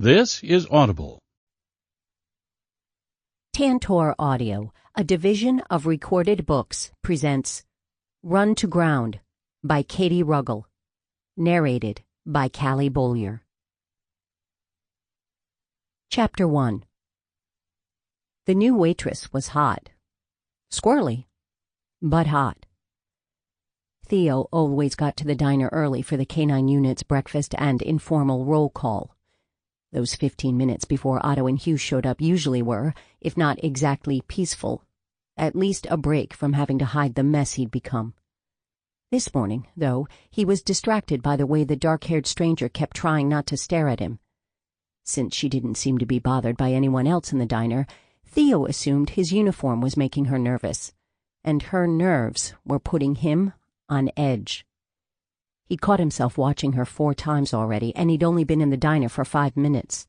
This is Audible. Tantor Audio, a division of Recorded Books, presents Run to Ground by Katie Ruggle, narrated by Callie Bollier. Chapter 1. The new waitress was hot. Squirrely, but hot. Theo always got to the diner early for the Canine Unit's breakfast and informal roll call. Those 15 minutes before Otto and Hugh showed up usually were, if not exactly peaceful, at least a break from having to hide the mess he'd become. This morning, though, he was distracted by the way the dark-haired stranger kept trying not to stare at him. Since she didn't seem to be bothered by anyone else in the diner, Theo assumed his uniform was making her nervous, and her nerves were putting him on edge. He caught himself watching her 4 times already, and he'd only been in the diner for 5 minutes.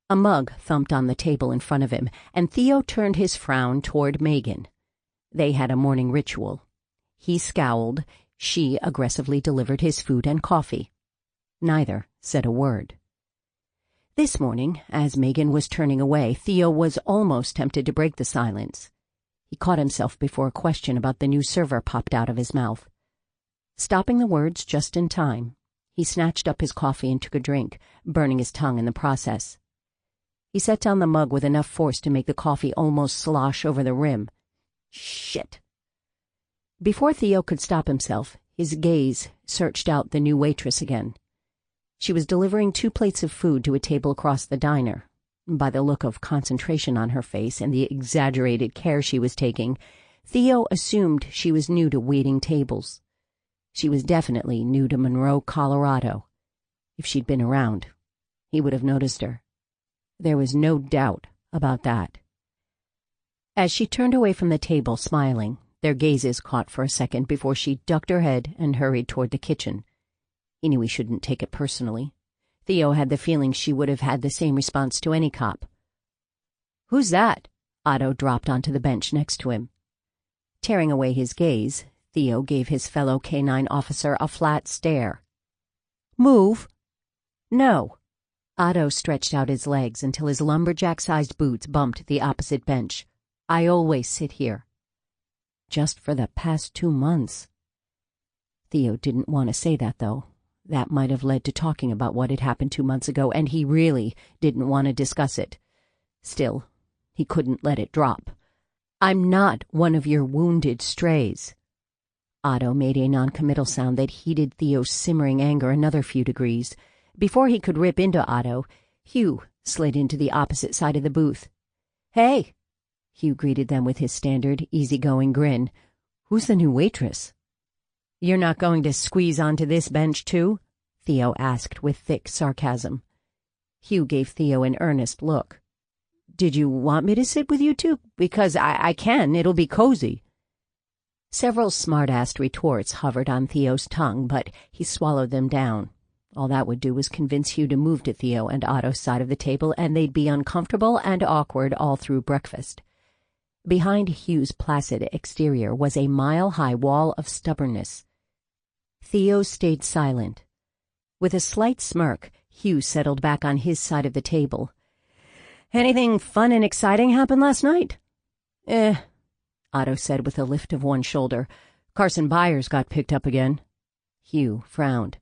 A mug thumped on the table in front of him, and Theo turned his frown toward Megan. They had a morning ritual. He scowled. She aggressively delivered his food and coffee. Neither said a word. This morning, as Megan was turning away, Theo was almost tempted to break the silence. He caught himself before a question about the new server popped out of his mouth. Stopping the words just in time, he snatched up his coffee and took a drink, burning his tongue in the process. He set down the mug with enough force to make the coffee almost slosh over the rim. Shit! Before Theo could stop himself, his gaze searched out the new waitress again. She was delivering 2 plates of food to a table across the diner. By the look of concentration on her face and the exaggerated care she was taking, Theo assumed she was new to waiting tables. She was definitely new to Monroe, Colorado. If she'd been around, he would have noticed her. There was no doubt about that. As she turned away from the table, smiling, their gazes caught for a second before she ducked her head and hurried toward the kitchen. He knew he shouldn't take it personally. Theo had the feeling she would have had the same response to any cop. "Who's that?" Otto dropped onto the bench next to him. Tearing away his gaze, Theo gave his fellow canine officer a flat stare. "Move." "No." Otto stretched out his legs until his lumberjack-sized boots bumped the opposite bench. "I always sit here." "Just for the past 2 months." Theo didn't want to say that, though. That might have led to talking about what had happened 2 months ago, and he really didn't want to discuss it. Still, he couldn't let it drop. "I'm not one of your wounded strays." Otto made a noncommittal sound that heated Theo's simmering anger another few degrees. Before he could rip into Otto, Hugh slid into the opposite side of the booth. "Hey!" Hugh greeted them with his standard, easygoing grin. "Who's the new waitress?" "You're not going to squeeze onto this bench, too?" Theo asked with thick sarcasm. Hugh gave Theo an earnest look. "Did you want me to sit with you two? Because I can. It'll be cozy." Several smart-assed retorts hovered on Theo's tongue, but he swallowed them down. All that would do was convince Hugh to move to Theo and Otto's side of the table, and they'd be uncomfortable and awkward all through breakfast. Behind Hugh's placid exterior was a mile-high wall of stubbornness. Theo stayed silent. With a slight smirk, Hugh settled back on his side of the table. "Anything fun and exciting happened last night?" Otto said with a lift of one shoulder. "Carson Byers got picked up again." Hugh frowned.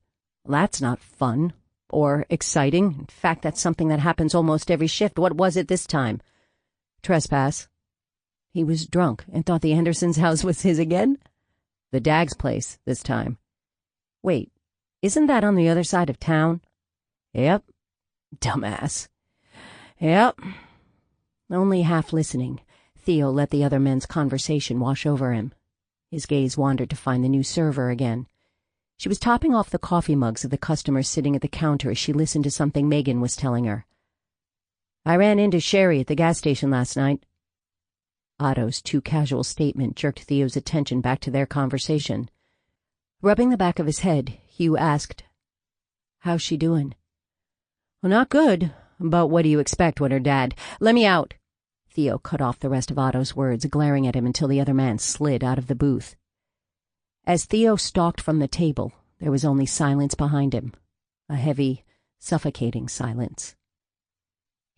"That's not fun. Or exciting. In fact, that's something that happens almost every shift. What was it this time?" "Trespass." He was drunk and thought the Andersons' house was his again? "The Daggs' place this time." "Wait, isn't that on the other side of town?" "Yep." "Dumbass." "Yep." Only half listening, Theo let the other men's conversation wash over him. His gaze wandered to find the new server again. She was topping off the coffee mugs of the customers sitting at the counter as she listened to something Megan was telling her. "I ran into Sherry at the gas station last night." Otto's too casual statement jerked Theo's attention back to their conversation. Rubbing the back of his head, Hugh asked, "How's she doing?" "Well, not good, but what do you expect when her dad—" "Let me out!" Theo cut off the rest of Otto's words, glaring at him until the other man slid out of the booth. As Theo stalked from the table, there was only silence behind him, a heavy, suffocating silence.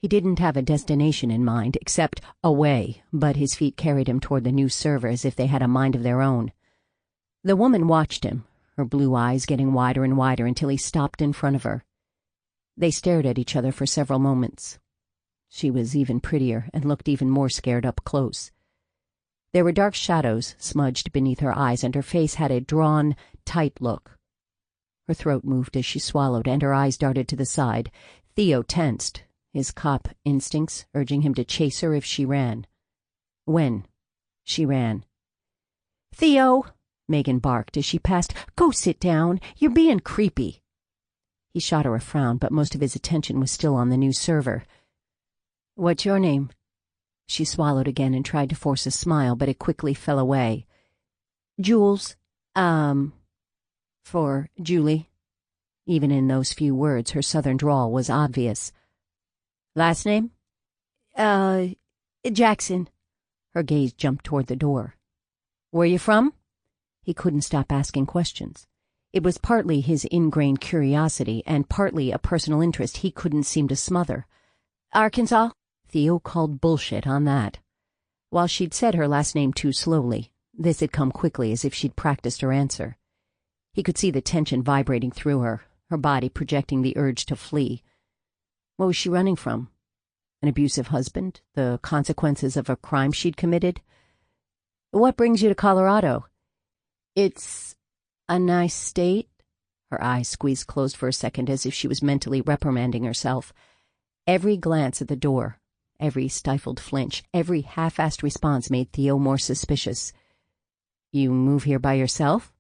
He didn't have a destination in mind, except away, but his feet carried him toward the new server as if they had a mind of their own. The woman watched him, her blue eyes getting wider and wider until he stopped in front of her. They stared at each other for several moments. She was even prettier and looked even more scared up close. There were dark shadows smudged beneath her eyes, and her face had a drawn, tight look. Her throat moved as she swallowed, and her eyes darted to the side. Theo tensed, his cop instincts urging him to chase her if she ran. When she ran. "Theo!" Megan barked as she passed. "Go sit down. You're being creepy." He shot her a frown, but most of his attention was still on the new server. "What's your name?" She swallowed again and tried to force a smile, but it quickly fell away. "Jules. For Julie." Even in those few words, her southern drawl was obvious. "Last name?" Jackson." Her gaze jumped toward the door. "Where you from?" He couldn't stop asking questions. It was partly his ingrained curiosity and partly a personal interest he couldn't seem to smother. "Arkansas." Theo called bullshit on that. While she'd said her last name too slowly, this had come quickly as if she'd practiced her answer. He could see the tension vibrating through her, her body projecting the urge to flee. What was she running from? An abusive husband? The consequences of a crime she'd committed? "What brings you to Colorado?" "It's a nice state." Her eyes squeezed closed for a second as if she was mentally reprimanding herself. Every glance at the door, every stifled flinch, every half-assed response made Theo more suspicious. "You move here by yourself?"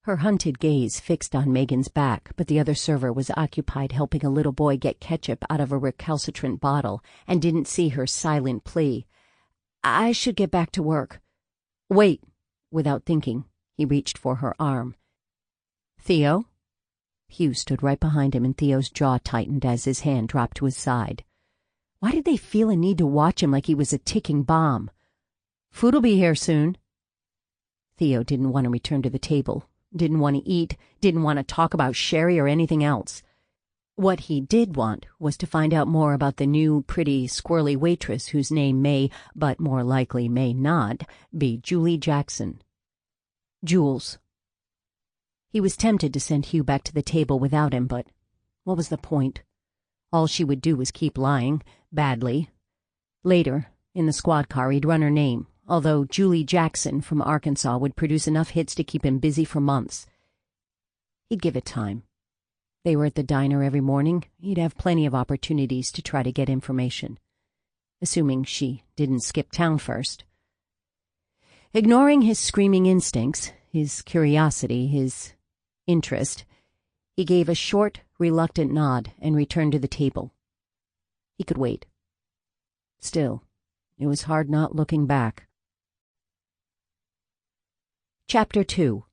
Her hunted gaze fixed on Megan's back, but the other server was occupied helping a little boy get ketchup out of a recalcitrant bottle and didn't see her silent plea. "I should get back to work." "Wait." Without thinking, he reached for her arm. "Theo?" Hugh stood right behind him, and Theo's jaw tightened as his hand dropped to his side. Why did they feel a need to watch him like he was a ticking bomb? "Food'll be here soon." Theo didn't want to return to the table, didn't want to eat, didn't want to talk about Sherry or anything else. What he did want was to find out more about the new, pretty, squirrely waitress whose name may, but more likely may not, be Julie Jackson. Jules. He was tempted to send Hugh back to the table without him, but what was the point? All she would do was keep lying, badly. Later, in the squad car, he'd run her name, although Julie Jackson from Arkansas would produce enough hits to keep him busy for months. He'd give it time. They were at the diner every morning. He'd have plenty of opportunities to try to get information, assuming she didn't skip town first. Ignoring his screaming instincts, his curiosity, his interest, he gave a short, reluctant nod and returned to the table. He could wait. Still, it was hard not looking back. Chapter 2.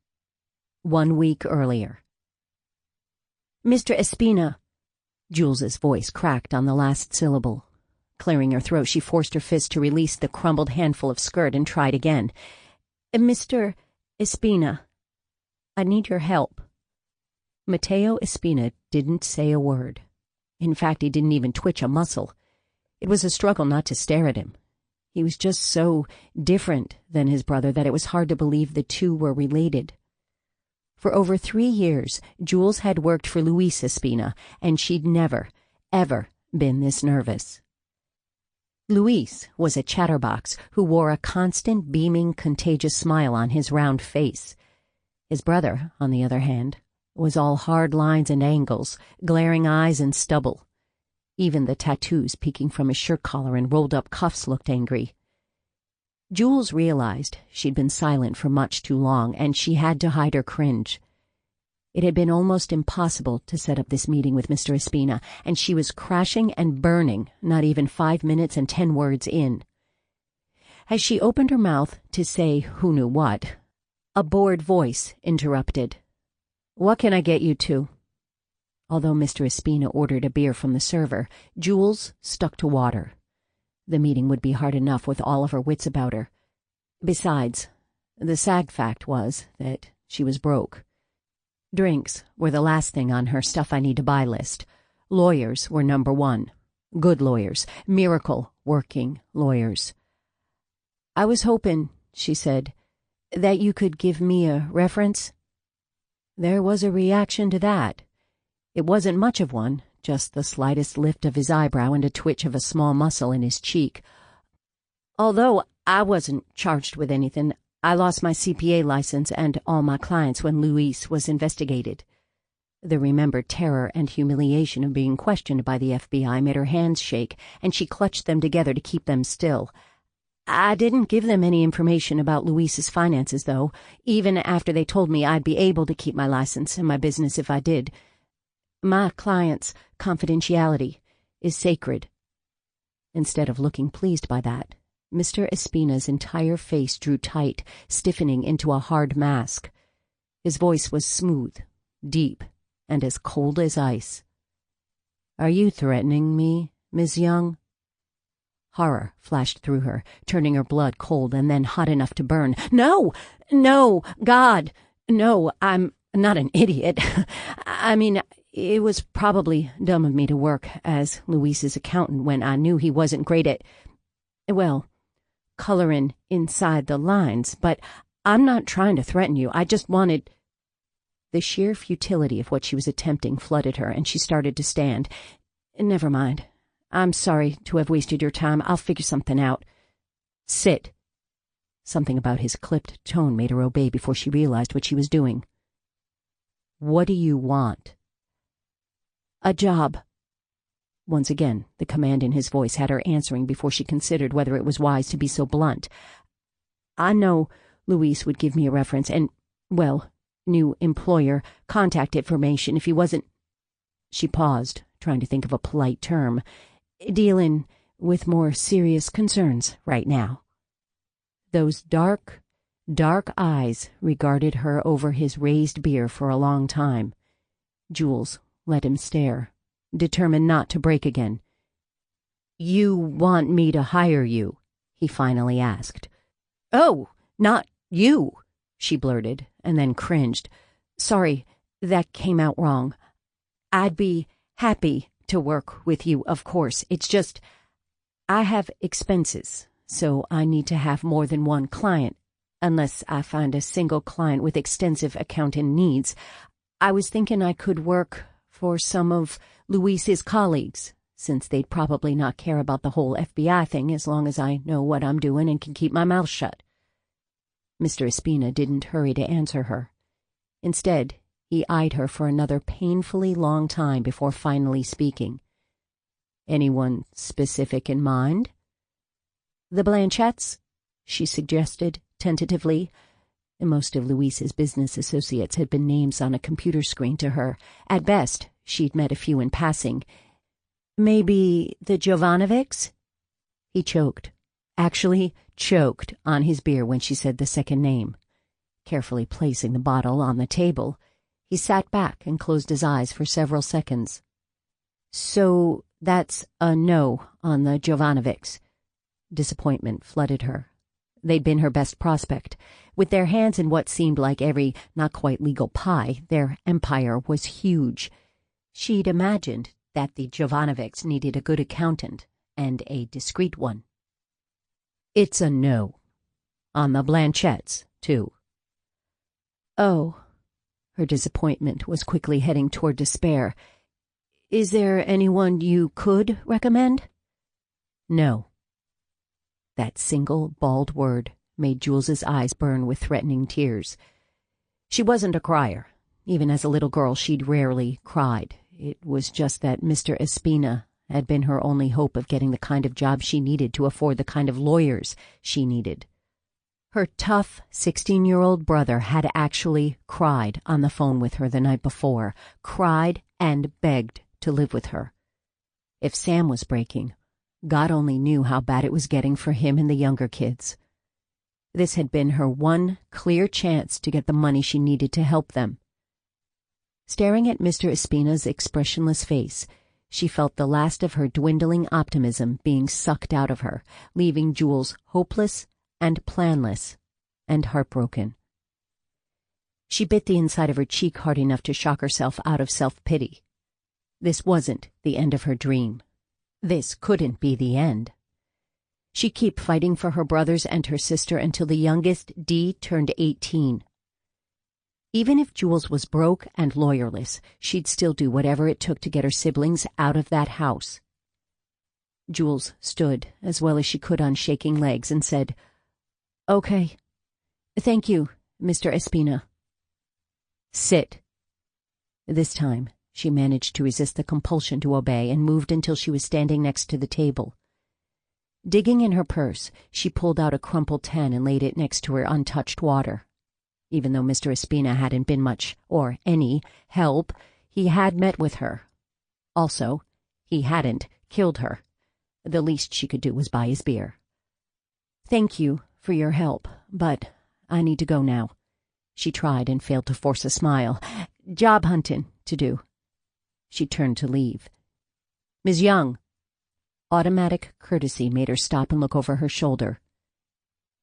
1 week earlier. "Mr. Espina." Jules's voice cracked on the last syllable. Clearing her throat, she forced her fist to release the crumbled handful of skirt and tried again. "Mr. Espina, I need your help." Mateo Espina didn't say a word. In fact, he didn't even twitch a muscle. It was a struggle not to stare at him. He was just so different than his brother that it was hard to believe the two were related. For over 3 years, Jules had worked for Luis Espina, and she'd never, ever been this nervous. Luis was a chatterbox who wore a constant, beaming, contagious smile on his round face. His brother, on the other hand, was all hard lines and angles, glaring eyes and stubble. Even the tattoos peeking from his shirt collar and rolled-up cuffs looked angry. Jules realized she'd been silent for much too long, and she had to hide her cringe. It had been almost impossible to set up this meeting with Mr. Espina, and she was crashing and burning, not even 5 minutes and 10 words in. As she opened her mouth to say who knew what, a bored voice interrupted. "What can I get you to?" Although Mr. Espina ordered a beer from the server, Jules stuck to water. The meeting would be hard enough with all of her wits about her. Besides, the sad fact was that she was broke. Drinks were the last thing on her stuff-I-need-to-buy list. Lawyers were number one. Good lawyers, miracle-working lawyers. "I was hoping," she said, "that you could give me a reference." There was a reaction to that. It wasn't much of one, just the slightest lift of his eyebrow and a twitch of a small muscle in his cheek. "Although I wasn't charged with anything, I lost my CPA license and all my clients when Luis was investigated." The remembered terror and humiliation of being questioned by the FBI made her hands shake, and she clutched them together to keep them still. "I didn't give them any information about Luis's finances, though, even after they told me I'd be able to keep my license and my business if I did. My client's confidentiality is sacred." Instead of looking pleased by that, Mr. Espina's entire face drew tight, stiffening into a hard mask. His voice was smooth, deep, and as cold as ice. "Are you threatening me, Miss Young?" Horror flashed through her, turning her blood cold and then hot enough to burn. "No! No! God! No, I'm not an idiot. I mean, it was probably dumb of me to work as Luis's accountant when I knew he wasn't great at, well, coloring inside the lines, but I'm not trying to threaten you. I just wanted—" The sheer futility of what she was attempting flooded her, and she started to stand. "Never mind. I'm sorry to have wasted your time. I'll figure something out." "Sit." Something about his clipped tone made her obey before she realized what she was doing. "What do you want?" "A job." Once again, the command in his voice had her answering before she considered whether it was wise to be so blunt. "I know Luis would give me a reference and, well, new employer contact information if he wasn't—" She paused, trying to think of a polite term. "Dealing with more serious concerns right now." Those dark, dark eyes regarded her over his raised beer for a long time. Jules let him stare, determined not to break again. "You want me to hire you?" he finally asked. "Oh, not you," she blurted, and then cringed. "Sorry, that came out wrong. I'd be happy to work with you, of course. It's just, I have expenses, so I need to have more than one client, unless I find a single client with extensive accounting needs. I was thinking I could work for some of Luis's colleagues, since they'd probably not care about the whole FBI thing as long as I know what I'm doing and can keep my mouth shut." Mr. Espina didn't hurry to answer her. Instead, he eyed her for another painfully long time before finally speaking. "Anyone specific in mind?" "The Blanchetts," she suggested tentatively. Most of Luis's business associates had been names on a computer screen to her. At best, she'd met a few in passing. "Maybe the Jovanovics?" He choked. Actually choked on his beer when she said the second name. Carefully placing the bottle on the table, he sat back and closed his eyes for several seconds. "So that's a no on the Jovanovics." Disappointment flooded her. They'd been her best prospect. With their hands in what seemed like every not-quite-legal pie, their empire was huge. She'd imagined that the Jovanovics needed a good accountant, and a discreet one. "It's a no. On the Blanchetts, too." "Oh." Her disappointment was quickly heading toward despair. "Is there anyone you could recommend?" "No." That single, bald word made Jules's eyes burn with threatening tears. She wasn't a crier. Even as a little girl, she'd rarely cried. It was just that Mr. Espina had been her only hope of getting the kind of job she needed to afford the kind of lawyers she needed. Her tough 16-year-old brother had actually cried on the phone with her the night before, cried and begged to live with her. If Sam was breaking, God only knew how bad it was getting for him and the younger kids. This had been her one clear chance to get the money she needed to help them. Staring at Mr. Espina's expressionless face, she felt the last of her dwindling optimism being sucked out of her, leaving Jules hopeless and planless and heartbroken. She bit the inside of her cheek hard enough to shock herself out of self-pity. This wasn't the end of her dream. This couldn't be the end. She'd keep fighting for her brothers and her sister until the youngest, Dee, turned 18. Even if Jules was broke and lawyerless, she'd still do whatever it took to get her siblings out of that house. Jules stood as well as she could on shaking legs and said, "Okay. Thank you, Mr. Espina." "Sit." This time, she managed to resist the compulsion to obey and moved until she was standing next to the table. Digging in her purse, she pulled out a crumpled 10 and laid it next to her untouched water. Even though Mr. Espina hadn't been much, or any, help, he had met with her. Also, he hadn't killed her. The least she could do was buy his beer. "Thank you for your help, but I need to go now." She tried and failed to force a smile. "Job hunting to do." She turned to leave. "Ms. Young." Automatic courtesy made her stop and look over her shoulder.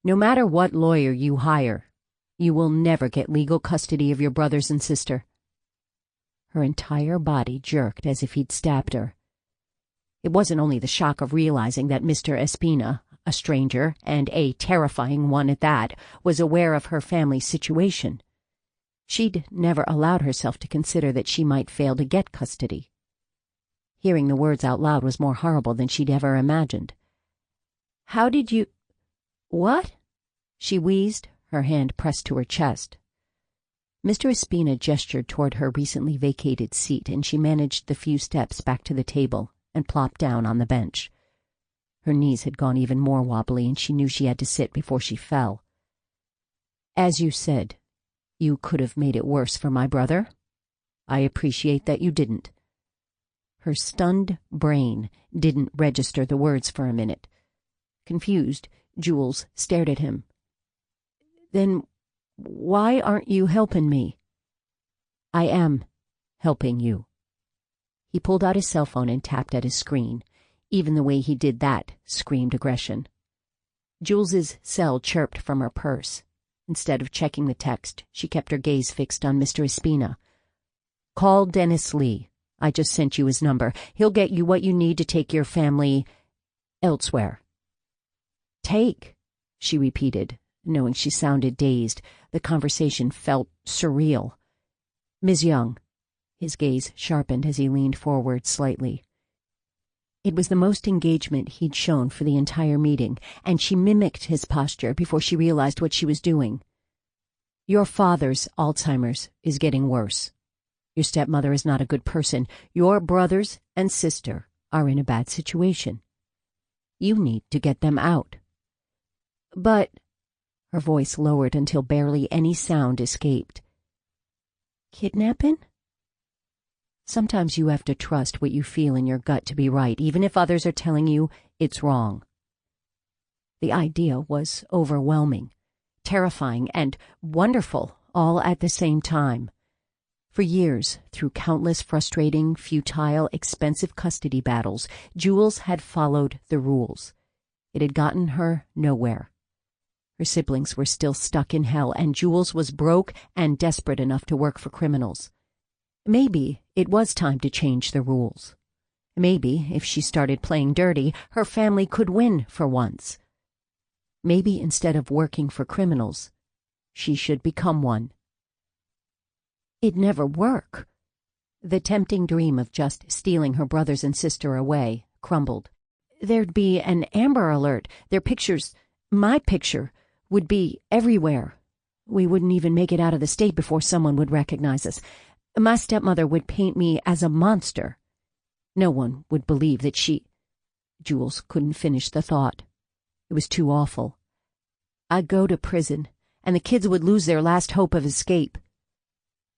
"No matter what lawyer you hire, you will never get legal custody of your brothers and sister." Her entire body jerked as if he'd stabbed her. It wasn't only the shock of realizing that Mr. Espina, a stranger, and a terrifying one at that, was aware of her family's situation. She'd never allowed herself to consider that she might fail to get custody. Hearing the words out loud was more horrible than she'd ever imagined. "How did you— What?" she wheezed, her hand pressed to her chest. Mr. Espina gestured toward her recently vacated seat, and she managed the few steps back to the table and plopped down on the bench. Her knees had gone even more wobbly, and she knew she had to sit before she fell. "As you said, you could have made it worse for my brother. I appreciate that you didn't." Her stunned brain didn't register the words for a minute. Confused, Jules stared at him. "Then why aren't you helping me?" "I am helping you." He pulled out his cell phone and tapped at his screen. Even the way he did that screamed aggression. Jules's cell chirped from her purse. Instead of checking the text, she kept her gaze fixed on Mr. Espina. "Call Dennis Lee. I just sent you his number. He'll get you what you need to take your family elsewhere." "Take," she repeated, knowing she sounded dazed. The conversation felt surreal. "Ms. Young." His gaze sharpened as he leaned forward slightly. It was the most engagement he'd shown for the entire meeting, and she mimicked his posture before she realized what she was doing. "Your father's Alzheimer's is getting worse. Your stepmother is not a good person. Your brothers and sister are in a bad situation. You need to get them out." "But—" her voice lowered until barely any sound escaped. "Kidnapping?" Sometimes you have to trust what you feel in your gut to be right, even if others are telling you it's wrong. The idea was overwhelming, terrifying, and wonderful all at the same time. For years, through countless frustrating, futile, expensive custody battles, Jules had followed the rules. It had gotten her nowhere. Her siblings were still stuck in hell, and Jules was broke and desperate enough to work for criminals. Maybe it was time to change the rules. Maybe, if she started playing dirty, her family could win for once. Maybe instead of working for criminals, she should become one. It'd never work. The tempting dream of just stealing her brothers and sister away crumbled. There'd be an Amber Alert. Their pictures, my picture, would be everywhere. We wouldn't even make it out of the state before someone would recognize us. My stepmother would paint me as a monster. No one would believe that she— Jules couldn't finish the thought. It was too awful. I'd go to prison, and the kids would lose their last hope of escape.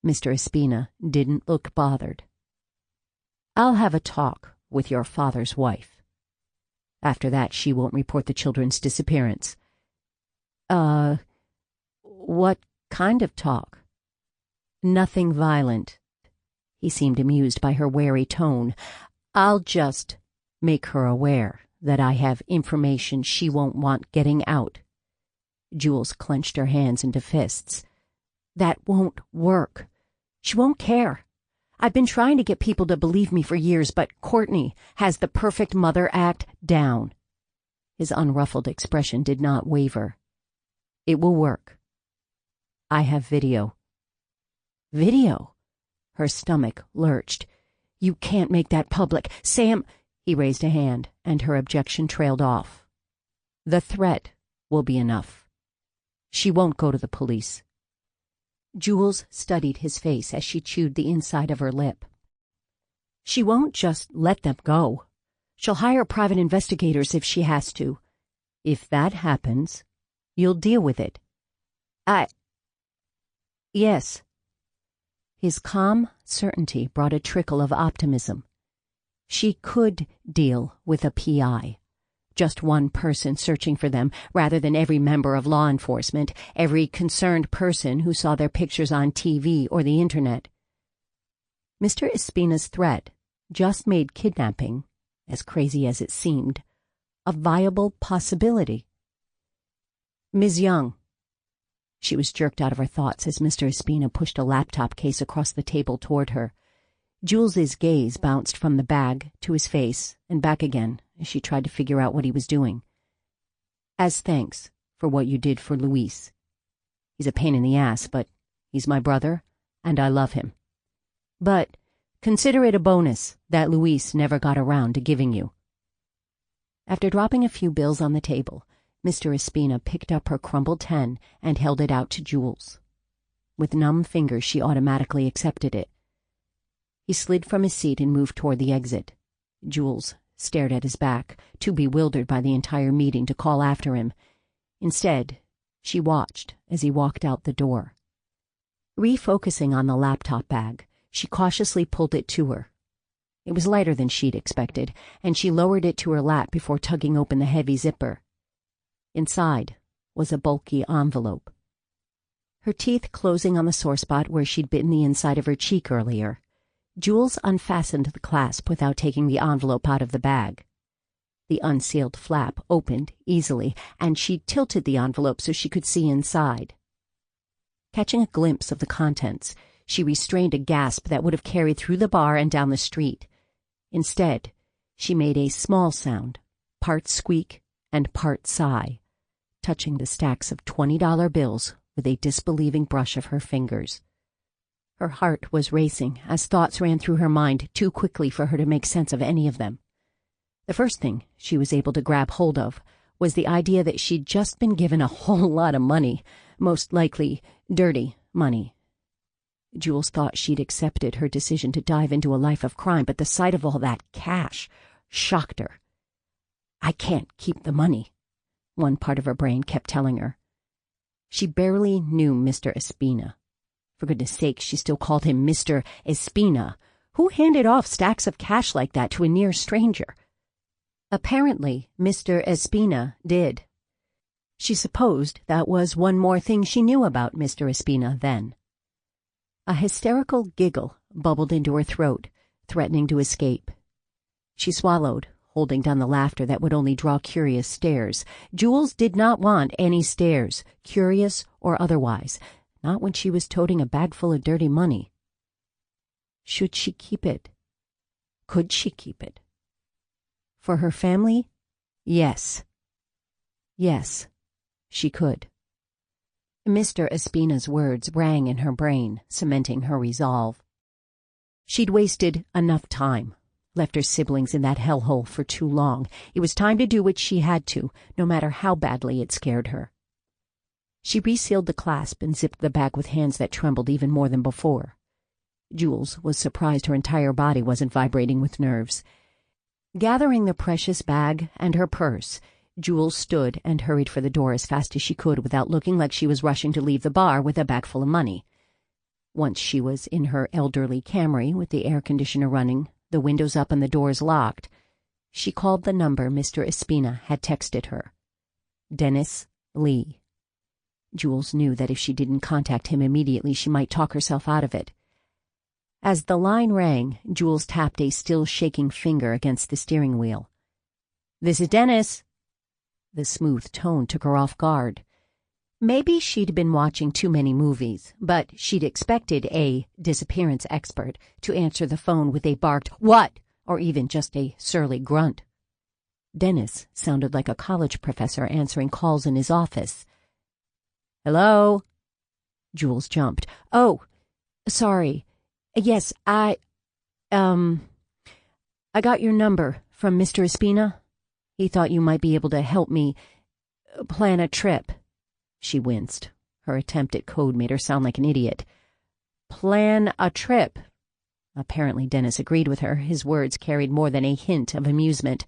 Mr. Espina didn't look bothered. "I'll have a talk with your father's wife. After that, she won't report the children's disappearance." What kind of talk?" "Nothing violent." He seemed amused by her wary tone. "I'll just make her aware that I have information she won't want getting out." Jules clenched her hands into fists. "That won't work. She won't care. I've been trying to get people to believe me for years, but Courtney has the perfect mother act down." His unruffled expression did not waver. "It will work. I have video." "Video?" Her stomach lurched. "You can't make that public. Sam—" He raised a hand, and her objection trailed off. "The threat will be enough. She won't go to the police." Jules studied his face as she chewed the inside of her lip. "She won't just let them go. She'll hire private investigators if she has to. If that happens, you'll deal with it." Yes." His calm certainty brought a trickle of optimism. She could deal with a PI. Just one person searching for them, rather than every member of law enforcement, every concerned person who saw their pictures on TV or the Internet. Mr. Espina's threat just made kidnapping, as crazy as it seemed, a viable possibility. "Ms. Young." She was jerked out of her thoughts as Mr. Espina pushed a laptop case across the table toward her. Jules's gaze bounced from the bag to his face and back again as she tried to figure out what he was doing. "As thanks for what you did for Luis. He's a pain in the ass, but he's my brother, and I love him. But consider it a bonus that Luis never got around to giving you." After dropping a few bills on the table, Mr. Espina picked up her crumbled 10 and held it out to Jules. With numb fingers, she automatically accepted it. He slid from his seat and moved toward the exit. Jules stared at his back, too bewildered by the entire meeting to call after him. Instead, she watched as he walked out the door. Refocusing on the laptop bag, she cautiously pulled it to her. It was lighter than she'd expected, and she lowered it to her lap before tugging open the heavy zipper. Inside was a bulky envelope. Her teeth closing on the sore spot where she'd bitten the inside of her cheek earlier, Jules unfastened the clasp without taking the envelope out of the bag. The unsealed flap opened easily, and she tilted the envelope so she could see inside. Catching a glimpse of the contents, she restrained a gasp that would have carried through the bar and down the street. Instead, she made a small sound, part squeak and part sigh, touching the stacks of $20 bills with a disbelieving brush of her fingers. Her heart was racing as thoughts ran through her mind too quickly for her to make sense of any of them. The first thing she was able to grab hold of was the idea that she'd just been given a whole lot of money, most likely dirty money. Jules thought she'd accepted her decision to dive into a life of crime, but the sight of all that cash shocked her. "I can't keep the money," one part of her brain kept telling her. She barely knew Mr. Espina. For goodness sake, she still called him Mr. Espina. Who handed off stacks of cash like that to a near stranger? Apparently, Mr. Espina did. She supposed that was one more thing she knew about Mr. Espina then. A hysterical giggle bubbled into her throat, threatening to escape. She swallowed, holding down the laughter that would only draw curious stares. Jules did not want any stares, curious or otherwise, not when she was toting a bag full of dirty money. Should she keep it? Could she keep it? For her family? Yes. Yes, she could. Mr. Espina's words rang in her brain, cementing her resolve. She'd wasted enough time, left her siblings in that hellhole for too long. It was time to do what she had to, no matter how badly it scared her. She resealed the clasp and zipped the bag with hands that trembled even more than before. Jules was surprised her entire body wasn't vibrating with nerves. Gathering the precious bag and her purse, Jules stood and hurried for the door as fast as she could without looking like she was rushing to leave the bar with a bag full of money. Once she was in her elderly Camry with the air conditioner running, the windows up and the doors locked, she called the number Mr. Espina had texted her. Dennis Lee. Jules knew that if she didn't contact him immediately, she might talk herself out of it. As the line rang, Jules tapped a still shaking finger against the steering wheel. "This is Dennis." The smooth tone took her off guard. Maybe she'd been watching too many movies, but she'd expected a disappearance expert to answer the phone with a barked "What?" or even just a surly grunt. Dennis sounded like a college professor answering calls in his office. "Hello?" Jules jumped. "Oh, sorry. Yes, I got your number from Mr. Espina. He thought you might be able to help me plan a trip." She winced. Her attempt at code made her sound like an idiot. "Plan a trip." Apparently Dennis agreed with her. His words carried more than a hint of amusement.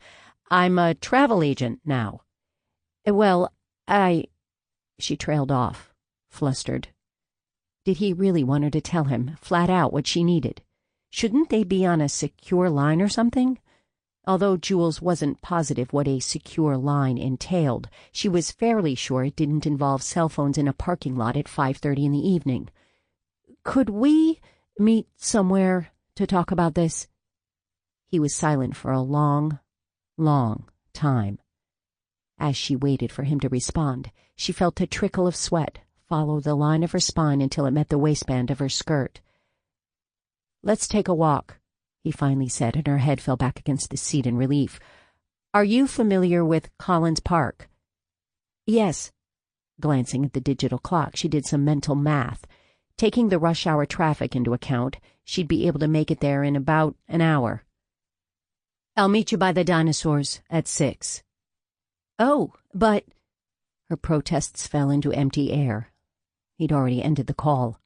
"I'm a travel agent now." "Well, She trailed off, flustered. Did he really want her to tell him, flat out, what she needed? Shouldn't they be on a secure line or something? Although Jules wasn't positive what a secure line entailed, she was fairly sure it didn't involve cell phones in a parking lot at 5:30 in the evening. "Could we meet somewhere to talk about this?" He was silent for a long, long time. As she waited for him to respond, she felt a trickle of sweat follow the line of her spine until it met the waistband of her skirt. "Let's take a walk," he finally said, and her head fell back against the seat in relief. "Are you familiar with Collins Park?" "Yes." Glancing at the digital clock, she did some mental math. Taking the rush hour traffic into account, she'd be able to make it there in about an hour. "I'll meet you by the dinosaurs at 6. "Oh, but—" Her protests fell into empty air. He'd already ended the call.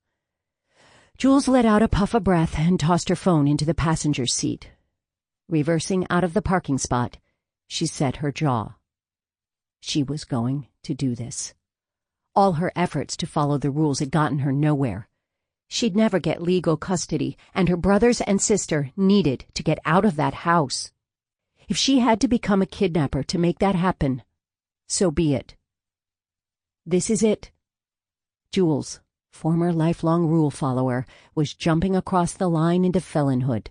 Jules let out a puff of breath and tossed her phone into the passenger's seat. Reversing out of the parking spot, she set her jaw. She was going to do this. All her efforts to follow the rules had gotten her nowhere. She'd never get legal custody, and her brothers and sister needed to get out of that house. If she had to become a kidnapper to make that happen, so be it. This is it. Jules, former lifelong rule follower, was jumping across the line into felonhood.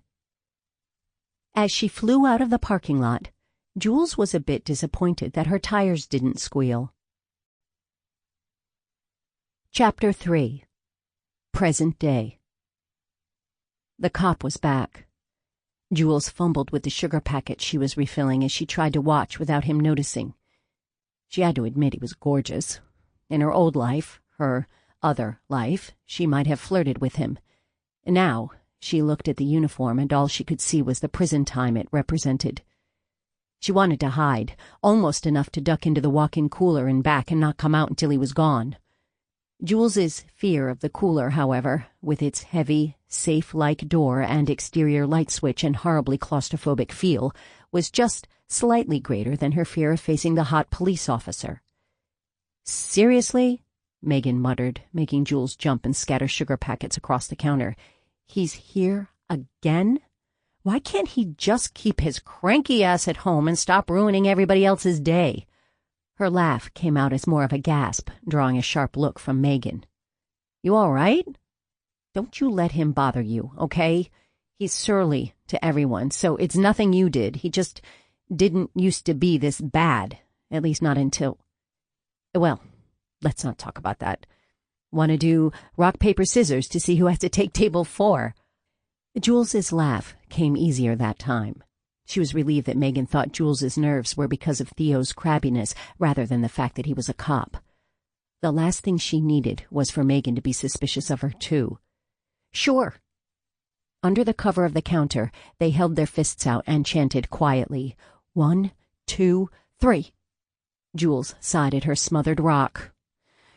As she flew out of the parking lot, Jules was a bit disappointed that her tires didn't squeal. Chapter 3. Present Day. The cop was back. Jules fumbled with the sugar packet she was refilling as she tried to watch without him noticing. She had to admit he was gorgeous. In her old life, her other life, she might have flirted with him. Now, she looked at the uniform and all she could see was the prison time it represented. She wanted to hide, almost enough to duck into the walk-in cooler and back and not come out until he was gone. Jules's fear of the cooler, however, with its heavy, safe-like door and exterior light switch and horribly claustrophobic feel, was just slightly greater than her fear of facing the hot police officer. "Seriously?" Megan muttered, making Jules jump and scatter sugar packets across the counter. "He's here again? Why can't he just keep his cranky ass at home and stop ruining everybody else's day?" Her laugh came out as more of a gasp, drawing a sharp look from Megan. "You all right? Don't you let him bother you, okay? He's surly to everyone, so it's nothing you did. He just didn't used to be this bad, at least not until... Well, let's not talk about that. Want to do rock, paper, scissors to see who has to take table 4? Jules's laugh came easier that time. She was relieved that Megan thought Jules's nerves were because of Theo's crabbiness rather than the fact that he was a cop. The last thing she needed was for Megan to be suspicious of her, too. "Sure." Under the cover of the counter, they held their fists out and chanted quietly, 1, 2, 3. Jules sighed at her smothered rock.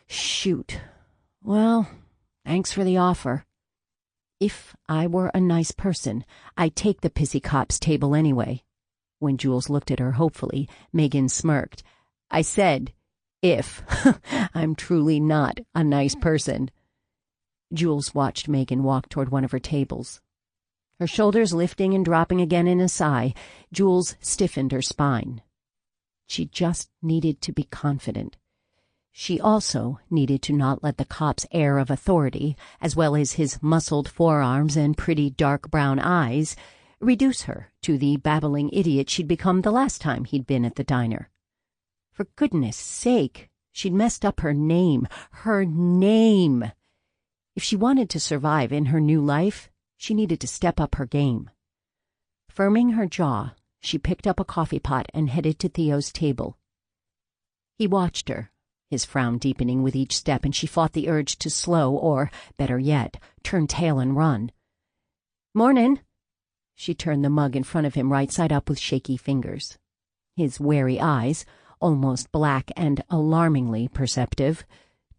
"Shoot. Well, thanks for the offer. If I were a nice person, I'd take the pissy cop's table anyway." When Jules looked at her hopefully, Megan smirked. "I said, if. I'm truly not a nice person." Jules watched Megan walk toward one of her tables. Her shoulders lifting and dropping again in a sigh, Jules stiffened her spine. She just needed to be confident. She also needed to not let the cop's air of authority, as well as his muscled forearms and pretty dark brown eyes, reduce her to the babbling idiot she'd become the last time he'd been at the diner. For goodness sake, She'd messed up her name. Her name! If she wanted to survive in her new life, she needed to step up her game. Firming her jaw, she picked up a coffee pot and headed to Theo's table. He watched her, his frown deepening with each step, and she fought the urge to slow or, better yet, turn tail and run. "Mornin'." She turned the mug in front of him right side up with shaky fingers. His wary eyes, almost black and alarmingly perceptive,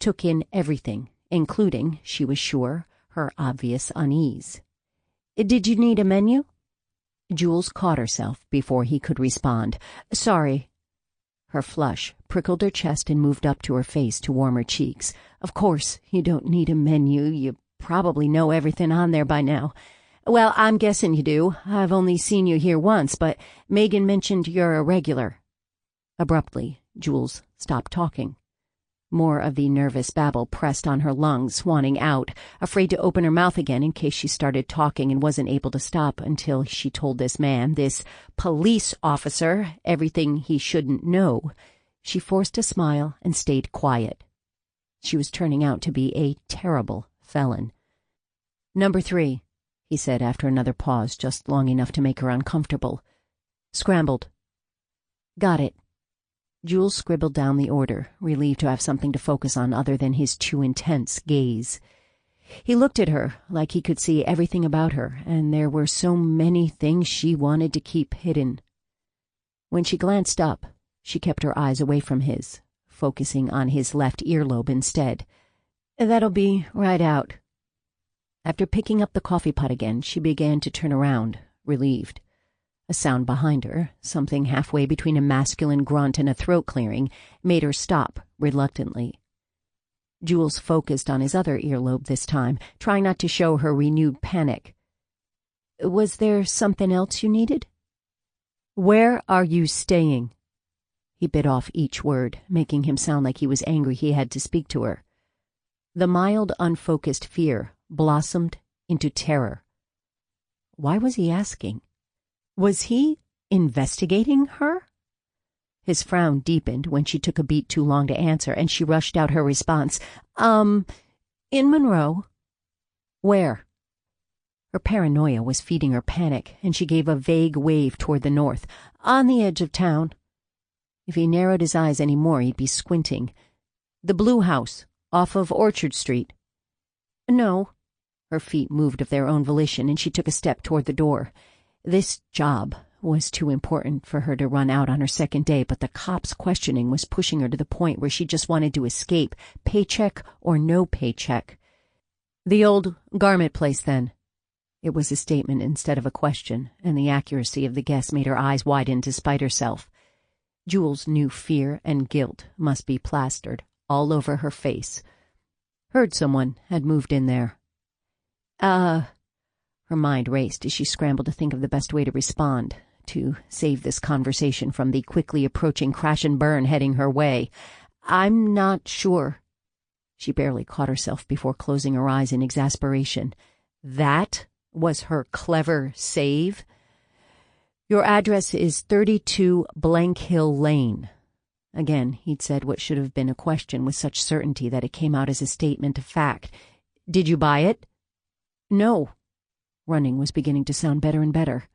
took in everything, including, she was sure, her obvious unease. "Did you need a menu?" Jules caught herself before he could respond. "Sorry." Her flush prickled her chest and moved up to her face to warm her cheeks. "Of course you don't need a menu. You probably know everything on there by now. Well, I'm guessing you do. I've only seen you here once, but Megan mentioned you're a regular." Abruptly, Jules stopped talking. More of the nervous babble pressed on her lungs, wanting out, afraid to open her mouth again in case she started talking and wasn't able to stop until she told this man, this police officer, everything he shouldn't know. She forced a smile and stayed quiet. She was turning out to be a terrible felon. "Number 3, he said after another pause just long enough to make her uncomfortable. "Scrambled." "Got it." Jules scribbled down the order, relieved to have something to focus on other than his too intense gaze. He looked at her like he could see everything about her, and there were so many things she wanted to keep hidden. When she glanced up, she kept her eyes away from his, focusing on his left earlobe instead. "That'll be right out." After picking up the coffee pot again, she began to turn around, relieved. A sound behind her, something halfway between a masculine grunt and a throat clearing, made her stop reluctantly. Jules focused on his other earlobe this time, trying not to show her renewed panic. "Was there something else you needed?" "Where are you staying?" He bit off each word, making him sound like he was angry he had to speak to her. The mild, unfocused fear blossomed into terror. Why was he asking? Was he investigating her? His frown deepened when she took a beat too long to answer, and she rushed out her response. In Monroe." "Where?" Her paranoia was feeding her panic, and she gave a vague wave toward the north. "On the edge of town." If he narrowed his eyes any more, he'd be squinting. "The Blue House, off of Orchard Street." "No." Her feet moved of their own volition, and she took a step toward the door. This job was too important for her to run out on her second day, but the cop's questioning was pushing her to the point where she just wanted to escape, paycheck or no paycheck. "The old garment place, then." It was a statement instead of a question, and the accuracy of the guess made her eyes widen despite herself. Jules knew fear and guilt must be plastered all over her face. Heard someone had moved in there. Her mind raced as she scrambled to think of the best way to respond, to save this conversation from the quickly approaching crash and burn heading her way. "I'm not sure." She barely caught herself before closing her eyes in exasperation. That was her clever save. "Your address is 32 Blank Hill Lane." Again, he'd said what should have been a question with such certainty that it came out as a statement of fact. "Did you buy it?" "No." Running was beginning to sound better and better.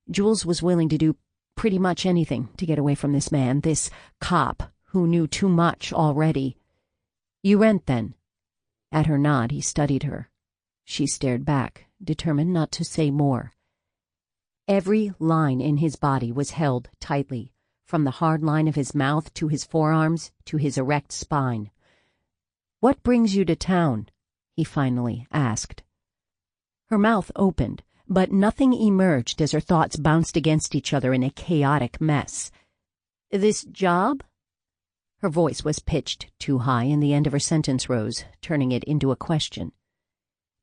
Jules was willing to do pretty much anything to get away from this man, this cop, who knew too much already. "You rent, then?" At her nod, he studied her. She stared back, determined not to say more. Every line in his body was held tightly, from the hard line of his mouth to his forearms to his erect spine. "What brings you to town?" he finally asked. Her mouth opened, but nothing emerged as her thoughts bounced against each other in a chaotic mess. "This job?" Her voice was pitched too high, and the end of her sentence rose, turning it into a question.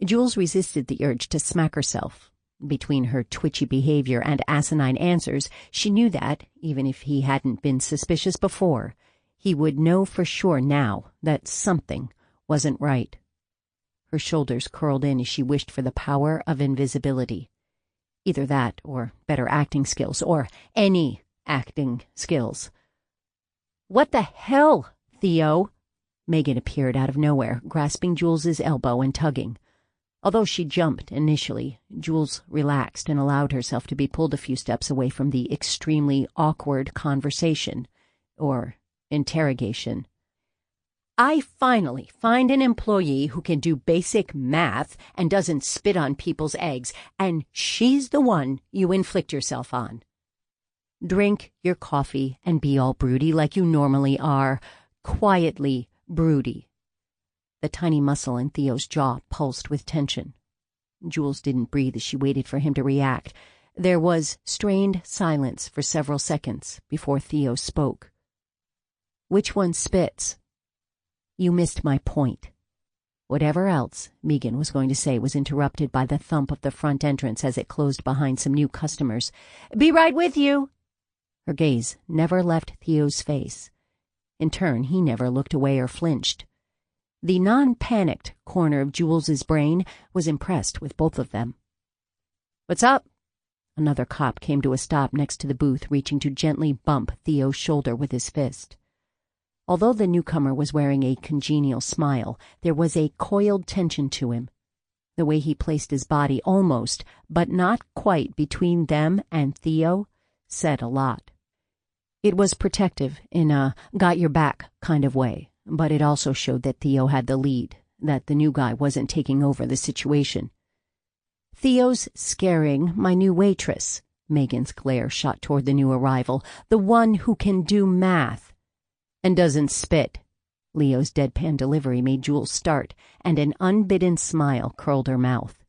Jules resisted the urge to smack herself. Between her twitchy behavior and asinine answers, she knew that, even if he hadn't been suspicious before, he would know for sure now that something wasn't right. Her shoulders curled in as she wished for the power of invisibility. Either that, or better acting skills, or any acting skills. "What the hell Theo? Megan appeared out of nowhere, grasping Jules's elbow and tugging. Although she jumped initially, Jules relaxed and allowed herself to be pulled a few steps away from the extremely awkward conversation, or interrogation. I finally find an employee who can do basic math and doesn't spit on people's eggs, and she's the one you inflict yourself on. Drink your coffee and be all broody like you normally are, quietly broody. The tiny muscle in Theo's jaw pulsed with tension. Jules didn't breathe as she waited for him to react. There was strained silence for several seconds before Theo spoke. Which one spits? You missed my point. Whatever else Megan was going to say was interrupted by the thump of the front entrance as it closed behind some new customers. Be right with you! Her gaze never left Theo's face. In turn, he never looked away or flinched. The non-panicked corner of Jules's brain was impressed with both of them. What's up? Another cop came to a stop next to the booth, reaching to gently bump Theo's shoulder with his fist. Although the newcomer was wearing a congenial smile, there was a coiled tension to him. The way he placed his body almost, but not quite, between them and Theo said a lot. It was protective in a got-your-back kind of way, but it also showed that Theo had the lead, that the new guy wasn't taking over the situation. Theo's scaring my new waitress. Megan's glare shot toward the new arrival, the one who can do math. And doesn't spit. Leo's deadpan delivery made Jules start, and an unbidden smile curled her mouth.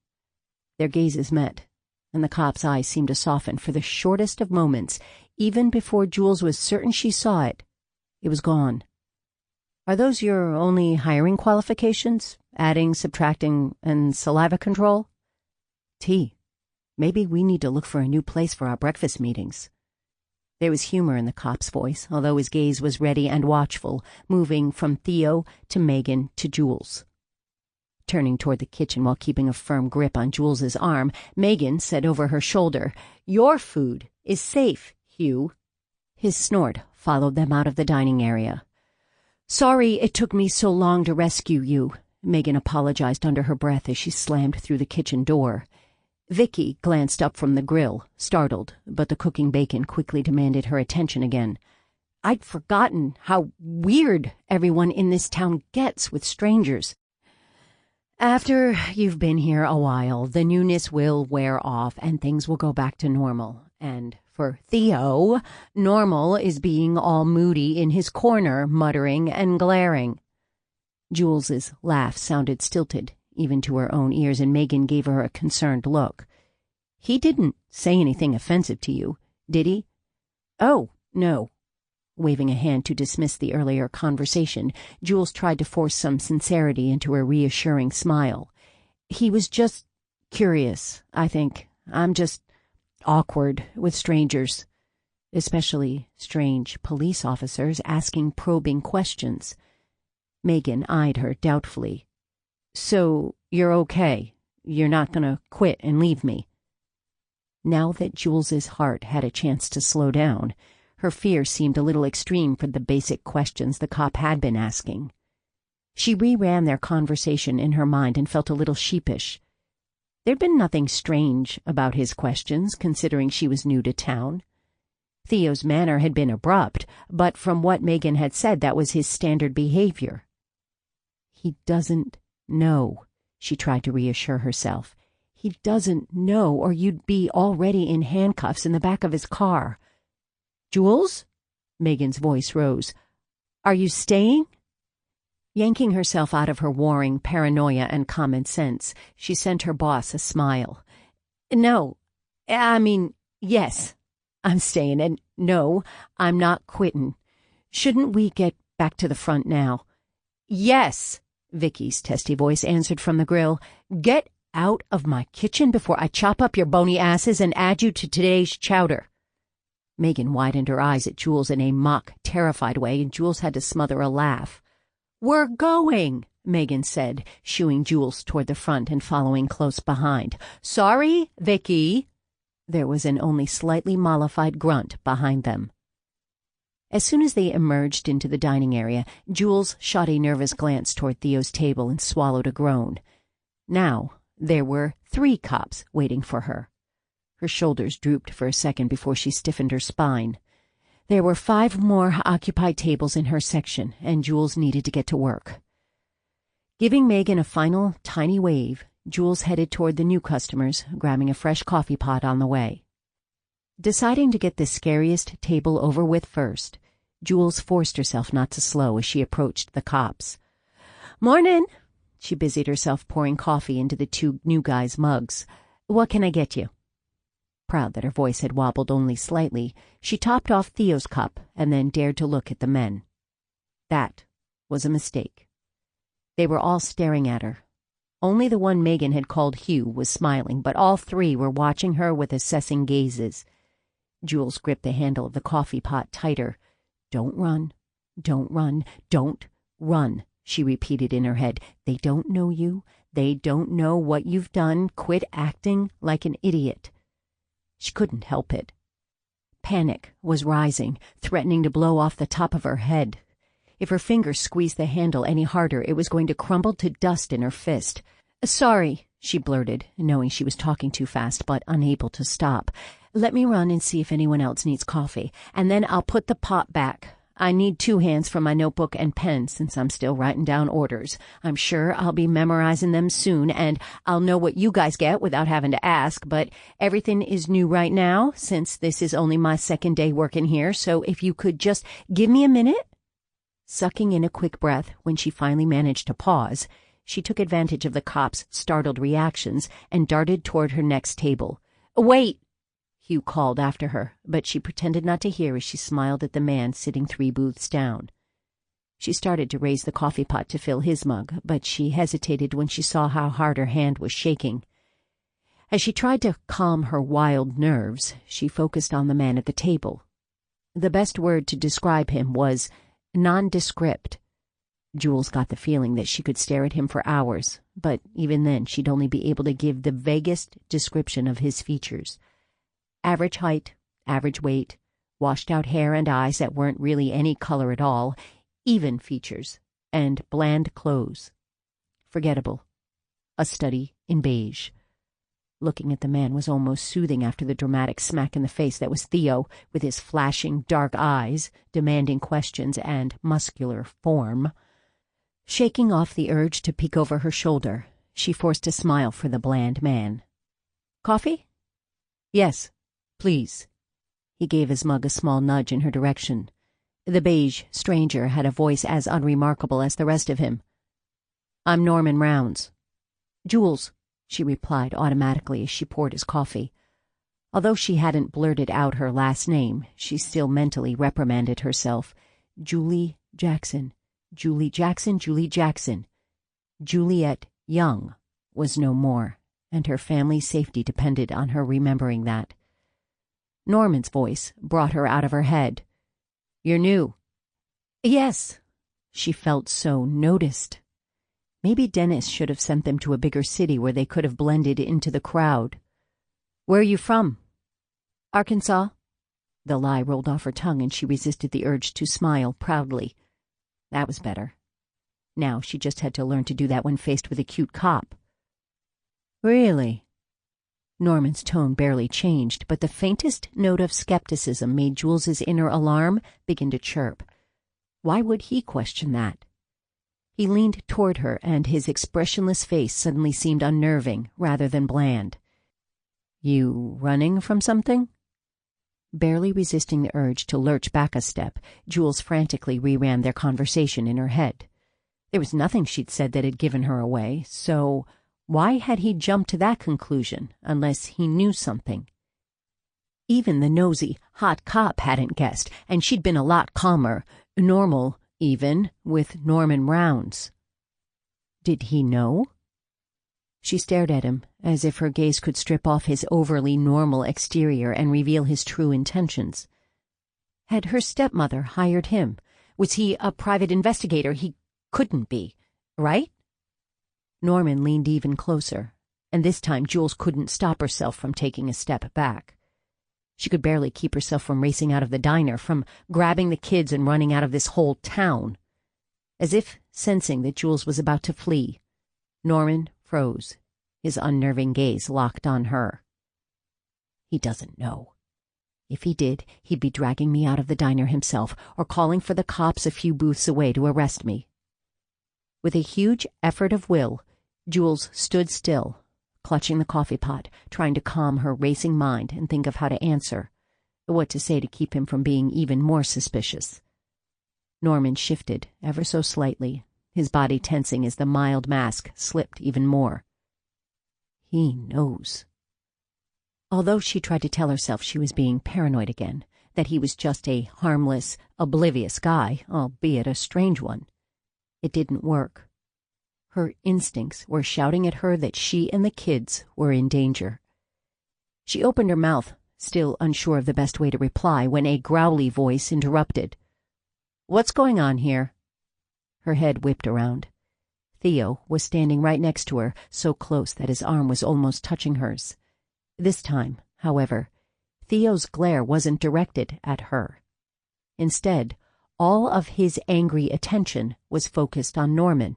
Their gazes met, and the cop's eyes seemed to soften for the shortest of moments. Even before Jules was certain she saw it, it was gone. Are those your only hiring qualifications? Adding, subtracting, and saliva control? T. Maybe we need to look for a new place for our breakfast meetings. There was humor in the cop's voice, although his gaze was ready and watchful, moving from Theo to Megan to Jules. Turning toward the kitchen while keeping a firm grip on Jules's arm, Megan said over her shoulder, Your food is safe, Hugh. His snort followed them out of the dining area. Sorry it took me so long to rescue you, Megan apologized under her breath as she slammed through the kitchen door. Vicky glanced up from the grill, startled, but the cooking bacon quickly demanded her attention again. I'd forgotten how weird everyone in this town gets with strangers. After you've been here a while, the newness will wear off and things will go back to normal. And for Theo, normal is being all moody in his corner, muttering and glaring. Jules's laugh sounded stilted, even to her own ears, and Megan gave her a concerned look. He didn't say anything offensive to you, did he? Oh, no. Waving a hand to dismiss the earlier conversation, Jules tried to force some sincerity into her reassuring smile. He was just curious, I think. I'm just awkward with strangers, especially strange police officers asking probing questions. Megan eyed her doubtfully. So you're okay? You're not going to quit and leave me? Now that Jules's heart had a chance to slow down, her fear seemed a little extreme for the basic questions the cop had been asking. She reran their conversation in her mind and felt a little sheepish. There'd been nothing strange about his questions, considering she was new to town. Theo's manner had been abrupt, but from what Megan had said, that was his standard behavior. He doesn't know, she tried to reassure herself. He doesn't know, or you'd be already in handcuffs in the back of his car. Jules? Megan's voice rose. Are you staying? Yanking herself out of her warring paranoia and common sense, she sent her boss a smile. No, yes, I'm staying, and no, I'm not quitting. Shouldn't we get back to the front now? Yes, Vicky's testy voice answered from the grill. Get out of my kitchen before I chop up your bony asses and add you to today's chowder. Megan widened her eyes at Jules in a mock, terrified way, and Jules had to smother a laugh. We're going, Megan said, shooing Jules toward the front and following close behind. Sorry, Vicky. There was an only slightly mollified grunt behind them. As soon as they emerged into the dining area, Jules shot a nervous glance toward Theo's table and swallowed a groan. Now there were 3 cops waiting for her. Her shoulders drooped for a second before she stiffened her spine. There were 5 more occupied tables in her section, and Jules needed to get to work. Giving Megan a final tiny wave, Jules headed toward the new customers, grabbing a fresh coffee pot on the way. Deciding to get the scariest table over with first, Jules forced herself not to slow as she approached the cops. "Mornin'!" She busied herself pouring coffee into the 2 new guys' mugs. "What can I get you?" Proud that her voice had wobbled only slightly, she topped off Theo's cup and then dared to look at the men. That was a mistake. They were all staring at her. Only the one Megan had called Hugh was smiling, but all 3 were watching her with assessing gazes. Jules gripped the handle of the coffee pot tighter. "Don't run, don't run, don't run," she repeated in her head. "They don't know you. They don't know what you've done. Quit acting like an idiot." She couldn't help it. Panic was rising, threatening to blow off the top of her head. If her fingers squeezed the handle any harder, it was going to crumble to dust in her fist. "Sorry," she blurted, knowing she was talking too fast but unable to stop. "Let me run and see if anyone else needs coffee, and then I'll put the pot back. I need 2 hands for my notebook and pen since I'm still writing down orders. I'm sure I'll be memorizing them soon, and I'll know what you guys get without having to ask, but everything is new right now since this is only my 2nd day working here, so if you could just give me a minute." Sucking in a quick breath when she finally managed to pause, she took advantage of the cops' startled reactions and darted toward her next table. "Wait!" Hugh called after her, but she pretended not to hear as she smiled at the man sitting 3 booths down. She started to raise the coffee pot to fill his mug, but she hesitated when she saw how hard her hand was shaking. As she tried to calm her wild nerves, she focused on the man at the table. The best word to describe him was nondescript. Jules got the feeling that she could stare at him for hours, but even then she'd only be able to give the vaguest description of his features. Average height, average weight, washed-out hair and eyes that weren't really any color at all, even features, and bland clothes. Forgettable. A study in beige. Looking at the man was almost soothing after the dramatic smack in the face that was Theo, with his flashing dark eyes, demanding questions, and muscular form. Shaking off the urge to peek over her shoulder, she forced a smile for the bland man. "Coffee?" "Yes, please." He gave his mug a small nudge in her direction. The beige stranger had a voice as unremarkable as the rest of him. "I'm Norman Rounds." "Jules," she replied automatically as she poured his coffee. Although she hadn't blurted out her last name, she still mentally reprimanded herself. Julie Jackson, Julie Jackson, Julie Jackson. Juliet Young was no more, and her family's safety depended on her remembering that. Norman's voice brought her out of her head. "You're new." "Yes." She felt so noticed. Maybe Dennis should have sent them to a bigger city where they could have blended into the crowd. "Where are you from?" "Arkansas." The lie rolled off her tongue and she resisted the urge to smile proudly. That was better. Now she just had to learn to do that when faced with a cute cop. "Really?" Norman's tone barely changed, but the faintest note of skepticism made Jules's inner alarm begin to chirp. Why would he question that? He leaned toward her, and his expressionless face suddenly seemed unnerving rather than bland. "You running from something?" Barely resisting the urge to lurch back a step, Jules frantically reran their conversation in her head. There was nothing she'd said that had given her away, so why had he jumped to that conclusion unless he knew something? Even the nosy, hot cop hadn't guessed, and she'd been a lot calmer, normal, even, with Norman Rounds. Did he know? She stared at him, as if her gaze could strip off his overly normal exterior and reveal his true intentions. Had her stepmother hired him? Was he a private investigator? He couldn't be, right? Norman leaned even closer, and this time Jules couldn't stop herself from taking a step back. She could barely keep herself from racing out of the diner, from grabbing the kids and running out of this whole town. As if sensing that Jules was about to flee, Norman froze, his unnerving gaze locked on her. He doesn't know. If he did, he'd be dragging me out of the diner himself, or calling for the cops a few booths away to arrest me. With a huge effort of will, Jules stood still, clutching the coffee pot, trying to calm her racing mind and think of how to answer, what to say to keep him from being even more suspicious. Norman shifted ever so slightly, his body tensing as the mild mask slipped even more. He knows. Although she tried to tell herself she was being paranoid again, that he was just a harmless, oblivious guy, albeit a strange one, it didn't work. Her instincts were shouting at her that she and the kids were in danger. She opened her mouth, still unsure of the best way to reply, when a growly voice interrupted. "What's going on here?" Her head whipped around. Theo was standing right next to her, so close that his arm was almost touching hers. This time, however, Theo's glare wasn't directed at her. Instead, all of his angry attention was focused on Norman.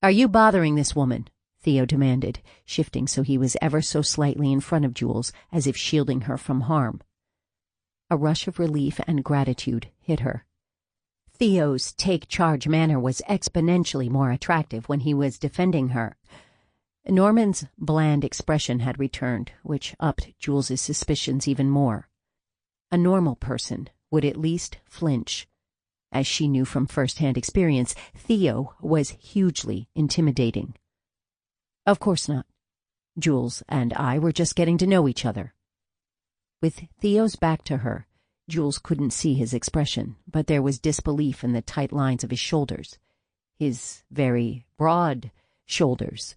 "Are you bothering this woman?" Theo demanded, shifting so he was ever so slightly in front of Jules, as if shielding her from harm. A rush of relief and gratitude hit her. Theo's take-charge manner was exponentially more attractive when he was defending her. Norman's bland expression had returned, which upped Jules's suspicions even more. A normal person would at least flinch. As she knew from first-hand experience, Theo was hugely intimidating. "Of course not. Jules and I were just getting to know each other." With Theo's back to her, Jules couldn't see his expression, but there was disbelief in the tight lines of his shoulders, his very broad shoulders.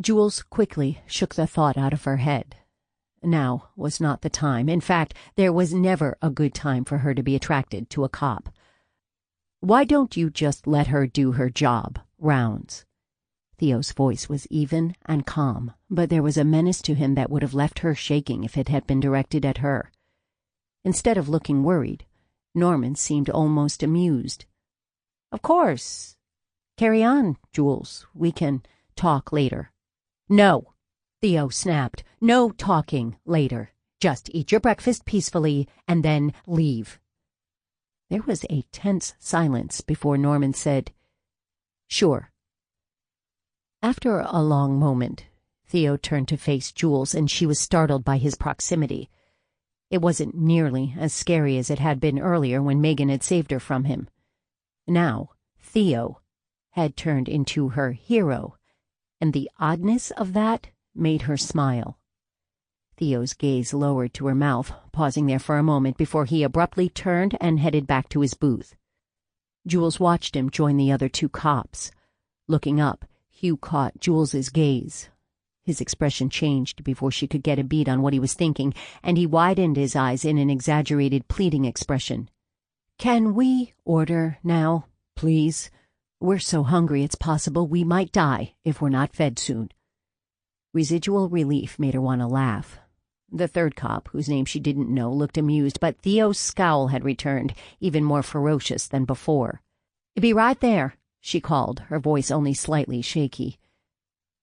Jules quickly shook the thought out of her head. Now was not the time. In fact, there was never a good time for her to be attracted to a cop. "Why don't you just let her do her job, rounds?" Theo's voice was even and calm, but there was a menace to him that would have left her shaking if it had been directed at her. Instead of looking worried, Norman seemed almost amused. "Of course. Carry on, Jules. We can talk later." "No," Theo snapped. "No talking later. Just eat your breakfast peacefully and then leave." There was a tense silence before Norman said, "Sure." After a long moment, Theo turned to face Jules, and she was startled by his proximity. It wasn't nearly as scary as it had been earlier when Megan had saved her from him. Now, Theo had turned into her hero, and the oddness of that made her smile. Theo's gaze lowered to her mouth, pausing there for a moment before he abruptly turned and headed back to his booth. Jules watched him join the other two cops. Looking up, Hugh caught Jules's gaze. His expression changed before she could get a beat on what he was thinking, and he widened his eyes in an exaggerated, pleading expression. "Can we order now, please? We're so hungry it's possible we might die if we're not fed soon." Residual relief made her want to laugh. The third cop, whose name she didn't know, looked amused, but Theo's scowl had returned, even more ferocious than before. "Be right there," she called, her voice only slightly shaky.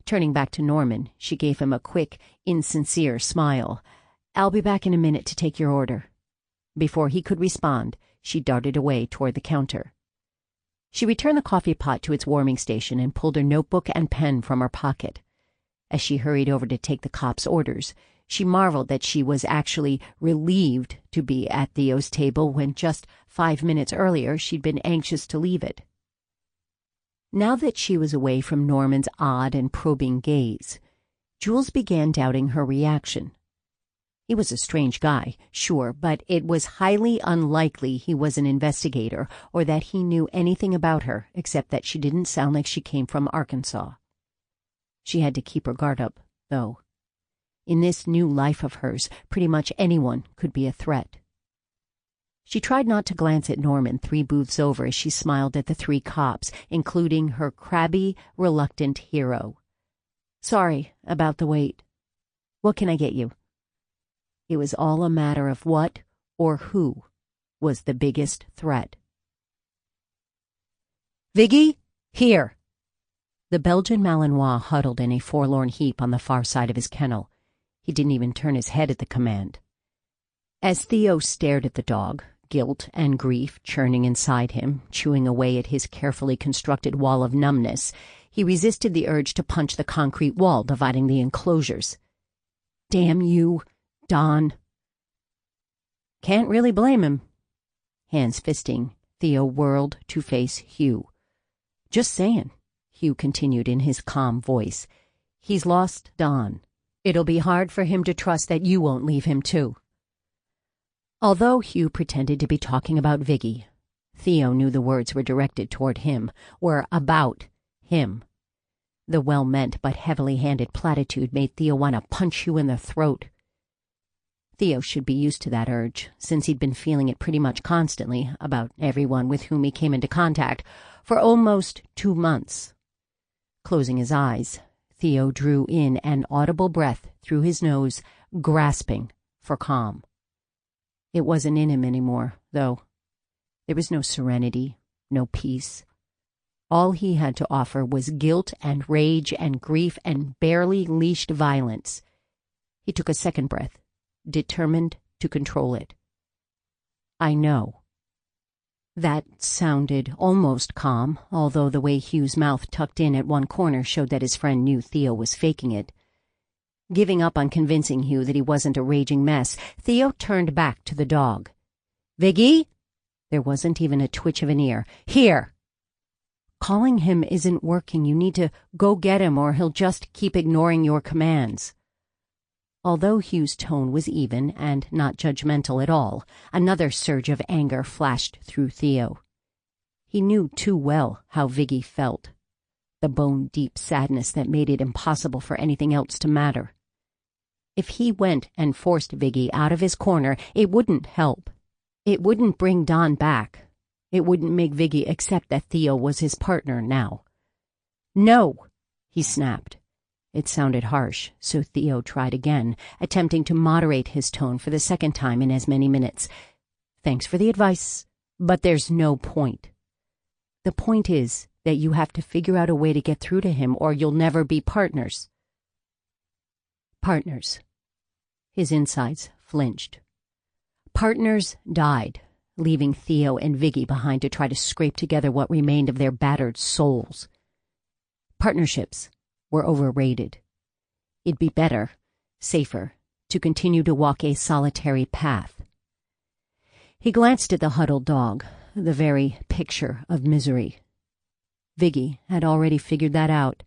Turning back to Norman, she gave him a quick, insincere smile. "I'll be back in a minute to take your order." Before he could respond, she darted away toward the counter. She returned the coffee pot to its warming station and pulled her notebook and pen from her pocket. As she hurried over to take the cop's orders, she marveled that she was actually relieved to be at Theo's table when just 5 minutes earlier she'd been anxious to leave it. Now that she was away from Norman's odd and probing gaze, Jules began doubting her reaction. He was a strange guy, sure, but it was highly unlikely he was an investigator or that he knew anything about her except that she didn't sound like she came from Arkansas. She had to keep her guard up, though. In this new life of hers, pretty much anyone could be a threat. She tried not to glance at Norman 3 booths over as she smiled at the 3 cops, including her crabby, reluctant hero. "Sorry about the wait. What can I get you?" It was all a matter of what or who was the biggest threat. "Viggy, here!" The Belgian Malinois huddled in a forlorn heap on the far side of his kennel. He didn't even turn his head at the command. As Theo stared at the dog, guilt and grief churning inside him, chewing away at his carefully constructed wall of numbness, he resisted the urge to punch the concrete wall dividing the enclosures. "Damn you, Don." Can't really blame him. Hands fisting, Theo whirled to face Hugh. "Just saying," Hugh continued in his calm voice. "He's lost Don. It'll be hard for him to trust that you won't leave him too." Although Hugh pretended to be talking about Viggy, Theo knew the words were directed toward him, were about him. The well-meant but heavily-handed platitude made Theo want to punch Hugh in the throat. Theo should be used to that urge, since he'd been feeling it pretty much constantly about everyone with whom he came into contact for almost 2 months. Closing his eyes, Theo drew in an audible breath through his nose, grasping for calm. It wasn't in him anymore, though. There was no serenity, no peace. All he had to offer was guilt and rage and grief and barely leashed violence. He took a second breath, determined to control it. "I know." That sounded almost calm, although the way Hugh's mouth tucked in at one corner showed that his friend knew Theo was faking it. Giving up on convincing Hugh that he wasn't a raging mess, Theo turned back to the dog. "Viggy?" There wasn't even a twitch of an ear. "Here!" "Calling him isn't working. You need to go get him or he'll just keep ignoring your commands." Although Hugh's tone was even and not judgmental at all, another surge of anger flashed through Theo. He knew too well how Viggy felt, the bone-deep sadness that made it impossible for anything else to matter. If he went and forced Viggy out of his corner, it wouldn't help. It wouldn't bring Don back. It wouldn't make Viggy accept that Theo was his partner now. "No," he snapped. It sounded harsh, so Theo tried again, attempting to moderate his tone for the second time in as many minutes. "Thanks for the advice, but there's no point. The point is that you have to figure out a way to get through to him or you'll never be partners." Partners. His insides flinched. Partners died, leaving Theo and Viggy behind to try to scrape together what remained of their battered souls. Partnerships were overrated. It'd be better, safer, to continue to walk a solitary path. He glanced at the huddled dog, the very picture of misery. Viggy had already figured that out.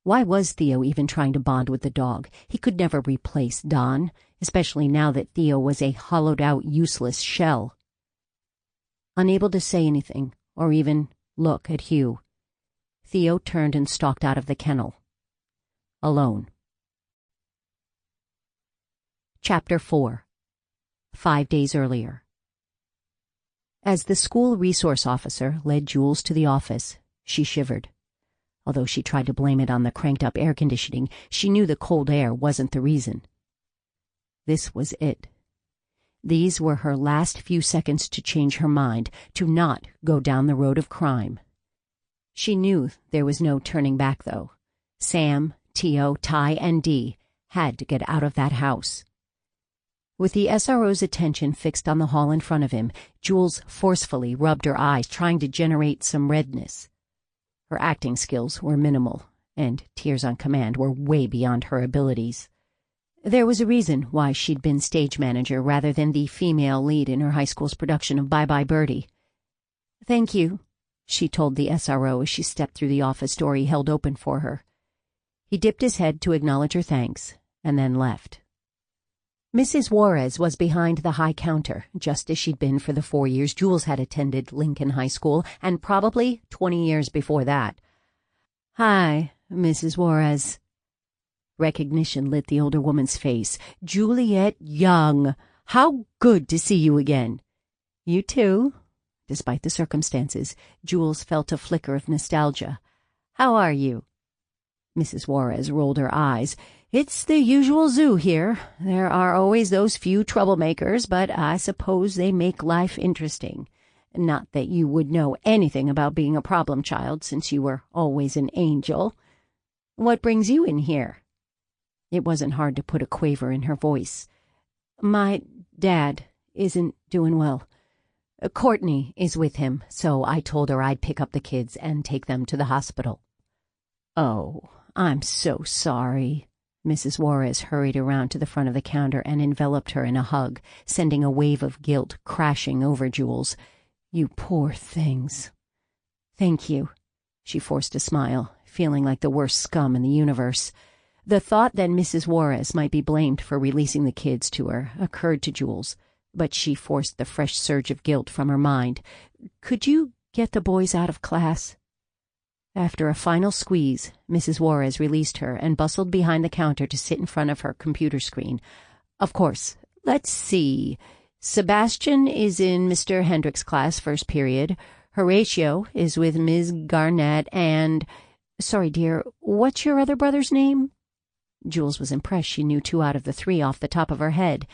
Why was Theo even trying to bond with the dog? He could never replace Don, especially now that Theo was a hollowed-out, useless shell. Unable to say anything, or even look at Hugh, Theo turned and stalked out of the kennel. Alone. Chapter 4. 5 days earlier. As the school resource officer led Jules to the office, she shivered. Although she tried to blame it on the cranked-up air conditioning, she knew the cold air wasn't the reason. This was it. These were her last few seconds to change her mind, to not go down the road of crime. She knew there was no turning back, though. Sam, Tio, Ty, and Dee had to get out of that house. With the SRO's attention fixed on the hall in front of him, Jules forcefully rubbed her eyes, trying to generate some redness. Her acting skills were minimal, and tears on command were way beyond her abilities. There was a reason why she'd been stage manager rather than the female lead in her high school's production of Bye Bye Birdie. "Thank you," she told the SRO as she stepped through the office door he held open for her. He dipped his head to acknowledge her thanks, and then left. Mrs. Juarez was behind the high counter, just as she'd been for the 4 years Jules had attended Lincoln High School, and probably 20 years before that. "Hi, Mrs. Juarez." Recognition lit the older woman's face. "Juliet Young, how good to see you again." "You too." Despite the circumstances, Jules felt a flicker of nostalgia. "How are you?" Mrs. Juarez rolled her eyes. It's the usual zoo here. There are always those few troublemakers, but I suppose they make life interesting. Not that you would know anything about being a problem child, since you were always an angel. What brings you in here?" It wasn't hard to put a quaver in her voice. "My dad isn't doing well. Courtney is with him, so I told her I'd pick up the kids and take them to the hospital." "Oh, I'm so sorry." Mrs. Juarez hurried around to the front of the counter and enveloped her in a hug, sending a wave of guilt crashing over Jules. "You poor things." "Thank you." She forced a smile, feeling like the worst scum in the universe. The thought that Mrs. Juarez might be blamed for releasing the kids to her occurred to Jules, but she forced the fresh surge of guilt from her mind. "Could you get the boys out of class?" After a final squeeze, Mrs. Juarez released her and bustled behind the counter to sit in front of her computer screen. "Of course. Let's see. Sebastian is in Mr. Hendrick's class, first period. Horatio is with Ms. Garnett and... Sorry, dear, what's your other brother's name?" Jules was impressed she knew 2 out of the 3 off the top of her head.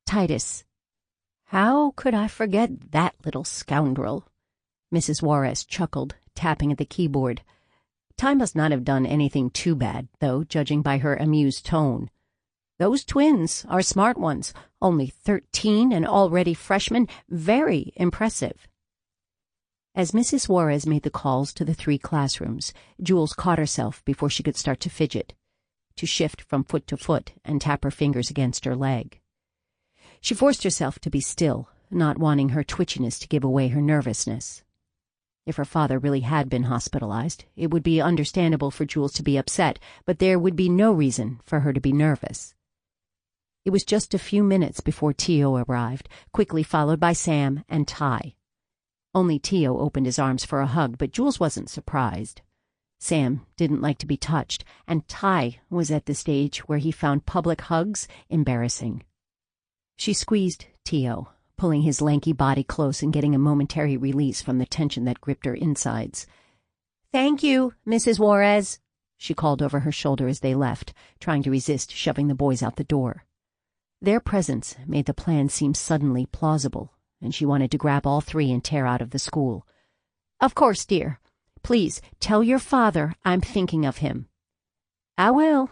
"Titus." "How could I forget that little scoundrel?" Mrs. Juarez chuckled, tapping at the keyboard. Ty must not have done anything too bad, though, judging by her amused tone. "Those twins are smart ones. Only 13 and already freshmen. Very impressive." As Mrs. Juarez made the calls to the 3 classrooms, Jules caught herself before she could start to fidget, to shift from foot to foot and tap her fingers against her leg. She forced herself to be still, not wanting her twitchiness to give away her nervousness. If her father really had been hospitalized, it would be understandable for Jules to be upset, but there would be no reason for her to be nervous. It was just a few minutes before Tio arrived, quickly followed by Sam and Ty. Only Tio opened his arms for a hug, but Jules wasn't surprised. Sam didn't like to be touched, and Ty was at the stage where he found public hugs embarrassing. She squeezed Tio, pulling his lanky body close and getting a momentary release from the tension that gripped her insides. "Thank you, Mrs. Juarez," she called over her shoulder as they left, trying to resist shoving the boys out the door. Their presence made the plan seem suddenly plausible, and she wanted to grab all 3 and tear out of the school. "Of course, dear. Please tell your father I'm thinking of him." "I will."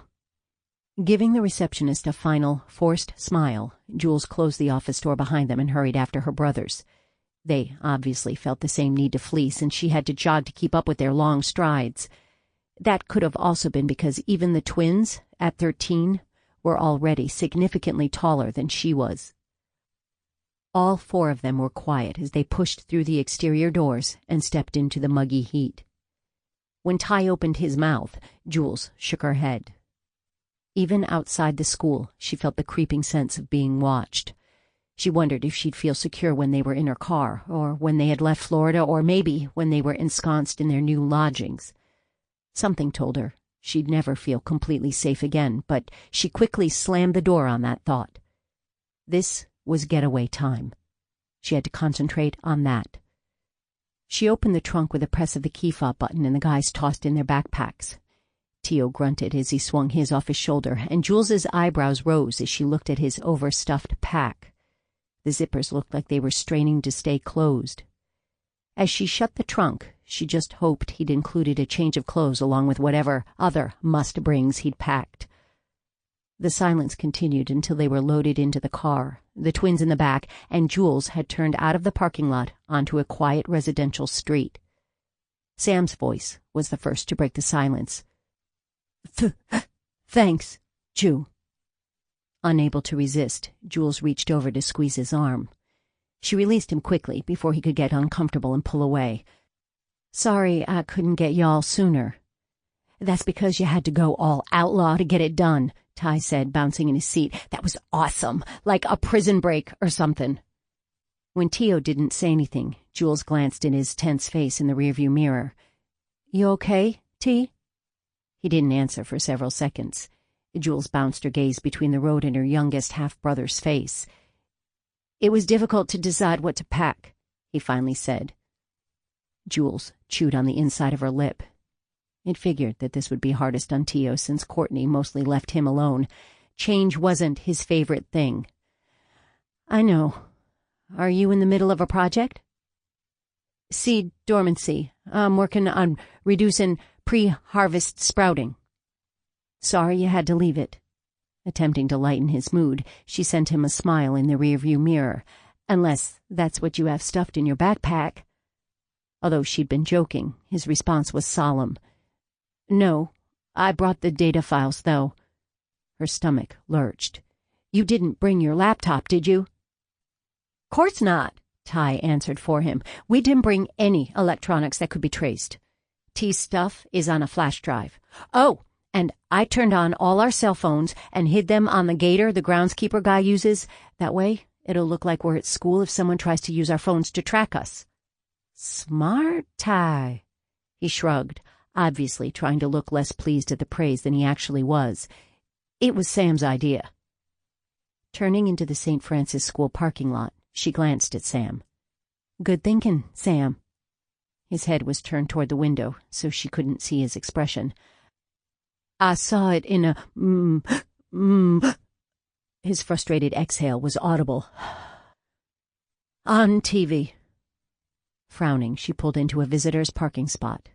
Giving the receptionist a final, forced smile, Jules closed the office door behind them and hurried after her brothers. They obviously felt the same need to flee, since she had to jog to keep up with their long strides. That could have also been because even the twins, at 13, were already significantly taller than she was. All 4 of them were quiet as they pushed through the exterior doors and stepped into the muggy heat. When Ty opened his mouth, Jules shook her head. Even outside the school, she felt the creeping sense of being watched. She wondered if she'd feel secure when they were in her car, or when they had left Florida, or maybe when they were ensconced in their new lodgings. Something told her she'd never feel completely safe again, but she quickly slammed the door on that thought. This was getaway time. She had to concentrate on that. She opened the trunk with a press of the key fob button, and the guys tossed in their backpacks. Tio grunted as he swung his off his shoulder, and Jules's eyebrows rose as she looked at his overstuffed pack. The zippers looked like they were straining to stay closed. As she shut the trunk, she just hoped he'd included a change of clothes along with whatever other must-brings he'd packed. The silence continued until they were loaded into the car, the twins in the back, and Jules had turned out of the parking lot onto a quiet residential street. Sam's voice was the first to break the silence. "Thanks, Ju." Unable to resist, Jules reached over to squeeze his arm. She released him quickly before he could get uncomfortable and pull away. "Sorry I couldn't get y'all sooner." "That's because you had to go all outlaw to get it done," Ty said, bouncing in his seat. "That was awesome, like a prison break or something." When Tio didn't say anything, Jules glanced in his tense face in the rearview mirror. "You okay, T?" He didn't answer for several seconds. Jules bounced her gaze between the road and her youngest half-brother's face. "It was difficult to decide what to pack," he finally said. Jules chewed on the inside of her lip. It figured that this would be hardest on Tio since Courtney mostly left him alone. Change wasn't his favorite thing. I know. Are you in the middle of a project? Seed dormancy. I'm working on reducing pre-harvest sprouting. Sorry you had to leave it. Attempting to lighten his mood, she sent him a smile in the rearview mirror. Unless that's what you have stuffed in your backpack. Although she'd been joking, his response was solemn. No, I brought the data files, though. Her stomach lurched. You didn't bring your laptop, did you? Course not, Ty answered for him. We didn't bring any electronics that could be traced. T's stuff is on a flash drive. Oh, and I turned on all our cell phones and hid them on the gator the groundskeeper guy uses. That way, it'll look like we're at school if someone tries to use our phones to track us. Smart, Ty. He shrugged, obviously trying to look less pleased at the praise than he actually was. It was Sam's idea. Turning into the St. Francis School parking lot, she glanced at Sam. Good thinking, Sam. His head was turned toward the window, so she couldn't see his expression. I saw it in a His frustrated exhale was audible. On TV. Frowning, she pulled into a visitor's parking spot.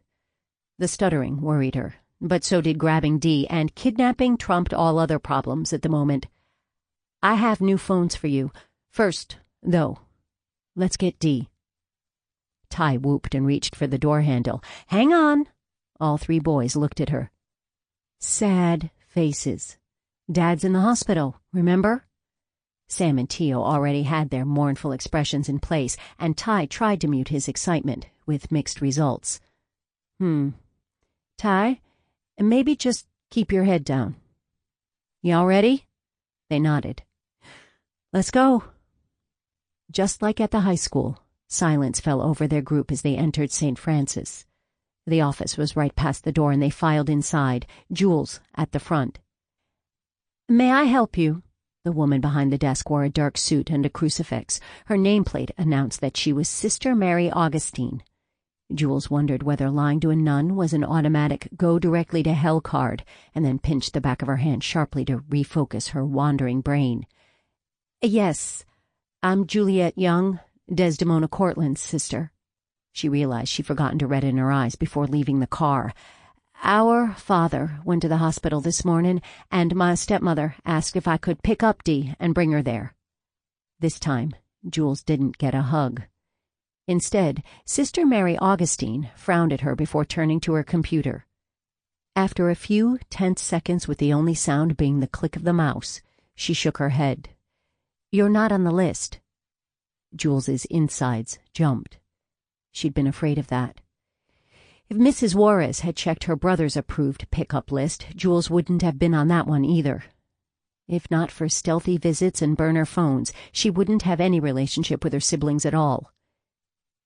The stuttering worried her, but so did grabbing Dee, and kidnapping trumped all other problems at the moment. I have new phones for you. First, though, let's get Dee. Ty whooped and reached for the door handle. Hang on! All three boys looked at her. Sad faces. Dad's in the hospital, remember? Sam and Tio already had their mournful expressions in place, and Ty tried to mute his excitement, with mixed results. Ty, maybe just keep your head down. Y'all ready? They nodded. Let's go. Just like at the high school, silence fell over their group as they entered St. Francis. The office was right past the door, and they filed inside, Jules at the front. May I help you? The woman behind the desk wore a dark suit and a crucifix. Her nameplate announced that she was Sister Mary Augustine. Jules wondered whether lying to a nun was an automatic go-directly-to-hell card, and then pinched the back of her hand sharply to refocus her wandering brain. Yes, I'm Juliet Young, Desdemona Cortland's sister. She realized she'd forgotten to redden her eyes before leaving the car. Our father went to the hospital this morning, and my stepmother asked if I could pick up Dee and bring her there. This time, Jules didn't get a hug. Instead, Sister Mary Augustine frowned at her before turning to her computer. After a few tense seconds with the only sound being the click of the mouse, she shook her head. You're not on the list. Jules's insides jumped. She'd been afraid of that. If Mrs. Juarez had checked her brother's approved pickup list, Jules wouldn't have been on that one either. If not for stealthy visits and burner phones, she wouldn't have any relationship with her siblings at all.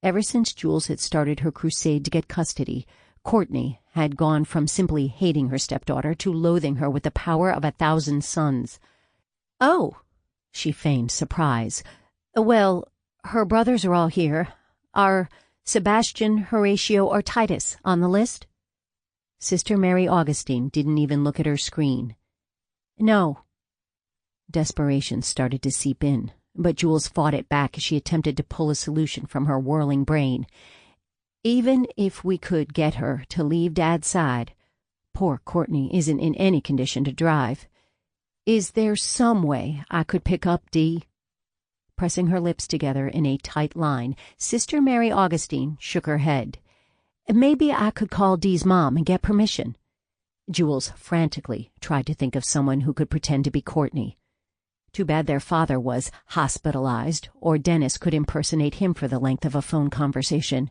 Ever since Jules had started her crusade to get custody, Courtney had gone from simply hating her stepdaughter to loathing her with the power of 1,000 suns. Oh, she feigned surprise. Well, her brothers are all here. Are Sebastian, Horatio, or Titus on the list? Sister Mary Augustine didn't even look at her screen. No. Desperation started to seep in, but Jules fought it back as she attempted to pull a solution from her whirling brain. Even if we could get her to leave Dad's side, poor Courtney isn't in any condition to drive. Is there some way I could pick up Dee? Pressing her lips together in a tight line, Sister Mary Augustine shook her head. Maybe I could call Dee's mom and get permission. Jules frantically tried to think of someone who could pretend to be Courtney. Too bad their father was hospitalized, or Dennis could impersonate him for the length of a phone conversation.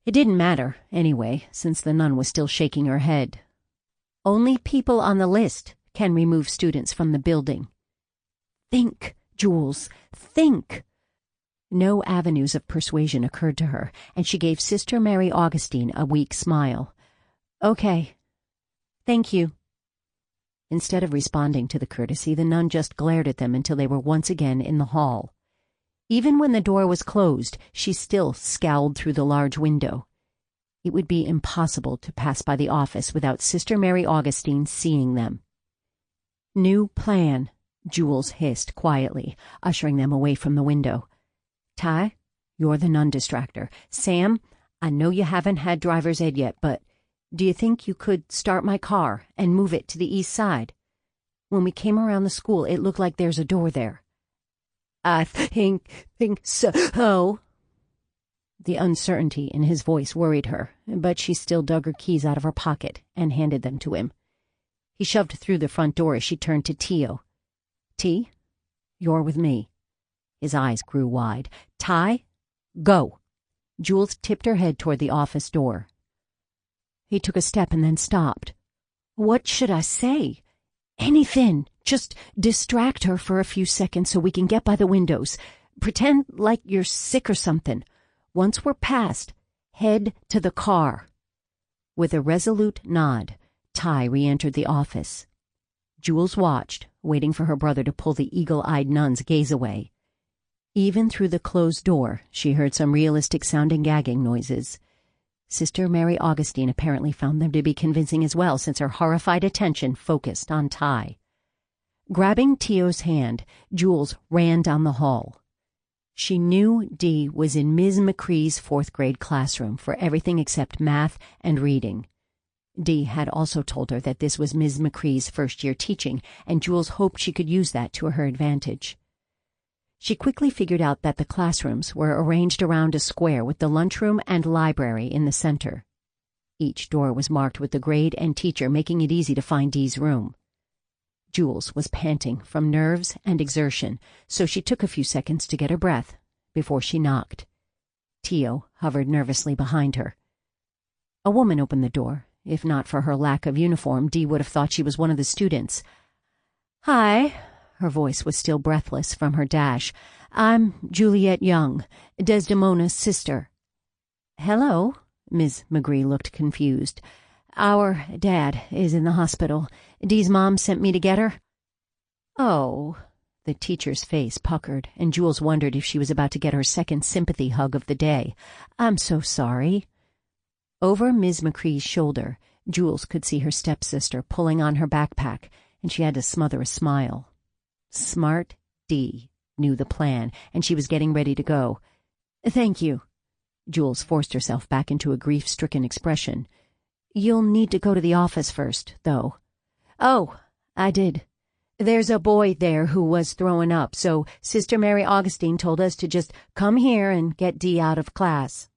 It didn't matter, anyway, since the nun was still shaking her head. Only people on the list can remove students from the building. Think, Jules, think! No avenues of persuasion occurred to her, and she gave Sister Mary Augustine a weak smile. Okay. Thank you. Instead of responding to the courtesy, the nun just glared at them until they were once again in the hall. Even when the door was closed, she still scowled through the large window. It would be impossible to pass by the office without Sister Mary Augustine seeing them. "New plan," Jules hissed quietly, ushering them away from the window. "Ty, you're the nun-distractor. Sam, I know you haven't had driver's ed yet, but do you think you could start my car and move it to the east side? When we came around the school, it looked like there's a door there." "I think so." The uncertainty in his voice worried her, but she still dug her keys out of her pocket and handed them to him. He shoved through the front door as she turned to Tio. "T, you're with me." His eyes grew wide. "Ty, go." Jules tipped her head toward the office door. He took a step and then stopped. "What should I say?" "Anything. Just distract her for a few seconds so we can get by the windows. Pretend like you're sick or something. Once we're past, head to the car." With a resolute nod, Ty re-entered the office. Jules watched, waiting for her brother to pull the eagle-eyed nun's gaze away. Even through the closed door, she heard some realistic-sounding gagging noises. Sister Mary Augustine apparently found them to be convincing as well, since her horrified attention focused on Ty. Grabbing Tio's hand, Jules ran down the hall. She knew Dee was in Ms. McCree's fourth-grade classroom for everything except math and reading. Dee had also told her that this was Ms. McCree's first-year teaching, and Jules hoped she could use that to her advantage. She quickly figured out that the classrooms were arranged around a square with the lunchroom and library in the center. Each door was marked with the grade and teacher, making it easy to find Dee's room. Jules was panting from nerves and exertion, so she took a few seconds to get her breath before she knocked. Tio hovered nervously behind her. A woman opened the door. If not for her lack of uniform, Dee would have thought she was one of the students. "Hi." Her voice was still breathless from her dash. "I'm Juliet Young, Desdemona's sister." "Hello." Ms. McCree looked confused. "Our dad is in the hospital. Dee's mom sent me to get her." "Oh." The teacher's face puckered, and Jules wondered if she was about to get her second sympathy hug of the day. "I'm so sorry." Over Ms. McCree's shoulder, Jules could see her stepsister pulling on her backpack, and she had to smother a smile. Smart Dee knew the plan, and she was getting ready to go. "Thank you." Jules forced herself back into a grief-stricken expression. "You'll need to go to the office first, though." "Oh, I did. There's a boy there who was throwing up, so Sister Mary Augustine told us to just come here and get Dee out of class."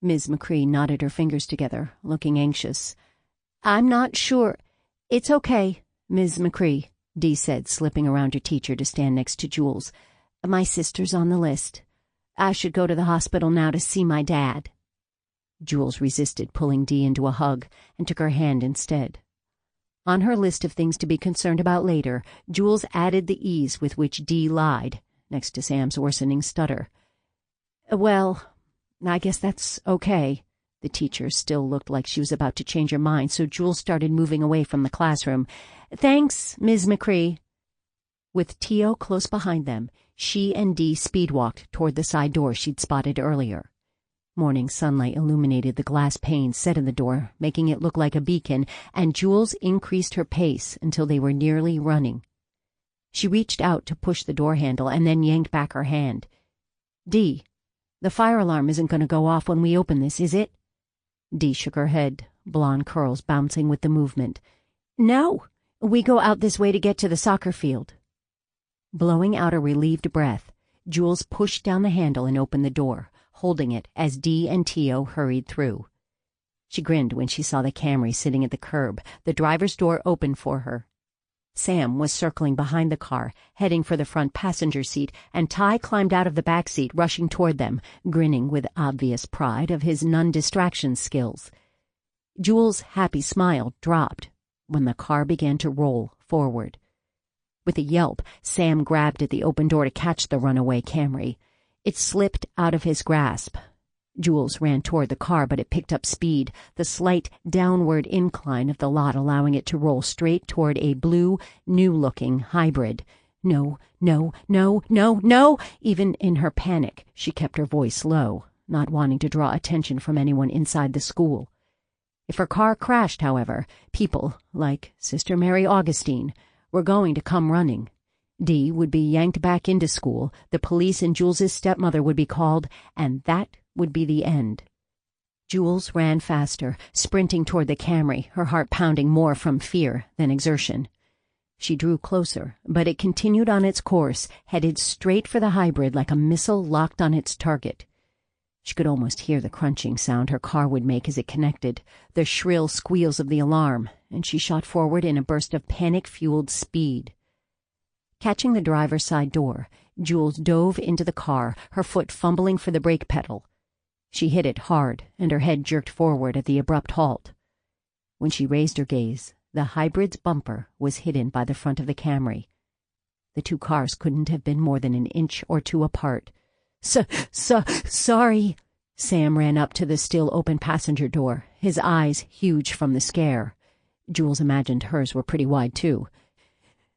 Ms. McCree nodded her fingers together, looking anxious. "I'm not sure." "It's okay, Ms. McCree," Dee said, slipping around her teacher to stand next to Jules. "My sister's on the list. I should go to the hospital now to see my dad." Jules resisted pulling Dee into a hug and took her hand instead. On her list of things to be concerned about later, Jules added the ease with which Dee lied, next to Sam's worsening stutter. "Well, I guess that's okay." The teacher still looked like she was about to change her mind, so Jules started moving away from the classroom. "Thanks, Ms. McCree." With Tio close behind them, she and Dee speed-walked toward the side door she'd spotted earlier. Morning sunlight illuminated the glass panes set in the door, making it look like a beacon, and Jules increased her pace until they were nearly running. She reached out to push the door handle and then yanked back her hand. "Dee, the fire alarm isn't going to go off when we open this, is it?" Dee shook her head, blonde curls bouncing with the movement. "No, we go out this way to get to the soccer field." Blowing out a relieved breath, Jules pushed down the handle and opened the door, holding it as Dee and Tio hurried through. She grinned when she saw the Camry sitting at the curb, the driver's door open for her. Sam was circling behind the car, heading for the front passenger seat, and Ty climbed out of the back seat, rushing toward them, grinning with obvious pride of his non-distraction skills. Jules' happy smile dropped when the car began to roll forward. With a yelp, Sam grabbed at the open door to catch the runaway Camry. It slipped out of his grasp. Jules ran toward the car, but it picked up speed, the slight downward incline of the lot allowing it to roll straight toward a blue, new-looking hybrid. "No, no, no, no, no!" Even in her panic, she kept her voice low. not wanting to draw attention from anyone inside the school. If her car crashed, however, people, like Sister Mary Augustine, were going to come running. Dee would be yanked back into school, the police and Jules's stepmother would be called, and that would be the end. Jules ran faster, sprinting toward the Camry, her heart pounding more from fear than exertion. She drew closer, but it continued on its course, headed straight for the hybrid like a missile locked on its target. She could almost hear the crunching sound her car would make as it connected, the shrill squeals of the alarm, and she shot forward in a burst of panic-fueled speed. Catching the driver's side door, Jules dove into the car, her foot fumbling for the brake pedal. She hit it hard, and her head jerked forward at the abrupt halt. When she raised her gaze, the hybrid's bumper was hidden by the front of the Camry. The two cars couldn't have been more than an inch or two apart. Sorry. Sam ran up to the still open passenger door, his eyes huge from the scare. Jules imagined hers were pretty wide, too.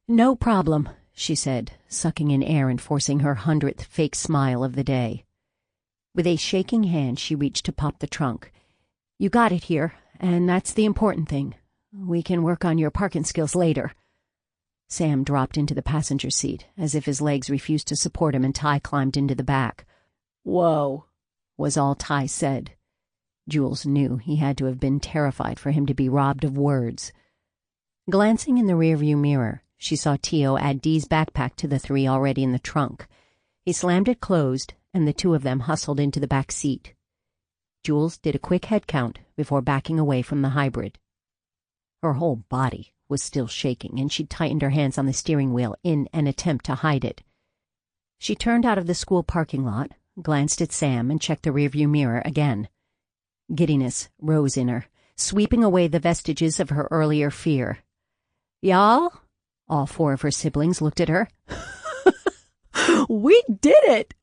No problem, she said, sucking in air and forcing her 100th fake smile of the day. With a shaking hand, she reached to pop the trunk. You got it here, and that's the important thing. We can work on your parking skills later. Sam dropped into the passenger seat, as if his legs refused to support him, and Ty climbed into the back. Whoa, was all Ty said. Jules knew he had to have been terrified for him to be robbed of words. Glancing in the rearview mirror, she saw Tio add Dee's backpack to the three already in the trunk. He slammed it closed, and the two of them hustled into the back seat. Jules did a quick head count before backing away from the hybrid. Her whole body was still shaking, and she tightened her hands on the steering wheel in an attempt to hide it. She turned out of the school parking lot, glanced at Sam, and checked the rearview mirror again. Giddiness rose in her, sweeping away the vestiges of her earlier fear. Y'all? All four of her siblings looked at her. We did it!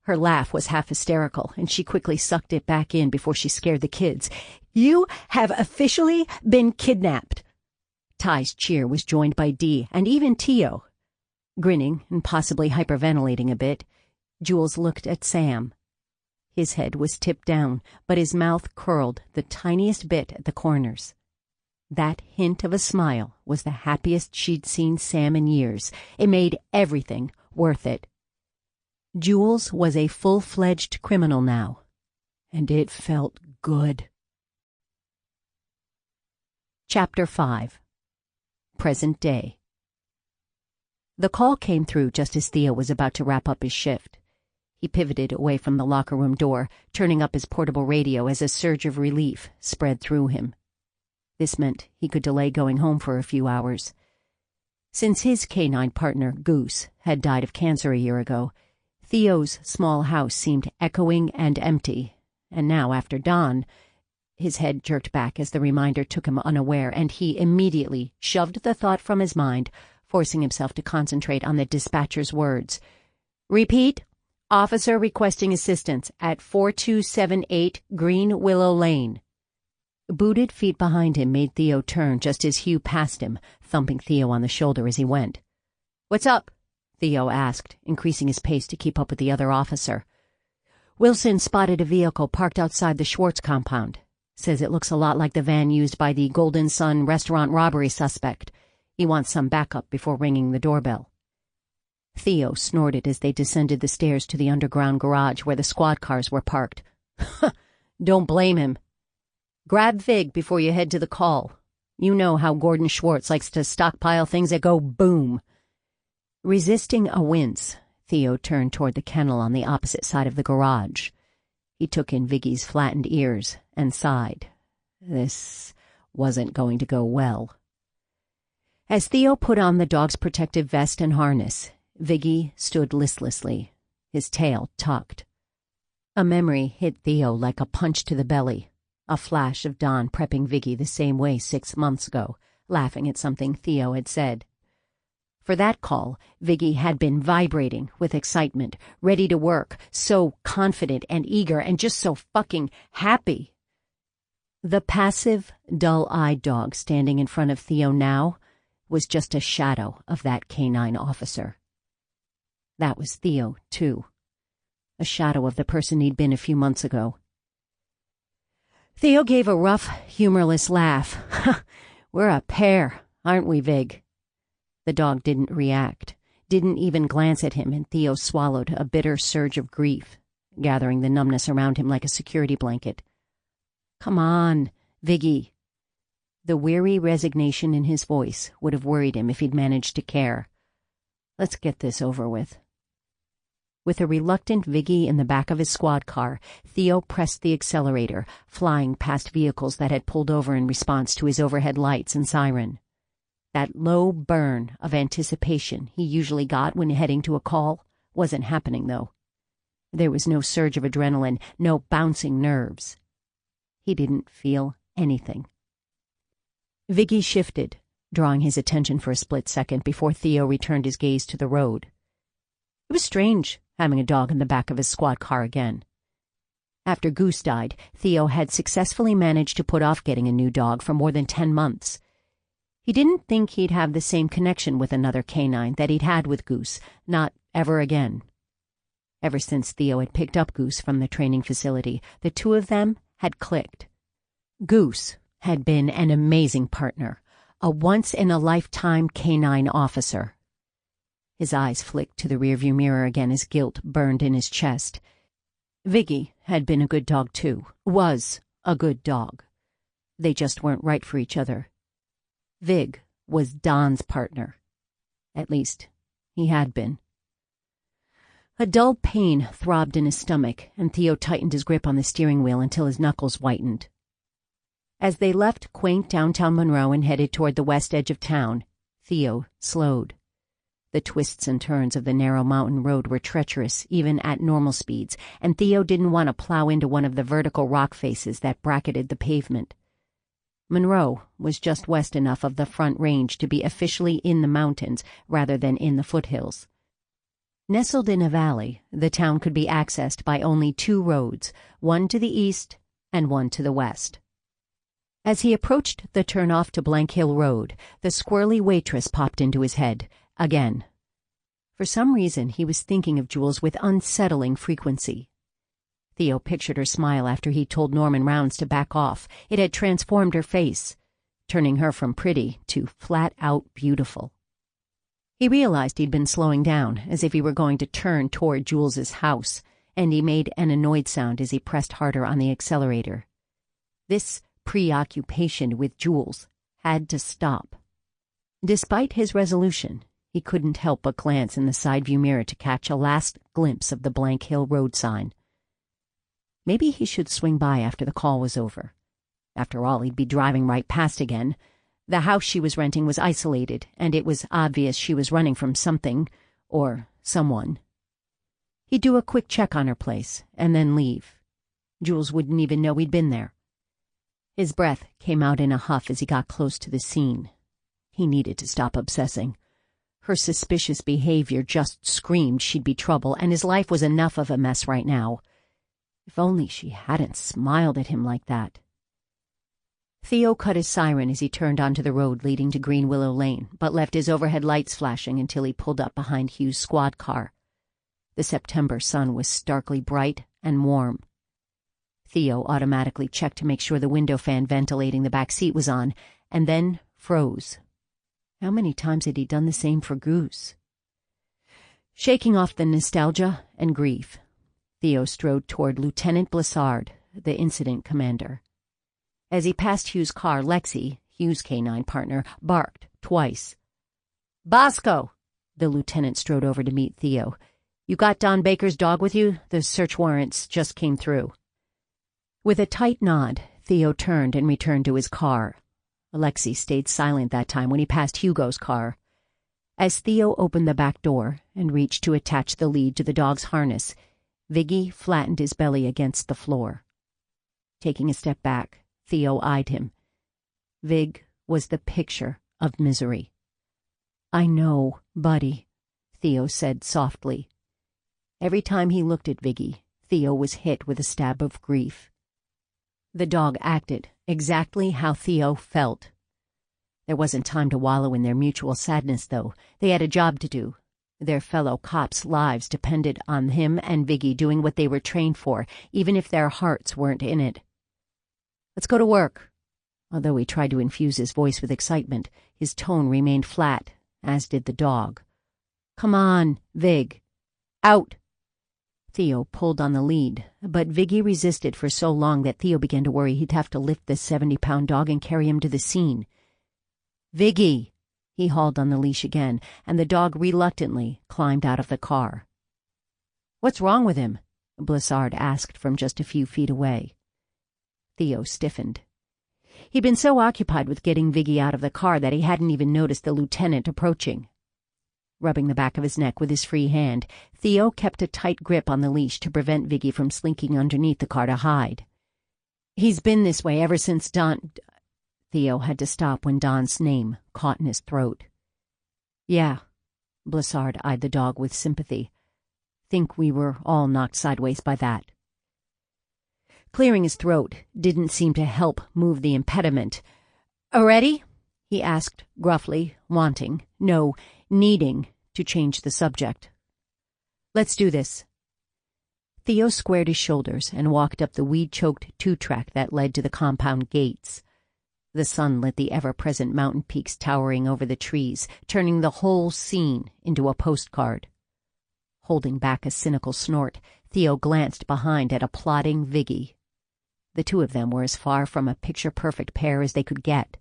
Her laugh was half hysterical, and she quickly sucked it back in before she scared the kids. You have officially been kidnapped. Ty's cheer was joined by Dee and even Tio. Grinning and possibly hyperventilating a bit, Jules looked at Sam. His head was tipped down, but his mouth curled the tiniest bit at the corners. That hint of a smile was the happiest she'd seen Sam in years. It made everything worth it. Jules was a full-fledged criminal now, and it felt good. Chapter 5. Present Day. The call came through just as Theo was about to wrap up his shift. He pivoted away from the locker room door, turning up his portable radio as a surge of relief spread through him. This meant he could delay going home for a few hours. Since his canine partner, Goose, had died of cancer a year ago, Theo's small house seemed echoing and empty, and now, after dawn, his head jerked back as the reminder took him unaware, and he immediately shoved the thought from his mind, forcing himself to concentrate on the dispatcher's words. Repeat, officer requesting assistance at 4278 Green Willow Lane. Booted feet behind him made Theo turn just as Hugh passed him, thumping Theo on the shoulder as he went. What's up? Theo asked, increasing his pace to keep up with the other officer. Wilson spotted a vehicle parked outside the Schwartz compound. Says it looks a lot like the van used by the Golden Sun restaurant robbery suspect. He wants some backup before ringing the doorbell. Theo snorted as they descended the stairs to the underground garage where the squad cars were parked. Don't blame him. Grab Vig before you head to the call. You know how Gordon Schwartz likes to stockpile things that go boom. Resisting a wince, Theo turned toward the kennel on the opposite side of the garage. He took in Viggy's flattened ears and sighed. This wasn't going to go well. As Theo put on the dog's protective vest and harness, Viggy stood listlessly, his tail tucked. A memory hit Theo like a punch to the belly, a flash of Don prepping Viggy the same way 6 months ago, laughing at something Theo had said. For that call, Viggy had been vibrating with excitement, ready to work, so confident and eager and just so fucking happy. The passive, dull-eyed dog standing in front of Theo now was just a shadow of that canine officer. That was Theo, too. a shadow of the person he'd been a few months ago. Theo gave a rough, humorless laugh. "We're a pair, aren't we, Vig?" The dog didn't react, didn't even glance at him, and Theo swallowed a bitter surge of grief, gathering the numbness around him like a security blanket. "Come on, Viggy." The weary resignation in his voice would have worried him if he'd managed to care. "Let's get this over with." With a reluctant Viggy in the back of his squad car, Theo pressed the accelerator, flying past vehicles that had pulled over in response to his overhead lights and siren. That low burn of anticipation he usually got when heading to a call wasn't happening, though. There was no surge of adrenaline, no bouncing nerves. He didn't feel anything. Viggy shifted, drawing his attention for a split second before Theo returned his gaze to the road. It was strange having a dog in the back of his squad car again. After Goose died, Theo had successfully managed to put off getting a new dog for more than 10 months. He didn't think he'd have the same connection with another canine that he'd had with Goose, not ever again. Ever since Theo had picked up Goose from the training facility, the two of them had clicked. Goose had been an amazing partner, a once-in-a-lifetime canine officer. His eyes flicked to the rearview mirror again as guilt burned in his chest. Viggy had been a good dog too, was a good dog. They just weren't right for each other. Vig was Don's partner. At least, he had been. A dull pain throbbed in his stomach, and Theo tightened his grip on the steering wheel until his knuckles whitened. As they left quaint downtown Monroe and headed toward the west edge of town, Theo slowed. The twists and turns of the narrow mountain road were treacherous even at normal speeds, and Theo didn't want to plow into one of the vertical rock faces that bracketed the pavement. Monroe was just west enough of the Front Range to be officially in the mountains rather than in the foothills. Nestled in a valley, the town could be accessed by only 2 roads, one to the east and one to the west. As he approached the turnoff to Blank Hill Road, the squirrely waitress popped into his head, again. For some reason, he was thinking of Jules with unsettling frequency. Theo pictured her smile after he told Norman Rounds to back off. It had transformed her face, turning her from pretty to flat-out beautiful. He realized he'd been slowing down, as if he were going to turn toward Jules's house, and he made an annoyed sound as he pressed harder on the accelerator. This preoccupation with Jules had to stop. Despite his resolution, he couldn't help but glance in the side view mirror to catch a last glimpse of the Blank Hill Road sign. Maybe he should swing by after the call was over. After all, he'd be driving right past again. The house she was renting was isolated, and it was obvious she was running from something or someone. He'd do a quick check on her place and then leave. Jules wouldn't even know he'd been there. His breath came out in a huff as he got close to the scene. He needed to stop obsessing. Her suspicious behavior just screamed she'd be trouble, and his life was enough of a mess right now. If only she hadn't smiled at him like that. Theo cut his siren as he turned onto the road leading to Green Willow Lane, but left his overhead lights flashing until he pulled up behind Hugh's squad car. The September sun was starkly bright and warm. Theo automatically checked to make sure the window fan ventilating the back seat was on, and then froze. How many times had he done the same for Goose? Shaking off the nostalgia and grief, Theo strode toward Lieutenant Blissard, the incident commander. As he passed Hugh's car, Lexi, Hugh's canine partner, barked twice. "Bosco!" The lieutenant strode over to meet Theo. "You got Don Baker's dog with you? The search warrants just came through." With a tight nod, Theo turned and returned to his car. Lexi stayed silent that time when he passed Hugo's car. As Theo opened the back door and reached to attach the lead to the dog's harness, Viggy flattened his belly against the floor. Taking a step back, Theo eyed him. Vig was the picture of misery. "I know, buddy," Theo said softly. Every time he looked at Viggy, Theo was hit with a stab of grief. The dog acted exactly how Theo felt. There wasn't time to wallow in their mutual sadness, though. They had a job to do, Their fellow cops' lives depended on him and Viggy doing what they were trained for, even if their hearts weren't in it. "Let's go to work." Although he tried to infuse his voice with excitement, his tone remained flat, as did the dog. "Come on, Vig. Out." Theo pulled on the lead, but Viggy resisted for so long that Theo began to worry he'd have to lift the 70-pound dog and carry him to the scene. "Viggy!" He hauled on the leash again, and the dog reluctantly climbed out of the car. "What's wrong with him?" Blissard asked from just a few feet away. Theo stiffened. He'd been so occupied with getting Viggy out of the car that he hadn't even noticed the lieutenant approaching. Rubbing the back of his neck with his free hand, Theo kept a tight grip on the leash to prevent Viggy from slinking underneath the car to hide. "He's been this way ever since Don—" Theo had to stop when Don's name caught in his throat. "Yeah," Blissard eyed the dog with sympathy. "Think we were all knocked sideways by that." Clearing his throat didn't seem to help move the impediment. "Ready?" he asked gruffly, wanting, no, needing, to change the subject. "Let's do this." Theo squared his shoulders and walked up the weed-choked two-track that led to the compound gates. The sun lit the ever-present mountain peaks towering over the trees, turning the whole scene into a postcard. Holding back a cynical snort, Theo glanced behind at a plodding Viggy. The two of them were as far from a picture-perfect pair as they could get.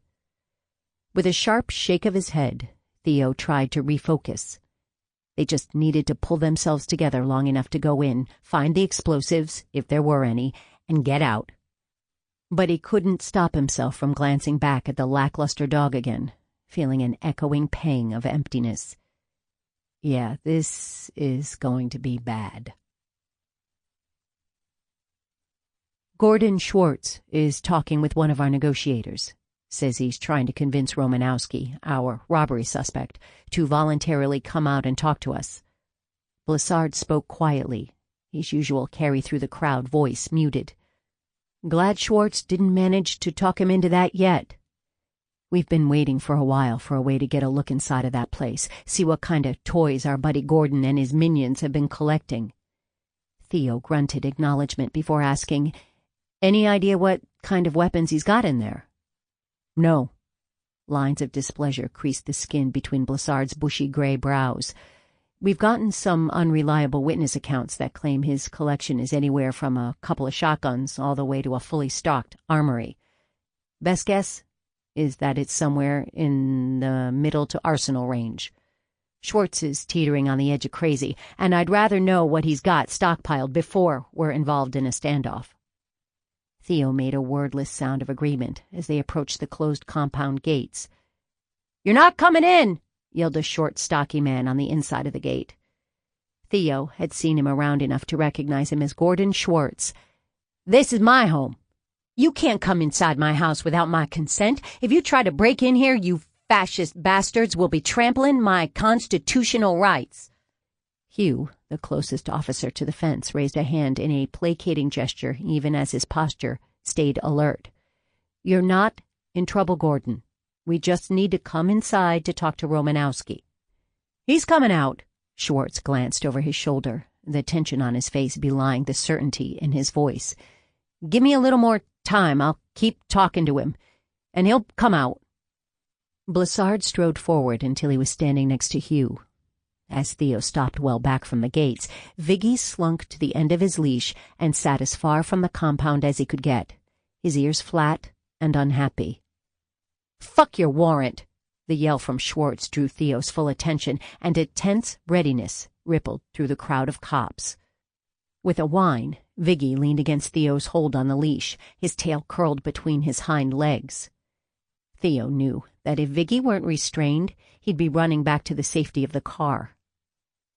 With a sharp shake of his head, Theo tried to refocus. They just needed to pull themselves together long enough to go in, find the explosives, if there were any, and get out. But he couldn't stop himself from glancing back at the lackluster dog again, feeling an echoing pang of emptiness. Yeah, this is going to be bad. "Gordon Schwartz is talking with one of our negotiators. Says he's trying to convince Romanowski, our robbery suspect, to voluntarily come out and talk to us." Blissard spoke quietly, his usual carry-through-the-crowd voice muted. "Glad Schwartz didn't manage to talk him into that yet. We've been waiting for a while for a way to get a look inside of that place, see what kind of toys our buddy Gordon and his minions have been collecting." Theo grunted acknowledgement before asking, "Any idea what kind of weapons he's got in there?" "No." Lines of displeasure creased the skin between Blissard's bushy gray brows. "We've gotten some unreliable witness accounts that claim his collection is anywhere from a couple of shotguns all the way to a fully stocked armory. Best guess is that it's somewhere in the middle to arsenal range. Schwartz is teetering on the edge of crazy, and I'd rather know what he's got stockpiled before we're involved in a standoff." Theo made a wordless sound of agreement as they approached the closed compound gates. "You're not coming in!" yelled a short, stocky man on the inside of the gate. Theo had seen him around enough to recognize him as Gordon Schwartz. "This is my home. You can't come inside my house without my consent. If you try to break in here, you fascist bastards will be trampling my constitutional rights." Hugh, the closest officer to the fence, raised a hand in a placating gesture even as his posture stayed alert. "You're not in trouble, Gordon. We just need to come inside to talk to Romanowski." "He's coming out." Schwartz glanced over his shoulder, the tension on his face belying the certainty in his voice. "Give me a little more time. I'll keep talking to him, and he'll come out." Blissard strode forward until he was standing next to Hugh. As Theo stopped well back from the gates, Viggy slunk to the end of his leash and sat as far from the compound as he could get, his ears flat and unhappy. "Fuck your warrant!" The yell from Schwartz drew Theo's full attention, and a tense readiness rippled through the crowd of cops. With a whine, Viggy leaned against Theo's hold on the leash, his tail curled between his hind legs. Theo knew that if Viggy weren't restrained, he'd be running back to the safety of the car.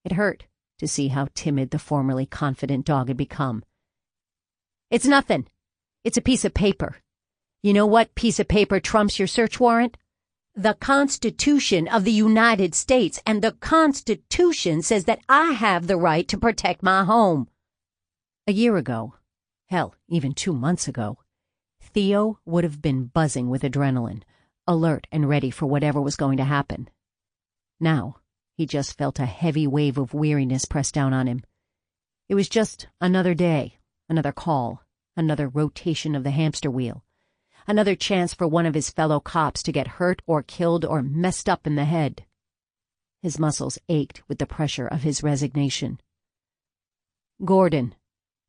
It hurt to see how timid the formerly confident dog had become. "It's nothing. It's a piece of paper. You know what piece of paper trumps your search warrant? The Constitution of the United States, and the Constitution says that I have the right to protect my home." A year ago, hell, even 2 months ago, Theo would have been buzzing with adrenaline, alert and ready for whatever was going to happen. Now, He just felt a heavy wave of weariness press down on him. It was just another day, another call, another rotation of the hamster wheel, another chance for one of his fellow cops to get hurt or killed or messed up in the head. His muscles ached with the pressure of his resignation. "Gordon,"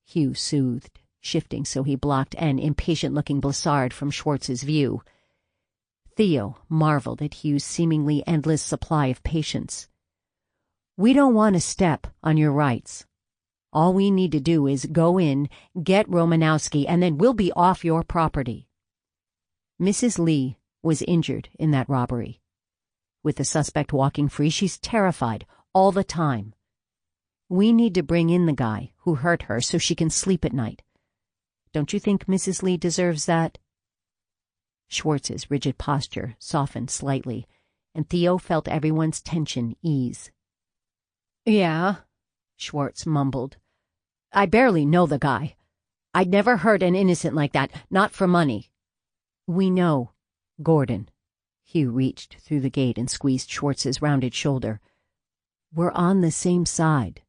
Hugh soothed, shifting so he blocked an impatient-looking Blessard from Schwartz's view. Theo marveled at Hugh's seemingly endless supply of patience. "We don't want to step on your rights. All we need to do is go in, get Romanowski, and then we'll be off your property." Mrs. Lee was injured in that robbery. With the suspect walking free, she's terrified all the time. We need to bring in the guy who hurt her so she can sleep at night. Don't you think Mrs. Lee deserves that? Schwartz's rigid posture softened slightly, and Theo felt everyone's tension ease. "Yeah," Schwartz mumbled. "I barely know the guy. I'd never hurt an innocent like that, not for money." "We know, Gordon." Hugh reached through the gate and squeezed Schwartz's rounded shoulder. "We're on the same side.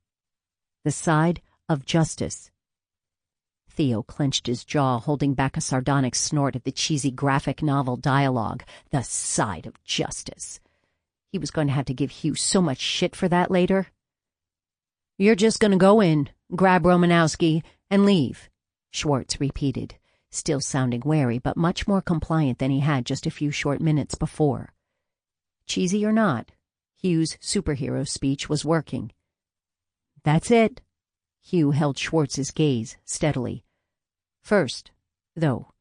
The side of justice." Theo clenched his jaw, holding back a sardonic snort at the cheesy graphic novel dialogue. The side of justice. He was going to have to give Hugh so much shit for that later. "You're just going to go in, grab Romanowski, and leave," Schwartz repeated, still sounding wary but much more compliant than he had just a few short minutes before. Cheesy or not, Hugh's superhero speech was working. "That's it." Hugh held Schwartz's gaze steadily. "First, though,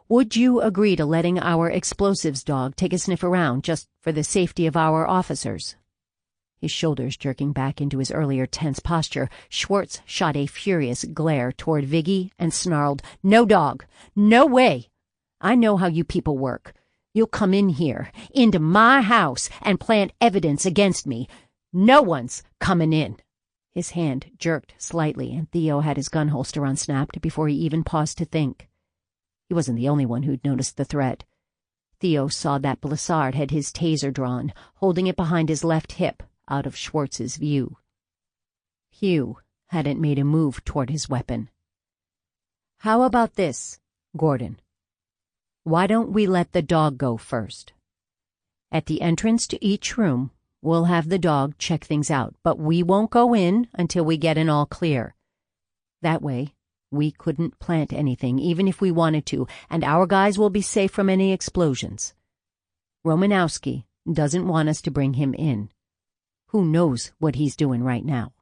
would you agree to letting our explosives dog take a sniff around just for the safety of our officers?" His shoulders jerking back into his earlier tense posture, Schwartz shot a furious glare toward Viggy and snarled, "No dog! No way! I know how you people work. You'll come in here, into my house, and plant evidence against me. No one's coming in." His hand jerked slightly, and Theo had his gun holster unsnapped before he even paused to think. He wasn't the only one who'd noticed the threat. Theo saw that Blessard had his taser drawn, holding it behind his left hip, out of Schwartz's view. Hugh hadn't made a move toward his weapon. "How about this, Gordon? Why don't we let the dog go first? At the entrance to each room, we'll have the dog check things out, but we won't go in until we get an all clear. That way, we couldn't plant anything, even if we wanted to, and our guys will be safe from any explosions. Romanowski doesn't want us to bring him in. Who knows what he's doing right now?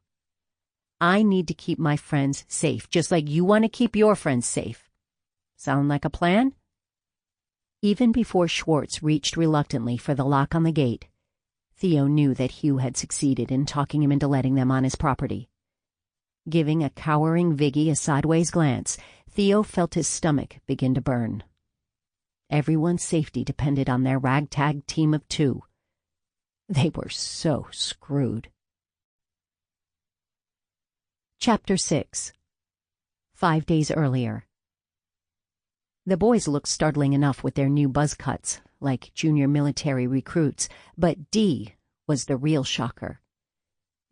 I need to keep my friends safe, just like you want to keep your friends safe. Sound like a plan?" Even before Schwartz reached reluctantly for the lock on the gate, Theo knew that Hugh had succeeded in talking him into letting them on his property. Giving a cowering Viggy a sideways glance, Theo felt his stomach begin to burn. Everyone's safety depended on their ragtag team of two. They were so screwed. Chapter 6. 5 days earlier. The boys looked startling enough with their new buzz cuts, like junior military recruits, but Dee was the real shocker.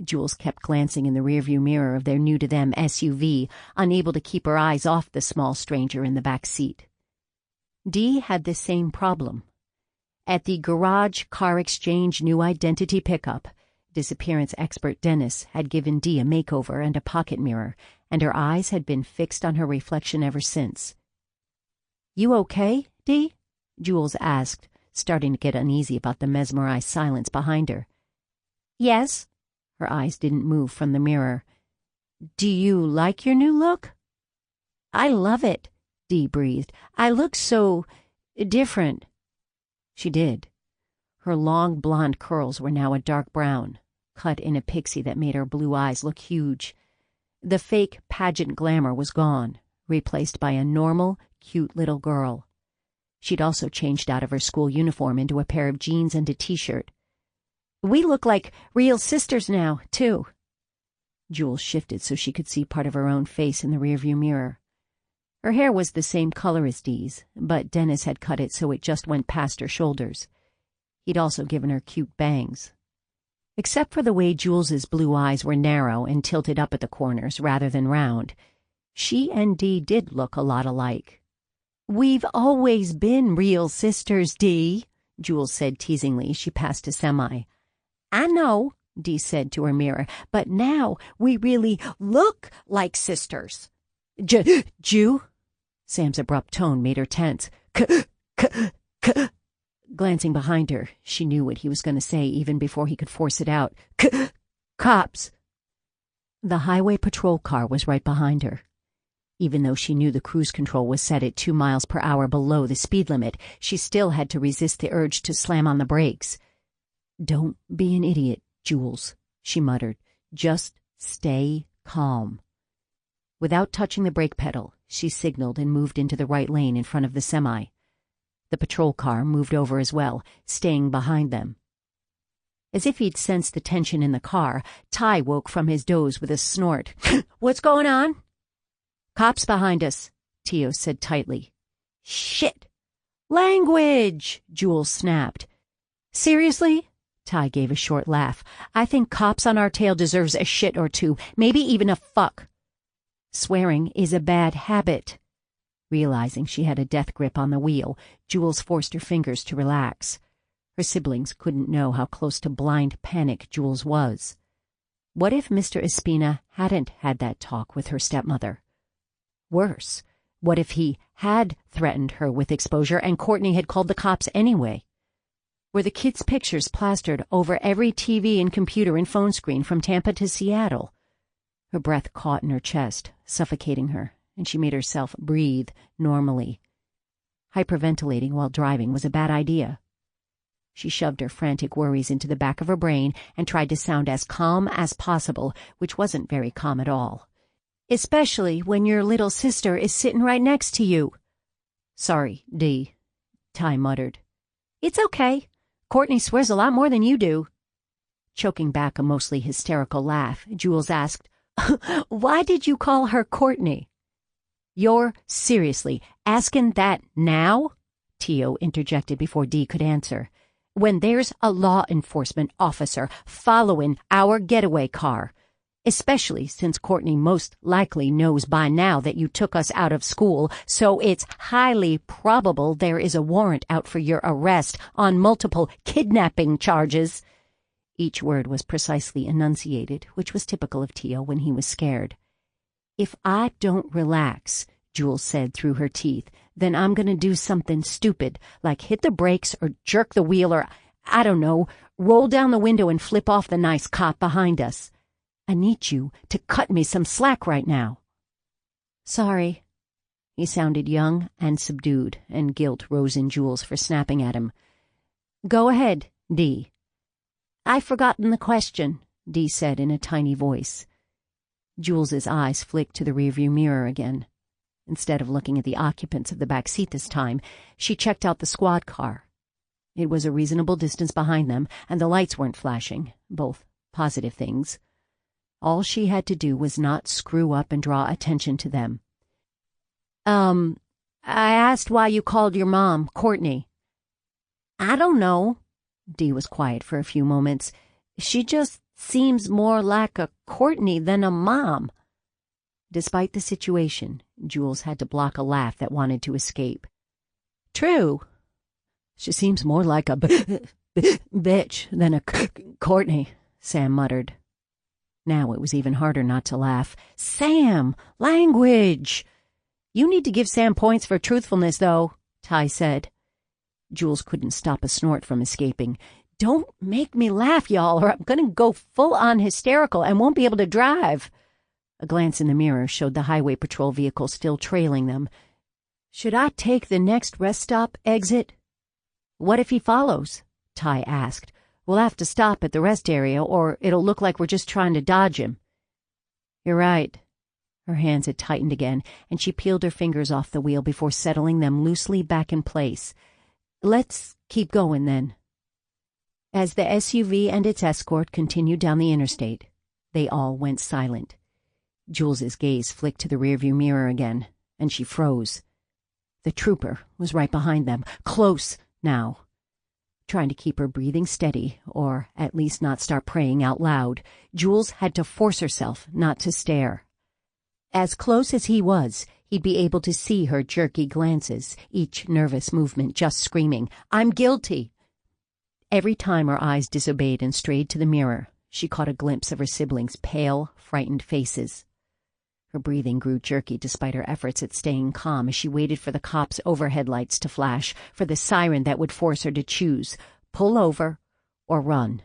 Jules kept glancing in the rearview mirror of their new-to-them SUV, unable to keep her eyes off the small stranger in the back seat. Dee had the same problem. At the garage car exchange new identity pickup, disappearance expert Dennis had given Dee a makeover and a pocket mirror, and her eyes had been fixed on her reflection ever since. "You okay, Dee?" Jules asked, starting to get uneasy about the mesmerized silence behind her. "Yes." Her eyes didn't move from the mirror. "Do you like your new look?" "I love it," Dee breathed. "I look so different." She did. Her long blonde curls were now a dark brown, cut in a pixie that made her blue eyes look huge. The fake pageant glamour was gone, replaced by a normal, cute little girl. She'd also changed out of her school uniform into a pair of jeans and a t-shirt. "We look like real sisters now, too." Jules shifted so she could see part of her own face in the rearview mirror. Her hair was the same color as Dee's, but Dennis had cut it so it just went past her shoulders. He'd also given her cute bangs. Except for the way Jules's blue eyes were narrow and tilted up at the corners rather than round, she and Dee did look a lot alike. "We've always been real sisters, Dee," Jules said teasingly. She passed a semi. "I know," Dee said to her mirror, "but now we really look like sisters." Ju? Sam's abrupt tone made her tense. Glancing behind her, she knew what he was going to say even before he could force it out. Cops. The highway patrol car was right behind her. Even though she knew the cruise control was set at 2 miles per hour below the speed limit, she still had to resist the urge to slam on the brakes. "Don't be an idiot, Jules," she muttered. "Just stay calm." Without touching the brake pedal, she signaled and moved into the right lane in front of the semi. The patrol car moved over as well, staying behind them. As if he'd sensed the tension in the car, Ty woke from his doze with a snort. "What's going on?" "Cops behind us," Tio said tightly. "Shit! Language!" Jules snapped. "Seriously?" Ty gave a short laugh. "I think cops on our tail deserves a shit or two, maybe even a fuck." "Swearing is a bad habit." Realizing she had a death grip on the wheel, Jules forced her fingers to relax. Her siblings couldn't know how close to blind panic Jules was. What if Mr. Espina hadn't had that talk with her stepmother? Worse, what if he had threatened her with exposure and Courtney had called the cops anyway? Were the kids' pictures plastered over every TV and computer and phone screen from Tampa to Seattle? Her breath caught in her chest, suffocating her, and she made herself breathe normally. Hyperventilating while driving was a bad idea. She shoved her frantic worries into the back of her brain and tried to sound as calm as possible, which wasn't very calm at all. "Especially when your little sister is sitting right next to you." "Sorry, Dee," Ty muttered. "It's okay. Courtney swears a lot more than you do." Choking back a mostly hysterical laugh, Jules asked, "Why did you call her Courtney?" "You're seriously asking that now?" Tio interjected before Dee could answer. "When there's a law enforcement officer following our getaway car, especially since Courtney most likely knows by now that you took us out of school, so it's highly probable there is a warrant out for your arrest on multiple kidnapping charges." Each word was precisely enunciated, which was typical of Tio when he was scared. "If I don't relax," Jules said through her teeth, "then I'm going to do something stupid, like hit the brakes or jerk the wheel or, I don't know, roll down the window and flip off the nice cop behind us. I need you to cut me some slack right now." "Sorry." He sounded young and subdued, and guilt rose in Jules for snapping at him. "Go ahead, Dee." "I've forgotten the question," Dee said in a tiny voice. Jules's eyes flicked to the rearview mirror again. Instead of looking at the occupants of the back seat this time, she checked out the squad car. It was a reasonable distance behind them, and the lights weren't flashing, both positive things. All she had to do was not screw up and draw attention to them. I asked why you called your mom Courtney." "I don't know." Dee was quiet for a few moments. "She just seems more like a Courtney than a mom." Despite the situation, Jules had to block a laugh that wanted to escape. "True. She seems more like a bitch than a Courtney," Sam muttered. Now it was even harder not to laugh. "Sam! Language!" "You need to give Sam points for truthfulness, though," Ty said. Jules couldn't stop a snort from escaping. "Don't make me laugh, y'all, or I'm going to go full-on hysterical and won't be able to drive." A glance in the mirror showed the highway patrol vehicle still trailing them. "Should I take the next rest stop exit?" "What if he follows?" Ty asked. "We'll have to stop at the rest area, or it'll look like we're just trying to dodge him." "You're right." Her hands had tightened again, and she peeled her fingers off the wheel before settling them loosely back in place. "Let's keep going, then." As the SUV and its escort continued down the interstate, they all went silent. Jules's gaze flicked to the rearview mirror again, and she froze. The trooper was right behind them, close now. Trying to keep her breathing steady, or at least not start praying out loud, Jules had to force herself not to stare. As close as he was, he'd be able to see her jerky glances, each nervous movement just screaming, "I'm guilty!" Every time her eyes disobeyed and strayed to the mirror, she caught a glimpse of her siblings' pale, frightened faces. Her breathing grew jerky despite her efforts at staying calm as she waited for the cops' overhead lights to flash, for the siren that would force her to choose, pull over or run.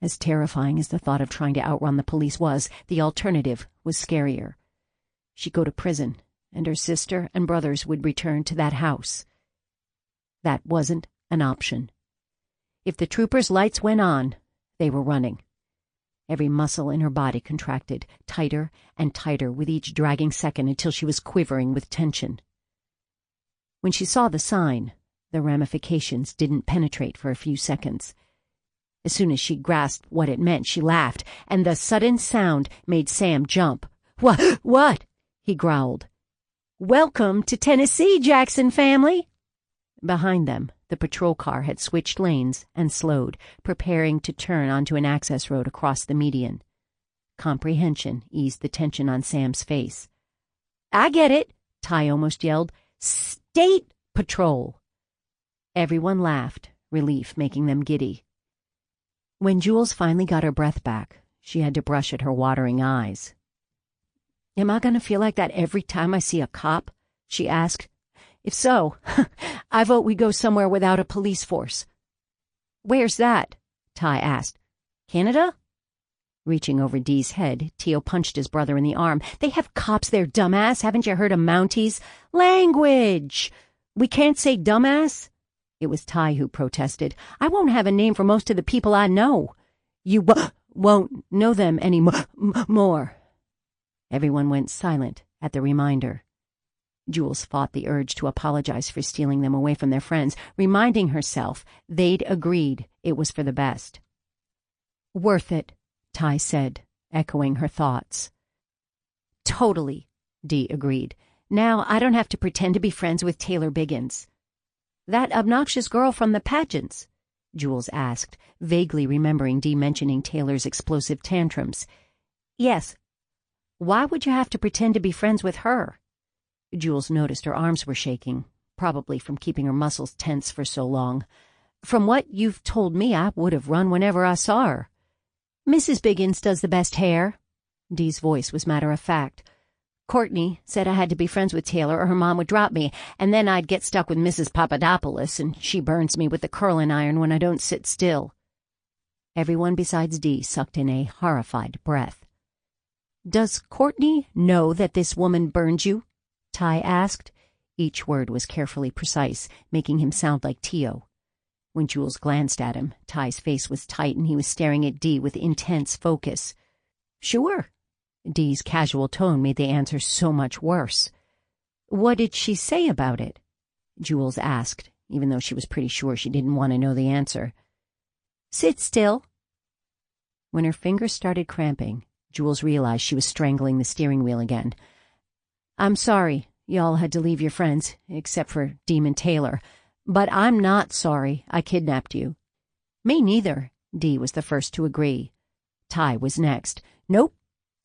As terrifying as the thought of trying to outrun the police was, the alternative was scarier. She'd go to prison, and her sister and brothers would return to that house. That wasn't an option. If the troopers' lights went on, they were running. Every muscle in her body contracted, tighter and tighter with each dragging second until she was quivering with tension. When she saw the sign, the ramifications didn't penetrate for a few seconds. As soon as she grasped what it meant, she laughed, and the sudden sound made Sam jump. What? He growled. "Welcome to Tennessee, Jackson family!" Behind them, the patrol car had switched lanes and slowed, preparing to turn onto an access road across the median. Comprehension eased the tension on Sam's face. "I get it," Ty almost yelled. "State Patrol!" Everyone laughed, relief making them giddy. When Jules finally got her breath back, she had to brush at her watering eyes. "Am I going to feel like that every time I see a cop?" she asked. "If so, I vote we go somewhere without a police force." "Where's that?" Ty asked. "Canada?" Reaching over Dee's head, Tio punched his brother in the arm. "They have cops there, dumbass. Haven't you heard of Mounties?" "Language! We can't say dumbass?" It was Ty who protested. "I won't have a name for most of the people I know." "You won't know them any more." Everyone went silent at the reminder. Jules fought the urge to apologize for stealing them away from their friends, reminding herself they'd agreed it was for the best. "Worth it," Ty said, echoing her thoughts. "Totally," Dee agreed. "Now I don't have to pretend to be friends with Taylor Biggins." "That obnoxious girl from the pageants?" Jules asked, vaguely remembering Dee mentioning Taylor's explosive tantrums. "Yes. Why would you have to pretend to be friends with her?" Jules noticed her arms were shaking, probably from keeping her muscles tense for so long. "From what you've told me, I would have run whenever I saw her." "Mrs. Biggins does the best hair." Dee's voice was matter-of-fact. "Courtney said I had to be friends with Taylor or her mom would drop me, and then I'd get stuck with Mrs. Papadopoulos, and she burns me with the curling iron when I don't sit still." Everyone besides Dee sucked in a horrified breath. "Does Courtney know that this woman burns you?" Ty asked. Each word was carefully precise, making him sound like Tio. When Jules glanced at him, Ty's face was tight and he was staring at Dee with intense focus. "Sure." Dee's casual tone made the answer so much worse. "What did she say about it?" Jules asked, even though she was pretty sure she didn't want to know the answer. "Sit still." When her fingers started cramping, Jules realized she was strangling the steering wheel again. "I'm sorry y'all had to leave your friends, except for Demon Taylor. But I'm not sorry I kidnapped you." "Me neither," Dee was the first to agree. Ty was next. "Nope.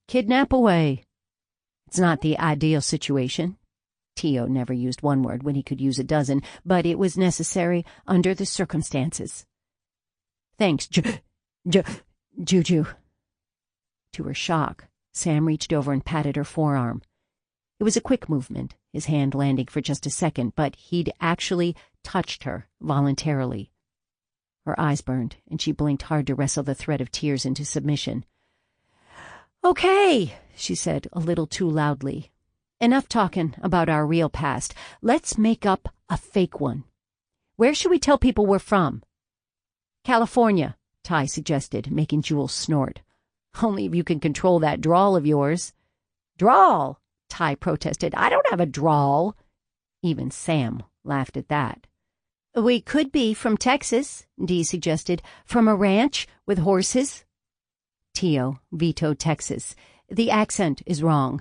Kidnap away." "It's not the ideal situation." Tio never used one word when he could use a dozen, but it was necessary under the circumstances. "Thanks, Juju." To her shock, Sam reached over and patted her forearm. It was a quick movement, his hand landing for just a second, but he'd actually touched her voluntarily. Her eyes burned, and she blinked hard to wrestle the threat of tears into submission. "Okay," she said a little too loudly. "Enough talking about our real past. Let's make up a fake one. Where should we tell people we're from?" "California," Ty suggested, making Jules snort. "Only if you can control that drawl of yours." "Drawl?" Ty protested. "I don't have a drawl." Even Sam laughed at that. "We could be from Texas," Dee suggested. "From a ranch with horses." Tio vetoed Texas. "The accent is wrong.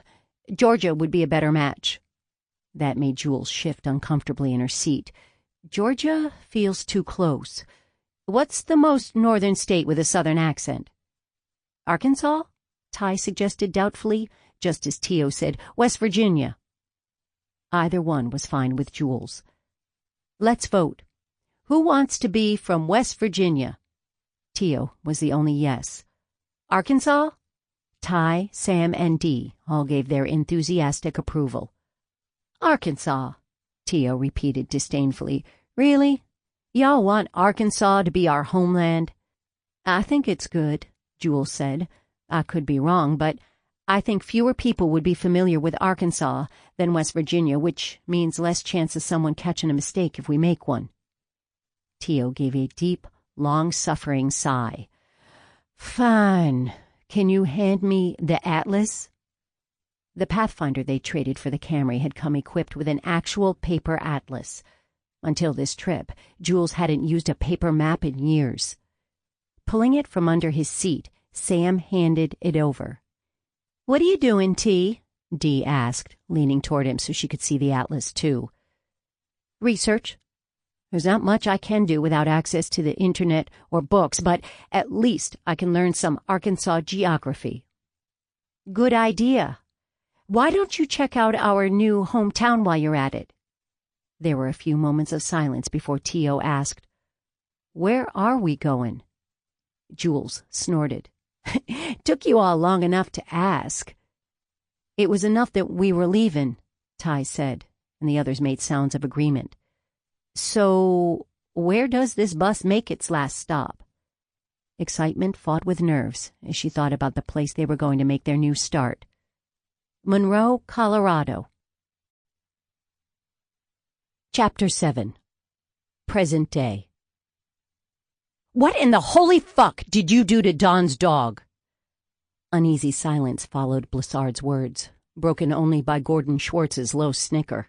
Georgia would be a better match." That made Jules shift uncomfortably in her seat. Georgia feels too close. What's the most northern state with a southern accent? Arkansas? Ty suggested doubtfully, just as Tio said, West Virginia. Either one was fine with Jules. Let's vote. Who wants to be from West Virginia? Tio was the only yes. Arkansas? Ty, Sam, and Dee all gave their enthusiastic approval. Arkansas, Tio repeated disdainfully. Really? Y'all want Arkansas to be our homeland? I think it's good, Jules said. I could be wrong, but I think fewer people would be familiar with Arkansas than West Virginia, which means less chance of someone catching a mistake if we make one. Tio gave a deep, long-suffering sigh. Fine. Can you hand me the atlas? The Pathfinder they traded for the Camry had come equipped with an actual paper atlas. Until this trip, Jules hadn't used a paper map in years. Pulling it from under his seat, Sam handed it over. What are you doing, T? Dee asked, leaning toward him so she could see the atlas, too. Research. There's not much I can do without access to the internet or books, but at least I can learn some Arkansas geography. Good idea. Why don't you check out our new hometown while you're at it? There were a few moments of silence before Tio asked, Where are we going? Jules snorted. Took you all long enough to ask. It was enough that we were leaving, Ty said, and the others made sounds of agreement. So, where does this bus make its last stop? Excitement fought with nerves as she thought about the place they were going to make their new start. Monroe, Colorado. Chapter 7. Present Day. What in the holy fuck did you do to Don's dog? Uneasy silence followed Blissard's words, broken only by Gordon Schwartz's low snicker.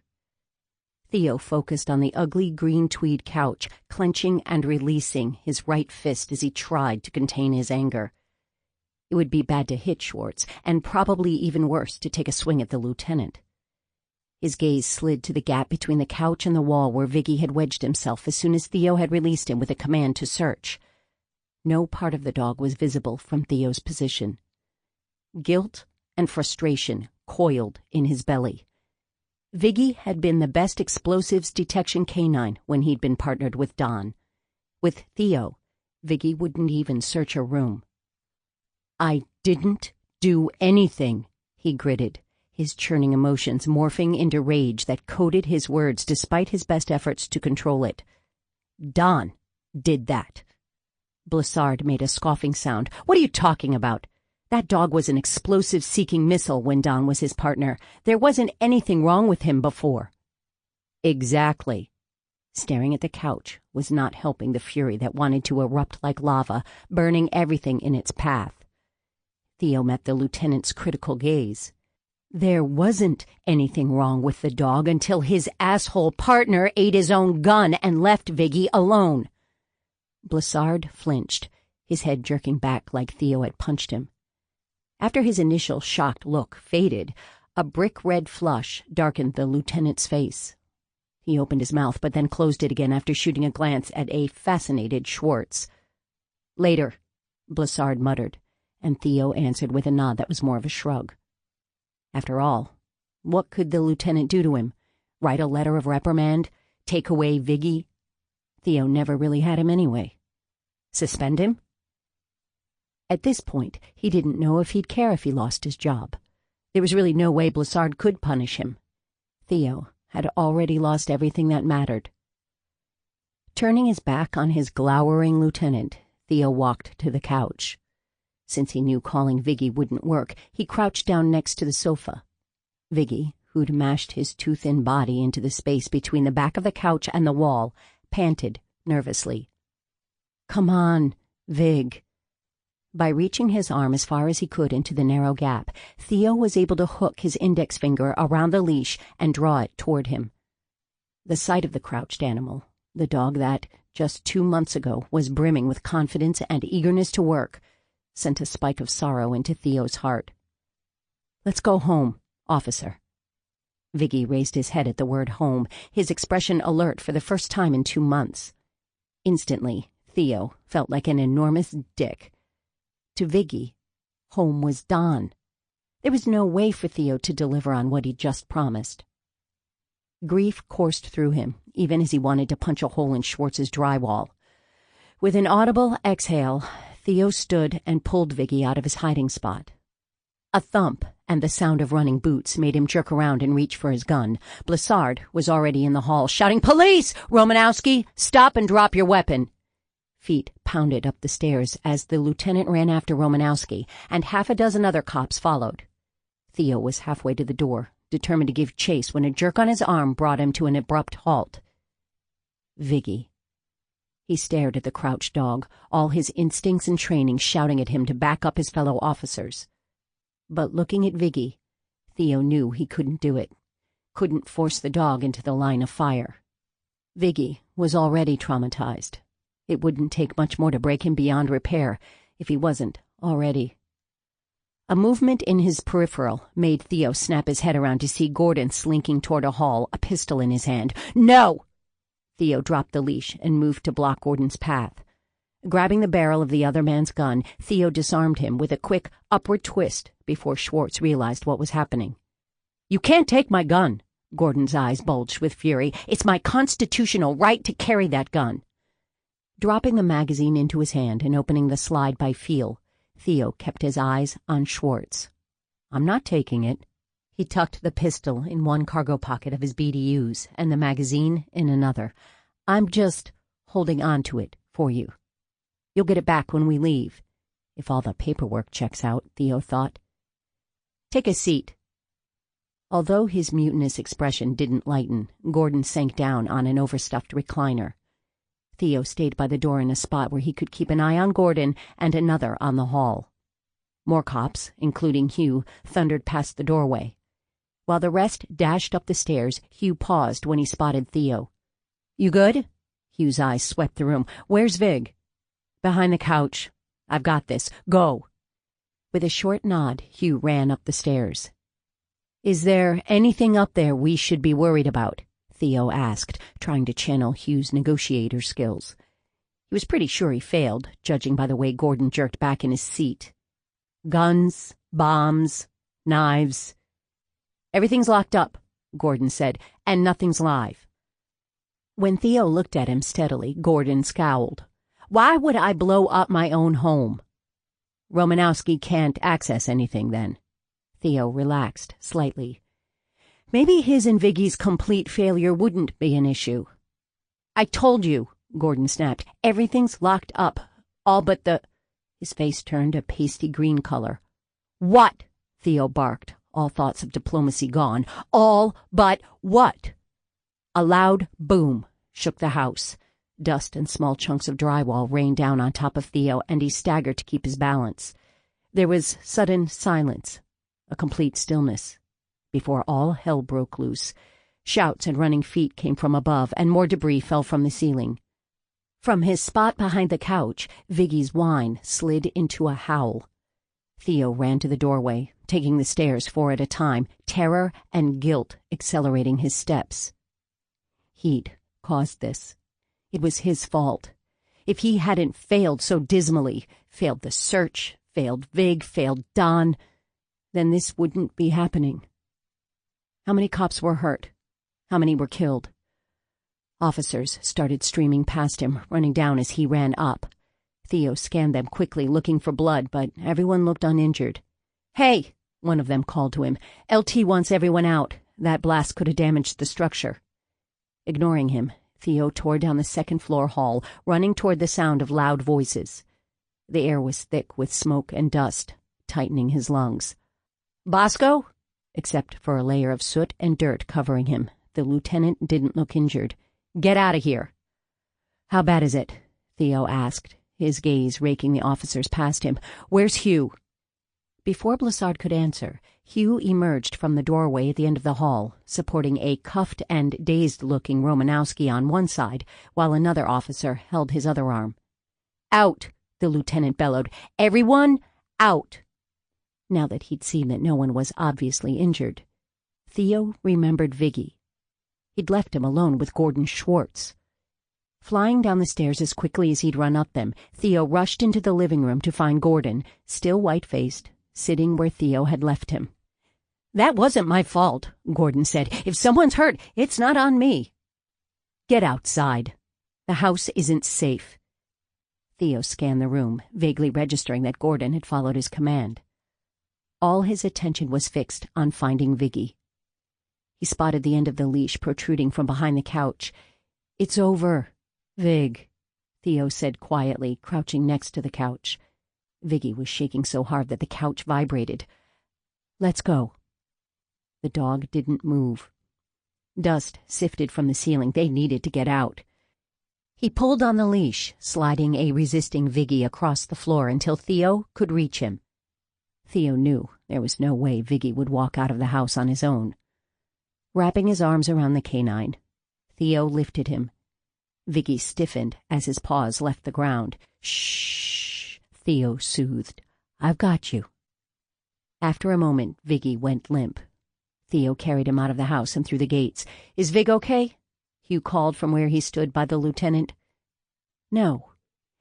Theo focused on the ugly green tweed couch, clenching and releasing his right fist as he tried to contain his anger. It would be bad to hit Schwartz, and probably even worse to take a swing at the lieutenant. His gaze slid to the gap between the couch and the wall where Viggy had wedged himself as soon as Theo had released him with a command to search. No part of the dog was visible from Theo's position. Guilt and frustration coiled in his belly. Viggy had been the best explosives detection canine when he'd been partnered with Don. With Theo, Viggy wouldn't even search a room. I didn't do anything, he gritted, his churning emotions morphing into rage that coated his words despite his best efforts to control it. Don did that. Blissard made a scoffing sound. What are you talking about? That dog was an explosive-seeking missile when Don was his partner. There wasn't anything wrong with him before. Exactly. Staring at the couch was not helping the fury that wanted to erupt like lava, burning everything in its path. Theo met the lieutenant's critical gaze. There wasn't anything wrong with the dog until his asshole partner ate his own gun and left Viggy alone. Blissard flinched, his head jerking back like Theo had punched him. After his initial shocked look faded, a brick-red flush darkened the lieutenant's face. He opened his mouth but then closed it again after shooting a glance at a fascinated Schwartz. Later, Blissard muttered, and Theo answered with a nod that was more of a shrug. After all, what could the lieutenant do to him? Write a letter of reprimand? Take away Viggy? Theo never really had him anyway. Suspend him? At this point, he didn't know if he'd care if he lost his job. There was really no way Blissard could punish him. Theo had already lost everything that mattered. Turning his back on his glowering lieutenant, Theo walked to the couch. Since he knew calling Viggy wouldn't work, he crouched down next to the sofa. Viggy, who'd mashed his too-thin body into the space between the back of the couch and the wall, panted nervously. Come on, Vig. By reaching his arm as far as he could into the narrow gap, Theo was able to hook his index finger around the leash and draw it toward him. The sight of the crouched animal, the dog that, just 2 months ago, was brimming with confidence and eagerness to work, sent a spike of sorrow into Theo's heart. Let's go home, officer. Viggy raised his head at the word home, his expression alert for the first time in 2 months. Instantly, Theo felt like an enormous dick. To Viggy, home was Don. There was no way for Theo to deliver on what he'd just promised. Grief coursed through him, even as he wanted to punch a hole in Schwartz's drywall. With an audible exhale, Theo stood and pulled Viggy out of his hiding spot. A thump and the sound of running boots made him jerk around and reach for his gun. Blessard was already in the hall, shouting, "Police! Romanowski, stop and drop your weapon!" Feet pounded up the stairs as the lieutenant ran after Romanowski, and half a dozen other cops followed. Theo was halfway to the door, determined to give chase, when a jerk on his arm brought him to an abrupt halt. Viggy. He stared at the crouched dog, all his instincts and training shouting at him to back up his fellow officers. But looking at Viggy, Theo knew he couldn't do it, couldn't force the dog into the line of fire. Viggy was already traumatized. It wouldn't take much more to break him beyond repair, if he wasn't already. A movement in his peripheral made Theo snap his head around to see Gordon slinking toward a hall, a pistol in his hand. "No!" Theo dropped the leash and moved to block Gordon's path. Grabbing the barrel of the other man's gun, Theo disarmed him with a quick upward twist before Schwartz realized what was happening. "You can't take my gun!" Gordon's eyes bulged with fury. "It's my constitutional right to carry that gun." Dropping the magazine into his hand and opening the slide by feel, Theo kept his eyes on Schwartz. "I'm not taking it." He tucked the pistol in one cargo pocket of his BDUs and the magazine in another. "I'm just holding on to it for you. You'll get it back when we leave. If all the paperwork checks out," Theo thought. "Take a seat." Although his mutinous expression didn't lighten, Gordon sank down on an overstuffed recliner. Theo stayed by the door in a spot where he could keep an eye on Gordon and another on the hall. More cops, including Hugh, thundered past the doorway. While the rest dashed up the stairs, Hugh paused when he spotted Theo. "You good?" Hugh's eyes swept the room. "Where's Vig?" "Behind the couch. I've got this. Go." With a short nod, Hugh ran up the stairs. "Is there anything up there we should be worried about?" Theo asked, trying to channel Hugh's negotiator skills. He was pretty sure he failed, judging by the way Gordon jerked back in his seat. "Guns, bombs, knives." "Everything's locked up," Gordon said, "and nothing's live." When Theo looked at him steadily, Gordon scowled. "Why would I blow up my own home?" "Romanowski can't access anything, then." Theo relaxed slightly. Maybe his and Viggy's complete failure wouldn't be an issue. "I told you," Gordon snapped. "Everything's locked up. All but the—" His face turned a pasty green color. "What?" Theo barked, all thoughts of diplomacy gone. "All but what?" A loud boom shook the house. Dust and small chunks of drywall rained down on top of Theo, and he staggered to keep his balance. There was sudden silence, a complete stillness, before all hell broke loose. Shouts and running feet came from above, and more debris fell from the ceiling. From his spot behind the couch, Viggy's whine slid into a howl. Theo ran to the doorway, taking the stairs 4 at a time, terror and guilt accelerating his steps. He'd caused this. It was his fault. If he hadn't failed so dismally, failed the search, failed Vig, failed Don, then this wouldn't be happening. How many cops were hurt? How many were killed? Officers started streaming past him, running down as he ran up. Theo scanned them quickly, looking for blood, but everyone looked uninjured. "Hey!" one of them called to him. "LT wants everyone out. That blast could have damaged the structure." Ignoring him, Theo tore down the second-floor hall, running toward the sound of loud voices. The air was thick with smoke and dust, tightening his lungs. "Bosco?" Except for a layer of soot and dirt covering him, the lieutenant didn't look injured. "Get out of here." "How bad is it?" Theo asked, his gaze raking the officers past him. "Where's Hugh?" Before Blessard could answer, Hugh emerged from the doorway at the end of the hall, supporting a cuffed and dazed-looking Romanowski on one side, while another officer held his other arm. "Out!" the lieutenant bellowed. "Everyone, out!" Now that he'd seen that no one was obviously injured, Theo remembered Viggy. He'd left him alone with Gordon Schwartz. Flying down the stairs as quickly as he'd run up them, Theo rushed into the living room to find Gordon, still white-faced, sitting where Theo had left him. "That wasn't my fault," Gordon said. "If someone's hurt, it's not on me." "Get outside. The house isn't safe." Theo scanned the room, vaguely registering that Gordon had followed his command. All his attention was fixed on finding Viggy. He spotted the end of the leash protruding from behind the couch. "It's over, Vig," Theo said quietly, crouching next to the couch. Viggy was shaking so hard that the couch vibrated. "Let's go." The dog didn't move. Dust sifted from the ceiling. They needed to get out. He pulled on the leash, sliding a resisting Viggy across the floor until Theo could reach him. Theo knew there was no way Viggy would walk out of the house on his own. Wrapping his arms around the canine, Theo lifted him. Viggy stiffened as his paws left the ground. "Shh," Theo soothed. "I've got you." After a moment, Viggy went limp. Theo carried him out of the house and through the gates. "Is Vig okay?" Hugh called from where he stood by the lieutenant. "No,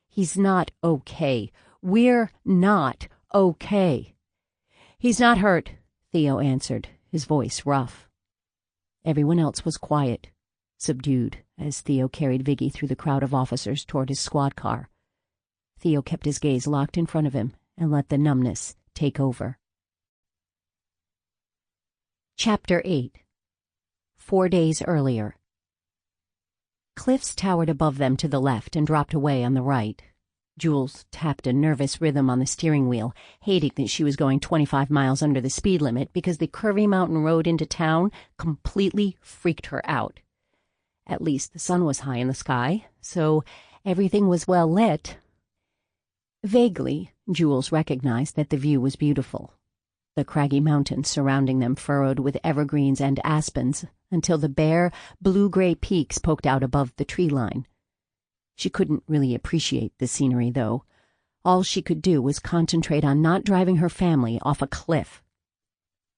he's not okay. We're not okay." "He's not hurt," Theo answered, his voice rough. Everyone else was quiet, subdued, as Theo carried Viggy through the crowd of officers toward his squad car. Theo kept his gaze locked in front of him and let the numbness take over. Chapter 8. 4 days earlier. Cliffs towered above them to the left and dropped away on the right. Jules tapped a nervous rhythm on the steering wheel, hating that she was going 25 miles under the speed limit because the curvy mountain road into town completely freaked her out. At least the sun was high in the sky, so everything was well lit. Vaguely, Jules recognized that the view was beautiful. The craggy mountains surrounding them furrowed with evergreens and aspens until the bare, blue-gray peaks poked out above the tree line. She couldn't really appreciate the scenery, though. All she could do was concentrate on not driving her family off a cliff.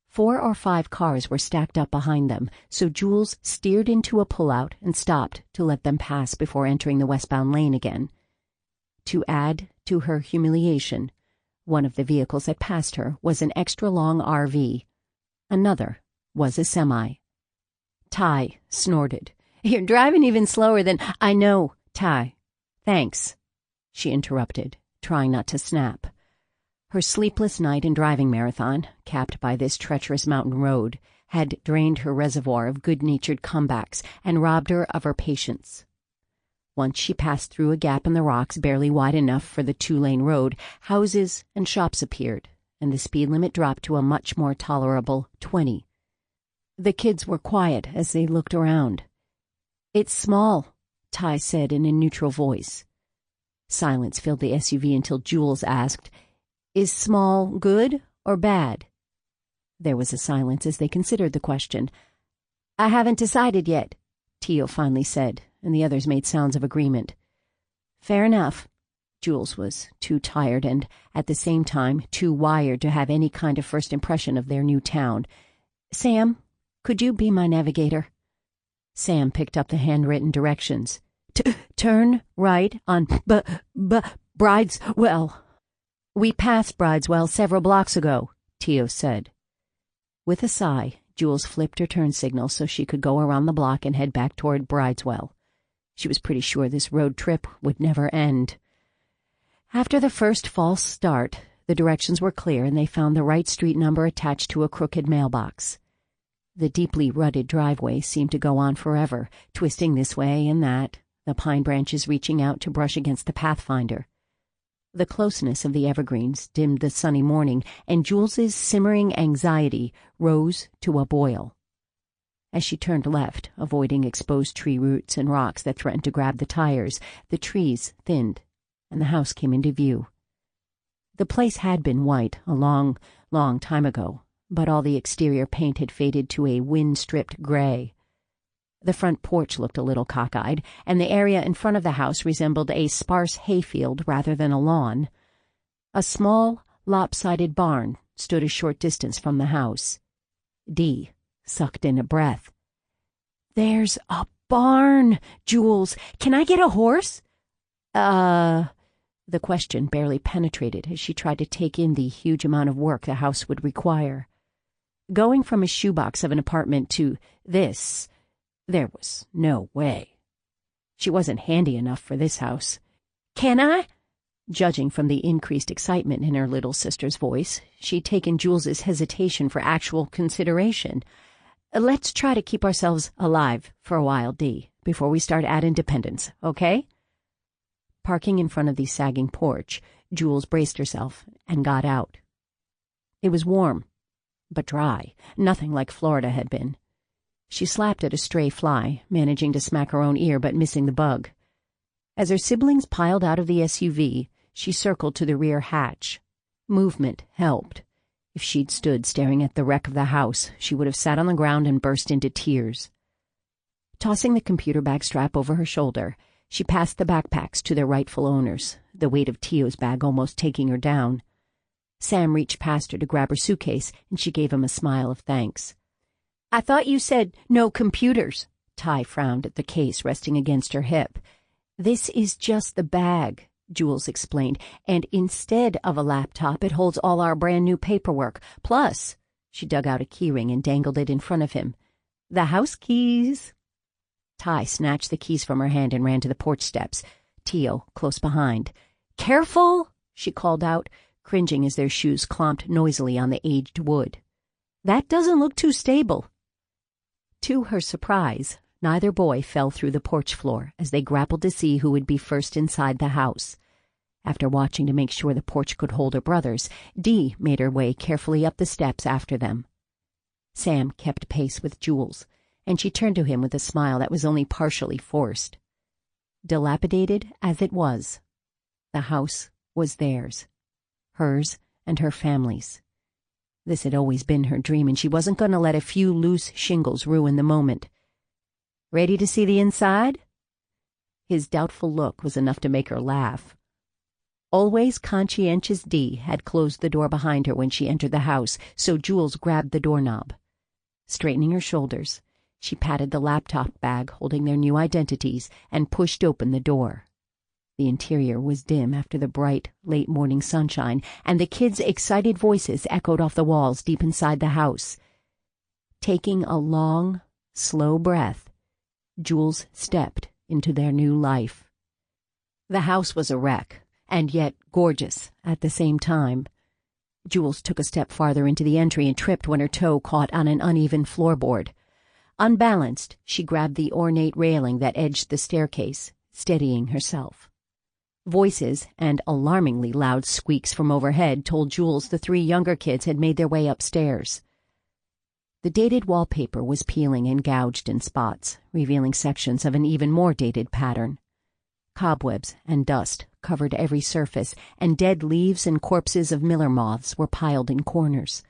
4 or 5 cars were stacked up behind them, so Jules steered into a pullout and stopped to let them pass before entering the westbound lane again. To add to her humiliation, one of the vehicles that passed her was an extra-long RV. Another was a semi. Ty snorted. "You're driving even slower than—" "I know, Ty. Thanks," she interrupted, trying not to snap. Her sleepless night and driving marathon, capped by this treacherous mountain road, had drained her reservoir of good-natured comebacks and robbed her of her patience. Once she passed through a gap in the rocks barely wide enough for the 2-lane road, houses and shops appeared, and the speed limit dropped to a much more tolerable 20. The kids were quiet as they looked around. "It's small," Ty said in a neutral voice. Silence filled the SUV until Jules asked, "Is small good or bad?" There was a silence as they considered the question. "I haven't decided yet," Theo finally said, and the others made sounds of agreement. "Fair enough." Jules was too tired and, at the same time, too wired to have any kind of first impression of their new town. "Sam, could you be my navigator?" Sam picked up the handwritten directions. Turn right on Brideswell." "We passed Brideswell several blocks ago," Theo said. With a sigh, Jules flipped her turn signal so she could go around the block and head back toward Brideswell. She was pretty sure this road trip would never end. After the first false start, the directions were clear and they found the right street number attached to a crooked mailbox. The deeply rutted driveway seemed to go on forever, twisting this way and that, the pine branches reaching out to brush against the pathfinder. The closeness of the evergreens dimmed the sunny morning, and Jules's simmering anxiety rose to a boil. As she turned left, avoiding exposed tree roots and rocks that threatened to grab the tires, the trees thinned, and the house came into view. The place had been white a long, long time ago, but all the exterior paint had faded to a wind-stripped gray. The front porch looked a little cockeyed, and the area in front of the house resembled a sparse hayfield rather than a lawn. A small, lopsided barn stood a short distance from the house. Dee, sucked in a breath. "There's a barn, Jules. Can I get a horse?" The question barely penetrated as she tried to take in the huge amount of work the house would require. Going from a shoebox of an apartment to this, there was no way. She wasn't handy enough for this house. "Can I?" Judging from the increased excitement in her little sister's voice, she'd taken Jules's hesitation for actual consideration. "Let's try to keep ourselves alive for a while, Dee, before we start adding dependents, okay?" Parking in front of the sagging porch, Jules braced herself and got out. It was warm, but dry, nothing like Florida had been. She slapped at a stray fly, managing to smack her own ear but missing the bug. As her siblings piled out of the SUV, she circled to the rear hatch. Movement helped. If she'd stood staring at the wreck of the house, she would have sat on the ground and burst into tears. Tossing the computer bag strap over her shoulder, she passed the backpacks to their rightful owners, the weight of Tio's bag almost taking her down. Sam reached past her to grab her suitcase, and she gave him a smile of thanks. "I thought you said no computers." Ty frowned at the case resting against her hip. "This is just the bag," Jules explained, "and instead of a laptop, it holds all our brand-new paperwork. Plus," she dug out a keyring and dangled it in front of him, "the house keys." Ty snatched the keys from her hand and ran to the porch steps, Tio close behind. "Careful!" she called out, cringing as their shoes clomped noisily on the aged wood. "That doesn't look too stable." To her surprise, neither boy fell through the porch floor as they grappled to see who would be first inside the house. After watching to make sure the porch could hold her brothers, Dee made her way carefully up the steps after them. Sam kept pace with Jules, and she turned to him with a smile that was only partially forced. Dilapidated as it was, the house was theirs, hers and her family's. This had always been her dream, and she wasn't going to let a few loose shingles ruin the moment. "Ready to see the inside?" His doubtful look was enough to make her laugh. Always conscientious Dee had closed the door behind her when she entered the house, so Jules grabbed the doorknob. Straightening her shoulders, she patted the laptop bag holding their new identities and pushed open the door. The interior was dim after the bright, late-morning sunshine, and the kids' excited voices echoed off the walls deep inside the house. Taking a long, slow breath, Jules stepped into their new life. The house was a wreck, and yet gorgeous at the same time. Jules took a step farther into the entry and tripped when her toe caught on an uneven floorboard. Unbalanced, she grabbed the ornate railing that edged the staircase, steadying herself. Voices and alarmingly loud squeaks from overhead told Jules the three younger kids had made their way upstairs. The dated wallpaper was peeling and gouged in spots, revealing sections of an even more dated pattern. Cobwebs and dust covered every surface, and dead leaves and corpses of miller moths were piled in corners.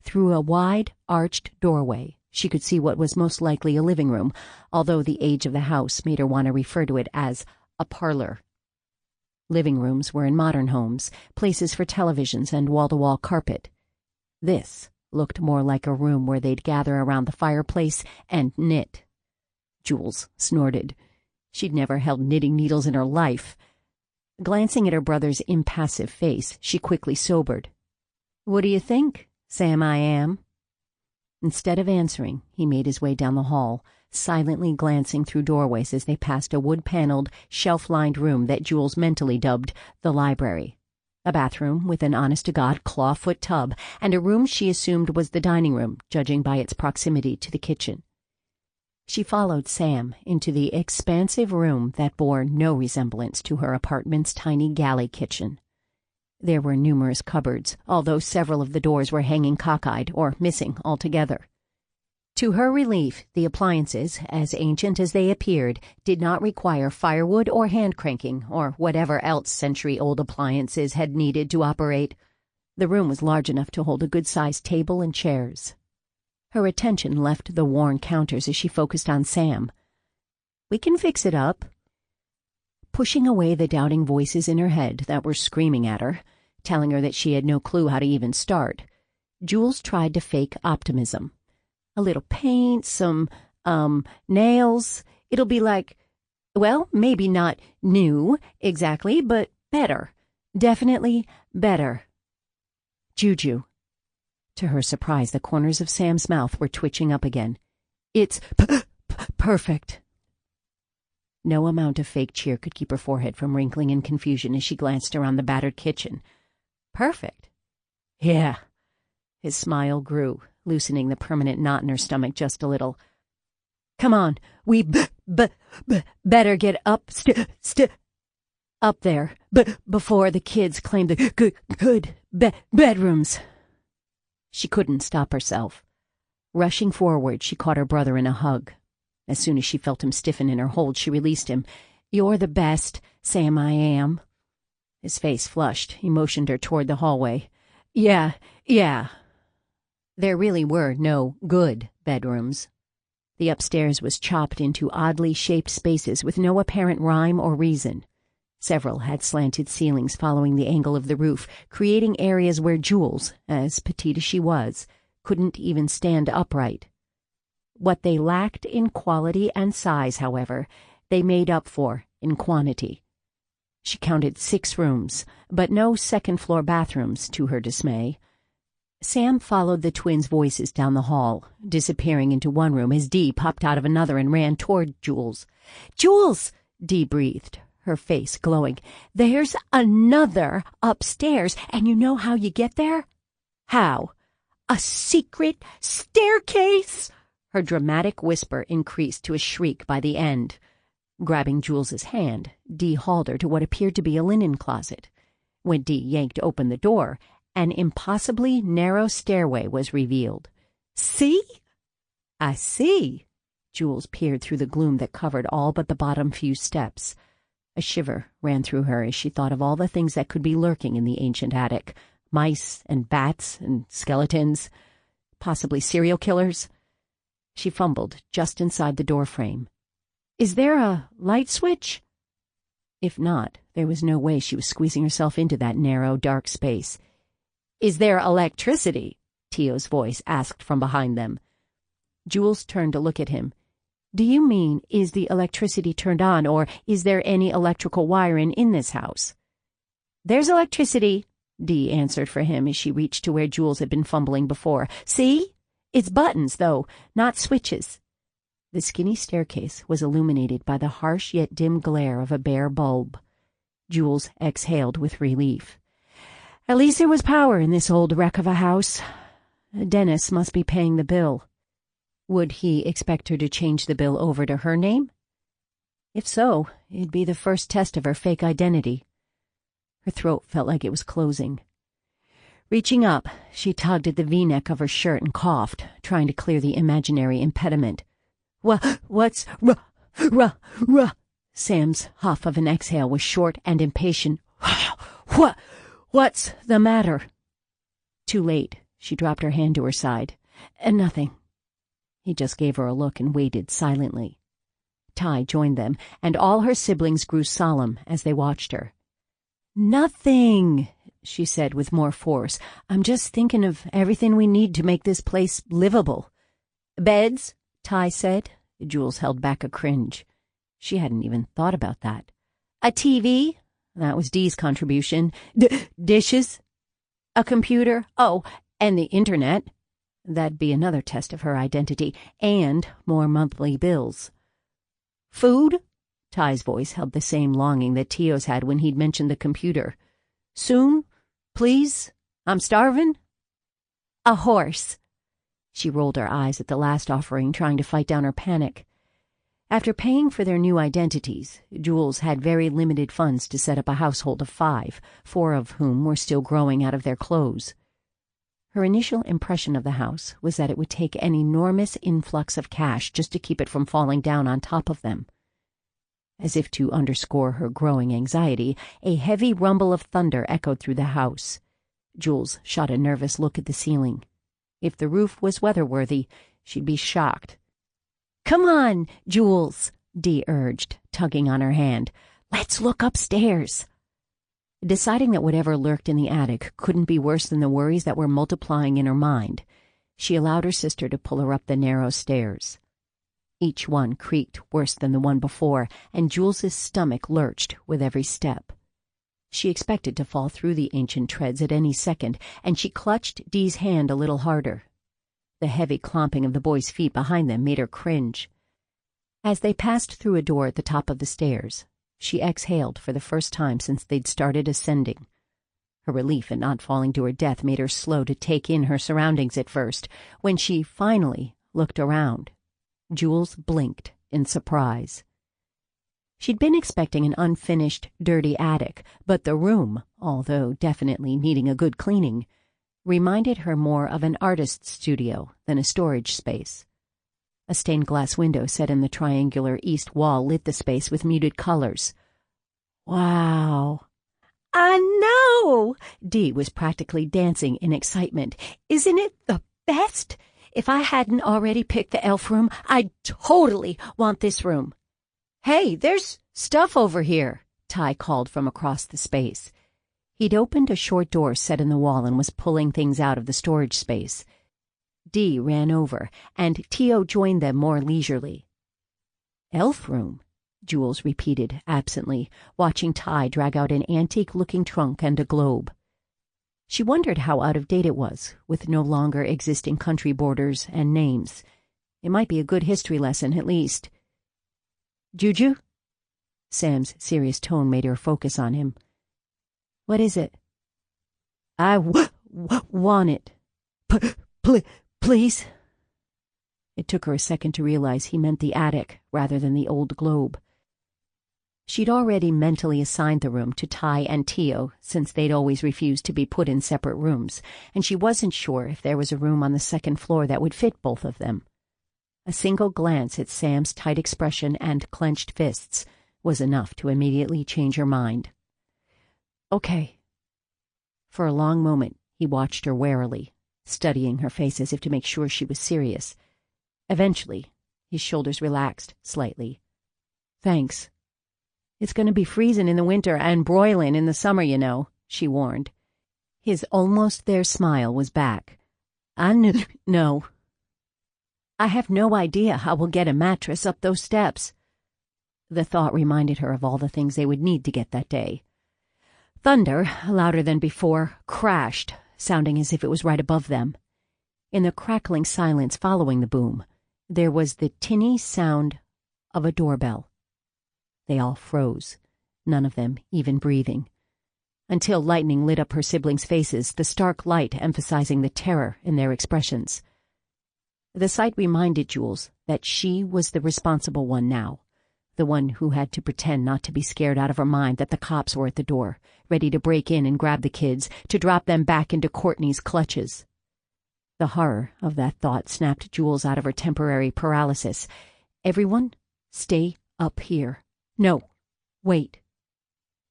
Through a wide, arched doorway, she could see what was most likely a living room, although the age of the house made her want to refer to it as a parlor. Living rooms were in modern homes, places for televisions and wall-to-wall carpet. This looked more like a room where they'd gather around the fireplace and knit. Jules snorted. She'd never held knitting needles in her life. Glancing at her brother's impassive face, she quickly sobered. "What do you think, Sam I am?" Instead of answering, he made his way down the hall, silently glancing through doorways as they passed a wood-paneled, shelf-lined room that Jules mentally dubbed the library, a bathroom with an honest-to-God clawfoot tub, and a room she assumed was the dining room, judging by its proximity to the kitchen. She followed Sam into the expansive room that bore no resemblance to her apartment's tiny galley kitchen. There were numerous cupboards, although several of the doors were hanging cockeyed or missing altogether. To her relief, the appliances, as ancient as they appeared, did not require firewood or hand-cranking or whatever else century-old appliances had needed to operate. The room was large enough to hold a good-sized table and chairs. Her attention left the worn counters as she focused on Sam. "We can fix it up." Pushing away the doubting voices in her head that were screaming at her, telling her that she had no clue how to even start, Jules tried to fake optimism. A little paint, some, nails. It'll be like, well, maybe not new exactly, but better. Definitely better. Juju. To her surprise, the corners of Sam's mouth were twitching up again. It's perfect. No amount of fake cheer could keep her forehead from wrinkling in confusion as she glanced around the battered kitchen. Perfect? Yeah. His smile grew, loosening the permanent knot in her stomach just a little. Come on, we better get up there before the kids claim the good bedrooms. She couldn't stop herself. Rushing forward, she caught her brother in a hug. As soon as she felt him stiffen in her hold, she released him. You're the best, Sam, I am. His face flushed. He motioned her toward the hallway. Yeah. There really were no good bedrooms. The upstairs was chopped into oddly shaped spaces with no apparent rhyme or reason. Several had slanted ceilings following the angle of the roof, creating areas where Jules, as petite as she was, couldn't even stand upright. What they lacked in quality and size, however, they made up for in quantity. She counted 6 rooms, but no second-floor bathrooms, to her dismay. Sam followed the twins' voices down the hall, disappearing into one room as Dee popped out of another and ran toward Jules. Jules! Dee breathed, her face glowing. There's another upstairs, and you know how you get there? How? A secret staircase! Her dramatic whisper increased to a shriek by the end. Grabbing Jules's hand, Dee hauled her to what appeared to be a linen closet. When Dee yanked open the door, an impossibly narrow stairway was revealed. See? I see. Jules peered through the gloom that covered all but the bottom few steps. A shiver ran through her as she thought of all the things that could be lurking in the ancient attic. Mice and bats and skeletons, possibly serial killers. She fumbled just inside the doorframe. Is there a light switch? If not, there was no way she was squeezing herself into that narrow, dark space. Is there electricity? Teo's voice asked from behind them. Jules turned to look at him. Do you mean, is the electricity turned on, or is there any electrical wiring in this house? There's electricity, Dee answered for him as she reached to where Jules had been fumbling before. See? It's buttons, though, not switches. The skinny staircase was illuminated by the harsh yet dim glare of a bare bulb. Jules exhaled with relief. At least there was power in this old wreck of a house. Dennis must be paying the bill. Would he expect her to change the bill over to her name? If so, it'd be the first test of her fake identity. Her throat felt like it was closing. Reaching up, she tugged at the V-neck of her shirt and coughed, trying to clear the imaginary impediment. What's Sam's huff of an exhale was short and impatient. What's the matter? Too late. She dropped her hand to her side. Nothing. He just gave her a look and waited silently. Ty joined them, and all her siblings grew solemn as they watched her. Nothing, she said with more force. I'm just thinking of everything we need to make this place livable. Beds, Ty said. Jules held back a cringe. She hadn't even thought about that. A TV? That was Dee's contribution. Dishes? A computer? Oh, and the internet. That'd be another test of her identity, and more monthly bills. Food? Ty's voice held the same longing that Teo's had when he'd mentioned the computer. Soon? Please? I'm starving? A horse. She rolled her eyes at the last offering, trying to fight down her panic. After paying for their new identities, Jules had very limited funds to set up a household of 5, 4 of whom were still growing out of their clothes. Her initial impression of the house was that it would take an enormous influx of cash just to keep it from falling down on top of them. As if to underscore her growing anxiety, a heavy rumble of thunder echoed through the house. Jules shot a nervous look at the ceiling. If the roof was weatherworthy, she'd be shocked. Come on, Jules, Dee urged, tugging on her hand. Let's look upstairs. Deciding that whatever lurked in the attic couldn't be worse than the worries that were multiplying in her mind, She allowed her sister to pull her up the narrow stairs. Each one creaked worse than the one before, and Jules's stomach lurched with every step. She expected to fall through the ancient treads at any second, and she clutched Dee's hand a little harder. The heavy clomping of the boys' feet behind them made her cringe. As they passed through a door at the top of the stairs, she exhaled for the first time since they'd started ascending. Her relief at not falling to her death made her slow to take in her surroundings at first. When she finally looked around, Jules blinked in surprise. She'd been expecting an unfinished, dirty attic, but the room, although definitely needing a good cleaning, reminded her more of an artist's studio than a storage space. A stained glass window set in the triangular east wall lit the space with muted colors. Wow! I know! Dee was practically dancing in excitement. Isn't it the best? If I hadn't already picked the elf room, I'd totally want this room. Hey, there's stuff over here, Ty called from across the space. He'd opened a short door set in the wall and was pulling things out of the storage space. Dee ran over, and Tio joined them more leisurely. Elf room, Jules repeated absently, watching Ty drag out an antique-looking trunk and a globe. She wondered how out of date it was, with no longer existing country borders and names. It might be a good history lesson, at least. Juju? Sam's serious tone made her focus on him. What is it? I want it. Please? It took her a second to realize he meant the attic rather than the old globe. She'd already mentally assigned the room to Ty and Tio, since they'd always refused to be put in separate rooms, and she wasn't sure if there was a room on the second floor that would fit both of them. A single glance at Sam's tight expression and clenched fists was enough to immediately change her mind. Okay. For a long moment, he watched her warily, studying her face as if to make sure she was serious. Eventually, his shoulders relaxed slightly. Thanks. It's going to be freezing in the winter and broiling in the summer, you know, she warned. His almost-there smile was back. No. I have no idea how we'll get a mattress up those steps. The thought reminded her of all the things they would need to get that day. Thunder, louder than before, crashed, sounding as if it was right above them. In the crackling silence following the boom, there was the tinny sound of a doorbell. They all froze, none of them even breathing, until lightning lit up her siblings' faces, the stark light emphasizing the terror in their expressions. The sight reminded Jules that she was the responsible one now, the one who had to pretend not to be scared out of her mind that the cops were at the door, ready to break in and grab the kids, to drop them back into Courtney's clutches. The horror of that thought snapped Jules out of her temporary paralysis. Everyone, stay up here. No, wait.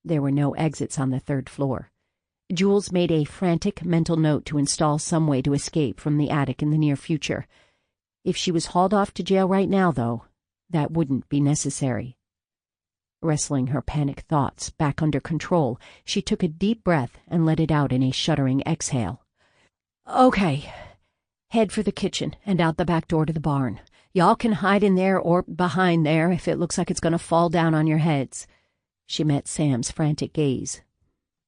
There were no exits on the third floor. Jules made a frantic mental note to install some way to escape from the attic in the near future. If she was hauled off to jail right now, though, that wouldn't be necessary. Wrestling her panic thoughts back under control, she took a deep breath and let it out in a shuddering exhale. Okay. Head for the kitchen and out the back door to the barn. Y'all can hide in there or behind there if it looks like it's going to fall down on your heads. She met Sam's frantic gaze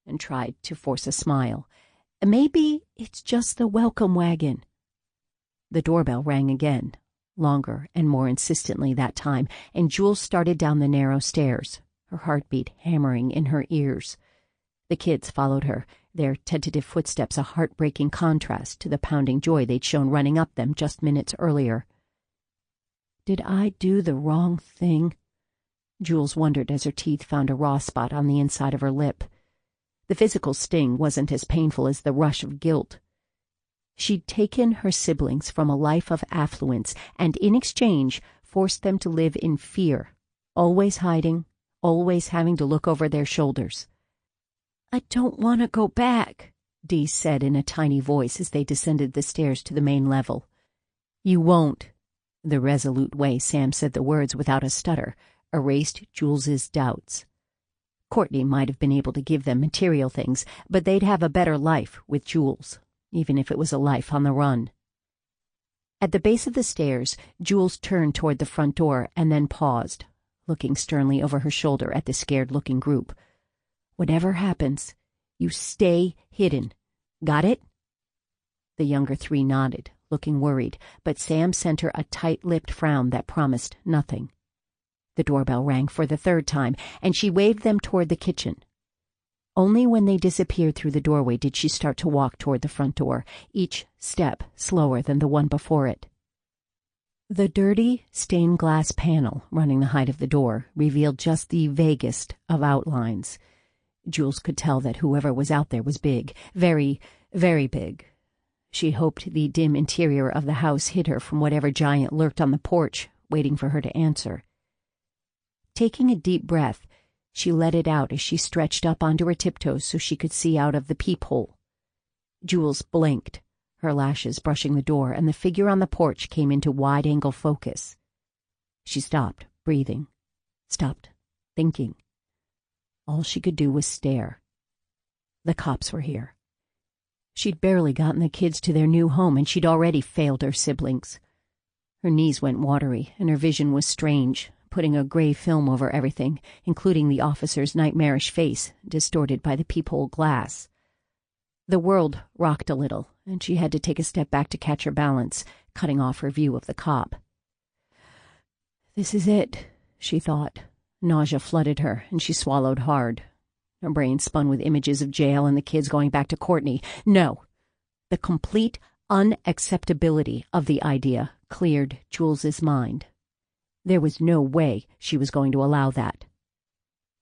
and tried to force a smile. Maybe it's just the welcome wagon. The doorbell rang again, longer and more insistently that time, and Jules started down the narrow stairs, her heartbeat hammering in her ears. The kids followed her, their tentative footsteps a heartbreaking contrast to the pounding joy they'd shown running up them just minutes earlier. Did I do the wrong thing? Jules wondered as her teeth found a raw spot on the inside of her lip. The physical sting wasn't as painful as the rush of guilt. She'd taken her siblings from a life of affluence and in exchange forced them to live in fear, always hiding, always having to look over their shoulders. I don't want to go back, Dee said in a tiny voice as they descended the stairs to the main level. You won't. The resolute way Sam said the words without a stutter erased Jules's doubts. Courtney might have been able to give them material things, but they'd have a better life with Jules, even if it was a life on the run. At the base of the stairs, Jules turned toward the front door and then paused, looking sternly over her shoulder at the scared-looking group. "Whatever happens, you stay hidden. Got it?" The younger three nodded, looking worried, but Sam sent her a tight-lipped frown that promised nothing. The doorbell rang for the third time, and she waved them toward the kitchen. Only when they disappeared through the doorway did she start to walk toward the front door, each step slower than the one before it. The dirty, stained glass panel running the height of the door revealed just the vaguest of outlines. Jules could tell that whoever was out there was big, very, very big. She hoped the dim interior of the house hid her from whatever giant lurked on the porch, waiting for her to answer. Taking a deep breath, she let it out as she stretched up onto her tiptoes so she could see out of the peephole. Jules blinked, her lashes brushing the door, and the figure on the porch came into wide-angle focus. She stopped breathing, stopped thinking. All she could do was stare. The cops were here. She'd barely gotten the kids to their new home, and she'd already failed her siblings. Her knees went watery, and her vision was strange, putting a gray film over everything, including the officer's nightmarish face, distorted by the peephole glass. The world rocked a little, and she had to take a step back to catch her balance, cutting off her view of the cop. "This is it," she thought. Nausea flooded her, and she swallowed hard. Her brain spun with images of jail and the kids going back to Courtney. No! The complete unacceptability of the idea cleared Jules's mind. There was no way she was going to allow that.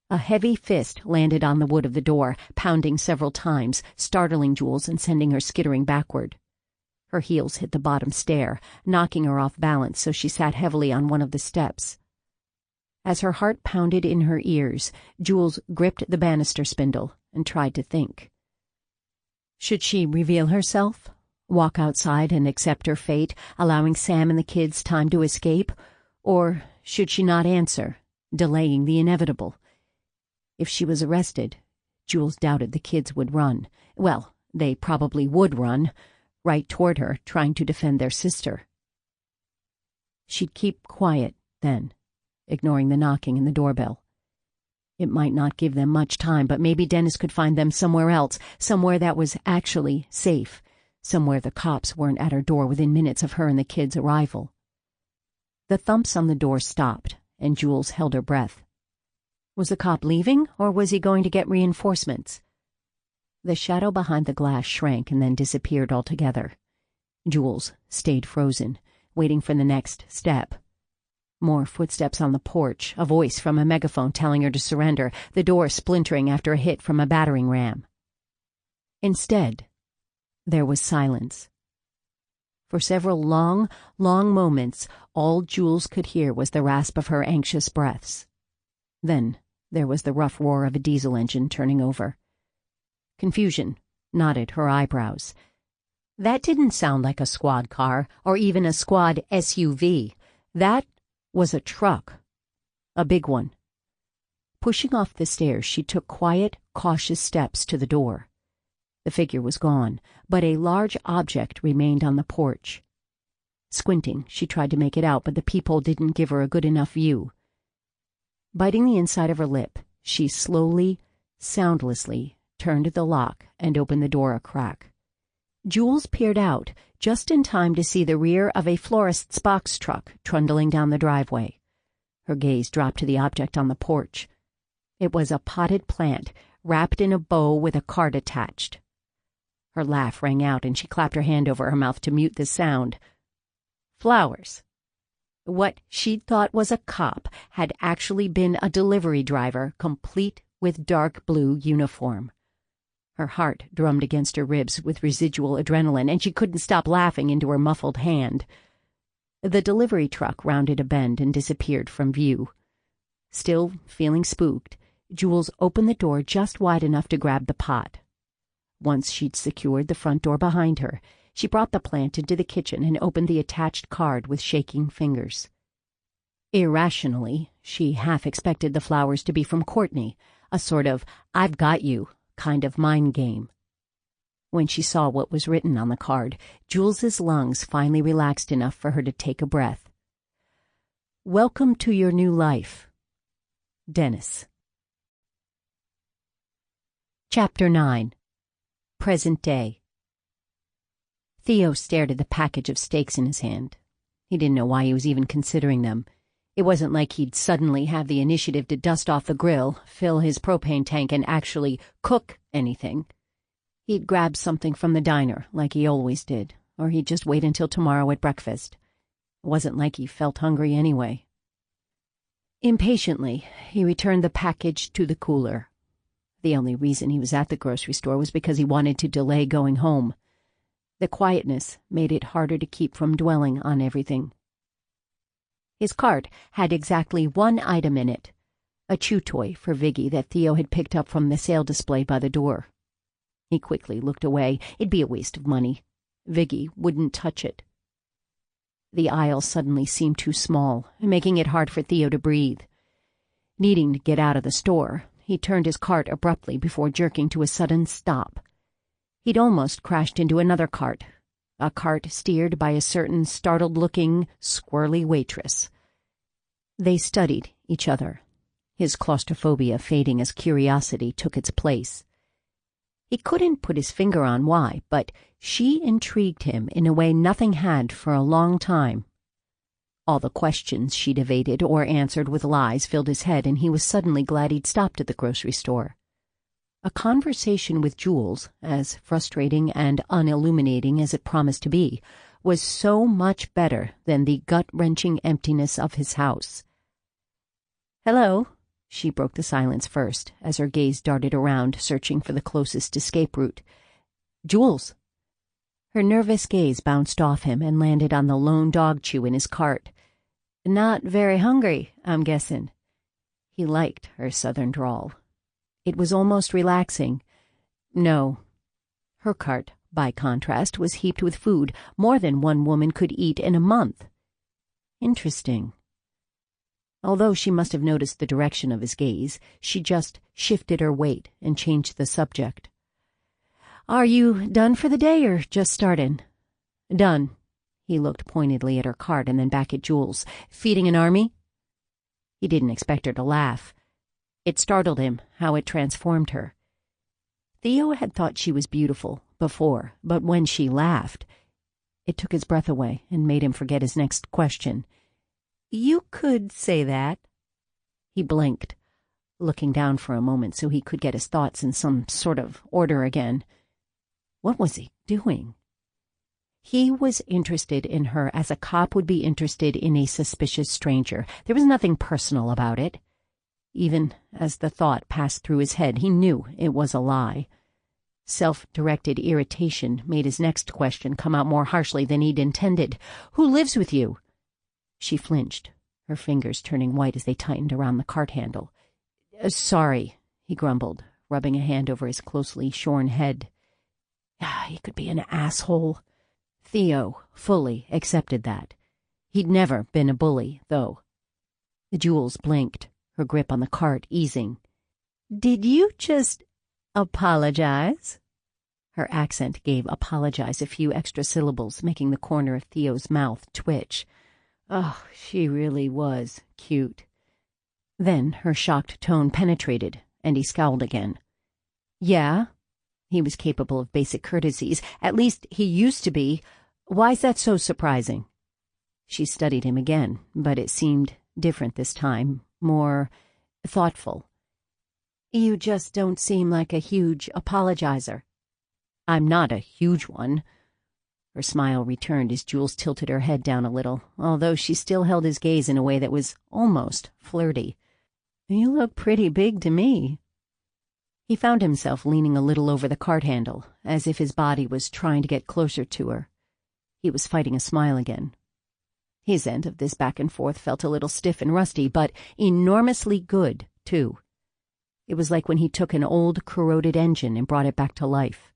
A heavy fist landed on the wood of the door, pounding several times, startling Jules and sending her skittering backward. Her heels hit the bottom stair, knocking her off balance, so she sat heavily on one of the steps. As her heart pounded in her ears, Jules gripped the banister spindle and tried to think. Should she reveal herself, walk outside and accept her fate, allowing Sam and the kids time to escape? Or should she not answer, delaying the inevitable? If she was arrested, Jules doubted the kids would run. Well, they probably would run, right toward her, trying to defend their sister. She'd keep quiet, then, ignoring the knocking and the doorbell. It might not give them much time, but maybe Dennis could find them somewhere else, somewhere that was actually safe, somewhere the cops weren't at her door within minutes of her and the kids' arrival. The thumps on the door stopped, and Jules held her breath. Was the cop leaving, or was he going to get reinforcements? The shadow behind the glass shrank and then disappeared altogether. Jules stayed frozen, waiting for the next step. More footsteps on the porch, a voice from a megaphone telling her to surrender, the door splintering after a hit from a battering ram. Instead, there was silence. For several long, long moments, all Jules could hear was the rasp of her anxious breaths. Then there was the rough roar of a diesel engine turning over. Confusion knotted her eyebrows. That didn't sound like a squad car, or even a squad SUV. That was a truck. A big one. Pushing off the stairs, she took quiet, cautious steps to the door. The figure was gone, but a large object remained on the porch. Squinting, she tried to make it out, but the peephole didn't give her a good enough view. Biting the inside of her lip, she slowly, soundlessly turned the lock and opened the door a crack. Jules peered out, just in time to see the rear of a florist's box truck trundling down the driveway. Her gaze dropped to the object on the porch. It was a potted plant, wrapped in a bow with a card attached. Her laugh rang out, and she clapped her hand over her mouth to mute the sound. Flowers. What she'd thought was a cop had actually been a delivery driver, complete with dark blue uniform. Her heart drummed against her ribs with residual adrenaline, and she couldn't stop laughing into her muffled hand. The delivery truck rounded a bend and disappeared from view. Still feeling spooked, Jules opened the door just wide enough to grab the pot. Once she'd secured the front door behind her, she brought the plant into the kitchen and opened the attached card with shaking fingers. Irrationally, she half expected the flowers to be from Courtney, a sort of "I've got you" kind of mind game. When she saw what was written on the card, Jules's lungs finally relaxed enough for her to take a breath. Welcome to your new life. Dennis. Chapter 9. Present Day. Theo stared at the package of steaks in his hand. He didn't know why he was even considering them. It wasn't like he'd suddenly have the initiative to dust off the grill, fill his propane tank, and actually cook anything. He'd grab something from the diner, like he always did, or he'd just wait until tomorrow at breakfast. It wasn't like he felt hungry anyway. Impatiently, he returned the package to the cooler. The only reason he was at the grocery store was because he wanted to delay going home. The quietness made it harder to keep from dwelling on everything. His cart had exactly one item in it, a chew toy for Viggy that Theo had picked up from the sale display by the door. He quickly looked away. It'd be a waste of money. Viggy wouldn't touch it. The aisle suddenly seemed too small, making it hard for Theo to breathe. Needing to get out of the store, he turned his cart abruptly before jerking to a sudden stop. He'd almost crashed into another cart, a cart steered by a certain startled-looking, squirrely waitress. They studied each other, his claustrophobia fading as curiosity took its place. He couldn't put his finger on why, but she intrigued him in a way nothing had for a long time. All the questions she'd evaded or answered with lies filled his head, and he was suddenly glad he'd stopped at the grocery store. A conversation with Jules, as frustrating and unilluminating as it promised to be, was so much better than the gut-wrenching emptiness of his house. "Hello," she broke the silence first, as her gaze darted around, searching for the closest escape route. "Jules." Her nervous gaze bounced off him and landed on the lone dog chew in his cart. "Not very hungry, I'm guessing." He liked her southern drawl. It was almost relaxing. No. Her cart, by contrast, was heaped with food, more than one woman could eat in a month. Interesting. Although she must have noticed the direction of his gaze, she just shifted her weight and changed the subject. "Are you done for the day or just starting?" "Done." He looked pointedly at her cart and then back at Jules. "Feeding an army?" He didn't expect her to laugh. It startled him how it transformed her. Theo had thought she was beautiful before, but when she laughed, it took his breath away and made him forget his next question. "You could say that." He blinked, looking down for a moment so he could get his thoughts in some sort of order again. What was he doing? He was interested in her as a cop would be interested in a suspicious stranger. There was nothing personal about it. Even as the thought passed through his head, he knew it was a lie. Self-directed irritation made his next question come out more harshly than he'd intended. "Who lives with you?" She flinched, her fingers turning white as they tightened around the cart handle. Sorry," he grumbled, rubbing a hand over his closely shorn head. He could be an asshole. Theo fully accepted that. He'd never been a bully, though. Jules blinked, her grip on the cart easing. "Did you just apologize?" Her accent gave apologize a few extra syllables, making the corner of Theo's mouth twitch. Oh, she really was cute. Then her shocked tone penetrated, and he scowled again. "Yeah?" He was capable of basic courtesies. At least he used to be. "Why's that so surprising?" She studied him again, but it seemed different this time, more thoughtful. "You just don't seem like a huge apologizer." "I'm not a huge one." Her smile returned as Jules tilted her head down a little, although she still held his gaze in a way that was almost flirty. "You look pretty big to me." He found himself leaning a little over the cart handle, as if his body was trying to get closer to her. He was fighting a smile again. His end of this back and forth felt a little stiff and rusty, but enormously good, too. It was like when he took an old, corroded engine and brought it back to life.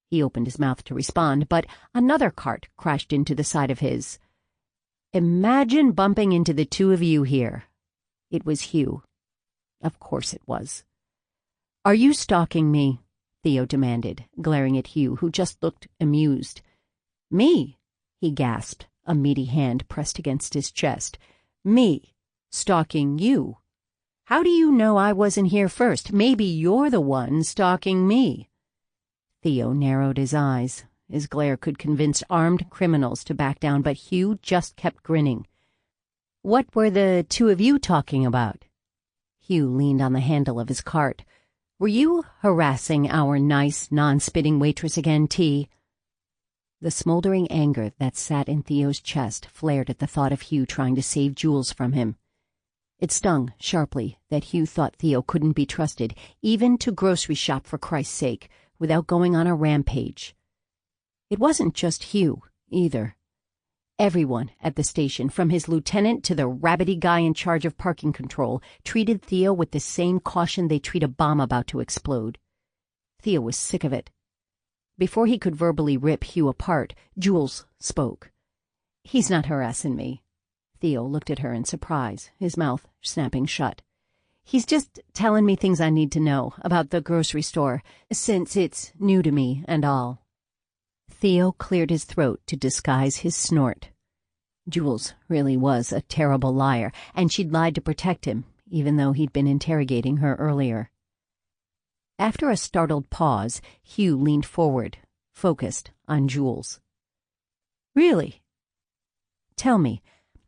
He opened his mouth to respond, but another cart crashed into the side of his. "Imagine bumping into the two of you here." It was Hugh. Of course it was. "Are you stalking me?" Theo demanded, glaring at Hugh, who just looked amused. "Me?" he gasped, a meaty hand pressed against his chest. "Me? Stalking you? How do you know I wasn't here first? Maybe you're the one stalking me." Theo narrowed his eyes. His glare could convince armed criminals to back down, but Hugh just kept grinning. "What were the two of you talking about?" Hugh leaned on the handle of his cart. "Were you harassing our nice, non-spitting waitress again, T?" The smoldering anger that sat in Theo's chest flared at the thought of Hugh trying to save Jules from him. It stung sharply that Hugh thought Theo couldn't be trusted, even to grocery shop for Christ's sake, without going on a rampage. It wasn't just Hugh, either. Everyone at the station, from his lieutenant to the rabbity guy in charge of parking control, treated Theo with the same caution they treat a bomb about to explode. Theo was sick of it. Before he could verbally rip Hugh apart, Jules spoke. "He's not harassing me." Theo looked at her in surprise, his mouth snapping shut. "He's just telling me things I need to know about the grocery store, since it's new to me and all." Theo cleared his throat to disguise his snort. Jules really was a terrible liar, and she'd lied to protect him, even though he'd been interrogating her earlier. After a startled pause, Hugh leaned forward, focused on Jules. "Really? Tell me,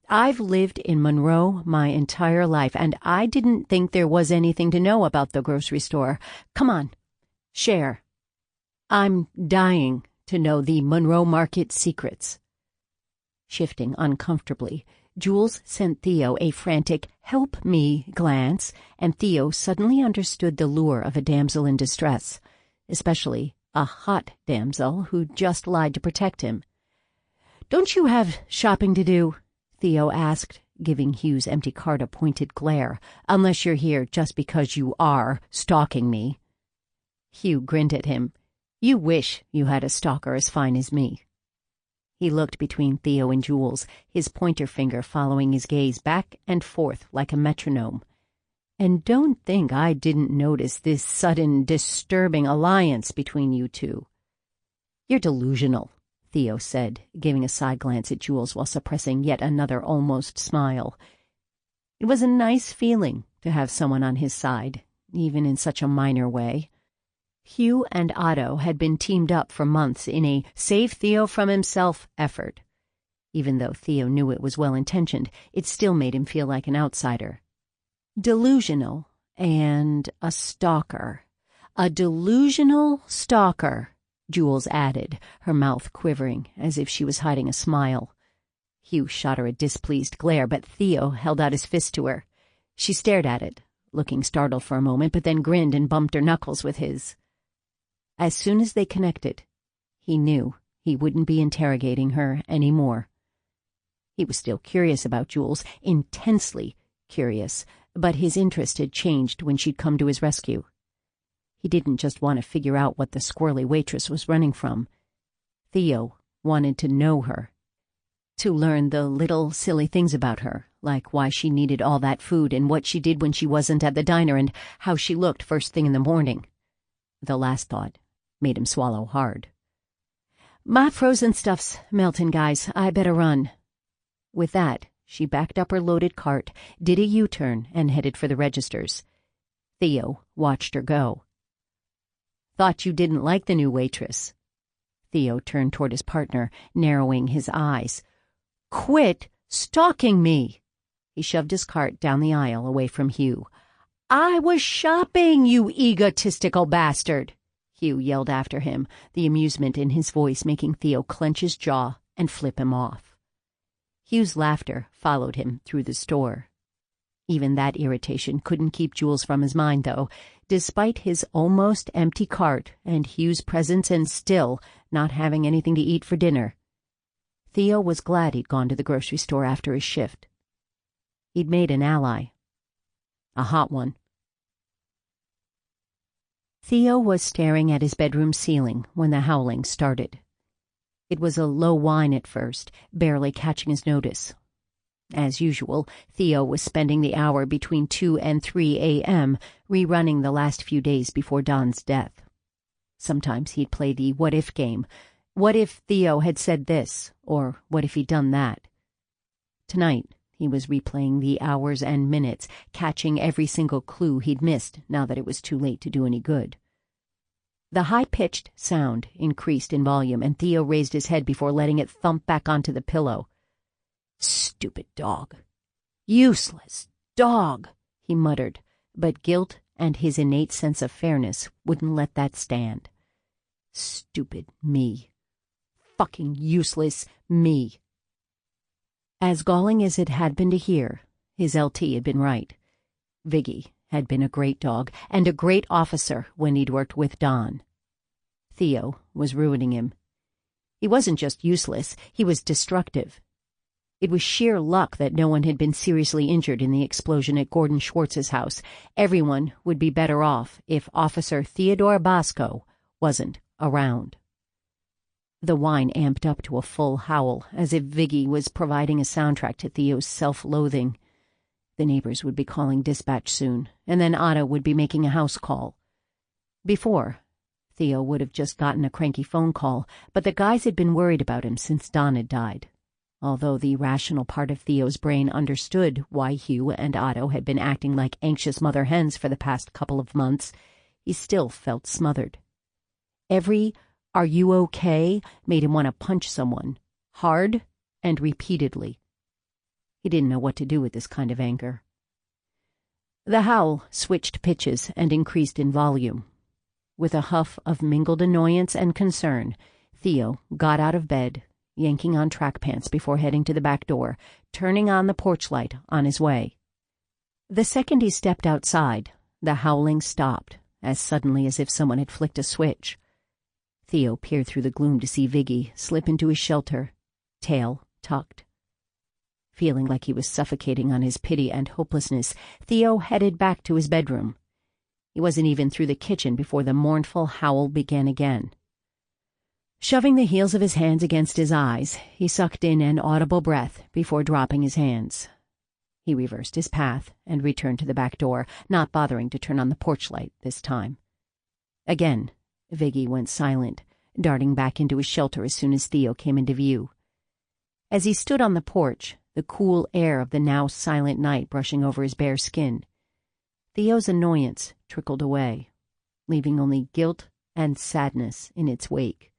I've lived in Monroe my entire life, and I didn't think there was anything to know about the grocery store. Come on, share. I'm dying to know the Monroe Market secrets." Shifting uncomfortably, Jules sent Theo a frantic "help me" glance, and Theo suddenly understood the lure of a damsel in distress, especially a hot damsel who just lied to protect him. "Don't you have shopping to do?" Theo asked, giving Hugh's empty cart a pointed glare, "unless you're here just because you are stalking me." Hugh grinned at him. "You wish you had a stalker as fine as me." He looked between Theo and Jules, his pointer finger following his gaze back and forth like a metronome. "And don't think I didn't notice this sudden, disturbing alliance between you two." "You're delusional," Theo said, giving a side glance at Jules while suppressing yet another almost smile. It was a nice feeling to have someone on his side, even in such a minor way. Hugh and Otto had been teamed up for months in a save Theo from himself effort. Even though Theo knew it was well-intentioned, it still made him feel like an outsider. Delusional and a stalker. A delusional stalker, Jules added, her mouth quivering as if she was hiding a smile. Hugh shot her a displeased glare, but Theo held out his fist to her. She stared at it, looking startled for a moment, but then grinned and bumped her knuckles with his. As soon as they connected, he knew he wouldn't be interrogating her anymore. He was still curious about Jules, intensely curious, but his interest had changed when she'd come to his rescue. He didn't just want to figure out what the squirrely waitress was running from. Theo wanted to know her, to learn the little silly things about her, like why she needed all that food and what she did when she wasn't at the diner and how she looked first thing in the morning. The last thought made him swallow hard. "My frozen stuff's melting, guys. I better run." With that, she backed up her loaded cart, did a U-turn, and headed for the registers. Theo watched her go. "Thought you didn't like the new waitress." Theo turned toward his partner, narrowing his eyes. "Quit stalking me!" He shoved his cart down the aisle away from Hugh. "I was shopping, you egotistical bastard!" Hugh yelled after him, the amusement in his voice making Theo clench his jaw and flip him off. Hugh's laughter followed him through the store. Even that irritation couldn't keep Jules from his mind, though, despite his almost empty cart and Hugh's presence and still not having anything to eat for dinner. Theo was glad he'd gone to the grocery store after his shift. He'd made an ally. A hot one. Theo was staring at his bedroom ceiling when the howling started. It was a low whine at first, barely catching his notice. As usual, Theo was spending the hour between 2 and 3 a.m. rerunning the last few days before Don's death. Sometimes he'd play the what-if game. What if Theo had said this, or what if he'd done that? Tonight, he was replaying the hours and minutes, catching every single clue he'd missed now that it was too late to do any good. The high-pitched sound increased in volume, and Theo raised his head before letting it thump back onto the pillow. "Stupid dog. Useless dog," he muttered, but guilt and his innate sense of fairness wouldn't let that stand. Stupid me. Fucking useless me. As galling as it had been to hear, his LT had been right. Viggy had been a great dog and a great officer when he'd worked with Don. Theo was ruining him. He wasn't just useless, he was destructive. It was sheer luck that no one had been seriously injured in the explosion at Gordon Schwartz's house. Everyone would be better off if Officer Theodore Bosco wasn't around. The whine amped up to a full howl, as if Viggy was providing a soundtrack to Theo's self-loathing. The neighbors would be calling dispatch soon, and then Otto would be making a house call. Before, Theo would have just gotten a cranky phone call, but the guys had been worried about him since Don had died. Although the rational part of Theo's brain understood why Hugh and Otto had been acting like anxious mother hens for the past couple of months, he still felt smothered. Every "Are you okay?" made him want to punch someone, hard and repeatedly. He didn't know what to do with this kind of anger. The howl switched pitches and increased in volume. With a huff of mingled annoyance and concern, Theo got out of bed, yanking on track pants before heading to the back door, turning on the porch light on his way. The second he stepped outside, the howling stopped, as suddenly as if someone had flicked a switch. Theo peered through the gloom to see Viggy slip into his shelter, tail tucked. Feeling like he was suffocating on his pity and hopelessness, Theo headed back to his bedroom. He wasn't even through the kitchen before the mournful howl began again. Shoving the heels of his hands against his eyes, he sucked in an audible breath before dropping his hands. He reversed his path and returned to the back door, not bothering to turn on the porch light this time. Again, Viggy went silent, darting back into his shelter as soon as Theo came into view. As he stood on the porch, the cool air of the now silent night brushing over his bare skin, Theo's annoyance trickled away, leaving only guilt and sadness in its wake.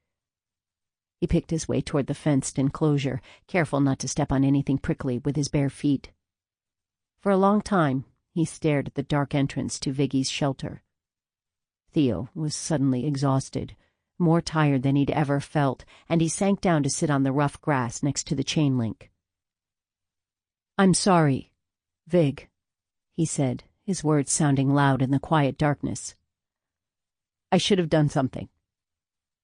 He picked his way toward the fenced enclosure, careful not to step on anything prickly with his bare feet. For a long time, he stared at the dark entrance to Viggy's shelter. Theo was suddenly exhausted, more tired than he'd ever felt, and he sank down to sit on the rough grass next to the chain link. "I'm sorry, Vig," he said, his words sounding loud in the quiet darkness. "I should have done something.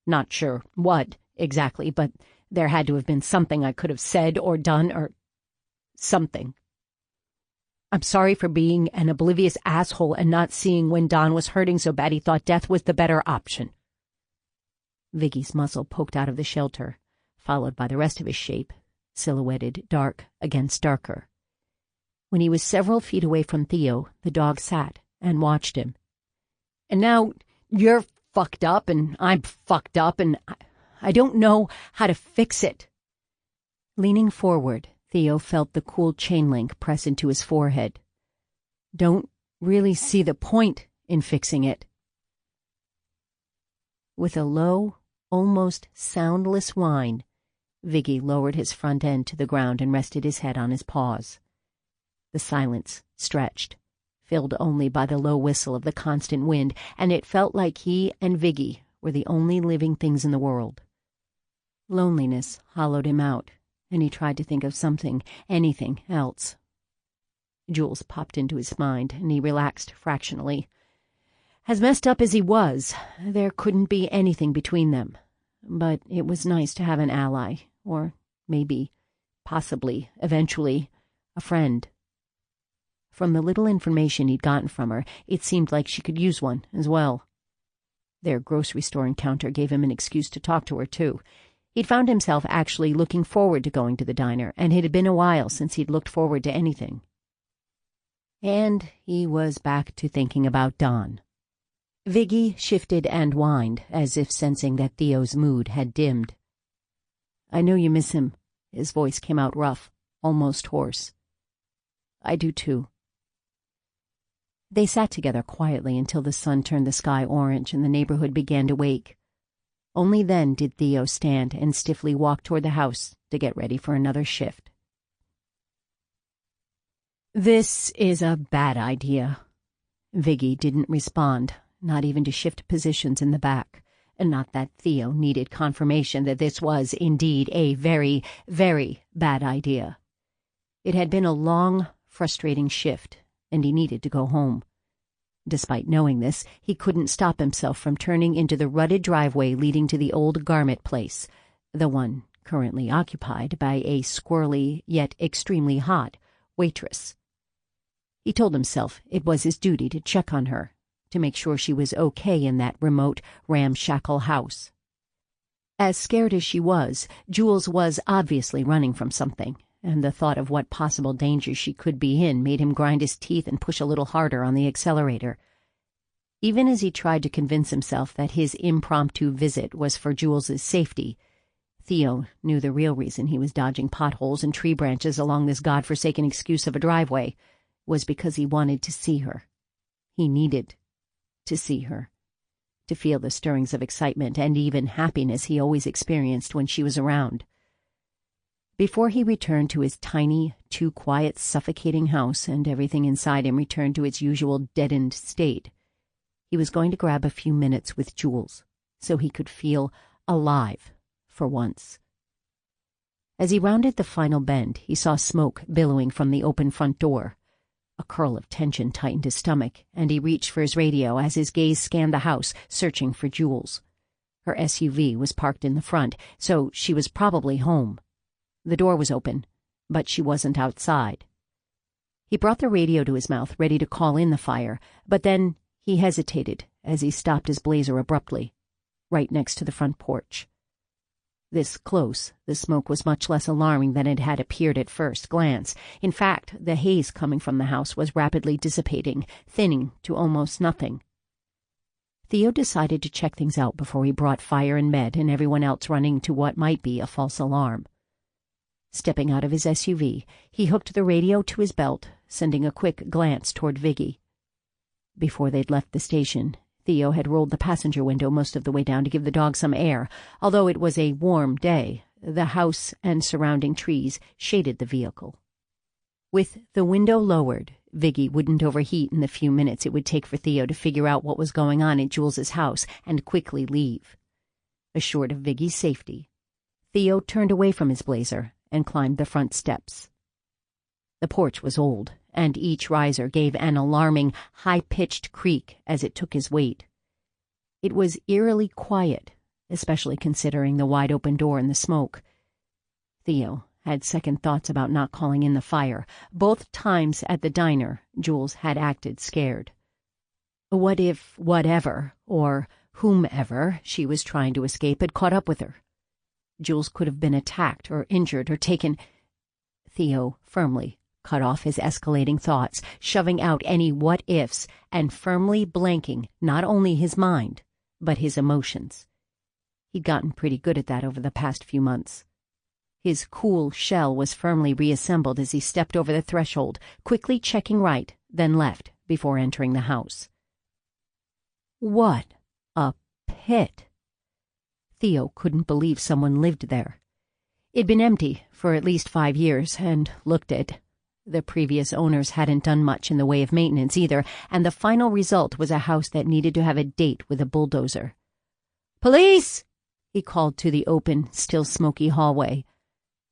Not sure what exactly, but there had to have been something I could have said or done or something. I'm sorry for being an oblivious asshole and not seeing when Don was hurting so bad he thought death was the better option." Viggy's muzzle poked out of the shelter, followed by the rest of his shape, silhouetted dark against darker. When he was several feet away from Theo, the dog sat and watched him. "And now you're fucked up and I'm fucked up and I don't know how to fix it." Leaning forward, Theo felt the cool chain link press into his forehead. "Don't really see the point in fixing it." With a low, almost soundless whine, Viggy lowered his front end to the ground and rested his head on his paws. The silence stretched, filled only by the low whistle of the constant wind, and it felt like he and Viggy were the only living things in the world. Loneliness hollowed him out, and he tried to think of something, anything else. Jules popped into his mind, and he relaxed fractionally. As messed up as he was, there couldn't be anything between them. But it was nice to have an ally, or maybe, possibly, eventually, a friend. From the little information he'd gotten from her, it seemed like she could use one as well. Their grocery store encounter gave him an excuse to talk to her, too. He'd found himself actually looking forward to going to the diner, and it had been a while since he'd looked forward to anything. And he was back to thinking about Don. Viggy shifted and whined, as if sensing that Theo's mood had dimmed. "I know you miss him." His voice came out rough, almost hoarse. "I do too." They sat together quietly until the sun turned the sky orange and the neighborhood began to wake. Only then did Theo stand and stiffly walk toward the house to get ready for another shift. "This is a bad idea." Viggy didn't respond, not even to shift positions in the back, and not that Theo needed confirmation that this was indeed a very, very bad idea. It had been a long, frustrating shift, and he needed to go home. Despite knowing this, he couldn't stop himself from turning into the rutted driveway leading to the old garment place, the one currently occupied by a squirrely yet extremely hot waitress. He told himself it was his duty to check on her, to make sure she was okay in that remote, ramshackle house. As scared as she was, Jules was obviously running from something, and the thought of what possible danger she could be in made him grind his teeth and push a little harder on the accelerator. Even as he tried to convince himself that his impromptu visit was for Jules's safety, Theo knew the real reason he was dodging potholes and tree branches along this godforsaken excuse of a driveway was because he wanted to see her. He needed to see her, to feel the stirrings of excitement and even happiness he always experienced when she was around. Before he returned to his tiny, too quiet, suffocating house and everything inside him returned to its usual deadened state, he was going to grab a few minutes with Jules so he could feel alive for once. As he rounded the final bend, he saw smoke billowing from the open front door. A curl of tension tightened his stomach, and he reached for his radio as his gaze scanned the house, searching for Jules. Her SUV was parked in the front, so she was probably home. The door was open, but she wasn't outside. He brought the radio to his mouth, ready to call in the fire, but then he hesitated as he stopped his blazer abruptly, right next to the front porch. This close, the smoke was much less alarming than it had appeared at first glance. In fact, the haze coming from the house was rapidly dissipating, thinning to almost nothing. Theo decided to check things out before he brought fire and med and everyone else running to what might be a false alarm. Stepping out of his SUV, he hooked the radio to his belt, sending a quick glance toward Viggy. Before they'd left the station, Theo had rolled the passenger window most of the way down to give the dog some air. Although it was a warm day, the house and surrounding trees shaded the vehicle. With the window lowered, Viggy wouldn't overheat in the few minutes it would take for Theo to figure out what was going on at Jules's house and quickly leave. Assured of Viggy's safety, Theo turned away from his blazer and climbed the front steps. The porch was old, and each riser gave an alarming, high-pitched creak as it took his weight. It was eerily quiet, especially considering the wide-open door and the smoke. Theo had second thoughts about not calling in the fire. Both times at the diner, Jules had acted scared. What if whatever, or whomever she was trying to escape had caught up with her? Jules could have been attacked or injured or taken. Theo firmly cut off his escalating thoughts, shoving out any what-ifs and firmly blanking not only his mind, but his emotions. He'd gotten pretty good at that over the past few months. His cool shell was firmly reassembled as he stepped over the threshold, quickly checking right, then left, before entering the house. What a pit! Theo couldn't believe someone lived there. It'd been empty for at least 5 years, and looked it. The previous owners hadn't done much in the way of maintenance either, and the final result was a house that needed to have a date with a bulldozer. "Police!" he called to the open, still smoky hallway.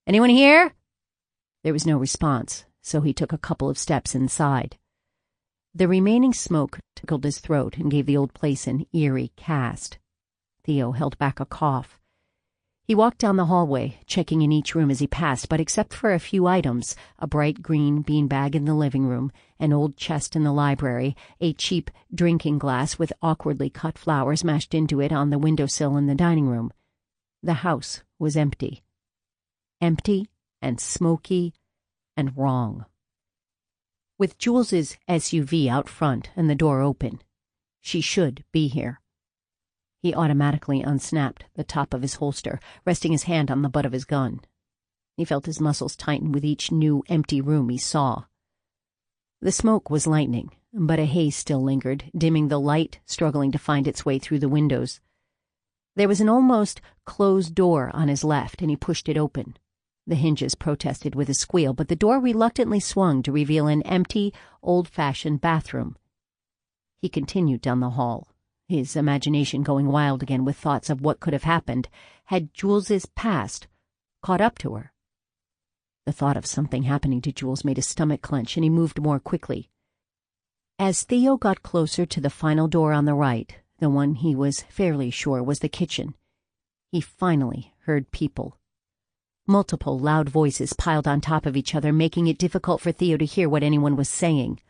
"Anyone here?" There was no response, so he took a couple of steps inside. The remaining smoke tickled his throat and gave the old place an eerie cast. Theo held back a cough. He walked down the hallway, checking in each room as he passed, but except for a few items, a bright green beanbag in the living room, an old chest in the library, a cheap drinking glass with awkwardly cut flowers mashed into it on the windowsill in the dining room, the house was empty. Empty and smoky and wrong. With Jules's SUV out front and the door open, She should be here. He automatically unsnapped the top of his holster, resting his hand on the butt of his gun. He felt his muscles tighten with each new empty room he saw. The smoke was lightening, but a haze still lingered, dimming the light, struggling to find its way through the windows. There was an almost closed door on his left, and he pushed it open. The hinges protested with a squeal, but the door reluctantly swung to reveal an empty, old-fashioned bathroom. He continued down the hall, his imagination going wild again with thoughts of what could have happened had Jules's past caught up to her. The thought of something happening to Jules made his stomach clench, and he moved more quickly. As Theo got closer to the final door on the right, the one he was fairly sure was the kitchen, he finally heard people. Multiple loud voices piled on top of each other, making it difficult for Theo to hear what anyone was saying.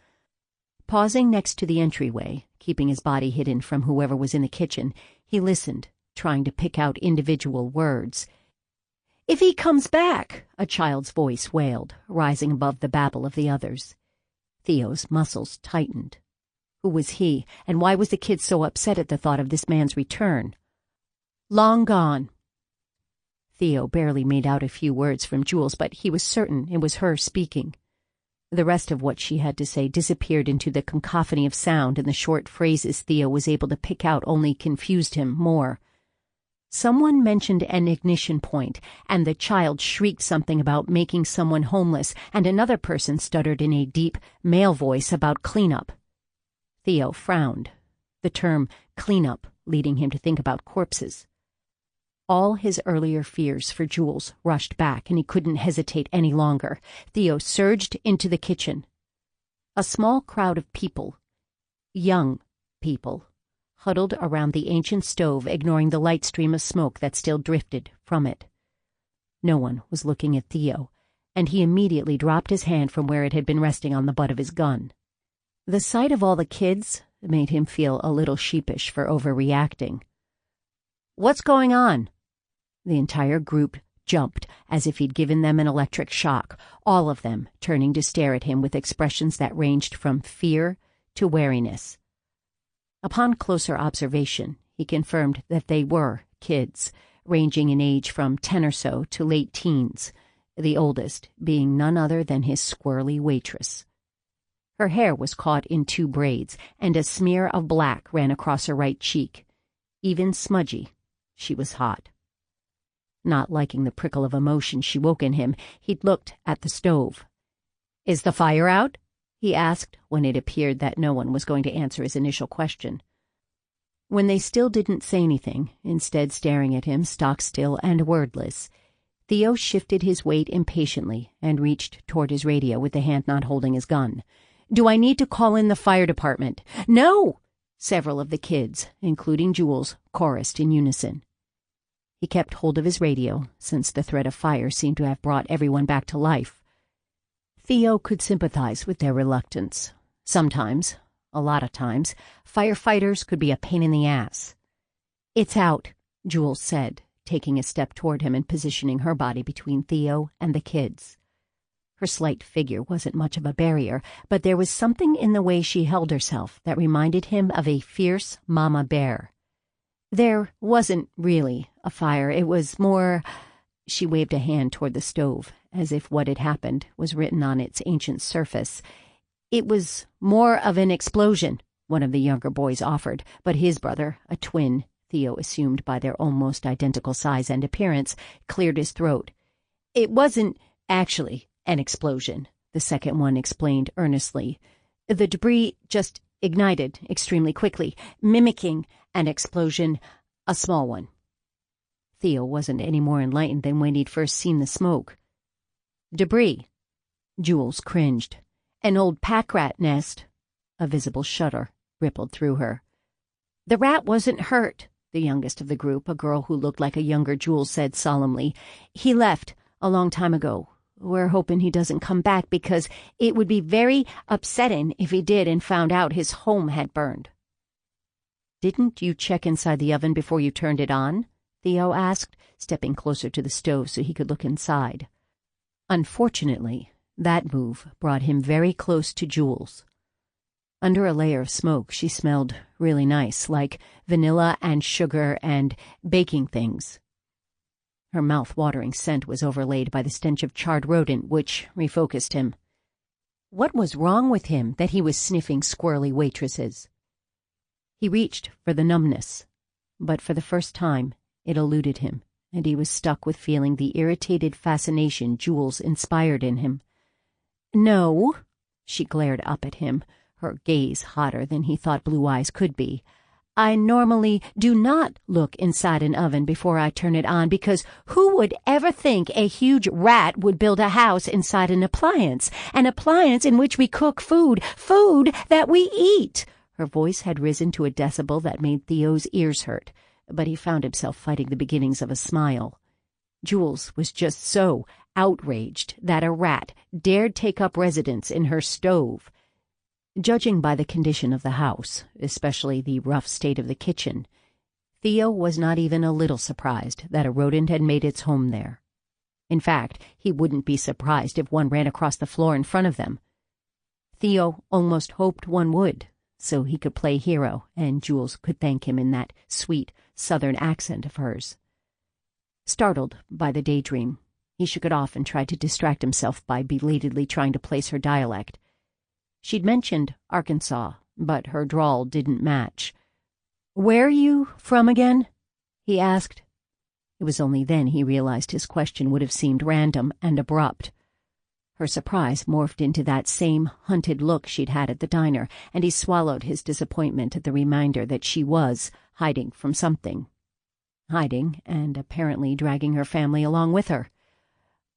Pausing next to the entryway, keeping his body hidden from whoever was in the kitchen, he listened, trying to pick out individual words. "If he comes back," a child's voice wailed, rising above the babble of the others. Theo's muscles tightened. Who was he, and why was the kid so upset at the thought of this man's return? "Long gone." Theo barely made out a few words from Jules, but he was certain it was her speaking. The rest of what she had to say disappeared into the cacophony of sound, and the short phrases Theo was able to pick out only confused him more. Someone mentioned an ignition point, and the child shrieked something about making someone homeless, and another person stuttered in a deep male voice about cleanup. Theo frowned, the term cleanup leading him to think about corpses. All his earlier fears for Jules rushed back, and he couldn't hesitate any longer. Theo surged into the kitchen. A small crowd of people, young people, huddled around the ancient stove, ignoring the light stream of smoke that still drifted from it. No one was looking at Theo, and he immediately dropped his hand from where it had been resting on the butt of his gun. The sight of all the kids made him feel a little sheepish for overreacting. "What's going on?" The entire group jumped as if he'd given them an electric shock, all of them turning to stare at him with expressions that ranged from fear to wariness. Upon closer observation, he confirmed that they were kids, ranging in age from 10 or so to late teens, the oldest being none other than his squirrely waitress. Her hair was caught in 2 braids, and a smear of black ran across her right cheek. Even smudgy, she was hot. Not liking the prickle of emotion she woke in him, he'd looked at the stove. "Is the fire out?" he asked, when it appeared that no one was going to answer his initial question. When they still didn't say anything, instead staring at him stock-still and wordless, Theo shifted his weight impatiently and reached toward his radio with the hand not holding his gun. "Do I need to call in the fire department?" "No!" several of the kids, including Jules, chorused in unison. He kept hold of his radio, since the threat of fire seemed to have brought everyone back to life. Theo could sympathize with their reluctance. Sometimes, a lot of times, firefighters could be a pain in the ass. "It's out," Jules said, taking a step toward him and positioning her body between Theo and the kids. Her slight figure wasn't much of a barrier, but there was something in the way she held herself that reminded him of a fierce mama bear. There wasn't really a fire. It was more... She waved a hand toward the stove, as if what had happened was written on its ancient surface. "It was more of an explosion," one of the younger boys offered, but his brother, a twin, Theo assumed by their almost identical size and appearance, cleared his throat. "It wasn't actually an explosion," the second one explained earnestly. "The debris just ignited extremely quickly, mimicking an explosion, a small one." Theo wasn't any more enlightened than when he'd first seen the smoke. "Debris." Jules cringed. "An old pack rat nest." A visible shudder rippled through her. "The rat wasn't hurt," the youngest of the group, a girl who looked like a younger Jules, said solemnly. "He left a long time ago. We're hoping he doesn't come back, because it would be very upsetting if he did and found out his home had burned." "Didn't you check inside the oven before you turned it on?" Theo asked, stepping closer to the stove so he could look inside. Unfortunately, that move brought him very close to Jules. Under a layer of smoke, she smelled really nice, like vanilla and sugar and baking things. Her mouth-watering scent was overlaid by the stench of charred rodent, which refocused him. What was wrong with him that he was sniffing squirrely waitresses? He reached for the numbness, but for the first time it eluded him, and he was stuck with feeling the irritated fascination Jules inspired in him. "No," she glared up at him, her gaze hotter than he thought blue eyes could be. "I normally do not look inside an oven before I turn it on, because who would ever think a huge rat would build a house inside an appliance in which we cook food that we eat?" Her voice had risen to a decibel that made Theo's ears hurt, but he found himself fighting the beginnings of a smile. Jules was just so outraged that a rat dared take up residence in her stove. Judging by the condition of the house, especially the rough state of the kitchen, Theo was not even a little surprised that a rodent had made its home there. In fact, he wouldn't be surprised if one ran across the floor in front of them. Theo almost hoped one would, so he could play hero, and Jules could thank him in that sweet southern accent of hers. Startled by the daydream, he shook it off and tried to distract himself by belatedly trying to place her dialect. She'd mentioned Arkansas, but her drawl didn't match. "Where are you from again?" he asked. It was only then he realized his question would have seemed random and abrupt. Her surprise morphed into that same hunted look she'd had at the diner, and he swallowed his disappointment at the reminder that she was hiding from something. Hiding, and apparently dragging her family along with her.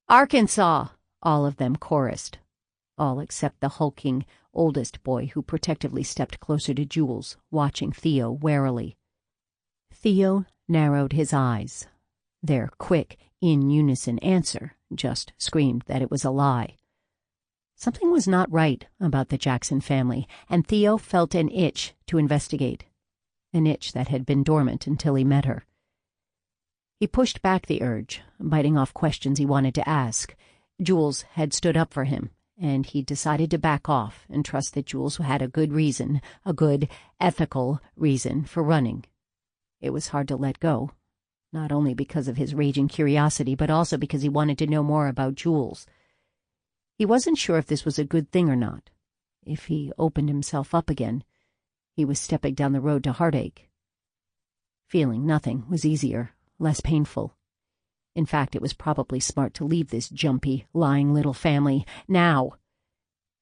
"Arkansas!" all of them chorused. All except the hulking oldest boy, who protectively stepped closer to Jules, watching Theo warily. Theo narrowed his eyes. Their quick, in-unison answer just screamed that it was a lie. Something was not right about the Jackson family, and Theo felt an itch to investigate, an itch that had been dormant until he met her. He pushed back the urge, biting off questions he wanted to ask. Jules had stood up for him, and he decided to back off and trust that Jules had a good reason, a good, ethical reason for running. It was hard to let go, not only because of his raging curiosity, but also because he wanted to know more about Jules. He wasn't sure if this was a good thing or not. If he opened himself up again, he was stepping down the road to heartache. Feeling nothing was easier, less painful. In fact, it was probably smart to leave this jumpy, lying little family now.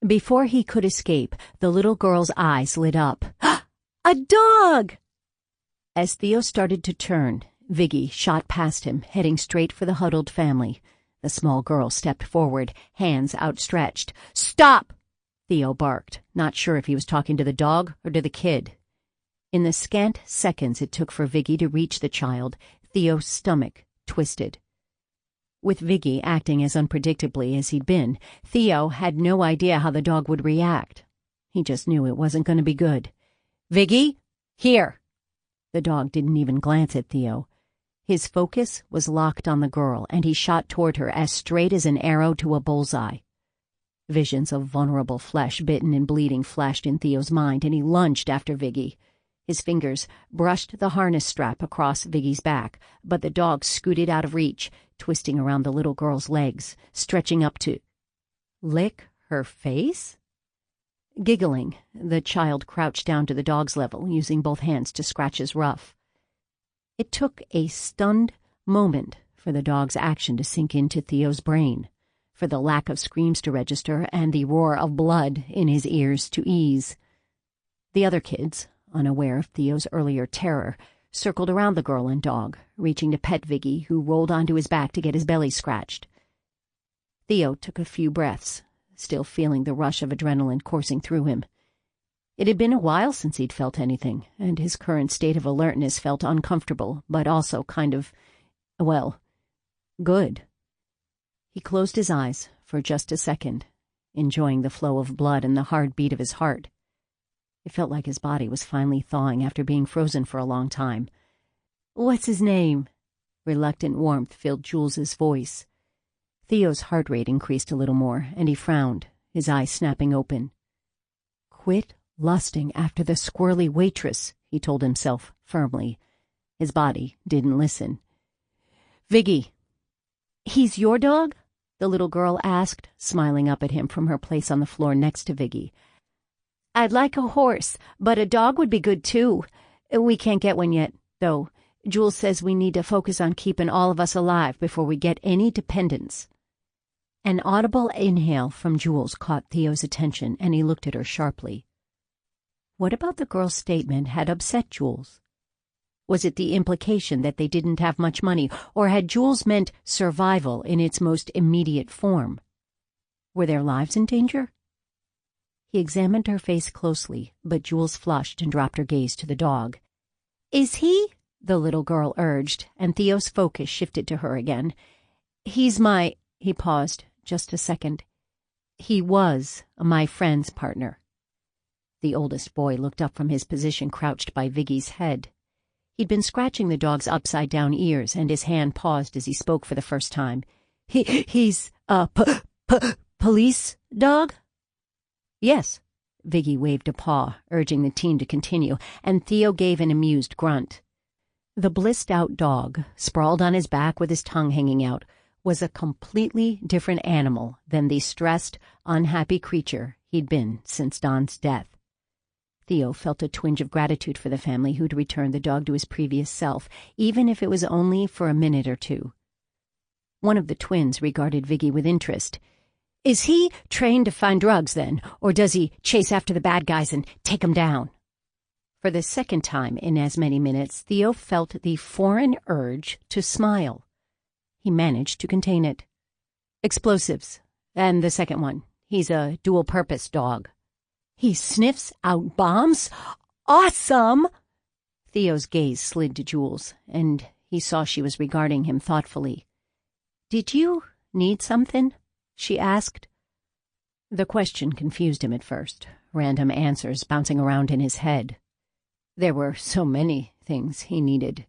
Before he could escape, the little girl's eyes lit up. "A dog!" As Theo started to turn, Viggy shot past him, heading straight for the huddled family. The small girl stepped forward, hands outstretched. "Stop!" Theo barked, not sure if he was talking to the dog or to the kid. In the scant seconds it took for Viggy to reach the child, Theo's stomach twisted. With Viggy acting as unpredictably as he'd been, Theo had no idea how the dog would react. He just knew it wasn't going to be good. "Viggy, here!" The dog didn't even glance at Theo. His focus was locked on the girl, and he shot toward her as straight as an arrow to a bullseye. Visions of vulnerable flesh, bitten and bleeding, flashed in Theo's mind, and he lunged after Viggy. His fingers brushed the harness strap across Viggy's back, but the dog scooted out of reach, twisting around the little girl's legs, stretching up to lick her face? Giggling, the child crouched down to the dog's level, using both hands to scratch his ruff. It took a stunned moment for the dog's action to sink into Theo's brain, for the lack of screams to register and the roar of blood in his ears to ease. The other kids, unaware of Theo's earlier terror, circled around the girl and dog, reaching to pet Viggy, who rolled onto his back to get his belly scratched. Theo took a few breaths, still feeling the rush of adrenaline coursing through him. It had been a while since he'd felt anything, and his current state of alertness felt uncomfortable, but also kind of, well, good. He closed his eyes for just a second, enjoying the flow of blood and the hard beat of his heart. It felt like his body was finally thawing after being frozen for a long time. "What's his name?" Reluctant warmth filled Jules's voice. Theo's heart rate increased a little more, and he frowned, his eyes snapping open. "Quit Lusting after the squirrely waitress, he told himself firmly. His body didn't listen. "Viggy." "He's your dog?" the little girl asked, smiling up at him from her place on the floor next to Viggy. "I'd like a horse, but a dog would be good too. We can't get one yet, though. Jules says we need to focus on keeping all of us alive before we get any dependents." An audible inhale from Jules caught Theo's attention, and he looked at her sharply. What about the girl's statement had upset Jules? Was it the implication that they didn't have much money, or had Jules meant survival in its most immediate form? Were their lives in danger? He examined her face closely, but Jules flushed and dropped her gaze to the dog. "Is he?" the little girl urged, and Theo's focus shifted to her again. "He's my—" he paused just a second. "He was my friend's partner." The oldest boy looked up from his position crouched by Viggy's head. He'd been scratching the dog's upside-down ears, and his hand paused as he spoke for the first time. He's a police dog?" "Yes." Viggy waved a paw, urging the teen to continue, and Theo gave an amused grunt. The blissed-out dog, sprawled on his back with his tongue hanging out, was a completely different animal than the stressed, unhappy creature he'd been since Don's death. Theo felt a twinge of gratitude for the family who'd returned the dog to his previous self, even if it was only for a minute or two. One of the twins regarded Viggy with interest. "Is he trained to find drugs, then, or does he chase after the bad guys and take them down?" For the second time in as many minutes, Theo felt the foreign urge to smile. He managed to contain it. "Explosives. And the second one. He's a dual-purpose dog." "He sniffs out bombs? Awesome!" Theo's gaze slid to Jules, and he saw she was regarding him thoughtfully. "Did you need something?" she asked. The question confused him at first, random answers bouncing around in his head. There were so many things he needed.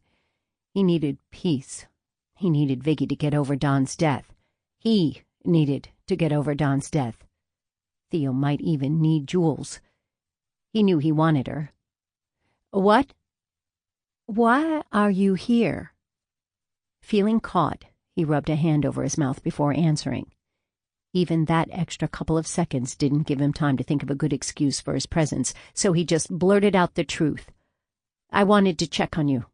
He needed peace. He needed Viggy to get over Don's death. He needed to get over Don's death. Theo might even need Jules. He knew he wanted her. "What? Why are you here?" Feeling caught, he rubbed a hand over his mouth before answering. Even that extra couple of seconds didn't give him time to think of a good excuse for his presence, so he just blurted out the truth. "I wanted to check on you."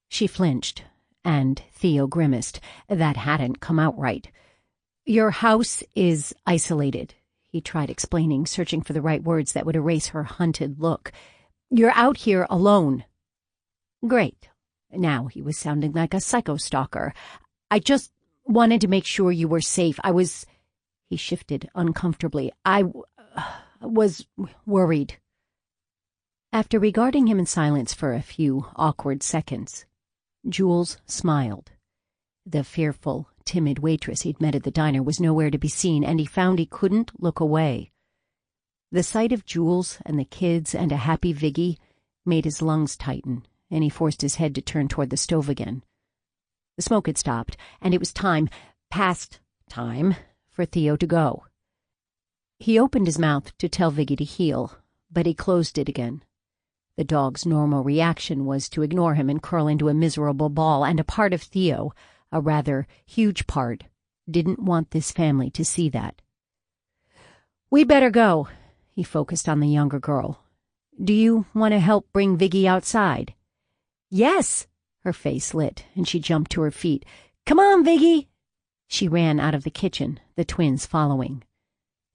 She flinched, and Theo grimaced. That hadn't come out right. "Your house is isolated," he tried explaining, searching for the right words that would erase her hunted look. "You're out here alone." "Great." Now he was sounding like a psycho-stalker. "I just wanted to make sure you were safe. He shifted uncomfortably. I was worried." After regarding him in silence for a few awkward seconds, Jules smiled. The fearful, timid waitress he'd met at the diner was nowhere to be seen, and he found he couldn't look away. The sight of Jules and the kids and a happy Viggy made his lungs tighten, and he forced his head to turn toward the stove again. The smoke had stopped, and it was past time, for Theo to go. He opened his mouth to tell Viggy to heel, but he closed it again. The dog's normal reaction was to ignore him and curl into a miserable ball, and a part of Theo, a rather huge part, didn't want this family to see that. "We better go." He focused on the younger girl. "Do you want to help bring Viggy outside?" "Yes." Her face lit, and she jumped to her feet. "Come on, Viggy." She ran out of the kitchen, the twins following.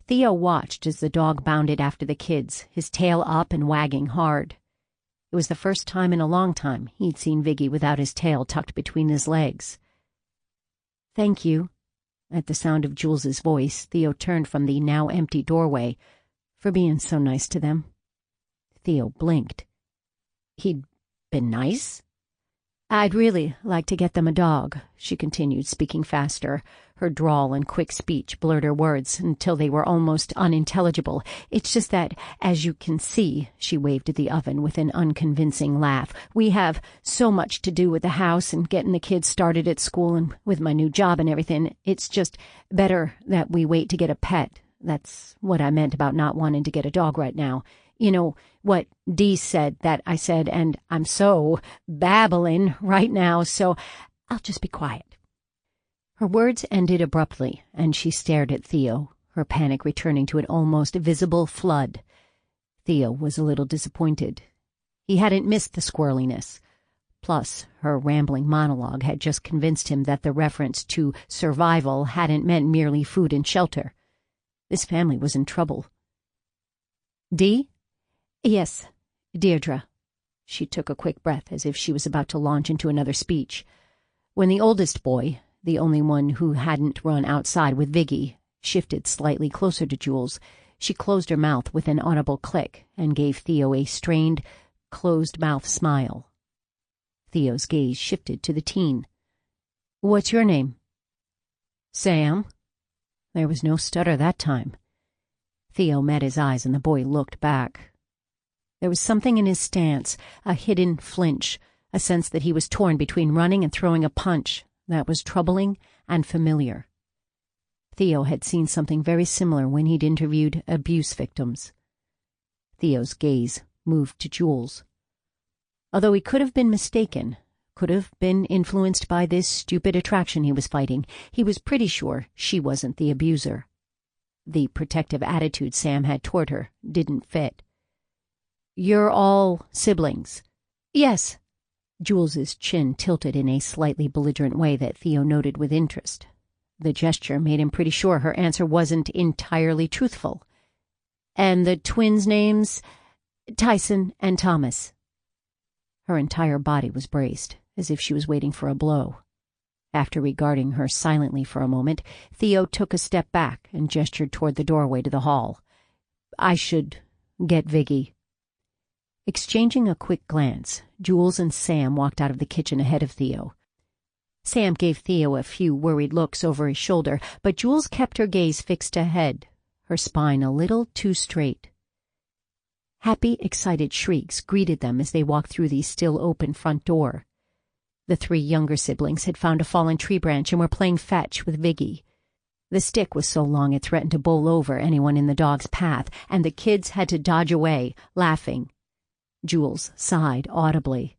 Theo watched as the dog bounded after the kids, his tail up and wagging hard. It was the first time in a long time he'd seen Viggy without his tail tucked between his legs. "Thank you." At the sound of Jules's voice, Theo turned from the now empty doorway. "For being so nice to them." Theo blinked. He'd been nice? "I'd really like to get them a dog," she continued, speaking faster. Her drawl and quick speech blurred her words until they were almost unintelligible. "It's just that, as you can see," she waved at the oven with an unconvincing laugh, "we have so much to do with the house and getting the kids started at school and with my new job and everything. It's just better that we wait to get a pet. That's what I meant about not wanting to get a dog right now. You know, what Dee said that I said, and I'm so babbling right now, so I'll just be quiet." Her words ended abruptly, and she stared at Theo, her panic returning to an almost visible flood. Theo was a little disappointed. He hadn't missed the squirreliness. Plus, her rambling monologue had just convinced him that the reference to survival hadn't meant merely food and shelter. This family was in trouble. "Dee?" "Yes, Deirdre." She took a quick breath as if she was about to launch into another speech. When the oldest boy, the only one who hadn't run outside with Viggy, shifted slightly closer to Jules, she closed her mouth with an audible click and gave Theo a strained, closed-mouth smile. Theo's gaze shifted to the teen. "What's your name?" "Sam." There was no stutter that time. Theo met his eyes and the boy looked back. There was something in his stance, a hidden flinch, a sense that he was torn between running and throwing a punch that was troubling and familiar. Theo had seen something very similar when he'd interviewed abuse victims. Theo's gaze moved to Jules. Although he could have been mistaken, could have been influenced by this stupid attraction he was fighting, he was pretty sure she wasn't the abuser. The protective attitude Sam had toward her didn't fit. "You're all siblings?" "Yes." Jules's chin tilted in a slightly belligerent way that Theo noted with interest. The gesture made him pretty sure her answer wasn't entirely truthful. "And the twins' names?" "Tyson and Thomas." Her entire body was braced, as if she was waiting for a blow. After regarding her silently for a moment, Theo took a step back and gestured toward the doorway to the hall. "I should get Viggy." Exchanging a quick glance, Jules and Sam walked out of the kitchen ahead of Theo. Sam gave Theo a few worried looks over his shoulder, but Jules kept her gaze fixed ahead, her spine a little too straight. Happy, excited shrieks greeted them as they walked through the still-open front door. The three younger siblings had found a fallen tree branch and were playing fetch with Viggy. The stick was so long it threatened to bowl over anyone in the dog's path, and the kids had to dodge away, laughing. Jules sighed audibly.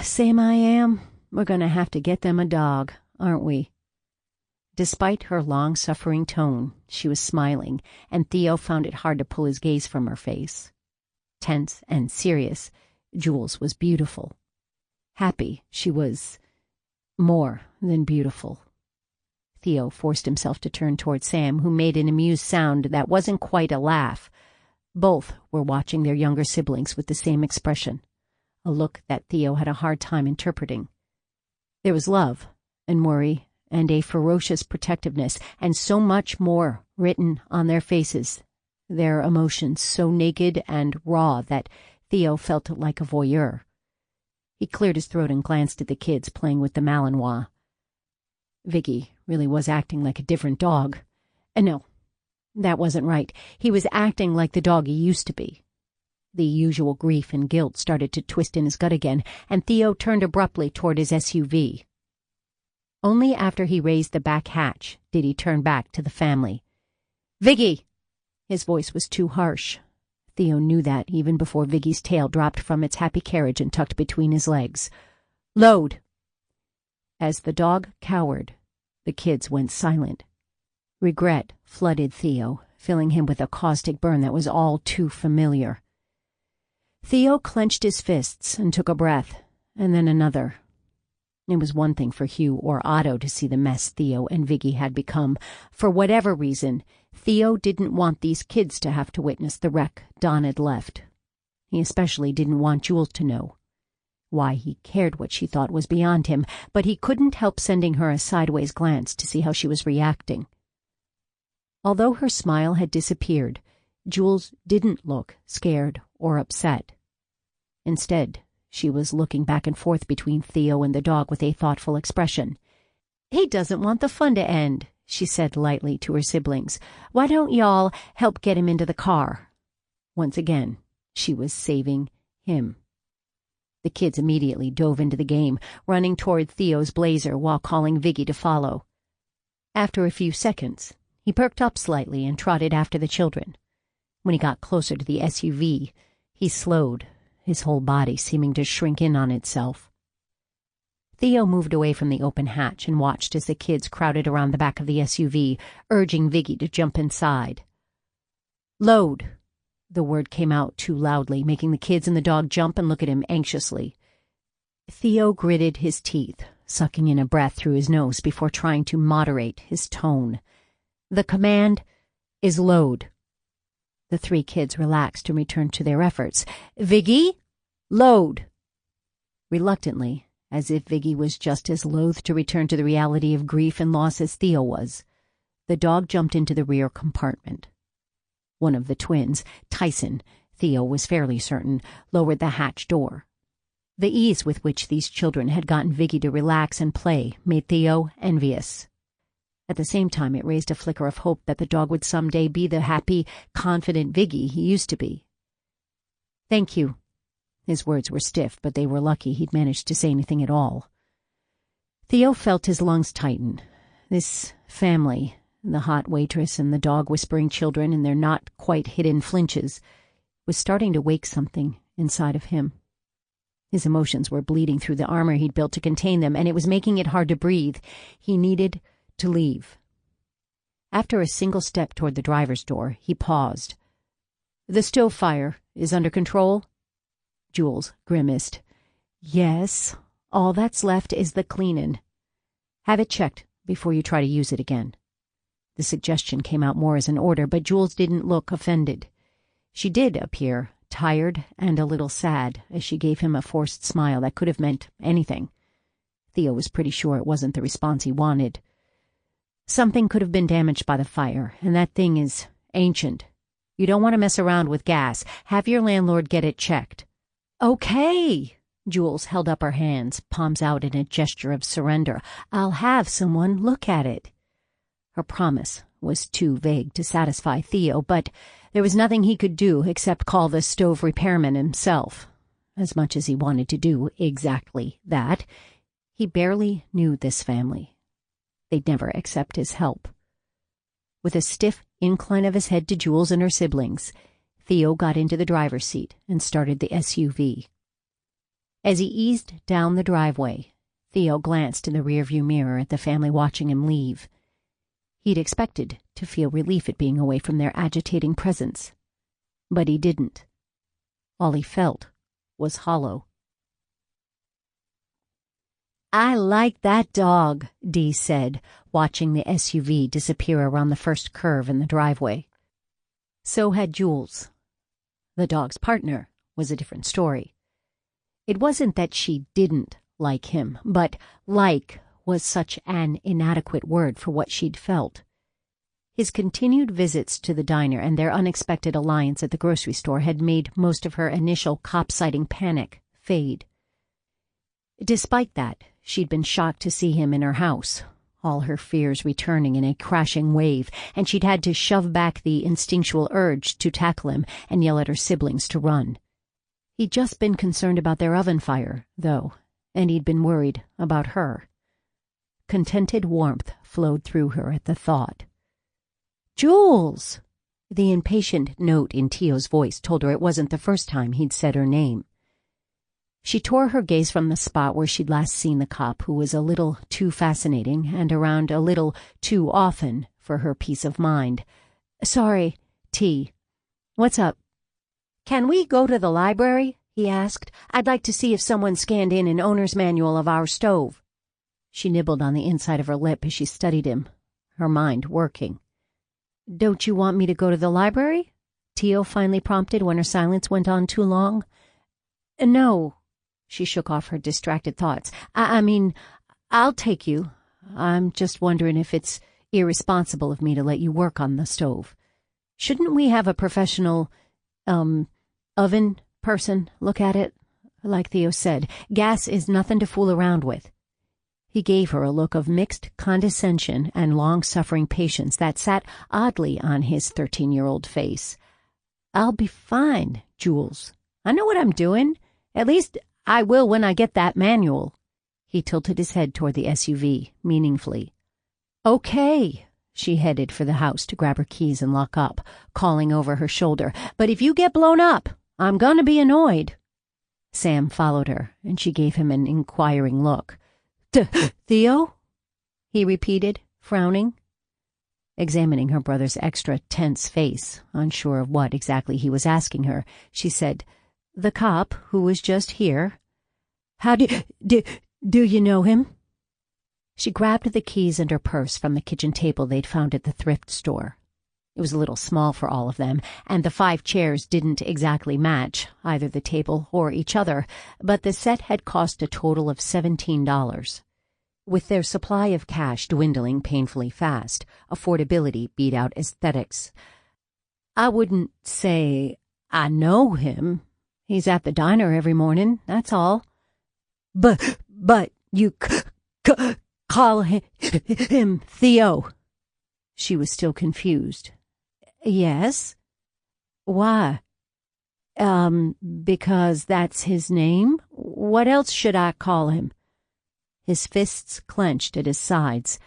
"Same I am. We're going to have to get them a dog, aren't we?" Despite her long-suffering tone, she was smiling, and Theo found it hard to pull his gaze from her face. Tense and serious, Jules was beautiful. Happy, she was more than beautiful. Theo forced himself to turn toward Sam, who made an amused sound that wasn't quite a laugh. Both were watching their younger siblings with the same expression, a look that Theo had a hard time interpreting. There was love and worry and a ferocious protectiveness, and so much more written on their faces, their emotions so naked and raw that Theo felt like a voyeur. He cleared his throat and glanced at the kids playing with the Malinois. Viggy really was acting like a different dog. No, that wasn't right. He was acting like the dog he used to be. The usual grief and guilt started to twist in his gut again, and Theo turned abruptly toward his SUV. Only after he raised the back hatch did he turn back to the family. "Viggy!" His voice was too harsh. Theo knew that even before Viggy's tail dropped from its happy carriage and tucked between his legs. "Load!" As the dog cowered, the kids went silent. Regret flooded Theo, filling him with a caustic burn that was all too familiar. Theo clenched his fists and took a breath, and then another. It was one thing for Hugh or Otto to see the mess Theo and Viggy had become. For whatever reason, Theo didn't want these kids to have to witness the wreck Don had left. He especially didn't want Jules to know. Why he cared what she thought was beyond him, but he couldn't help sending her a sideways glance to see how she was reacting. Although her smile had disappeared, Jules didn't look scared or upset. Instead, she was looking back and forth between Theo and the dog with a thoughtful expression. "He doesn't want the fun to end," she said lightly to her siblings. "Why don't y'all help get him into the car?" Once again, she was saving him. The kids immediately dove into the game, running toward Theo's blazer while calling Viggy to follow. After a few seconds, he perked up slightly and trotted after the children. When he got closer to the SUV, he slowed, his whole body seeming to shrink in on itself. Theo moved away from the open hatch and watched as the kids crowded around the back of the SUV, urging Viggy to jump inside. "Load!" The word came out too loudly, making the kids and the dog jump and look at him anxiously. Theo gritted his teeth, sucking in a breath through his nose before trying to moderate his tone. "The command is load." The three kids relaxed and returned to their efforts. "Viggy, load!" Reluctantly, as if Viggy was just as loath to return to the reality of grief and loss as Theo was, the dog jumped into the rear compartment. One of the twins, Tyson, Theo was fairly certain, lowered the hatch door. The ease with which these children had gotten Viggy to relax and play made Theo envious. At the same time, it raised a flicker of hope that the dog would someday be the happy, confident Viggy he used to be. "Thank you." His words were stiff, but they were lucky he'd managed to say anything at all. Theo felt his lungs tighten. This family, the hot waitress and the dog-whispering children and their not-quite-hidden flinches, was starting to wake something inside of him. His emotions were bleeding through the armor he'd built to contain them, and it was making it hard to breathe. He needed to leave. After a single step toward the driver's door, he paused. "The stove fire is under control?" Jules grimaced. "Yes, all that's left is the cleanin'. Have it checked before you try to use it again." The suggestion came out more as an order, but Jules didn't look offended. She did appear tired and a little sad as she gave him a forced smile that could have meant anything. Theo was pretty sure it wasn't the response he wanted. "Something could have been damaged by the fire, and that thing is ancient. You don't want to mess around with gas. Have your landlord get it checked." "Okay." Jules held up her hands, palms out in a gesture of surrender. "I'll have someone look at it." Her promise was too vague to satisfy Theo, but there was nothing he could do except call the stove repairman himself. As much as he wanted to do exactly that, he barely knew this family. They'd never accept his help. With a stiff incline of his head to Jules and her siblings, Theo got into the driver's seat and started the SUV. As he eased down the driveway, Theo glanced in the rearview mirror at the family watching him leave. He'd expected to feel relief at being away from their agitating presence, but he didn't. All he felt was hollow. "I like that dog," Dee said, watching the SUV disappear around the first curve in the driveway. So had Jules. The dog's partner was a different story. It wasn't that she didn't like him, but like was such an inadequate word for what she'd felt. His continued visits to the diner and their unexpected alliance at the grocery store had made most of her initial cop-sighting panic fade. Despite that, she'd been shocked to see him in her house, all her fears returning in a crashing wave, and she'd had to shove back the instinctual urge to tackle him and yell at her siblings to run. He'd just been concerned about their oven fire, though, and he'd been worried about her. Contented warmth flowed through her at the thought. "Jules!" The impatient note in Theo's voice told her it wasn't the first time he'd said her name. She tore her gaze from the spot where she'd last seen the cop, who was a little too fascinating and around a little too often for her peace of mind. "Sorry, T. What's up?" "Can we go to the library?" he asked. "I'd like to see if someone scanned in an owner's manual of our stove." She nibbled on the inside of her lip as she studied him, her mind working. "Don't you want me to go to the library?" Theo finally prompted when her silence went on too long. "No." She shook off her distracted thoughts. I mean, I'll take you. I'm just wondering if it's irresponsible of me to let you work on the stove. Shouldn't we have a professional, oven person look at it? Like Theo said, gas is nothing to fool around with." He gave her a look of mixed condescension and long-suffering patience that sat oddly on his 13-year-old face. "I'll be fine, Jules. I know what I'm doing. At least I will when I get that manual." He tilted his head toward the SUV, meaningfully. "Okay," She headed for the house to grab her keys and lock up, calling over her shoulder, "But if you get blown up, I'm gonna be annoyed." Sam followed her, and she gave him an inquiring look. "Theo?" he repeated, frowning. Examining her brother's extra tense face, unsure of what exactly he was asking her, she said, "The cop who was just here. How do you know him?" She grabbed the keys and her purse from the kitchen table they'd found at the thrift store. It was a little small for all of them, and the 5 chairs didn't exactly match either the table or each other, but the set had cost a total of $17. With their supply of cash dwindling painfully fast, affordability beat out aesthetics. "I wouldn't say I know him. He's at the diner every morning, that's all." But you call him Theo." She was still confused. "Yes. Why?" Because that's his name. What else should I call him?" His fists clenched at his sides.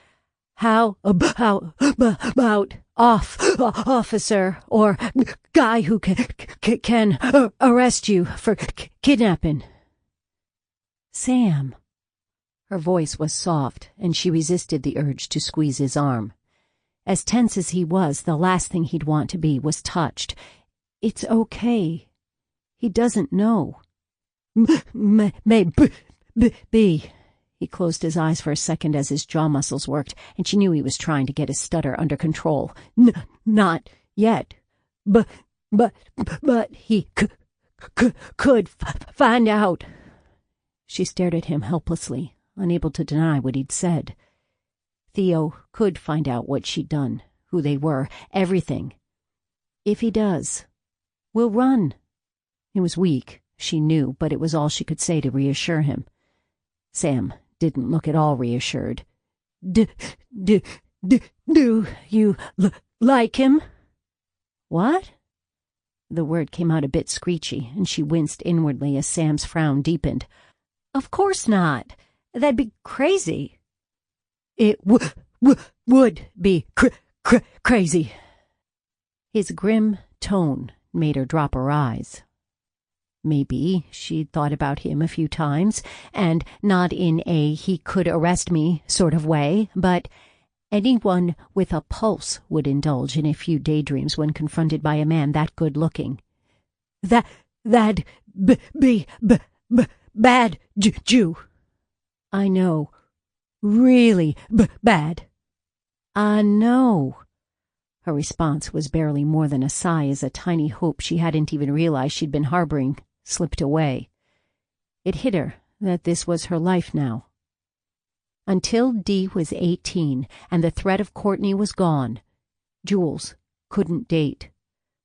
How about officer or guy who can arrest you for kidnapping?" "Sam." Her voice was soft, and she resisted the urge to squeeze his arm. As tense as he was, the last thing he'd want to be was touched. "It's okay. He doesn't know." Maybe. He closed his eyes for a second as his jaw muscles worked, and she knew he was trying to get his stutter under control. Not yet. But he could find out." She stared at him helplessly, unable to deny what he'd said. Theo could find out what she'd done, who they were, everything. "If he does, we'll run." It was weak, she knew, but it was all she could say to reassure him. Sam didn't look at all reassured. Do you like him?" "What?" The word came out a bit screechy, and she winced inwardly as Sam's frown deepened. "Of course not. That'd be crazy." "It would be crazy." His grim tone made her drop her eyes. Maybe she'd thought about him a few times, and not in a he-could-arrest-me sort of way, but anyone with a pulse would indulge in a few daydreams when confronted by a man that good-looking. That'd be bad, Jew." "I know. Really bad." "I know." Her response was barely more than a sigh as a tiny hope she hadn't even realized she'd been harboring slipped away. It hit her that this was her life now. Until Dee was 18 and the threat of Courtney was gone, Jules couldn't date,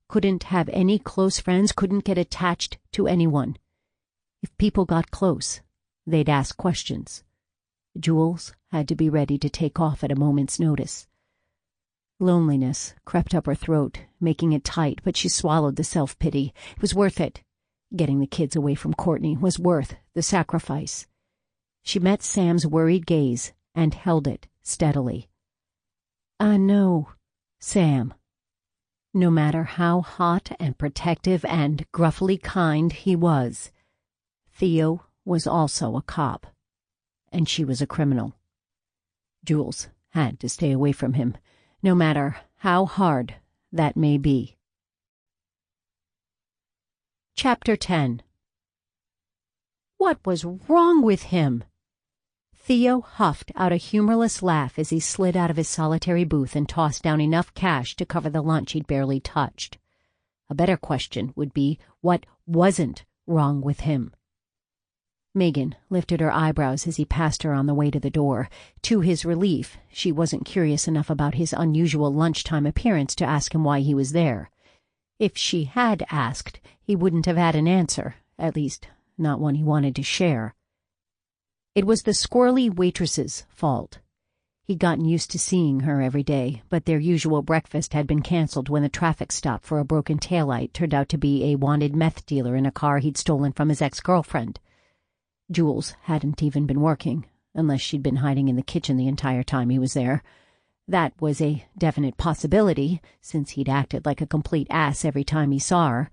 couldn't have any close friends, couldn't get attached to anyone. If people got close, they'd ask questions. Jules had to be ready to take off at a moment's notice. Loneliness crept up her throat, making it tight, but she swallowed the self-pity. It was worth it. Getting the kids away from Courtney was worth the sacrifice. She met Sam's worried gaze and held it steadily. "I know, Sam." No matter how hot and protective and gruffly kind he was, Theo was also a cop, and she was a criminal. Jules had to stay away from him, no matter how hard that may be. Chapter 10. What was wrong with him? Theo huffed out a humorless laugh as he slid out of his solitary booth and tossed down enough cash to cover the lunch he'd barely touched. A better question would be, what wasn't wrong with him? Megan lifted her eyebrows as he passed her on the way to the door. To his relief, she wasn't curious enough about his unusual lunchtime appearance to ask him why he was there. If she had asked, he wouldn't have had an answer, at least not one he wanted to share. It was the squirrely waitress's fault. He'd gotten used to seeing her every day, but their usual breakfast had been canceled when the traffic stop for a broken taillight turned out to be a wanted meth dealer in a car he'd stolen from his ex-girlfriend. Jules hadn't even been working, unless she'd been hiding in the kitchen the entire time he was there. That was a definite possibility, since he'd acted like a complete ass every time he saw her.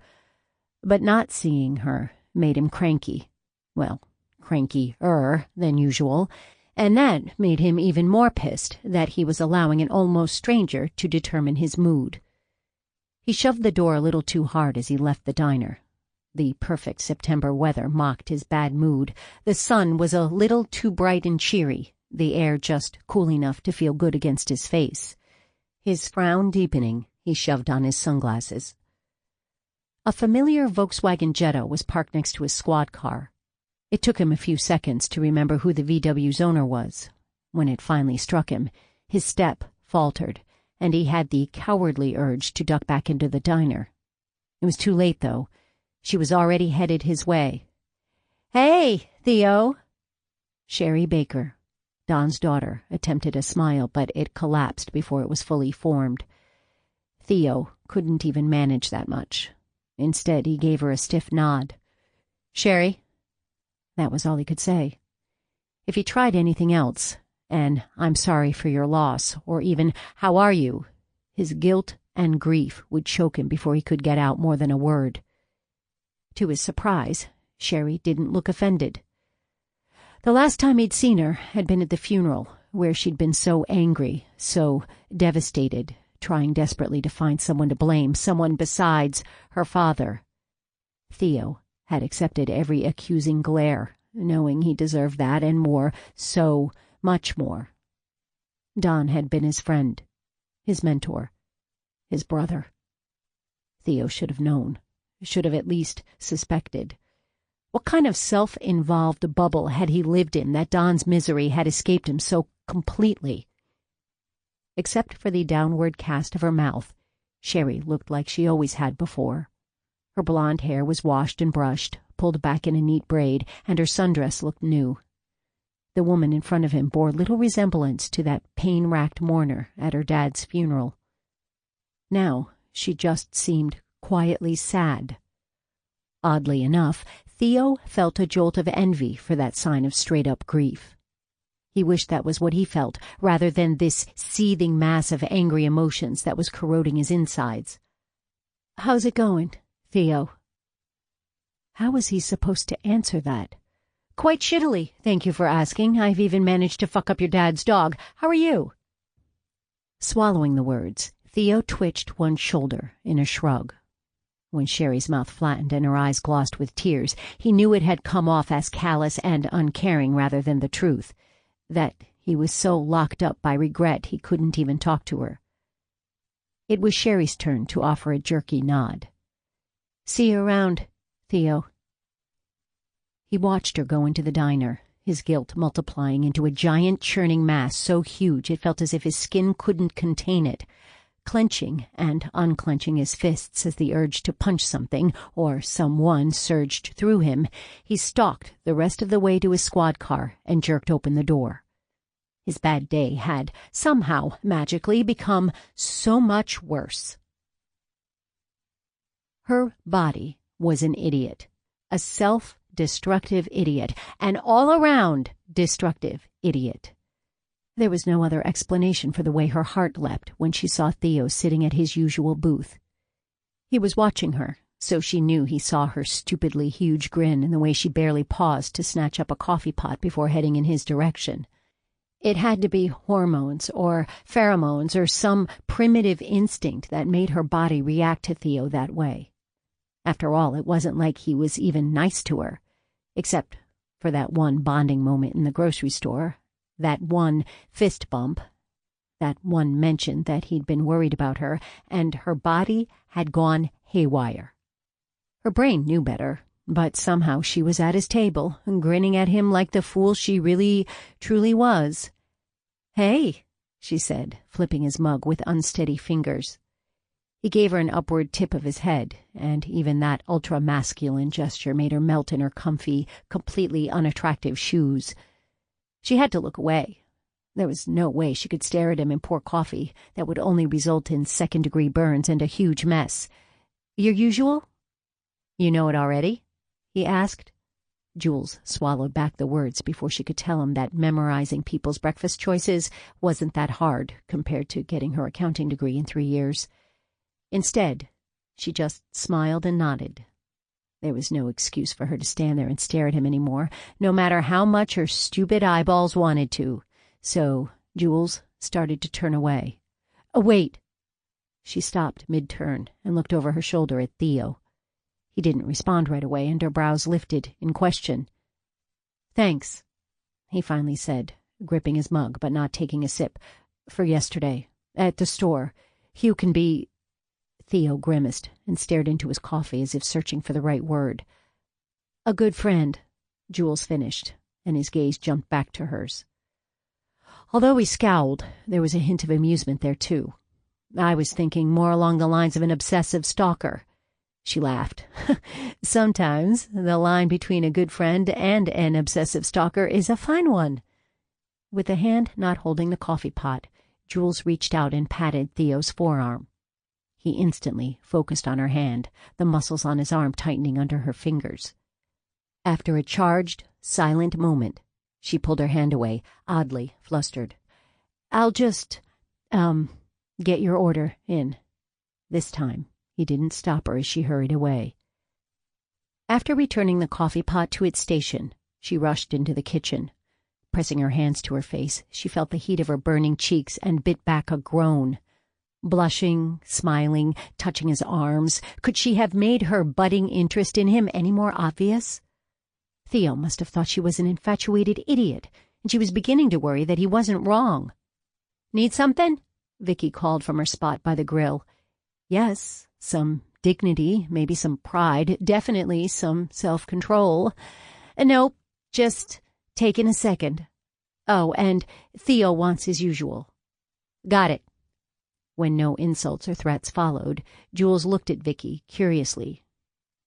But not seeing her made him cranky. Well, crankier than usual, and that made him even more pissed that he was allowing an almost stranger to determine his mood. He shoved the door a little too hard as he left the diner. The perfect September weather mocked his bad mood. The sun was a little too bright and cheery, the air just cool enough to feel good against his face. His frown deepening, he shoved on his sunglasses. A familiar Volkswagen Jetta was parked next to his squad car. It took him a few seconds to remember who the VW's owner was. When it finally struck him, his step faltered, and he had the cowardly urge to duck back into the diner. It was too late, though. She was already headed his way. "Hey, Theo!" Sherry Baker, Don's daughter, attempted a smile, but it collapsed before it was fully formed. Theo couldn't even manage that much. Instead, he gave her a stiff nod. "Sherry." That was all he could say. If he tried anything else, and "I'm sorry for your loss," or even "How are you?" his guilt and grief would choke him before he could get out more than a word. To his surprise, Sherry didn't look offended. The last time he'd seen her had been at the funeral, where she'd been so angry, so devastated, trying desperately to find someone to blame, someone besides her father. Theo had accepted every accusing glare, knowing he deserved that and more, so much more. Don had been his friend, his mentor, his brother. Theo should have known, should have at least suspected. What kind of self-involved bubble had he lived in that Don's misery had escaped him so completely? Except for the downward cast of her mouth, Sherry looked like she always had before. Her blonde hair was washed and brushed, pulled back in a neat braid, and her sundress looked new. The woman in front of him bore little resemblance to that pain-racked mourner at her dad's funeral. Now she just seemed quietly sad. Oddly enough, Theo felt a jolt of envy for that sign of straight-up grief. He wished that was what he felt, rather than this seething mass of angry emotions that was corroding his insides. "How's it going, Theo?" How was he supposed to answer that? "Quite shittily, thank you for asking. I've even managed to fuck up your dad's dog. How are you?" Swallowing the words, Theo twitched one shoulder in a shrug. When Sherry's mouth flattened and her eyes glossed with tears, he knew it had come off as callous and uncaring rather than the truth, that he was so locked up by regret he couldn't even talk to her. It was Sherry's turn to offer a jerky nod. "See you around, Theo." He watched her go into the diner, his guilt multiplying into a giant churning mass so huge it felt as if his skin couldn't contain it. Clenching and unclenching his fists as the urge to punch something or someone surged through him, he stalked the rest of the way to his squad car and jerked open the door. His bad day had somehow magically become so much worse. Her body was an idiot, a self-destructive idiot, an all-around destructive idiot. There was no other explanation for the way her heart leapt when she saw Theo sitting at his usual booth. He was watching her, so she knew he saw her stupidly huge grin and the way she barely paused to snatch up a coffee pot before heading in his direction. It had to be hormones or pheromones or some primitive instinct that made her body react to Theo that way. After all, it wasn't like he was even nice to her, except for that one bonding moment in the grocery store, that one fist bump, that one mention that he'd been worried about her, and her body had gone haywire. Her brain knew better, but somehow she was at his table, grinning at him like the fool she really, truly was. "Hey," she said, flipping his mug with unsteady fingers. He gave her an upward tip of his head, and even that ultra-masculine gesture made her melt in her comfy, completely unattractive shoes. She had to look away. There was no way she could stare at him and pour coffee. That would only result in second-degree burns and a huge mess. "Your usual?" "You know it already?" he asked. Jules swallowed back the words before she could tell him that memorizing people's breakfast choices wasn't that hard compared to getting her accounting degree in 3 years. Instead, she just smiled and nodded. There was no excuse for her to stand there and stare at him anymore, no matter how much her stupid eyeballs wanted to. So Jules started to turn away. "Oh, wait!" She stopped mid-turn and looked over her shoulder at Theo. He didn't respond right away, and her brows lifted in question. "Thanks," he finally said, gripping his mug but not taking a sip. "For yesterday, at the store. Hugh can be—" Theo grimaced and stared into his coffee as if searching for the right word. "A good friend," Jules finished, and his gaze jumped back to hers. Although he scowled, there was a hint of amusement there, too. "I was thinking more along the lines of an obsessive stalker." She laughed. "Sometimes the line between a good friend and an obsessive stalker is a fine one." With the hand not holding the coffee pot, Jules reached out and patted Theo's forearm. He instantly focused on her hand, the muscles on his arm tightening under her fingers. After a charged, silent moment, she pulled her hand away, oddly flustered. "I'll just, get your order in." This time, he didn't stop her as she hurried away. After returning the coffee pot to its station, she rushed into the kitchen. Pressing her hands to her face, she felt the heat of her burning cheeks and bit back a groan. Blushing, smiling, touching his arms, could she have made her budding interest in him any more obvious? Theo must have thought she was an infatuated idiot, and she was beginning to worry that he wasn't wrong. "Need something?" Vicky called from her spot by the grill. "Yes, some dignity, maybe some pride, definitely some self-control. Nope, just taking a second. Oh, and Theo wants his usual." "Got it." When no insults or threats followed, Jules looked at Vicky curiously.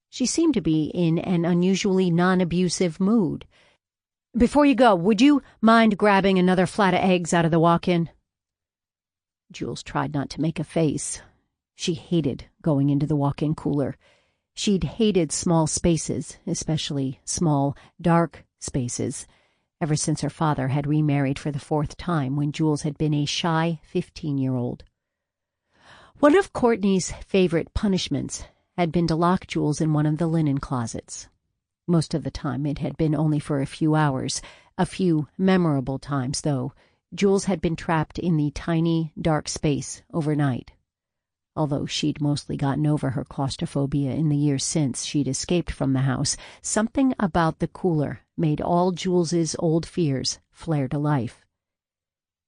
She seemed to be in an unusually non-abusive mood. "Before you go, would you mind grabbing another flat of eggs out of the walk-in?" Jules tried not to make a face. She hated going into the walk-in cooler. She'd hated small spaces, especially small, dark spaces, ever since her father had remarried for the 4th time when Jules had been a shy 15-year-old. One of Courtney's favorite punishments had been to lock Jules in one of the linen closets. Most of the time it had been only for a few hours. A few memorable times, though, Jules had been trapped in the tiny, dark space overnight. Although she'd mostly gotten over her claustrophobia in the years since she'd escaped from the house, something about the cooler made all Jules's old fears flare to life.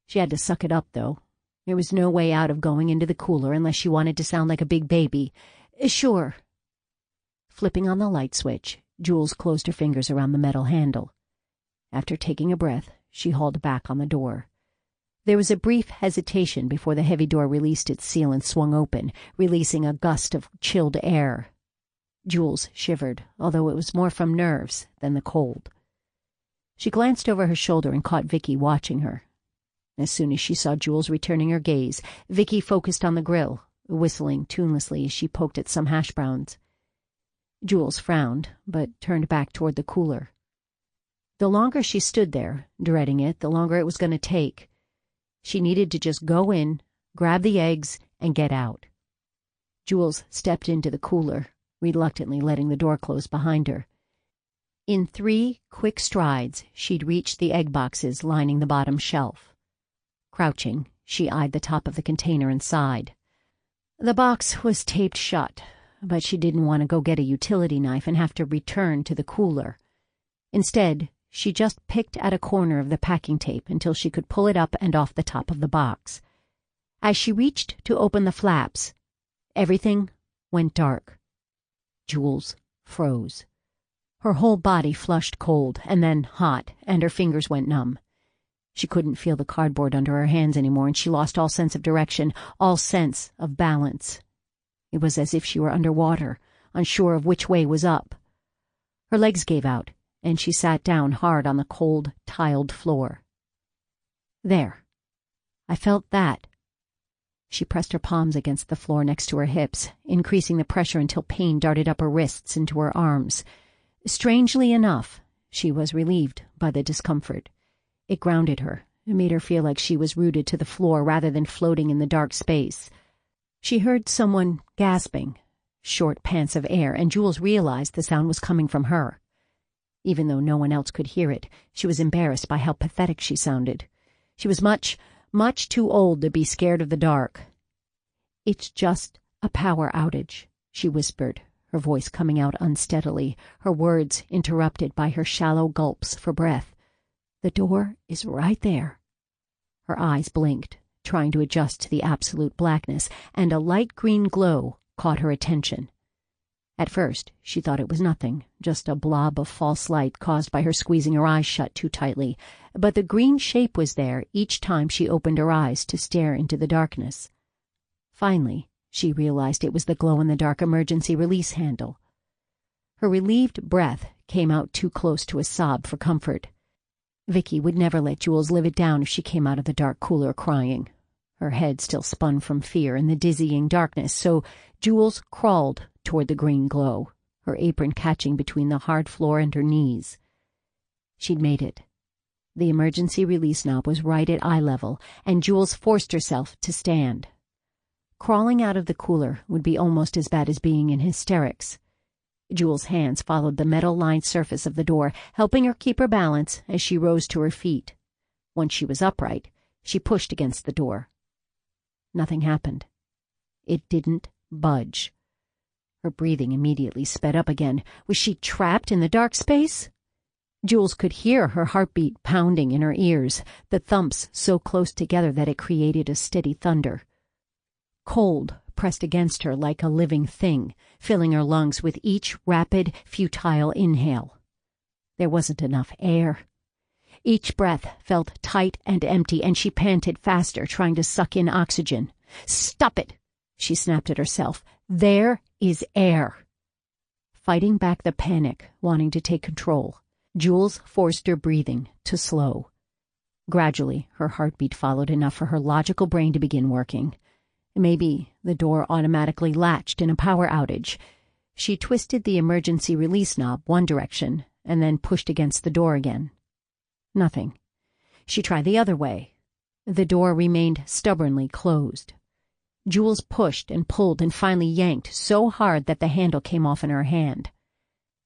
She had to suck it up, though. There was no way out of going into the cooler unless she wanted to sound like a big baby. "Sure." Flipping on the light switch, Jules closed her fingers around the metal handle. After taking a breath, she hauled back on the door. There was a brief hesitation before the heavy door released its seal and swung open, releasing a gust of chilled air. Jules shivered, although it was more from nerves than the cold. She glanced over her shoulder and caught Vicky watching her. As soon as she saw Jules returning her gaze, Vicky focused on the grill, whistling tunelessly as she poked at some hash browns. Jules frowned, but turned back toward the cooler. The longer she stood there, dreading it, the longer it was going to take. She needed to just go in, grab the eggs, and get out. Jules stepped into the cooler, reluctantly letting the door close behind her. In 3 quick strides, she'd reached the egg boxes lining the bottom shelf. Crouching, she eyed the top of the container and sighed. The box was taped shut, but she didn't want to go get a utility knife and have to return to the cooler. Instead, she just picked at a corner of the packing tape until she could pull it up and off the top of the box. As she reached to open the flaps, everything went dark. Jules froze. Her whole body flushed cold and then hot, and her fingers went numb. She couldn't feel the cardboard under her hands anymore, and she lost all sense of direction, all sense of balance. It was as if she were underwater, unsure of which way was up. Her legs gave out, and she sat down hard on the cold, tiled floor. "There. I felt that." She pressed her palms against the floor next to her hips, increasing the pressure until pain darted up her wrists into her arms. Strangely enough, She was relieved by the discomfort. It grounded her. It made her feel like she was rooted to the floor rather than floating in the dark space. She heard someone gasping, short pants of air, and Jules realized the sound was coming from her. Even though no one else could hear it, she was embarrassed by how pathetic she sounded. She was much, much too old to be scared of the dark. "It's just a power outage," she whispered, her voice coming out unsteadily, her words interrupted by her shallow gulps for breath. "The door is right there." Her eyes blinked, trying to adjust to the absolute blackness, and a light green glow caught her attention. At first, she thought it was nothing, just a blob of false light caused by her squeezing her eyes shut too tightly, but the green shape was there each time she opened her eyes to stare into the darkness. Finally, she realized it was the glow-in-the-dark emergency release handle. Her relieved breath came out too close to a sob for comfort. Vicky would never let Jules live it down if she came out of the dark cooler crying. Her head still spun from fear in the dizzying darkness, so Jules crawled toward the green glow, her apron catching between the hard floor and her knees. She'd made it. The emergency release knob was right at eye level, and Jules forced herself to stand. Crawling out of the cooler would be almost as bad as being in hysterics. Jules' hands followed the metal-lined surface of the door, helping her keep her balance as she rose to her feet. Once she was upright, she pushed against the door. Nothing happened. It didn't budge. Her breathing immediately sped up again. Was she trapped in the dark space? Jules could hear her heartbeat pounding in her ears, the thumps so close together that it created a steady thunder. Cold pressed against her like a living thing, filling her lungs with each rapid, futile inhale. There wasn't enough air. Each breath felt tight and empty, and she panted faster, trying to suck in oxygen. "Stop it!" she snapped at herself. "There is air." Fighting back the panic, wanting to take control, Jules forced her breathing to slow. Gradually, her heartbeat followed enough for her logical brain to begin working. Maybe the door automatically latched in a power outage. She twisted the emergency release knob one direction and then pushed against the door again. Nothing. She tried the other way. The door remained stubbornly closed. Jules pushed and pulled and finally yanked so hard that the handle came off in her hand.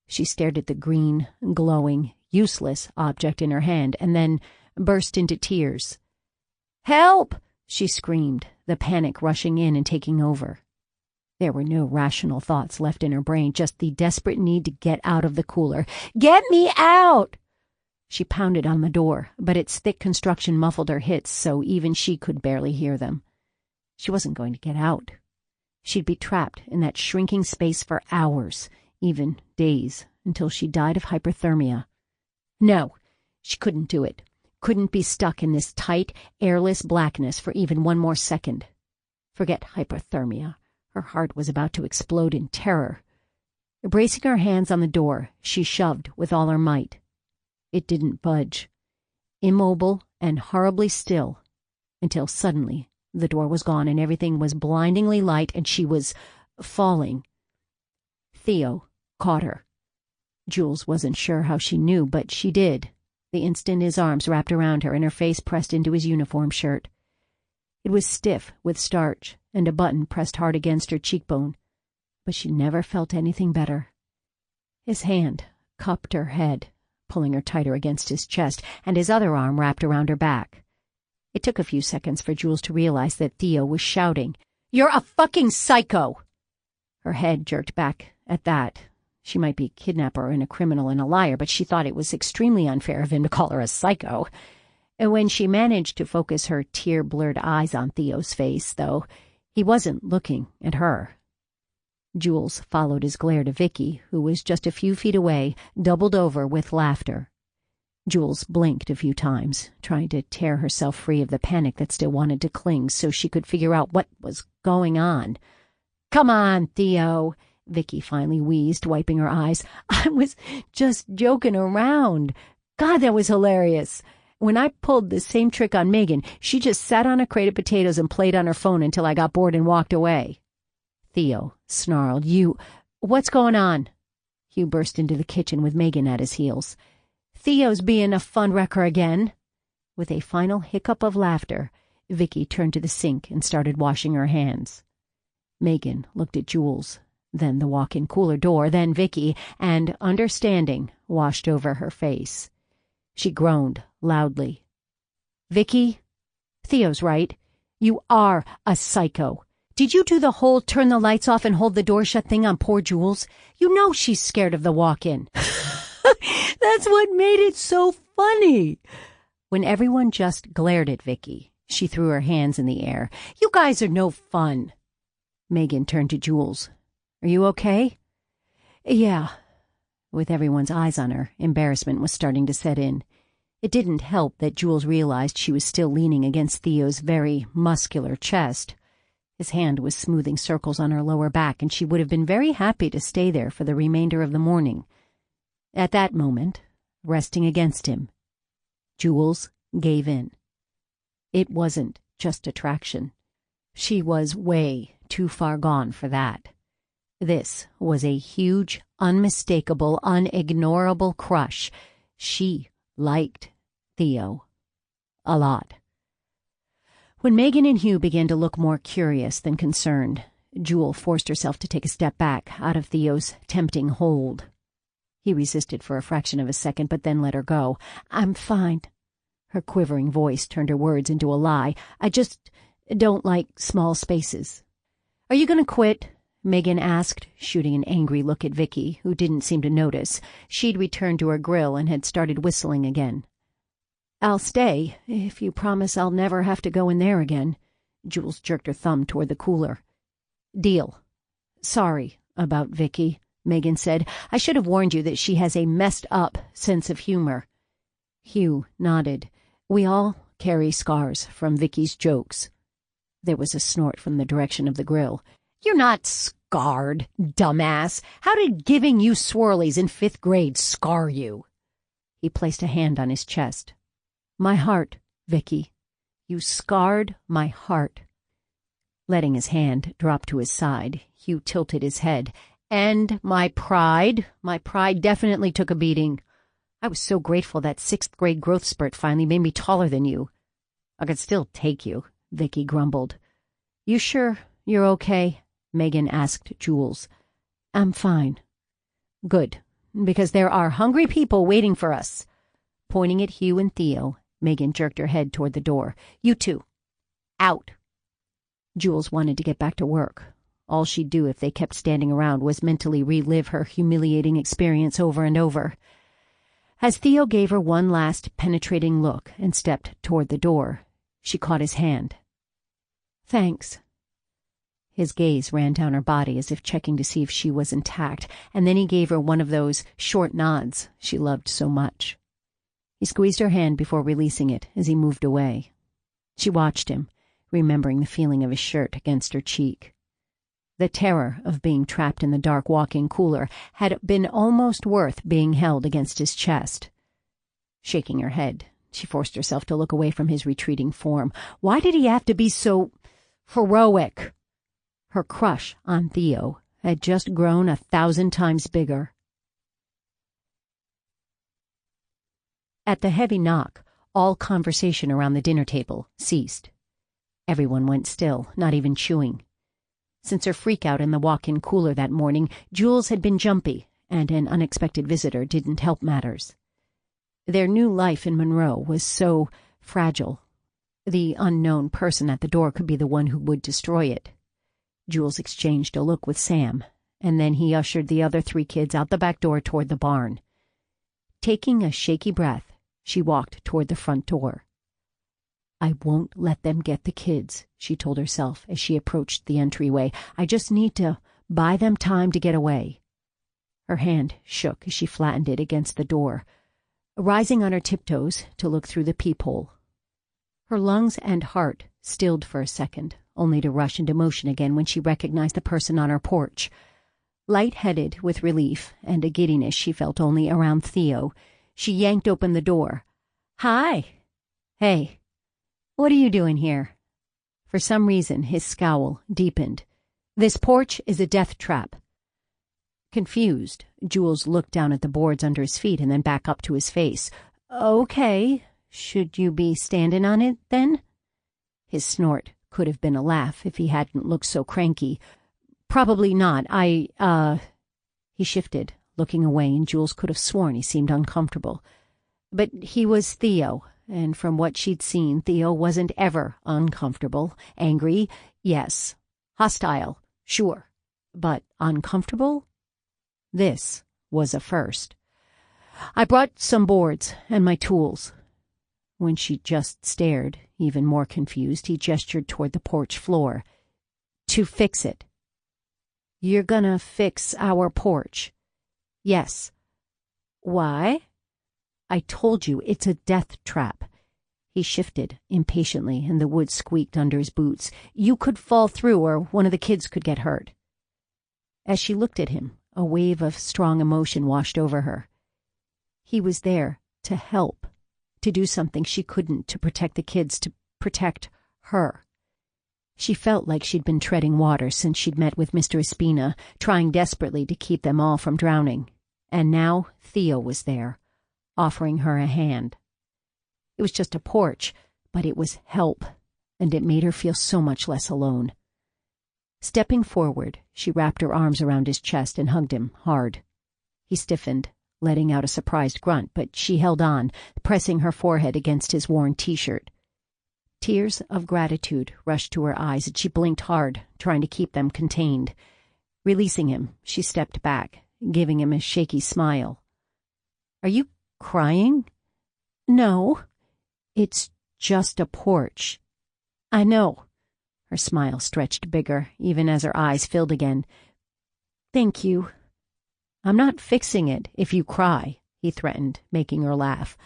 She stared at the green, glowing, useless object in her hand and then burst into tears. "Help!" she screamed, the panic rushing in and taking over. There were no rational thoughts left in her brain, just the desperate need to get out of the cooler. "Get me out!" She pounded on the door, but its thick construction muffled her hits, so even she could barely hear them. She wasn't going to get out. She'd be trapped in that shrinking space for hours, even days, until she died of hypothermia. No, she couldn't do it. Couldn't be stuck in this tight, airless blackness for even one more second. Forget hypothermia. Her heart was about to explode in terror. Bracing her hands on the door, she shoved with all her might. It didn't budge. Immobile and horribly still, until suddenly the door was gone and everything was blindingly light and she was falling. Theo caught her. Jules wasn't sure how she knew, but she did, the instant his arms wrapped around her and her face pressed into his uniform shirt. It was stiff with starch, and a button pressed hard against her cheekbone, but she never felt anything better. His hand cupped her head, pulling her tighter against his chest, and his other arm wrapped around her back. It took a few seconds for Jules to realize that Theo was shouting, "You're a fucking psycho!" Her head jerked back at that. She might be a kidnapper and a criminal and a liar, but she thought it was extremely unfair of him to call her a psycho. And when she managed to focus her tear-blurred eyes on Theo's face, though, he wasn't looking at her. Jules followed his glare to Vicky, who was just a few feet away, doubled over with laughter. Jules blinked a few times, trying to tear herself free of the panic that still wanted to cling so she could figure out what was going on. "Come on, Theo," Vicky finally wheezed, wiping her eyes. "I was just joking around. God, that was hilarious. When I pulled the same trick on Megan, she just sat on a crate of potatoes and played on her phone until I got bored and walked away." Theo snarled. What's going on?" Hugh burst into the kitchen with Megan at his heels. Theo's being a fun wrecker again." With a final hiccup of laughter, Vicky turned to the sink and started washing her hands. Megan looked at Jules, then the walk-in cooler door, then Vicky, and, understanding, washed over her face. She groaned loudly. "Vicky, Theo's right. You are a psycho. Did you do the whole turn the lights off and hold the door shut thing on poor Jules? You know she's scared of the walk-in." "That's what made it so funny." When everyone just glared at Vicky, she threw her hands in the air. "You guys are no fun." Megan turned to Jules. "Are you okay?" "Yeah." With everyone's eyes on her, embarrassment was starting to set in. It didn't help that Jules realized she was still leaning against Theo's very muscular chest. His hand was smoothing circles on her lower back, and she would have been very happy to stay there for the remainder of the morning. At that moment, resting against him, Jules gave in. It wasn't just attraction. She was way too far gone for that. This was a huge, unmistakable, unignorable crush. She liked Theo a lot. When Megan and Hugh began to look more curious than concerned, Jewel forced herself to take a step back out of Theo's tempting hold. He resisted for a fraction of a second, but then let her go. "I'm fine." Her quivering voice turned her words into a lie. "I just don't like small spaces." "Are you going to quit?" Megan asked, shooting an angry look at Vicky, who didn't seem to notice. She'd returned to her grill and had started whistling again. "I'll stay, if you promise I'll never have to go in there again." Jules jerked her thumb toward the cooler. "Deal." "Sorry about Vicky," Megan said. "I should have warned you that she has a messed-up sense of humor." Hugh nodded. "We all carry scars from Vicky's jokes." There was a snort from the direction of the grill. "You're not scarred, dumbass. How did giving you swirlies in 5th grade scar you?" He placed a hand on his chest. "My heart, Vicky. You scarred my heart." Letting his hand drop to his side, Hugh tilted his head. "And my pride. My pride definitely took a beating. I was so grateful that 6th grade growth spurt finally made me taller than you." "I could still take you," Vicky grumbled. "You sure you're okay?" Megan asked Jules. "I'm fine." "Good, because there are hungry people waiting for us." Pointing at Hugh and Theo, Megan jerked her head toward the door. "You two, out." Jules wanted to get back to work. All she'd do if they kept standing around was mentally relive her humiliating experience over and over. As Theo gave her one last penetrating look and stepped toward the door, she caught his hand. "Thanks." His gaze ran down her body as if checking to see if she was intact, and then he gave her one of those short nods she loved so much. He squeezed her hand before releasing it as he moved away. She watched him, remembering the feeling of his shirt against her cheek. The terror of being trapped in the dark walk-in cooler had been almost worth being held against his chest. Shaking her head, she forced herself to look away from his retreating form. Why did he have to be so heroic? Her crush on Theo had just grown 1,000 times bigger. At the heavy knock, all conversation around the dinner table ceased. Everyone went still, not even chewing. Since her freak-out in the walk-in cooler that morning, Jules had been jumpy, and an unexpected visitor didn't help matters. Their new life in Monroe was so fragile. The unknown person at the door could be the one who would destroy it. Jules exchanged a look with Sam, and then he ushered the other 3 kids out the back door toward the barn. Taking a shaky breath, she walked toward the front door. "I won't let them get the kids," she told herself as she approached the entryway. "I just need to buy them time to get away." Her hand shook as she flattened it against the door, rising on her tiptoes to look through the peephole. Her lungs and heart stilled for a second, only to rush into motion again when she recognized the person on her porch. Light-headed with relief and a giddiness she felt only around Theo, she yanked open the door. "Hi." "Hey. What are you doing here?" For some reason, his scowl deepened. "This porch is a death trap." Confused, Jules looked down at the boards under his feet and then back up to his face. "Okay. Should you be standing on it, then?" His snort could have been a laugh if he hadn't looked so cranky. "Probably not. He shifted, looking away, and Jules could have sworn he seemed uncomfortable. But he was Theo, and from what she'd seen, Theo wasn't ever uncomfortable. Angry, yes. Hostile, sure. But uncomfortable? This was a first. "I brought some boards and my tools." When she just stared, even more confused, he gestured toward the porch floor. "To fix it." "You're gonna fix our porch?" "Yes." "Why?" "I told you, it's a death trap." He shifted impatiently, and the wood squeaked under his boots. "You could fall through, or one of the kids could get hurt." As she looked at him, a wave of strong emotion washed over her. He was there to help, to do something she couldn't, to protect the kids, to protect her. She felt like she'd been treading water since she'd met with Mr. Espina, trying desperately to keep them all from drowning. And now Theo was there, offering her a hand. It was just a porch, but it was help, and it made her feel so much less alone. Stepping forward, she wrapped her arms around his chest and hugged him hard. He stiffened, letting out a surprised grunt, but she held on, pressing her forehead against his worn T-shirt. Tears of gratitude rushed to her eyes, and she blinked hard, trying to keep them contained. Releasing him, she stepped back, giving him a shaky smile. "Are you crying?" "No. It's just a porch." "I know." Her smile stretched bigger, even as her eyes filled again. "Thank you." "I'm not fixing it if you cry," he threatened, making her laugh.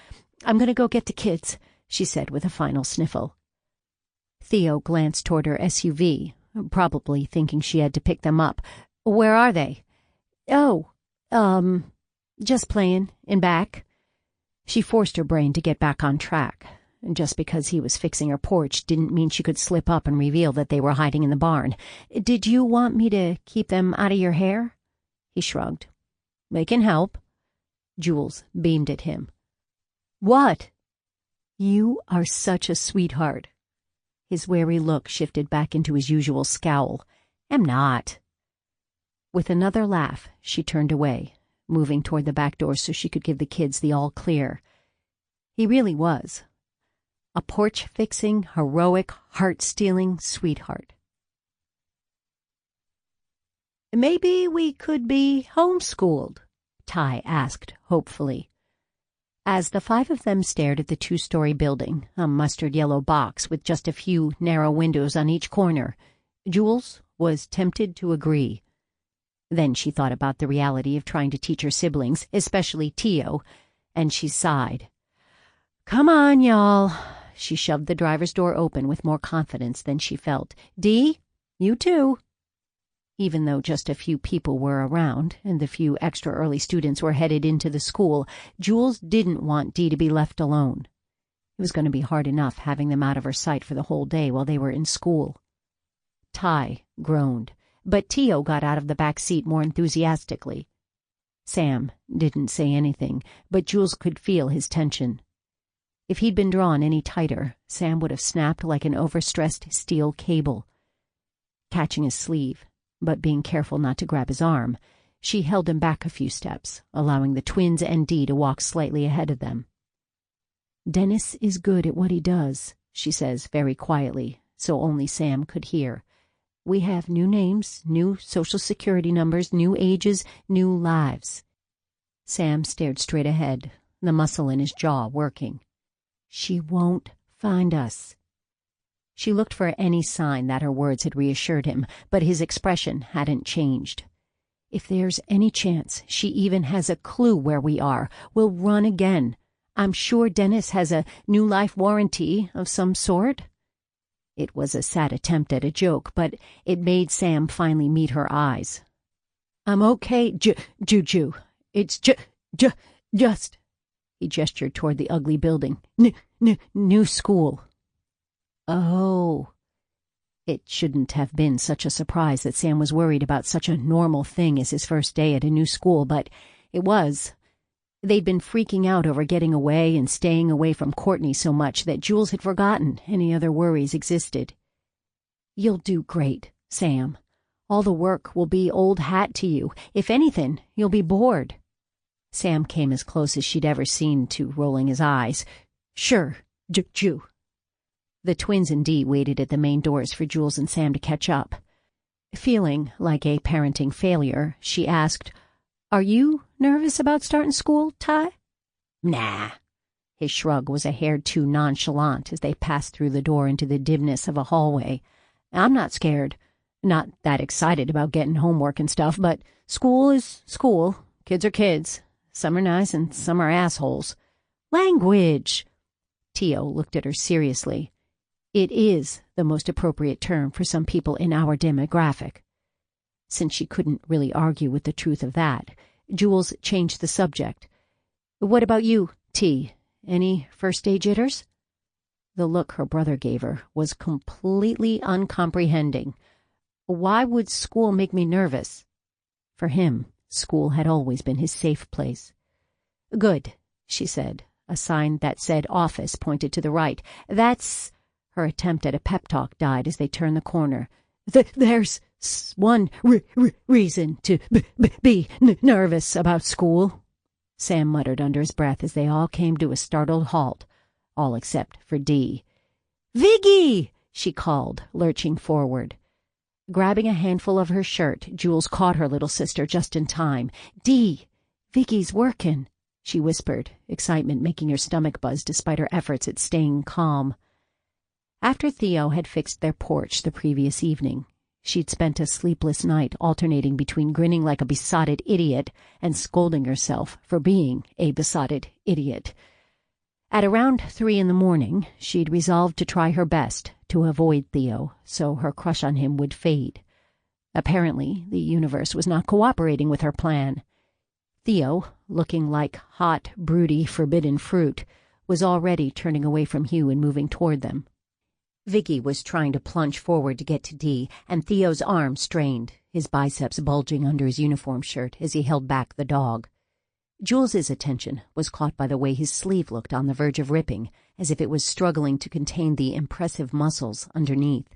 "I'm going to go get the kids," she said with a final sniffle. Theo glanced toward her SUV, probably thinking she had to pick them up. "Where are they?" "Oh, just playing, in back." She forced her brain to get back on track. Just because he was fixing her porch didn't mean she could slip up and reveal that they were hiding in the barn. "Did you want me to keep them out of your hair?" He shrugged. "They can help." Jules beamed at him. "What?" "You are such a sweetheart." His wary look shifted back into his usual scowl. "Am not." With another laugh, she turned away, moving toward the back door so she could give the kids the all clear. He really was a porch-fixing, heroic, heart-stealing sweetheart. "Maybe we could be homeschooled," Ty asked hopefully. As the five of them stared at the two-story building, a mustard-yellow box with just a few narrow windows on each corner, Jules was tempted to agree. Then she thought about the reality of trying to teach her siblings, especially Theo, and she sighed. "Come on, y'all." She shoved the driver's door open with more confidence than she felt. "Dee, you too." Even though just a few people were around, and the few extra early students were headed into the school, Jules didn't want Dee to be left alone. It was going to be hard enough having them out of her sight for the whole day while they were in school. Ty groaned, but Theo got out of the back seat more enthusiastically. Sam didn't say anything, but Jules could feel his tension. If he'd been drawn any tighter, Sam would have snapped like an overstressed steel cable. Catching his sleeve, but being careful not to grab his arm, she held him back a few steps, allowing the twins and Dee to walk slightly ahead of them. "Dennis is good at what he does," she says very quietly, so only Sam could hear. "We have new names, new social security numbers, new ages, new lives." Sam stared straight ahead, the muscle in his jaw working. "She won't find us." She looked for any sign that her words had reassured him, but his expression hadn't changed. "If there's any chance she even has a clue where we are, we'll run again. I'm sure Dennis has a new life warranty of some sort." It was a sad attempt at a joke, but it made Sam finally meet her eyes. "I'm okay, Juju. It's just..." He gestured toward the ugly building. New school." "Oh." It shouldn't have been such a surprise that Sam was worried about such a normal thing as his first day at a new school, but it was. They'd been freaking out over getting away and staying away from Courtney so much that Jules had forgotten any other worries existed. "You'll do great, Sam. All the work will be old hat to you. If anything, you'll be bored." Sam came as close as she'd ever seen to rolling his eyes. "Sure, Ju." The twins and Dee waited at the main doors for Jules and Sam to catch up. Feeling like a parenting failure, she asked, "Are you nervous about starting school, Ty?" "Nah." His shrug was a hair too nonchalant as they passed through the door into the dimness of a hallway. "I'm not scared. Not that excited about getting homework and stuff, but school is school. Kids are kids. Some are nice and some are assholes." "Language!" Tio looked at her seriously. "It is the most appropriate term for some people in our demographic." Since she couldn't really argue with the truth of that, Jules changed the subject. "What about you, T? Any first-day jitters?" The look her brother gave her was completely uncomprehending. Why would school make me nervous? For him, school had always been his safe place. "Good," she said. A sign that said office pointed to the right. "That's—" Her attempt at a pep talk died as they turned the corner. There's one reason to be nervous about school," Sam muttered under his breath as they all came to a startled halt, all except for Dee. "Viggy!" she called, lurching forward. Grabbing a handful of her shirt, Jules caught her little sister just in time. "Dee, Viggy's working," she whispered, excitement making her stomach buzz despite her efforts at staying calm. After Theo had fixed their porch the previous evening, she'd spent a sleepless night alternating between grinning like a besotted idiot and scolding herself for being a besotted idiot. At around 3 in the morning, she'd resolved to try her best to avoid Theo so her crush on him would fade. Apparently, the universe was not cooperating with her plan. Theo, looking like hot, broody, forbidden fruit, was already turning away from Hugh and moving toward them. Vicky was trying to plunge forward to get to Dee, and Theo's arm strained, his biceps bulging under his uniform shirt as he held back the dog. Jules's attention was caught by the way his sleeve looked on the verge of ripping, as if it was struggling to contain the impressive muscles underneath.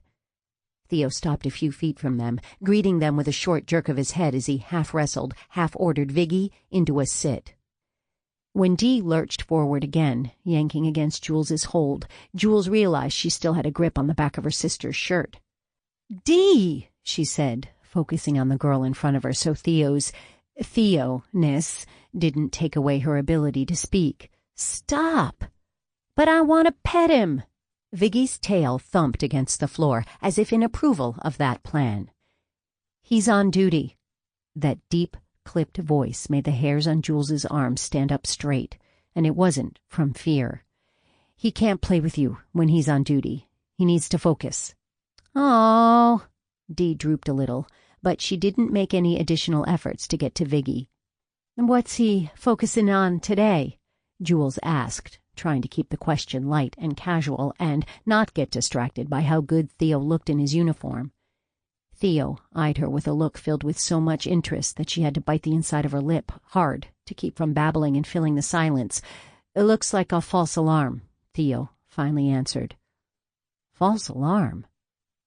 Theo stopped a few feet from them, greeting them with a short jerk of his head as he half-wrestled, half-ordered Viggy into a sit. When Dee lurched forward again, yanking against Jules's hold, Jules realized she still had a grip on the back of her sister's shirt. "Dee!" she said, focusing on the girl in front of her so Theo's Theo-ness didn't take away her ability to speak. "Stop!" "But I want to pet him!" Viggy's tail thumped against the floor, as if in approval of that plan. "He's on duty." That deep, clipped voice made the hairs on Jules's arms stand up straight, and it wasn't from fear. "He can't play with you when he's on duty. He needs to focus." "Oh," Dee drooped a little, but she didn't make any additional efforts to get to Viggy. "What's he focusing on today?" Jules asked, trying to keep the question light and casual and not get distracted by how good Theo looked in his uniform. Theo eyed her with a look filled with so much interest that she had to bite the inside of her lip hard to keep from babbling and filling the silence. "It looks like a false alarm," Theo finally answered. "False alarm?"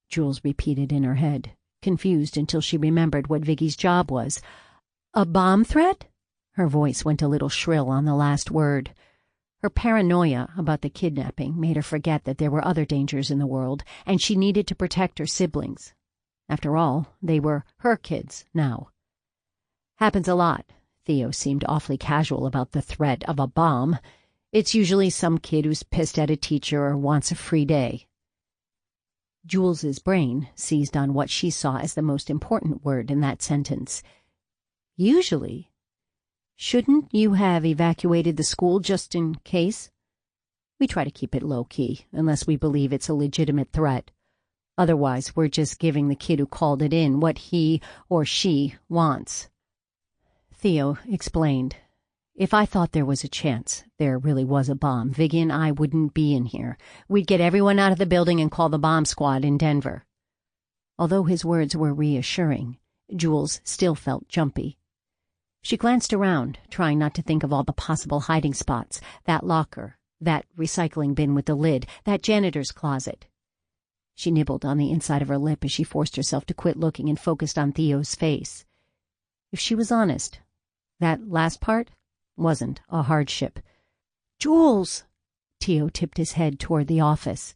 Jules repeated in her head, confused until she remembered what Viggy's job was. "A bomb threat?" Her voice went a little shrill on the last word. Her paranoia about the kidnapping made her forget that there were other dangers in the world, and she needed to protect her siblings. After all, they were her kids now. "Happens a lot." Theo seemed awfully casual about the threat of a bomb. "It's usually some kid who's pissed at a teacher or wants a free day." Jules's brain seized on what she saw as the most important word in that sentence. "Usually? Shouldn't you have evacuated the school just in case?" "We try to keep it low-key, unless we believe it's a legitimate threat. Otherwise, we're just giving the kid who called it in what he or she wants." Theo explained. "If I thought there was a chance there really was a bomb, Viggy and I wouldn't be in here. We'd get everyone out of the building and call the bomb squad in Denver." Although his words were reassuring, Jules still felt jumpy. She glanced around, trying not to think of all the possible hiding spots, that locker, that recycling bin with the lid, that janitor's closet. She nibbled on the inside of her lip as she forced herself to quit looking and focused on Theo's face. If she was honest, that last part wasn't a hardship. "Jules!" Theo tipped his head toward the office.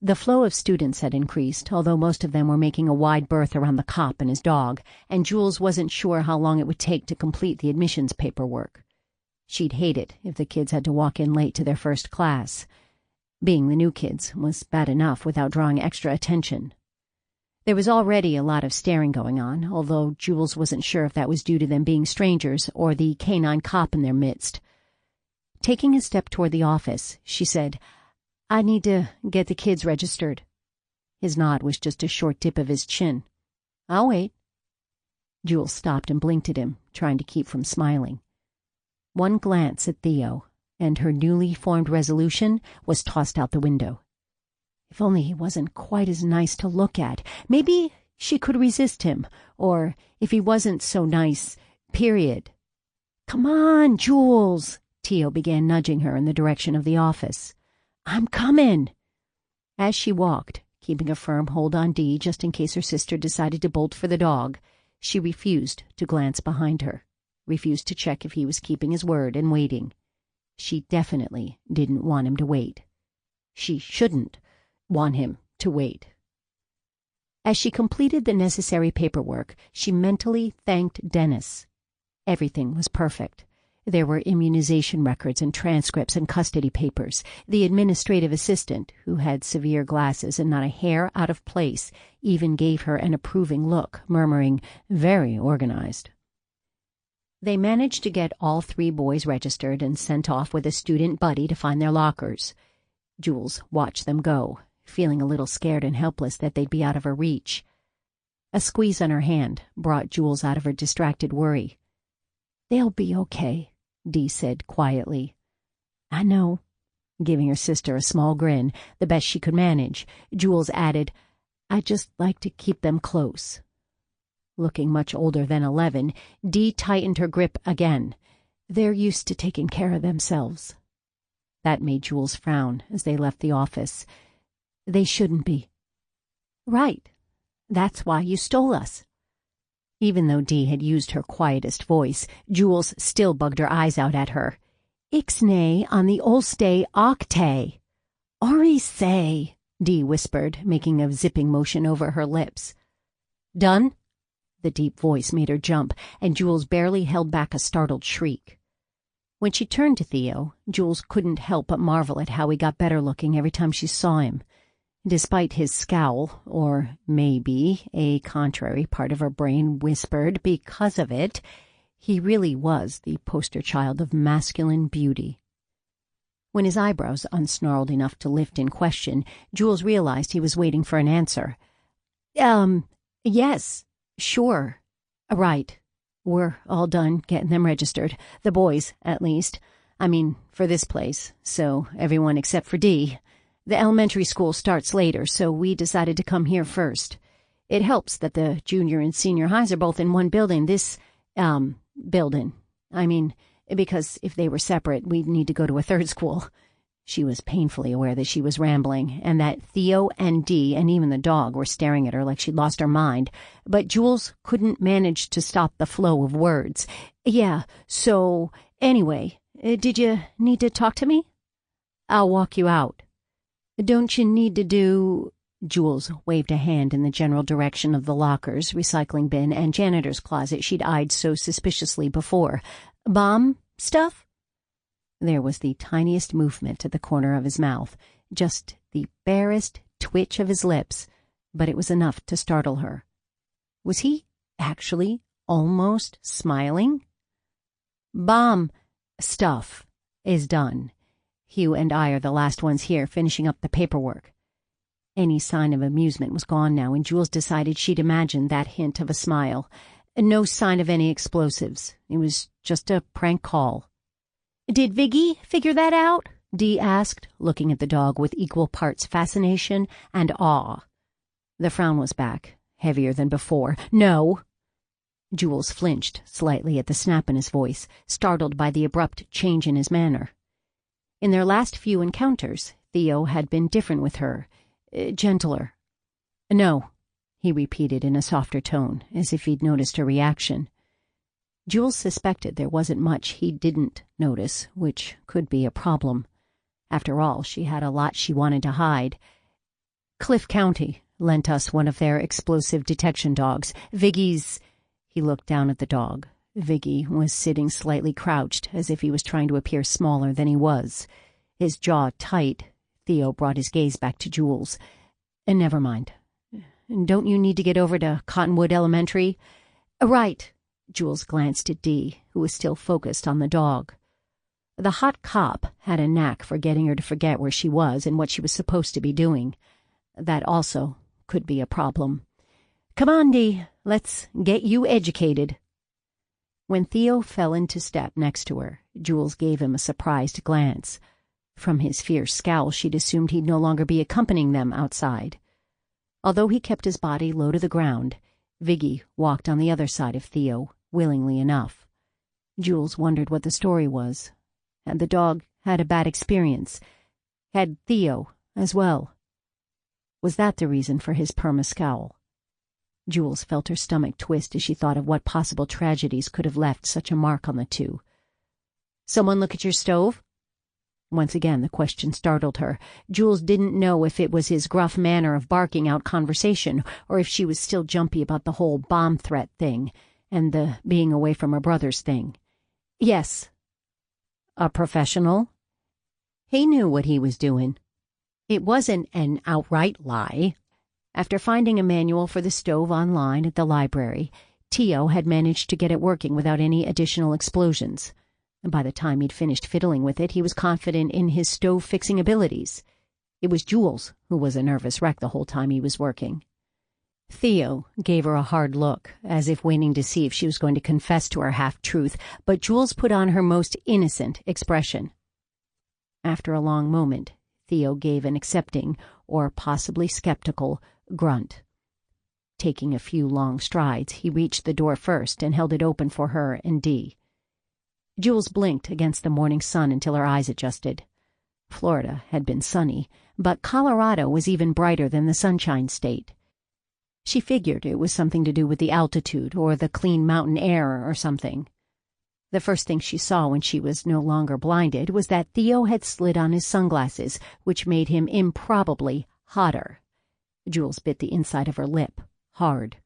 The flow of students had increased, although most of them were making a wide berth around the cop and his dog, and Jules wasn't sure how long it would take to complete the admissions paperwork. She'd hate it if the kids had to walk in late to their first class. Being the new kids was bad enough without drawing extra attention. There was already a lot of staring going on, although Jules wasn't sure if that was due to them being strangers or the canine cop in their midst. Taking a step toward the office, she said, "I need to get the kids registered." His nod was just a short dip of his chin. "I'll wait." Jules stopped and blinked at him, trying to keep from smiling. One glance at Theo, and her newly formed resolution was tossed out the window. If only he wasn't quite as nice to look at. Maybe she could resist him, or if he wasn't so nice, period. "Come on, Jules," Theo began nudging her in the direction of the office. "I'm coming." As she walked, keeping a firm hold on Dee just in case her sister decided to bolt for the dog, she refused to glance behind her, refused to check if he was keeping his word and waiting. She definitely didn't want him to wait. She shouldn't want him to wait. As she completed the necessary paperwork, she mentally thanked Dennis. Everything was perfect. There were immunization records and transcripts and custody papers. The administrative assistant, who had severe glasses and not a hair out of place, even gave her an approving look, murmuring, "Very organized." They managed to get all 3 boys registered and sent off with a student buddy to find their lockers. Jules watched them go, feeling a little scared and helpless that they'd be out of her reach. A squeeze on her hand brought Jules out of her distracted worry. "They'll be okay," Dee said quietly. "I know." Giving her sister a small grin, the best she could manage, Jules added, "I'd just like to keep them close." Looking much older than 11, Dee tightened her grip again. "They're used to taking care of themselves." That made Jules frown as they left the office. "They shouldn't be." "Right. That's why you stole us." Even though Dee had used her quietest voice, Jules still bugged her eyes out at her. "Ixnay on the Olstay octay." "Ori say," Dee whispered, making a zipping motion over her lips. "Done?" The deep voice made her jump, and Jules barely held back a startled shriek. When she turned to Theo, Jules couldn't help but marvel at how he got better looking every time she saw him. Despite his scowl, or maybe a contrary part of her brain whispered because of it, he really was the poster child of masculine beauty. When his eyebrows unsnarled enough to lift in question, Jules realized he was waiting for an answer. Yes, sure. Right. We're all done getting them registered. The boys, at least. I mean, for this place. So everyone except for Dee. The elementary school starts later, so we decided to come here first. It helps that the junior and senior highs are both in one building. This, building. I mean, because if they were separate, we'd need to go to a third school. She was painfully aware that she was rambling, and that Theo and Dee and even the dog were staring at her like she'd lost her mind. But Jules couldn't manage to stop the flow of words. "Yeah, so, anyway, did you need to talk to me?" "I'll walk you out." "Don't you need to do—" Jules waved a hand in the general direction of the lockers, recycling bin, and janitor's closet she'd eyed so suspiciously before. "Bomb stuff?" There was the tiniest movement at the corner of his mouth, just the barest twitch of his lips, but it was enough to startle her. Was he actually almost smiling? "Bomb stuff is done. Hugh and I are the last ones here finishing up the paperwork." Any sign of amusement was gone now, and Jules decided she'd imagined that hint of a smile. No sign of any explosives. It was just a prank call. "Did Viggy figure that out?" Dee asked, looking at the dog with equal parts fascination and awe. The frown was back, heavier than before. "No." Jules flinched slightly at the snap in his voice, startled by the abrupt change in his manner. In their last few encounters, Theo had been different with her, gentler. "No," he repeated in a softer tone, as if he'd noticed her reaction. Jules suspected there wasn't much he didn't notice, which could be a problem. After all, she had a lot she wanted to hide. "Cliff County lent us one of their explosive detection dogs. Viggy's—" He looked down at the dog. Viggy was sitting slightly crouched, as if he was trying to appear smaller than he was. His jaw tight, Theo brought his gaze back to Jules. "Never mind. Don't you need to get over to Cottonwood Elementary?" "Right." Jules glanced at Dee, who was still focused on the dog. The hot cop had a knack for getting her to forget where she was and what she was supposed to be doing. That also could be a problem. "Come on, Dee. Let's get you educated." When Theo fell into step next to her, Jules gave him a surprised glance. From his fierce scowl, she'd assumed he'd no longer be accompanying them outside. Although he kept his body low to the ground, Viggy walked on the other side of Theo, willingly enough. Jules wondered what the story was. Had the dog had a bad experience? Had Theo as well? Was that the reason for his perma-scowl? Jules felt her stomach twist as she thought of what possible tragedies could have left such a mark on the two. "Someone look at your stove?" Once again the question startled her. Jules didn't know if it was his gruff manner of barking out conversation, or if she was still jumpy about the whole bomb threat thing, and the being away from her brothers thing. "Yes." "A professional?" He knew what he was doing. It wasn't an outright lie. After finding a manual for the stove online at the library, Theo had managed to get it working without any additional explosions. By the time he'd finished fiddling with it, he was confident in his stove-fixing abilities. It was Jules who was a nervous wreck the whole time he was working. Theo gave her a hard look, as if waiting to see if she was going to confess to her half-truth, but Jules put on her most innocent expression. After a long moment, Theo gave an accepting, or possibly skeptical, grunt. Taking a few long strides, he reached the door first and held it open for her and Dee. Jules blinked against the morning sun until her eyes adjusted. Florida had been sunny, but Colorado was even brighter than the Sunshine State. She figured it was something to do with the altitude or the clean mountain air or something. The first thing she saw when she was no longer blinded was that Theo had slid on his sunglasses, which made him improbably hotter. Jules bit the inside of her lip, hard.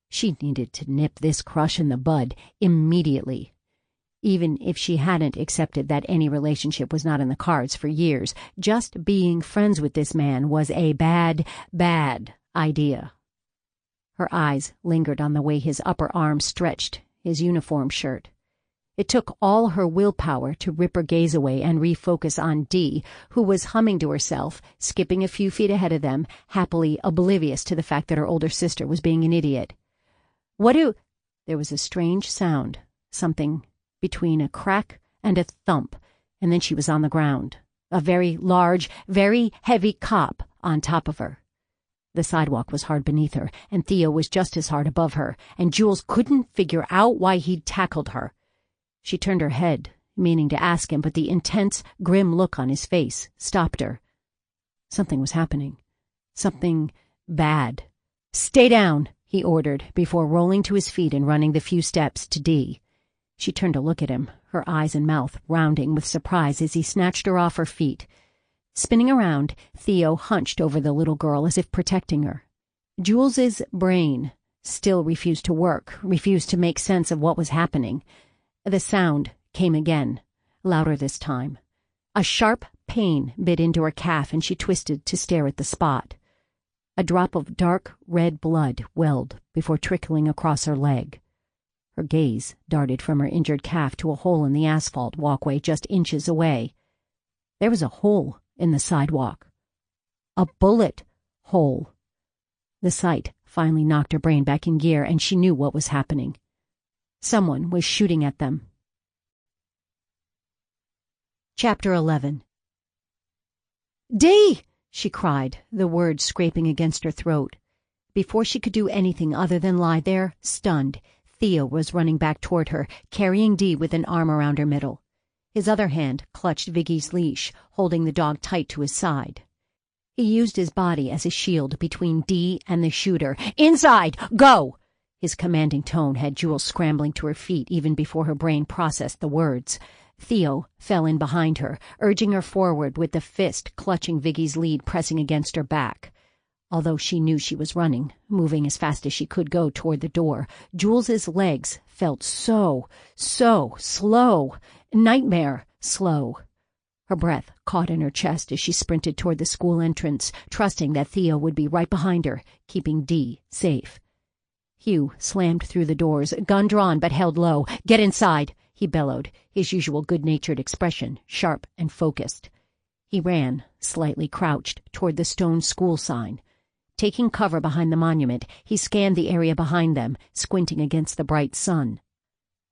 She needed to nip this crush in the bud immediately. Even if she hadn't accepted that any relationship was not in the cards for years, just being friends with this man was a bad, bad idea. Her eyes lingered on the way his upper arm stretched his uniform shirt. It took all her willpower to rip her gaze away and refocus on Dee, who was humming to herself, skipping a few feet ahead of them, happily oblivious to the fact that her older sister was being an idiot. There was a strange sound, something between a crack and a thump, and then she was on the ground, a very large, very heavy cop on top of her. The sidewalk was hard beneath her, and Theo was just as hard above her, and Jules couldn't figure out why he'd tackled her. She turned her head, meaning to ask him, but the intense, grim look on his face stopped her. Something was happening. Something bad. "Stay down," he ordered, before rolling to his feet and running the few steps to Dee. She turned to look at him, her eyes and mouth rounding with surprise as he snatched her off her feet. Spinning around, Theo hunched over the little girl as if protecting her. Jules's brain still refused to work, refused to make sense of what was happening. The sound came again, louder this time. A sharp pain bit into her calf, and she twisted to stare at the spot. A drop of dark red blood welled before trickling across her leg. Her gaze darted from her injured calf to a hole in the asphalt walkway just inches away. There was a hole in the sidewalk. A bullet hole. The sight finally knocked her brain back in gear, and she knew what was happening. Someone was shooting at them. Chapter 11. "Dee!" she cried, the words scraping against her throat. Before she could do anything other than lie there, stunned, Theo was running back toward her, carrying Dee with an arm around her middle. His other hand clutched Vicky's leash, holding the dog tight to his side. He used his body as a shield between Dee and the shooter. "Inside! Go!" His commanding tone had Jules scrambling to her feet even before her brain processed the words. Theo fell in behind her, urging her forward with the fist clutching Vicky's lead pressing against her back. Although she knew she was running, moving as fast as she could go toward the door, Jules's legs felt so slow, nightmare slow. Her breath caught in her chest as she sprinted toward the school entrance, trusting that Theo would be right behind her, keeping Dee safe. Hugh slammed through the doors, gun drawn but held low. "Get inside," he bellowed, his usual good-natured expression sharp and focused. He ran, slightly crouched, toward the stone school sign. Taking cover behind the monument, he scanned the area behind them, squinting against the bright sun.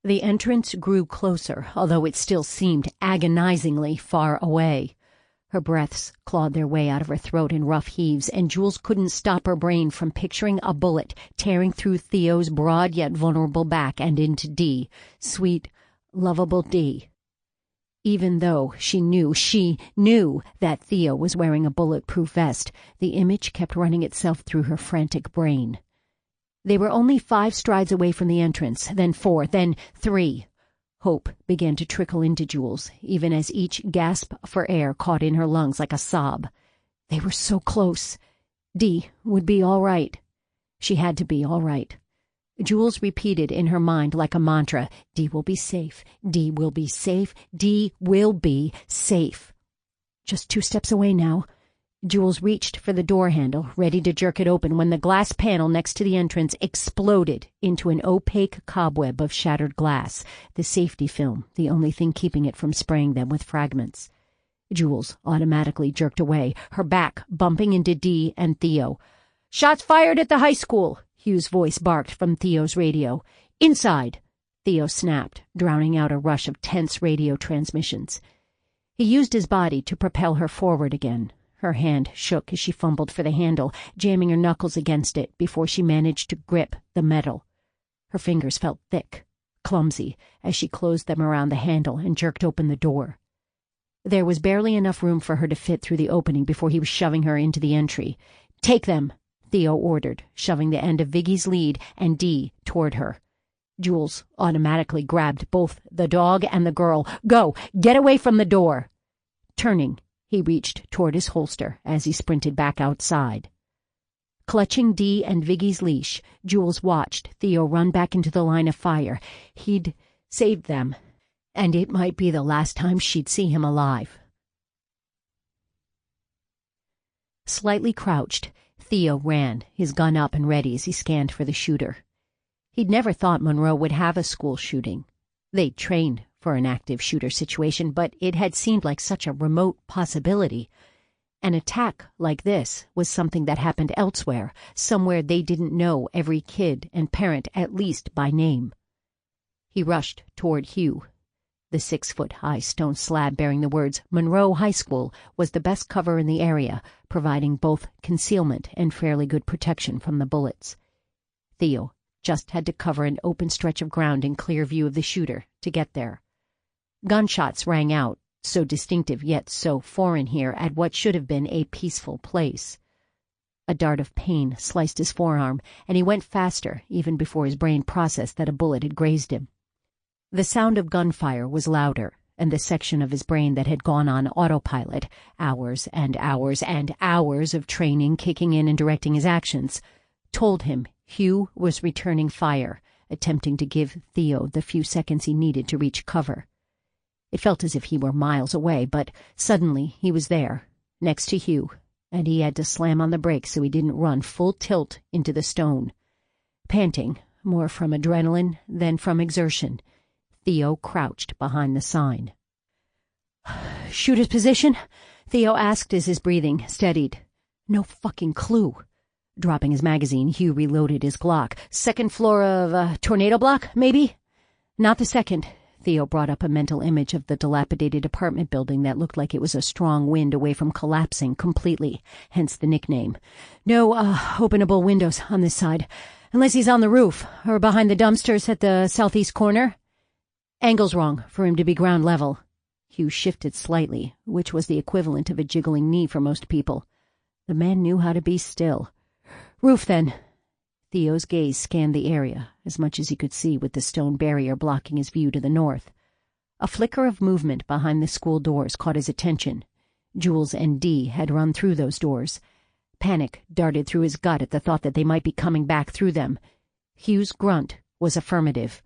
The entrance grew closer, although it still seemed agonizingly far away. Her breaths clawed their way out of her throat in rough heaves, and Jules couldn't stop her brain from picturing a bullet tearing through Theo's broad yet vulnerable back and into Dee, sweet, lovable Dee. Even though she knew that Theo was wearing a bulletproof vest, the image kept running itself through her frantic brain. They were only 5 strides away from the entrance, then 4, then 3. Hope began to trickle into Jules, even as each gasp for air caught in her lungs like a sob. They were so close. Dee would be all right. She had to be all right. Jules repeated in her mind like a mantra, "Dee will be safe, Dee will be safe, Dee will be safe." Just 2 steps away now. Jules reached for the door handle, ready to jerk it open, when the glass panel next to the entrance exploded into an opaque cobweb of shattered glass, the safety film the only thing keeping it from spraying them with fragments. Jules automatically jerked away, her back bumping into Dee and Theo. "Shots fired at the high school!" Hugh's voice barked from Theo's radio. "Inside!" Theo snapped, drowning out a rush of tense radio transmissions. He used his body to propel her forward again. Her hand shook as she fumbled for the handle, jamming her knuckles against it before she managed to grip the metal. Her fingers felt thick, clumsy, as she closed them around the handle and jerked open the door. There was barely enough room for her to fit through the opening before he was shoving her into the entry. "Take them!" Theo ordered, shoving the end of Vicky's lead and Dee toward her. Jules automatically grabbed both the dog and the girl. "Go! Get away from the door!" Turning, he reached toward his holster as he sprinted back outside. Clutching Dee and Vicky's leash, Jules watched Theo run back into the line of fire. He'd saved them, and it might be the last time she'd see him alive. Slightly crouched, Theo ran, his gun up and ready as he scanned for the shooter. He'd never thought Monroe would have a school shooting. They'd trained for an active shooter situation, but it had seemed like such a remote possibility. An attack like this was something that happened elsewhere, somewhere they didn't know every kid and parent at least by name. He rushed toward Hugh. The 6-foot-high stone slab bearing the words Monroe High School was the best cover in the area, providing both concealment and fairly good protection from the bullets. Theo just had to cover an open stretch of ground in clear view of the shooter to get there. Gunshots rang out, so distinctive yet so foreign here at what should have been a peaceful place. A dart of pain sliced his forearm, and he went faster even before his brain processed that a bullet had grazed him. The sound of gunfire was louder, and the section of his brain that had gone on autopilot, hours and hours and hours of training kicking in and directing his actions, told him Hugh was returning fire, attempting to give Theo the few seconds he needed to reach cover. It felt as if he were miles away, but suddenly he was there, next to Hugh, and he had to slam on the brakes so he didn't run full tilt into the stone. Panting, more from adrenaline than from exertion, Theo crouched behind the sign. "Shooter's position?" Theo asked as his breathing steadied. "No fucking clue." Dropping his magazine, Hugh reloaded his Glock. "Second floor of a tornado block, maybe?" "Not the second. Theo brought up a mental image of the dilapidated apartment building that looked like it was a strong wind away from collapsing completely, hence the nickname. No, openable windows on this side, unless he's on the roof, or behind the dumpsters at the southeast corner. Angle's wrong for him to be ground level. Hugh shifted slightly, which was the equivalent of a jiggling knee for most people. The man knew how to be still. Roof, then. Theo's gaze scanned the area, as much as he could see with the stone barrier blocking his view to the north. A flicker of movement behind the school doors caught his attention. Jules and Dee had run through those doors. Panic darted through his gut at the thought that they might be coming back through them. Hugh's grunt was affirmative.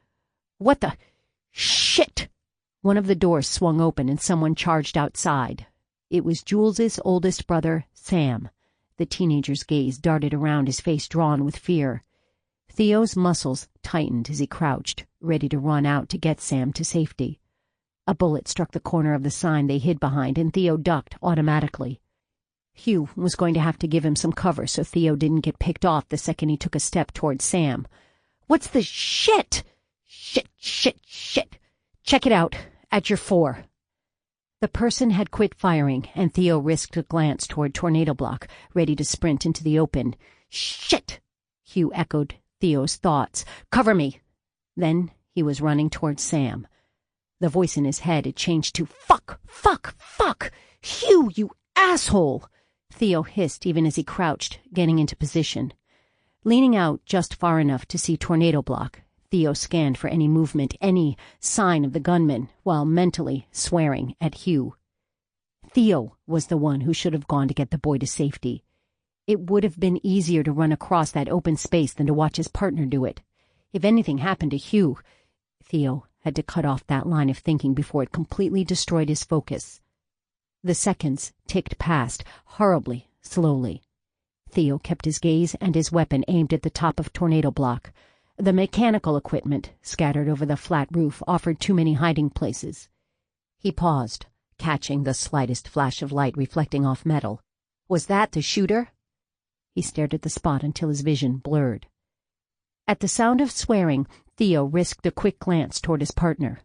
What the... shit! One of the doors swung open and someone charged outside. It was Jules's oldest brother, Sam. The teenager's gaze darted around, his face drawn with fear. Theo's muscles tightened as he crouched, ready to run out to get Sam to safety. A bullet struck the corner of the sign they hid behind, and Theo ducked automatically. Hugh was going to have to give him some cover so Theo didn't get picked off the second he took a step toward Sam. What's the shit? Shit. Check it out. At your 4. The person had quit firing, and Theo risked a glance toward Tornado Block, ready to sprint into the open. Shit! Hugh echoed Theo's thoughts. Cover me! Then he was running toward Sam. The voice in his head had changed to fuck! Hugh, you asshole! Theo hissed even as he crouched, getting into position. Leaning out just far enough to see Tornado Block, Theo scanned for any movement, any sign of the gunman, while mentally swearing at Hugh. Theo was the one who should have gone to get the boy to safety. It would have been easier to run across that open space than to watch his partner do it. If anything happened to Hugh, Theo had to cut off that line of thinking before it completely destroyed his focus. The seconds ticked past, horribly, slowly. Theo kept his gaze and his weapon aimed at the top of Tornado Block. The mechanical equipment, scattered over the flat roof, offered too many hiding places. He paused, catching the slightest flash of light reflecting off metal. Was that the shooter? He stared at the spot until his vision blurred. At the sound of swearing, Theo risked a quick glance toward his partner.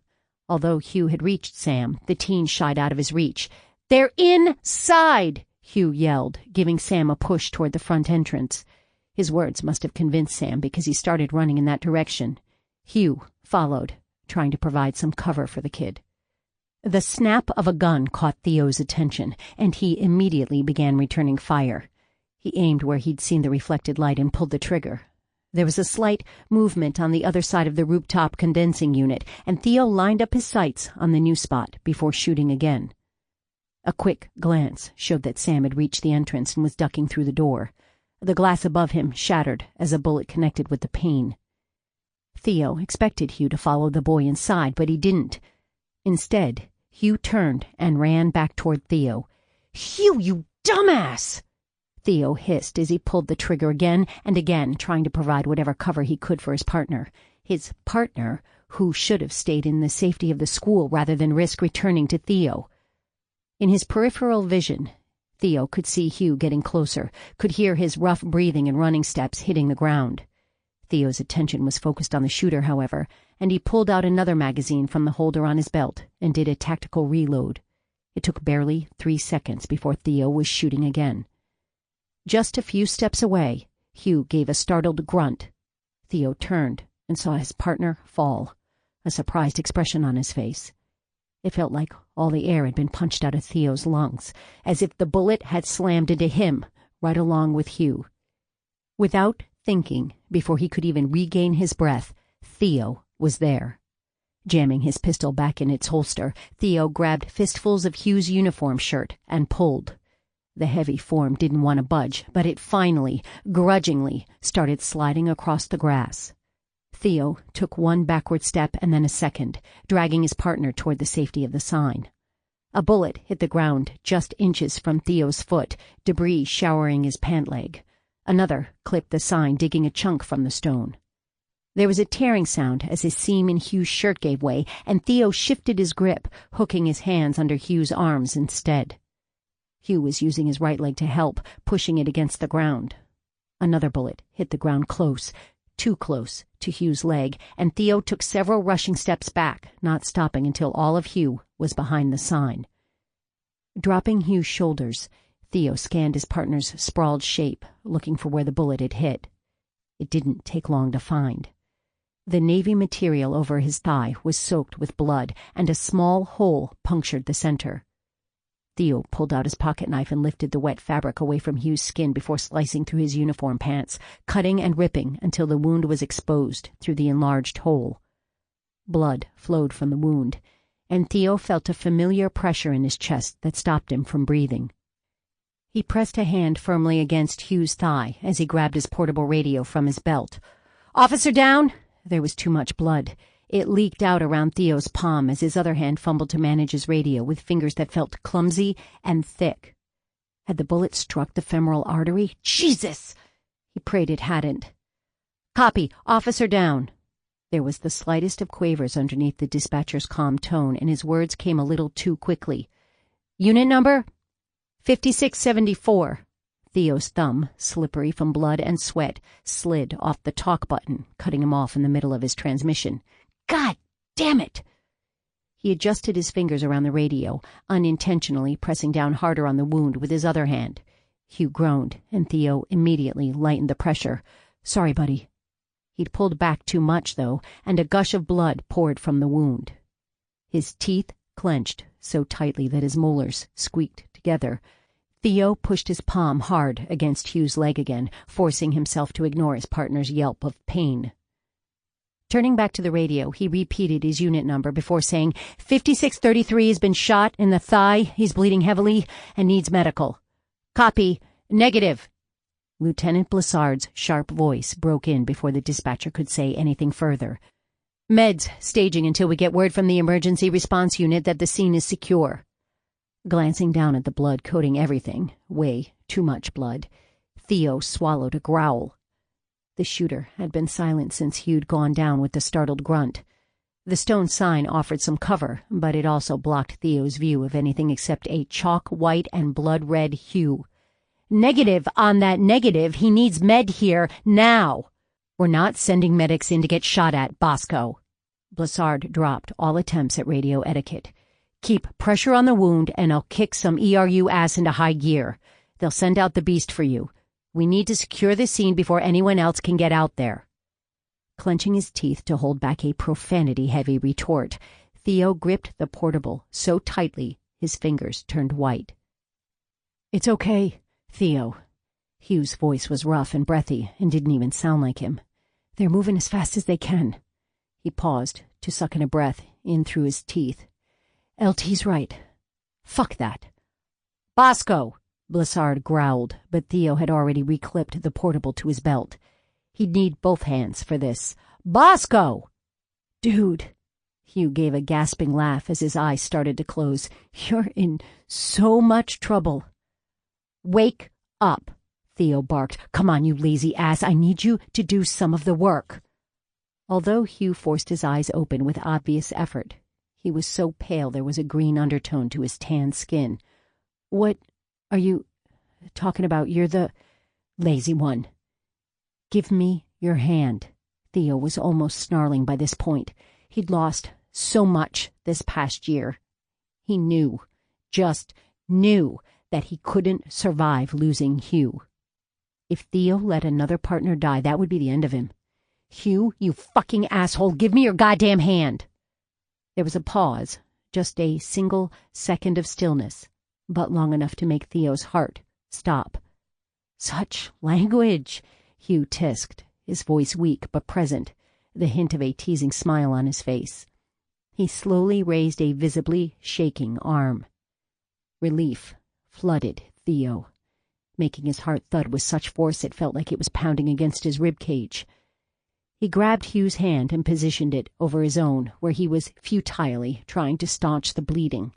Although Hugh had reached Sam, the teen shied out of his reach. "They're inside!" Hugh yelled, giving Sam a push toward the front entrance. His words must have convinced Sam because he started running in that direction. Hugh followed, trying to provide some cover for the kid. The snap of a gun caught Theo's attention, and he immediately began returning fire. He aimed where he'd seen the reflected light and pulled the trigger. There was a slight movement on the other side of the rooftop condensing unit, and Theo lined up his sights on the new spot before shooting again. A quick glance showed that Sam had reached the entrance and was ducking through the door. The glass above him shattered as a bullet connected with the pane. Theo expected Hugh to follow the boy inside, but he didn't. Instead, Hugh turned and ran back toward Theo. "Hugh, you dumbass!" Theo hissed as he pulled the trigger again and again, trying to provide whatever cover he could for his partner. His partner, who should have stayed in the safety of the school rather than risk returning to Theo. In his peripheral vision, Theo could see Hugh getting closer, could hear his rough breathing and running steps hitting the ground. Theo's attention was focused on the shooter, however, and he pulled out another magazine from the holder on his belt and did a tactical reload. It took barely 3 seconds before Theo was shooting again. Just a few steps away, Hugh gave a startled grunt. Theo turned and saw his partner fall, a surprised expression on his face. It felt like all the air had been punched out of Theo's lungs, as if the bullet had slammed into him, right along with Hugh. Without thinking, before he could even regain his breath, Theo was there. Jamming his pistol back in its holster, Theo grabbed fistfuls of Hugh's uniform shirt and pulled. The heavy form didn't want to budge, but it finally, grudgingly, started sliding across the grass. Theo took one backward step and then a second, dragging his partner toward the safety of the sign. A bullet hit the ground just inches from Theo's foot, debris showering his pant leg. Another clipped the sign, digging a chunk from the stone. There was a tearing sound as his seam in Hugh's shirt gave way, and Theo shifted his grip, hooking his hands under Hugh's arms instead. Hugh was using his right leg to help, pushing it against the ground. Another bullet hit the ground close, too close to Hugh's leg, and Theo took several rushing steps back, not stopping until all of Hugh was behind the sign. Dropping Hugh's shoulders, Theo scanned his partner's sprawled shape, looking for where the bullet had hit. It didn't take long to find. The navy material over his thigh was soaked with blood, and a small hole punctured the center. Theo pulled out his pocket knife and lifted the wet fabric away from Hugh's skin before slicing through his uniform pants, cutting and ripping until the wound was exposed through the enlarged hole. Blood flowed from the wound, and Theo felt a familiar pressure in his chest that stopped him from breathing. He pressed a hand firmly against Hugh's thigh as he grabbed his portable radio from his belt. "Officer down!" There was too much blood. It leaked out around Theo's palm as his other hand fumbled to manage his radio with fingers that felt clumsy and thick. Had the bullet struck the femoral artery? Jesus! He prayed it hadn't. "Copy. Officer down." There was the slightest of quavers underneath the dispatcher's calm tone, and his words came a little too quickly. "Unit number?" 5674. Theo's thumb, slippery from blood and sweat, slid off the talk button, cutting him off in the middle of his transmission. God damn it! He adjusted his fingers around the radio, unintentionally pressing down harder on the wound with his other hand. Hugh groaned, and Theo immediately lightened the pressure. "Sorry, buddy." He'd pulled back too much, though, and a gush of blood poured from the wound. His teeth clenched so tightly that his molars squeaked together. Theo pushed his palm hard against Hugh's leg again, forcing himself to ignore his partner's yelp of pain. Turning back to the radio, he repeated his unit number before saying, 5633 has been shot in the thigh. He's bleeding heavily and needs medical. Copy. Negative. Lieutenant Blissard's sharp voice broke in before the dispatcher could say anything further. Meds staging until we get word from the emergency response unit that the scene is secure. Glancing down at the blood coating everything, way too much blood, Theo swallowed a growl. The shooter had been silent since Hugh'd gone down with the startled grunt. The stone sign offered some cover, but it also blocked Theo's view of anything except a chalk-white and blood-red Hugh. Negative on that negative. He needs med here, now. We're not sending medics in to get shot at, Bosco. Blissard dropped all attempts at radio etiquette. Keep pressure on the wound, and I'll kick some ERU ass into high gear. They'll send out the beast for you. We need to secure the scene before anyone else can get out there. Clenching his teeth to hold back a profanity-heavy retort, Theo gripped the portable so tightly his fingers turned white. It's okay, Theo. Hugh's voice was rough and breathy and didn't even sound like him. They're moving as fast as they can. He paused to suck in a breath in through his teeth. LT's right. Fuck that. Bosco! Blissard growled, but Theo had already reclipped the portable to his belt. He'd need both hands for this. Bosco! Dude! Hugh gave a gasping laugh as his eyes started to close. You're in so much trouble. Wake up, Theo barked. Come on, you lazy ass. I need you to do some of the work. Although Hugh forced his eyes open with obvious effort, he was so pale there was a green undertone to his tan skin. What are you talking about? You're the lazy one. Give me your hand. Theo was almost snarling by this point. He'd lost so much this past year. He knew, just knew, that he couldn't survive losing Hugh. If Theo let another partner die, that would be the end of him. Hugh, you fucking asshole, give me your goddamn hand. There was a pause, just a single second of stillness, but long enough to make Theo's heart stop. Such language, Hugh tisked, his voice weak but present, the hint of a teasing smile on his face. He slowly raised a visibly shaking arm. Relief flooded Theo, making his heart thud with such force it felt like it was pounding against his rib cage. He grabbed Hugh's hand and positioned it over his own, where he was futilely trying to staunch the bleeding.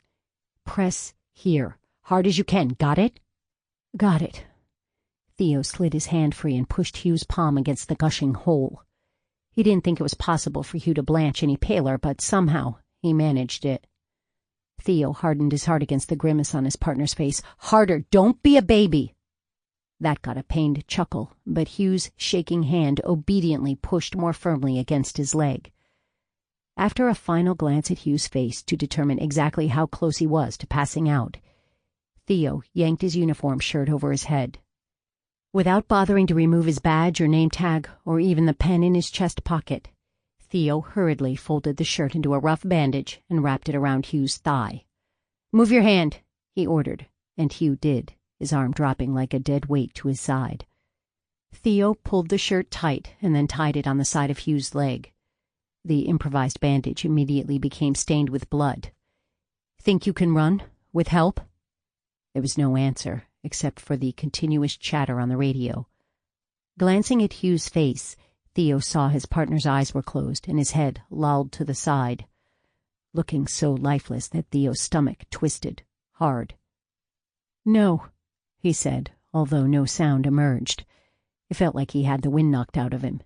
Press here, hard as you can, got it? Got it. Theo slid his hand free and pushed Hugh's palm against the gushing hole. He didn't think it was possible for Hugh to blanch any paler, but somehow he managed it. Theo hardened his heart against the grimace on his partner's face. Harder, don't be a baby. That got a pained chuckle, but Hugh's shaking hand obediently pushed more firmly against his leg. After a final glance at Hugh's face to determine exactly how close he was to passing out, Theo yanked his uniform shirt over his head. Without bothering to remove his badge or name tag or even the pen in his chest pocket, Theo hurriedly folded the shirt into a rough bandage and wrapped it around Hugh's thigh. "Move your hand," he ordered, and Hugh did, his arm dropping like a dead weight to his side. Theo pulled the shirt tight and then tied it on the side of Hugh's leg. The improvised bandage immediately became stained with blood. "Think you can run? With help?" There was no answer, except for the continuous chatter on the radio. Glancing at Hugh's face, Theo saw his partner's eyes were closed and his head lolled to the side, looking so lifeless that Theo's stomach twisted hard. "No," he said, although no sound emerged. It felt like he had the wind knocked out of him.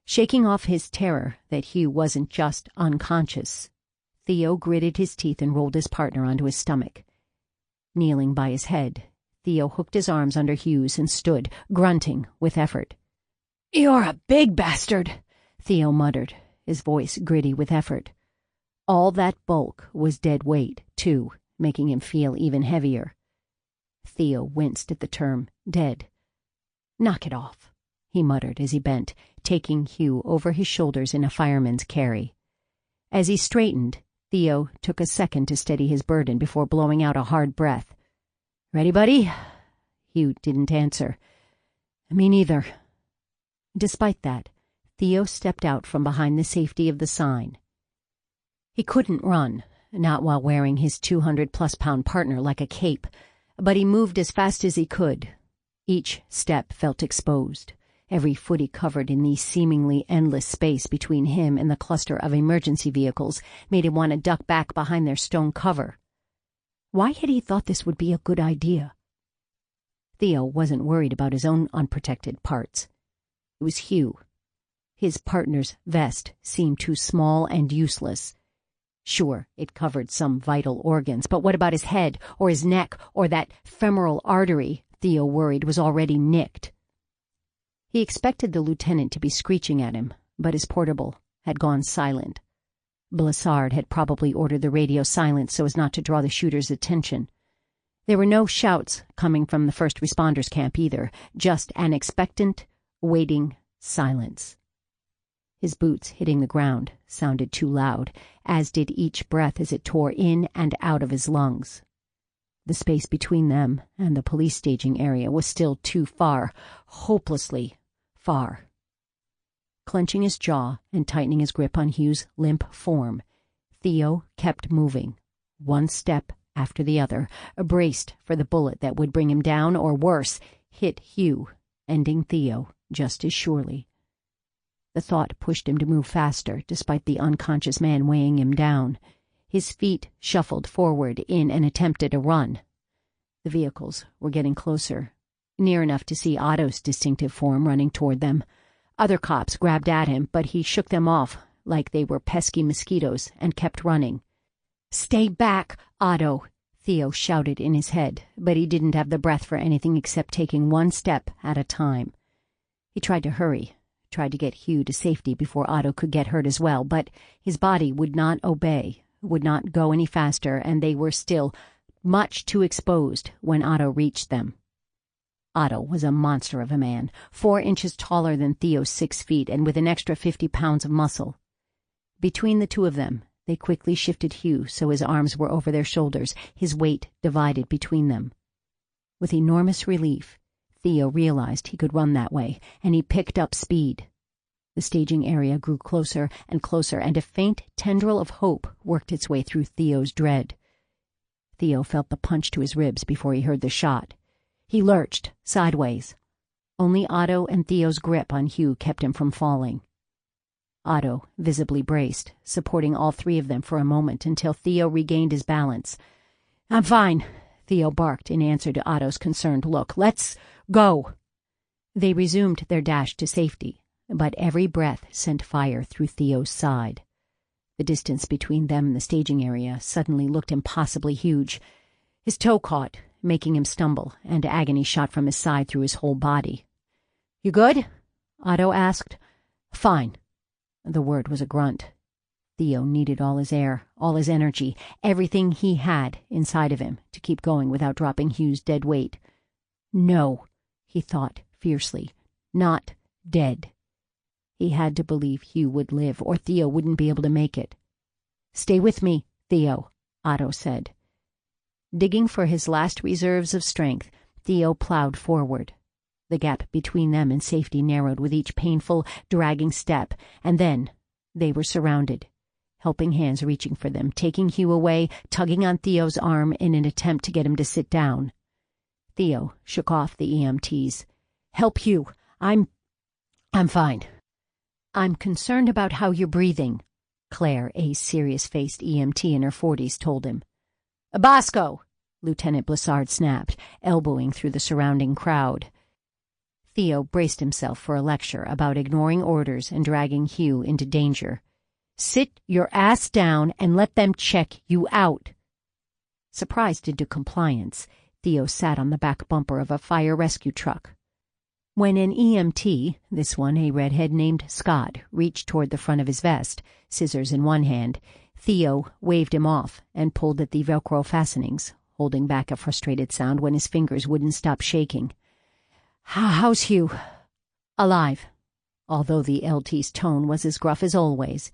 Shaking off his terror that Hugh wasn't just unconscious, Theo gritted his teeth and rolled his partner onto his stomach. Kneeling by his head, Theo hooked his arms under Hugh's and stood, grunting with effort. "You're a big bastard," Theo muttered, his voice gritty with effort. All that bulk was dead weight, too, making him feel even heavier. Theo winced at the term dead. "Knock it off," he muttered as he bent, taking Hugh over his shoulders in a fireman's carry. As he straightened, Theo took a second to steady his burden before blowing out a hard breath. "Ready, buddy?" Hugh didn't answer. "Me neither." Despite that, Theo stepped out from behind the safety of the sign. He couldn't run, not while wearing his 200-plus-pound partner like a cape, but he moved as fast as he could. Each step felt exposed, every foot he covered in the seemingly endless space between him and the cluster of emergency vehicles made him want to duck back behind their stone cover. Why had he thought this would be a good idea? Theo wasn't worried about his own unprotected parts. It was Hugh. His partner's vest seemed too small and useless. Sure, it covered some vital organs, but what about his head, or his neck, or that femoral artery Theo worried was already nicked? He expected the lieutenant to be screeching at him, but his portable had gone silent. Blessard had probably ordered the radio silenced so as not to draw the shooter's attention. There were no shouts coming from the first responders' camp either, just an expectant, waiting silence. His boots hitting the ground sounded too loud, as did each breath as it tore in and out of his lungs. The space between them and the police staging area was still too far, hopelessly far. Clenching his jaw and tightening his grip on Hugh's limp form, Theo kept moving, one step after the other, braced for the bullet that would bring him down or, worse, hit Hugh, ending Theo just as surely. The thought pushed him to move faster, despite the unconscious man weighing him down. His feet shuffled forward in an attempt at a run. The vehicles were getting closer, near enough to see Otto's distinctive form running toward them. Other cops grabbed at him, but he shook them off like they were pesky mosquitoes and kept running. "Stay back, Otto," Theo shouted in his head, but he didn't have the breath for anything except taking one step at a time. He tried to hurry, tried to get Hugh to safety before Otto could get hurt as well, but his body would not obey, would not go any faster, and they were still much too exposed when Otto reached them. Otto was a monster of a man, 4 inches taller than Theo's 6 feet, and with an extra 50 pounds of muscle. Between the two of them, they quickly shifted Hugh so his arms were over their shoulders, his weight divided between them. With enormous relief, Theo realized he could run that way, and he picked up speed. The staging area grew closer and closer, and a faint tendril of hope worked its way through Theo's dread. Theo felt the punch to his ribs before he heard the shot. He lurched sideways. Only Otto and Theo's grip on Hugh kept him from falling. Otto visibly braced, supporting all 3 of them for a moment until Theo regained his balance. "I'm fine," Theo barked in answer to Otto's concerned look. "Let's go." They resumed their dash to safety, but every breath sent fire through Theo's side. The distance between them and the staging area suddenly looked impossibly huge. His toe caught, making him stumble, and agony shot from his side through his whole body. "You good?" Otto asked. "Fine." The word was a grunt. Theo needed all his air, all his energy, everything he had inside of him to keep going without dropping Hugh's dead weight. No, he thought fiercely, not dead. He had to believe Hugh would live, or Theo wouldn't be able to make it. "Stay with me, Theo," Otto said. Digging for his last reserves of strength, Theo plowed forward. The gap between them and safety narrowed with each painful, dragging step, and then they were surrounded. Helping hands reaching for them, taking Hugh away, tugging on Theo's arm in an attempt to get him to sit down. Theo shook off the EMTs. "Help Hugh. I'm fine." "I'm concerned about how you're breathing," Claire, a serious-faced EMT in her 40s, told him. "Bosco!" Lieutenant Blissard snapped, elbowing through the surrounding crowd. Theo braced himself for a lecture about ignoring orders and dragging Hugh into danger. "Sit your ass down and let them check you out." Surprised into compliance, Theo sat on the back bumper of a fire rescue truck. When an EMT, this one a redhead named Scott, reached toward the front of his vest, scissors in one hand, Theo waved him off and pulled at the Velcro fastenings, holding back a frustrated sound when his fingers wouldn't stop shaking. "How's Hugh?" "Alive," although the LT's tone was as gruff as always.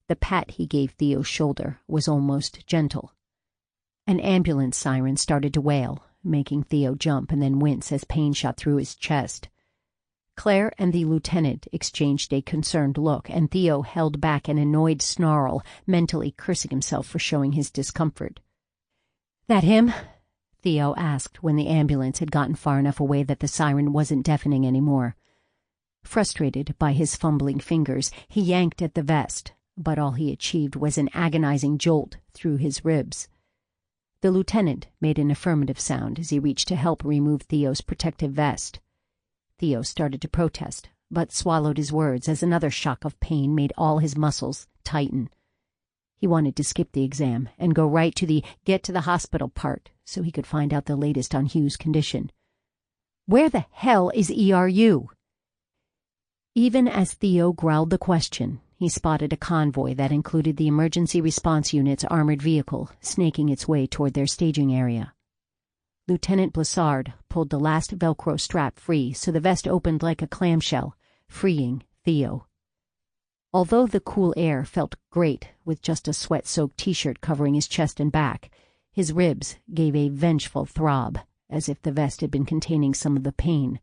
The pat he gave Theo's shoulder was almost gentle. An ambulance siren started to wail, making Theo jump and then wince as pain shot through his chest. Claire and the lieutenant exchanged a concerned look, and Theo held back an annoyed snarl, mentally cursing himself for showing his discomfort. "That him?" Theo asked when the ambulance had gotten far enough away that the siren wasn't deafening anymore. Frustrated by his fumbling fingers, he yanked at the vest, but all he achieved was an agonizing jolt through his ribs. The lieutenant made an affirmative sound as he reached to help remove Theo's protective vest. Theo started to protest, but swallowed his words as another shock of pain made all his muscles tighten. He wanted to skip the exam and go right to the get to the hospital part so he could find out the latest on Hugh's condition. "Where the hell is ERU?" Even as Theo growled the question, he spotted a convoy that included the emergency response unit's armored vehicle snaking its way toward their staging area. Lieutenant Blissard pulled the last Velcro strap free so the vest opened like a clamshell, freeing Theo. Although the cool air felt great with just a sweat-soaked T-shirt covering his chest and back, his ribs gave a vengeful throb, as if the vest had been containing some of the pain.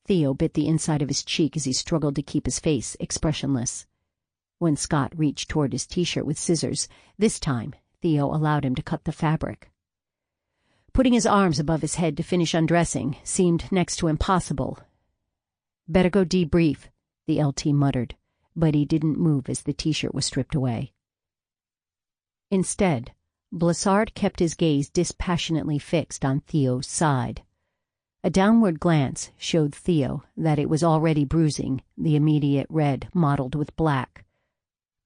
Theo bit the inside of his cheek as he struggled to keep his face expressionless. When Scott reached toward his T-shirt with scissors, this time Theo allowed him to cut the fabric. Putting his arms above his head to finish undressing seemed next to impossible. "Better go debrief," the LT muttered, but he didn't move as the T-shirt was stripped away. Instead, Blissard kept his gaze dispassionately fixed on Theo's side. A downward glance showed Theo that it was already bruising, the immediate red mottled with black.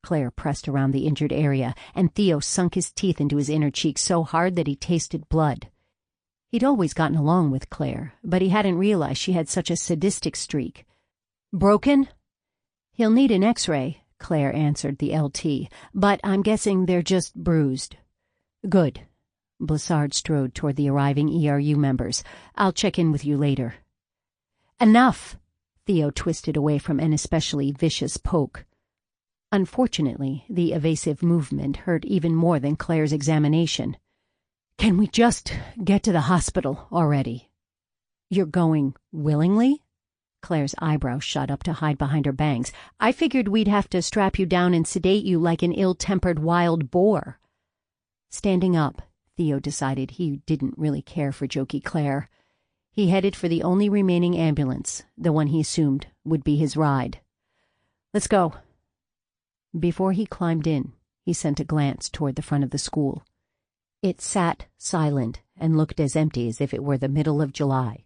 Claire pressed around the injured area, and Theo sunk his teeth into his inner cheek so hard that he tasted blood. He'd always gotten along with Claire, but he hadn't realized she had such a sadistic streak. "Broken?" "He'll need an X-ray," Claire answered the LT, "but I'm guessing they're just bruised." "Good." Blissard strode toward the arriving ERU members. "I'll check in with you later." "Enough!" Theo twisted away from an especially vicious poke. Unfortunately, the evasive movement hurt even more than Claire's examination. "Can we just get to the hospital already?" "You're going willingly?" Claire's eyebrows shot up to hide behind her bangs. "I figured we'd have to strap you down and sedate you like an ill-tempered wild boar." Standing up, Theo decided he didn't really care for jokey Claire. He headed for the only remaining ambulance, the one he assumed would be his ride. "Let's go." Before he climbed in, he sent a glance toward the front of the school. It sat silent and looked as empty as if it were the middle of July.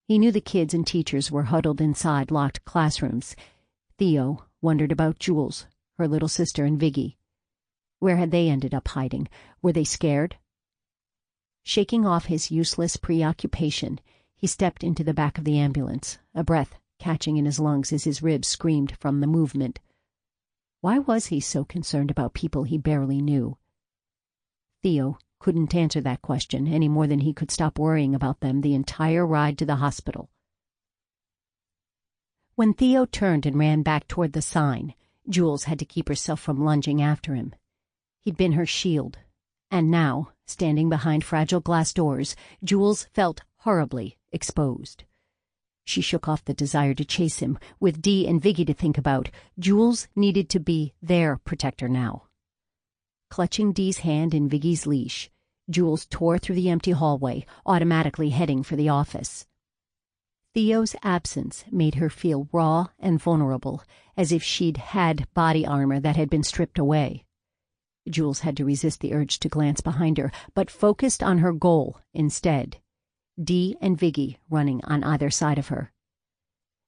He knew the kids and teachers were huddled inside locked classrooms. Theo wondered about Jules, her little sister, and Viggy. Where had they ended up hiding? Were they scared? Shaking off his useless preoccupation, he stepped into the back of the ambulance, a breath catching in his lungs as his ribs screamed from the movement. Why was he so concerned about people he barely knew? Theo couldn't answer that question any more than he could stop worrying about them the entire ride to the hospital. When Theo turned and ran back toward the sign, Jules had to keep herself from lunging after him. He'd been her shield, and now, standing behind fragile glass doors, Jules felt horribly exposed. She shook off the desire to chase him. With Dee and Viggy to think about, Jules needed to be their protector now. Clutching Dee's hand in Viggy's leash, Jules tore through the empty hallway, automatically heading for the office. Theo's absence made her feel raw and vulnerable, as if she'd had body armor that had been stripped away. Jules had to resist the urge to glance behind her, but focused on her goal instead. Dee and Viggy running on either side of her.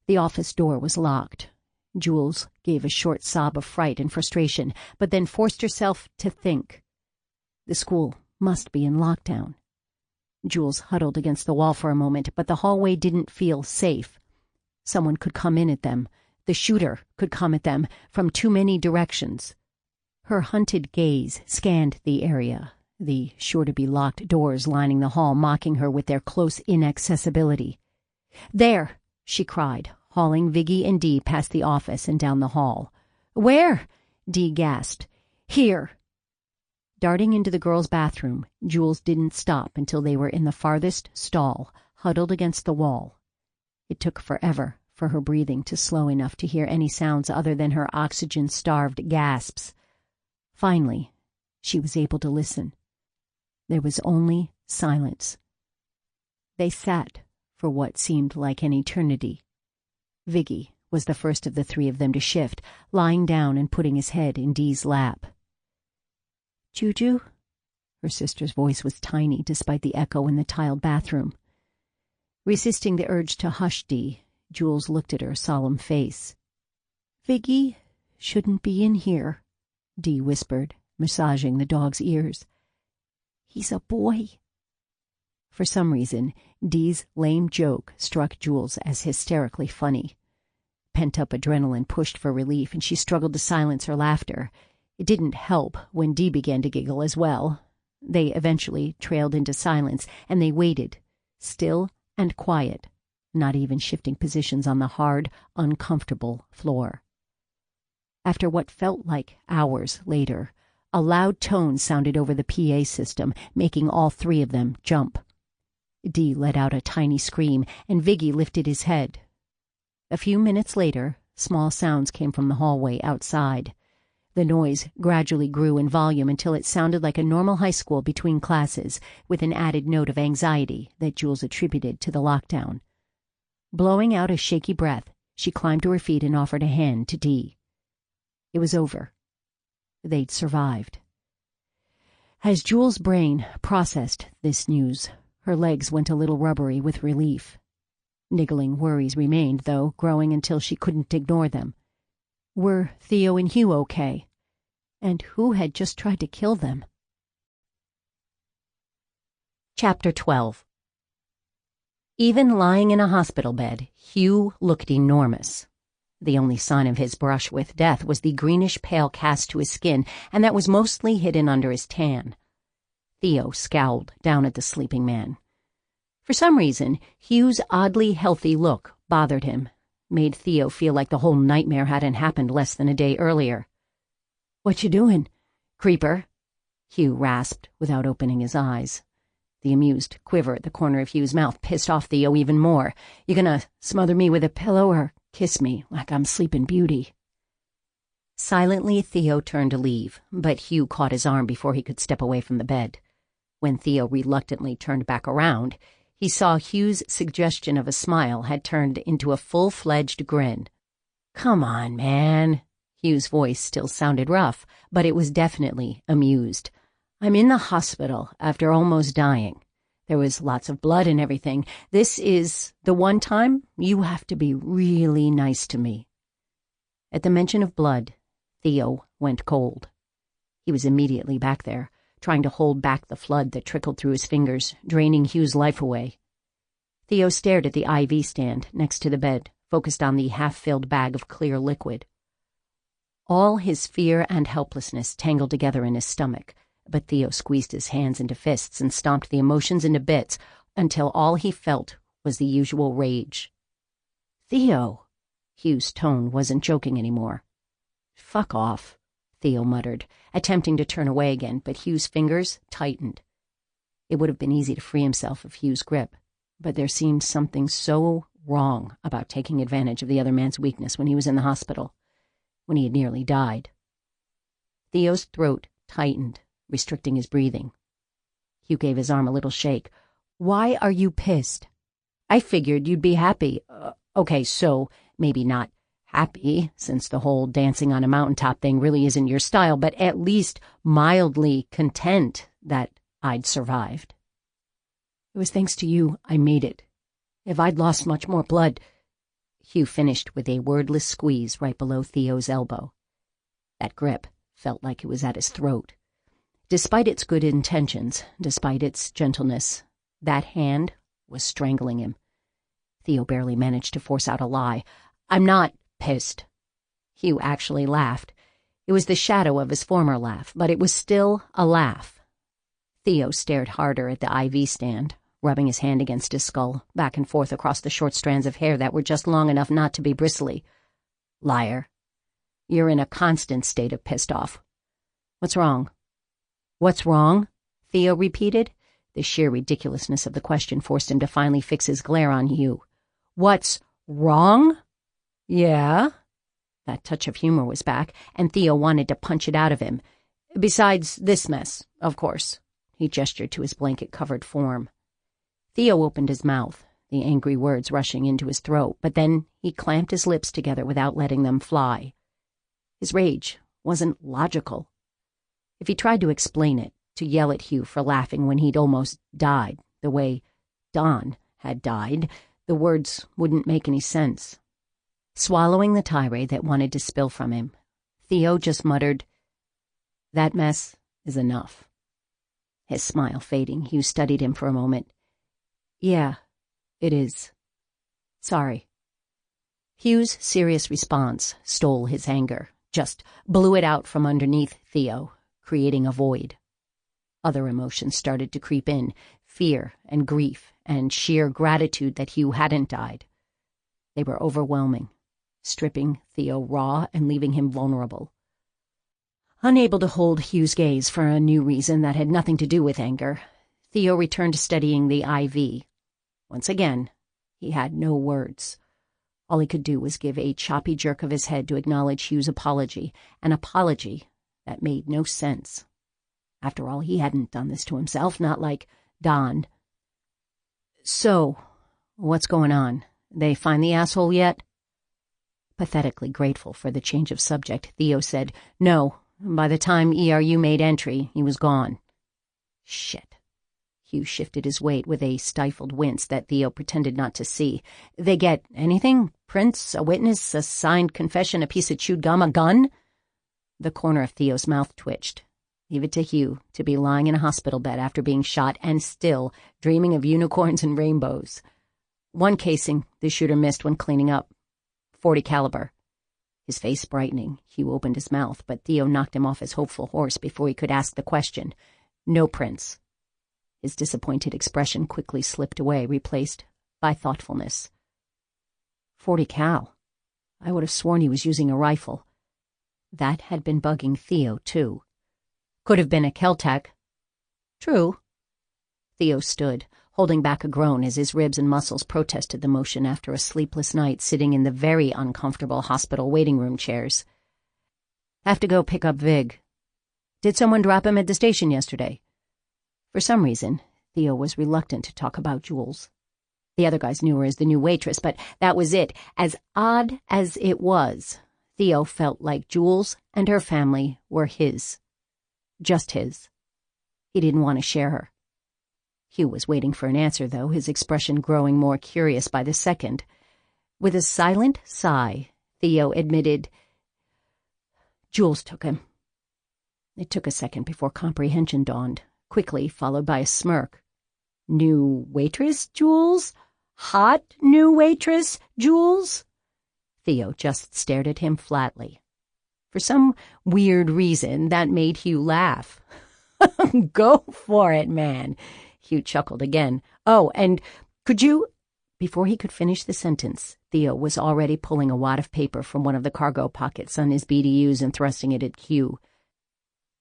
The office door was locked. Jules gave a short sob of fright and frustration, but then forced herself to think. The school must be in lockdown. Jules huddled against the wall for a moment, but the hallway didn't feel safe. Someone could come in at them. The shooter could come at them from too many directions. Her hunted gaze scanned the area, the sure-to-be-locked doors lining the hall mocking her with their close inaccessibility. "There!" she cried, hauling Viggy and Dee past the office and down the hall. "Where?" Dee gasped. "Here." Darting into the girls' bathroom, Jules didn't stop until they were in the farthest stall, huddled against the wall. It took forever for her breathing to slow enough to hear any sounds other than her oxygen-starved gasps. Finally, she was able to listen. There was only silence. They sat for what seemed like an eternity. Viggy was the first of the three of them to shift, lying down and putting his head in Dee's lap. "Juju?" Her sister's voice was tiny despite the echo in the tiled bathroom. Resisting the urge to hush Dee, Jules looked at her solemn face. "Viggy shouldn't be in here," Dee whispered, massaging the dog's ears. "He's a boy." For some reason, Dee's lame joke struck Jules as hysterically funny. Pent-up adrenaline pushed for relief, and she struggled to silence her laughter. It didn't help when Dee began to giggle as well. They eventually trailed into silence, and they waited, still and quiet, not even shifting positions on the hard, uncomfortable floor. After what felt like hours later, a loud tone sounded over the PA system, making all three of them jump. Dee let out a tiny scream, and Viggy lifted his head. A few minutes later, small sounds came from the hallway outside. The noise gradually grew in volume until it sounded like a normal high school between classes, with an added note of anxiety that Jules attributed to the lockdown. Blowing out a shaky breath, she climbed to her feet and offered a hand to Dee. It was over. They'd survived. As Jules' brain processed this news, her legs went a little rubbery with relief. Niggling worries remained, though, growing until she couldn't ignore them. Were Theo and Hugh okay? And who had just tried to kill them? Chapter 12. Even lying in a hospital bed, Hugh looked enormous. The only sign of his brush with death was the greenish-pale cast to his skin, and that was mostly hidden under his tan. Theo scowled down at the sleeping man. For some reason, Hugh's oddly healthy look bothered him, made Theo feel like the whole nightmare hadn't happened less than a day earlier. "What you doing, creeper?" Hugh rasped without opening his eyes. The amused quiver at the corner of Hugh's mouth pissed off Theo even more. "You gonna smother me with a pillow or kiss me like I'm Sleeping Beauty?" Silently, Theo turned to leave, but Hugh caught his arm before he could step away from the bed. When Theo reluctantly turned back around, he saw Hugh's suggestion of a smile had turned into a full-fledged grin. "Come on, man." Hugh's voice still sounded rough, but it was definitely amused. "I'm in the hospital after almost dying. There was lots of blood and everything. This is the one time you have to be really nice to me." At the mention of blood, Theo went cold. He was immediately back there, trying to hold back the flood that trickled through his fingers, draining Hugh's life away. Theo stared at the IV stand next to the bed, focused on the half-filled bag of clear liquid. All his fear and helplessness tangled together in his stomach, but Theo squeezed his hands into fists and stomped the emotions into bits until all he felt was the usual rage. "Theo!" Hugh's tone wasn't joking anymore. "Fuck off," Theo muttered, attempting to turn away again, but Hugh's fingers tightened. It would have been easy to free himself of Hugh's grip, but there seemed something so wrong about taking advantage of the other man's weakness when he was in the hospital, when he had nearly died. Theo's throat tightened, restricting his breathing. Hugh gave his arm a little shake. "Why are you pissed? I figured you'd be happy. Okay, so maybe not happy, since the whole dancing on a mountaintop thing really isn't your style, but at least mildly content that I'd survived. It was thanks to you I made it. If I'd lost much more blood—" Hugh finished with a wordless squeeze right below Theo's elbow. That grip felt like it was at his throat. Despite its good intentions, despite its gentleness, that hand was strangling him. Theo barely managed to force out a lie. "I'm not pissed." Hugh actually laughed. It was the shadow of his former laugh, but it was still a laugh. Theo stared harder at the IV stand, rubbing his hand against his skull, back and forth across the short strands of hair that were just long enough not to be bristly. "Liar. You're in a constant state of pissed off. What's wrong?" "What's wrong?" Theo repeated. The sheer ridiculousness of the question forced him to finally fix his glare on Hugh. "What's wrong?" "Yeah." That touch of humor was back, and Theo wanted to punch it out of him. "Besides this mess, of course." He gestured to his blanket-covered form. Theo opened his mouth, the angry words rushing into his throat, but then he clamped his lips together without letting them fly. His rage wasn't logical. If he tried to explain it, to yell at Hugh for laughing when he'd almost died, the way Don had died, the words wouldn't make any sense. Swallowing the tirade that wanted to spill from him, Theo just muttered, "That mess is enough." His smile fading, Hugh studied him for a moment. "Yeah, it is. Sorry." Hugh's serious response stole his anger, just blew it out from underneath Theo, creating a void. Other emotions started to creep in, fear and grief and sheer gratitude that Hugh hadn't died. They were overwhelming, stripping Theo raw and leaving him vulnerable. Unable to hold Hugh's gaze for a new reason that had nothing to do with anger, Theo returned to studying the IV. Once again, he had no words. All he could do was give a choppy jerk of his head to acknowledge Hugh's apology, an apology that made no sense. After all, he hadn't done this to himself, not like Don. "So, what's going on? They find the asshole yet?" Pathetically grateful for the change of subject, Theo said, "No. By the time ERU made entry, he was gone." "Shit." Hugh shifted his weight with a stifled wince that Theo pretended not to see. "They get anything? Prints, a witness, a signed confession, a piece of chewed gum, a gun?" The corner of Theo's mouth twitched. Leave it to Hugh to be lying in a hospital bed after being shot and still dreaming of unicorns and rainbows. "One casing the shooter missed when cleaning up. .40 caliber. His face brightening, Hugh opened his mouth, but Theo knocked him off his hopeful horse before he could ask the question. "No prints." His disappointed expression quickly slipped away, replaced by thoughtfulness. "40 cal. I would have sworn he was using a rifle." That had been bugging Theo, too. "Could have been a Kel-Tec." "True." Theo stood, holding back a groan as his ribs and muscles protested the motion after a sleepless night sitting in the very uncomfortable hospital waiting room chairs. "Have to go pick up Vig. Did someone drop him at the station yesterday?" For some reason, Theo was reluctant to talk about Jules. The other guys knew her as the new waitress, but that was it. As odd as it was, Theo felt like Jules and her family were his. Just his. He didn't want to share her. Hugh was waiting for an answer, though, his expression growing more curious by the second. With a silent sigh, Theo admitted, "Jules took him." It took a second before comprehension dawned, quickly followed by a smirk. New waitress, Jules? Hot new waitress, Jules? Theo just stared at him flatly. For some weird reason, that made Hugh laugh. Go for it, man. Hugh chuckled again. Oh, and could you... Before he could finish the sentence, Theo was already pulling a wad of paper from one of the cargo pockets on his BDUs and thrusting it at Hugh.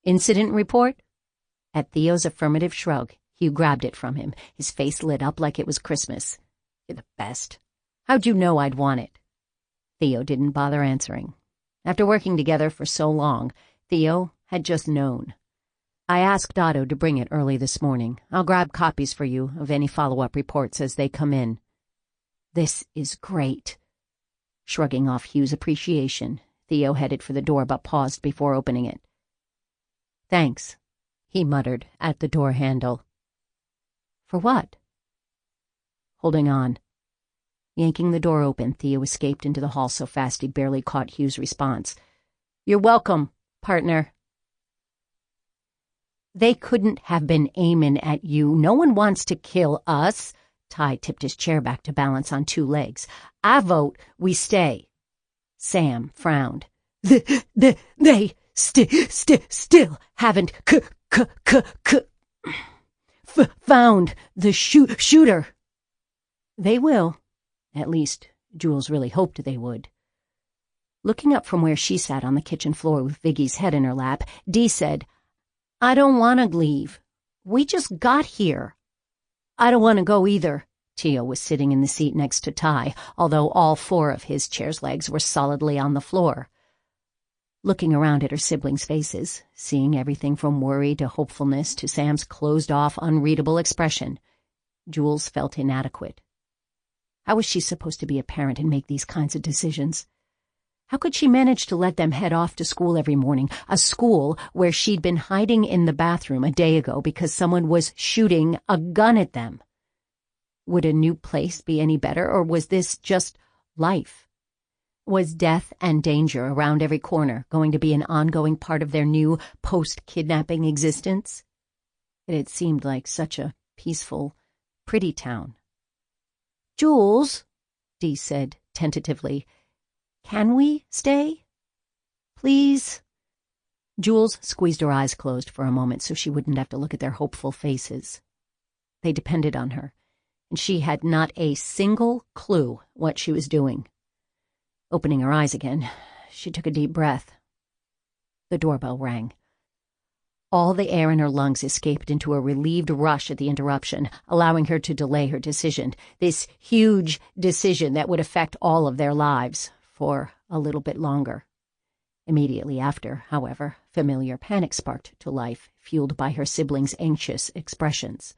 Incident report? At Theo's affirmative shrug, Hugh grabbed it from him. His face lit up like it was Christmas. You're the best. How'd you know I'd want it? Theo didn't bother answering. After working together for so long, Theo had just known. I asked Otto to bring it early this morning. I'll grab copies for you of any follow-up reports as they come in. This is great. Shrugging off Hugh's appreciation, Theo headed for the door but paused before opening it. Thanks, he muttered at the door handle. For what? Holding on. Yanking the door open, Theo escaped into the hall so fast he barely caught Hugh's response. You're welcome, partner. They couldn't have been aiming at you. No one wants to kill us. Ty tipped his chair back to balance on 2 legs. I vote we stay. Sam frowned. They still haven't found the shooter. They will. At least, Jules really hoped they would. Looking up from where she sat on the kitchen floor with Viggy's head in her lap, Dee said, I don't want to leave. We just got here. I don't want to go either. Tio was sitting in the seat next to Ty, although all 4 of his chair's legs were solidly on the floor. Looking around at her siblings' faces, seeing everything from worry to hopefulness to Sam's closed-off, unreadable expression, Jules felt inadequate. How was she supposed to be a parent and make these kinds of decisions? How could she manage to let them head off to school every morning, a school where she'd been hiding in the bathroom a day ago because someone was shooting a gun at them? Would a new place be any better, or was this just life? Was death and danger around every corner going to be an ongoing part of their new post-kidnapping existence? It had seemed like such a peaceful, pretty town. Jules, Dee said tentatively, can we stay? Please? Jules squeezed her eyes closed for a moment so she wouldn't have to look at their hopeful faces. They depended on her, and she had not a single clue what she was doing. Opening her eyes again, she took a deep breath. The doorbell rang. All the air in her lungs escaped into a relieved rush at the interruption, allowing her to delay her decision, this huge decision that would affect all of their lives, for a little bit longer. Immediately after, however, familiar panic sparked to life, fueled by her siblings' anxious expressions.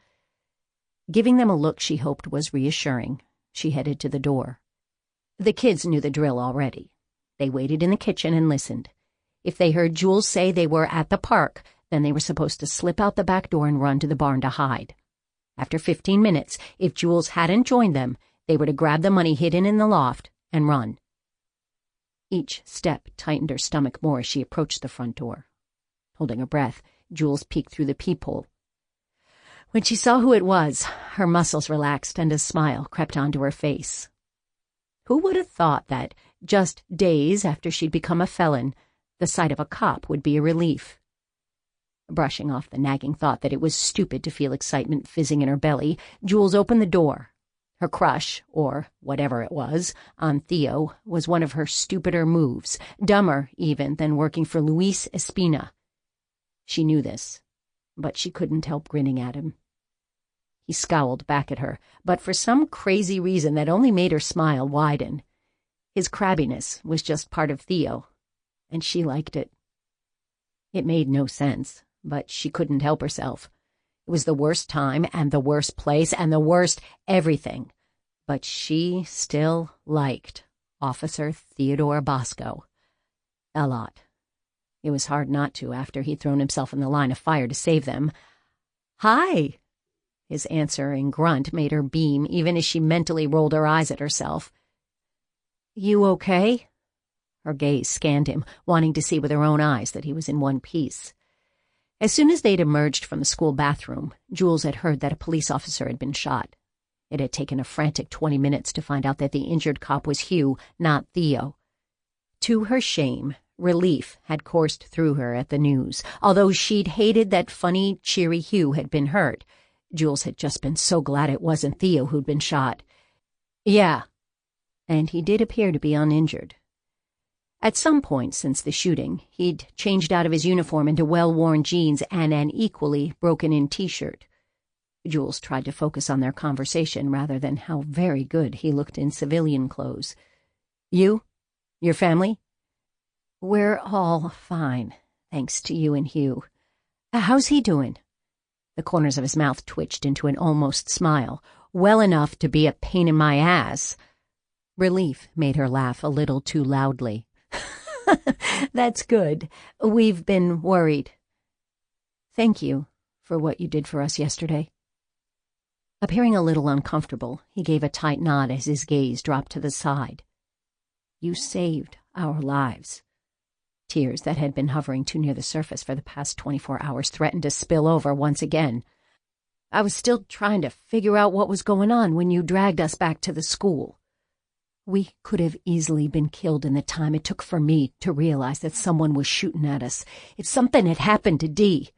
Giving them a look she hoped was reassuring, she headed to the door. The kids knew the drill already. They waited in the kitchen and listened. If they heard Jules say they were at the park, then they were supposed to slip out the back door and run to the barn to hide. After 15 minutes, if Jules hadn't joined them, they were to grab the money hidden in the loft and run. Each step tightened her stomach more as she approached the front door. Holding her breath, Jules peeked through the peephole. When she saw who it was, her muscles relaxed and a smile crept onto her face. Who would have thought that, just days after she'd become a felon, the sight of a cop would be a relief? Brushing off the nagging thought that it was stupid to feel excitement fizzing in her belly, Jules opened the door. Her crush, or whatever it was, on Theo was one of her stupider moves, dumber even than working for Luis Espina. She knew this, but she couldn't help grinning at him. He scowled back at her, but for some crazy reason that only made her smile widen. His crabbiness was just part of Theo, and she liked it. It made no sense, but she couldn't help herself. It was the worst time and the worst place and the worst everything. But she still liked Officer Theodore Bosco. A lot. It was hard not to after he'd thrown himself in the line of fire to save them. Hi! His answering grunt made her beam even as she mentally rolled her eyes at herself. You okay? Her gaze scanned him, wanting to see with her own eyes that he was in one piece. As soon as they'd emerged from the school bathroom, Jules had heard that a police officer had been shot. It had taken a frantic 20 minutes to find out that the injured cop was Hugh, not Theo. To her shame, relief had coursed through her at the news. Although she'd hated that funny, cheery Hugh had been hurt, Jules had just been so glad it wasn't Theo who'd been shot. Yeah, and he did appear to be uninjured. At some point since the shooting, he'd changed out of his uniform into well-worn jeans and an equally broken-in T-shirt. Jules tried to focus on their conversation rather than how very good he looked in civilian clothes. You? Your family? We're all fine, thanks to you and Hugh. How's he doing? The corners of his mouth twitched into an almost smile, well enough to be a pain in my ass. Relief made her laugh a little too loudly. That's good. We've been worried. Thank you for what you did for us yesterday. Appearing a little uncomfortable, he gave a tight nod as his gaze dropped to the side. You saved our lives. Tears that had been hovering too near the surface for the past 24 hours threatened to spill over once again. I was still trying to figure out what was going on when you dragged us back to the school. We could have easily been killed in the time it took for me to realize that someone was shooting at us. If something had happened to Dee.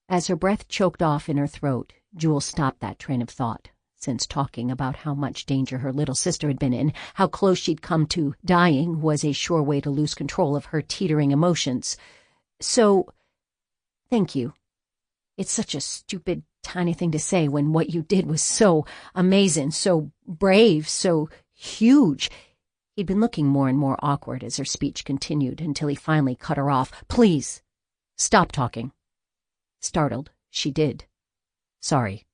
As her breath choked off in her throat, Jules stopped that train of thought, since talking about how much danger her little sister had been in, how close she'd come to dying, was a sure way to lose control of her teetering emotions. So, thank you. It's such a stupid, tiny thing to say when what you did was so amazing, so brave, so huge. He'd been looking more and more awkward as her speech continued until he finally cut her off. Please, stop talking. Startled, she did. Sorry.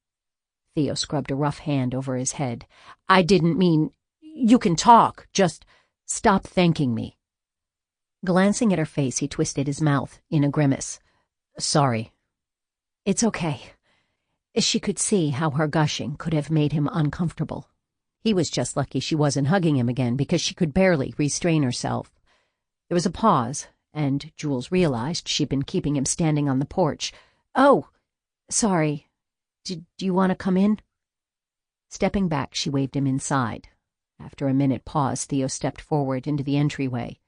Theo scrubbed a rough hand over his head. I didn't mean... You can talk. Just stop thanking me. Glancing at her face, he twisted his mouth in a grimace. Sorry. It's okay. She could see how her gushing could have made him uncomfortable. He was just lucky she wasn't hugging him again, because she could barely restrain herself. There was a pause, and Jules realized she'd been keeping him standing on the porch. Oh, sorry. Do you want to come in? Stepping back, she waved him inside. After a minute pause, Theo stepped forward into the entryway.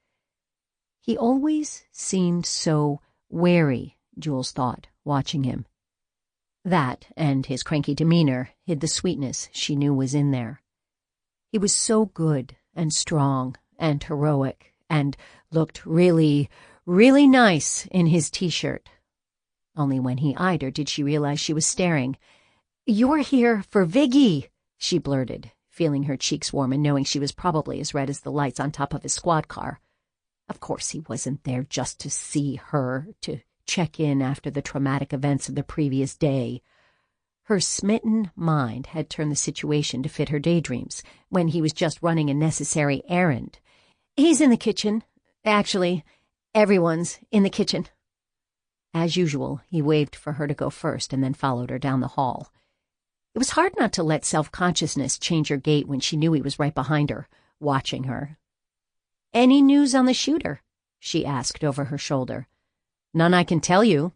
He always seemed so wary, Jules thought, watching him. That, and his cranky demeanor, hid the sweetness she knew was in there. He was so good and strong and heroic and looked really, really nice in his T-shirt. Only when he eyed her did she realize she was staring. You're here for Viggy, she blurted, feeling her cheeks warm and knowing she was probably as red as the lights on top of his squad car. Of course he wasn't there just to see her, to check in after the traumatic events of the previous day. Her smitten mind had turned the situation to fit her daydreams, when he was just running a necessary errand. He's in the kitchen. Actually, everyone's in the kitchen. As usual, he waved for her to go first and then followed her down the hall. It was hard not to let self-consciousness change her gait when she knew he was right behind her, watching her. Any news on the shooter? She asked over her shoulder. None I can tell you.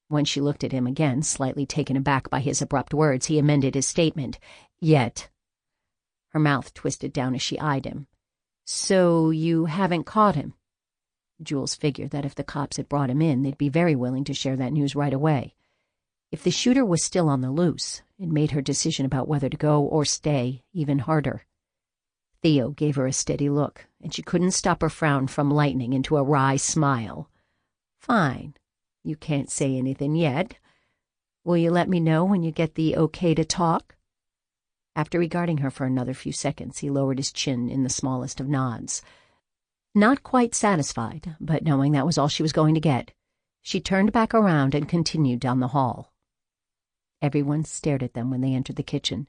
When she looked at him again, slightly taken aback by his abrupt words, he amended his statement. Yet. Her mouth twisted down as she eyed him. So you haven't caught him? Jules figured that if the cops had brought him in, they'd be very willing to share that news right away. If the shooter was still on the loose, it made her decision about whether to go or stay even harder. Theo gave her a steady look, and she couldn't stop her frown from lightening into a wry smile. Fine. You can't say anything yet. Will you let me know when you get the okay to talk? After regarding her for another few seconds, he lowered his chin in the smallest of nods. Not quite satisfied, but knowing that was all she was going to get, she turned back around and continued down the hall. Everyone stared at them when they entered the kitchen.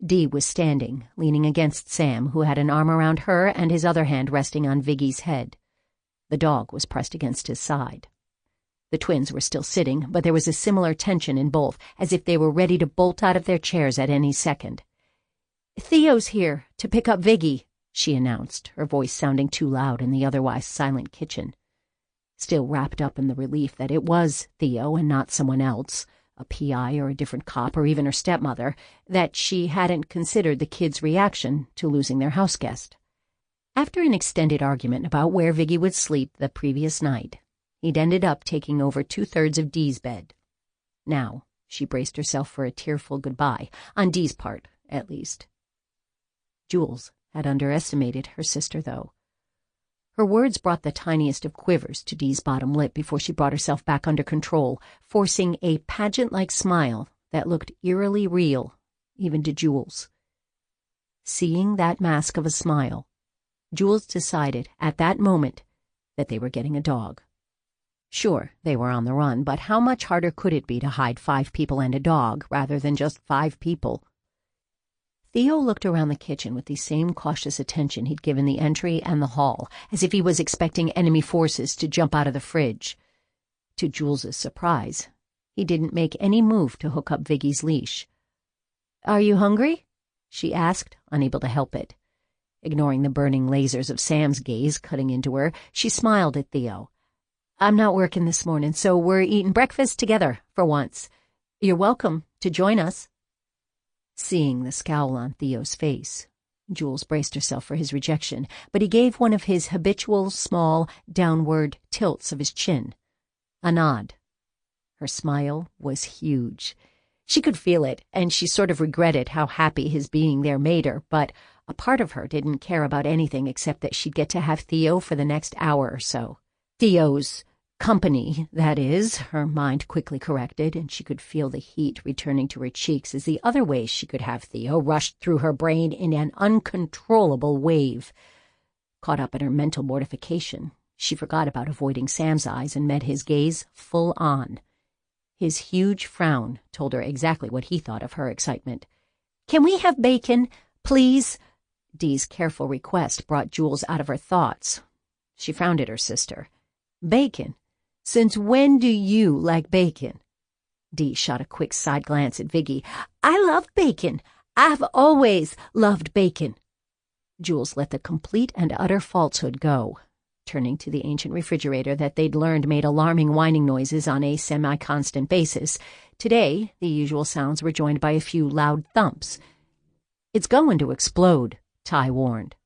Dee was standing, leaning against Sam, who had an arm around her and his other hand resting on Viggy's head. The dog was pressed against his side. The twins were still sitting, but there was a similar tension in both, as if they were ready to bolt out of their chairs at any second. Theo's here to pick up Viggy, she announced, her voice sounding too loud in the otherwise silent kitchen. still wrapped up in the relief that it was Theo and not someone else, a PI or a different cop or even her stepmother, that she hadn't considered the kids' reaction to losing their house guest. After an extended argument about where Viggy would sleep the previous night, he'd ended up taking over 2/3 of Dee's bed. Now, she braced herself for a tearful goodbye, on Dee's part, at least. Jules had underestimated her sister, though. Her words brought the tiniest of quivers to Dee's bottom lip before she brought herself back under control, forcing a pageant-like smile that looked eerily real, even to Jules. Seeing that mask of a smile, Jules decided at that moment that they were getting a dog. Sure, they were on the run, but how much harder could it be to hide 5 people and a dog rather than just 5 people? Theo looked around the kitchen with the same cautious attention he'd given the entry and the hall, as if he was expecting enemy forces to jump out of the fridge. To Jules's surprise, he didn't make any move to hook up Viggy's leash. "Are you hungry?" she asked, unable to help it. Ignoring the burning lasers of Sam's gaze cutting into her, she smiled at Theo. "I'm not working this morning, so we're eating breakfast together, for once. You're welcome to join us." Seeing the scowl on Theo's face, Jules braced herself for his rejection, but he gave one of his habitual, small, downward tilts of his chin. A nod. Her smile was huge. She could feel it, and she sort of regretted how happy his being there made her, but a part of her didn't care about anything except that she'd get to have Theo for the next hour or so. Theo's company, that is, her mind quickly corrected, and she could feel the heat returning to her cheeks as the other ways she could have Theo rushed through her brain in an uncontrollable wave. Caught up in her mental mortification, she forgot about avoiding Sam's eyes and met his gaze full on. His huge frown told her exactly what he thought of her excitement. "Can we have bacon, please?" Dee's careful request brought Jules out of her thoughts. She frowned at her sister. "Bacon? Since when do you like bacon?" Dee shot a quick side glance at Viggy. "I love bacon. I've always loved bacon." Jules let the complete and utter falsehood go, turning to the ancient refrigerator that they'd learned made alarming whining noises on a semi-constant basis. Today, the usual sounds were joined by a few loud thumps. "It's going to explode," Ty warned.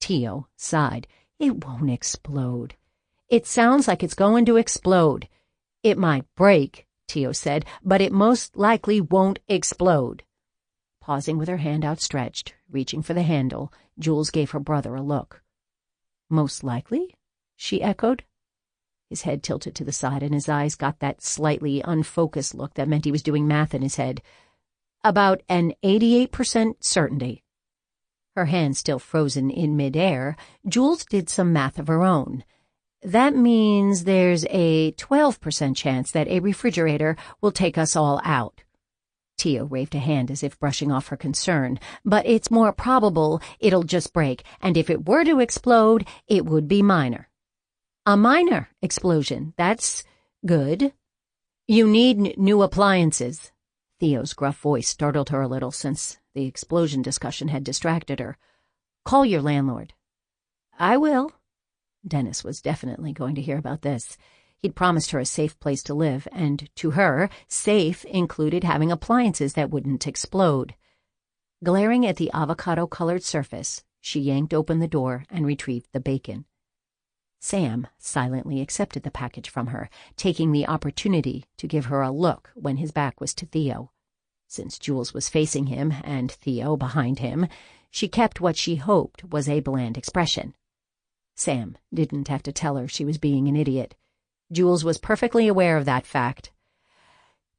Theo sighed. "It won't explode." "It sounds like it's going to explode." "It might break," Theo said, "but it most likely won't explode." Pausing with her hand outstretched, reaching for the handle, Jules gave her brother a look. "Most likely?" she echoed. His head tilted to the side, and his eyes got that slightly unfocused look that meant he was doing math in his head. "About an 88% certainty." Her hand still frozen in midair, Jules did some math of her own. "That means there's a 12% chance that a refrigerator will take us all out." Theo waved a hand as if brushing off her concern. "But it's more probable it'll just break, and if it were to explode, it would be minor." "A minor explosion. That's good." "You need new appliances." Theo's gruff voice startled her a little since the explosion discussion had distracted her. "Call your landlord." "I will." Dennis was definitely going to hear about this. He'd promised her a safe place to live, and to her, safe included having appliances that wouldn't explode. Glaring at the avocado-colored surface, she yanked open the door and retrieved the bacon. Sam silently accepted the package from her, taking the opportunity to give her a look when his back was to Theo. Since Jules was facing him and Theo behind him, she kept what she hoped was a bland expression. Sam didn't have to tell her she was being an idiot. Jules was perfectly aware of that fact.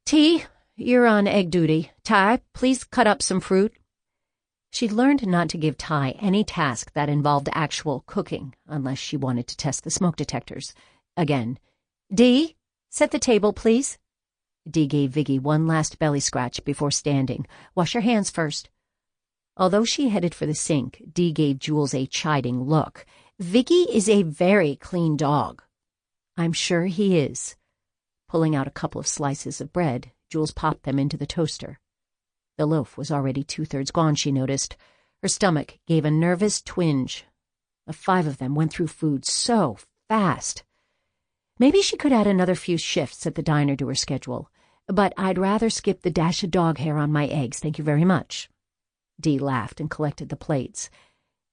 "T, you're on egg duty. Ty, please cut up some fruit." She'd learned not to give Ty any task that involved actual cooking, unless she wanted to test the smoke detectors. Again. "Dee, set the table, please." Dee gave Viggy one last belly scratch before standing. "Wash your hands first." Although she headed for the sink, Dee gave Jules a chiding look. "Viggy is a very clean dog." "I'm sure he is." Pulling out a couple of slices of bread, Jules popped them into the toaster. The loaf was already 2/3 gone, she noticed. Her stomach gave a nervous twinge. The 5 of them went through food so fast. Maybe she could add another few shifts at the diner to her schedule, but I'd rather skip the dash of dog hair on my eggs, thank you very much. Dee laughed and collected the plates.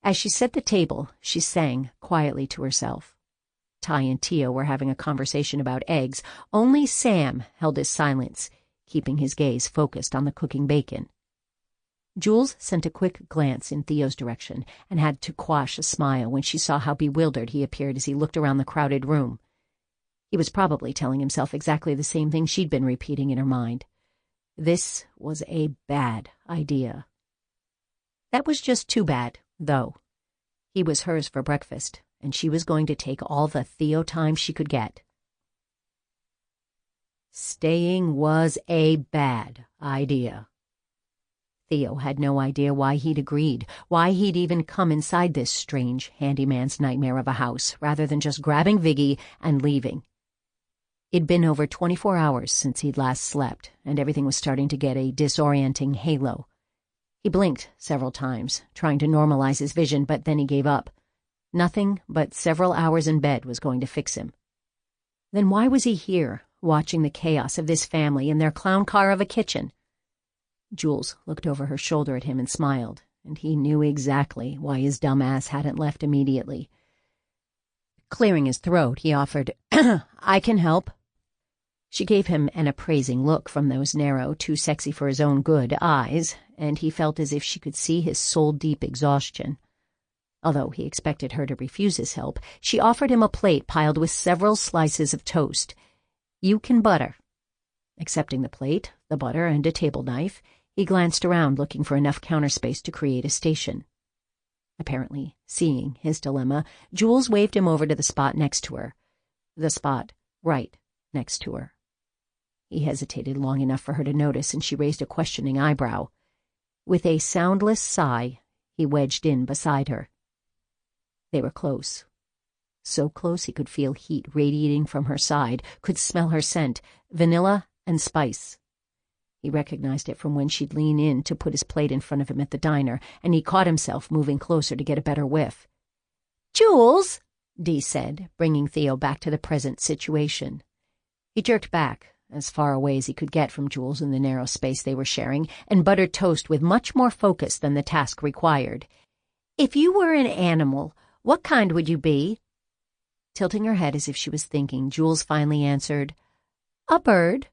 As she set the table, she sang quietly to herself. Ty and Tio were having a conversation about eggs. Only Sam held his silence, keeping his gaze focused on the cooking bacon. Jules sent a quick glance in Theo's direction and had to quash a smile when she saw how bewildered he appeared as he looked around the crowded room. He was probably telling himself exactly the same thing she'd been repeating in her mind. This was a bad idea. That was just too bad, though. He was hers for breakfast, and she was going to take all the Theo time she could get. Staying was a bad idea. Theo had no idea why he'd agreed, why he'd even come inside this strange handyman's nightmare of a house, rather than just grabbing Viggy and leaving. It'd been over 24 hours since he'd last slept, and everything was starting to get a disorienting halo. He blinked several times, trying to normalize his vision, but then he gave up. Nothing but several hours in bed was going to fix him. Then why was he here, watching the chaos of this family in their clown car of a kitchen? Jules looked over her shoulder at him and smiled, and he knew exactly why his dumb ass hadn't left immediately. Clearing his throat, he offered, "I can help." She gave him an appraising look from those narrow, too sexy for his own good eyes, and he felt as if she could see his soul-deep exhaustion. Although he expected her to refuse his help, she offered him a plate piled with several slices of toast. "You can butter." Accepting the plate, the butter, and a table knife, he glanced around looking for enough counter space to create a station. Apparently, seeing his dilemma, Jules waved him over to the spot next to her. The spot right next to her. He hesitated long enough for her to notice, and she raised a questioning eyebrow. With a soundless sigh, he wedged in beside her. They were close. So close he could feel heat radiating from her side, could smell her scent, vanilla and spice. He recognized it from when she'd lean in to put his plate in front of him at the diner, and he caught himself moving closer to get a better whiff. "Jules," Dee said, bringing Theo back to the present situation. He jerked back, as far away as he could get from Jules in the narrow space they were sharing, and buttered toast with much more focus than the task required. "If you were an animal, what kind would you be?" Tilting her head as if she was thinking, Jules finally answered, "A bird."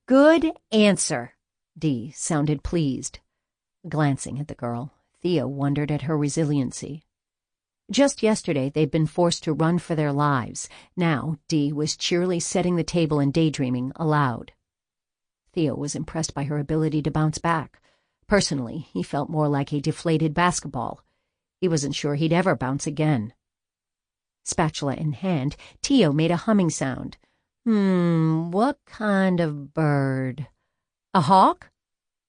"Good answer." Dee sounded pleased. Glancing at the girl, Theo wondered at her resiliency. Just yesterday they'd been forced to run for their lives. Now Dee was cheerily setting the table and daydreaming aloud. Theo was impressed by her ability to bounce back. Personally, he felt more like a deflated basketball. He wasn't sure he'd ever bounce again. Spatula in hand, Theo made a humming sound. What kind of bird?" "A hawk?"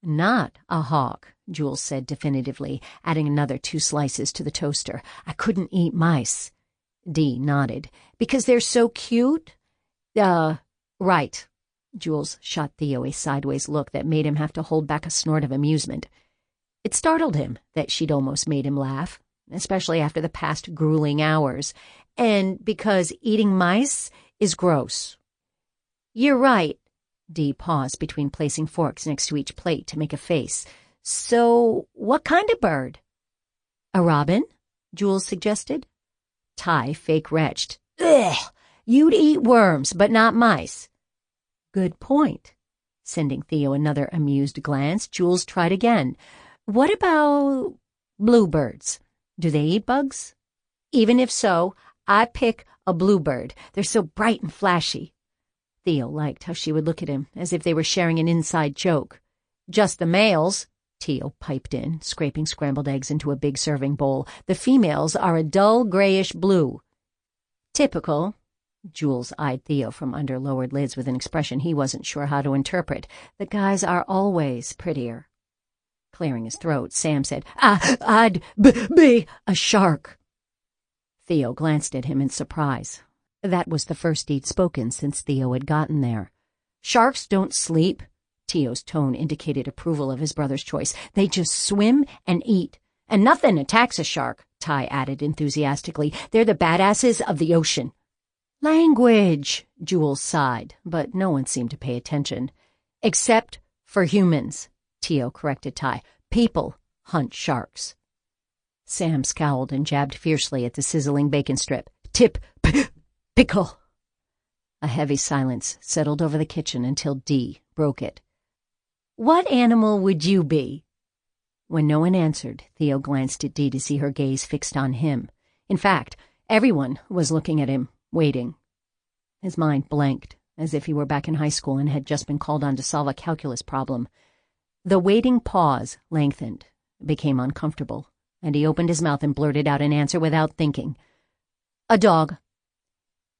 "Not a hawk," Jules said definitively, adding another 2 slices to the toaster. "I couldn't eat mice." Dee nodded. "Because they're so cute?" Right." Jules shot Theo a sideways look that made him have to hold back a snort of amusement. It startled him that she'd almost made him laugh, especially after the past grueling hours, and because eating mice is gross. "You're right." Dee paused between placing forks next to each plate to make a face. "So, what kind of bird?" "A robin?" Jules suggested. Ty fake retched. "Ugh! You'd eat worms, but not mice." "Good point." Sending Theo another amused glance, Jules tried again. "What about bluebirds? Do they eat bugs?" "Even if so, I pick a bluebird. They're so bright and flashy." Theo liked how she would look at him, as if they were sharing an inside joke. "Just the males," Theo piped in, scraping scrambled eggs into a big serving bowl. "The females are a dull grayish blue." "Typical." Jules eyed Theo from under lowered lids with an expression he wasn't sure how to interpret. "The guys are always prettier." Clearing his throat, Sam said, I'd be a shark." Theo glanced at him in surprise. That was the first he'd spoken since Theo had gotten there. "Sharks don't sleep." Theo's tone indicated approval of his brother's choice. "They just swim and eat. And nothing attacks a shark," Ty added enthusiastically. "They're the badasses of the ocean." "Language," Jules sighed, but no one seemed to pay attention. "Except for humans," Tio corrected Ty. "People hunt sharks." Sam scowled and jabbed fiercely at the sizzling bacon strip. Pickle. A heavy silence settled over the kitchen until Dee broke it. "What animal would you be?" When no one answered, Theo glanced at Dee to see her gaze fixed on him. In fact, everyone was looking at him, waiting. His mind blanked, as if he were back in high school and had just been called on to solve a calculus problem. The waiting pause lengthened, became uncomfortable, and he opened his mouth and blurted out an answer without thinking. "A dog."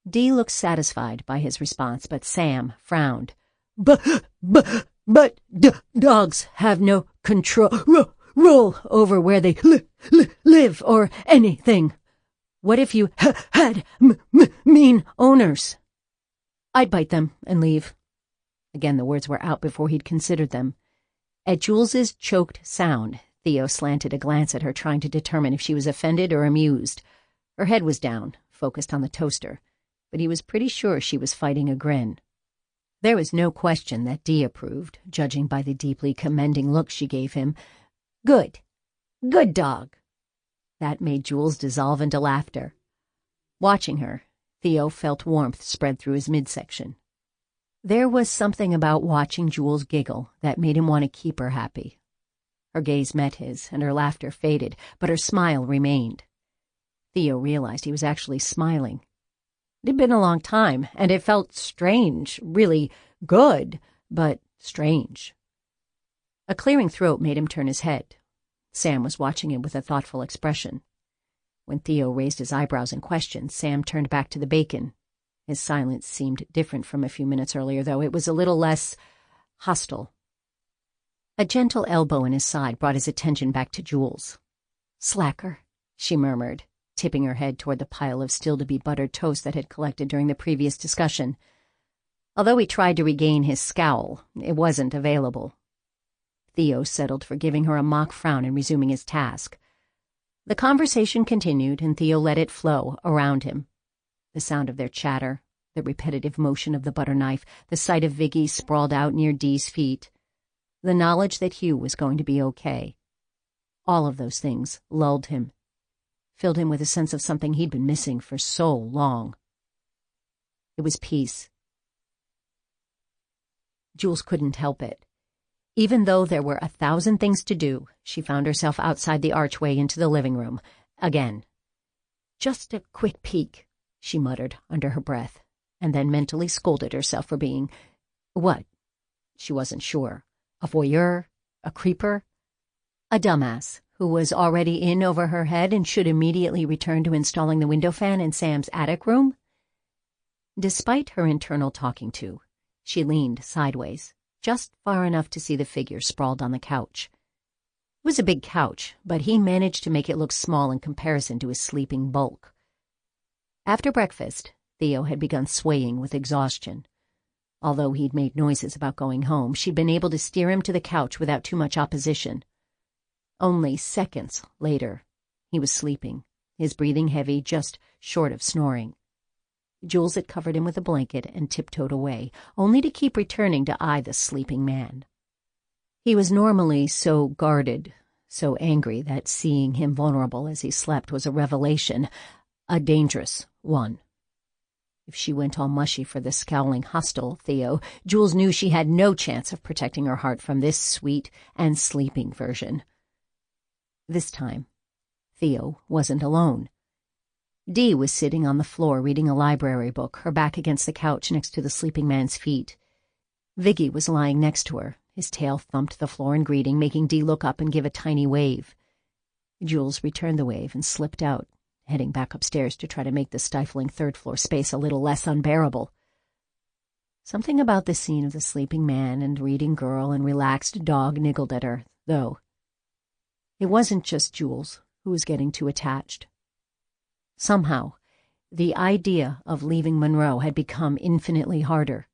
Dee looked satisfied by his response, but Sam frowned. But dogs have no control over where they live or anything. What if you had mean owners?" "I'd bite them and leave." Again the words were out before he'd considered them. At Jules's choked sound, Theo slanted a glance at her, trying to determine if she was offended or amused. Her head was down, focused on the toaster, but he was pretty sure she was fighting a grin. There was no question that Dee approved, judging by the deeply commending look she gave him. Good dog." That made Jules dissolve into laughter. Watching her, Theo felt warmth spread through his midsection. There was something about watching Jules giggle that made him want to keep her happy. Her gaze met his, and her laughter faded, but her smile remained. Theo realized he was actually smiling. It had been a long time, and it felt strange, really good, but strange. A clearing throat made him turn his head. Sam was watching him with a thoughtful expression. When Theo raised his eyebrows in question, Sam turned back to the bacon. His silence seemed different from a few minutes earlier, though it was a little less hostile. A gentle elbow in his side brought his attention back to Jules. "Slacker," she murmured, tipping her head toward the pile of still-to-be-buttered toast that had collected during the previous discussion. Although he tried to regain his scowl, it wasn't available. Theo settled for giving her a mock frown and resuming his task. The conversation continued, and Theo let it flow around him. The sound of their chatter, the repetitive motion of the butter knife, the sight of Viggy sprawled out near Dee's feet, the knowledge that Hugh was going to be okay. All of those things lulled him, filled him with a sense of something he'd been missing for so long. It was peace. Jules couldn't help it. Even though there were 1,000 things to do, she found herself outside the archway into the living room, again. "Just a quick peek," she muttered under her breath, and then mentally scolded herself for being, what? She wasn't sure. A voyeur? A creeper? A dumbass who was already in over her head and should immediately return to installing the window fan in Sam's attic room? Despite her internal talking to, she leaned sideways, just far enough to see the figure sprawled on the couch. It was a big couch, but he managed to make it look small in comparison to his sleeping bulk. After breakfast, Theo had begun swaying with exhaustion. Although he'd made noises about going home, she'd been able to steer him to the couch without too much opposition. Only seconds later, he was sleeping, his breathing heavy, just short of snoring. Jules had covered him with a blanket and tiptoed away, only to keep returning to eye the sleeping man. He was normally so guarded, so angry that seeing him vulnerable as he slept was a revelation, a dangerous one. If she went all mushy for the scowling, hostile Theo, Jules knew she had no chance of protecting her heart from this sweet and sleeping version. This time, Theo wasn't alone. Dee was sitting on the floor reading a library book, her back against the couch next to the sleeping man's feet. Viggy was lying next to her. His tail thumped the floor in greeting, making Dee look up and give a tiny wave. Jules returned the wave and slipped out, heading back upstairs to try to make the stifling third-floor space a little less unbearable. Something about the scene of the sleeping man and reading girl and relaxed dog niggled at her, though. It wasn't just Jules who was getting too attached. Somehow, the idea of leaving Monroe had become infinitely harder.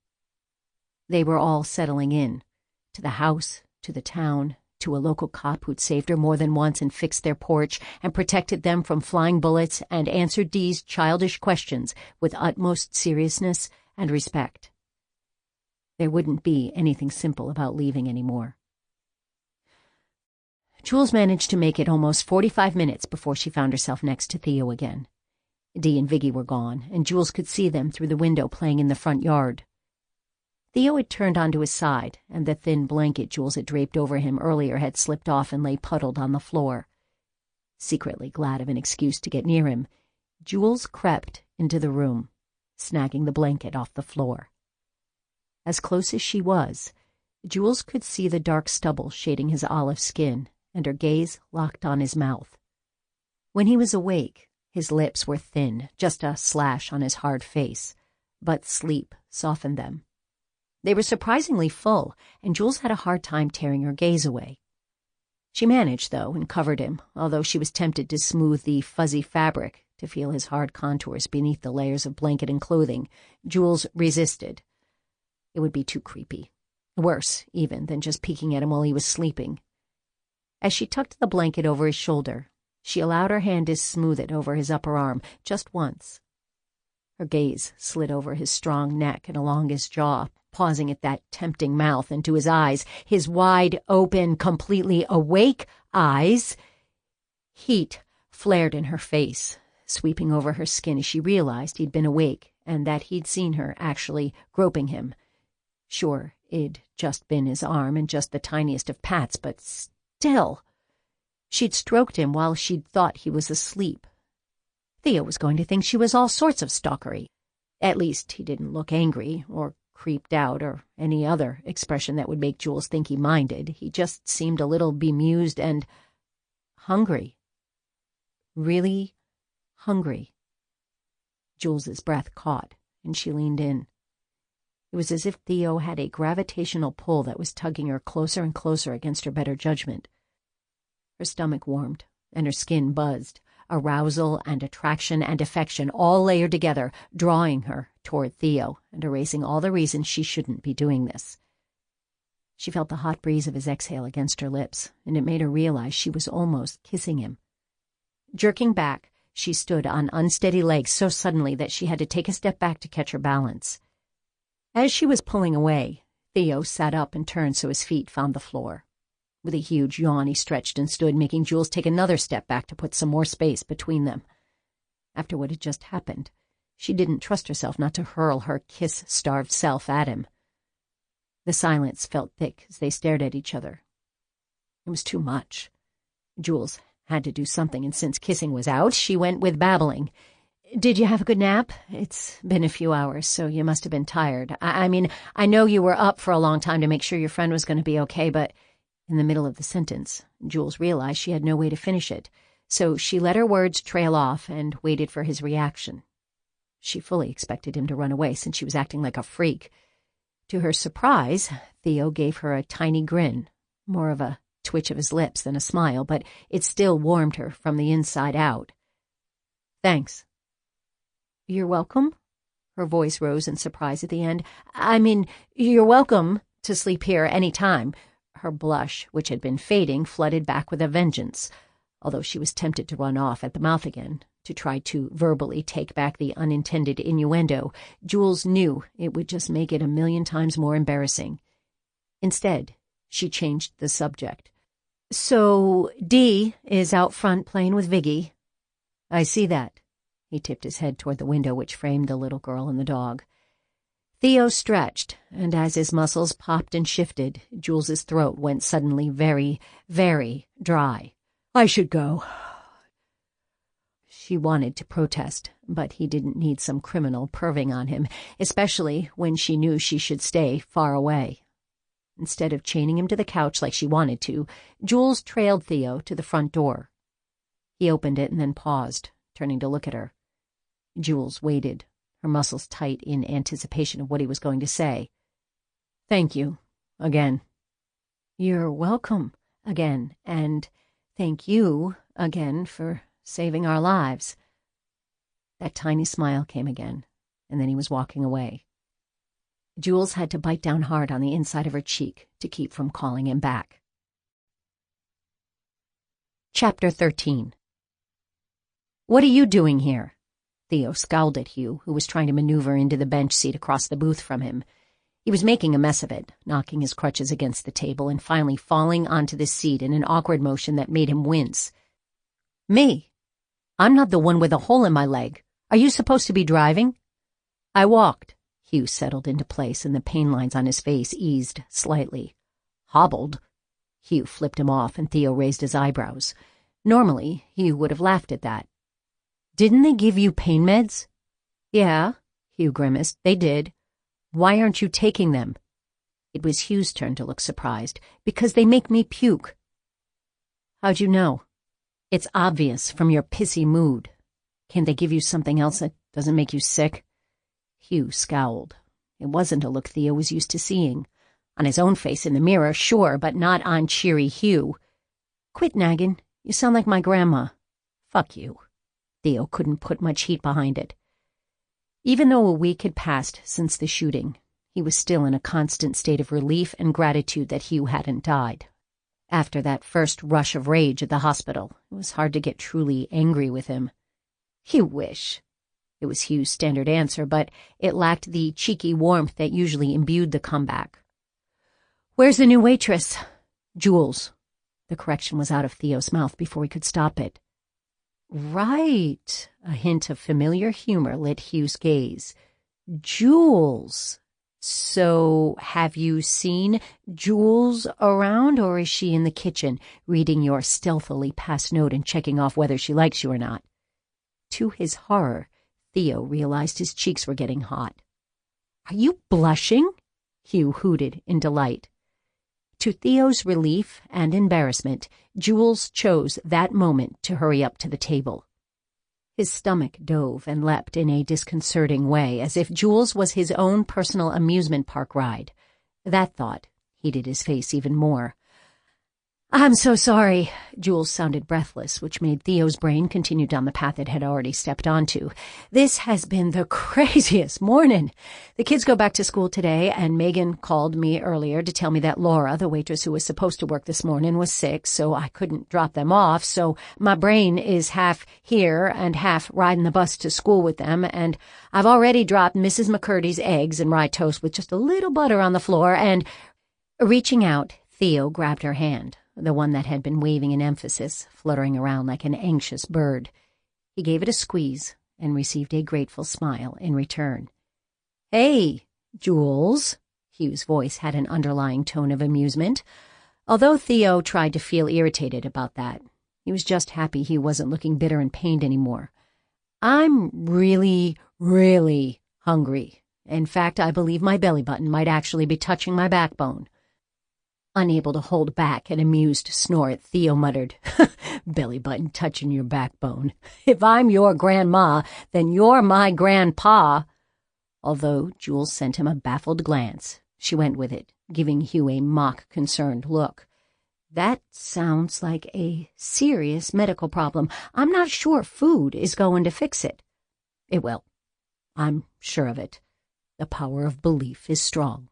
They were all settling in, to the house, to the town, to a local cop who'd saved her more than once and fixed their porch and protected them from flying bullets and answered Dee's childish questions with utmost seriousness and respect. There wouldn't be anything simple about leaving anymore. Jules managed to make it almost 45 minutes before she found herself next to Theo again. Dee and Viggy were gone, and Jules could see them through the window playing in the front yard. Theo had turned onto his side, and the thin blanket Jules had draped over him earlier had slipped off and lay puddled on the floor. Secretly glad of an excuse to get near him, Jules crept into the room, snagging the blanket off the floor. As close as she was, Jules could see the dark stubble shading his olive skin, and her gaze locked on his mouth. When he was awake, his lips were thin, just a slash on his hard face, but sleep softened them. They were surprisingly full, and Jules had a hard time tearing her gaze away. She managed, though, and covered him, although she was tempted to smooth the fuzzy fabric to feel his hard contours beneath the layers of blanket and clothing. Jules resisted. It would be too creepy. Worse, even, than just peeking at him while he was sleeping. As she tucked the blanket over his shoulder, she allowed her hand to smooth it over his upper arm, just once. Her gaze slid over his strong neck and along his jaw, pausing at that tempting mouth and to his eyes, his wide open, completely awake eyes. Heat flared in her face, sweeping over her skin as she realized he'd been awake and that he'd seen her actually groping him. Sure, it'd just been his arm and just the tiniest of pats, but still. She'd stroked him while she'd thought he was asleep. Theo was going to think she was all sorts of stalkery. At least he didn't look angry or creeped out or any other expression that would make Jules think he minded. He just seemed a little bemused and hungry. Really hungry. Jules's breath caught, and she leaned in. It was as if Theo had a gravitational pull that was tugging her closer and closer against her better judgment. Her stomach warmed, and her skin buzzed, arousal and attraction and affection all layered together, drawing her toward Theo and erasing all the reasons she shouldn't be doing this. She felt the hot breeze of his exhale against her lips, and it made her realize she was almost kissing him. Jerking back, she stood on unsteady legs so suddenly that she had to take a step back to catch her balance. As she was pulling away, Theo sat up and turned so his feet found the floor. With a huge yawn, he stretched and stood, making Jules take another step back to put some more space between them. After what had just happened, she didn't trust herself not to hurl her kiss-starved self at him. The silence felt thick as they stared at each other. It was too much. Jules had to do something, and since kissing was out, she went with babbling. "Did you have a good nap? It's been a few hours, so you must have been tired. I mean, I know you were up for a long time to make sure your friend was going to be okay, but..." In the middle of the sentence, Jules realized she had no way to finish it, so she let her words trail off and waited for his reaction. She fully expected him to run away since she was acting like a freak. To her surprise, Theo gave her a tiny grin, more of a twitch of his lips than a smile, but it still warmed her from the inside out. "Thanks." "You're welcome?" Her voice rose in surprise at the end. "I mean, you're welcome to sleep here any time." Her blush, which had been fading, flooded back with a vengeance, although she was tempted to run off at the mouth again, to try to verbally take back the unintended innuendo. Jules knew it would just make it 1,000,000 times more embarrassing. Instead, she changed the subject. "So, Dee is out front playing with Viggy." "I see that." He tipped his head toward the window which framed the little girl and the dog. Theo stretched, and as his muscles popped and shifted, Jules's throat went suddenly very, very dry. "I should go." She wanted to protest, but he didn't need some criminal perving on him, especially when she knew she should stay far away. Instead of chaining him to the couch like she wanted to, Jules trailed Theo to the front door. He opened it and then paused, turning to look at her. Jules waited, her muscles tight in anticipation of what he was going to say. "Thank you, again." "You're welcome, again, and thank you, again, for saving our lives." That tiny smile came again, and then he was walking away. Jules had to bite down hard on the inside of her cheek to keep from calling him back. Chapter 13. "What are you doing here?" Theo scowled at Hugh, who was trying to maneuver into the bench seat across the booth from him. He was making a mess of it, knocking his crutches against the table and finally falling onto the seat in an awkward motion that made him wince. "Me? I'm not the one with a hole in my leg. Are you supposed to be driving?" "I walked." Hugh settled into place and the pain lines on his face eased slightly. "Hobbled?" Hugh flipped him off and Theo raised his eyebrows. Normally, Hugh would have laughed at that. "Didn't they give you pain meds?" "Yeah," Hugh grimaced. "They did. Why aren't you taking them?" It was Hugh's turn to look surprised. "Because they make me puke." "How'd you know?" "It's obvious from your pissy mood. Can't they give you something else that doesn't make you sick?" Hugh scowled. It wasn't a look Theo was used to seeing. On his own face in the mirror, sure, but not on cheery Hugh. "Quit nagging. You sound like my grandma." "Fuck you." Theo couldn't put much heat behind it. Even though a week had passed since the shooting, he was still in a constant state of relief and gratitude that Hugh hadn't died. After that first rush of rage at the hospital, it was hard to get truly angry with him. "You wish." It was Hugh's standard answer, but it lacked the cheeky warmth that usually imbued the comeback. "Where's the new waitress?" "Jules." The correction was out of Theo's mouth before he could stop it. "Right." A hint of familiar humor lit Hugh's gaze. "Jules. So, have you seen Jules around, or is she in the kitchen, reading your stealthily passed note and checking off whether she likes you or not?" To his horror, Theo realized his cheeks were getting hot. "Are you blushing?" Hugh hooted in delight. To Theo's relief and embarrassment, Jules chose that moment to hurry up to the table. His stomach dove and leapt in a disconcerting way, as if Jules was his own personal amusement park ride. That thought heated his face even more. "I'm so sorry." Jules sounded breathless, which made Theo's brain continue down the path it had already stepped onto. "This has been the craziest morning. The kids go back to school today, and Megan called me earlier to tell me that Laura, the waitress who was supposed to work this morning, was sick, so I couldn't drop them off, so my brain is half here and half riding the bus to school with them, and I've already dropped Mrs. McCurdy's eggs and rye toast with just a little butter on the floor, and—" Reaching out, Theo grabbed her hand, the one that had been waving in emphasis, fluttering around like an anxious bird. He gave it a squeeze and received a grateful smile in return. "Hey, Jules." Hugh's voice had an underlying tone of amusement. Although Theo tried to feel irritated about that, he was just happy he wasn't looking bitter and pained anymore. "I'm really, really hungry. In fact, I believe my belly button might actually be touching my backbone." Unable to hold back an amused snort, Theo muttered, "Belly button touching your backbone. If I'm your grandma, then you're my grandpa." Although Jules sent him a baffled glance, she went with it, giving Hugh a mock-concerned look. "That sounds like a serious medical problem. I'm not sure food is going to fix it." "It will. I'm sure of it. The power of belief is strong."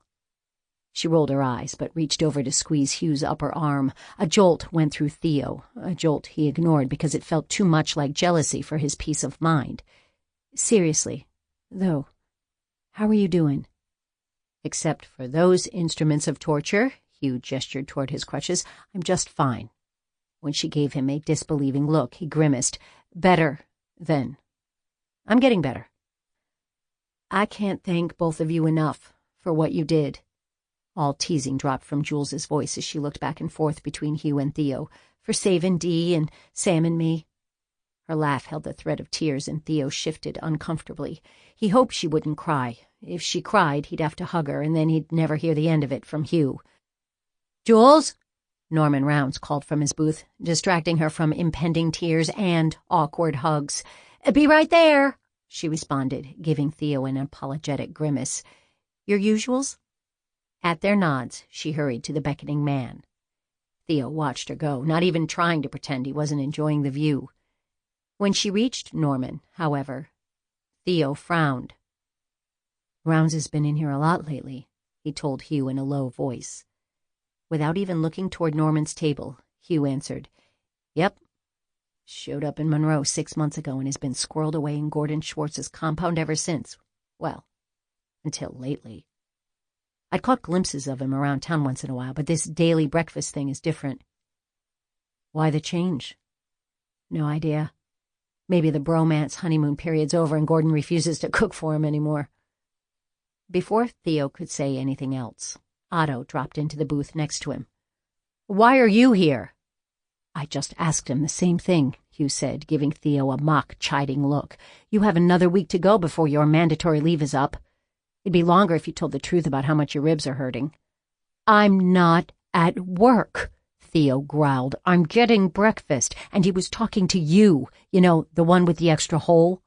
She rolled her eyes, but reached over to squeeze Hugh's upper arm. A jolt went through Theo, a jolt he ignored because it felt too much like jealousy for his peace of mind. "Seriously, though, how are you doing?" "Except for those instruments of torture," Hugh gestured toward his crutches, "I'm just fine." When she gave him a disbelieving look, he grimaced. "Better, then." "I'm getting better." "I can't thank both of you enough for what you did." All teasing dropped from Jules's voice as she looked back and forth between Hugh and Theo, "for saving Dee and Sam and me." Her laugh held the thread of tears, and Theo shifted uncomfortably. He hoped she wouldn't cry. If she cried, he'd have to hug her, and then he'd never hear the end of it from Hugh. "Jules?" Norman Rounds called from his booth, distracting her from impending tears and awkward hugs. "Be right there," she responded, giving Theo an apologetic grimace. "Your usuals?" At their nods, she hurried to the beckoning man. Theo watched her go, not even trying to pretend he wasn't enjoying the view. When she reached Norman, however, Theo frowned. "Rounds has been in here a lot lately," he told Hugh in a low voice. Without even looking toward Norman's table, Hugh answered, "Yep, Showed up in Monroe 6 months ago and has been squirreled away in Gordon Schwartz's compound ever since. Well, until lately. I'd caught glimpses of him around town once in a while, but this daily breakfast thing is different. Why the change? No idea. Maybe the bromance honeymoon period's over and Gordon refuses to cook for him anymore. Before Theo could say anything else, Otto dropped into the booth next to him. Why are you here? I just asked him the same thing, Hugh said, giving Theo a mock chiding look. You have another week to go before your mandatory leave is up. It'd be longer if you told the truth about how much your ribs are hurting. I'm not at work, Theo growled. I'm getting breakfast, and he was talking to you. You know, the one with the extra hole?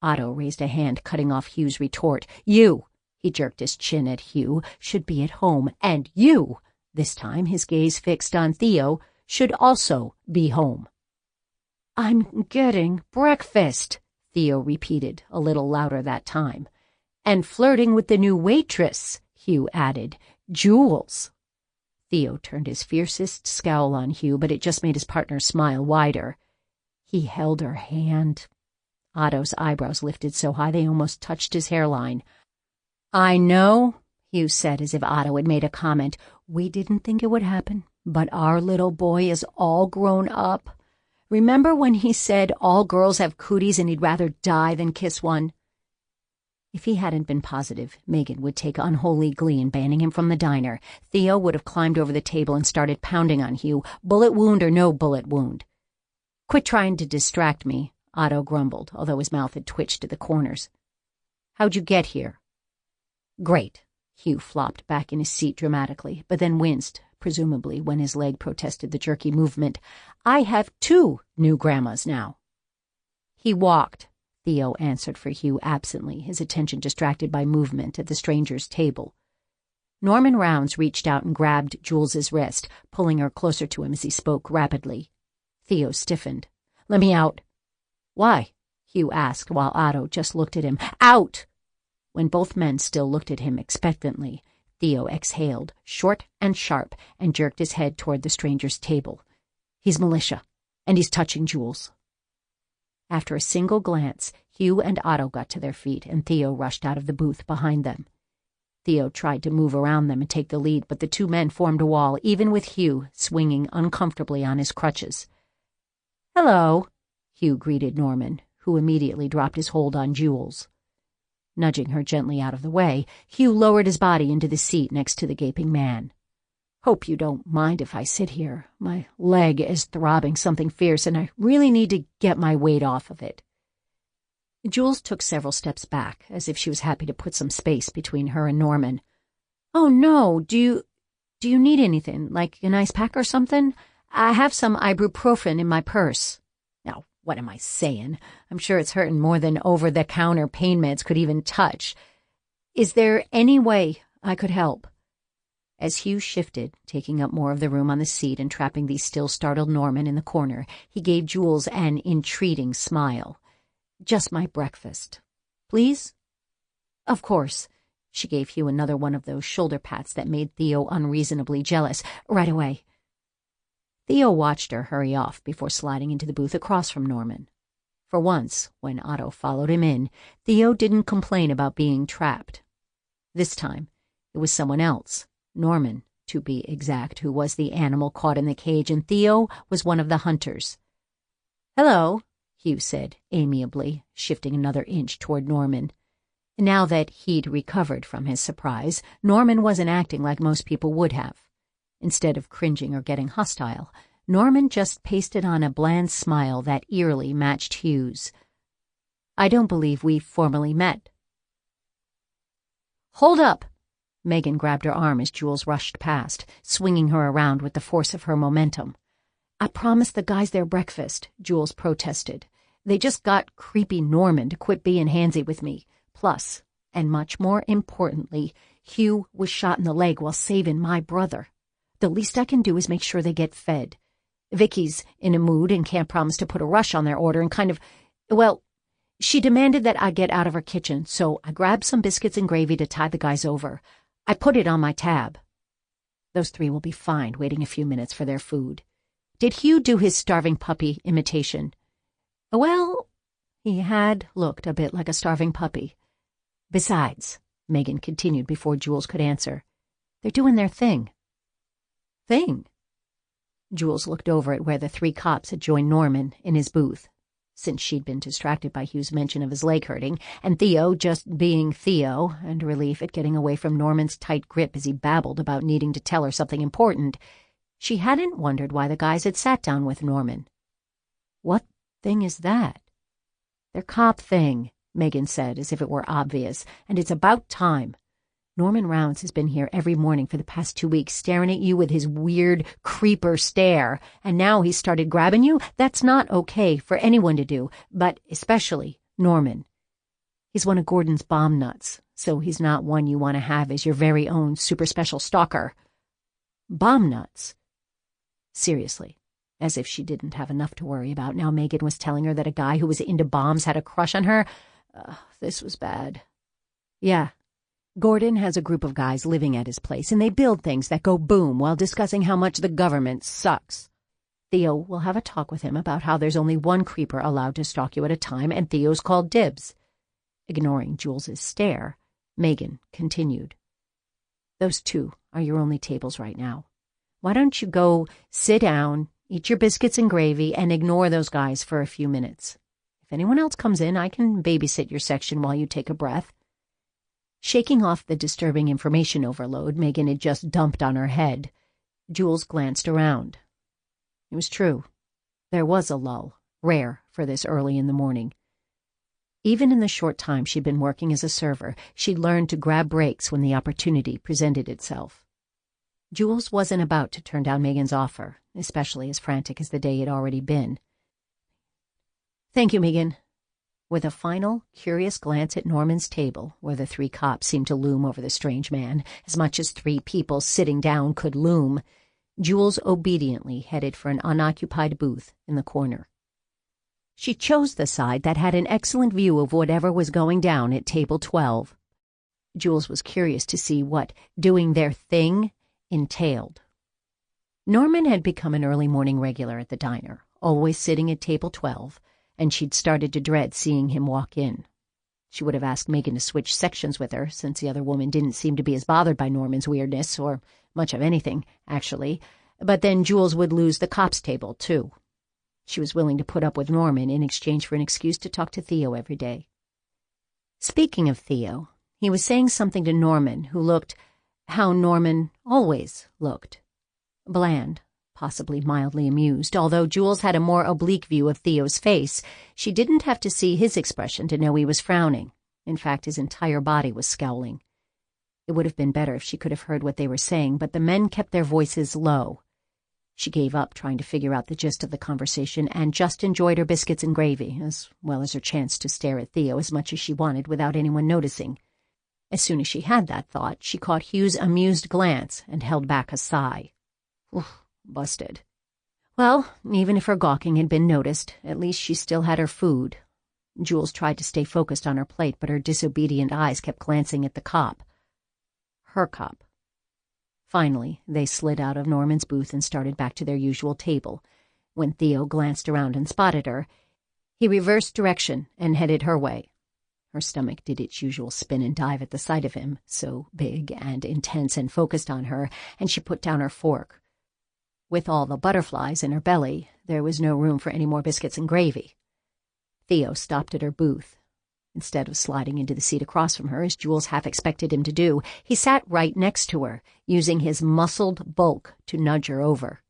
Otto raised a hand, cutting off Hugh's retort. You, he jerked his chin at Hugh, should be at home, and you, this time his gaze fixed on Theo, should also be home. I'm getting breakfast, Theo repeated, a little louder that time. And flirting with the new waitress, Hugh added. Jules. Theo turned his fiercest scowl on Hugh, but it just made his partner smile wider. He held her hand. Otto's eyebrows lifted so high they almost touched his hairline. I know, Hugh said as if Otto had made a comment. We didn't think it would happen, but our little boy is all grown up. Remember when he said all girls have cooties and he'd rather die than kiss one? If he hadn't been positive, Megan would take unholy glee in banning him from the diner. Theo would have climbed over the table and started pounding on Hugh, bullet wound or no bullet wound. Quit trying to distract me, Otto grumbled, although his mouth had twitched at the corners. How'd you get here? Great. Hugh flopped back in his seat dramatically, but then winced, presumably when his leg protested the jerky movement. I have 2 new grandmas now. He walked. Theo answered for Hugh absently, his attention distracted by movement at the stranger's table. Norman Rounds reached out and grabbed Jules's wrist, pulling her closer to him as he spoke rapidly. Theo stiffened. Let me out. Why? Hugh asked while Otto just looked at him. Out! When both men still looked at him expectantly, Theo exhaled, short and sharp, and jerked his head toward the stranger's table. He's militia, and he's touching Jules. After a single glance, Hugh and Otto got to their feet, and Theo rushed out of the booth behind them. Theo tried to move around them and take the lead, but the 2 men formed a wall, even with Hugh swinging uncomfortably on his crutches. Hello, Hugh greeted Norman, who immediately dropped his hold on Jules. Nudging her gently out of the way, Hugh lowered his body into the seat next to the gaping man. Hope you don't mind if I sit here. My leg is throbbing something fierce, and I really need to get my weight off of it. Jules took several steps back, as if she was happy to put some space between her and Norman. Oh, no, do you need anything, like an ice pack or something? I have some ibuprofen in my purse. Now, what am I saying? I'm sure it's hurting more than over-the-counter pain meds could even touch. Is there any way I could help? As Hugh shifted, taking up more of the room on the seat and trapping the still startled Norman in the corner, he gave Jules an entreating smile. Just my breakfast. Please? Of course. She gave Hugh another one of those shoulder pats that made Theo unreasonably jealous. Right away. Theo watched her hurry off before sliding into the booth across from Norman. For once, when Otto followed him in, Theo didn't complain about being trapped. This time, it was someone else. Norman, to be exact, who was the animal caught in the cage, and Theo was one of the hunters. Hello, Hugh said amiably, shifting another inch toward Norman. Now that he'd recovered from his surprise, Norman wasn't acting like most people would have. Instead of cringing or getting hostile, Norman just pasted on a bland smile that eerily matched Hugh's. I don't believe we formally met. Hold up! Megan grabbed her arm as Jules rushed past, swinging her around with the force of her momentum. I promised the guys their breakfast, Jules protested. They just got creepy Norman to quit being handsy with me. Plus, and much more importantly, Hugh was shot in the leg while saving my brother. The least I can do is make sure they get fed. Vicky's in a mood and can't promise to put a rush on their order and she demanded that I get out of her kitchen, so I grabbed some biscuits and gravy to tide the guys over. I put it on my tab. Those 3 will be fine, waiting a few minutes for their food. Did Hugh do his starving puppy imitation? Well, he had looked a bit like a starving puppy. Besides, Megan continued before Jules could answer, they're doing their thing. Thing? Jules looked over at where the 3 cops had joined Norman in his booth, since she'd been distracted by Hugh's mention of his leg hurting, and Theo just being Theo, and relief at getting away from Norman's tight grip as he babbled about needing to tell her something important. She hadn't wondered why the guys had sat down with Norman. What thing is that? Their cop thing, Megan said, as if it were obvious, and it's about time. Norman Rounds has been here every morning for the past 2 weeks, staring at you with his weird creeper stare, and now he's started grabbing you? That's not okay for anyone to do, but especially Norman. He's one of Gordon's bomb nuts, so he's not one you want to have as your very own super special stalker. Bomb nuts? Seriously, as if she didn't have enough to worry about, now Megan was telling her that a guy who was into bombs had a crush on her. This was bad. Yeah. Gordon has a group of guys living at his place, and they build things that go boom while discussing how much the government sucks. Theo will have a talk with him about how there's only one creeper allowed to stalk you at a time, and Theo's called dibs. Ignoring Jules's stare, Megan continued. Those 2 are your only tables right now. Why don't you go sit down, eat your biscuits and gravy, and ignore those guys for a few minutes? If anyone else comes in, I can babysit your section while you take a breath. Shaking off the disturbing information overload Megan had just dumped on her head, Jules glanced around. It was true. There was a lull, rare for this early in the morning. Even in the short time she'd been working as a server, she'd learned to grab breaks when the opportunity presented itself. Jules wasn't about to turn down Megan's offer, especially as frantic as the day had already been. Thank you, Megan. With a final, curious glance at Norman's table, where the 3 cops seemed to loom over the strange man, as much as 3 people sitting down could loom, Jules obediently headed for an unoccupied booth in the corner. She chose the side that had an excellent view of whatever was going down at table 12. Jules was curious to see what doing their thing entailed. Norman had become an early morning regular at the diner, always sitting at table 12, and she'd started to dread seeing him walk in. She would have asked Megan to switch sections with her, since the other woman didn't seem to be as bothered by Norman's weirdness, or much of anything, actually, but then Jules would lose the cops table, too. She was willing to put up with Norman in exchange for an excuse to talk to Theo every day. Speaking of Theo, he was saying something to Norman, who looked how Norman always looked. Bland, possibly mildly amused. Although Jules had a more oblique view of Theo's face, she didn't have to see his expression to know he was frowning. In fact, his entire body was scowling. It would have been better if she could have heard what they were saying, but the men kept their voices low. She gave up trying to figure out the gist of the conversation and just enjoyed her biscuits and gravy, as well as her chance to stare at Theo as much as she wanted without anyone noticing. As soon as she had that thought, she caught Hugh's amused glance and held back a sigh. Oof. Busted. Well, even if her gawking had been noticed, at least she still had her food. Jules tried to stay focused on her plate, but her disobedient eyes kept glancing at the cop. Her cop. Finally, they slid out of Norman's booth and started back to their usual table. When Theo glanced around and spotted her, he reversed direction and headed her way. Her stomach did its usual spin and dive at the sight of him, so big and intense and focused on her, and she put down her fork. With all the butterflies in her belly, there was no room for any more biscuits and gravy. Theo stopped at her booth. Instead of sliding into the seat across from her, as Jules half expected him to do, he sat right next to her, using his muscled bulk to nudge her over.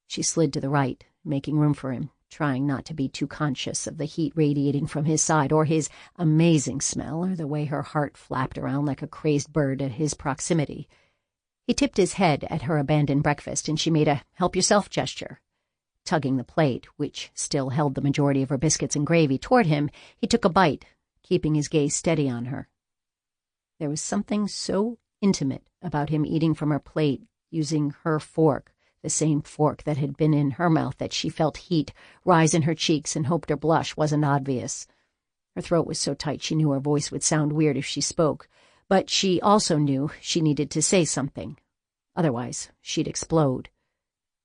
She slid to the right, making room for him, trying not to be too conscious of the heat radiating from his side, or his amazing smell, or the way her heart flapped around like a crazed bird at his proximity. He tipped his head at her abandoned breakfast, and she made a help-yourself gesture. Tugging the plate, which still held the majority of her biscuits and gravy, toward him, he took a bite, keeping his gaze steady on her. There was something so intimate about him eating from her plate, using her fork, the same fork that had been in her mouth, that she felt heat rise in her cheeks and hoped her blush wasn't obvious. Her throat was so tight she knew her voice would sound weird if she spoke, but she also knew she needed to say something. Otherwise, she'd explode.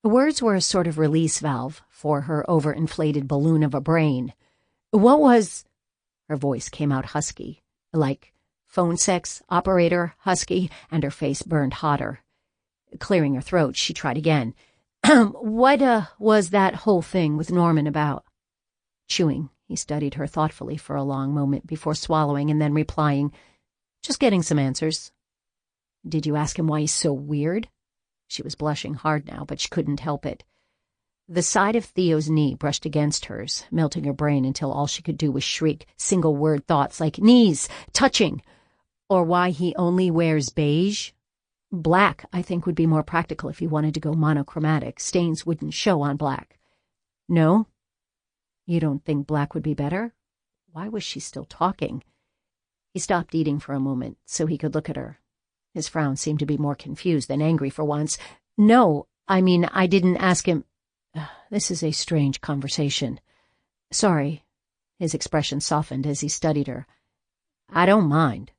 Words were a sort of release valve for her overinflated balloon of a brain. What was... Her voice came out husky, like phone sex operator husky, and her face burned hotter. Clearing her throat, she tried again. What was that whole thing with Norman about? Chewing, he studied her thoughtfully for a long moment before swallowing and then replying, Just getting some answers. Did you ask him why he's so weird? She was blushing hard now, but she couldn't help it. The side of Theo's knee brushed against hers, melting her brain until all she could do was shriek single-word thoughts like knees, touching, or why he only wears beige. Black, I think, would be more practical if you wanted to go monochromatic. Stains wouldn't show on black. No? You don't think black would be better? Why was she still talking? He stopped eating for a moment so he could look at her. His frown seemed to be more confused than angry for once. No, I mean, I didn't ask him. This is a strange conversation. Sorry. His expression softened as he studied her. I don't mind.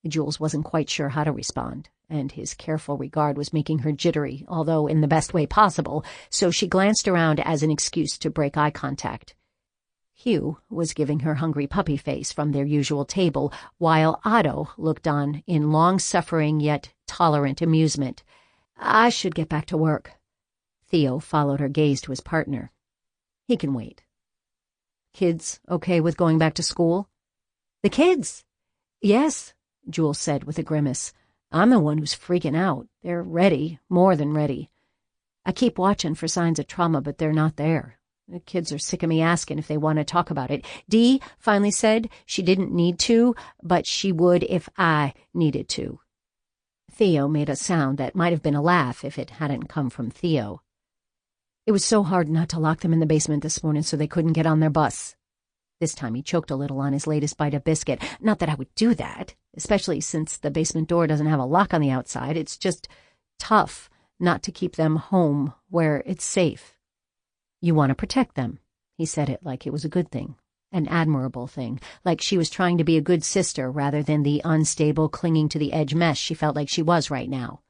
Jules wasn't quite sure how to respond, and his careful regard was making her jittery, although in the best way possible, so she glanced around as an excuse to break eye contact. Hugh was giving her hungry puppy face from their usual table, while Otto looked on in long-suffering yet tolerant amusement. I should get back to work. Theo followed her gaze to his partner. He can wait. Kids okay with going back to school? The kids? Yes, Jules said with a grimace. I'm the one who's freaking out. They're ready, more than ready. I keep watching for signs of trauma, but they're not there. The kids are sick of me asking if they want to talk about it. Dee finally said she didn't need to, but she would if I needed to. Theo made a sound that might have been a laugh if it hadn't come from Theo. It was so hard not to lock them in the basement this morning so they couldn't get on their bus. This time he choked a little on his latest bite of biscuit. Not that I would do that, especially since the basement door doesn't have a lock on the outside. It's just tough not to keep them home where it's safe. You want to protect them. He said it like it was a good thing, an admirable thing, like she was trying to be a good sister rather than the unstable, clinging to the edge mess she felt like she was right now.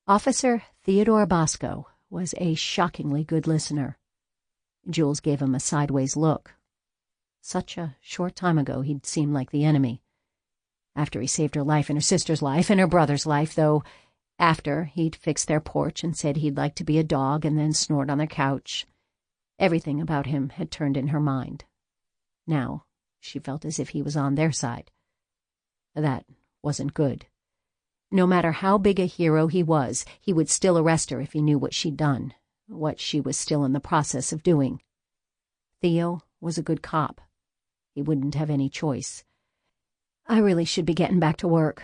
Officer Theodore Bosco was a shockingly good listener. Jules gave him a sideways look. Such a short time ago he'd seemed like the enemy. After he saved her life and her sister's life and her brother's life, though, after he'd fixed their porch and said he'd like to be a dog and then snored on their couch. Everything about him had turned in her mind. Now she felt as if he was on their side. That wasn't good. No matter how big a hero he was, he would still arrest her if he knew what she'd done, what she was still in the process of doing. Theo was a good cop. He wouldn't have any choice. I really should be getting back to work.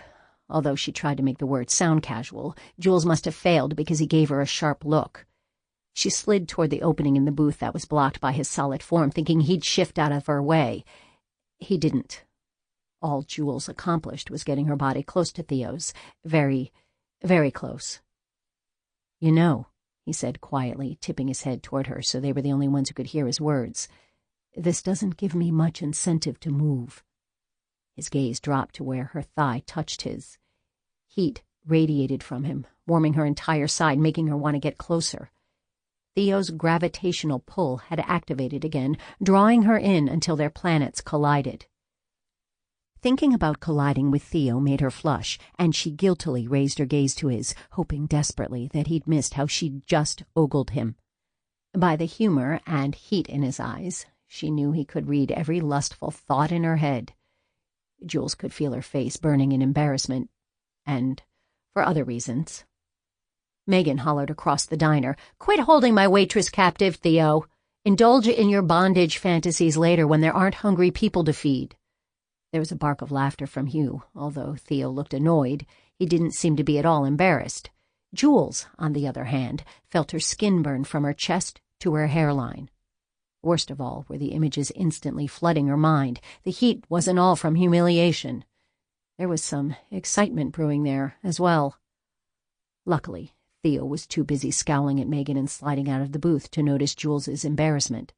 Although she tried to make the words sound casual, Jules must have failed because he gave her a sharp look. She slid toward the opening in the booth that was blocked by his solid form, thinking he'd shift out of her way. He didn't. All Jules accomplished was getting her body close to Theo's. Very, very close. You know, he said quietly, tipping his head toward her so they were the only ones who could hear his words, this doesn't give me much incentive to move. His gaze dropped to where her thigh touched his. Heat radiated from him, warming her entire side, making her want to get closer. Theo's gravitational pull had activated again, drawing her in until their planets collided. Thinking about colliding with Theo made her flush, and she guiltily raised her gaze to his, hoping desperately that he'd missed how she'd just ogled him. By the humor and heat in his eyes, she knew he could read every lustful thought in her head. Jules could feel her face burning in embarrassment, and for other reasons. Megan hollered across the diner, "Quit holding my waitress captive, Theo. Indulge in your bondage fantasies later when there aren't hungry people to feed." There was a bark of laughter from Hugh. Although Theo looked annoyed, he didn't seem to be at all embarrassed. Jules, on the other hand, felt her skin burn from her chest to her hairline. Worst of all were the images instantly flooding her mind. The heat wasn't all from humiliation. There was some excitement brewing there as well. Luckily, Theo was too busy scowling at Megan and sliding out of the booth to notice Jules's embarrassment.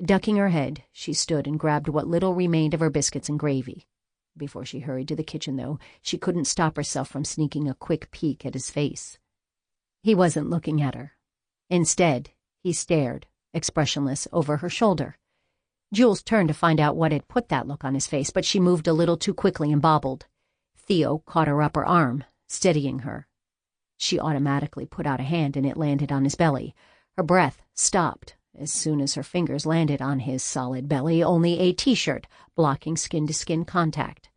Ducking her head, she stood and grabbed what little remained of her biscuits and gravy. Before she hurried to the kitchen, though, she couldn't stop herself from sneaking a quick peek at his face. He wasn't looking at her, Instead, he stared, expressionless, over her shoulder. Jules turned to find out what had put that look on his face, but she moved a little too quickly and bobbled. Theo caught her upper arm, steadying her. She automatically put out a hand and it landed on his belly. Her breath stopped as soon as her fingers landed on his solid belly, only a t-shirt blocking skin-to-skin contact.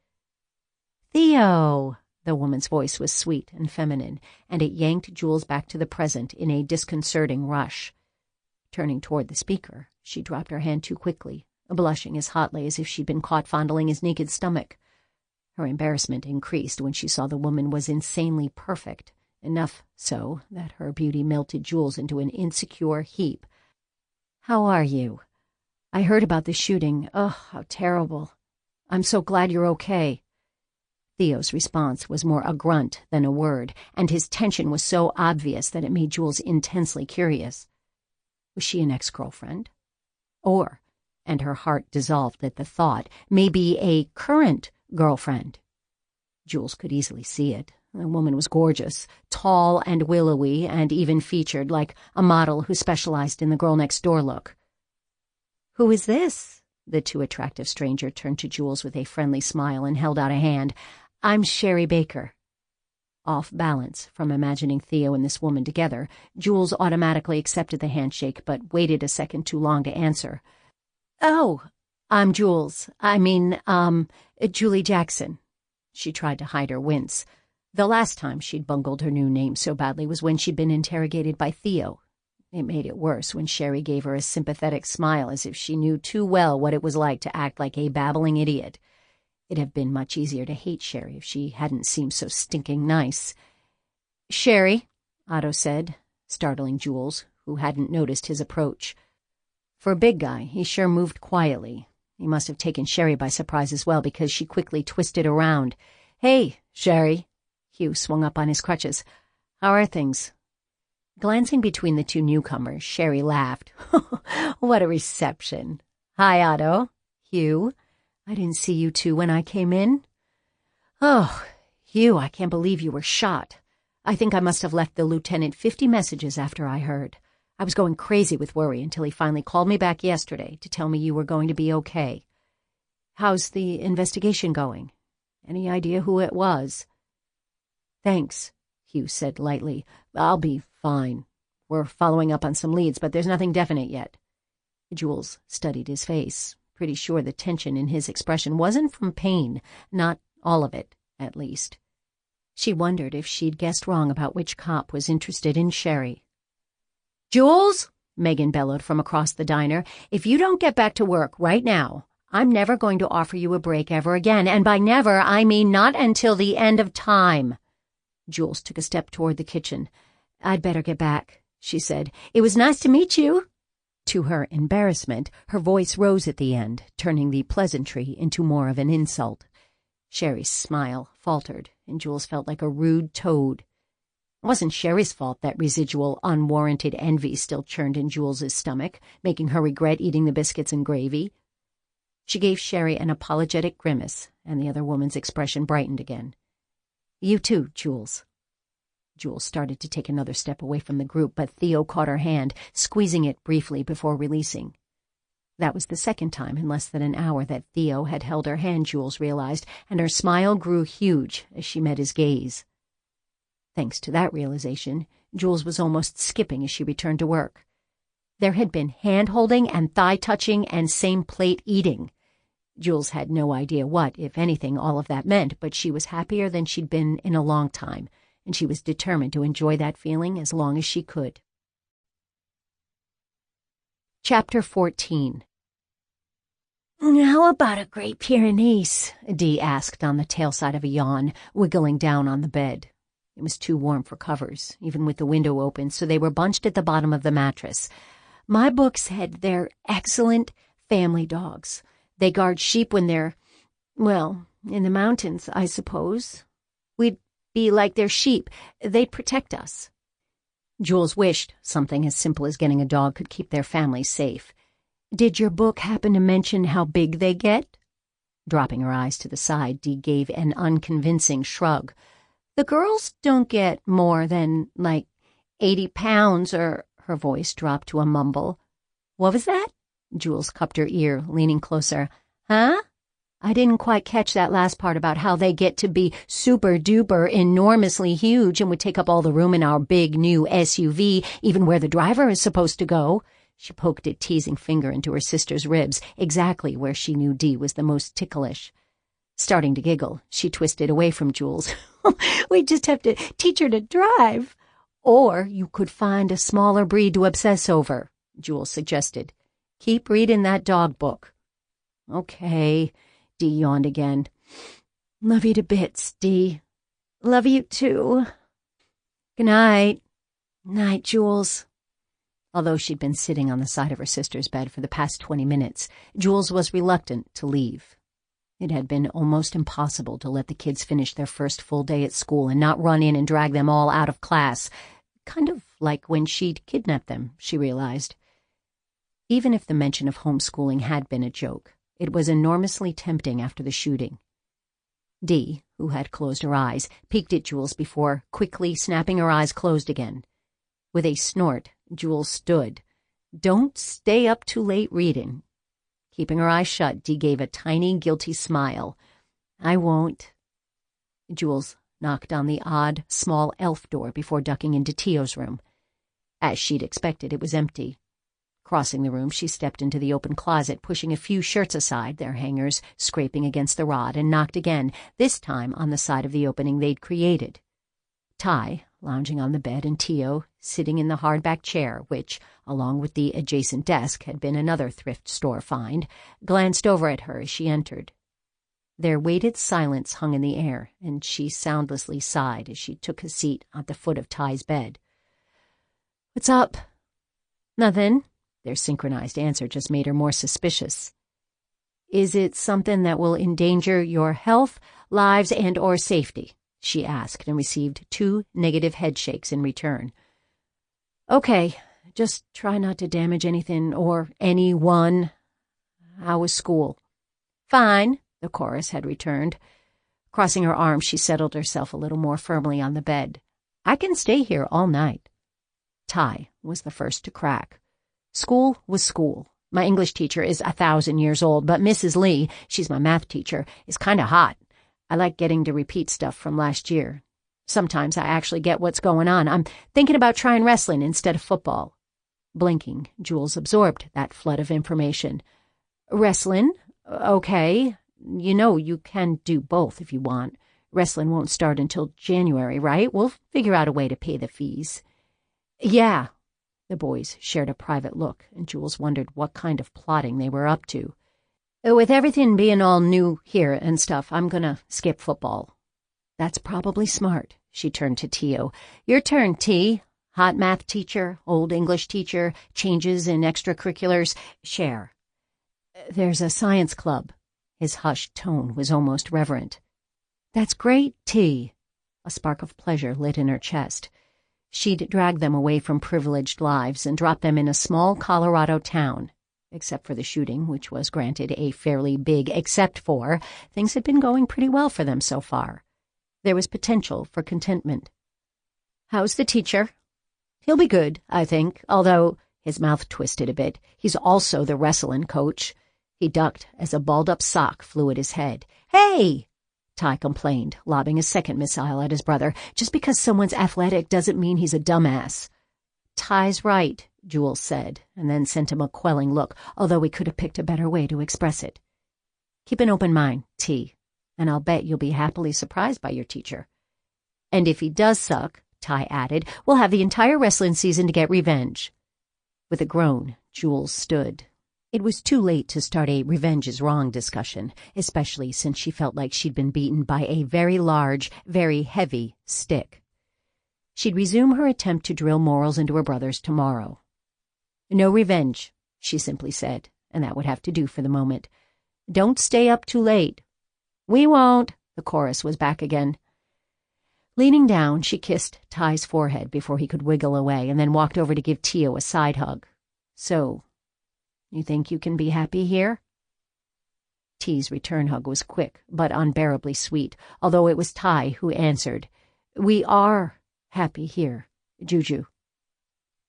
"Theo!" The woman's voice was sweet and feminine, and it yanked Jules back to the present in a disconcerting rush. Turning toward the speaker, she dropped her hand too quickly, blushing as hotly as if she'd been caught fondling his naked stomach. Her embarrassment increased when she saw the woman was insanely perfect, enough so that her beauty melted Jules into an insecure heap. "How are you? I heard about the shooting. Oh, how terrible. I'm so glad you're okay." Theo's response was more a grunt than a word, and his tension was so obvious that it made Jules intensely curious. Was she an ex-girlfriend? Or, and her heart dissolved at the thought, maybe a current girlfriend? Jules could easily see it. The woman was gorgeous, tall and willowy, and even featured, like a model who specialized in the girl-next-door look. "Who is this?" The too-attractive stranger turned to Jules with a friendly smile and held out a hand. "I'm Sherry Baker." Off balance from imagining Theo and this woman together, Jules automatically accepted the handshake but waited a second too long to answer. "Oh, I'm Jules. Julie Jackson." She tried to hide her wince. The last time she'd bungled her new name so badly was when she'd been interrogated by Theo. It made it worse when Sherry gave her a sympathetic smile as if she knew too well what it was like to act like a babbling idiot. It'd have been much easier to hate Sherry if she hadn't seemed so stinking nice. "Sherry," Otto said, startling Jules, who hadn't noticed his approach. For a big guy, he sure moved quietly. He must have taken Sherry by surprise as well, because she quickly twisted around. "Hey, Sherry." Hugh swung up on his crutches. "How are things?" Glancing between the two newcomers, Sherry laughed. "What a reception." "Hi, Otto." "Hugh. I didn't see you two when I came in." "Oh, Hugh, I can't believe you were shot. I think I must have left the lieutenant 50 messages after I heard. I was going crazy with worry until he finally called me back yesterday to tell me you were going to be okay. How's the investigation going? Any idea who it was?" "Thanks," Hugh said lightly. "I'll be fine. We're following up on some leads, but there's nothing definite yet." Jules studied his face, pretty sure the tension in his expression wasn't from pain, not all of it, at least. She wondered if she'd guessed wrong about which cop was interested in Sherry. "Jules," Megan bellowed from across the diner, "if you don't get back to work right now, I'm never going to offer you a break ever again, and by never, I mean not until the end of time." Jules took a step toward the kitchen. "I'd better get back," she said. "It was nice to meet you." To her embarrassment, her voice rose at the end, turning the pleasantry into more of an insult. Sherry's smile faltered, and Jules felt like a rude toad. It wasn't Sherry's fault that residual, unwarranted envy still churned in Jules's stomach, making her regret eating the biscuits and gravy. She gave Sherry an apologetic grimace, and the other woman's expression brightened again. "You too, Jules." Jules started to take another step away from the group, but Theo caught her hand, squeezing it briefly before releasing. That was the second time in less than an hour that Theo had held her hand, Jules realized, and her smile grew huge as she met his gaze. Thanks to that realization, Jules was almost skipping as she returned to work. There had been hand-holding and thigh-touching and same-plate eating. Jules had no idea what, if anything, all of that meant, but she was happier than she'd been in a long time, and she was determined to enjoy that feeling as long as she could. Chapter 14. "How about a Great Pyrenees?" Dee asked on the tail side of a yawn, wiggling down on the bed. It was too warm for covers, even with the window open, so they were bunched at the bottom of the mattress. "My books said they're excellent family dogs. They guard sheep when they're, well, in the mountains, I suppose. We'd be like their sheep. They'd protect us." Jules wished something as simple as getting a dog could keep their family safe. "Did your book happen to mention how big they get?" Dropping her eyes to the side, Dee gave an unconvincing shrug. "The girls don't get more than, 80 pounds, or Her voice dropped to a mumble. "What was that?" Jules cupped her ear, leaning closer. "Huh? I didn't quite catch that last part about how they get to be super-duper enormously huge and would take up all the room in our big new SUV, even where the driver is supposed to go." She poked a teasing finger into her sister's ribs, exactly where she knew Dee was the most ticklish. Starting to giggle, she twisted away from Jules. "We just have to teach her to drive." "Or you could find a smaller breed to obsess over," Jules suggested. "Keep reading that dog book." "Okay." Dee yawned again. "Love you to bits, Dee." "Love you too." "Good night." "Night, Jules." Although she'd been sitting on the side of her sister's bed for the past 20 minutes, Jules was reluctant to leave. It had been almost impossible to let the kids finish their first full day at school and not run in and drag them all out of class. Kind of like when she'd kidnapped them, she realized. Even if the mention of homeschooling had been a joke, it was enormously tempting after the shooting. Dee, who had closed her eyes, peeked at Jules before quickly snapping her eyes closed again. With a snort, Jules stood. "Don't stay up too late reading." Keeping her eyes shut, Dee gave a tiny, guilty smile. "I won't." Jules knocked on the odd, small elf door before ducking into Tio's room. As she'd expected, it was empty. Crossing the room, she stepped into the open closet, pushing a few shirts aside, their hangers scraping against the rod, and knocked again, this time on the side of the opening they'd created. Ty, lounging on the bed, and Tio, sitting in the hardback chair, which, along with the adjacent desk, had been another thrift store find, glanced over at her as she entered. Their weighted silence hung in the air, and she soundlessly sighed as she took a seat at the foot of Ty's bed. "What's up?" "Nothing." Their synchronized answer just made her more suspicious. "Is it something that will endanger your health, lives, and/or safety?" she asked, and received 2 negative headshakes in return. "Okay, just try not to damage anything or anyone. How was school?" "Fine," the chorus had returned. Crossing her arms, she settled herself a little more firmly on the bed. "I can stay here all night." Ty was the first to crack. "School was school. My English teacher is 1,000 years old, but Mrs. Lee, she's my math teacher, is kind of hot. I like getting to repeat stuff from last year. Sometimes I actually get what's going on. I'm thinking about trying wrestling instead of football." Blinking, Jules absorbed that flood of information. "Wrestling? Okay. You know you can do both if you want. Wrestling won't start until January, right? We'll figure out a way to pay the fees." "Yeah." The boys shared a private look, and Jules wondered what kind of plotting they were up to. "With everything being all new here and stuff, I'm gonna skip football." "That's probably smart." She turned to Tio. "Your turn, T. Hot math teacher, old English teacher, changes in extracurriculars. Share." "There's a science club." His hushed tone was almost reverent. "That's great, T." A spark of pleasure lit in her chest. She'd drag them away from privileged lives and drop them in a small Colorado town. Except for the shooting, which was granted a fairly big except for, things had been going pretty well for them so far. There was potential for contentment. "How's the teacher?" "He'll be good, I think, although," his mouth twisted a bit, "he's also the wrestling coach." He ducked as a balled-up sock flew at his head. "Hey!" Ty complained, lobbing a second missile at his brother. "Just because someone's athletic doesn't mean he's a dumbass." "Ty's right," Jules said, and then sent him a quelling look, although he could have picked a better way to express it. "Keep an open mind, T, and I'll bet you'll be happily surprised by your teacher. And if he does suck," Ty added, "we'll have the entire wrestling season to get revenge." With a groan, Jules stood. It was too late to start a revenge is wrong discussion, especially since she felt like she'd been beaten by a very large, very heavy stick. She'd resume her attempt to drill morals into her brothers tomorrow. "No revenge," she simply said, and that would have to do for the moment. "Don't stay up too late." "We won't," the chorus was back again. Leaning down, she kissed Ty's forehead before he could wiggle away, and then walked over to give Tio a side hug. "So, you think you can be happy here?" T's return hug was quick, but unbearably sweet, although it was Ty who answered. "We are happy here, Juju."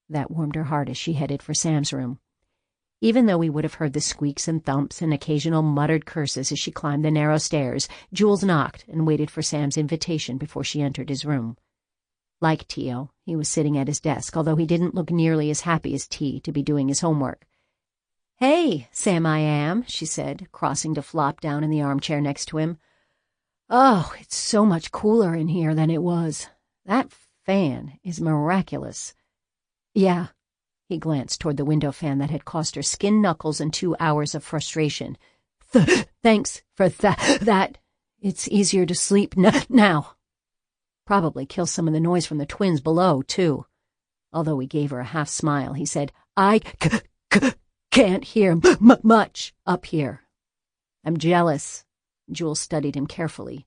That warmed her heart as she headed for Sam's room. Even though we would have heard the squeaks and thumps and occasional muttered curses as she climbed the narrow stairs, Jules knocked and waited for Sam's invitation before she entered his room. Like Tio, he was sitting at his desk, although he didn't look nearly as happy as T to be doing his homework. "Hey, Sam I am," she said, crossing to flop down in the armchair next to him. "Oh, it's so much cooler in here than it was. That fan is miraculous." "Yeah." He glanced toward the window fan that had cost her skin knuckles and 2 hours of frustration. Thanks for that. It's easier to sleep now. Probably kill some of the noise from the twins below, too." Although he gave her a half smile, he said, "I can't hear much up here." "I'm jealous." Jules studied him carefully.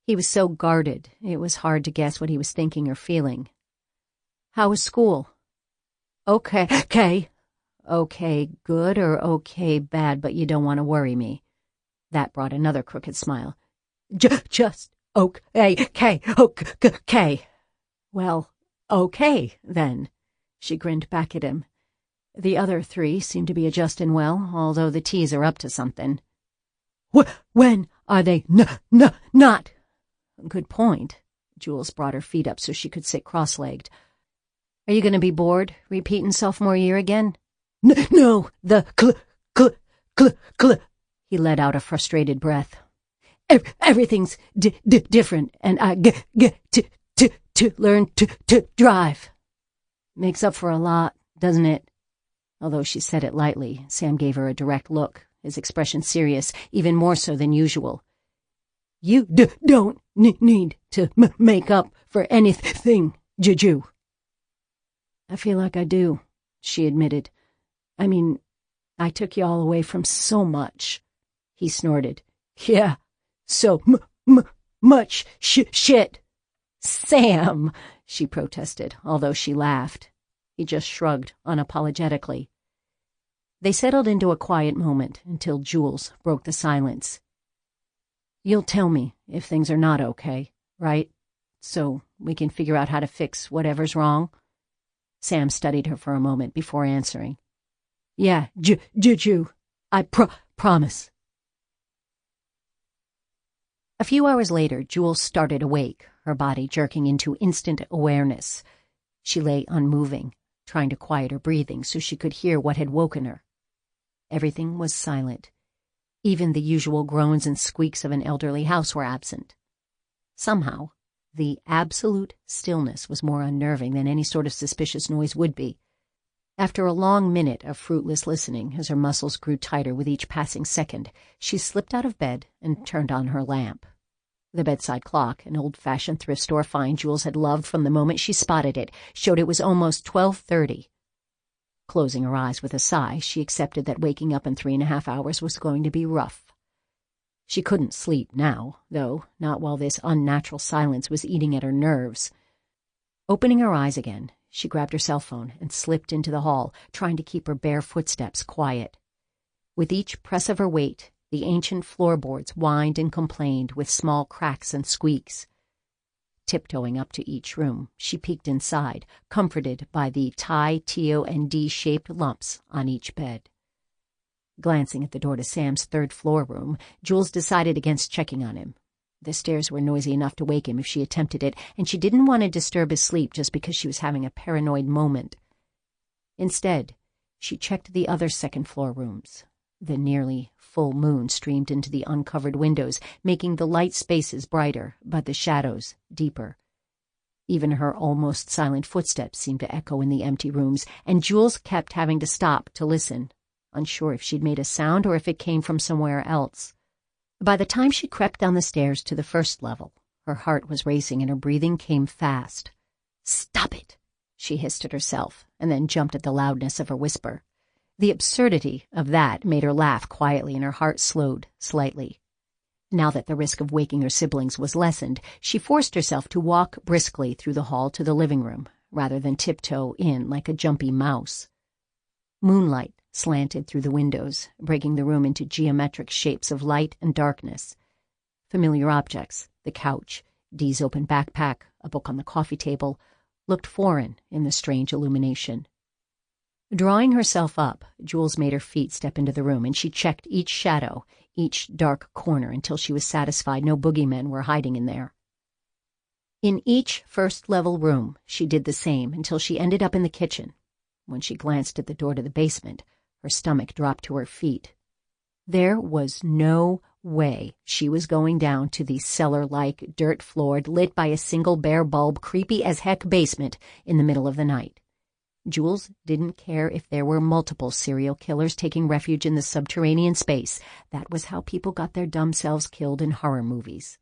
He was so guarded, it was hard to guess what he was thinking or feeling. "How was school?" Okay. Okay good or okay bad, but you don't want to worry me." That brought another crooked smile. Just okay. "Well, okay, then." She grinned back at him. The other 3 seemed to be adjusting well, although the T's are up to something. When are they not?" "Good point." Jules brought her feet up so she could sit cross-legged. "Are you going to be bored, repeating sophomore year again?" No, the cl. He let out a frustrated breath. "Everything's different, and I get to learn to drive." "Makes up for a lot, doesn't it?" Although she said it lightly, Sam gave her a direct look, his expression serious, even more so than usual. "You don't need to make up for anything, Juju." "I feel like I do," she admitted. "I mean, I took you all away from so much." He snorted. "Yeah, so much shit." "Sam," she protested, although she laughed. He just shrugged unapologetically. They settled into a quiet moment until Jules broke the silence. "You'll tell me if things are not okay, right? So we can figure out how to fix whatever's wrong?" Sam studied her for a moment before answering. "Yeah, Juju, I promise." A few hours later, Jules started awake, her body jerking into instant awareness. She lay unmoving, trying to quiet her breathing so she could hear what had woken her. Everything was silent. Even the usual groans and squeaks of an elderly house were absent. Somehow, the absolute stillness was more unnerving than any sort of suspicious noise would be. After a long minute of fruitless listening, as her muscles grew tighter with each passing second, she slipped out of bed and turned on her lamp. The bedside clock, an old-fashioned thrift store find Jules had loved from the moment she spotted it, showed it was almost 12:30. Closing her eyes with a sigh, she accepted that waking up in 3.5 hours was going to be rough. She couldn't sleep now, though, not while this unnatural silence was eating at her nerves. Opening her eyes again, she grabbed her cell phone and slipped into the hall, trying to keep her bare footsteps quiet. With each press of her weight, the ancient floorboards whined and complained with small cracks and squeaks. Tiptoeing up to each room, she peeked inside, comforted by the tie, Tio, and D-shaped lumps on each bed. Glancing at the door to Sam's third-floor room, Jules decided against checking on him. The stairs were noisy enough to wake him if she attempted it, and she didn't want to disturb his sleep just because she was having a paranoid moment. Instead, she checked the other second-floor rooms. The nearly full moon streamed into the uncovered windows, making the light spaces brighter, but the shadows deeper. Even her almost silent footsteps seemed to echo in the empty rooms, and Jules kept having to stop to listen, unsure if she'd made a sound or if it came from somewhere else. By the time she crept down the stairs to the first level, her heart was racing and her breathing came fast. "Stop it," she hissed at herself, and then jumped at the loudness of her whisper. The absurdity of that made her laugh quietly, and her heart slowed slightly. Now that the risk of waking her siblings was lessened, she forced herself to walk briskly through the hall to the living room, rather than tiptoe in like a jumpy mouse. Moonlight slanted through the windows, breaking the room into geometric shapes of light and darkness. Familiar objects, the couch, Dee's open backpack, a book on the coffee table, looked foreign in the strange illumination. Drawing herself up, Jules made her feet step into the room, and she checked each shadow, each dark corner, until she was satisfied no boogeymen were hiding in there. In each first-level room, she did the same until she ended up in the kitchen. When she glanced at the door to the basement, her stomach dropped to her feet. There was no way she was going down to the cellar-like, dirt-floored, lit by a single bare bulb, creepy-as-heck basement in the middle of the night. Jules didn't care if there were multiple serial killers taking refuge in the subterranean space. That was how people got their dumb selves killed in horror movies.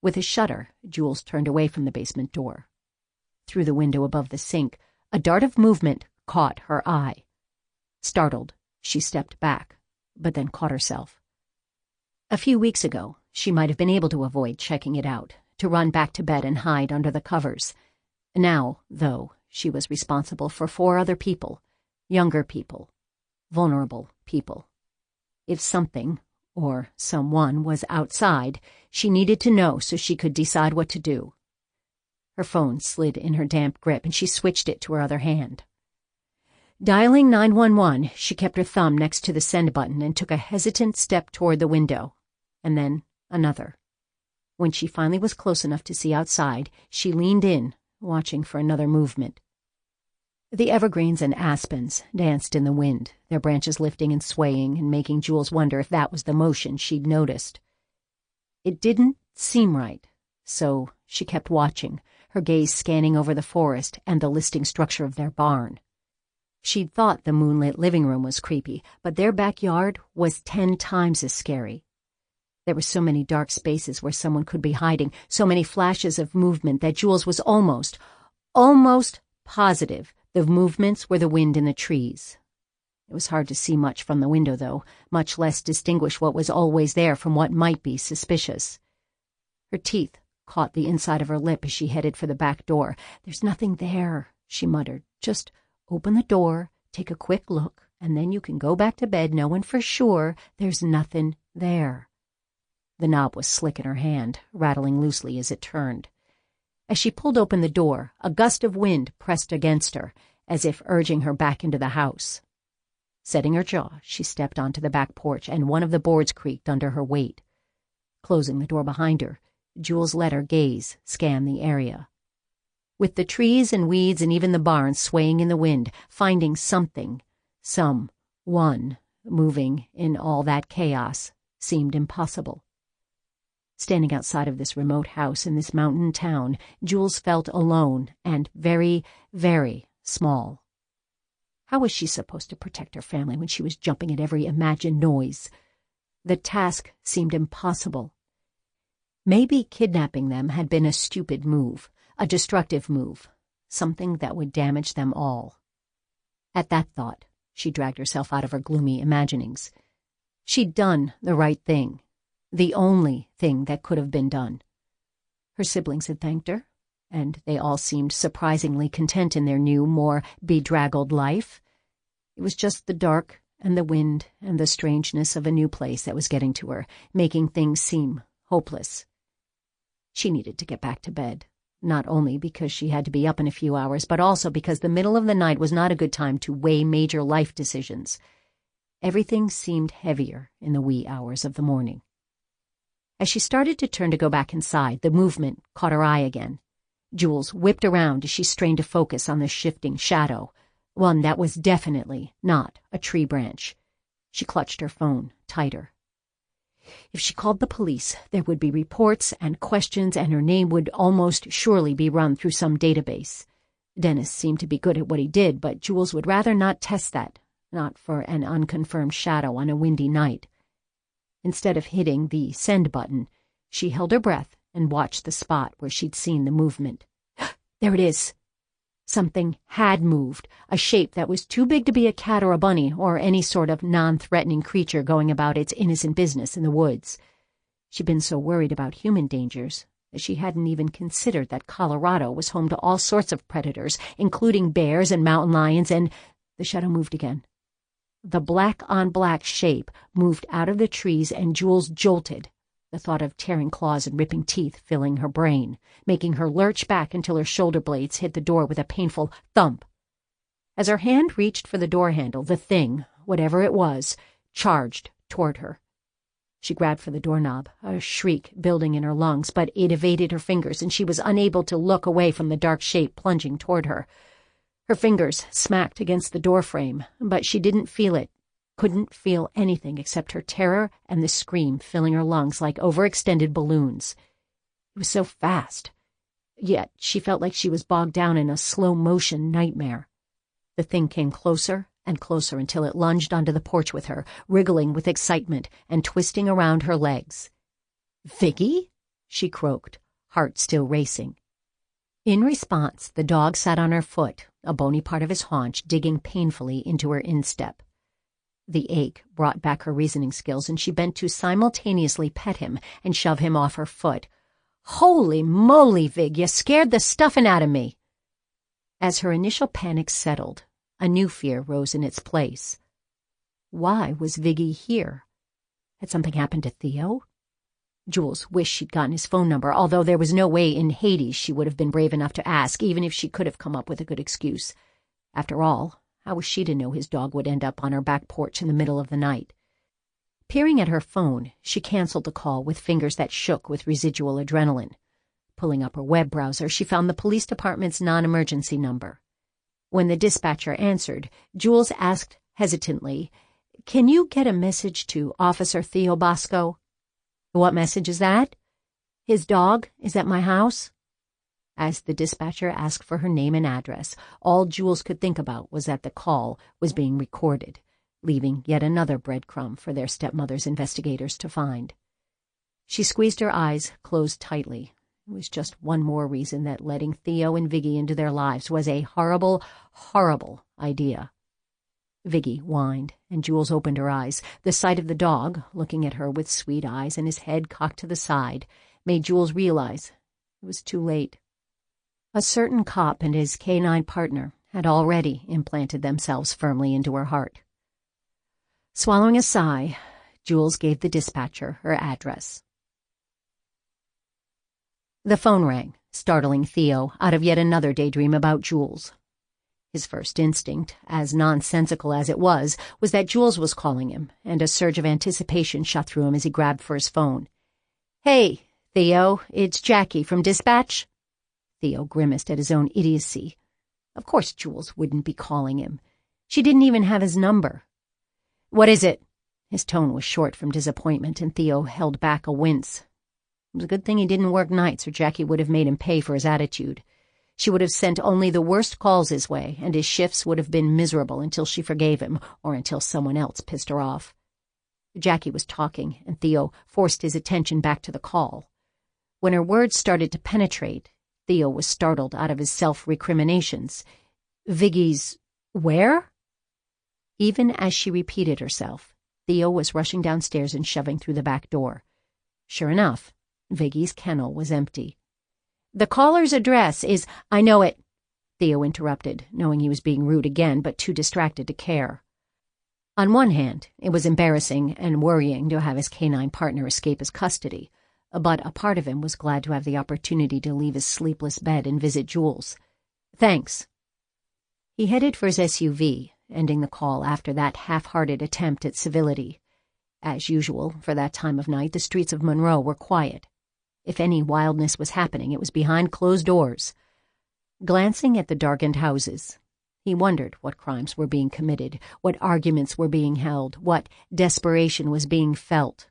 With a shudder, Jules turned away from the basement door. Through the window above the sink, a dart of movement caught her eye. Startled, she stepped back, but then caught herself. A few weeks ago, she might have been able to avoid checking it out, to run back to bed and hide under the covers. Now, though, she was responsible for 4 other people, younger people, vulnerable people. If something, or someone, was outside, she needed to know so she could decide what to do. Her phone slid in her damp grip, and she switched it to her other hand. Dialing 911, she kept her thumb next to the send button and took a hesitant step toward the window, and then another. When she finally was close enough to see outside, she leaned in, watching for another movement. The evergreens and aspens danced in the wind, their branches lifting and swaying and making Jules wonder if that was the motion she'd noticed. It didn't seem right, so she kept watching, her gaze scanning over the forest and the listing structure of their barn. She'd thought the moonlit living room was creepy, but their backyard was 10 times as scary. There were so many dark spaces where someone could be hiding, so many flashes of movement that Jules was almost positive the movements were the wind in the trees. It was hard to see much from the window, though, much less distinguish what was always there from what might be suspicious. Her teeth caught the inside of her lip as she headed for the back door. "There's nothing there," she muttered. "Just open the door, take a quick look, and then you can go back to bed knowing for sure there's nothing there." The knob was slick in her hand, rattling loosely as it turned. As she pulled open the door, a gust of wind pressed against her, as if urging her back into the house. Setting her jaw, she stepped onto the back porch, and one of the boards creaked under her weight. Closing the door behind her, Jules let her gaze scan the area. With the trees and weeds and even the barn swaying in the wind, finding something, someone, moving in all that chaos seemed impossible. Standing outside of this remote house in this mountain town, Jules felt alone and very, very small. How was she supposed to protect her family when she was jumping at every imagined noise? The task seemed impossible. Maybe kidnapping them had been a stupid move, a destructive move, something that would damage them all. At that thought, she dragged herself out of her gloomy imaginings. She'd done the right thing, the only thing that could have been done. Her siblings had thanked her, and they all seemed surprisingly content in their new, more bedraggled life. It was just the dark and the wind and the strangeness of a new place that was getting to her, making things seem hopeless. She needed to get back to bed, not only because she had to be up in a few hours, but also because the middle of the night was not a good time to weigh major life decisions. Everything seemed heavier in the wee hours of the morning. As she started to turn to go back inside, the movement caught her eye again. Jules whipped around as she strained to focus on the shifting shadow, one that was definitely not a tree branch. She clutched her phone tighter. If she called the police, there would be reports and questions, and her name would almost surely be run through some database. Dennis seemed to be good at what he did, but Jules would rather not test that, not for an unconfirmed shadow on a windy night. Instead of hitting the send button, she held her breath and watched the spot where she'd seen the movement. There it is. Something had moved, a shape that was too big to be a cat or a bunny or any sort of non-threatening creature going about its innocent business in the woods. She'd been so worried about human dangers that she hadn't even considered that Colorado was home to all sorts of predators, including bears and mountain lions, and the shadow moved again. The black-on-black shape moved out of the trees, and Jules jolted, the thought of tearing claws and ripping teeth filling her brain, making her lurch back until her shoulder blades hit the door with a painful thump. As her hand reached for the door handle, the thing, whatever it was, charged toward her. She grabbed for the doorknob, a shriek building in her lungs, but it evaded her fingers, and she was unable to look away from the dark shape plunging toward her. Her fingers smacked against the doorframe, but she didn't feel it, couldn't feel anything except her terror and the scream filling her lungs like overextended balloons. It was so fast, yet she felt like she was bogged down in a slow-motion nightmare. The thing came closer and closer until it lunged onto the porch with her, wriggling with excitement and twisting around her legs. "Viggy?" she croaked, heart still racing. In response, the dog sat on her foot, a bony part of his haunch digging painfully into her instep. The ache brought back her reasoning skills, and she bent to simultaneously pet him and shove him off her foot. "Holy moly, Vig, you scared the stuffing out of me!" As her initial panic settled, a new fear rose in its place. Why was Viggy here? Had something happened to Theo? Jules wished she'd gotten his phone number, although there was no way in Hades she would have been brave enough to ask, even if she could have come up with a good excuse. After all, how was she to know his dog would end up on her back porch in the middle of the night? Peering at her phone, she canceled the call with fingers that shook with residual adrenaline. Pulling up her web browser, she found the police department's non-emergency number. When the dispatcher answered, Jules asked hesitantly, "Can you get a message to Officer Theo Bosco?" "What message is that?" "His dog is at my house." As the dispatcher asked for her name and address, all Jules could think about was that the call was being recorded, leaving yet another breadcrumb for their stepmother's investigators to find. She squeezed her eyes closed tightly. It was just one more reason that letting Theo and Viggy into their lives was a horrible, horrible idea. Viggy whined, and Jules opened her eyes. The sight of the dog, looking at her with sweet eyes and his head cocked to the side, made Jules realize it was too late. A certain cop and his canine partner had already implanted themselves firmly into her heart. Swallowing a sigh, Jules gave the dispatcher her address. The phone rang, startling Theo out of yet another daydream about Jules. His first instinct, as nonsensical as it was that Jules was calling him, and a surge of anticipation shot through him as he grabbed for his phone. "Hey, Theo, it's Jackie from Dispatch." Theo grimaced at his own idiocy. Of course Jules wouldn't be calling him. She didn't even have his number. "What is it?" His tone was short from disappointment, and Theo held back a wince. It was a good thing he didn't work nights, or Jackie would have made him pay for his attitude. She would have sent only the worst calls his way, and his shifts would have been miserable until she forgave him, or until someone else pissed her off. Jackie was talking, and Theo forced his attention back to the call. When her words started to penetrate, Theo was startled out of his self-recriminations. "Viggy's where?" Even as she repeated herself, Theo was rushing downstairs and shoving through the back door. Sure enough, Viggy's kennel was empty. "The caller's address is—" "I know it," Theo interrupted, knowing he was being rude again, but too distracted to care. On one hand, it was embarrassing and worrying to have his canine partner escape his custody, but a part of him was glad to have the opportunity to leave his sleepless bed and visit Jules. "Thanks." He headed for his SUV, ending the call after that half-hearted attempt at civility. As usual, for that time of night, the streets of Monroe were quiet. If any wildness was happening, it was behind closed doors. Glancing at the darkened houses, he wondered what crimes were being committed, what arguments were being held, what desperation was being felt.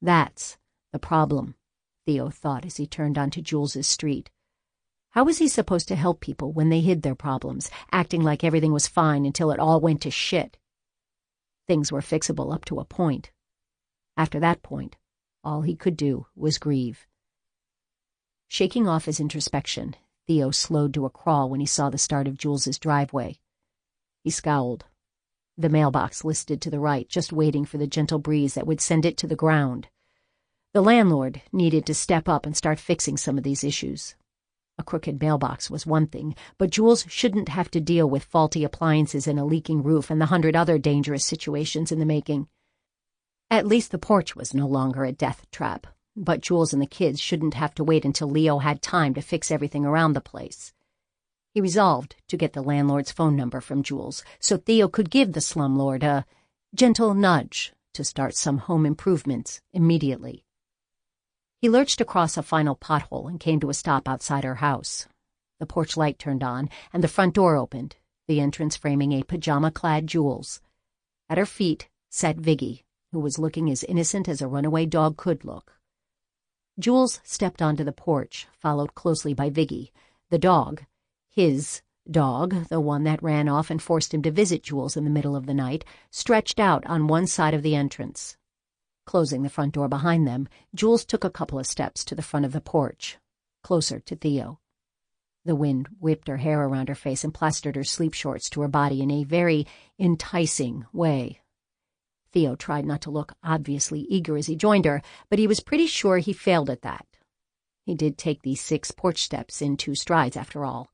That's the problem, Theo thought as he turned onto Jules's street. How was he supposed to help people when they hid their problems, acting like everything was fine until it all went to shit? Things were fixable up to a point. After that point, all he could do was grieve. Shaking off his introspection, Theo slowed to a crawl when he saw the start of Jules's driveway. He scowled. The mailbox listed to the right, just waiting for the gentle breeze that would send it to the ground. The landlord needed to step up and start fixing some of these issues. A crooked mailbox was one thing, but Jules shouldn't have to deal with faulty appliances and a leaking roof and the 100 other dangerous situations in the making. At least the porch was no longer a death trap, but Jules and the kids shouldn't have to wait until Leo had time to fix everything around the place. He resolved to get the landlord's phone number from Jules so Theo could give the slumlord a gentle nudge to start some home improvements immediately. He lurched across a final pothole and came to a stop outside her house. The porch light turned on, and the front door opened, the entrance framing a pajama-clad Jules. At her feet sat Viggy, who was looking as innocent as a runaway dog could look. Jules stepped onto the porch, followed closely by Viggy. The dog, his dog, the one that ran off and forced him to visit Jules in the middle of the night, stretched out on one side of the entrance. Closing the front door behind them, Jules took a couple of steps to the front of the porch, closer to Theo. The wind whipped her hair around her face and plastered her sleep shorts to her body in a very enticing way. Theo tried not to look obviously eager as he joined her, but he was pretty sure he failed at that. He did take these 6 porch steps in 2 strides, after all.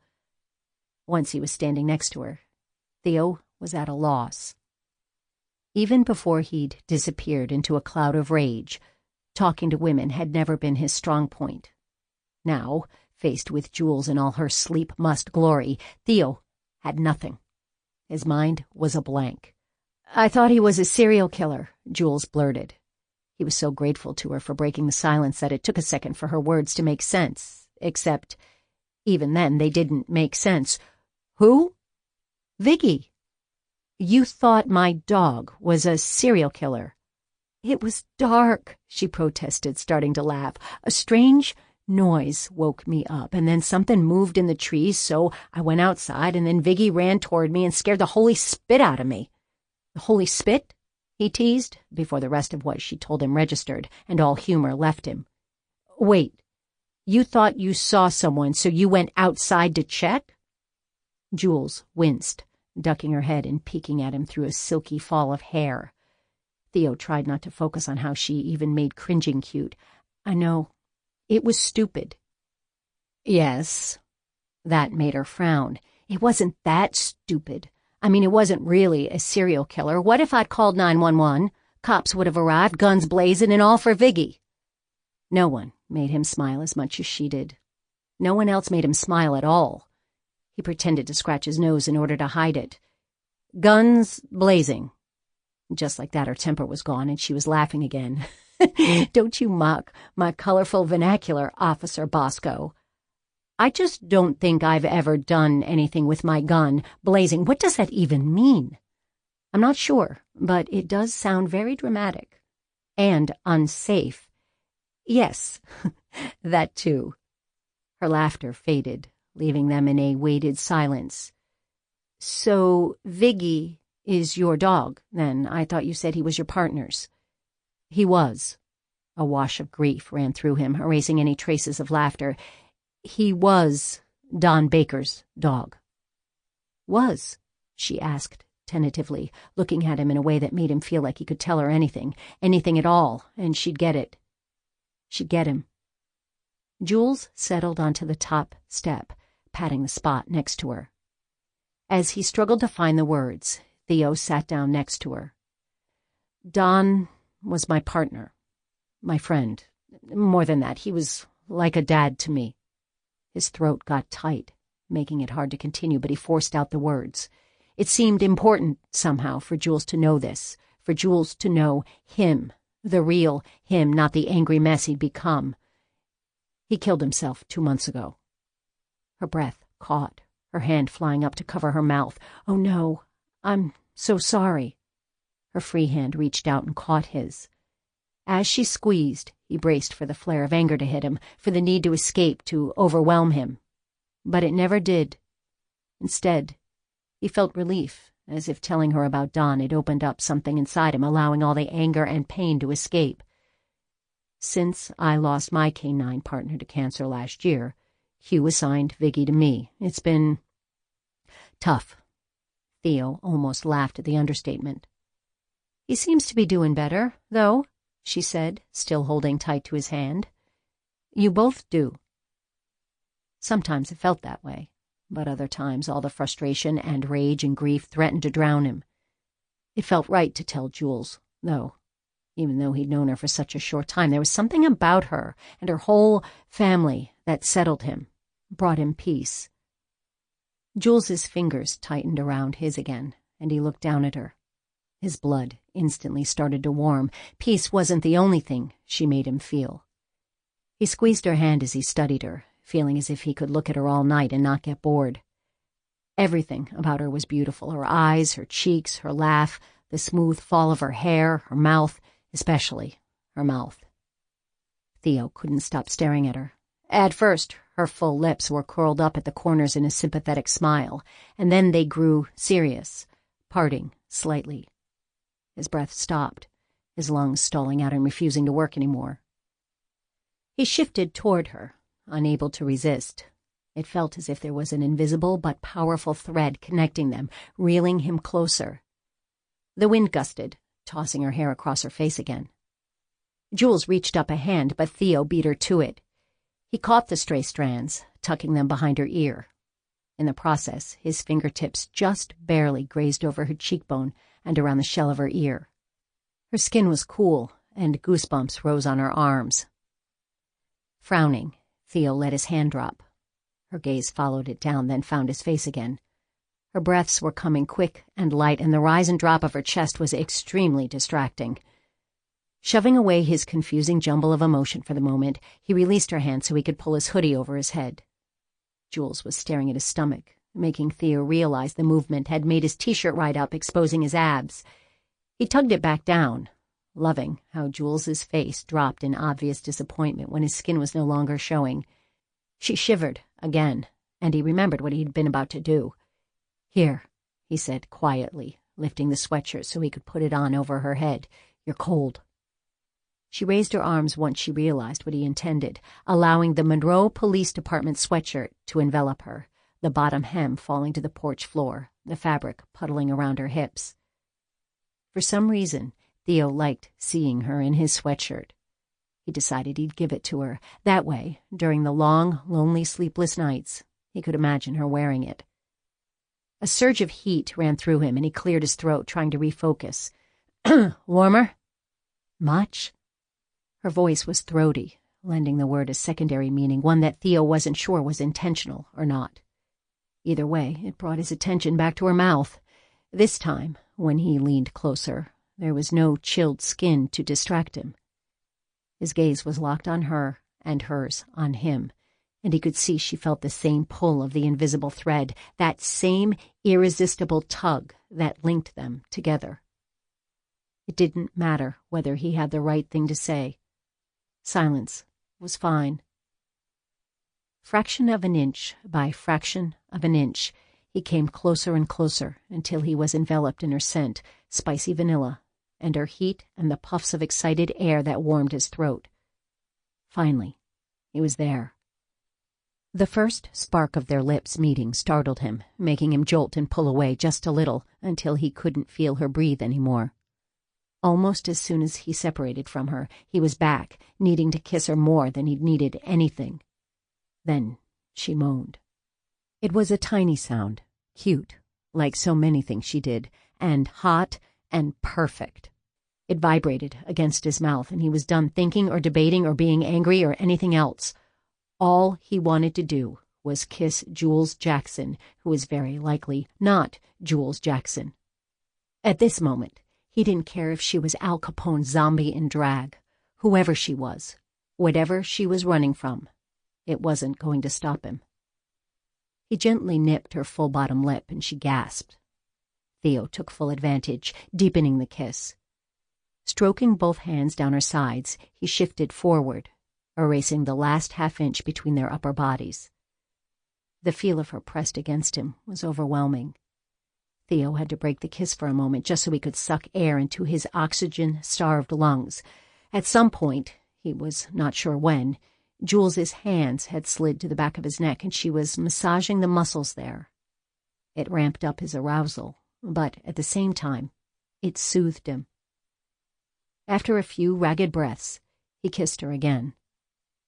Once he was standing next to her, Theo was at a loss. Even before he'd disappeared into a cloud of rage, talking to women had never been his strong point. Now, faced with Jules in all her sleep-must glory, Theo had nothing. His mind was a blank. "I thought he was a serial killer," Jules blurted. He was so grateful to her for breaking the silence that it took a second for her words to make sense, except, even then, they didn't make sense. "Who?" "Viggy. You thought my dog was a serial killer." "It was dark," she protested, starting to laugh. "A strange noise woke me up, and then something moved in the trees, so I went outside, and then Viggy ran toward me and scared the holy spit out of me." "The holy spit?" he teased, before the rest of what she told him registered, and all humor left him. "Wait, you thought you saw someone, so you went outside to check?" Jules winced, ducking her head and peeking at him through a silky fall of hair. Theo tried not to focus on how she even made cringing cute. "I know. It was stupid." "Yes." That made her frown. "It wasn't that stupid. I mean, it wasn't really a serial killer. What if I'd called 911? Cops would have arrived, guns blazing, and all for Viggy." No one made him smile as much as she did. No one else made him smile at all. He pretended to scratch his nose in order to hide it. "Guns blazing." Just like that, her temper was gone, and she was laughing again. "Don't you mock my colorful vernacular, Officer Bosco. I just don't think I've ever done anything with my gun blazing. What does that even mean? I'm not sure, but it does sound very dramatic. And unsafe. Yes, that too." Her laughter faded, leaving them in a weighted silence. "So Viggy is your dog, then? I thought you said he was your partner's." "He was." A wash of grief ran through him, erasing any traces of laughter. "He was Don Baker's dog." "Was?" she asked tentatively, looking at him in a way that made him feel like he could tell her anything at all, and she'd get it. She'd get him. Jules settled onto the top step, patting the spot next to her. As he struggled to find the words, Theo sat down next to her. "Don was my partner, my friend. More than that, he was like a dad to me." His throat got tight, making it hard to continue, but he forced out the words. It seemed important, somehow, for Jules to know this, for Jules to know him, the real him, not the angry mess he'd become. "He killed himself 2 months ago." Her breath caught, her hand flying up to cover her mouth. "Oh, no, I'm so sorry." Her free hand reached out and caught his. As she squeezed, he braced for the flare of anger to hit him, for the need to escape, to overwhelm him. But it never did. Instead, he felt relief, as if telling her about Don had opened up something inside him, allowing all the anger and pain to escape. "Since I lost my canine partner to cancer last year, Hugh assigned Viggy to me. It's been tough." Theo almost laughed at the understatement. "He seems to be doing better, though," she said, still holding tight to his hand. "You both do." Sometimes it felt that way, but other times all the frustration and rage and grief threatened to drown him. It felt right to tell Jules, though. even though he'd known her for such a short time. There was something about her and her whole family that settled him, brought him peace. Jules's fingers tightened around his again, and he looked down at her. His blood instantly started to warm. Peace wasn't the only thing she made him feel. He squeezed her hand as he studied her, feeling as if he could look at her all night and not get bored. Everything about her was beautiful. Her eyes, her cheeks, her laugh, the smooth fall of her hair, her mouth, especially her mouth. Theo couldn't stop staring at her. At first, her full lips were curled up at the corners in a sympathetic smile, and then they grew serious, parting slightly. His breath stopped, his lungs stalling out and refusing to work anymore. He shifted toward her, unable to resist. It felt as if there was an invisible but powerful thread connecting them, reeling him closer. The wind gusted, tossing her hair across her face again. Jules reached up a hand, but Theo beat her to it. He caught the stray strands, tucking them behind her ear. In the process, his fingertips just barely grazed over her cheekbone and around the shell of her ear. Her skin was cool, and goosebumps rose on her arms. Frowning, Theo let his hand drop. Her gaze followed it down, then found his face again. Her breaths were coming quick and light, and the rise and drop of her chest was extremely distracting. Shoving away his confusing jumble of emotion for the moment, he released her hand so he could pull his hoodie over his head. Jules was staring at his stomach, making Theo realize the movement had made his t-shirt right up, exposing his abs. He tugged it back down, loving how Jules's face dropped in obvious disappointment when his skin was no longer showing. She shivered again, and he remembered what he'd been about to do. "Here," he said quietly, lifting the sweatshirt so he could put it on over her head. "You're cold." She raised her arms once she realized what he intended, allowing the Monroe Police Department sweatshirt to envelop her, the bottom hem falling to the porch floor, the fabric puddling around her hips. For some reason, Theo liked seeing her in his sweatshirt. He decided he'd give it to her. That way, during the long, lonely, sleepless nights, he could imagine her wearing it. A surge of heat ran through him, and he cleared his throat, trying to refocus. "Warmer?" "Much?" Her voice was throaty, lending the word a secondary meaning, one that Theo wasn't sure was intentional or not. Either way, it brought his attention back to her mouth. This time, when he leaned closer, there was no chilled skin to distract him. His gaze was locked on her, and hers on him, and he could see she felt the same pull of the invisible thread, that same irresistible tug that linked them together. It didn't matter whether he had the right thing to say. Silence was fine. Fraction of an inch by fraction of an inch, he came closer and closer until he was enveloped in her scent, spicy vanilla, and her heat and the puffs of excited air that warmed his throat. Finally, he was there. The first spark of their lips meeting startled him, making him jolt and pull away just a little until he couldn't feel her breathe anymore. Almost as soon as he separated from her, he was back, needing to kiss her more than he'd needed anything. Then she moaned. It was a tiny sound, cute, like so many things she did, and hot and perfect. It vibrated against his mouth, and he was done thinking or debating or being angry or anything else. All he wanted to do was kiss Jules Jackson, who was very likely not Jules Jackson. At this moment, he didn't care if she was Al Capone's zombie in drag. Whoever she was, whatever she was running from, it wasn't going to stop him. He gently nipped her full bottom lip, and she gasped. Theo took full advantage, deepening the kiss. Stroking both hands down her sides, he shifted forward, erasing the last half-inch between their upper bodies. The feel of her pressed against him was overwhelming. Theo had to break the kiss for a moment just so he could suck air into his oxygen-starved lungs. At some point, he was not sure when, Jules's hands had slid to the back of his neck, and she was massaging the muscles there. It ramped up his arousal, but at the same time, it soothed him. After a few ragged breaths, he kissed her again.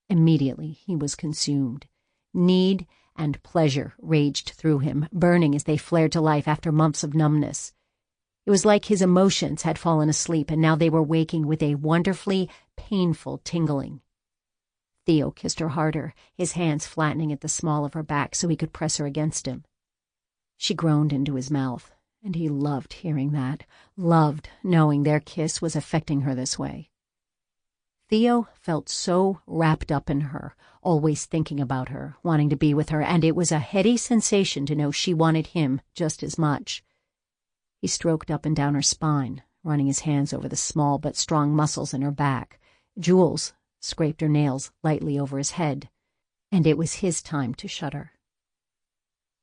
Immediately, he was consumed. Need and pleasure raged through him, burning as they flared to life after months of numbness. It was like his emotions had fallen asleep, and now they were waking with a wonderfully painful tingling. Theo kissed her harder, his hands flattening at the small of her back so he could press her against him. She groaned into his mouth, and he loved hearing that, loved knowing their kiss was affecting her this way. Theo felt so wrapped up in her, always thinking about her, wanting to be with her, and it was a heady sensation to know she wanted him just as much. He stroked up and down her spine, running his hands over the small but strong muscles in her back. Jules scraped her nails lightly over his head, and it was his time to shudder.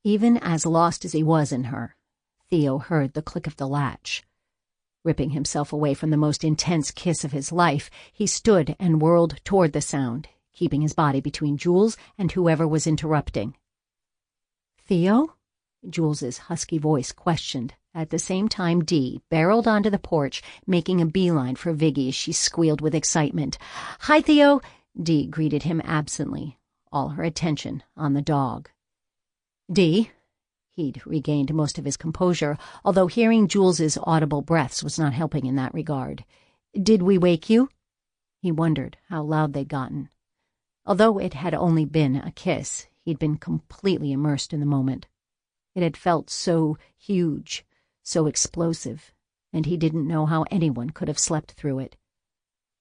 Even as lost as he was in her, Theo heard the click of the latch. Ripping himself away from the most intense kiss of his life, he stood and whirled toward the sound, keeping his body between Jules and whoever was interrupting. "Theo?" Jules's husky voice questioned. At the same time, Dee barreled onto the porch, making a beeline for Viggy as she squealed with excitement. "Hi, Theo!" Dee greeted him absently, all her attention on the dog. "Dee?" He'd regained most of his composure, although hearing Jules's audible breaths was not helping in that regard. "Did we wake you?" He wondered how loud they'd gotten. Although it had only been a kiss, he'd been completely immersed in the moment. It had felt so huge, so explosive, and he didn't know how anyone could have slept through it.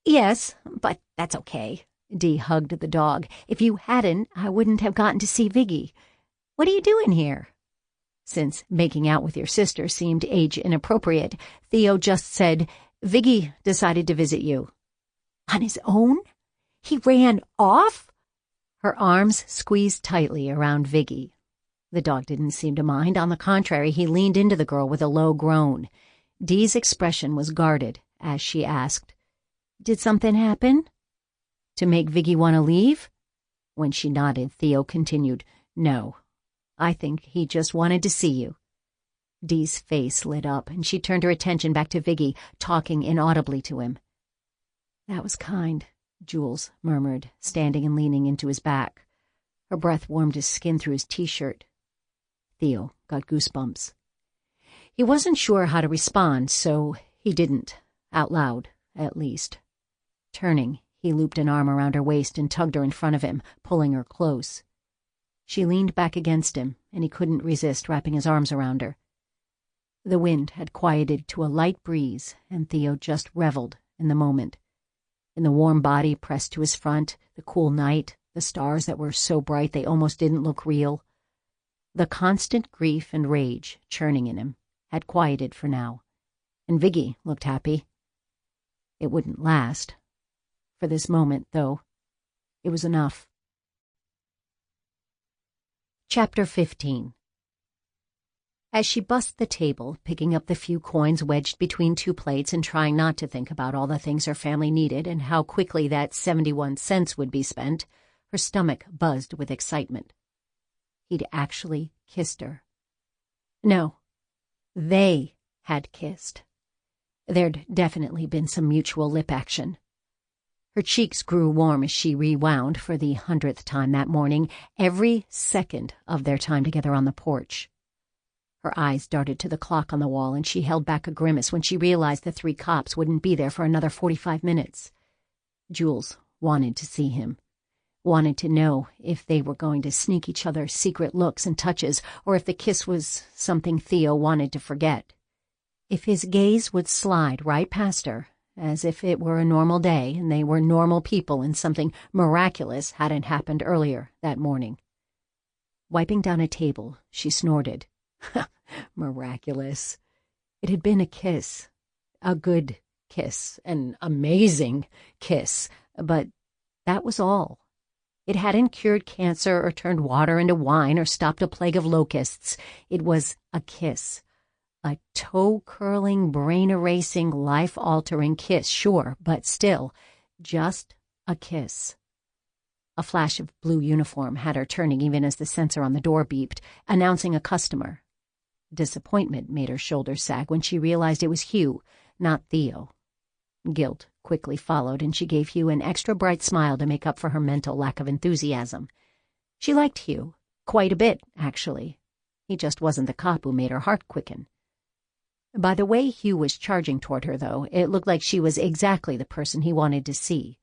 "Yes, but that's okay." Dee hugged the dog. "If you hadn't, I wouldn't have gotten to see Viggy. What are you doing here?" Since making out with your sister seemed age inappropriate, Theo just said, "Viggy decided to visit you." "On his own? He ran off?" Her arms squeezed tightly around Viggy. The dog didn't seem to mind. On the contrary, he leaned into the girl with a low groan. Dee's expression was guarded as she asked, "Did something happen? To make Viggy want to leave?" When she nodded, Theo continued, "No. I think he just wanted to see you." Dee's face lit up, and she turned her attention back to Viggy, talking inaudibly to him. "That was kind," Jules murmured, standing and leaning into his back. Her breath warmed his skin through his T-shirt. Theo got goosebumps. He wasn't sure how to respond, so he didn't, out loud, at least. Turning, he looped an arm around her waist and tugged her in front of him, pulling her close. She leaned back against him, and he couldn't resist wrapping his arms around her. The wind had quieted to a light breeze, and Theo just reveled in the moment. In the warm body pressed to his front, the cool night, the stars that were so bright they almost didn't look real. The constant grief and rage churning in him had quieted for now, and Viggy looked happy. It wouldn't last. For this moment, though, it was enough. Chapter 15. As she bussed the table, picking up the few coins wedged between two plates and trying not to think about all the things her family needed and how quickly that 71 cents would be spent, her stomach buzzed with excitement. He'd actually kissed her. No, they had kissed. There'd definitely been some mutual lip action. Her cheeks grew warm as she rewound, for the 100th time that morning, every second of their time together on the porch. Her eyes darted to the clock on the wall, and she held back a grimace when she realized the 3 cops wouldn't be there for another 45 minutes. Jules wanted to see him, wanted to know if they were going to sneak each other secret looks and touches, or if the kiss was something Theo wanted to forget. If his gaze would slide right past her, as if it were a normal day and they were normal people and something miraculous hadn't happened earlier that morning. Wiping down a table, she snorted. Miraculous. It had been a kiss. A good kiss. An amazing kiss. But that was all. It hadn't cured cancer or turned water into wine or stopped a plague of locusts. It was a kiss. A toe-curling, brain-erasing, life-altering kiss, sure, but still, just a kiss. A flash of blue uniform had her turning even as the sensor on the door beeped, announcing a customer. Disappointment made her shoulders sag when she realized it was Hugh, not Theo. Guilt quickly followed, and she gave Hugh an extra bright smile to make up for her mental lack of enthusiasm. She liked Hugh, quite a bit, actually. He just wasn't the cop who made her heart quicken. By the way Hugh was charging toward her, though, it looked like she was exactly the person he wanted to see.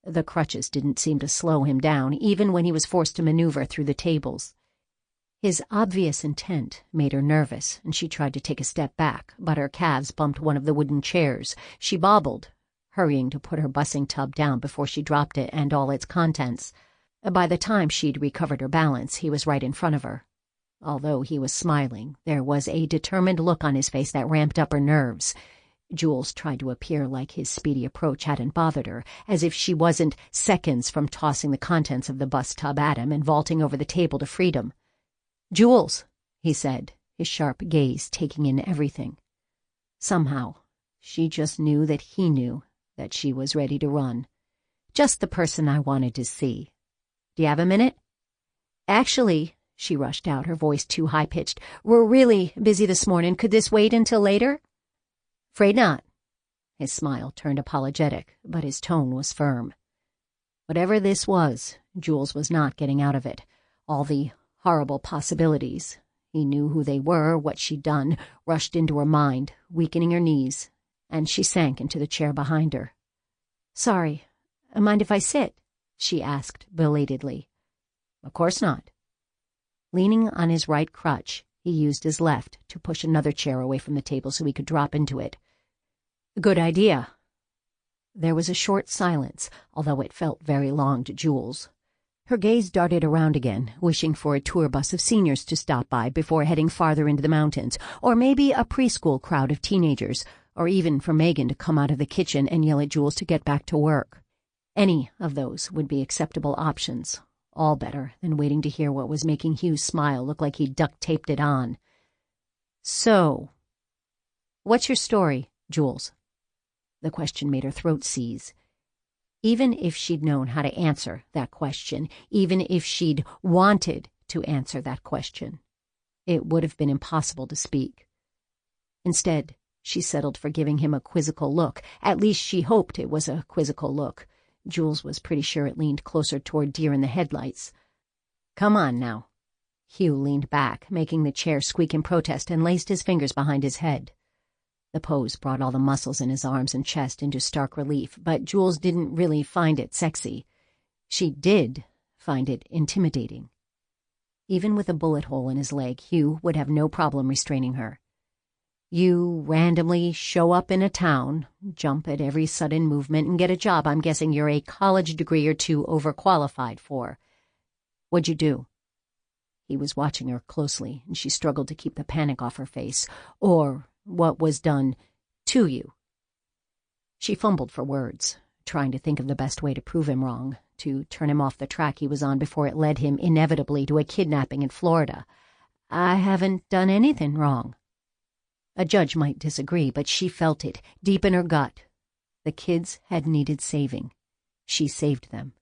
The crutches didn't seem to slow him down, even when he was forced to maneuver through the tables. His obvious intent made her nervous, and she tried to take a step back, but her calves bumped one of the wooden chairs. She bobbled, hurrying to put her bussing tub down before she dropped it and all its contents. By the time she'd recovered her balance, he was right in front of her. Although he was smiling, there was a determined look on his face that ramped up her nerves. Jules tried to appear like his speedy approach hadn't bothered her, as if she wasn't seconds from tossing the contents of the bus tub at him and vaulting over the table to freedom. "Jules," he said, his sharp gaze taking in everything. Somehow, she just knew that he knew that she was ready to run. "Just the person I wanted to see. Do you have a minute?" "Actually," she rushed out, her voice too high-pitched, "we're really busy this morning. Could this wait until later?" "Afraid not." His smile turned apologetic, but his tone was firm. Whatever this was, Jules was not getting out of it. All the horrible possibilities. He knew who they were, what she'd done, rushed into her mind, weakening her knees, and she sank into the chair behind her. "Sorry, mind if I sit?" she asked belatedly. "Of course not." Leaning on his right crutch, he used his left to push another chair away from the table so he could drop into it. "Good idea." There was a short silence, although it felt very long to Jules. Her gaze darted around again, wishing for a tour bus of seniors to stop by before heading farther into the mountains, or maybe a preschool crowd of teenagers, or even for Megan to come out of the kitchen and yell at Jules to get back to work. Any of those would be acceptable options, all better than waiting to hear what was making Hugh's smile look like he'd duct-taped it on. "So, what's your story, Jules?" The question made her throat seize. Even if she'd known how to answer that question, even if she'd wanted to answer that question, it would have been impossible to speak. Instead, she settled for giving him a quizzical look. At least she hoped it was a quizzical look. Jules was pretty sure it leaned closer toward deer in the headlights. "Come on now." Hugh leaned back, making the chair squeak in protest, and laced his fingers behind his head. The pose brought all the muscles in his arms and chest into stark relief, but Jules didn't really find it sexy. She did find it intimidating. Even with a bullet hole in his leg, Hugh would have no problem restraining her. You randomly show up in a town, jump at every sudden movement, and get a job I'm guessing you're a college degree or two overqualified for. What'd you do? He was watching her closely, and she struggled to keep the panic off her face. Or what was done to you? She fumbled for words, trying to think of the best way to prove him wrong, to turn him off the track he was on before it led him inevitably to a kidnapping in Florida. "I haven't done anything wrong." A judge might disagree, but she felt it, deep in her gut. The kids had needed saving. She saved them.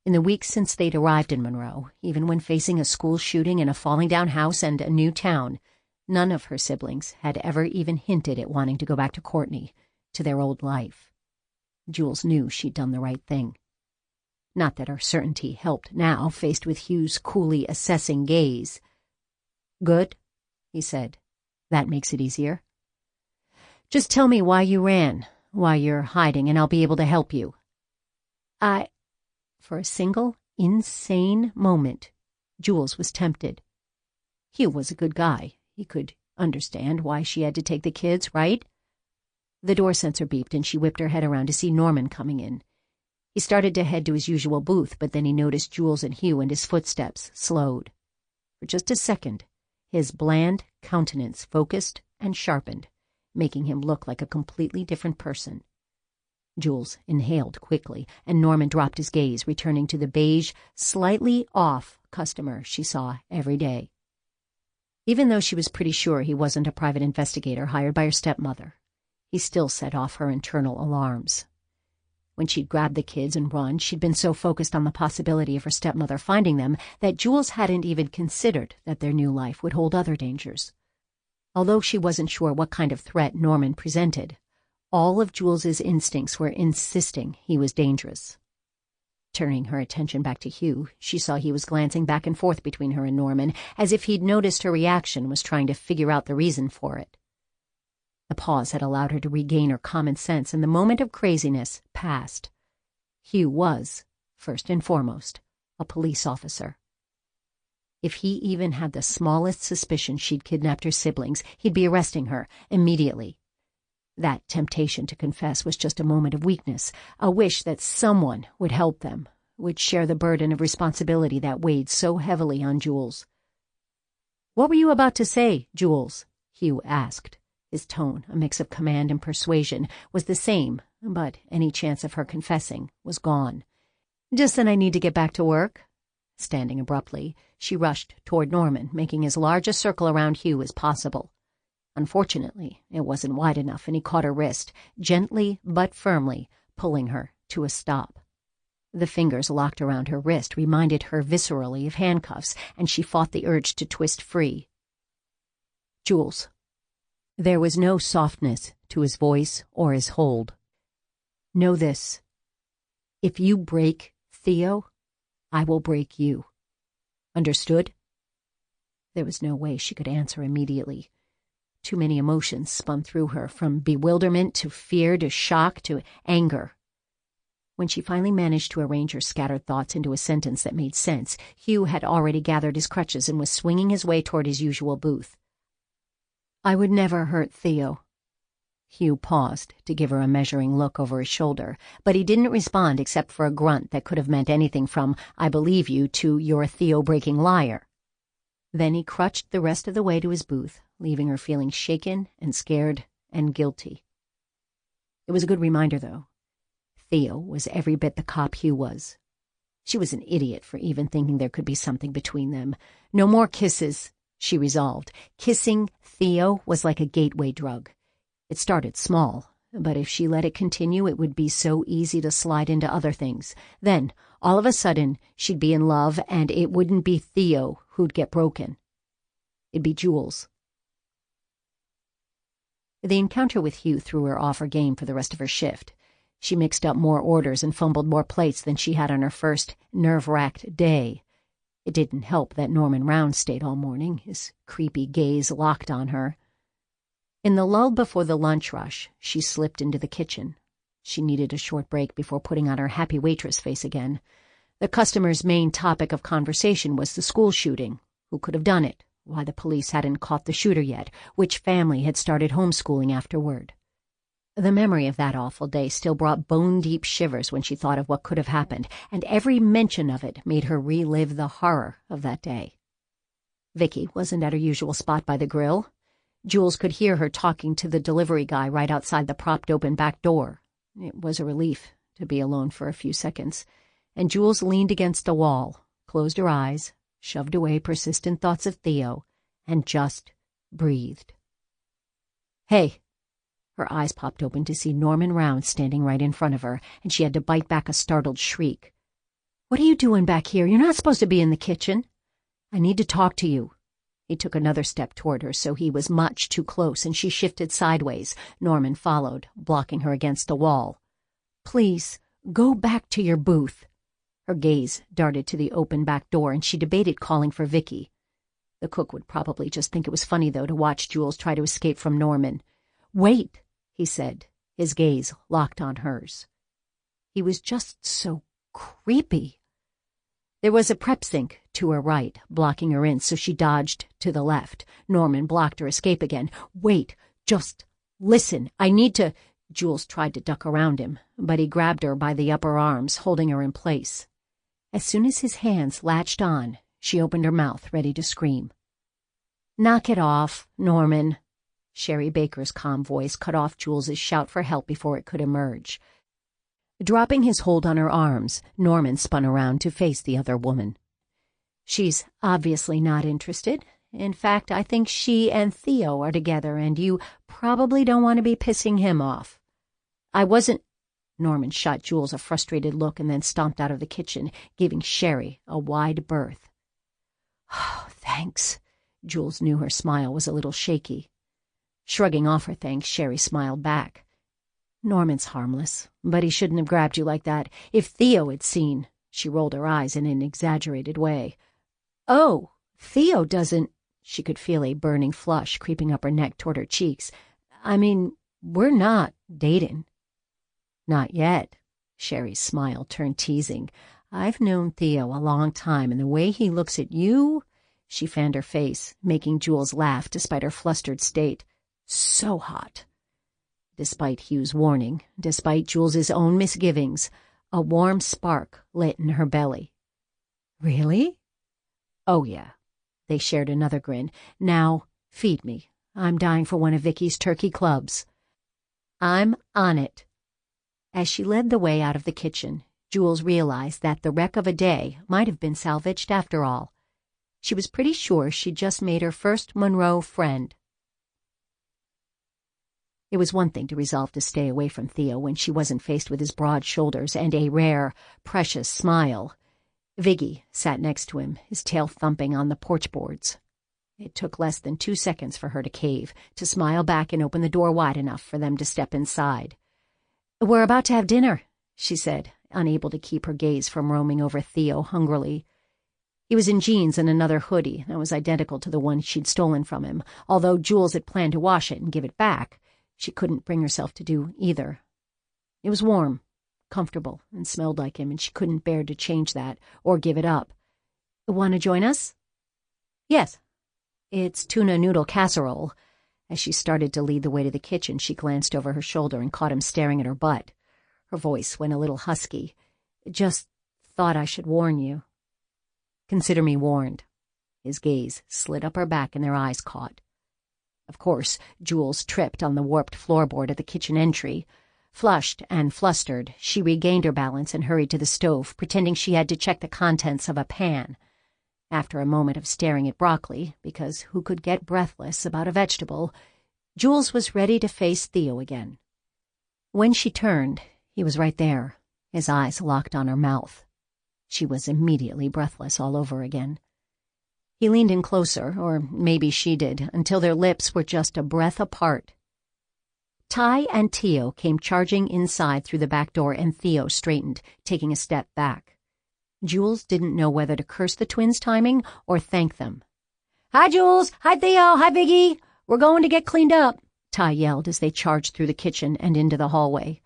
In the weeks since they'd arrived in Monroe, even when facing a school shooting and a falling-down house and a new town, none of her siblings had ever even hinted at wanting to go back to Courtney, to their old life. Jules knew she'd done the right thing. Not that her certainty helped now, faced with Hugh's coolly assessing gaze. "Good," he said. "That makes it easier. Just tell me why you ran, why you're hiding, and I'll be able to help you." For a single, insane moment, Jules was tempted. Hugh was a good guy. He could understand why she had to take the kids, right? The door sensor beeped, and she whipped her head around to see Norman coming in. He started to head to his usual booth, but then he noticed Jules and Hugh, and his footsteps slowed. For just a second, his bland countenance focused and sharpened, making him look like a completely different person. Jules inhaled quickly, and Norman dropped his gaze, returning to the beige, slightly off customer she saw every day. Even though she was pretty sure he wasn't a private investigator hired by her stepmother, he still set off her internal alarms. When she'd grabbed the kids and run, she'd been so focused on the possibility of her stepmother finding them that Jules hadn't even considered that their new life would hold other dangers. Although she wasn't sure what kind of threat Norman presented, all of Jules's instincts were insisting he was dangerous. Turning her attention back to Hugh, she saw he was glancing back and forth between her and Norman, as if he'd noticed her reaction, was trying to figure out the reason for it. The pause had allowed her to regain her common sense, and the moment of craziness passed. Hugh was, first and foremost, a police officer. If he even had the smallest suspicion she'd kidnapped her siblings, he'd be arresting her immediately. That temptation to confess was just a moment of weakness, a wish that someone would help them, would share the burden of responsibility that weighed so heavily on Jules. "What were you about to say, Jules?" Hugh asked. His tone, a mix of command and persuasion, was the same, but any chance of her confessing was gone. "Just that I need to get back to work." Standing abruptly, she rushed toward Norman, making as large a circle around Hugh as possible. Unfortunately, it wasn't wide enough, and he caught her wrist, gently but firmly, pulling her to a stop. The fingers locked around her wrist reminded her viscerally of handcuffs, and she fought the urge to twist free. "Jules." There was no softness to his voice or his hold. "Know this. If you break Theo, I will break you. Understood?" There was no way she could answer immediately. Too many emotions spun through her, from bewilderment to fear to shock to anger. When she finally managed to arrange her scattered thoughts into a sentence that made sense, Hugh had already gathered his crutches and was swinging his way toward his usual booth. "I would never hurt Theo." Hugh paused to give her a measuring look over his shoulder, but he didn't respond except for a grunt that could have meant anything from "I believe you" to "You're a Theo-breaking liar." Then he crutched the rest of the way to his booth, leaving her feeling shaken and scared and guilty. It was a good reminder, though. Theo was every bit the cop Hugh was. She was an idiot for even thinking there could be something between them. No more kisses, she resolved. Kissing Theo was like a gateway drug. It started small, but if she let it continue, it would be so easy to slide into other things. Then, all of a sudden, she'd be in love, and it wouldn't be Theo who'd get broken. It'd be Jules. The encounter with Hugh threw her off her game for the rest of her shift. She mixed up more orders and fumbled more plates than she had on her first nerve-racked day. It didn't help that Norman Round stayed all morning, his creepy gaze locked on her. In the lull before the lunch rush, she slipped into the kitchen. She needed a short break before putting on her happy waitress face again. The customer's main topic of conversation was the school shooting. Who could have done it? Why the police hadn't caught the shooter yet? Which family had started homeschooling afterward? The memory of that awful day still brought bone-deep shivers when she thought of what could have happened, and every mention of it made her relive the horror of that day. Vicky wasn't at her usual spot by the grill. Jules could hear her talking to the delivery guy right outside the propped-open back door. It was a relief to be alone for a few seconds, and Jules leaned against the wall, closed her eyes, shoved away persistent thoughts of Theo, and just breathed. "Hey!" Her eyes popped open to see Norman Round standing right in front of her, and she had to bite back a startled shriek. "What are you doing back here? You're not supposed to be in the kitchen." "I need to talk to you." He took another step toward her, so he was much too close, and she shifted sideways. Norman followed, blocking her against the wall. "Please, go back to your booth." Her gaze darted to the open back door, and she debated calling for Vicky. The cook would probably just think it was funny, though, to watch Jules try to escape from Norman. "Wait," he said, his gaze locked on hers. He was just so creepy. There was a prep sink to her right, blocking her in, so she dodged to the left. Norman blocked her escape again. "Wait, just listen. I need to—" Jules tried to duck around him, but he grabbed her by the upper arms, holding her in place. As soon as his hands latched on, she opened her mouth, ready to scream. "Knock it off, Norman." Sherry Baker's calm voice cut off Jules's shout for help before it could emerge. Dropping his hold on her arms, Norman spun around to face the other woman. "She's obviously not interested. In fact, I think she and Theo are together, and you probably don't want to be pissing him off." "I wasn't—" Norman shot Jules a frustrated look and then stomped out of the kitchen, giving Sherry a wide berth. "Oh, thanks." Jules knew her smile was a little shaky. Shrugging off her thanks, Sherry smiled back. "Norman's harmless, but he shouldn't have grabbed you like that. If Theo had seen—" She rolled her eyes in an exaggerated way. "Oh, Theo doesn't—" She could feel a burning flush creeping up her neck toward her cheeks. I mean, we're not dating." "Not yet." Sherry's smile turned teasing. "I've known Theo a long time, and the way he looks at you—" She fanned her face, making Jules laugh despite her flustered state. "So hot." Despite Hugh's warning, despite Jules's own misgivings, a warm spark lit in her belly. "Really?" "Oh, yeah." They shared another grin. "Now, feed me. I'm dying for one of Vicky's turkey clubs." "I'm on it." As she led the way out of the kitchen, Jules realized that the wreck of a day might have been salvaged after all. She was pretty sure she'd just made her first Monroe friend. It was one thing to resolve to stay away from Theo when she wasn't faced with his broad shoulders and a rare, precious smile. Viggy sat next to him, his tail thumping on the porch boards. It took less than 2 seconds for her to cave, to smile back and open the door wide enough for them to step inside. "We're about to have dinner," she said, unable to keep her gaze from roaming over Theo hungrily. He was in jeans and another hoodie that was identical to the one she'd stolen from him. Although Jules had planned to wash it and give it back, she couldn't bring herself to do either. It was warm, comfortable, and smelled like him, and she couldn't bear to change that or give it up. "Want to join us?" "Yes. It's tuna noodle casserole." As she started to lead the way to the kitchen, she glanced over her shoulder and caught him staring at her butt. Her voice went a little husky. "Just thought I should warn you." "Consider me warned." His gaze slid up her back and their eyes caught. Of course, Jules tripped on the warped floorboard at the kitchen entry. Flushed and flustered, she regained her balance and hurried to the stove, pretending she had to check the contents of a pan. After a moment of staring at broccoli, because who could get breathless about a vegetable, Jules was ready to face Theo again. When she turned, he was right there, his eyes locked on her mouth. She was immediately breathless all over again. He leaned in closer, or maybe she did, until their lips were just a breath apart. Ty and Theo came charging inside through the back door, and Theo straightened, taking a step back. Jules didn't know whether to curse the twins' timing or thank them. "Hi, Jules! Hi, Theo! Hi, Viggy! We're going to get cleaned up," Ty yelled as they charged through the kitchen and into the hallway.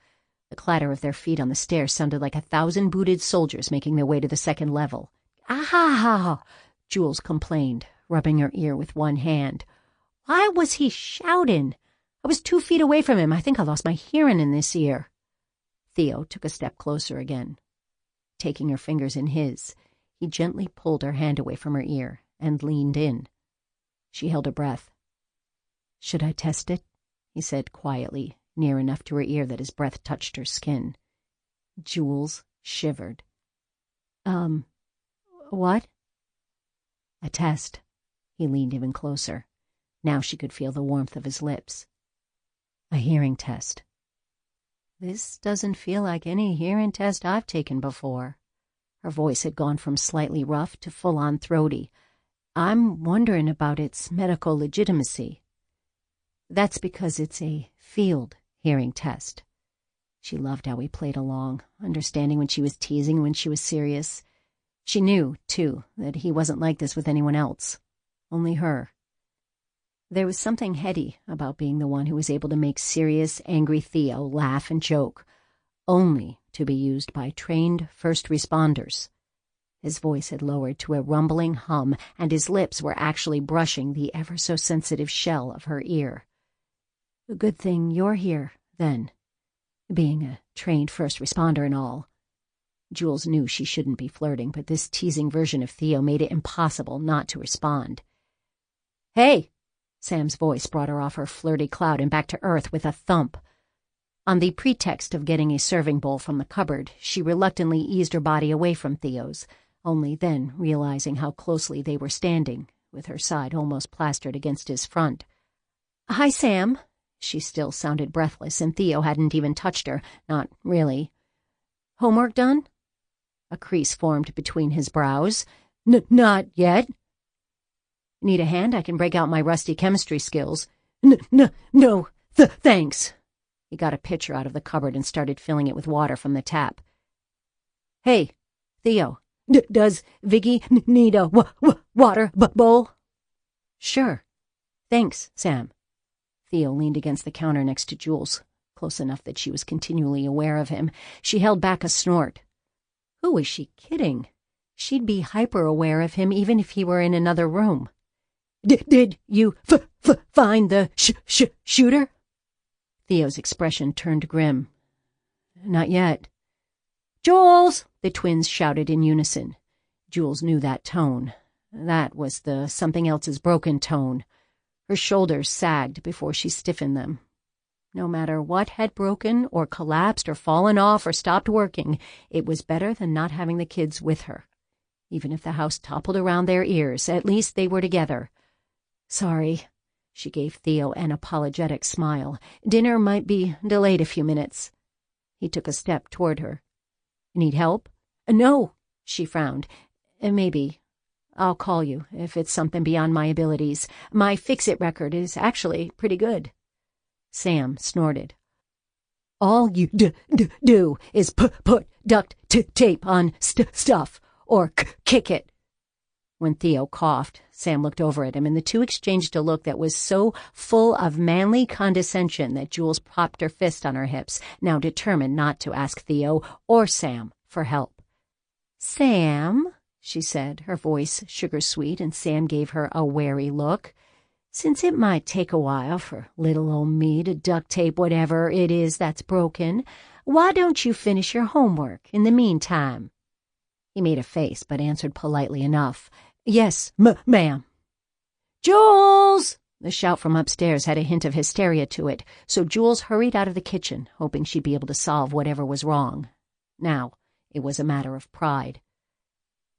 The clatter of their feet on the stairs sounded like 1,000 booted soldiers making their way to the second level. "Ah!" Jules complained, rubbing her ear with one hand. "Why was he shouting? I was 2 feet away from him. I think I lost my hearing in this ear." Theo took a step closer again. Taking her fingers in his, he gently pulled her hand away from her ear and leaned in. She held her breath. "Should I test it?" he said quietly, near enough to her ear that his breath touched her skin. Jules shivered. What?" "A test." He leaned even closer. Now she could feel the warmth of his lips. "A hearing test." "This doesn't feel like any hearing test I've taken before." Her voice had gone from slightly rough to full-on throaty. "I'm wondering about its medical legitimacy." "That's because it's a field hearing test." She loved how he played along, understanding when she was teasing, when she was serious. She knew, too, that he wasn't like this with anyone else. Only her. There was something heady about being the one who was able to make serious, angry Theo laugh and joke, only to be used by trained first responders. His voice had lowered to a rumbling hum, and his lips were actually brushing the ever-so-sensitive shell of her ear. "A good thing you're here, then, being a trained first responder and all." Jules knew she shouldn't be flirting, but this teasing version of Theo made it impossible not to respond. "Hey!" Sam's voice brought her off her flirty cloud and back to earth with a thump. On the pretext of getting a serving bowl from the cupboard, she reluctantly eased her body away from Theo's, only then realizing how closely they were standing, with her side almost plastered against his front. "Hi, Sam." She still sounded breathless, and Theo hadn't even touched her, not really. "Homework done?" A crease formed between his brows. Not yet." "Need a hand? I can break out my rusty chemistry skills." No, thanks." He got a pitcher out of the cupboard and started filling it with water from the tap. "Hey, Theo, does Viggy need a water bowl?" "Sure. Thanks, Sam." Theo leaned against the counter next to Jules, close enough that she was continually aware of him. She held back a snort. Who was she kidding? She'd be hyper-aware of him even if he were in another room. Did you find the shooter? Theo's expression turned grim. Not yet. Jules! The twins shouted in unison. Jules knew that tone. That was the something else's broken tone. Her shoulders sagged before she stiffened them. No matter what had broken or collapsed or fallen off or stopped working, it was better than not having the kids with her. Even if the house toppled around their ears, at least they were together. Sorry. She gave Theo an apologetic smile. Dinner might be delayed a few minutes. He took a step toward her. Need help? No, she frowned. Maybe. I'll call you if it's something beyond my abilities. My fix-it record is actually pretty good. Sam snorted. All you do is put duct tape on stuff or kick it. When Theo coughed, Sam looked over at him, and the two exchanged a look that was so full of manly condescension that Jules propped her fist on her hips, now determined not to ask Theo or Sam for help. Sam, she said, her voice sugar-sweet, and Sam gave her a wary look. Since it might take a while for little old me to duct tape whatever it is that's broken, why don't you finish your homework in the meantime? He made a face, but answered politely enough. Yes, ma'am. Jules! The shout from upstairs had a hint of hysteria to it, so Jules hurried out of the kitchen, hoping she'd be able to solve whatever was wrong. Now, it was a matter of pride.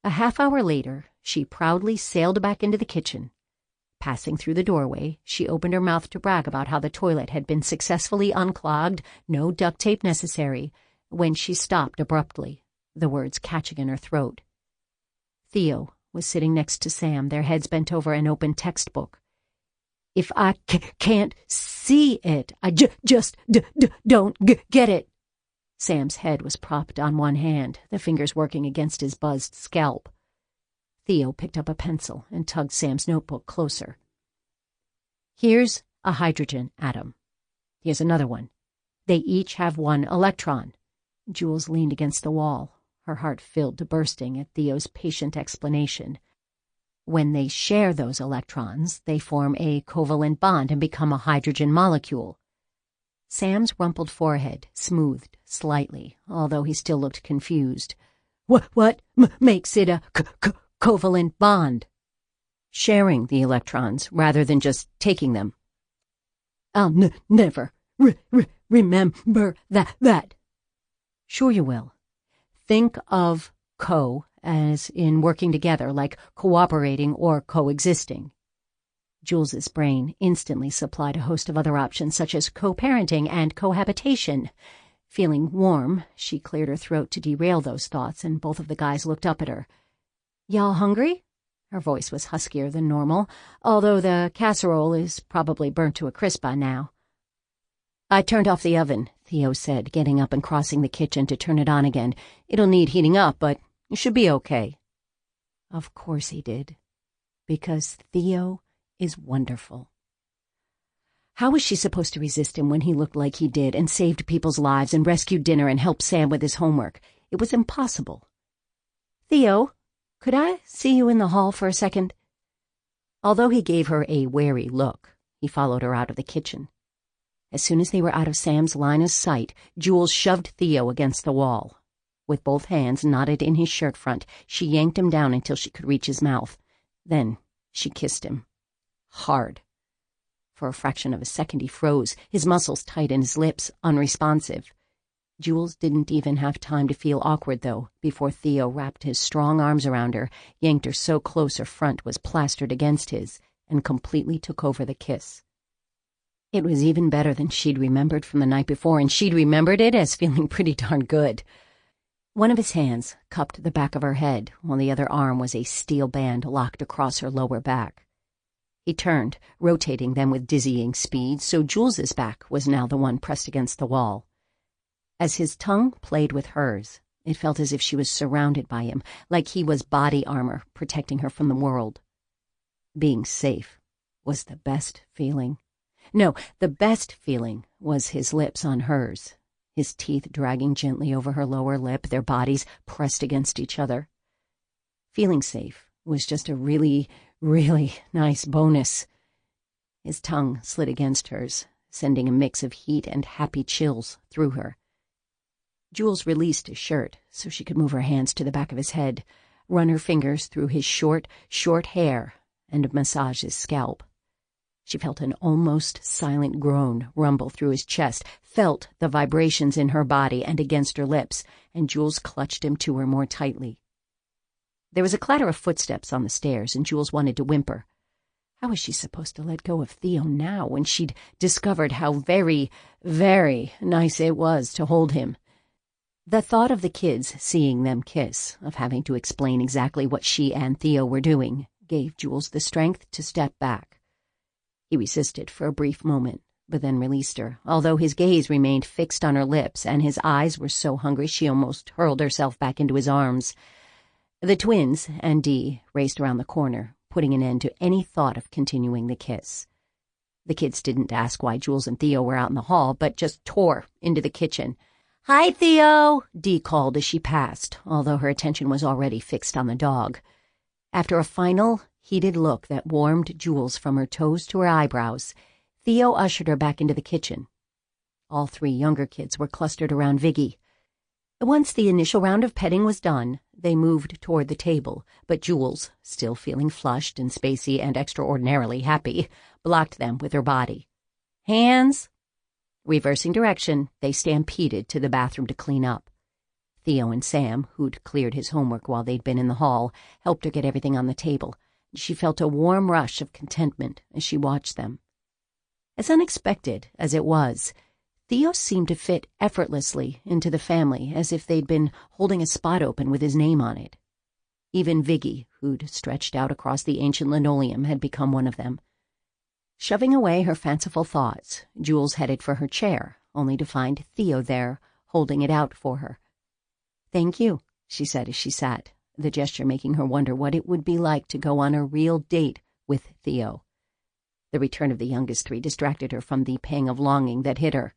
A half-hour later, she proudly sailed back into the kitchen. Passing through the doorway, she opened her mouth to brag about how the toilet had been successfully unclogged, no duct tape necessary, when she stopped abruptly, the words catching in her throat. Theo was sitting next to Sam, their heads bent over an open textbook. If I can't see it, I just don't get it. Sam's head was propped on one hand, the fingers working against his buzzed scalp. Theo picked up a pencil and tugged Sam's notebook closer. Here's a hydrogen atom. Here's another one. They each have one electron. Jules leaned against the wall, her heart filled to bursting at Theo's patient explanation. When they share those electrons, they form a covalent bond and become a hydrogen molecule. Sam's rumpled forehead smoothed slightly, although he still looked confused. What makes it a covalent bond? Sharing the electrons rather than just taking them. I'll never remember that. Sure you will. Think of co as in working together, like cooperating or coexisting. Jules's brain instantly supplied a host of other options, such as co-parenting and cohabitation. Feeling warm, she cleared her throat to derail those thoughts, and both of the guys looked up at her. Y'all hungry? Her voice was huskier than normal, although the casserole is probably burnt to a crisp by now. I turned off the oven, Theo said, getting up and crossing the kitchen to turn it on again. It'll need heating up, but it should be okay. Of course he did, because Theo is wonderful. How was she supposed to resist him when he looked like he did and saved people's lives and rescued dinner and helped Sam with his homework? It was impossible. Theo, could I see you in the hall for a second? Although he gave her a wary look, he followed her out of the kitchen. As soon as they were out of Sam's line of sight, Jules shoved Theo against the wall. With both hands knotted in his shirt front, she yanked him down until she could reach his mouth. Then she kissed him. Hard. For a fraction of a second he froze, his muscles tight and his lips unresponsive. Jules didn't even have time to feel awkward, though, before Theo wrapped his strong arms around her, yanked her so close her front was plastered against his, and completely took over the kiss. It was even better than she'd remembered from the night before, and she'd remembered it as feeling pretty darn good. One of his hands cupped the back of her head, while the other arm was a steel band locked across her lower back. He turned, rotating them with dizzying speed, so Jules's back was now the one pressed against the wall. As his tongue played with hers, it felt as if she was surrounded by him, like he was body armor protecting her from the world. Being safe was the best feeling. No, the best feeling was his lips on hers, his teeth dragging gently over her lower lip, their bodies pressed against each other. Feeling safe was just a really, really nice bonus. His tongue slid against hers, sending a mix of heat and happy chills through her. Jules released his shirt so she could move her hands to the back of his head, run her fingers through his short hair, and massage his scalp. She felt an almost silent groan rumble through his chest, felt the vibrations in her body and against her lips, and Jules clutched him to her more tightly. There was a clatter of footsteps on the stairs, and Jules wanted to whimper. How was she supposed to let go of Theo now when she'd discovered how very, very nice it was to hold him? The thought of the kids seeing them kiss, of having to explain exactly what she and Theo were doing, gave Jules the strength to step back. He resisted for a brief moment, but then released her, although his gaze remained fixed on her lips and his eyes were so hungry she almost hurled herself back into his arms. The twins and Dee raced around the corner, putting an end to any thought of continuing the kiss. The kids didn't ask why Jules and Theo were out in the hall, but just tore into the kitchen. "Hi, Theo," Dee called as she passed, although her attention was already fixed on the dog. After a final, heated look that warmed Jules from her toes to her eyebrows, Theo ushered her back into the kitchen. All three younger kids were clustered around Viggy. Once the initial round of petting was done, they moved toward the table, but Jules, still feeling flushed and spacey and extraordinarily happy, blocked them with her body. "Hands!" Reversing direction, they stampeded to the bathroom to clean up. Theo and Sam, who'd cleared his homework while they'd been in the hall, helped her get everything on the table. She felt a warm rush of contentment as she watched them. As unexpected as it was, Theo seemed to fit effortlessly into the family, as if they'd been holding a spot open with his name on it. Even Viggy, who'd stretched out across the ancient linoleum, had become one of them. Shoving away her fanciful thoughts, Jules headed for her chair, only to find Theo there, holding it out for her. "Thank you," she said as she sat, the gesture making her wonder what it would be like to go on a real date with Theo. The return of the youngest three distracted her from the pang of longing that hit her,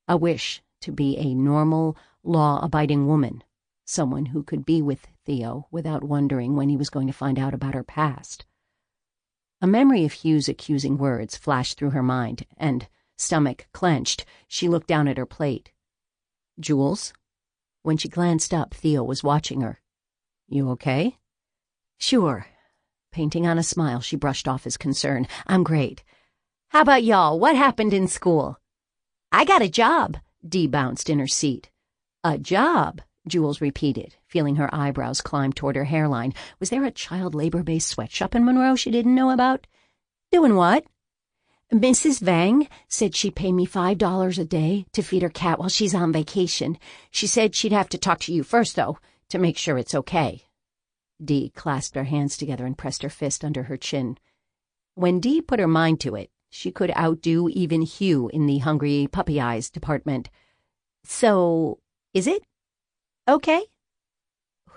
a wish to be a normal, law-abiding woman, someone who could be with Theo without wondering when he was going to find out about her past. A memory of Hugh's accusing words flashed through her mind, and, stomach clenched, she looked down at her plate. "Jules?" When she glanced up, Theo was watching her. "You okay?" "Sure." Painting on a smile, she brushed off his concern. "I'm great. How about y'all? What happened in school?" "I got a job," Dee bounced in her seat. "A job?" Jules repeated, feeling her eyebrows climb toward her hairline. Was there a child labor-based sweatshop in Monroe she didn't know about? "Doing what?" "Mrs. Vang said she'd pay me $5 a day to feed her cat while she's on vacation. She said she'd have to talk to you first, though, to make sure it's okay." Dee clasped her hands together and pressed her fist under her chin. When Dee put her mind to it, she could outdo even Hugh in the hungry puppy eyes department. "So, is it okay?"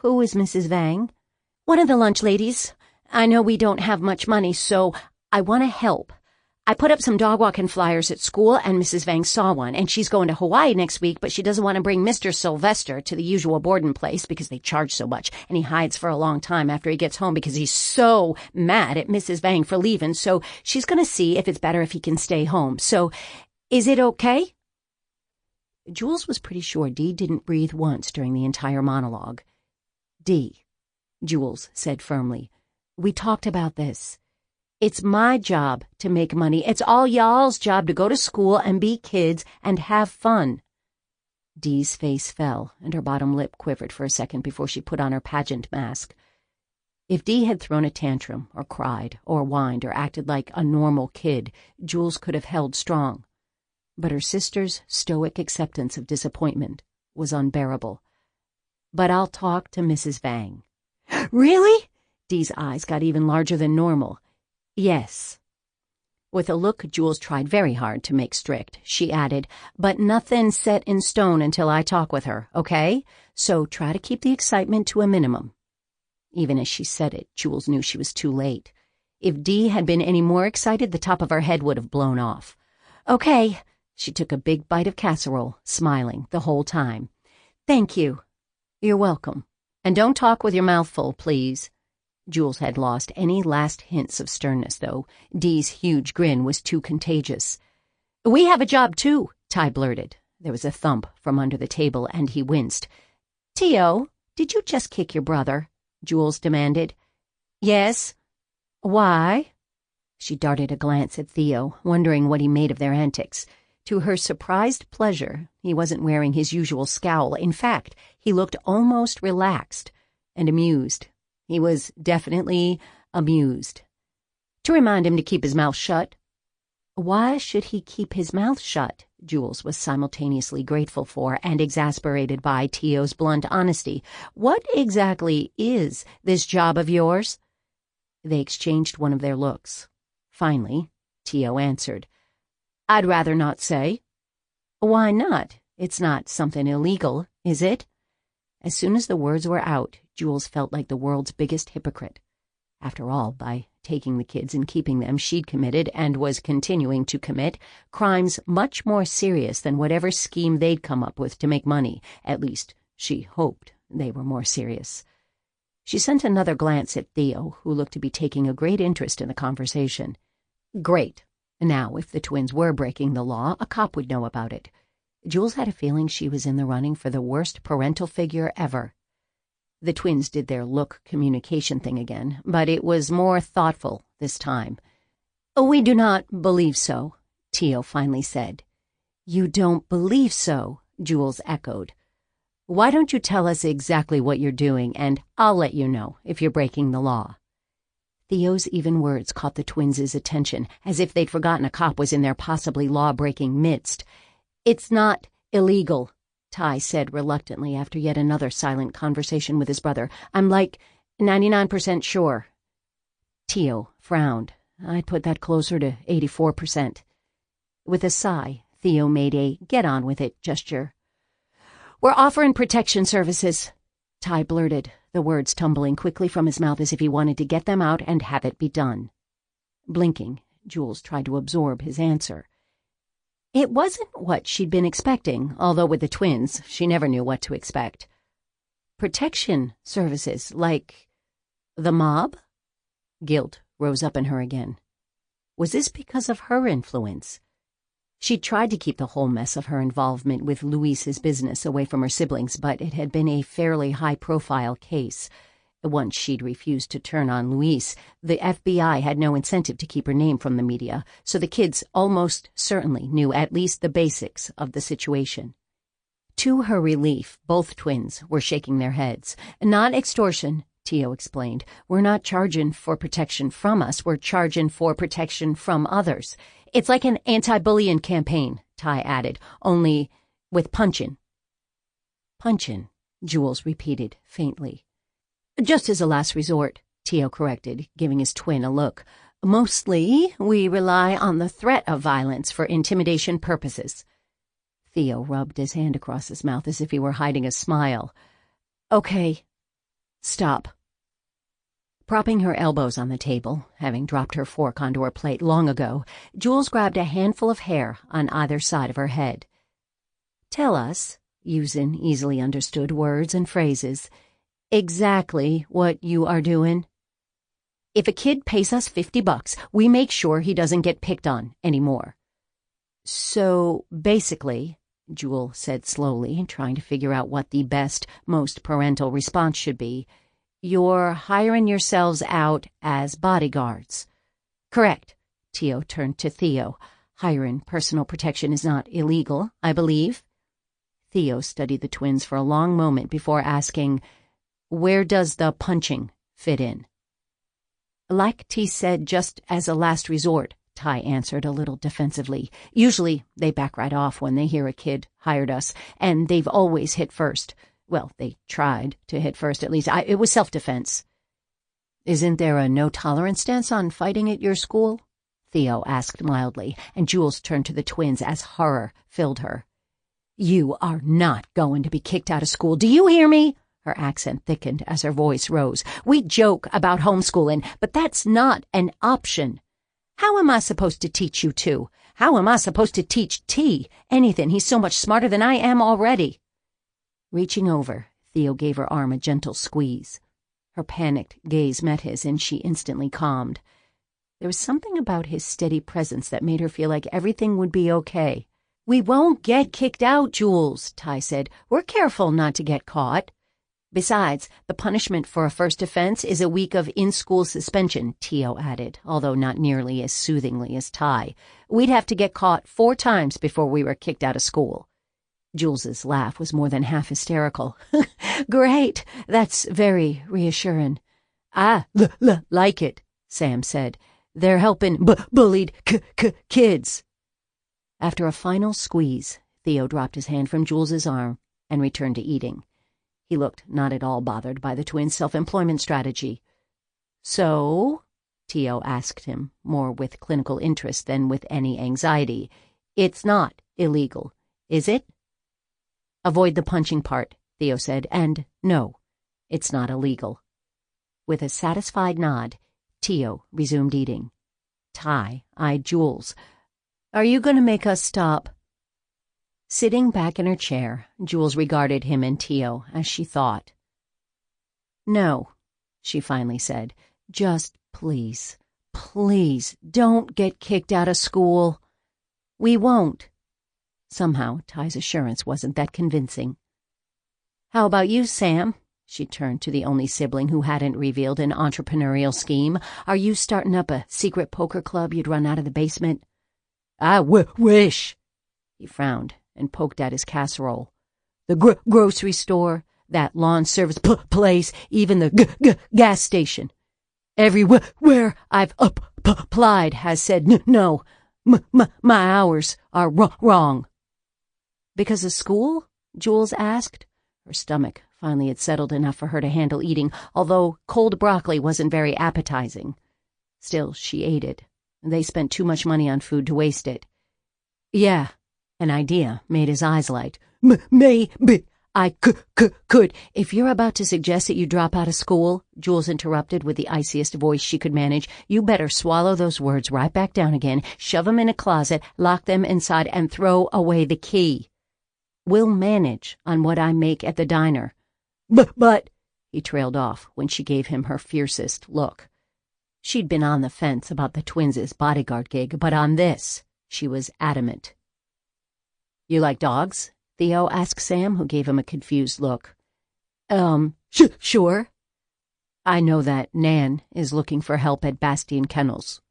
"Who is Mrs. Vang?" "One of the lunch ladies. I know we don't have much money, so I want to help. I put up some dog walking flyers at school, and Mrs. Vang saw one, and she's going to Hawaii next week, but she doesn't want to bring Mr. Sylvester to the usual boarding place because they charge so much, and he hides for a long time after he gets home because he's so mad at Mrs. Vang for leaving, so she's going to see if it's better if he can stay home. So, is it okay?" Jules was pretty sure Dee didn't breathe once during the entire monologue. "Dee," Jules said firmly, "we talked about this. It's my job to make money. It's all y'all's job to go to school and be kids and have fun." Dee's face fell, and her bottom lip quivered for a second before she put on her pageant mask. If Dee had thrown a tantrum, or cried, or whined, or acted like a normal kid, Jules could have held strong. But her sister's stoic acceptance of disappointment was unbearable. "But I'll talk to Mrs. Vang." "Really?" Dee's eyes got even larger than normal. "Yes." With a look Jules tried very hard to make strict, she added, "But nothing's set in stone until I talk with her, okay? So try to keep the excitement to a minimum." Even as she said it, Jules knew she was too late. If Dee had been any more excited, the top of her head would have blown off. Okay. She took a big bite of casserole, smiling the whole time. Thank you. You're welcome. And don't talk with your mouth full, please. Jules had lost any last hints of sternness, though. Dee's huge grin was too contagious. We have a job, too, Ty blurted. There was a thump from under the table, and he winced. Tio, did you just kick your brother? Jules demanded. Yes. Why? She darted a glance at Theo, wondering what he made of their antics. To her surprised pleasure, he wasn't wearing his usual scowl. In fact, he looked almost relaxed and amused. He was definitely amused. To remind him to keep his mouth shut. Why should he keep his mouth shut? Jules was simultaneously grateful for and exasperated by Tio's blunt honesty. What exactly is this job of yours? They exchanged one of their looks. Finally, Tio answered. I'd rather not say. Why not? It's not something illegal, is it? As soon as the words were out, Jules felt like the world's biggest hypocrite. After all, by taking the kids and keeping them, she'd committed, and was continuing to commit, crimes much more serious than whatever scheme they'd come up with to make money. At least, she hoped they were more serious. She sent another glance at Theo, who looked to be taking a great interest in the conversation. Great. Now, if the twins were breaking the law, a cop would know about it. Jules had a feeling she was in the running for the worst parental figure ever. The twins did their look communication thing again, but it was more thoughtful this time. We do not believe so, Tio finally said. You don't believe so, Jules echoed. Why don't you tell us exactly what you're doing, and I'll let you know if you're breaking the law. Theo's even words caught the twins' attention, as if they'd forgotten a cop was in their possibly law-breaking midst. It's not illegal, Ty said reluctantly after yet another silent conversation with his brother. I'm like 99% sure. Tio frowned. I'd put that closer to 84%. With a sigh, Theo made a get-on-with-it gesture. We're offering protection services, Ty blurted, the words tumbling quickly from his mouth as if he wanted to get them out and have it be done. Blinking, Jules tried to absorb his answer. It wasn't what she'd been expecting, although with the twins, she never knew what to expect. Protection services, like the mob? Guilt rose up in her again. Was this because of her influence? She'd tried to keep the whole mess of her involvement with Luis's business away from her siblings, but it had been a fairly high-profile case. Once she'd refused to turn on Luis, the FBI had no incentive to keep her name from the media, so the kids almost certainly knew at least the basics of the situation. To her relief, both twins were shaking their heads. Not extortion, Tio explained. We're not charging for protection from us, we're charging for protection from others. It's like an anti-bullying campaign, Ty added, only with punchin'. Punchin', Jules repeated faintly. Just as a last resort, Tio corrected, giving his twin a look. Mostly, we rely on the threat of violence for intimidation purposes. Theo rubbed his hand across his mouth as if he were hiding a smile. Okay, stop. Propping her elbows on the table, having dropped her fork onto her plate long ago, Jules grabbed a handful of hair on either side of her head. Tell us, using easily understood words and phrases, exactly what you are doing. If a kid pays us $50, we make sure he doesn't get picked on anymore. So, basically, Jules said slowly, trying to figure out what the best, most parental response should be, you're hiring yourselves out as bodyguards. Correct. Tio turned to Theo. Hiring personal protection is not illegal, I believe. Theo studied the twins for a long moment before asking, where does the punching fit in? Like T said, just as a last resort, Ty answered a little defensively. Usually they back right off when they hear a kid hired us, and they've always hit first. Well, they tried to hit first, at least. It was self-defense. Isn't there a no-tolerance stance on fighting at your school? Theo asked mildly, and Jules turned to the twins as horror filled her. You are not going to be kicked out of school, do you hear me? Her accent thickened as her voice rose. We joke about homeschooling, but that's not an option. How am I supposed to teach you two? How am I supposed to teach T anything? He's so much smarter than I am already." Reaching over, Theo gave her arm a gentle squeeze. Her panicked gaze met his, and she instantly calmed. There was something about his steady presence that made her feel like everything would be okay. "We won't get kicked out, Jules," Ty said. "We're careful not to get caught. Besides, the punishment for a first offense is a week of in-school suspension," Theo added, although not nearly as soothingly as Ty. "We'd have to get caught 4 times before we were kicked out of school." Jules's laugh was more than half hysterical. "Great, that's very reassuring." "I like it," Sam said. "They're helping bullied kids." After a final squeeze, Theo dropped his hand from Jules's arm and returned to eating. He looked not at all bothered by the twins' self-employment strategy. "So?" Theo asked him, more with clinical interest than with any anxiety. "It's not illegal, is it?" "Avoid the punching part," Theo said, "and no, it's not illegal." With a satisfied nod, Theo resumed eating. Ty eyed Jules. "Are you going to make us stop?" Sitting back in her chair, Jules regarded him and Theo as she thought. "No," she finally said. "Just please, please don't get kicked out of school." "We won't." Somehow, Ty's assurance wasn't that convincing. "How about you, Sam?" She turned to the only sibling who hadn't revealed an entrepreneurial scheme. "Are you starting up a secret poker club you'd run out of the basement?" "I wish." He frowned and poked at his casserole. "The grocery store, that lawn service place, even the gas station. Everywhere I've applied has said no. My hours are wrong." "Because of school?" Jules asked. Her stomach finally had settled enough for her to handle eating, although cold broccoli wasn't very appetizing. Still, she ate it. They spent too much money on food to waste it. "Yeah." An idea made his eyes light. "Maybe I could." "If you're about to suggest that you drop out of school," Jules interrupted with the iciest voice she could manage, "you better swallow those words right back down again, shove them in a closet, lock them inside, and throw away the key. We'll manage on what I make at the diner." But, he trailed off when she gave him her fiercest look. She'd been on the fence about the twins' bodyguard gig, but on this, she was adamant. "You like dogs?" Theo asked Sam, who gave him a confused look. Sure. I know that Nan is looking for help at Bastien Kennels.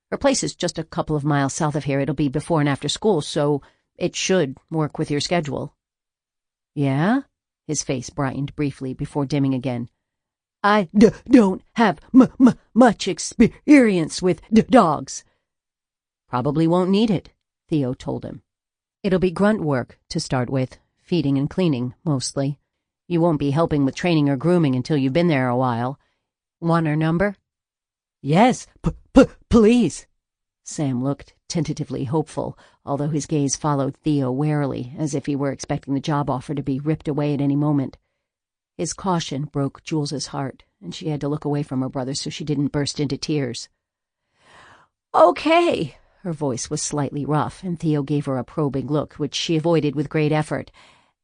Her place is just a couple of miles south of here. It'll be before and after school, so it should work with your schedule." "Yeah?" His face brightened briefly before dimming again. "I don't have much experience with dogs." "Probably won't need it," Theo told him. "It'll be grunt work to start with, feeding and cleaning, mostly. You won't be helping with training or grooming until you've been there a while. Want her number?" "Yes, please." Sam looked tentatively hopeful, although his gaze followed Theo warily, as if he were expecting the job offer to be ripped away at any moment. His caution broke Jules's heart, and she had to look away from her brother so she didn't burst into tears. "Okay." Her voice was slightly rough, and Theo gave her a probing look, which she avoided with great effort.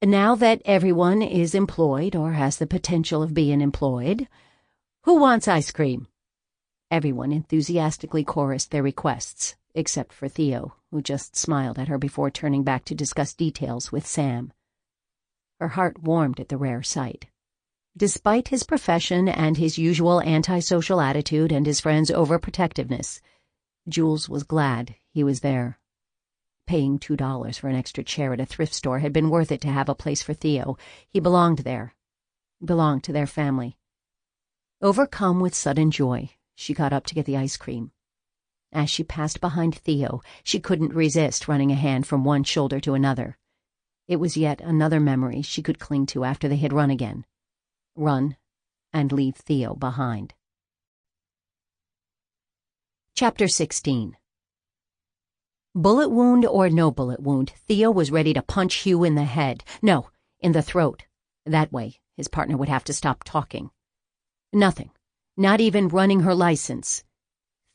"Now that everyone is employed, or has the potential of being employed, who wants ice cream?" Everyone enthusiastically chorused their requests, except for Theo, who just smiled at her before turning back to discuss details with Sam. Her heart warmed at the rare sight. Despite his profession and his usual antisocial attitude and his friend's overprotectiveness, Jules was glad he was there. Paying $2 for an extra chair at a thrift store had been worth it to have a place for Theo. He belonged there. Belonged to their family. Overcome with sudden joy, she got up to get the ice cream. As she passed behind Theo, she couldn't resist running a hand from one shoulder to another. It was yet another memory she could cling to after they had run again. Run and leave Theo behind. Chapter 16. Bullet wound or no bullet wound, Theo was ready to punch Hugh in the head. No, in the throat. That way, his partner would have to stop talking. Nothing, not even running her license.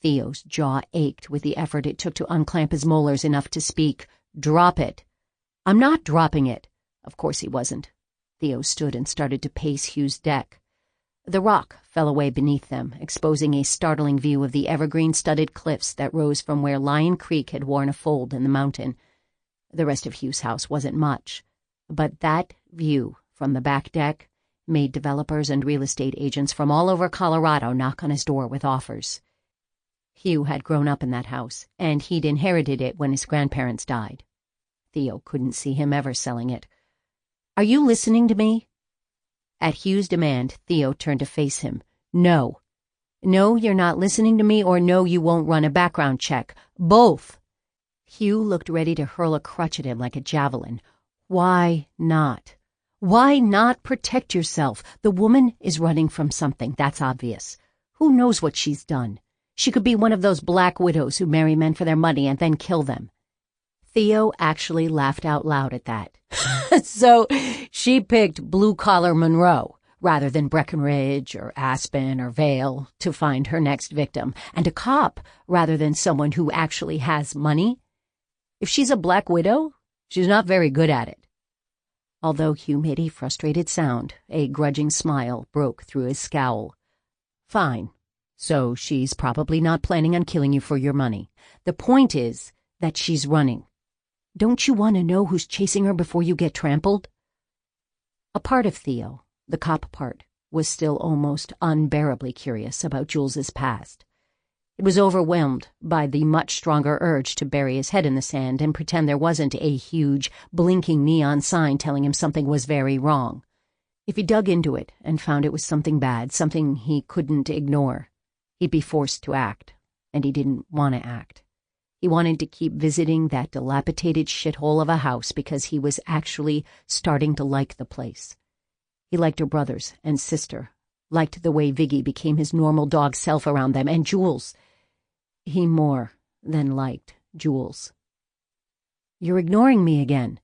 Theo's jaw ached with the effort it took to unclamp his molars enough to speak. "Drop it." "I'm not dropping it." Of course he wasn't. Theo stood and started to pace Hugh's deck. The rock fell away beneath them, exposing a startling view of the evergreen-studded cliffs that rose from where Lion Creek had worn a fold in the mountain. The rest of Hugh's house wasn't much, but that view from the back deck made developers and real estate agents from all over Colorado knock on his door with offers. Hugh had grown up in that house, and he'd inherited it when his grandparents died. Theo couldn't see him ever selling it. "Are you listening to me?" At Hugh's demand, Theo turned to face him. "No. No, you're not listening to me, or no, you won't run a background check. Both." Hugh looked ready to hurl a crutch at him like a javelin. "Why not? Why not protect yourself? The woman is running from something, that's obvious. Who knows what she's done? She could be one of those black widows who marry men for their money and then kill them." Theo actually laughed out loud at that. "So she picked blue-collar Monroe rather than Breckenridge or Aspen or Vale to find her next victim, and a cop rather than someone who actually has money? If she's a black widow, she's not very good at it." Although Hugh made a frustrated sound, a grudging smile broke through his scowl. "Fine. So she's probably not planning on killing you for your money. The point is that she's running. Don't you want to know who's chasing her before you get trampled?" A part of Theo, the cop part, was still almost unbearably curious about Jules's past. It was overwhelmed by the much stronger urge to bury his head in the sand and pretend there wasn't a huge, blinking neon sign telling him something was very wrong. If he dug into it and found it was something bad, something he couldn't ignore, he'd be forced to act, and he didn't want to act. He wanted to keep visiting that dilapidated shithole of a house because he was actually starting to like the place. He liked her brothers and sister, liked the way Viggy became his normal dog self around them, and Jules. He more than liked Jules. "You're ignoring me again."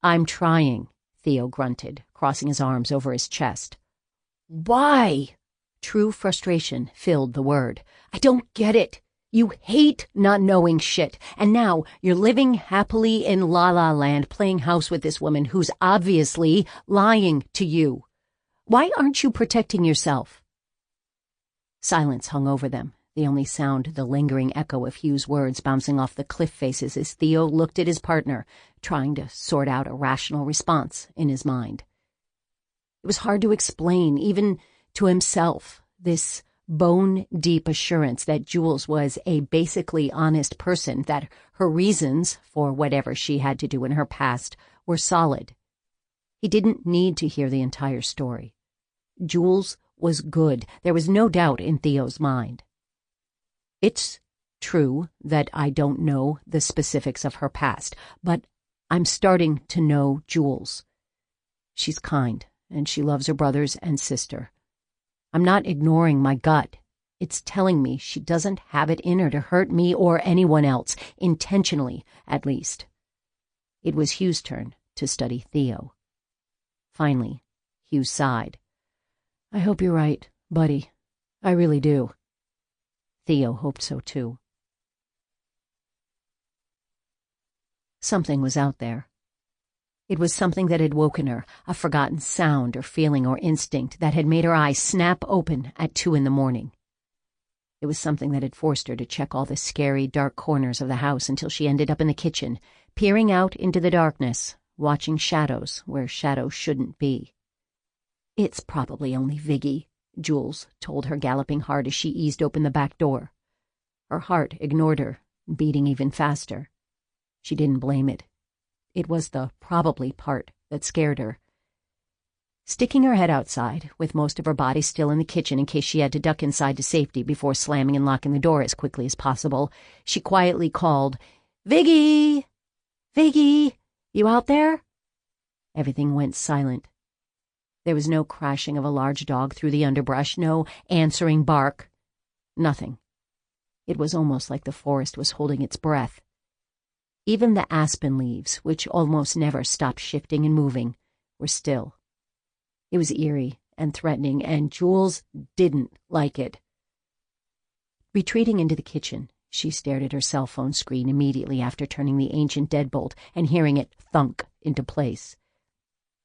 "I'm trying," Theo grunted, crossing his arms over his chest. "Why?" True frustration filled the word. "I don't get it. You hate not knowing shit, and now you're living happily in La La Land playing house with this woman who's obviously lying to you. Why aren't you protecting yourself?" Silence hung over them, the only sound the lingering echo of Hugh's words bouncing off the cliff faces as Theo looked at his partner, trying to sort out a rational response in his mind. It was hard to explain, even to himself, this bone-deep assurance that Jules was a basically honest person, that her reasons for whatever she had to do in her past were solid. He didn't need to hear the entire story. Jules was good. There was no doubt in Theo's mind. "It's true that I don't know the specifics of her past, but I'm starting to know Jules. She's kind, and she loves her brothers and sister. I'm not ignoring my gut. It's telling me she doesn't have it in her to hurt me or anyone else, intentionally, at least." It was Hugh's turn to study Theo. Finally, Hugh sighed. "I hope you're right, buddy. I really do." Theo hoped so, too. Something was out there. It was something that had woken her, a forgotten sound or feeling or instinct that had made her eyes snap open at 2 a.m. It was something that had forced her to check all the scary, dark corners of the house until she ended up in the kitchen, peering out into the darkness, watching shadows where shadows shouldn't be. "It's probably only Viggy," Jules told her galloping hard as she eased open the back door. Her heart ignored her, beating even faster. She didn't blame it. It was the probably part that scared her. Sticking her head outside, with most of her body still in the kitchen in case she had to duck inside to safety before slamming and locking the door as quickly as possible, she quietly called, "Viggy! Viggy! You out there?" Everything went silent. There was no crashing of a large dog through the underbrush, no answering bark. Nothing. It was almost like the forest was holding its breath. Even the aspen leaves, which almost never stopped shifting and moving, were still. It was eerie and threatening, and Jules didn't like it. Retreating into the kitchen, she stared at her cell phone screen immediately after turning the ancient deadbolt and hearing it thunk into place.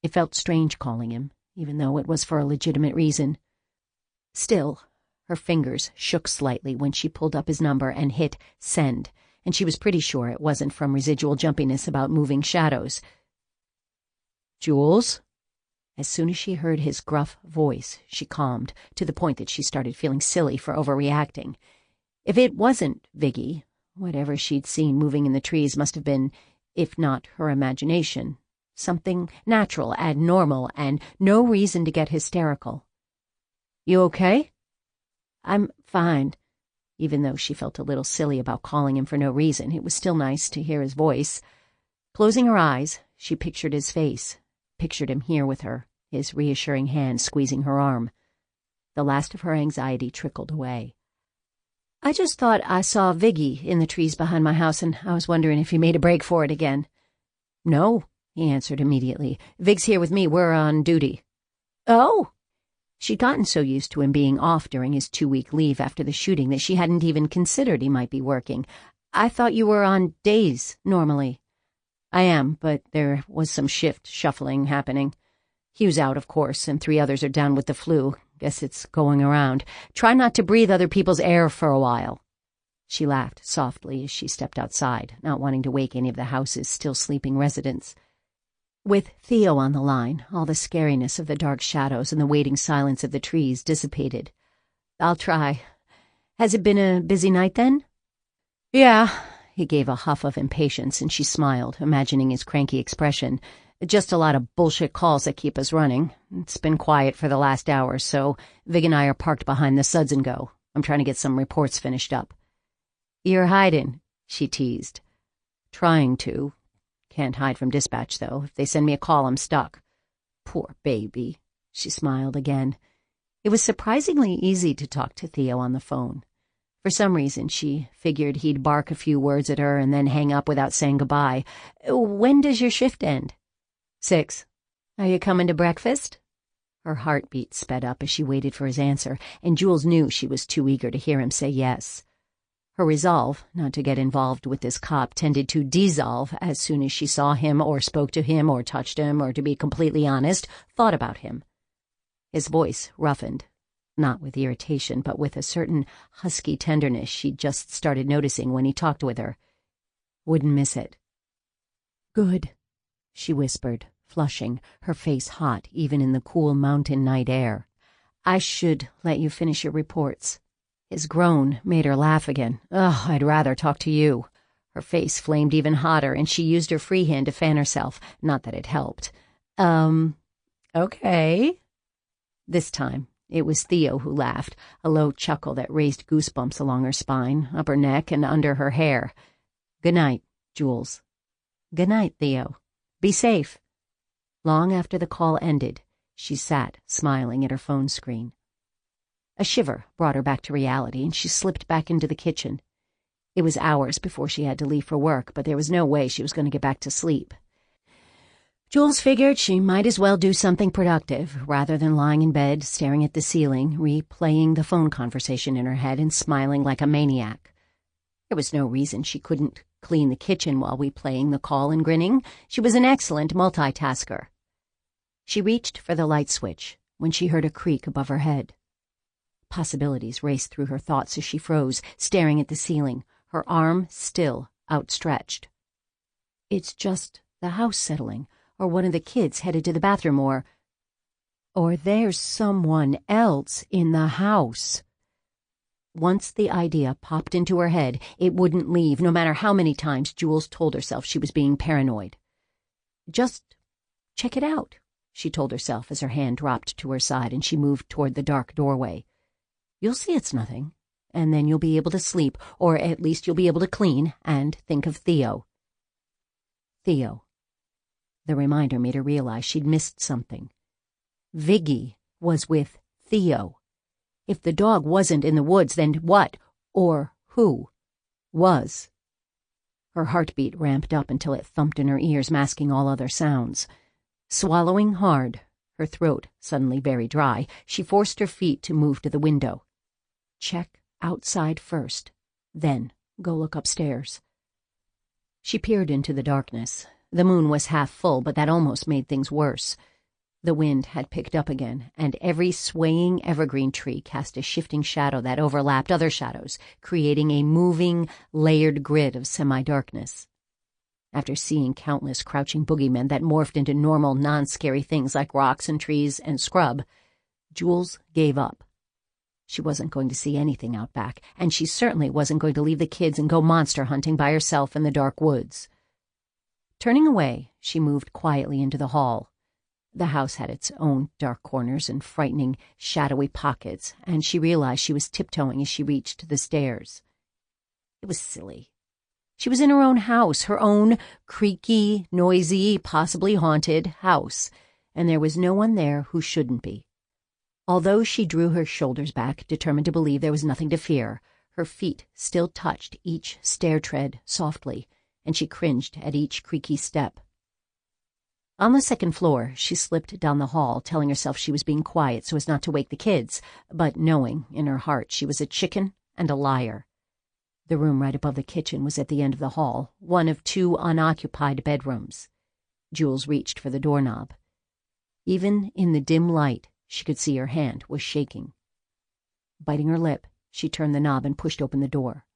It felt strange calling him, even though it was for a legitimate reason. Still, her fingers shook slightly when she pulled up his number and hit send, and she was pretty sure it wasn't from residual jumpiness about moving shadows. "Jules?" As soon as she heard his gruff voice, she calmed, to the point that she started feeling silly for overreacting. If it wasn't Viggy, whatever she'd seen moving in the trees must have been, if not her imagination, something natural and normal, and no reason to get hysterical. "You okay?" "I'm fine." Even though she felt a little silly about calling him for no reason, it was still nice to hear his voice. Closing her eyes, she pictured his face, pictured him here with her, his reassuring hand squeezing her arm. The last of her anxiety trickled away. "I just thought I saw Viggy in the trees behind my house, and I was wondering if you made a break for it again." "No," he answered immediately. "Vig's here with me. We're on duty." "Oh!" She'd gotten so used to him being off during his 2-week leave after the shooting that she hadn't even considered he might be working. "I thought you were on days, normally." "I am, but there was some shift shuffling happening. Hugh's out, of course, and 3 others are down with the flu. Guess it's going around. Try not to breathe other people's air for a while." She laughed softly as she stepped outside, not wanting to wake any of the house's still sleeping residents. With Theo on the line, all the scariness of the dark shadows and the waiting silence of the trees dissipated. "I'll try. Has it been a busy night, then?" "Yeah." He gave a huff of impatience, and she smiled, imagining his cranky expression. "Just a lot of bullshit calls that keep us running. It's been quiet for the last hour, so Vig and I are parked behind the Suds and Go. I'm trying to get some reports finished up." "You're hiding," she teased. "Trying to. Can't hide from dispatch, though. If they send me a call, I'm stuck." "Poor baby." She smiled again. It was surprisingly easy to talk to Theo on the phone. For some reason, she figured he'd bark a few words at her and then hang up without saying goodbye. "When does your shift end?" 6. "Are you coming to breakfast?" Her heartbeat sped up as she waited for his answer, and Jules knew she was too eager to hear him say yes. Her resolve not to get involved with this cop tended to dissolve as soon as she saw him or spoke to him or touched him or, to be completely honest, thought about him. His voice roughened, not with irritation, but with a certain husky tenderness she'd just started noticing when he talked with her. "Wouldn't miss it." "Good," she whispered, flushing, her face hot even in the cool mountain night air. "I should let you finish your reports." His groan made her laugh again. "Ugh, I'd rather talk to you." Her face flamed even hotter, and she used her free hand to fan herself, not that it helped. Okay." This time, it was Theo who laughed, a low chuckle that raised goosebumps along her spine, up her neck, and under her hair. "Good night, Jules." "Good night, Theo. Be safe." Long after the call ended, she sat smiling at her phone screen. A shiver brought her back to reality, and she slipped back into the kitchen. It was hours before she had to leave for work, but there was no way she was going to get back to sleep. Jules figured she might as well do something productive, rather than lying in bed, staring at the ceiling, replaying the phone conversation in her head and smiling like a maniac. There was no reason she couldn't clean the kitchen while replaying the call and grinning. She was an excellent multitasker. She reached for the light switch when she heard a creak above her head. Possibilities raced through her thoughts as she froze, staring at the ceiling, her arm still outstretched. It's just the house settling, or one of the kids headed to the bathroom, or there's someone else in the house. Once the idea popped into her head, it wouldn't leave, no matter how many times Jules told herself she was being paranoid. "Just check it out," she told herself as her hand dropped to her side and she moved toward the dark doorway. "You'll see it's nothing, and then you'll be able to sleep, or at least you'll be able to clean and think of Theo." Theo. The reminder made her realize she'd missed something. Viggy was with Theo. If the dog wasn't in the woods, then what, or who, was? Her heartbeat ramped up until it thumped in her ears, masking all other sounds. Swallowing hard, her throat suddenly very dry, she forced her feet to move to the window. Check outside first, then go look upstairs. She peered into the darkness. The moon was half full, but that almost made things worse. The wind had picked up again, and every swaying evergreen tree cast a shifting shadow that overlapped other shadows, creating a moving, layered grid of semi-darkness. After seeing countless crouching boogeymen that morphed into normal, non-scary things like rocks and trees and scrub, Jules gave up. She wasn't going to see anything out back, and she certainly wasn't going to leave the kids and go monster hunting by herself in the dark woods. Turning away, she moved quietly into the hall. The house had its own dark corners and frightening, shadowy pockets, and she realized she was tiptoeing as she reached the stairs. It was silly. She was in her own house, her own creaky, noisy, possibly haunted house, and there was no one there who shouldn't be. Although she drew her shoulders back, determined to believe there was nothing to fear, her feet still touched each stair tread softly, and she cringed at each creaky step. On the second floor, she slipped down the hall, telling herself she was being quiet so as not to wake the kids, but knowing in her heart she was a chicken and a liar. The room right above the kitchen was at the end of the hall, one of 2 unoccupied bedrooms. Jules reached for the doorknob. Even in the dim light, she could see her hand was shaking. Biting her lip, she turned the knob and pushed open the door.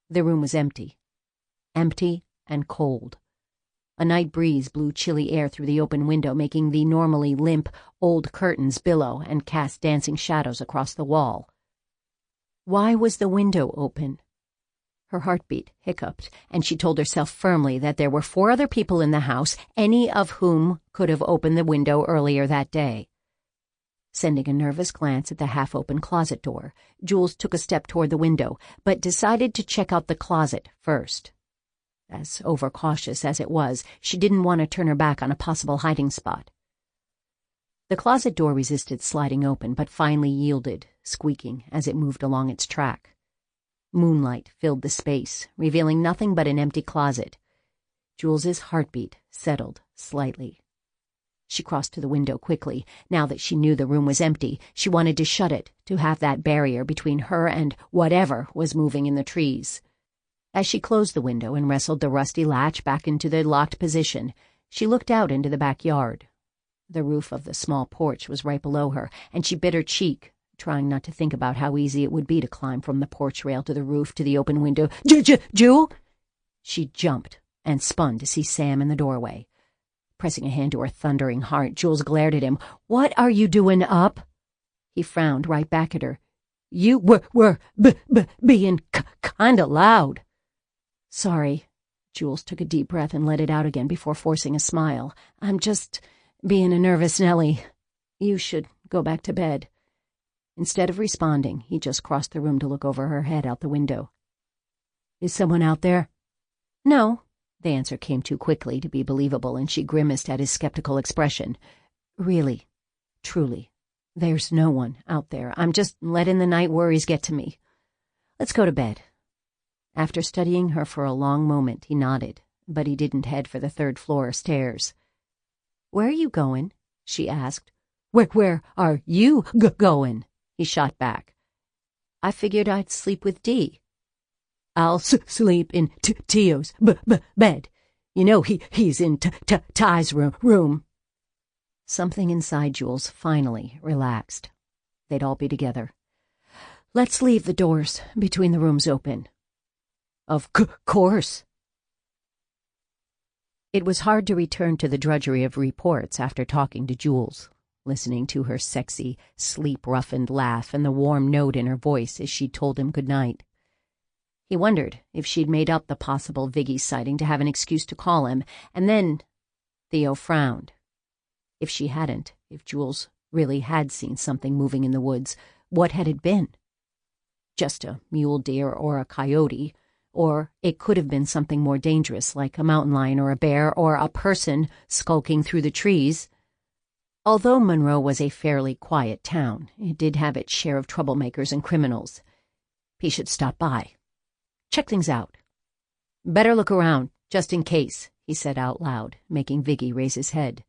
The room was empty. Empty and cold. A night breeze blew chilly air through the open window, making the normally limp old curtains billow and cast dancing shadows across the wall. Why was the window open? Her heartbeat hiccuped, and she told herself firmly that there were 4 other people in the house, any of whom could have opened the window earlier that day. Sending a nervous glance at the half-open closet door, Jules took a step toward the window, but decided to check out the closet first. As overcautious as it was, she didn't want to turn her back on a possible hiding spot. The closet door resisted sliding open, but finally yielded, squeaking as it moved along its track. Moonlight filled the space, revealing nothing but an empty closet. Jules's heartbeat settled slightly. She crossed to the window quickly. Now that she knew the room was empty, she wanted to shut it, to have that barrier between her and whatever was moving in the trees. As she closed the window and wrestled the rusty latch back into the locked position, she looked out into the backyard. The roof of the small porch was right below her, and she bit her cheek, trying not to think about how easy it would be to climb from the porch rail to the roof to the open window. Jewel! She jumped and spun to see Sam in the doorway. Pressing a hand to her thundering heart, Jules glared at him. "What are you doing up?" He frowned right back at her. "You were being kinda loud." "Sorry." Jules took a deep breath and let it out again before forcing a smile. "I'm just being a nervous Nellie. You should go back to bed." Instead of responding, he just crossed the room to look over her head out the window. "Is someone out there?" "No." The answer came too quickly to be believable, and she grimaced at his skeptical expression. "Really, truly, there's no one out there. I'm just letting the night worries get to me. Let's go to bed." After studying her for a long moment, he nodded, but he didn't head for the 3rd floor stairs. "Where are you going?" she asked. Where are you going?" he shot back. "I figured I'd sleep with Dee." "I'll sleep in Tio's bed. You know he's in Ty's room." Something inside Jules finally relaxed. They'd all be together. "Let's leave the doors between the rooms open." "Of course." It was hard to return to the drudgery of reports after talking to Jules, listening to her sexy, sleep-roughened laugh and the warm note in her voice as she told him good night. He wondered if she'd made up the possible Viggy sighting to have an excuse to call him, and then Theo frowned. If she hadn't, if Jules really had seen something moving in the woods, what had it been? Just a mule deer or a coyote, or it could have been something more dangerous like a mountain lion or a bear or a person skulking through the trees. Although Monroe was a fairly quiet town, it did have its share of troublemakers and criminals. He should stop by. Check things out. "Better look around, just in case," he said out loud, making Viggy raise his head.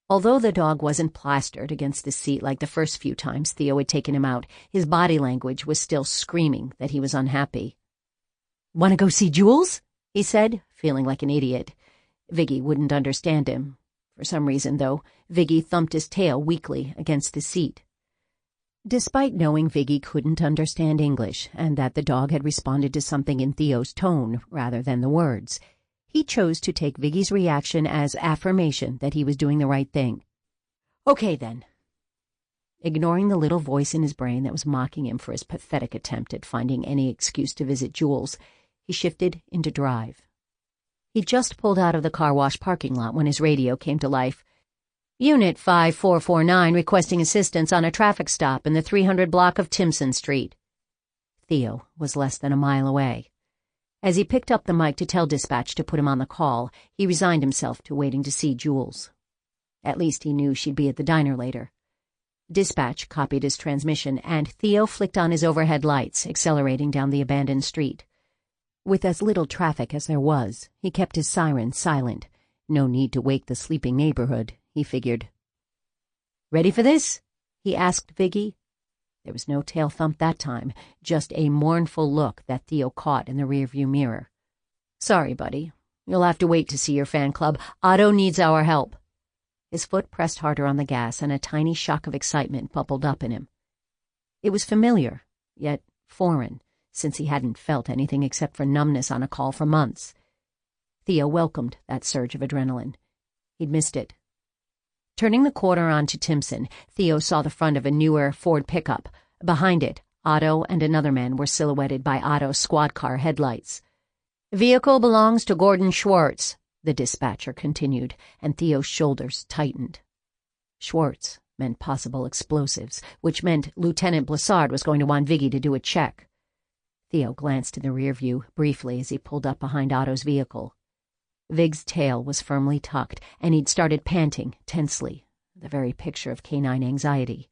Although the dog wasn't plastered against the seat like the first few times Theo had taken him out, his body language was still screaming that he was unhappy. "Want to go see Jules?" he said, feeling like an idiot. Viggy wouldn't understand him. For some reason, though, Viggy thumped his tail weakly against the seat. Despite knowing Viggy couldn't understand English and that the dog had responded to something in Theo's tone rather than the words, he chose to take Viggy's reaction as affirmation that he was doing the right thing. "Okay, then." Ignoring the little voice in his brain that was mocking him for his pathetic attempt at finding any excuse to visit Jules, he shifted into drive. He just pulled out of the car wash parking lot when his radio came to life. "Unit 5449 requesting assistance on a traffic stop in the 300 block of Timpson Street." Theo was less than a mile away. As he picked up the mic to tell dispatch to put him on the call, he resigned himself to waiting to see Jules. At least he knew she'd be at the diner later. Dispatch copied his transmission, and Theo flicked on his overhead lights, accelerating down the abandoned street. With as little traffic as there was, he kept his siren silent. No need to wake the sleeping neighborhood, he figured. "Ready for this?" he asked Viggy. There was no tail thump that time, just a mournful look that Theo caught in the rearview mirror. "Sorry, buddy. You'll have to wait to see your fan club. Otto needs our help." His foot pressed harder on the gas, and a tiny shock of excitement bubbled up in him. It was familiar, yet foreign, since he hadn't felt anything except for numbness on a call for months. Theo welcomed that surge of adrenaline. He'd missed it. Turning the corner onto Timpson, Theo saw the front of a newer Ford pickup. Behind it, Otto and another man were silhouetted by Otto's squad car headlights. "Vehicle belongs to Gordon Schwartz," the dispatcher continued, and Theo's shoulders tightened. Schwartz meant possible explosives, which meant Lieutenant Blessard was going to want Viggy to do a check. Theo glanced in the rear view briefly as he pulled up behind Otto's vehicle. Vig's tail was firmly tucked, and he'd started panting tensely, the very picture of canine anxiety.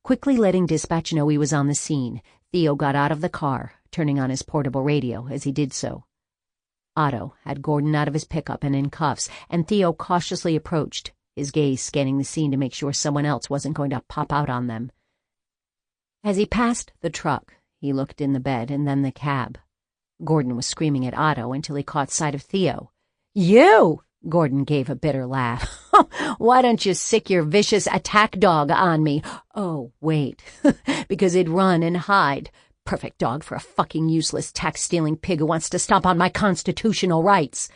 Quickly letting dispatch know he was on the scene, Theo got out of the car, turning on his portable radio as he did so. Otto had Gordon out of his pickup and in cuffs, and Theo cautiously approached, his gaze scanning the scene to make sure someone else wasn't going to pop out on them. As he passed the truck, he looked in the bed and then the cab. Gordon was screaming at Otto until he caught sight of Theo. "You!" Gordon gave a bitter laugh. "Why don't you sick your vicious attack dog on me? Oh, wait, because he'd run and hide. Perfect dog for a fucking useless tax-stealing pig who wants to stomp on my constitutional rights."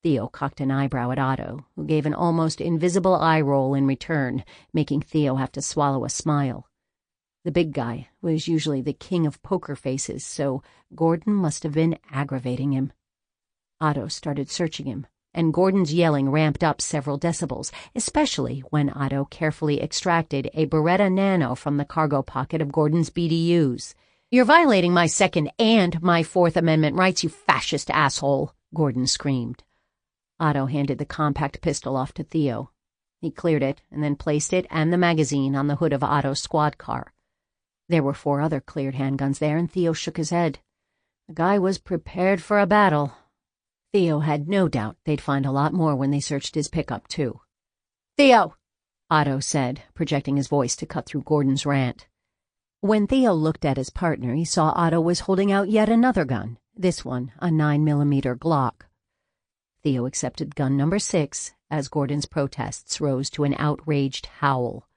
Theo cocked an eyebrow at Otto, who gave an almost invisible eye roll in return, making Theo have to swallow a smile. The big guy was usually the king of poker faces, so Gordon must have been aggravating him. Otto started searching him, and Gordon's yelling ramped up several decibels, especially when Otto carefully extracted a Beretta Nano from the cargo pocket of Gordon's BDUs. "You're violating my Second and my Fourth Amendment rights, you fascist asshole," Gordon screamed. Otto handed the compact pistol off to Theo. He cleared it and then placed it and the magazine on the hood of Otto's squad car. There were 4 other cleared handguns there, and Theo shook his head. The guy was prepared for a battle. Theo had no doubt they'd find a lot more when they searched his pickup, too. "Theo!" Otto said, projecting his voice to cut through Gordon's rant. When Theo looked at his partner, he saw Otto was holding out yet another gun, this one a 9mm Glock. Theo accepted gun number 6 as Gordon's protests rose to an outraged howl.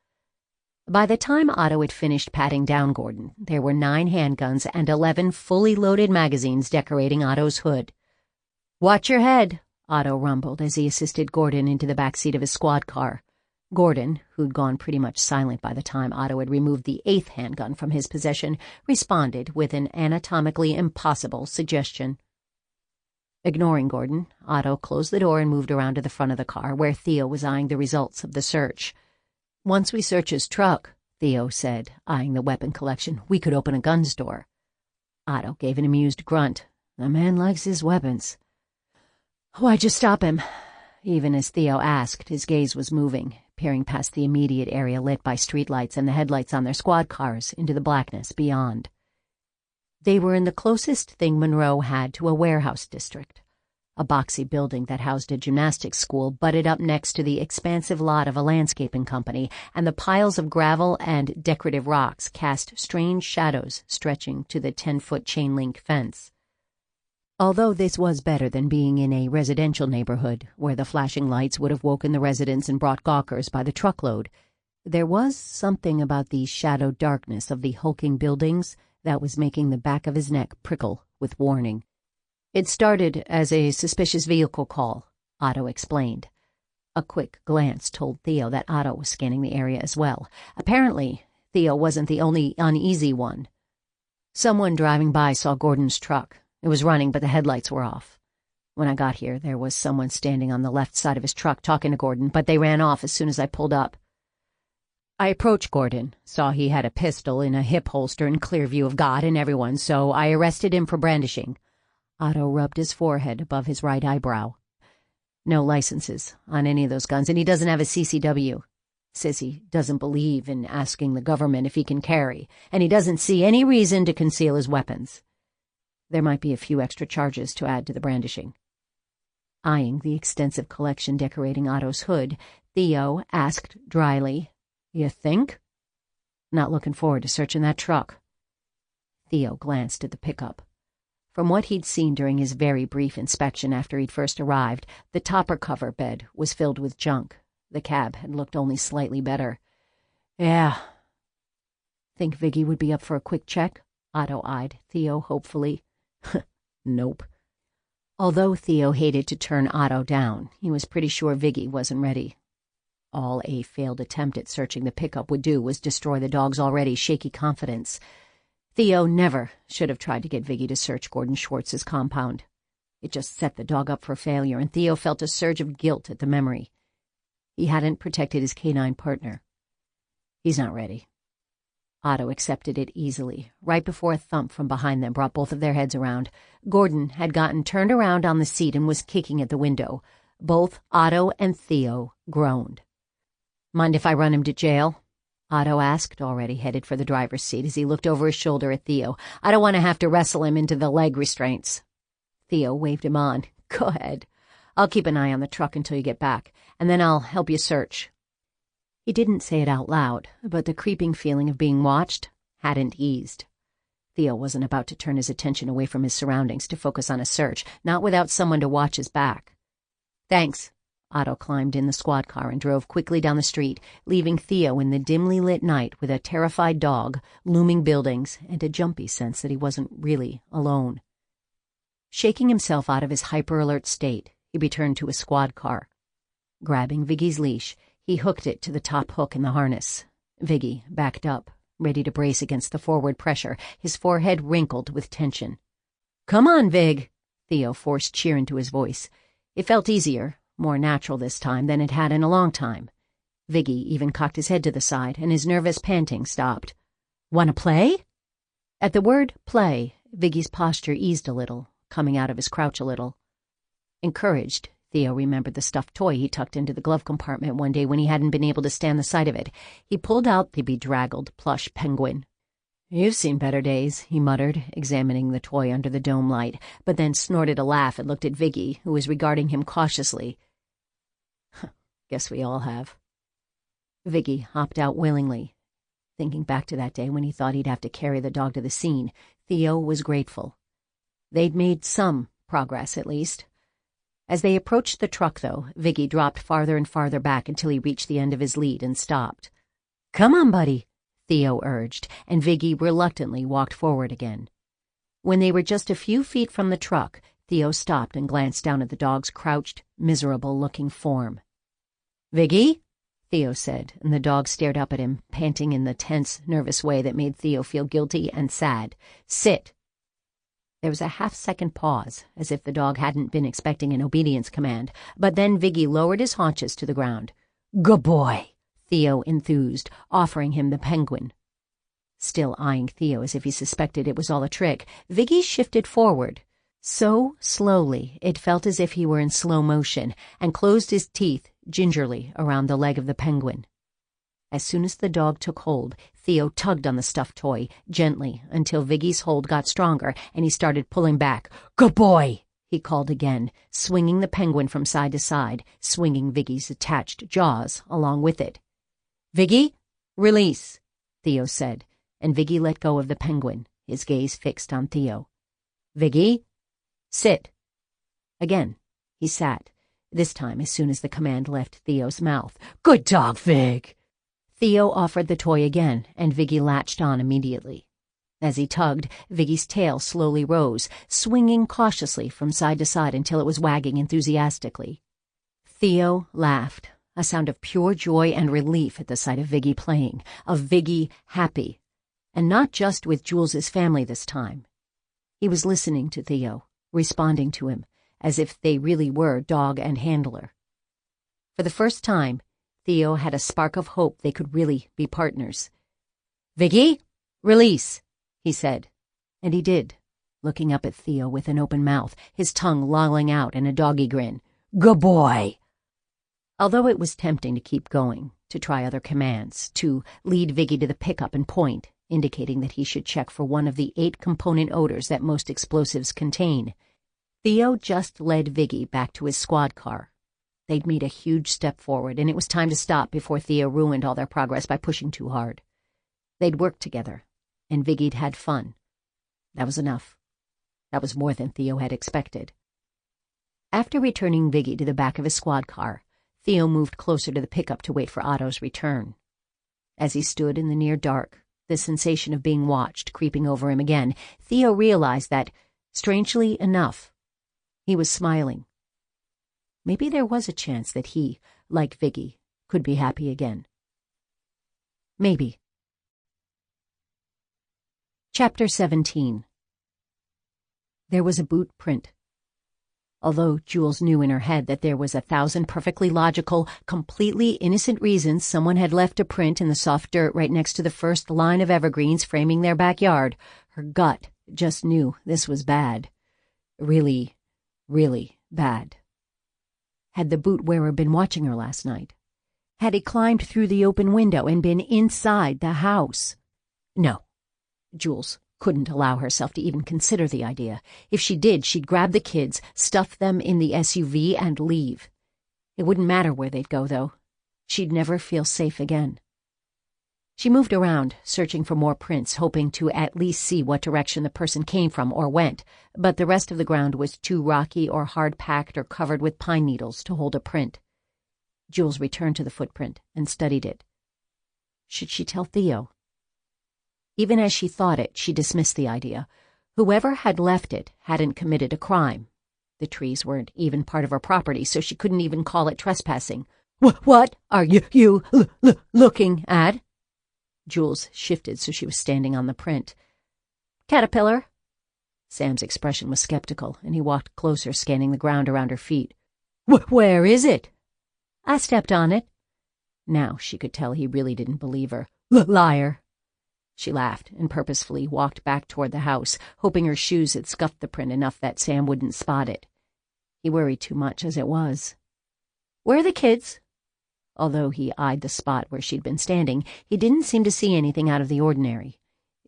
By the time Otto had finished patting down Gordon, there were 9 handguns and 11 fully loaded magazines decorating Otto's hood. "Watch your head," Otto rumbled as he assisted Gordon into the back seat of his squad car. Gordon, who'd gone pretty much silent by the time Otto had removed the 8th handgun from his possession, responded with an anatomically impossible suggestion. Ignoring Gordon, Otto closed the door and moved around to the front of the car, where Theo was eyeing the results of the search. "Once we search his truck," Theo said, eyeing the weapon collection, "we could open a gun store." Otto gave an amused grunt. "The man likes his weapons." "Why'd you stop him?" Even as Theo asked, his gaze was moving, peering past the immediate area lit by streetlights and the headlights on their squad cars into the blackness beyond. They were in the closest thing Monroe had to a warehouse district. A boxy building that housed a gymnastics school butted up next to the expansive lot of a landscaping company, and the piles of gravel and decorative rocks cast strange shadows stretching to the 10-foot chain-link fence. Although this was better than being in a residential neighborhood, where the flashing lights would have woken the residents and brought gawkers by the truckload, there was something about the shadowed darkness of the hulking buildings that was making the back of his neck prickle with warning. It started as a suspicious vehicle call, Otto explained. A quick glance told Theo that Otto was scanning the area as well. Apparently, Theo wasn't the only uneasy one. Someone driving by saw Gordon's truck. It was running, but the headlights were off. When I got here, there was someone standing on the left side of his truck talking to Gordon, but they ran off as soon as I pulled up. I approached Gordon, saw he had a pistol in a hip holster in clear view of God and everyone, so I arrested him for brandishing. Otto rubbed his forehead above his right eyebrow. No licenses on any of those guns, and he doesn't have a CCW. Says he doesn't believe in asking the government if he can carry, and he doesn't see any reason to conceal his weapons. There might be a few extra charges to add to the brandishing. Eyeing the extensive collection decorating Otto's hood, Theo asked dryly, "You think?" "Not looking forward to searching that truck." Theo glanced at the pickup. From what he'd seen during his very brief inspection after he'd first arrived, the topper cover bed was filled with junk. The cab had looked only slightly better. "Yeah." "Think Viggy would be up for a quick check?" Otto eyed Theo hopefully. Nope. Although Theo hated to turn Otto down, he was pretty sure Viggy wasn't ready. All a failed attempt at searching the pickup would do was destroy the dog's already shaky confidence. Theo never should have tried to get Viggy to search Gordon Schwartz's compound. It just set the dog up for failure, and Theo felt a surge of guilt at the memory. He hadn't protected his canine partner. He's not ready. Otto accepted it easily. Right before a thump from behind them brought both of their heads around, Gordon had gotten turned around on the seat and was kicking at the window. Both Otto and Theo groaned. "Mind if I run him to jail?" Otto asked, already headed for the driver's seat as he looked over his shoulder at Theo. "I don't want to have to wrestle him into the leg restraints." Theo waved him on. "Go ahead. I'll keep an eye on the truck until you get back, and then I'll help you search." He didn't say it out loud, but the creeping feeling of being watched hadn't eased. Theo wasn't about to turn his attention away from his surroundings to focus on a search, not without someone to watch his back. "Thanks." Otto climbed in the squad car and drove quickly down the street, leaving Theo in the dimly lit night with a terrified dog, looming buildings, and a jumpy sense that he wasn't really alone. Shaking himself out of his hyper-alert state, he returned to his squad car. Grabbing Viggy's leash, he hooked it to the top hook in the harness. Viggy backed up, ready to brace against the forward pressure, his forehead wrinkled with tension. "Come on, Vig!" Theo forced cheer into his voice. It felt easier, more natural this time than it had in a long time. Viggy even cocked his head to the side, and his nervous panting stopped. "Want to play?" At the word play, Viggy's posture eased a little, coming out of his crouch a little. Encouraged, Theo remembered the stuffed toy he tucked into the glove compartment one day when he hadn't been able to stand the sight of it. He pulled out the bedraggled plush penguin. "You've seen better days," he muttered, examining the toy under the dome light, but then snorted a laugh and looked at Viggy, who was regarding him cautiously. "Guess we all have." Viggy hopped out willingly. Thinking back to that day when he thought he'd have to carry the dog to the scene, Theo was grateful. They'd made some progress, at least. As they approached the truck, though, Viggy dropped farther and farther back until he reached the end of his lead and stopped. "Come on, buddy," Theo urged, and Viggy reluctantly walked forward again. When they were just a few feet from the truck, Theo stopped and glanced down at the dog's crouched, miserable-looking form. "Viggy?" Theo said, and the dog stared up at him, panting in the tense, nervous way that made Theo feel guilty and sad. "Sit." There was a half-second pause, as if the dog hadn't been expecting an obedience command, but then Viggy lowered his haunches to the ground. "Good boy," Theo enthused, offering him the penguin. Still eyeing Theo as if he suspected it was all a trick, Viggy shifted forward. So slowly it felt as if he were in slow motion, and closed his teeth gingerly around the leg of the penguin. As soon as the dog took hold, Theo tugged on the stuffed toy, gently, until Viggy's hold got stronger and he started pulling back. "Good boy," he called again, swinging the penguin from side to side, swinging Viggy's attached jaws along with it. "Viggy, release," Theo said, and Viggy let go of the penguin, his gaze fixed on Theo. "Viggy, sit." Again, he sat, this time as soon as the command left Theo's mouth. "Good dog, Vig." Theo offered the toy again, and Viggy latched on immediately. As he tugged, Viggy's tail slowly rose, swinging cautiously from side to side until it was wagging enthusiastically. Theo laughed, a sound of pure joy and relief at the sight of Viggy playing, of Viggy happy, and not just with Jules's family this time. He was listening to Theo, responding to him, as if they really were dog and handler. For the first time, Theo had a spark of hope they could really be partners. "Viggy, release," he said, and he did, looking up at Theo with an open mouth, his tongue lolling out in a doggy grin. "Good boy." Although it was tempting to keep going, to try other commands, to lead Viggy to the pickup and point, indicating that he should check for one of the 8 component odors that most explosives contain, Theo just led Viggy back to his squad car. They'd made a huge step forward, and it was time to stop before Theo ruined all their progress by pushing too hard. They'd worked together, and Viggy'd had fun. That was enough. That was more than Theo had expected. After returning Viggy to the back of his squad car, Theo moved closer to the pickup to wait for Otto's return. As he stood in the near dark, the sensation of being watched creeping over him again, Theo realized that, strangely enough, he was smiling. Maybe there was a chance that he, like Viggy, could be happy again. Maybe. Chapter 17. There was a boot print. Although Jules knew in her head that there was 1,000 perfectly logical, completely innocent reasons someone had left a print in the soft dirt right next to the first line of evergreens framing their backyard, her gut just knew this was bad. Really, really bad. Had the boot wearer been watching her last night? Had he climbed through the open window and been inside the house? No. Jules couldn't allow herself to even consider the idea. If she did, she'd grab the kids, stuff them in the SUV, and leave. It wouldn't matter where they'd go, though. She'd never feel safe again. She moved around, searching for more prints, hoping to at least see what direction the person came from or went, but the rest of the ground was too rocky or hard-packed or covered with pine needles to hold a print. Jules returned to the footprint and studied it. Should she tell Theo? Even as she thought it, she dismissed the idea. Whoever had left it hadn't committed a crime. The trees weren't even part of her property, so she couldn't even call it trespassing. What are you looking at? Jules shifted so she was standing on the print. Caterpillar. Sam's expression was skeptical, and he walked closer, scanning the ground around her feet. Where is it? I stepped on it. Now she could tell he really didn't believe her. Liar. She laughed and purposefully walked back toward the house, hoping her shoes had scuffed the print enough that Sam wouldn't spot it. He worried too much as it was. Where are the kids? Although he eyed the spot where she'd been standing, he didn't seem to see anything out of the ordinary.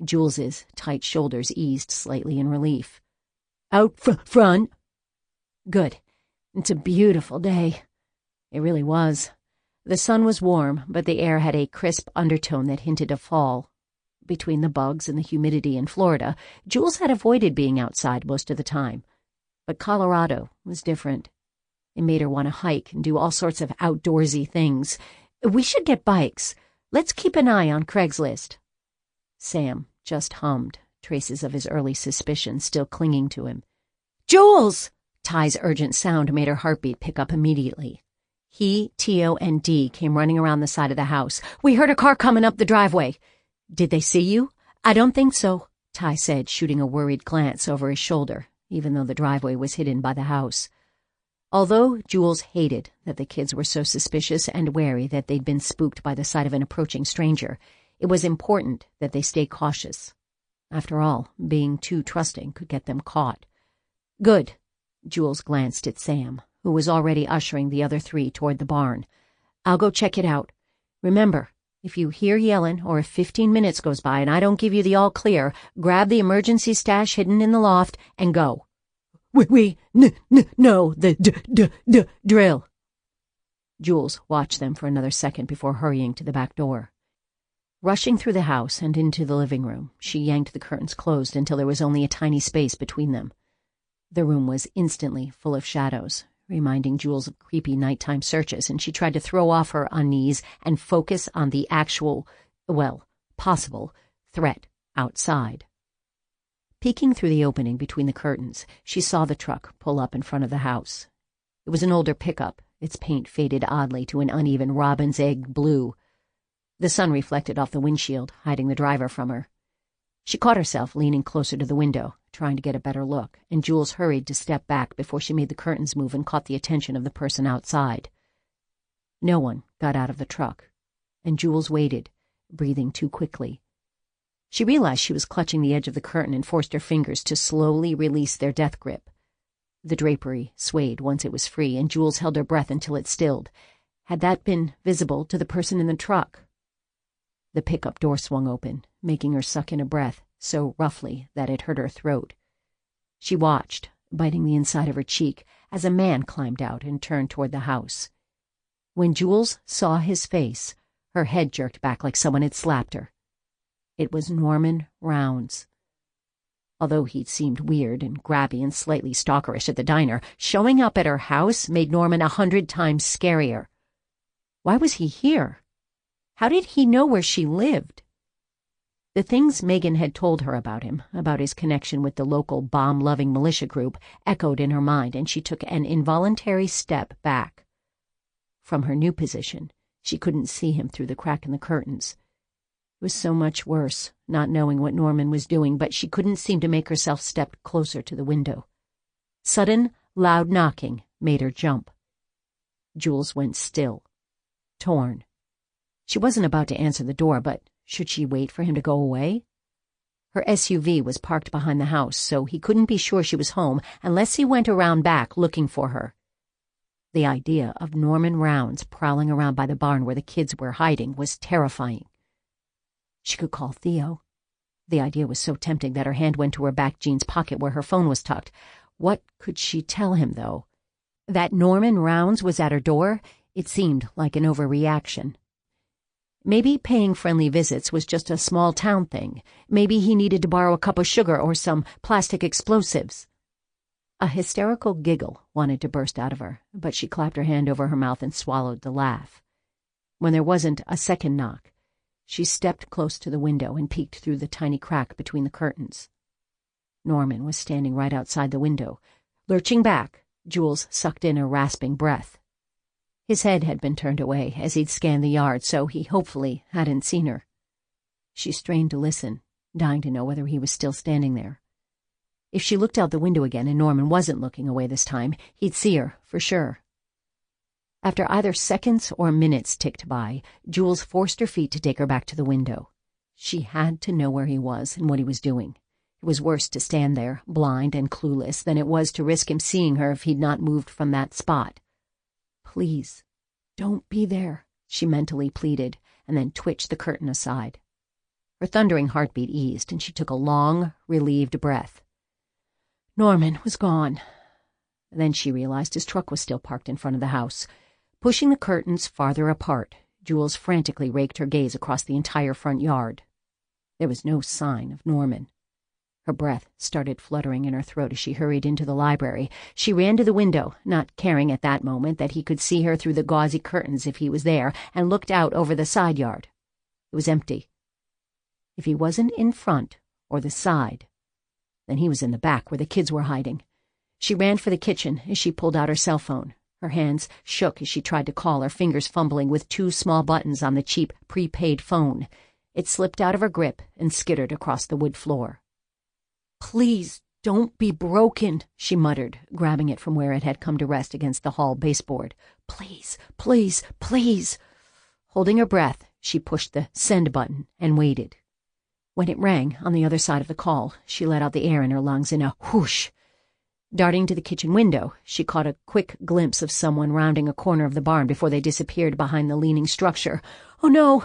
Jules's tight shoulders eased slightly in relief. Out front. Good. It's a beautiful day. It really was. The sun was warm, but the air had a crisp undertone that hinted of fall. Between the bugs and the humidity in Florida, Jules had avoided being outside most of the time. But Colorado was different. It made her want to hike and do all sorts of outdoorsy things. We should get bikes. Let's keep an eye on Craigslist. Sam just hummed, traces of his early suspicion still clinging to him. Jules! Ty's urgent sound made her heartbeat pick up immediately. He, Tio, and Dee came running around the side of the house. We heard a car coming up the driveway. Did they see you? I don't think so, Ty said, shooting a worried glance over his shoulder, even though the driveway was hidden by the house. Although Jules hated that the kids were so suspicious and wary that they'd been spooked by the sight of an approaching stranger, it was important that they stay cautious. After all, being too trusting could get them caught. Good. Jules glanced at Sam, who was already ushering the other 3 toward the barn. I'll go check it out. Remember, if you hear yelling or if 15 minutes goes by and I don't give you the all clear, grab the emergency stash hidden in the loft and go. We know the drill." Jules watched them for another second before hurrying to the back door. Rushing through the house and into the living room, she yanked the curtains closed until there was only a tiny space between them. The room was instantly full of shadows, reminding Jules of creepy nighttime searches, and she tried to throw off her unease and focus on the actual, possible threat outside. Peeking through the opening between the curtains, she saw the truck pull up in front of the house. It was an older pickup, its paint faded oddly to an uneven robin's egg blue. The sun reflected off the windshield, hiding the driver from her. She caught herself leaning closer to the window, trying to get a better look, and Jules hurried to step back before she made the curtains move and caught the attention of the person outside. No one got out of the truck, and Jules waited, breathing too quickly. She realized she was clutching the edge of the curtain and forced her fingers to slowly release their death grip. The drapery swayed once it was free, and Jules held her breath until it stilled. Had that been visible to the person in the truck? The pickup door swung open, making her suck in a breath so roughly that it hurt her throat. She watched, biting the inside of her cheek, as a man climbed out and turned toward the house. When Jules saw his face, her head jerked back like someone had slapped her. It was Norman Rounds. Although he'd seemed weird and grabby and slightly stalkerish at the diner, showing up at her house made Norman 100 times scarier. Why was he here? How did he know where she lived? The things Megan had told her about him, about his connection with the local bomb-loving militia group, echoed in her mind, and she took an involuntary step back. From her new position, she couldn't see him through the crack in the curtains. It was so much worse, not knowing what Norman was doing, but she couldn't seem to make herself step closer to the window. Sudden, loud knocking made her jump. Jules went still, torn. She wasn't about to answer the door, but should she wait for him to go away? Her SUV was parked behind the house, so he couldn't be sure she was home unless he went around back looking for her. The idea of Norman Rounds prowling around by the barn where the kids were hiding was terrifying. She could call Theo. The idea was so tempting that her hand went to her back jeans pocket where her phone was tucked. What could she tell him, though? That Norman Rounds was at her door? It seemed like an overreaction. Maybe paying friendly visits was just a small-town thing. Maybe he needed to borrow a cup of sugar or some plastic explosives. A hysterical giggle wanted to burst out of her, but she clapped her hand over her mouth and swallowed the laugh. When there wasn't a second knock, she stepped close to the window and peeked through the tiny crack between the curtains. Norman was standing right outside the window. Lurching back, Jules sucked in a rasping breath. His head had been turned away as he'd scanned the yard, so he hopefully hadn't seen her. She strained to listen, dying to know whether he was still standing there. If she looked out the window again and Norman wasn't looking away this time, he'd see her, for sure. After either seconds or minutes ticked by, Jules forced her feet to take her back to the window. She had to know where he was and what he was doing. It was worse to stand there, blind and clueless, than it was to risk him seeing her if he'd not moved from that spot. "Please, don't be there," she mentally pleaded, and then twitched the curtain aside. Her thundering heartbeat eased, and she took a long, relieved breath. Norman was gone. Then she realized his truck was still parked in front of the house. Pushing the curtains farther apart, Jules frantically raked her gaze across the entire front yard. There was no sign of Norman. Her breath started fluttering in her throat as she hurried into the library. She ran to the window, not caring at that moment that he could see her through the gauzy curtains if he was there, and looked out over the side yard. It was empty. If he wasn't in front or the side, then he was in the back where the kids were hiding. She ran for the kitchen as she pulled out her cell phone. Her hands shook as she tried to call, her fingers fumbling with 2 small buttons on the cheap, prepaid phone. It slipped out of her grip and skittered across the wood floor. "Please, don't be broken," she muttered, grabbing it from where it had come to rest against the hall baseboard. "Please, please, please." Holding her breath, she pushed the send button and waited. When it rang on the other side of the call, she let out the air in her lungs in a whoosh. Darting to the kitchen window, she caught a quick glimpse of someone rounding a corner of the barn before they disappeared behind the leaning structure. "Oh, no!"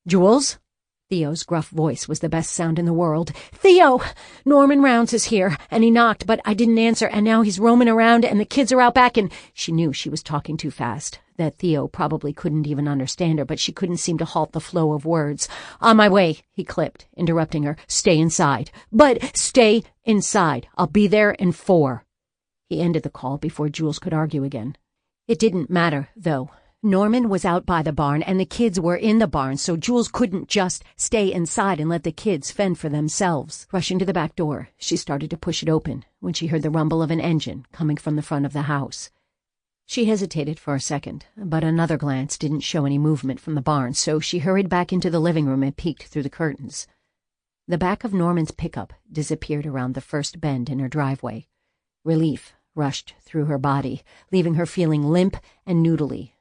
"Jules?" Theo's gruff voice was the best sound in the world. "Theo! Norman Rounds is here, and he knocked, but I didn't answer, and now he's roaming around, and the kids are out back," and she knew she was talking too fast, that Theo probably couldn't even understand her, but she couldn't seem to halt the flow of words. "On my way," he clipped, interrupting her. "Stay inside. But stay inside. I'll be there in 4. He ended the call before Jules could argue again. It didn't matter, though. Norman was out by the barn, and the kids were in the barn, so Jules couldn't just stay inside and let the kids fend for themselves. Rushing to the back door, she started to push it open when she heard the rumble of an engine coming from the front of the house. She hesitated for a second, but another glance didn't show any movement from the barn, so she hurried back into the living room and peeked through the curtains. The back of Norman's pickup disappeared around the first bend in her driveway. Relief rushed through her body, leaving her feeling limp and noodly.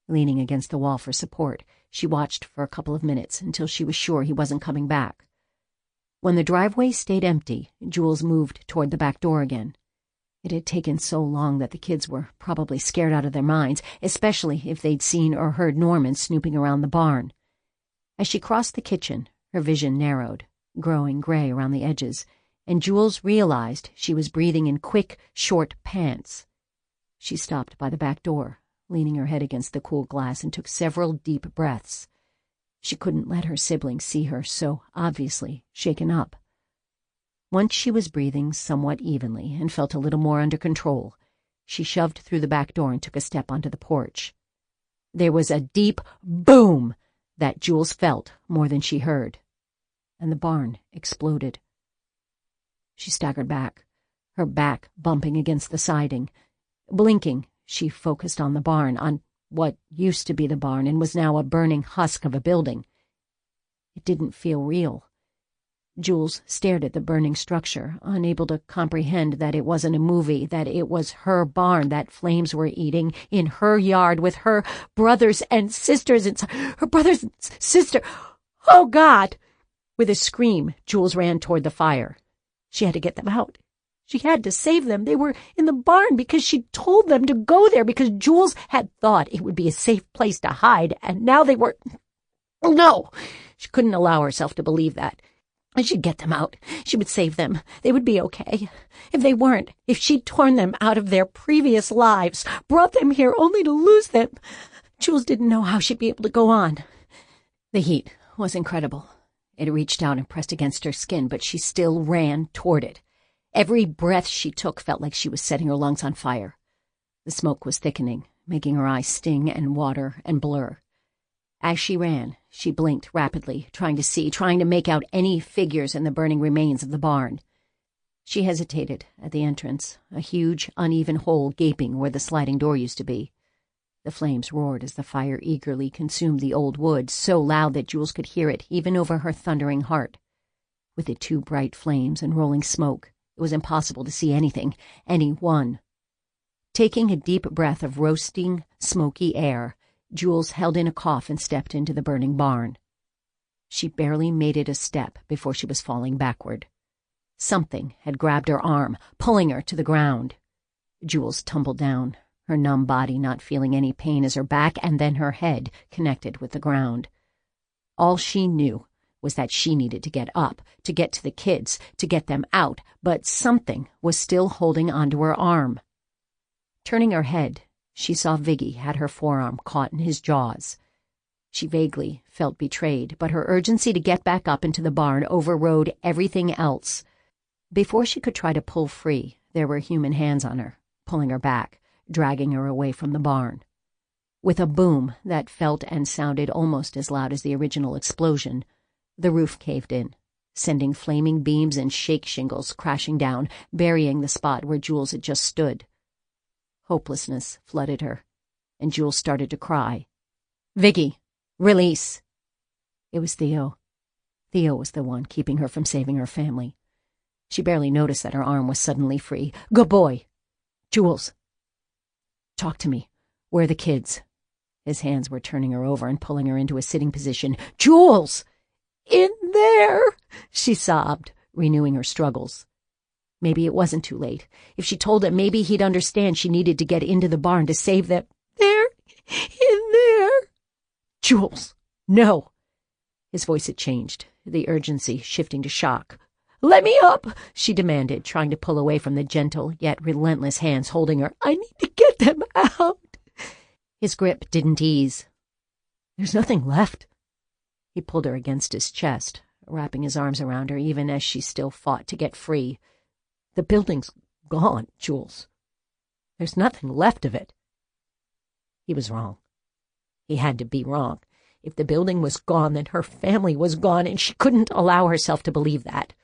Leaning against the wall for support, she watched for a couple of minutes until she was sure he wasn't coming back. When the driveway stayed empty, Jules moved toward the back door again. It had taken so long that the kids were probably scared out of their minds, especially if they'd seen or heard Norman snooping around the barn. As she crossed the kitchen, her vision narrowed, growing gray around the edges, and Jules realized she was breathing in quick, short pants. She stopped by the back door, leaning her head against the cool glass, and took several deep breaths. She couldn't let her siblings see her so obviously shaken up. Once she was breathing somewhat evenly and felt a little more under control, she shoved through the back door and took a step onto the porch. There was a deep boom that Jules felt more than she heard, and the barn exploded. She staggered back, her back bumping against the siding. Blinking, she focused on the barn, on what used to be the barn and was now a burning husk of a building. It didn't feel real. Jules stared at the burning structure, unable to comprehend that it wasn't a movie, that it was her barn that flames were eating, in her yard with her brothers and sisters inside. Her brothers and sister! Oh, God! With a scream, Jules ran toward the fire. She had to get them out. She had to save them. They were in the barn because she told them to go there, because Jules had thought it would be a safe place to hide, and now they were... Oh, no! She couldn't allow herself to believe that. She'd get them out. She would save them. They would be okay. If they weren't, if she'd torn them out of their previous lives, brought them here only to lose them, Jules didn't know how she'd be able to go on. The heat was incredible. It reached out and pressed against her skin, but she still ran toward it. Every breath she took felt like she was setting her lungs on fire. The smoke was thickening, making her eyes sting and water and blur. As she ran, she blinked rapidly, trying to see, trying to make out any figures in the burning remains of the barn. She hesitated at the entrance, a huge, uneven hole gaping where the sliding door used to be. The flames roared as the fire eagerly consumed the old wood, so loud that Jules could hear it even over her thundering heart. With the two bright flames and rolling smoke, it was impossible to see anything, anyone. Taking a deep breath of roasting, smoky air, Jules held in a cough and stepped into the burning barn. She barely made it a step before she was falling backward. Something had grabbed her arm, pulling her to the ground. Jules tumbled down, her numb body not feeling any pain as her back and then her head connected with the ground. All she knew was that she needed to get up, to get to the kids, to get them out, but something was still holding onto her arm. Turning her head, she saw Viggy had her forearm caught in his jaws. She vaguely felt betrayed, but her urgency to get back up into the barn overrode everything else. Before she could try to pull free, there were human hands on her, pulling her back, dragging her away from the barn. With a boom that felt and sounded almost as loud as the original explosion, the roof caved in, sending flaming beams and shake shingles crashing down, burying the spot where Jules had just stood. Hopelessness flooded her, and Jules started to cry. "Viggy, release!" It was Theo. Theo was the one keeping her from saving her family. She barely noticed that her arm was suddenly free. "Good boy! Jules! Talk to me. Where are the kids?" His hands were turning her over and pulling her into a sitting position. "Jules! In there!" she sobbed, renewing her struggles. Maybe it wasn't too late. If she told him, maybe he'd understand she needed to get into the barn to save them. "They're in there." "Jules, no." His voice had changed, the urgency shifting to shock. "Let me up," she demanded, trying to pull away from the gentle yet relentless hands holding her. "I need to get them out." His grip didn't ease. "There's nothing left." He pulled her against his chest, wrapping his arms around her even as she still fought to get free. "The building's gone, Jules. There's nothing left of it." He was wrong. He had to be wrong. If the building was gone, then her family was gone, and she couldn't allow herself to believe that.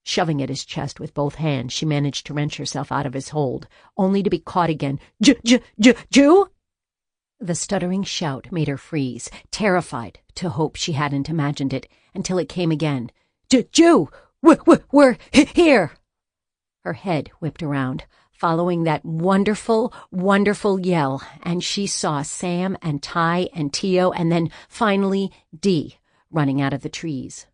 Shoving at his chest with both hands, she managed to wrench herself out of his hold, only to be caught again. Jew? The stuttering shout made her freeze, terrified to hope she hadn't imagined it, until it came again. Jew! We're here! Her head whipped around, following that wonderful, wonderful yell, and she saw Sam and Ty and Tio, and then finally Dee running out of the trees.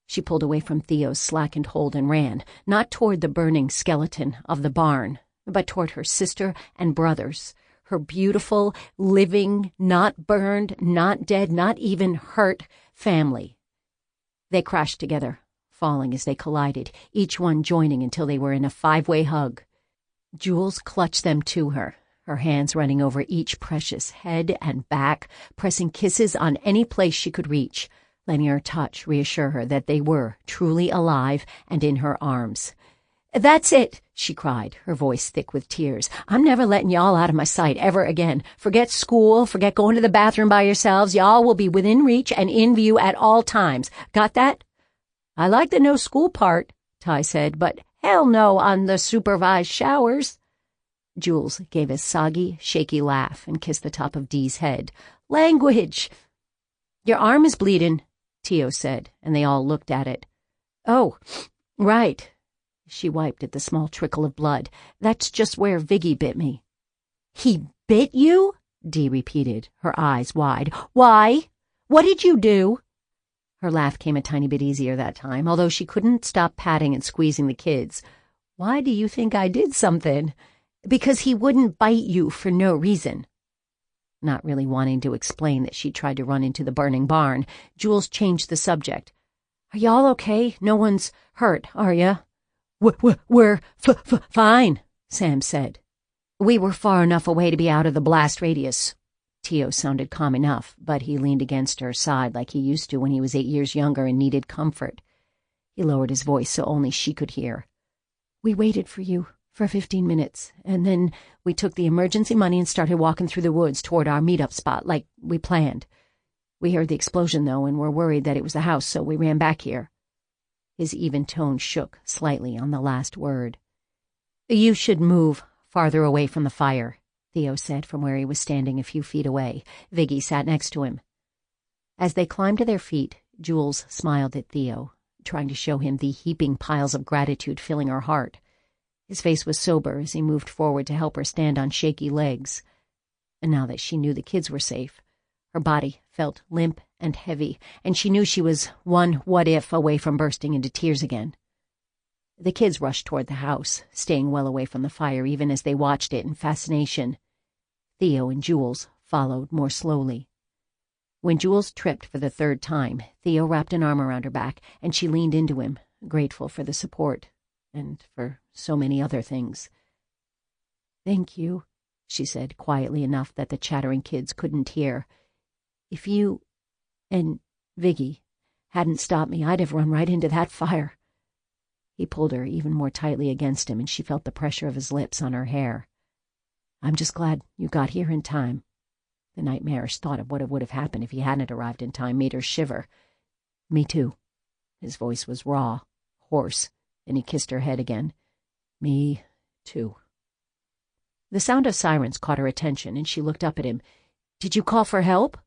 She pulled away from Theo's slackened hold and ran, not toward the burning skeleton of the barn, but toward her sister and brothers, her beautiful, living, not burned, not dead, not even hurt family. They crashed together, falling as they collided, each one joining until they were in a 5-way hug. Jules clutched them to her, her hands running over each precious head and back, pressing kisses on any place she could reach, letting her touch reassure her that they were truly alive and in her arms. "That's it," she cried, her voice thick with tears. "I'm never letting y'all out of my sight ever again. Forget school, forget going to the bathroom by yourselves. Y'all will be within reach and in view at all times. Got that?" "I like the no school part," Ty said, "but hell no on the supervised showers." Jules gave a soggy, shaky laugh and kissed the top of Dee's head. "Language!" "Your arm is bleeding," Tio said, and they all looked at it. "Oh, right." She wiped at the small trickle of blood. "That's just where Viggy bit me." "He bit you?" Dee repeated, her eyes wide. "Why? What did you do?" Her laugh came a tiny bit easier that time, although she couldn't stop patting and squeezing the kids. "Why do you think I did something?" "Because he wouldn't bite you for no reason." Not really wanting to explain that she tried to run into the burning barn, Jules changed the subject. "Are y'all okay? No one's hurt, are ya?" We're fine," Sam said. "We were far enough away to be out of the blast radius." Tio sounded calm enough, but he leaned against her side like he used to when he was 8 years younger and needed comfort. He lowered his voice so only she could hear. "We waited for you for 15 minutes, and then we took the emergency money and started walking through the woods toward our meet-up spot like we planned. We heard the explosion, though, and were worried that it was the house, so we ran back here." His even tone shook slightly on the last word. "You should move farther away from the fire," Theo said from where he was standing a few feet away. Viggy sat next to him. As they climbed to their feet, Jules smiled at Theo, trying to show him the heaping piles of gratitude filling her heart. His face was sober as he moved forward to help her stand on shaky legs. And now that she knew the kids were safe, her body felt limp and heavy, and she knew she was one what-if away from bursting into tears again. The kids rushed toward the house, staying well away from the fire even as they watched it in fascination. Theo and Jules followed more slowly. When Jules tripped for the 3rd time, Theo wrapped an arm around her back, and she leaned into him, grateful for the support, and for so many other things. "Thank you," she said, quietly enough that the chattering kids couldn't hear. "If you and Viggy hadn't stopped me, I'd have run right into that fire." He pulled her even more tightly against him, and she felt the pressure of his lips on her hair. "I'm just glad you got here in time." The nightmarish thought of what would have happened if he hadn't arrived in time made her shiver. "Me too." His voice was raw, hoarse, and he kissed her head again. "Me too." The sound of sirens caught her attention, and she looked up at him. "Did you call for help?"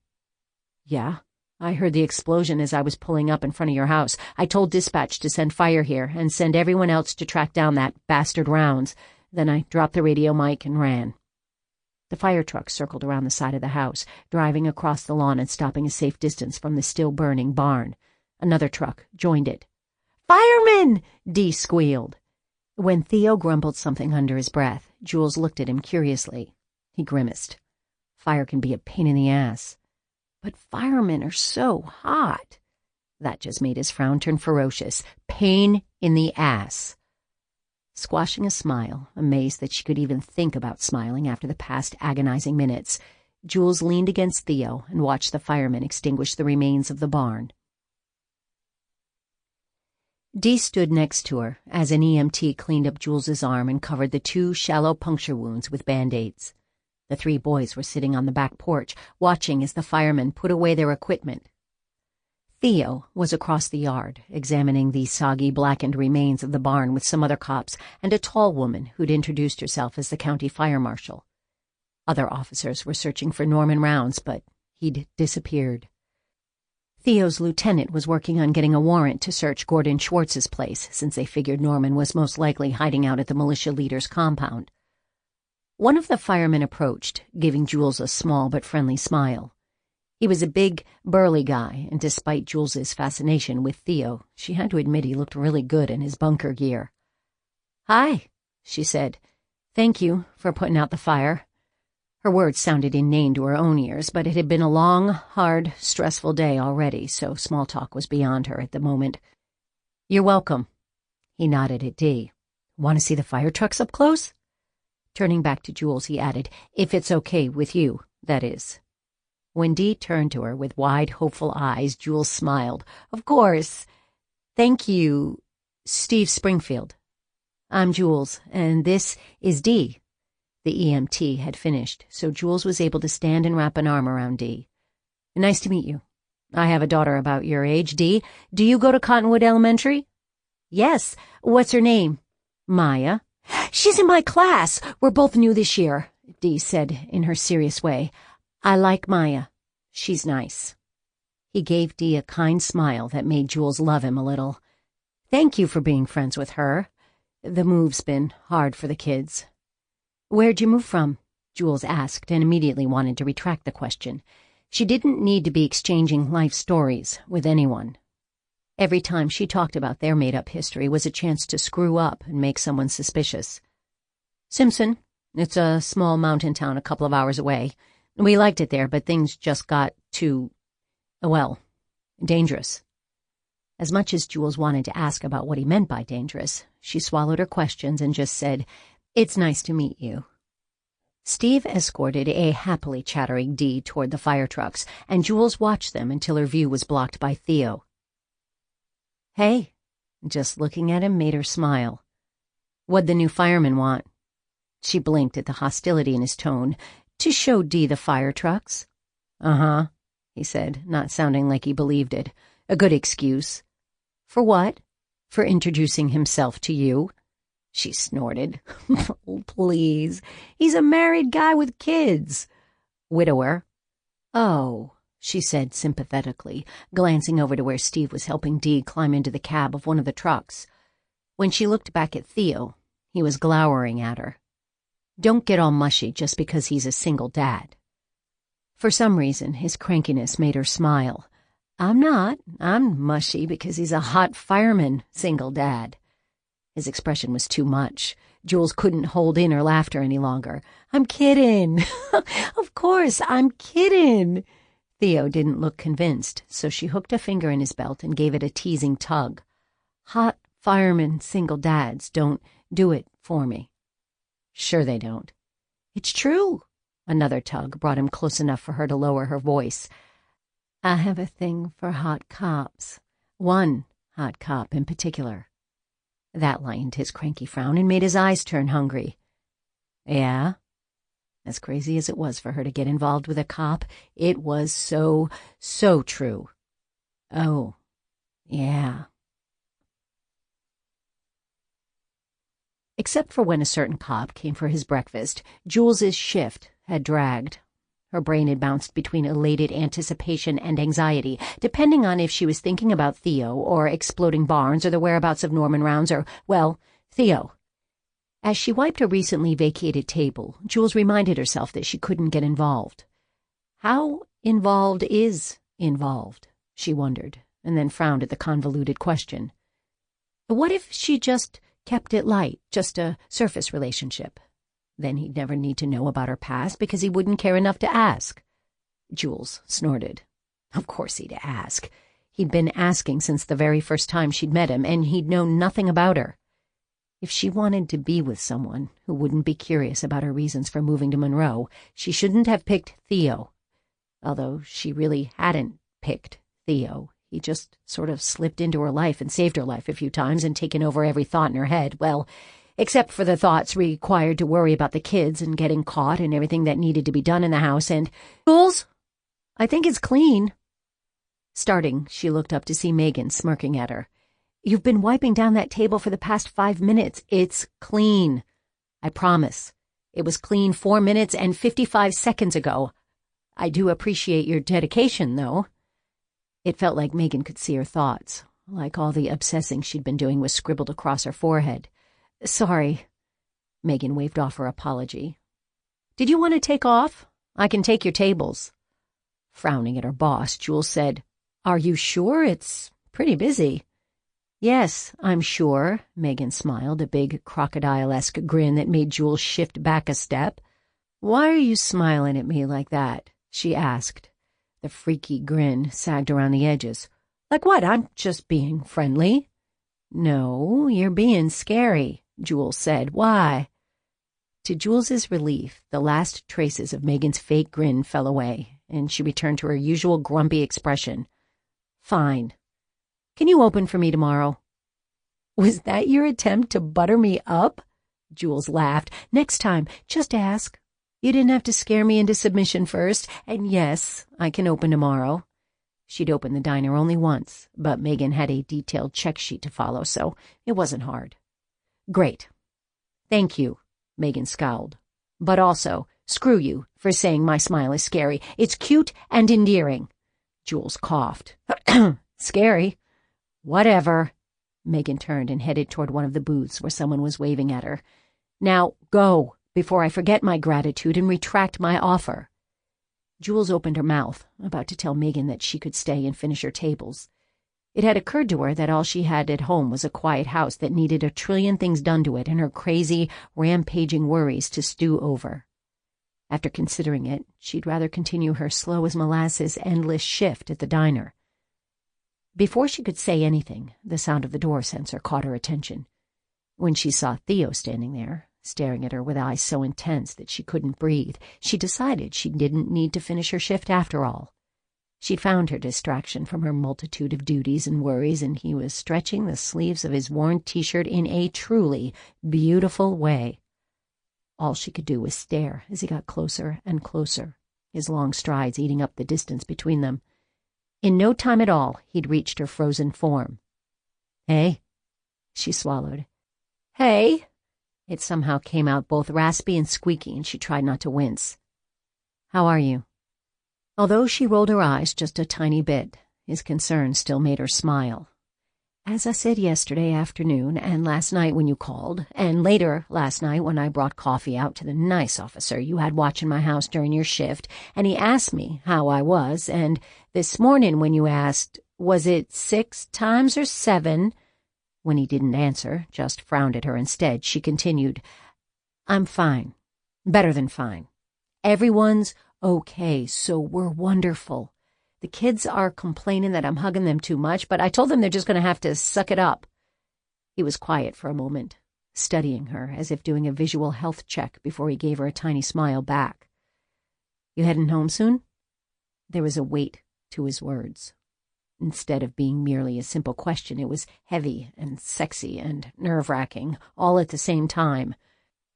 "Yeah. I heard the explosion as I was pulling up in front of your house. I told dispatch to send fire here and send everyone else to track down that bastard Rounds. Then I dropped the radio mic and ran." The fire truck circled around the side of the house, driving across the lawn and stopping a safe distance from the still-burning barn. Another truck joined it. "Firemen!" Dee squealed. When Theo grumbled something under his breath, Jules looked at him curiously. He grimaced. "Fire can be a pain in the ass." But firemen are so hot. That just made his frown turn ferocious. Pain in the ass. Squashing a smile, amazed that she could even think about smiling after the past agonizing minutes, Jules leaned against Theo and watched the firemen extinguish the remains of the barn. Dee stood next to her as an EMT cleaned up Jules's arm and covered the 2 shallow puncture wounds with Band-Aids. The 3 boys were sitting on the back porch, watching as the firemen put away their equipment. Theo was across the yard, examining the soggy, blackened remains of the barn with some other cops and a tall woman who'd introduced herself as the county fire marshal. Other officers were searching for Norman Rounds, but he'd disappeared. Theo's lieutenant was working on getting a warrant to search Gordon Schwartz's place, since they figured Norman was most likely hiding out at the militia leader's compound. One of the firemen approached, giving Jules a small but friendly smile. He was a big, burly guy, and despite Jules's fascination with Theo, she had to admit he looked really good in his bunker gear. "Hi," she said. "Thank you for putting out the fire." Her words sounded inane to her own ears, but it had been a long, hard, stressful day already, so small talk was beyond her at the moment. "You're welcome." He nodded at Dee. "Want to see the fire trucks up close?" Turning back to Jules, he added, "If it's okay with you, that is." When Dee turned to her with wide, hopeful eyes, Jules smiled. "Of course. Thank you, Steve Springfield. I'm Jules, and this is Dee." The EMT had finished, so Jules was able to stand and wrap an arm around Dee. "Nice to meet you. I have a daughter about your age. Dee, do you go to Cottonwood Elementary?" "Yes. What's her name?" "Maya." "She's in my class. We're both new this year," Dee said in her serious way. "I like Maya. She's nice." He gave Dee a kind smile that made Jules love him a little. "Thank you for being friends with her. The move's been hard for the kids." "Where'd you move from?" Jules asked, and immediately wanted to retract the question. She didn't need to be exchanging life stories with anyone. Every time she talked about their made-up history was a chance to screw up and make someone suspicious. "Simpson. It's a small mountain town a couple of hours away. We liked it there, but things just got too, well, dangerous." As much as Jules wanted to ask about what he meant by dangerous, she swallowed her questions and just said, "It's nice to meet you." Steve escorted a happily chattering Dee toward the fire trucks, and Jules watched them until her view was blocked by Theo. "Hey," just looking at him made her smile. "What'd the new fireman want?" She blinked at the hostility in his tone. "To show Dee the fire trucks." "Uh-huh," he said, not sounding like he believed it. "A good excuse." "For what?" "For introducing himself to you." She snorted. "Oh, please. He's a married guy with kids." "Widower." "Oh," she said sympathetically, glancing over to where Steve was helping Dee climb into the cab of one of the trucks. When she looked back at Theo, he was glowering at her. Don't get all mushy just because he's a single dad. For some reason, his crankiness made her smile. "I'm not. I'm mushy because he's a hot fireman, single dad." His expression was too much. Jules couldn't hold in her laughter any longer. "I'm kidding." "Of course, I'm kidding." Theo didn't look convinced, so she hooked a finger in his belt and gave it a teasing tug. "Hot firemen, single dads don't do it for me." "Sure they don't." "It's true." Another tug brought him close enough for her to lower her voice. "I have a thing for hot cops. One hot cop in particular." That lightened his cranky frown and made his eyes turn hungry. "Yeah?" As crazy as it was for her to get involved with a cop, it was so true. "Oh, yeah." Except for when a certain cop came for his breakfast, Jules's shift had dragged. Her brain had bounced between elated anticipation and anxiety, depending on if she was thinking about Theo or exploding barns or the whereabouts of Norman Rounds or, well, Theo. As she wiped a recently vacated table, Jules reminded herself that she couldn't get involved. How involved is involved, she wondered, and then frowned at the convoluted question. What if she just kept it light, just a surface relationship? Then he'd never need to know about her past because he wouldn't care enough to ask. Jules snorted. Of course he'd ask. He'd been asking since the very first time she'd met him, and he'd known nothing about her. If she wanted to be with someone who wouldn't be curious about her reasons for moving to Monroe, she shouldn't have picked Theo. Although she really hadn't picked Theo. He just sort of slipped into her life and saved her life a few times and taken over every thought in her head. Well, except for the thoughts required to worry about the kids and getting caught and everything that needed to be done in the house. And, Jules, I think it's clean. Starting, she looked up to see Megan smirking at her. You've been wiping down that table for the past 5 minutes. It's clean. I promise. It was clean 4 minutes and 55 seconds ago. I do appreciate your dedication, though. It felt like Megan could see her thoughts, like all the obsessing she'd been doing was scribbled across her forehead. Sorry. Megan waved off her apology. Did you want to take off? I can take your tables. Frowning at her boss, Jules said, Are you sure? It's pretty busy. Yes, I'm sure, Megan smiled, a big crocodile-esque grin that made Jules shift back a step. Why are you smiling at me like that? She asked. The freaky grin sagged around the edges. Like what? I'm just being friendly. No, you're being scary, Jules said. Why? To Jules's relief, the last traces of Megan's fake grin fell away, and she returned to her usual grumpy expression. Fine. Can you open for me tomorrow? Was that your attempt to butter me up? Jules laughed. Next time, just ask. You didn't have to scare me into submission first, and yes, I can open tomorrow. She'd opened the diner only once, but Megan had a detailed check sheet to follow, so it wasn't hard. Great. Thank you, Megan scowled. But also, screw you for saying my smile is scary. It's cute and endearing. Jules coughed. Scary? Whatever. Megan turned and headed toward one of the booths where someone was waving at her. Now, go, before I forget my gratitude and retract my offer. Jules opened her mouth, about to tell Megan that she could stay and finish her tables. It had occurred to her that all she had at home was a quiet house that needed a trillion things done to it and her crazy, rampaging worries to stew over. After considering it, she'd rather continue her slow-as-molasses endless shift at the diner. Before she could say anything, the sound of the door sensor caught her attention. When she saw Theo standing there, staring at her with eyes so intense that she couldn't breathe, she decided she didn't need to finish her shift after all. She'd found her distraction from her multitude of duties and worries, and he was stretching the sleeves of his worn t-shirt in a truly beautiful way. All she could do was stare as he got closer and closer, his long strides eating up the distance between them. In no time at all, he'd reached her frozen form. Hey? She swallowed. Hey? It somehow came out both raspy and squeaky, and she tried not to wince. How are you? Although she rolled her eyes just a tiny bit, his concern still made her smile. As I said yesterday afternoon, and last night when you called, and later last night when I brought coffee out to the nice officer you had watching my house during your shift, and he asked me how I was, and this morning when you asked, was it 6 times or 7? When he didn't answer, just frowned at her instead, she continued, I'm fine. Better than fine. Everyone's okay, so we're wonderful. The kids are complaining that I'm hugging them too much, but I told them they're just going to have to suck it up. He was quiet for a moment, studying her as if doing a visual health check before he gave her a tiny smile back. You heading home soon? There was a weight to his words. Instead of being merely a simple question, it was heavy and sexy and nerve-wracking, all at the same time.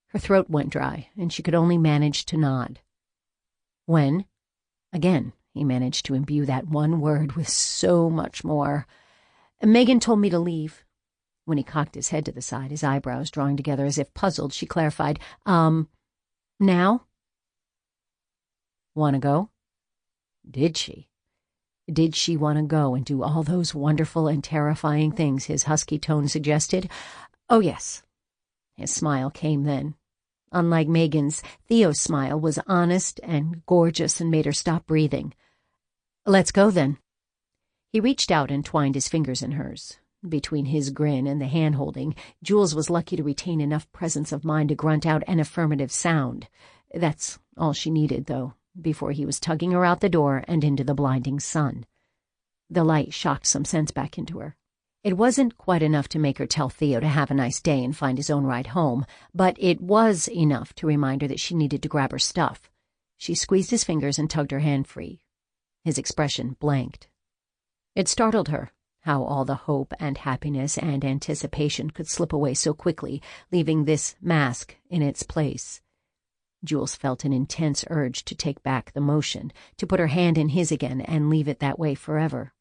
Her throat went dry, and she could only manage to nod. When? Again, he managed to imbue that one word with so much more. Megan told me to leave. When he cocked his head to the side, his eyebrows drawing together as if puzzled, she clarified, now? Want to go? Did she? Did she want to go and do all those wonderful and terrifying things his husky tone suggested? Oh, yes. His smile came then. Unlike Megan's, Theo's smile was honest and gorgeous and made her stop breathing. Let's go, then. He reached out and twined his fingers in hers. Between his grin and the hand-holding, Jules was lucky to retain enough presence of mind to grunt out an affirmative sound. That's all she needed, though. before he was tugging her out the door and into the blinding sun. The light shocked some sense back into her. It wasn't quite enough to make her tell Theo to have a nice day and find his own ride home, but it was enough to remind her that she needed to grab her stuff. She squeezed his fingers and tugged her hand free. His expression blanked. It startled her, how all the hope and happiness and anticipation could slip away so quickly, leaving this mask in its place. Jules felt an intense urge to take back the motion, to put her hand in his again and leave it that way forever.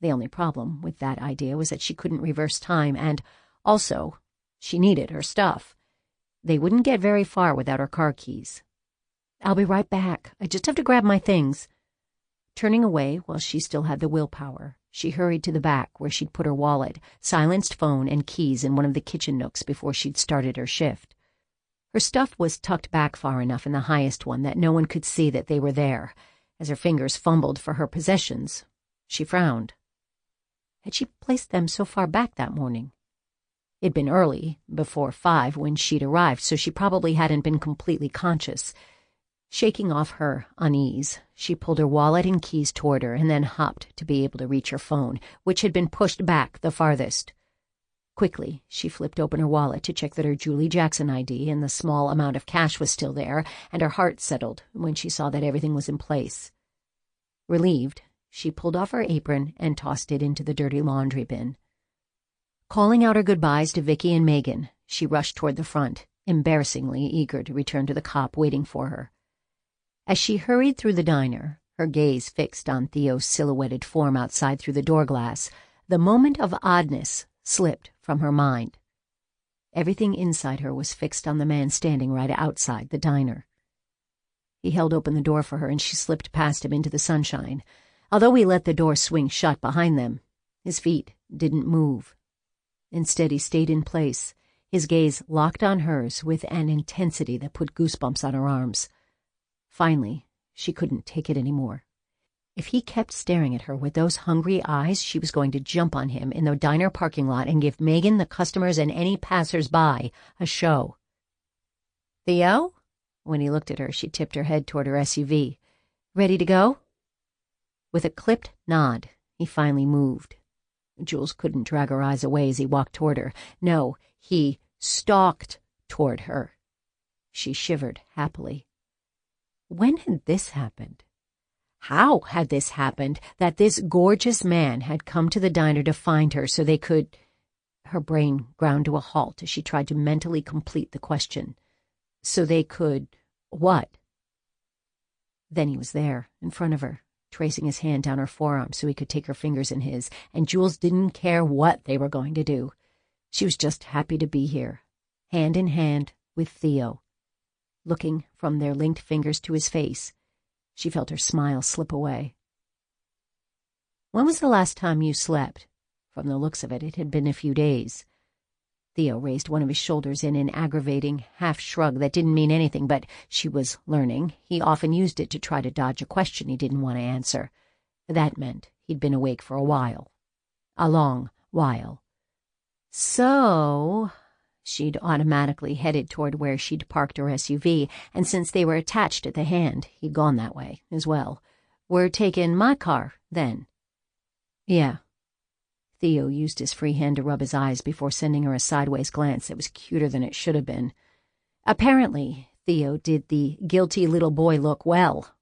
The only problem with that idea was that she couldn't reverse time, and also, she needed her stuff. They wouldn't get very far without her car keys. "I'll be right back. I just have to grab my things." Turning away while she still had the willpower, she hurried to the back where she'd put her wallet, silenced phone, and keys in one of the kitchen nooks before she'd started her shift. Her stuff was tucked back far enough in the highest one that no one could see that they were there. As her fingers fumbled for her possessions, she frowned. Had she placed them so far back that morning? It'd been early, before 5, when she'd arrived, so she probably hadn't been completely conscious. Shaking off her unease, she pulled her wallet and keys toward her and then hopped to be able to reach her phone, which had been pushed back the farthest. Quickly, she flipped open her wallet to check that her Julie Jackson ID and the small amount of cash was still there, and her heart settled when she saw that everything was in place. Relieved, she pulled off her apron and tossed it into the dirty laundry bin. Calling out her goodbyes to Vicky and Megan, she rushed toward the front, embarrassingly eager to return to the cop waiting for her. As she hurried through the diner, her gaze fixed on Theo's silhouetted form outside through the door glass, the moment of oddness slipped from her mind. Everything inside her was fixed on the man standing right outside the diner. He held open the door for her, and she slipped past him into the sunshine. Although he let the door swing shut behind them, his feet didn't move. Instead, he stayed in place, his gaze locked on hers with an intensity that put goosebumps on her arms. Finally, she couldn't take it anymore. If he kept staring at her with those hungry eyes, she was going to jump on him in the diner parking lot and give Megan, the customers, and any passers-by a show. "Theo?" When he looked at her, she tipped her head toward her SUV. "Ready to go?" With a clipped nod, he finally moved. Jules couldn't drag her eyes away as he walked toward her. No, he stalked toward her. She shivered happily. When had this happened? How had this happened that this gorgeous man had come to the diner to find her so they could— Her brain ground to a halt as she tried to mentally complete the question. So they could— what? Then he was there, in front of her, tracing his hand down her forearm so he could take her fingers in his, and Jules didn't care what they were going to do. She was just happy to be here, hand in hand with Theo. Looking from their linked fingers to his face, she felt her smile slip away. "When was the last time you slept?" From the looks of it, it had been a few days. Theo raised one of his shoulders in an aggravating half-shrug that didn't mean anything, but she was learning. He often used it to try to dodge a question he didn't want to answer. That meant he'd been awake for a while. A long while. So— She'd automatically headed toward where she'd parked her SUV, and since they were attached at the hand, he'd gone that way as well. "We're taking my car, then?" "Yeah." Theo used his free hand to rub his eyes before sending her a sideways glance that was cuter than it should have been. Apparently, Theo did the guilty little boy look well.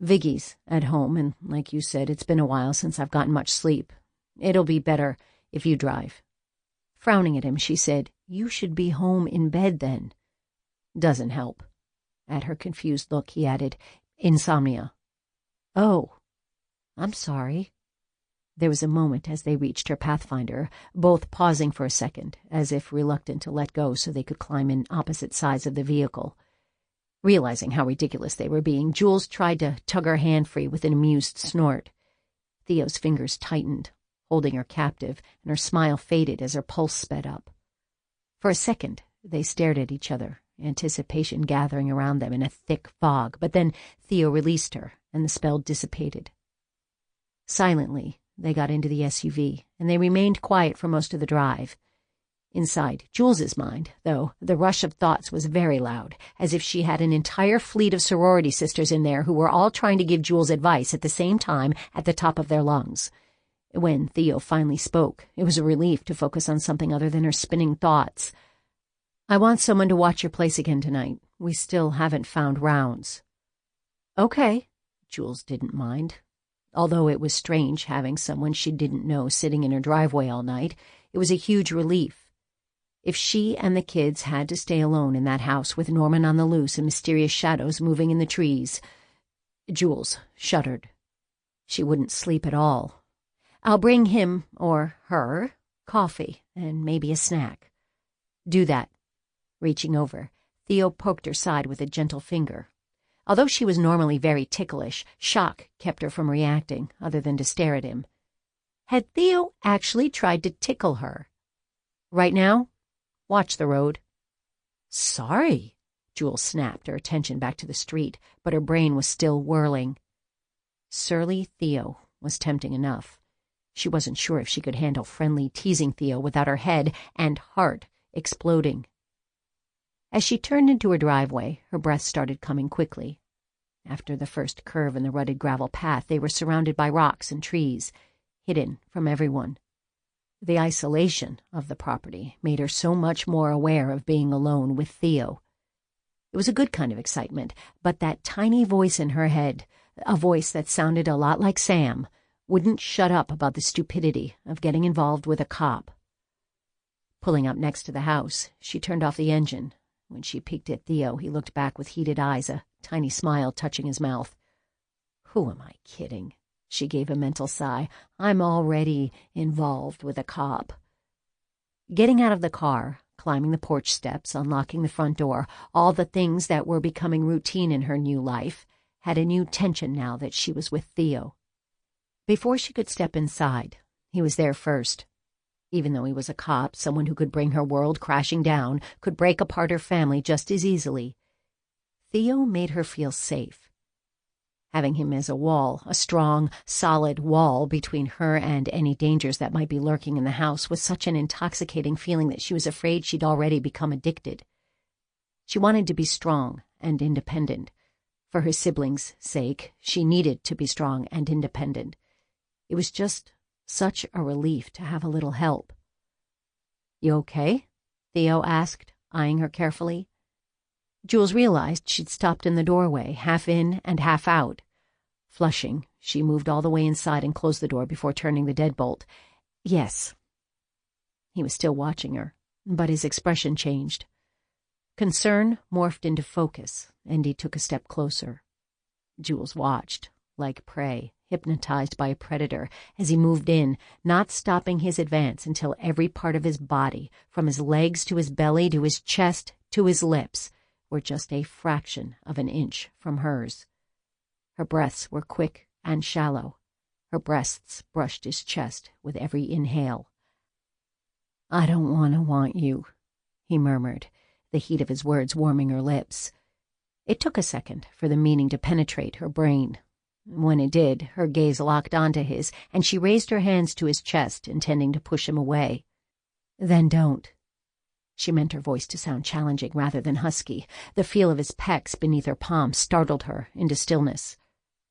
"Viggy's at home, and like you said, it's been a while since I've gotten much sleep. It'll be better if you drive." Frowning at him, she said, "You should be home in bed then." "Doesn't help." At her confused look, he added, "Insomnia." "Oh, I'm sorry." There was a moment as they reached her Pathfinder, both pausing for a second, as if reluctant to let go so they could climb in opposite sides of the vehicle. Realizing how ridiculous they were being, Jules tried to tug her hand free with an amused snort. Theo's fingers tightened, holding her captive, and her smile faded as her pulse sped up. For a second, they stared at each other, anticipation gathering around them in a thick fog, but then Theo released her, and the spell dissipated. Silently, they got into the SUV, and they remained quiet for most of the drive. Inside Jules's mind, though, the rush of thoughts was very loud, as if she had an entire fleet of sorority sisters in there who were all trying to give Jules advice at the same time at the top of their lungs. When Theo finally spoke, it was a relief to focus on something other than her spinning thoughts. "I want someone to watch your place again tonight. We still haven't found Rounds." "Okay." Jules didn't mind. Although it was strange having someone she didn't know sitting in her driveway all night, it was a huge relief. If she and the kids had to stay alone in that house with Norman on the loose and mysterious shadows moving in the trees, Jules shuddered. She wouldn't sleep at all. "I'll bring him, or her, coffee and maybe a snack." "Do that." Reaching over, Theo poked her side with a gentle finger. Although she was normally very ticklish, shock kept her from reacting, other than to stare at him. Had Theo actually tried to tickle her? "Right now? Watch the road." "Sorry." Jules snapped, her attention back to the street, but her brain was still whirling. Surly Theo was tempting enough. She wasn't sure if she could handle friendly, teasing Theo without her head and heart exploding. As she turned into her driveway, her breath started coming quickly. After the first curve in the rutted gravel path, they were surrounded by rocks and trees, hidden from everyone. The isolation of the property made her so much more aware of being alone with Theo. It was a good kind of excitement, but that tiny voice in her head, a voice that sounded a lot like Sam, wouldn't shut up about the stupidity of getting involved with a cop. Pulling up next to the house, she turned off the engine. When she peeked at Theo, he looked back with heated eyes, a tiny smile touching his mouth. "Who am I kidding?" She gave a mental sigh. "I'm already involved with a cop." Getting out of the car, climbing the porch steps, unlocking the front door, all the things that were becoming routine in her new life, had a new tension now that she was with Theo. Before she could step inside, he was there first. Even though he was a cop, someone who could bring her world crashing down, could break apart her family just as easily. Theo made her feel safe. Having him as a wall, a strong, solid wall between her and any dangers that might be lurking in the house, was such an intoxicating feeling that she was afraid she'd already become addicted. She wanted to be strong and independent. For her siblings' sake, she needed to be strong and independent. It was just such a relief to have a little help. "You okay?" Theo asked, eyeing her carefully. Jules realized she'd stopped in the doorway, half in and half out. Flushing, she moved all the way inside and closed the door before turning the deadbolt. "Yes." He was still watching her, but his expression changed. Concern morphed into focus, and he took a step closer. Jules watched, like prey, hypnotized by a predator, as he moved in, not stopping his advance until every part of his body, from his legs to his belly to his chest to his lips, were just a fraction of an inch from hers. Her breaths were quick and shallow. Her breasts brushed his chest with every inhale. "I don't want you," he murmured, the heat of his words warming her lips. It took a second for the meaning to penetrate her brain. When it did, her gaze locked onto his, and she raised her hands to his chest, intending to push him away. "Then don't." She meant her voice to sound challenging rather than husky. The feel of his pecs beneath her palm startled her into stillness.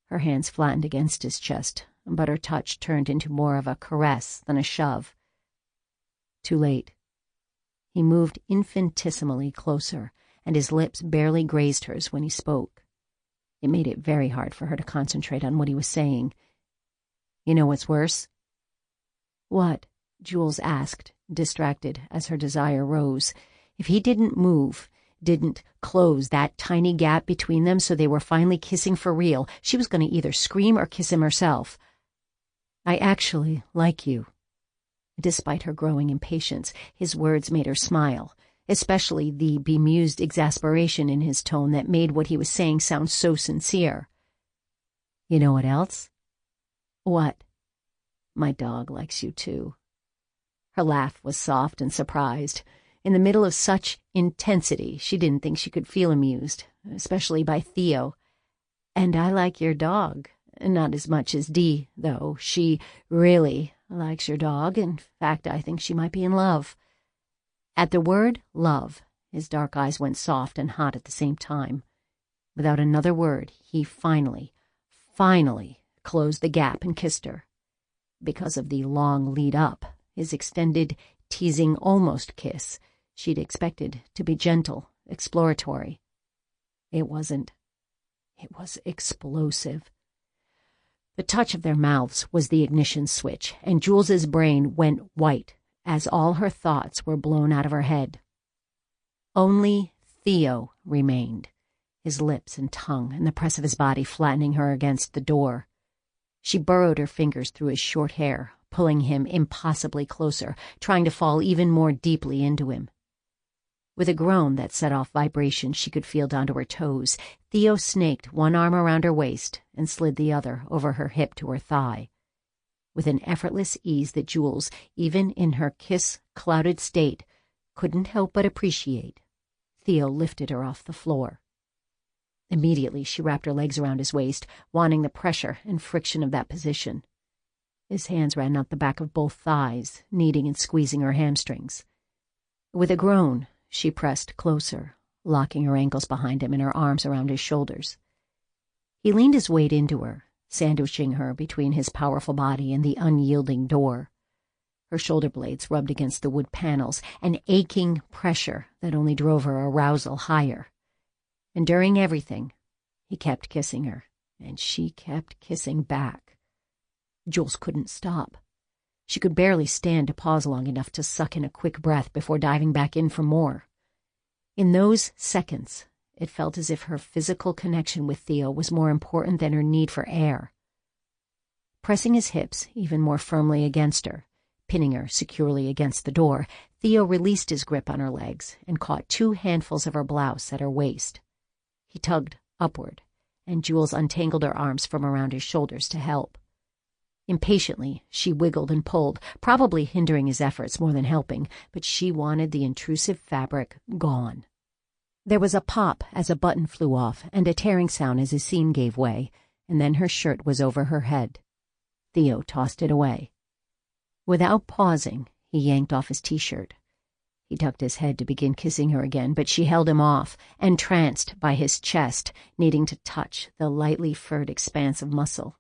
Her hands flattened against his chest, but her touch turned into more of a caress than a shove. Too late. He moved infinitesimally closer, and his lips barely grazed hers when he spoke. It made it very hard for her to concentrate on what he was saying. "You know what's worse?" "What?" Jules asked, distracted as her desire rose. If he didn't move, didn't close that tiny gap between them so they were finally kissing for real, she was going to either scream or kiss him herself. "I actually like you." Despite her growing impatience, his words made her smile, especially the bemused exasperation in his tone that made what he was saying sound so sincere. "You know what else?" "What?" "My dog likes you too." Her laugh was soft and surprised. In the middle of such intensity, she didn't think she could feel amused, especially by Theo. "And I like your dog. Not as much as Dee, though. She really likes your dog. In fact, I think she might be in love." At the word love, his dark eyes went soft and hot at the same time. Without another word, he finally closed the gap and kissed her. Because of the long lead-up, his extended, teasing almost kiss, she'd expected to be gentle, exploratory. It wasn't. It was explosive. The touch of their mouths was the ignition switch, and Jules's brain went white as all her thoughts were blown out of her head. Only Theo remained, his lips and tongue and the press of his body flattening her against the door. She burrowed her fingers through his short hair, pulling him impossibly closer, trying to fall even more deeply into him. With a groan that set off vibrations she could feel down to her toes, Theo snaked one arm around her waist and slid the other over her hip to her thigh. With an effortless ease that Jules, even in her kiss-clouded state, couldn't help but appreciate, Theo lifted her off the floor. Immediately she wrapped her legs around his waist, wanting the pressure and friction of that position. His hands ran up the back of both thighs, kneading and squeezing her hamstrings. With a groan, she pressed closer, locking her ankles behind him and her arms around his shoulders. He leaned his weight into her, sandwiching her between his powerful body and the unyielding door. Her shoulder blades rubbed against the wood panels, an aching pressure that only drove her arousal higher. And during everything, he kept kissing her, and she kept kissing back. Jules couldn't stop. She could barely stand to pause long enough to suck in a quick breath before diving back in for more. In those seconds, it felt as if her physical connection with Theo was more important than her need for air. Pressing his hips even more firmly against her, pinning her securely against the door, Theo released his grip on her legs and caught 2 handfuls of her blouse at her waist. He tugged upward, and Jules untangled her arms from around his shoulders to help. Impatiently, she wiggled and pulled, probably hindering his efforts more than helping, but she wanted the intrusive fabric gone. There was a pop as a button flew off and a tearing sound as his seam gave way, and then her shirt was over her head. Theo tossed it away. Without pausing, he yanked off his T-shirt. He ducked his head to begin kissing her again, but she held him off, entranced by his chest, needing to touch the lightly furred expanse of muscle.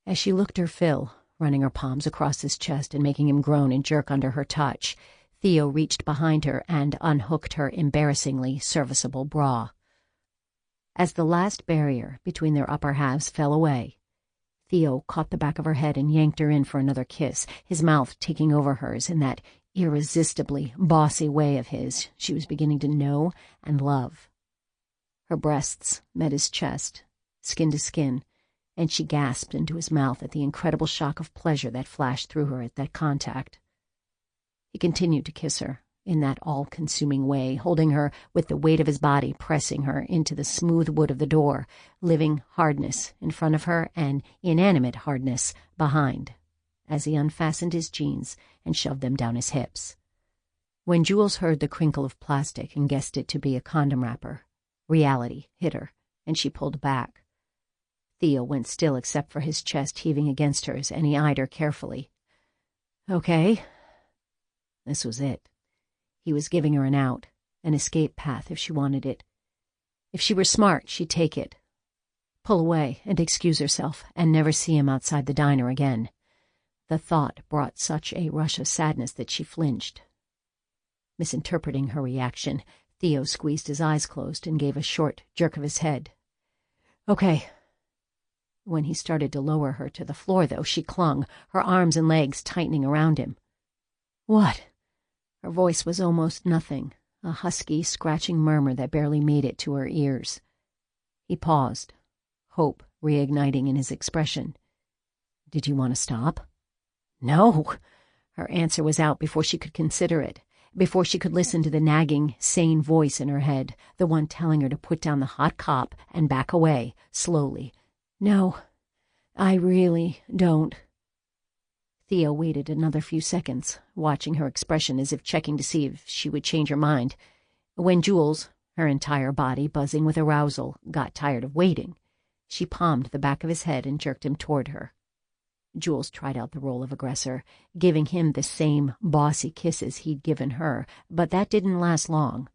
As she looked her fill, running her palms across his chest and making him groan and jerk under her touch, Theo reached behind her and unhooked her embarrassingly serviceable bra. As the last barrier between their upper halves fell away, Theo caught the back of her head and yanked her in for another kiss, his mouth taking over hers in that irresistibly bossy way of his she was beginning to know and love. Her breasts met his chest, skin to skin, and she gasped into his mouth at the incredible shock of pleasure that flashed through her at that contact. He continued to kiss her in that all-consuming way, holding her with the weight of his body pressing her into the smooth wood of the door, living hardness in front of her and inanimate hardness behind, as he unfastened his jeans and shoved them down his hips. When Jules heard the crinkle of plastic and guessed it to be a condom wrapper, reality hit her, and she pulled back. Theo went still except for his chest heaving against hers, and he eyed her carefully. Okay. This was it. He was giving her an out, an escape path if she wanted it. If she were smart, she'd take it. Pull away and excuse herself and never see him outside the diner again. The thought brought such a rush of sadness that she flinched. Misinterpreting her reaction, Theo squeezed his eyes closed and gave a short jerk of his head. Okay. When he started to lower her to the floor, though, she clung, her arms and legs tightening around him. What? Her voice was almost nothing, a husky, scratching murmur that barely made it to her ears. He paused, hope reigniting in his expression. Did you want to stop? No. Her answer was out before she could consider it, before she could listen to the nagging, sane voice in her head, the one telling her to put down the hot cop and back away, slowly. No, I really don't. Theo waited another few seconds, watching her expression as if checking to see if she would change her mind. When Jules, her entire body buzzing with arousal, got tired of waiting, she palmed the back of his head and jerked him toward her. Jules tried out the role of aggressor, giving him the same bossy kisses he'd given her, but that didn't last long.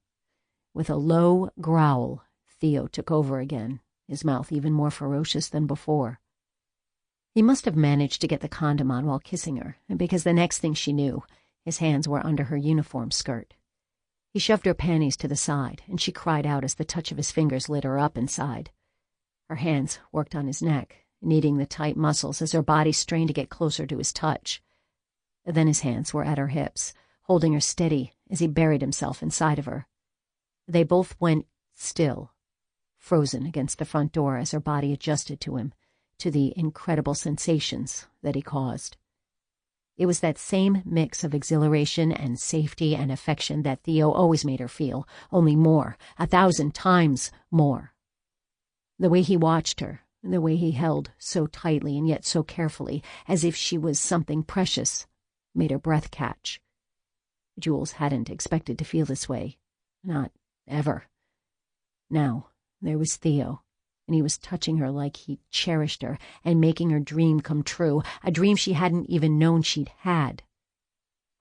With a low growl, Theo took over again, his mouth even more ferocious than before. He must have managed to get the condom on while kissing her, because the next thing she knew, his hands were under her uniform skirt. He shoved her panties to the side, and she cried out as the touch of his fingers lit her up inside. Her hands worked on his neck, kneading the tight muscles as her body strained to get closer to his touch. Then his hands were at her hips, holding her steady as he buried himself inside of her. They both went still, frozen against the front door as her body adjusted to him, to the incredible sensations that he caused. It was that same mix of exhilaration and safety and affection that Theo always made her feel, only more, 1,000 times more. The way he watched her, the way he held so tightly and yet so carefully, as if she was something precious, made her breath catch. Jules hadn't expected to feel this way. Not ever. Now, there was Theo, and he was touching her like he cherished her and making her dream come true, a dream she hadn't even known she'd had.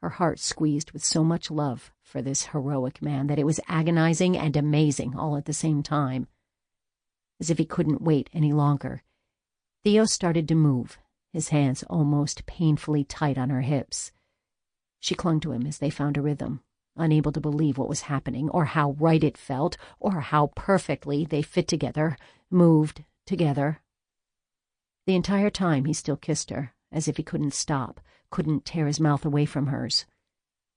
Her heart squeezed with so much love for this heroic man that it was agonizing and amazing all at the same time. As if he couldn't wait any longer, Theo started to move, his hands almost painfully tight on her hips. She clung to him as they found a rhythm, unable to believe what was happening, or how right it felt, or how perfectly they fit together, moved together. The entire time he still kissed her, as if he couldn't stop, couldn't tear his mouth away from hers.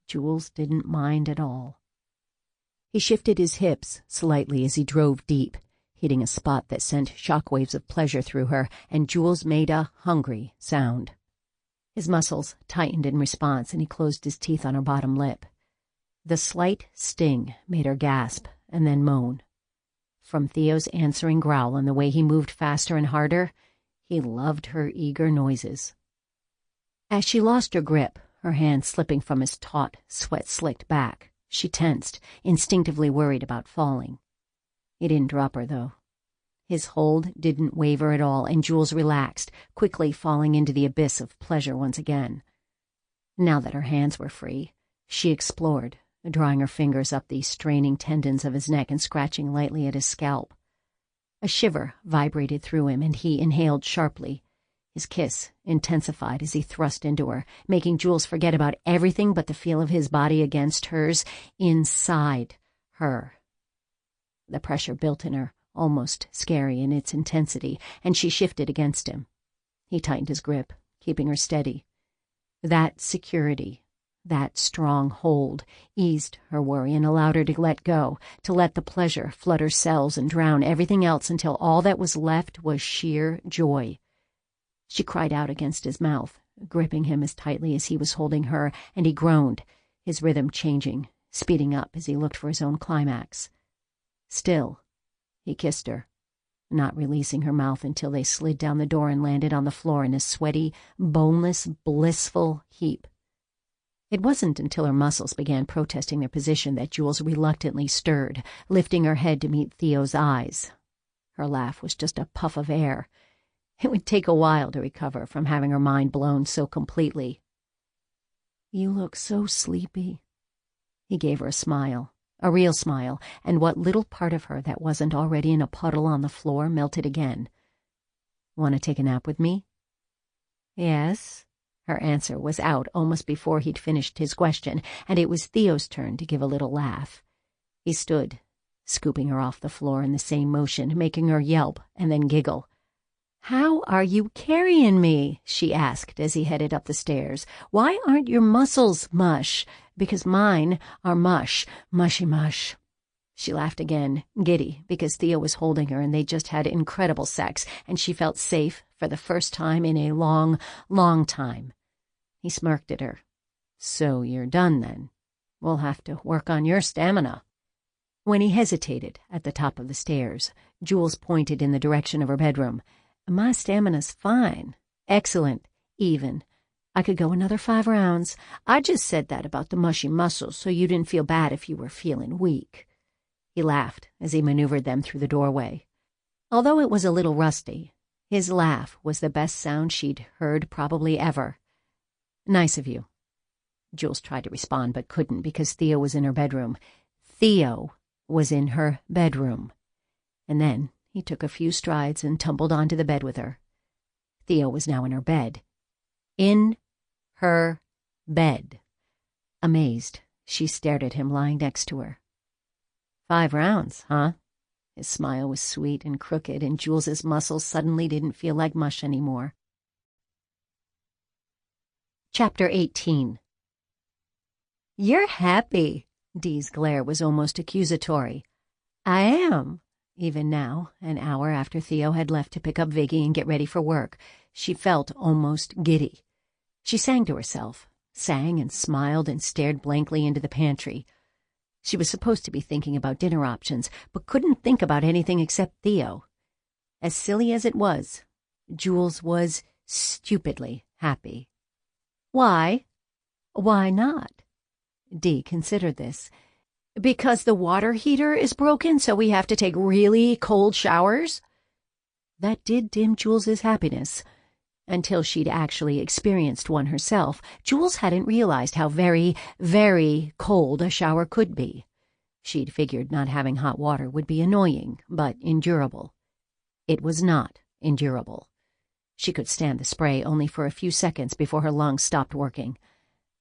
Jules didn't mind at all. He shifted his hips slightly as he drove deep, hitting a spot that sent shockwaves of pleasure through her, and Jules made a hungry sound. His muscles tightened in response, and he closed his teeth on her bottom lip. The slight sting made her gasp and then moan. From Theo's answering growl and the way he moved faster and harder, he loved her eager noises. As she lost her grip, her hand slipping from his taut, sweat-slicked back, she tensed, instinctively worried about falling. He didn't drop her, though. His hold didn't waver at all, and Jules relaxed, quickly falling into the abyss of pleasure once again. Now that her hands were free, she explored, drawing her fingers up the straining tendons of his neck and scratching lightly at his scalp. A shiver vibrated through him, and he inhaled sharply. His kiss intensified as he thrust into her, making Jules forget about everything but the feel of his body against hers, inside her. The pressure built in her, almost scary in its intensity, and she shifted against him. He tightened his grip, keeping her steady. That security, that strong hold, eased her worry and allowed her to let go, to let the pleasure flood her cells and drown everything else until all that was left was sheer joy. She cried out against his mouth, gripping him as tightly as he was holding her, and he groaned, his rhythm changing, speeding up as he looked for his own climax. Still, he kissed her, not releasing her mouth until they slid down the door and landed on the floor in a sweaty, boneless, blissful heap. It wasn't until her muscles began protesting their position that Jules reluctantly stirred, lifting her head to meet Theo's eyes. Her laugh was just a puff of air. It would take a while to recover from having her mind blown so completely. "You look so sleepy." He gave her a smile. A real smile, and what little part of her that wasn't already in a puddle on the floor melted again. "Want to take a nap with me?" "Yes." Her answer was out almost before he'd finished his question, and it was Theo's turn to give a little laugh. He stood, scooping her off the floor in the same motion, making her yelp and then giggle. "How are you carrying me?" she asked as he headed up the stairs. "Why aren't your muscles mush? Because mine are mush, mushy mush." She laughed again, giddy, because Theo was holding her and they just had incredible sex, and she felt safe for the first time in a long, long time. He smirked at her. "So you're done, then? We'll have to work on your stamina." When he hesitated at the top of the stairs, Jules pointed in the direction of her bedroom. "My stamina's fine. Excellent. Even. I could go another 5 rounds. I just said that about the mushy muscles so you didn't feel bad if you were feeling weak." He laughed as he maneuvered them through the doorway. Although it was a little rusty, His laugh was the best sound she'd heard probably ever. "Nice of you." Jules tried to respond but couldn't because Theo was in her bedroom. Theo was in her bedroom. And then he took a few strides and tumbled onto the bed with her. Theo was now in her bed. In her bed. Amazed, she stared at him lying next to her. 5 rounds, huh? His smile was sweet and crooked, and Jules's muscles suddenly didn't feel like mush anymore. Chapter 18. "You're happy." Dee's glare was almost accusatory. "I am." Even now, an hour after Theo had left to pick up Viggy and get ready for work, she felt almost giddy. She sang to herself, sang and smiled and stared blankly into the pantry. She was supposed to be thinking about dinner options, but couldn't think about anything except Theo. As silly as it was, Jules was stupidly happy. Why? Why not? Dee considered this. Because the water heater is broken, so we have to take really cold showers? That did dim Jules's happiness. Until she'd actually experienced one herself, Jules hadn't realized how very, very cold a shower could be. She'd figured not having hot water would be annoying, but endurable. It was not endurable. She could stand the spray only for a few seconds before her lungs stopped working.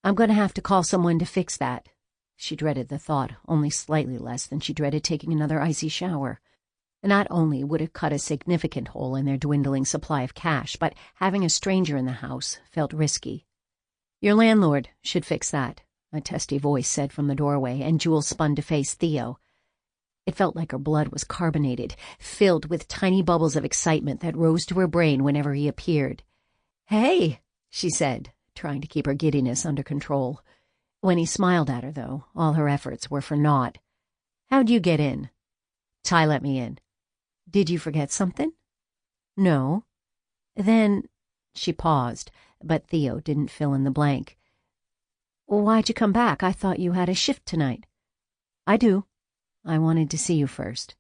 "I'm going to have to call someone to fix that." She dreaded the thought, only slightly less than she dreaded taking another icy shower. Not only would it cut a significant hole in their dwindling supply of cash, but having a stranger in the house felt risky. "Your landlord should fix that," a testy voice said from the doorway, and Jules spun to face Theo. It felt like her blood was carbonated, filled with tiny bubbles of excitement that rose to her brain whenever he appeared. "Hey," she said, trying to keep her giddiness under control. When he smiled at her, though, all her efforts were for naught. "How'd you get in?" "Ty let me in." "Did you forget something?" "No." "Then—" She paused, but Theo didn't fill in the blank. "Why'd you come back? I thought you had a shift tonight." "I do. I wanted to see you first."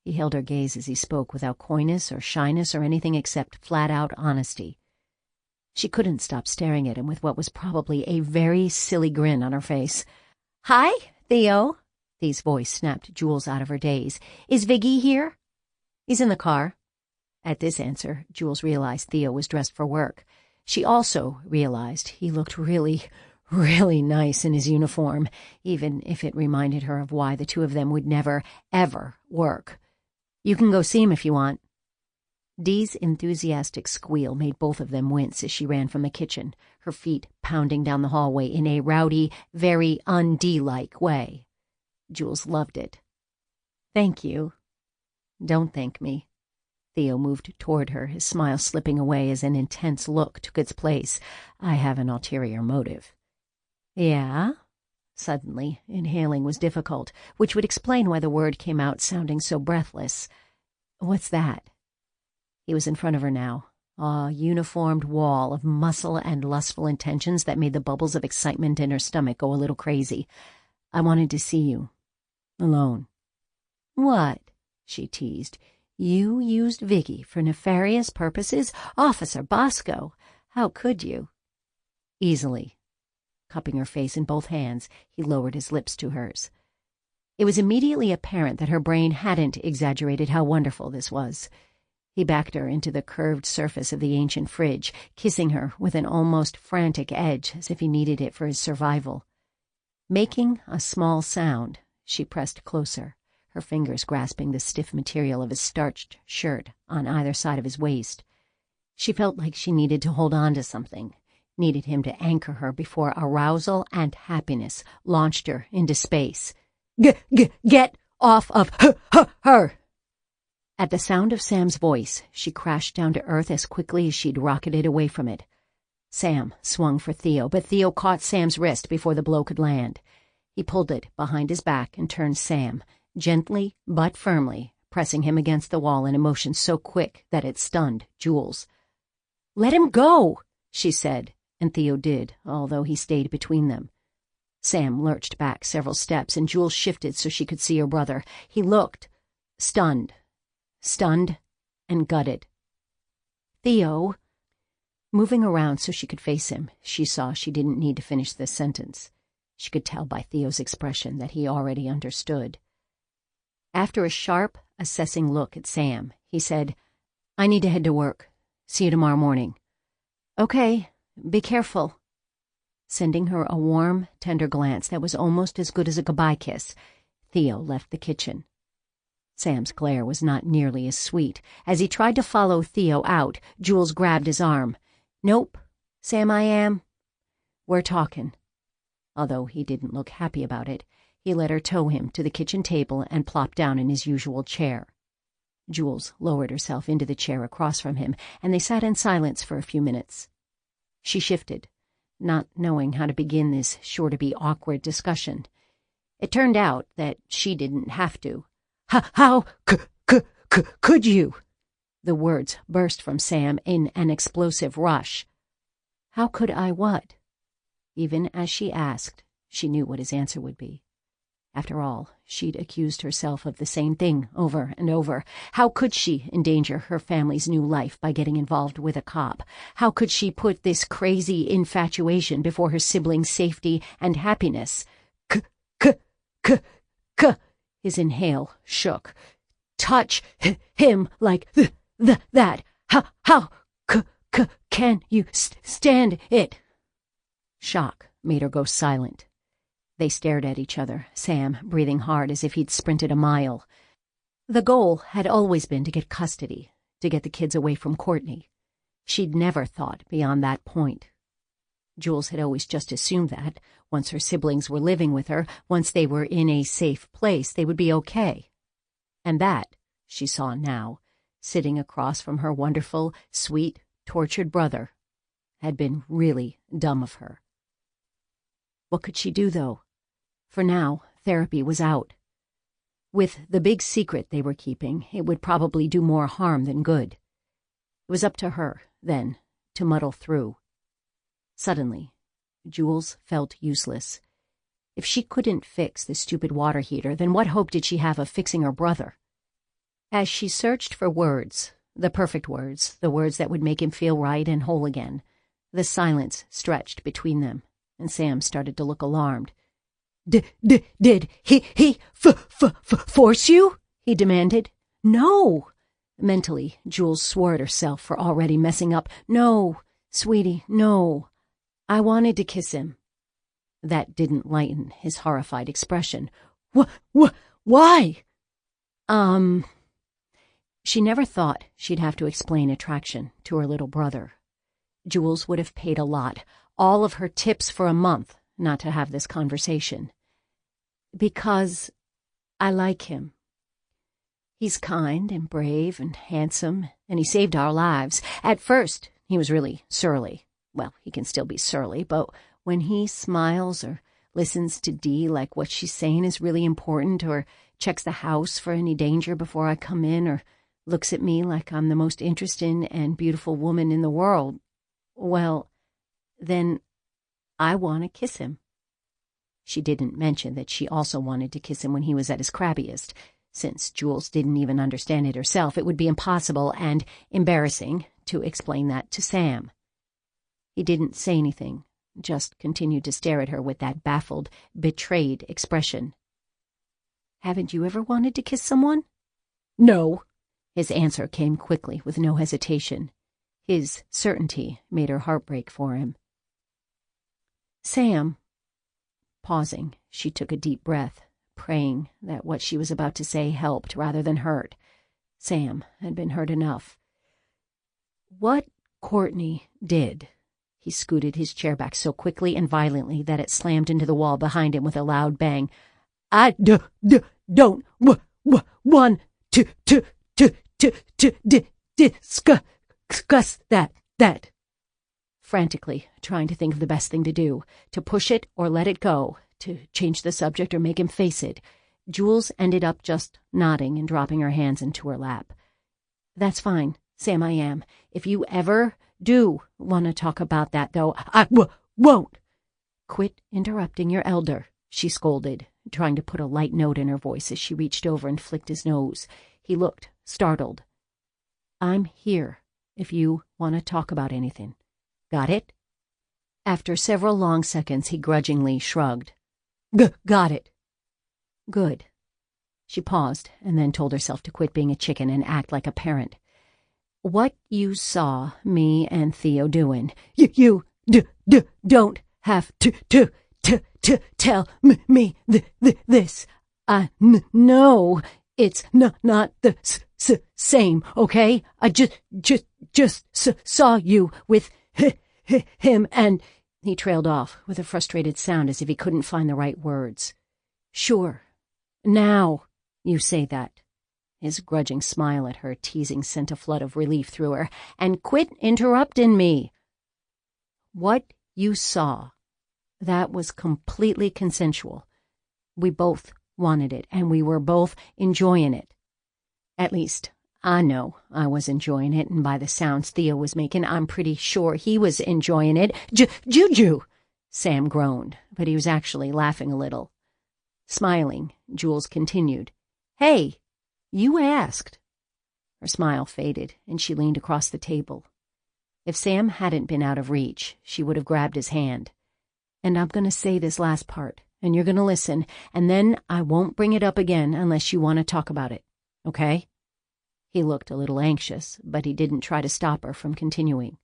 He held her gaze as he spoke without coyness or shyness or anything except flat-out honesty. She couldn't stop staring at him with what was probably a very silly grin on her face. "Hi, Theo." Thea's voice snapped Jules out of her daze. "Is Viggy here?" "He's in the car." At this answer, Jules realized Theo was dressed for work. She also realized he looked really nice in his uniform, even if it reminded her of why the two of them would never, ever work. "You can go see him if you want." Dee's enthusiastic squeal made both of them wince as she ran from the kitchen, her feet pounding down the hallway in a rowdy, very un-Dee-like way. Jules loved it. "Thank you." "Don't thank me." Theo moved toward her, his smile slipping away as an intense look took its place. "I have an ulterior motive." "Yeah?" Suddenly, inhaling was difficult, which would explain why the word came out sounding so breathless. "What's that?" He was in front of her now, a uniformed wall of muscle and lustful intentions that made the bubbles of excitement in her stomach go a little crazy. "I wanted to see you. Alone." "What?" she teased. "You used Viggy for nefarious purposes? Officer Bosco, how could you?" Easily. Cupping her face in both hands, he lowered his lips to hers. It was immediately apparent that her brain hadn't exaggerated how wonderful this was. He backed her into the curved surface of the ancient fridge, kissing her with an almost frantic edge as if he needed it for his survival. Making a small sound, she pressed closer, her fingers grasping the stiff material of his starched shirt on either side of his waist. She felt like she needed to hold on to something, needed him to anchor her before arousal and happiness launched her into space. Get off of her! At the sound of Sam's voice, she crashed down to earth as quickly as she'd rocketed away from it. Sam swung for Theo, but Theo caught Sam's wrist before the blow could land. He pulled it behind his back and turned Sam, gently but firmly, pressing him against the wall in a motion so quick that it stunned Jules. "Let him go," she said, and Theo did, although he stayed between them. Sam lurched back several steps, and Jules shifted so she could see her brother. He looked stunned and gutted. Theo. Moving around so she could face him, she saw she didn't need to finish this sentence. She could tell by Theo's expression that he already understood. After a sharp, assessing look at Sam, he said, "I need to head to work. See you tomorrow morning." "Okay, be careful." Sending her a warm, tender glance that was almost as good as a goodbye kiss, Theo left the kitchen. Sam's glare was not nearly as sweet. As he tried to follow Theo out, Jules grabbed his arm. "Nope, Sam, I am. We're talking." Although he didn't look happy about it, he let her tow him to the kitchen table and plopped down in his usual chair. Jules lowered herself into the chair across from him, and they sat in silence for a few minutes. She shifted, not knowing how to begin this sure-to-be awkward discussion. It turned out that she didn't have to. How could you?" The words burst from Sam in an explosive rush. "How could I what?" Even as she asked, she knew what his answer would be. After all, she'd accused herself of the same thing over and over. How could she endanger her family's new life by getting involved with a cop? How could she put this crazy infatuation before her siblings' safety and happiness? His inhale shook. "Touch him like that. How can you stand it?" Shock made her go silent. They stared at each other, Sam breathing hard as if he'd sprinted a mile. The goal had always been to get custody, to get the kids away from Courtney. She'd never thought beyond that point. Jules had always just assumed that, once her siblings were living with her, once they were in a safe place, they would be okay. And that, she saw now, sitting across from her wonderful, sweet, tortured brother, had been really dumb of her. What could she do, though? For now, therapy was out. With the big secret they were keeping, it would probably do more harm than good. It was up to her, then, to muddle through. Suddenly, Jules felt useless. If she couldn't fix the stupid water heater, then what hope did she have of fixing her brother? As she searched for words, the perfect words, the words that would make him feel right and whole again, the silence stretched between them, and Sam started to look alarmed. Did he force you?" he demanded. "No." Mentally, Jules swore at herself for already messing up. "No, sweetie, no. I wanted to kiss him." That didn't lighten his horrified expression. Why? She never thought she'd have to explain attraction to her little brother. Jules would have paid a lot, all of her tips for a month, not to have this conversation. "Because I like him. He's kind and brave and handsome, and he saved our lives. At first, he was really surly. Well, he can still be surly, but when he smiles or listens to Dee like what she's saying is really important, or checks the house for any danger before I come in, or looks at me like I'm the most interesting and beautiful woman in the world, well, then I want to kiss him." She didn't mention that she also wanted to kiss him when he was at his crabbiest. Since Jules didn't even understand it herself, it would be impossible and embarrassing to explain that to Sam. He didn't say anything, just continued to stare at her with that baffled, betrayed expression. "Haven't you ever wanted to kiss someone?" "No." His answer came quickly, with no hesitation. His certainty made her heart break for him. "Sam." Pausing, she took a deep breath, praying that what she was about to say helped rather than hurt. Sam had been hurt enough. "What Courtney did." He scooted his chair back so quickly and violently that it slammed into the wall behind him with a loud bang. "I don't want to discuss that. Frantically trying to think of the best thing to do, to push it or let it go, to change the subject or make him face it, Jules ended up just nodding and dropping her hands into her lap. "That's fine, Sam, I am. If you ever do want to talk about that, though, I won't." "Quit interrupting your elder," she scolded, trying to put a light note in her voice as she reached over and flicked his nose. He looked startled. "I'm here," if you want to talk about anything. Got it?" After several long seconds, he grudgingly shrugged. Got it." "Good." She paused and then told herself to quit being a chicken and act like a parent. "What you saw me and Theo doing, you don't have to tell me this. I know it's not the same, okay? I just saw you with him and—" He trailed off with a frustrated sound as if he couldn't find the right words. "Sure. Now you say that." His grudging smile at her teasing sent a flood of relief through her. "And quit interrupting me. What you saw, that was completely consensual. We both wanted it, and we were both enjoying it. At least, I know I was enjoying it, and by the sounds Theo was making, I'm pretty sure he was enjoying it. Juju!" Sam groaned, but he was actually laughing a little. Smiling, Jules continued, "Hey, you asked." Her smile faded, and she leaned across the table. If Sam hadn't been out of reach, she would have grabbed his hand. "And I'm going to say this last part, and you're going to listen, and then I won't bring it up again unless you want to talk about it, okay?" He looked a little anxious, but he didn't try to stop her from continuing.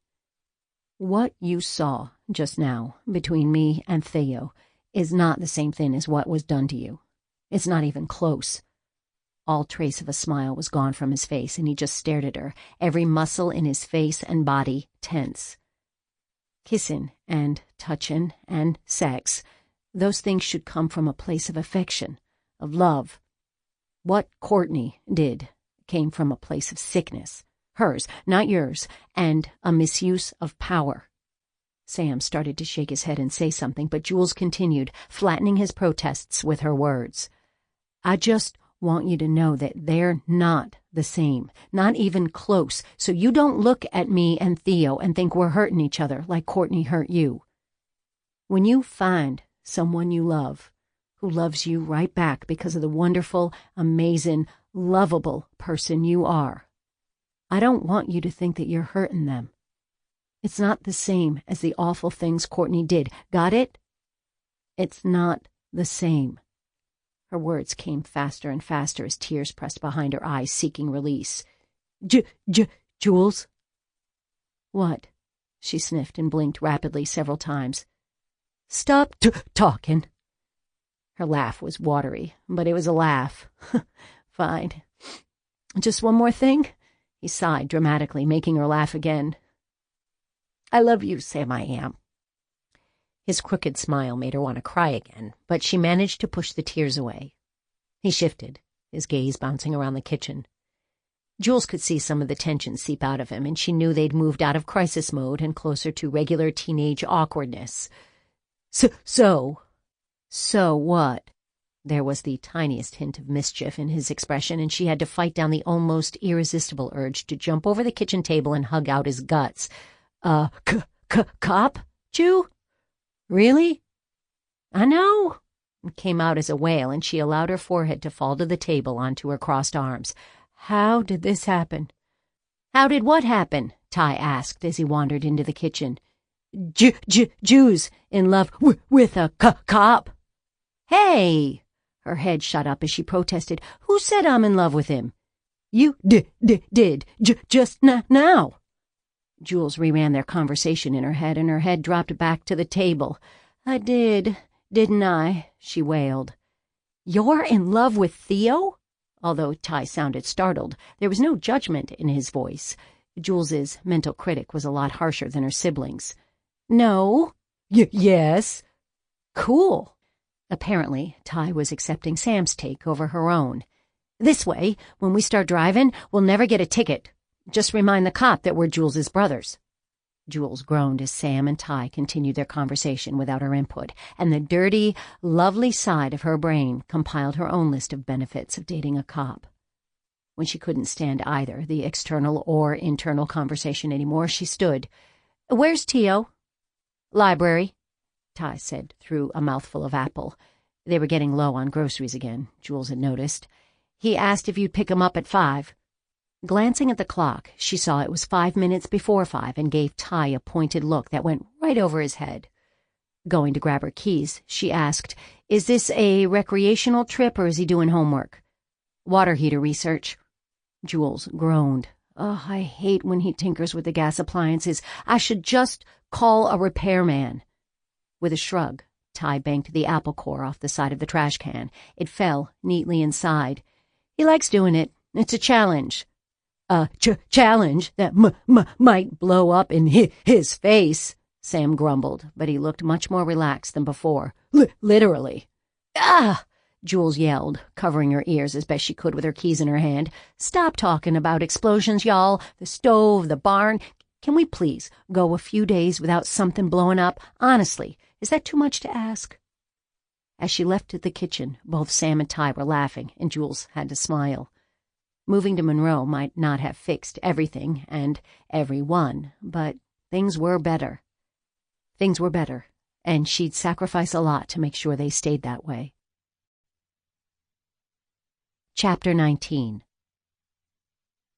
"What you saw just now between me and Theo is not the same thing as what was done to you. It's not even close." All trace of a smile was gone from his face, and he just stared at her, every muscle in his face and body tense. Kissing and touching and sex, those things should come from a place of affection, of love. What Courtney did came from a place of sickness, hers, not yours, and a misuse of power. Sam started to shake his head and say something, but Jules continued, flattening his protests with her words. "I just want you to know that they're not the same, not even close, so you don't look at me and Theo and think we're hurting each other like Courtney hurt you. When you find someone you love, who loves you right back because of the wonderful, amazing, lovable person you are, I don't want you to think that you're hurting them. It's not the same as the awful things Courtney did. Got it? It's not the same." Her words came faster and faster as tears pressed behind her eyes, seeking release. Jules? "What?" She sniffed and blinked rapidly several times. "Stop talking." Her laugh was watery, but it was a laugh. "Fine. Just one more thing?" He sighed dramatically, making her laugh again. "I love you, Sam, I am." His crooked smile made her want to cry again, but she managed to push the tears away. He shifted, his gaze bouncing around the kitchen. Jules could see some of the tension seep out of him, and she knew they'd moved out of crisis mode and closer to regular teenage awkwardness. So what?" There was the tiniest hint of mischief in his expression, and she had to fight down the almost irresistible urge to jump over the kitchen table and hug out his guts. Cop, Ju? Really?" "I know." It came out as a wail, and she allowed her forehead to fall to the table onto her crossed arms. "How did this happen?" "How did what happen?" Ty asked as he wandered into the kitchen. Ju's in love with a cop." "Hey!" Her head shot up as she protested. "Who said I'm in love with him?" "You did, just now." Jules reran their conversation in her head, and her head dropped back to the table. "I did, didn't I?" she wailed. "You're in love with Theo?" Although Ty sounded startled, there was no judgment in his voice. Jules's mental critic was a lot harsher than her siblings. "No." Yes." "Cool." Apparently, Ty was accepting Sam's take over her own. "This way, when we start driving, we'll never get a ticket. Just remind the cop that we're Jules's brothers." Jules groaned as Sam and Ty continued their conversation without her input, and the dirty, lovely side of her brain compiled her own list of benefits of dating a cop. When she couldn't stand either the external or internal conversation anymore, she stood. "Where's Theo?" "Library," Ty said through a mouthful of apple. They were getting low on groceries again, Jules had noticed. "He asked if you'd pick him up at 5. Glancing at the clock, she saw it was 5 minutes before 5 and gave Ty a pointed look that went right over his head. Going to grab her keys, she asked, "Is this a recreational trip or is he doing homework?" "Water heater research." Jules groaned. "Oh, I hate when he tinkers with the gas appliances. I should just call a repairman." With a shrug, Ty banked the apple core off the side of the trash can. It fell neatly inside. "He likes doing it. It's a challenge." "A challenge that might blow up in his face," Sam grumbled, but he looked much more relaxed than before. Literally. "Ah!" Jules yelled, covering her ears as best she could with her keys in her hand. "Stop talking about explosions, y'all. The stove, the barn. Can we please go a few days without something blowing up? Honestly, is that too much to ask?" As she left the kitchen, both Sam and Ty were laughing, and Jules had to smile. Moving to Monroe might not have fixed everything and everyone, but things were better. Things were better, and she'd sacrifice a lot to make sure they stayed that way. Chapter 19.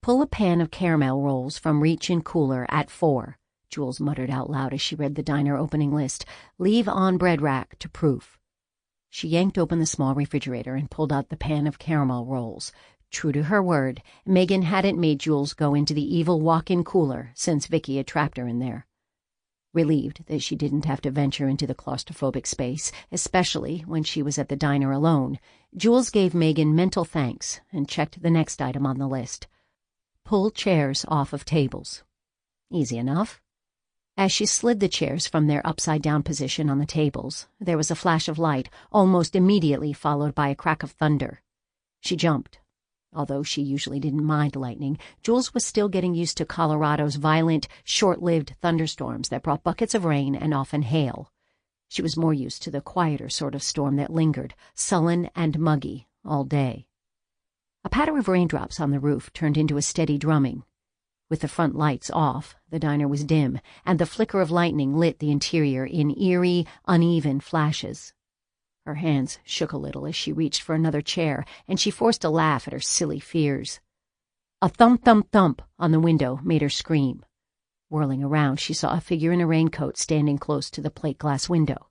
"Pull a pan of caramel rolls from reach in cooler at 4, Jules muttered out loud as she read the diner opening list. "Leave on bread rack to proof." She yanked open the small refrigerator and pulled out the pan of caramel rolls. True to her word, Megan hadn't made Jules go into the evil walk-in cooler since Vicky had trapped her in there. Relieved that she didn't have to venture into the claustrophobic space, especially when she was at the diner alone, Jules gave Megan mental thanks and checked the next item on the list. Pull chairs off of tables. Easy enough. As she slid the chairs from their upside-down position on the tables, there was a flash of light, almost immediately followed by a crack of thunder. She jumped. Although she usually didn't mind lightning, Jules was still getting used to Colorado's violent, short-lived thunderstorms that brought buckets of rain and often hail. She was more used to the quieter sort of storm that lingered, sullen and muggy, all day. A patter of raindrops on the roof turned into a steady drumming. With the front lights off, the diner was dim, and the flicker of lightning lit the interior in eerie, uneven flashes. Her hands shook a little as she reached for another chair, and she forced a laugh at her silly fears. A thump-thump-thump on the window made her scream. Whirling around, she saw a figure in a raincoat standing close to the plate-glass window.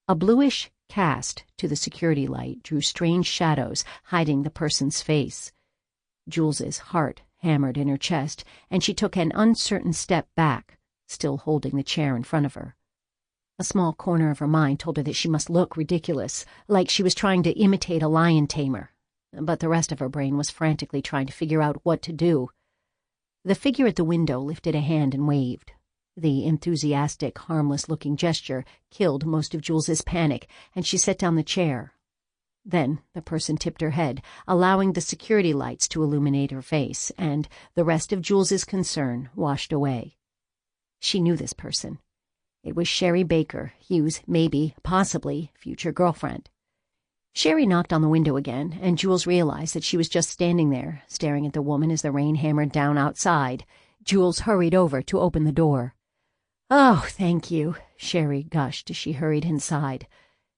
A bluish cast to the security light drew strange shadows, hiding the person's face. Jules's heart hammered in her chest, and she took an uncertain step back, still holding the chair in front of her. A small corner of her mind told her that she must look ridiculous, like she was trying to imitate a lion tamer, but the rest of her brain was frantically trying to figure out what to do. The figure at the window lifted a hand and waved. The enthusiastic, harmless-looking gesture killed most of Jules's panic, and she set down the chair. Then the person tipped her head, allowing the security lights to illuminate her face, and the rest of Jules's concern washed away. She knew this person. It was Sherry Baker, Hugh's maybe, possibly, future girlfriend. Sherry knocked on the window again, and Jules realized that she was just standing there, staring at the woman as the rain hammered down outside. Jules hurried over to open the door. "Oh, thank you," Sherry gushed as she hurried inside.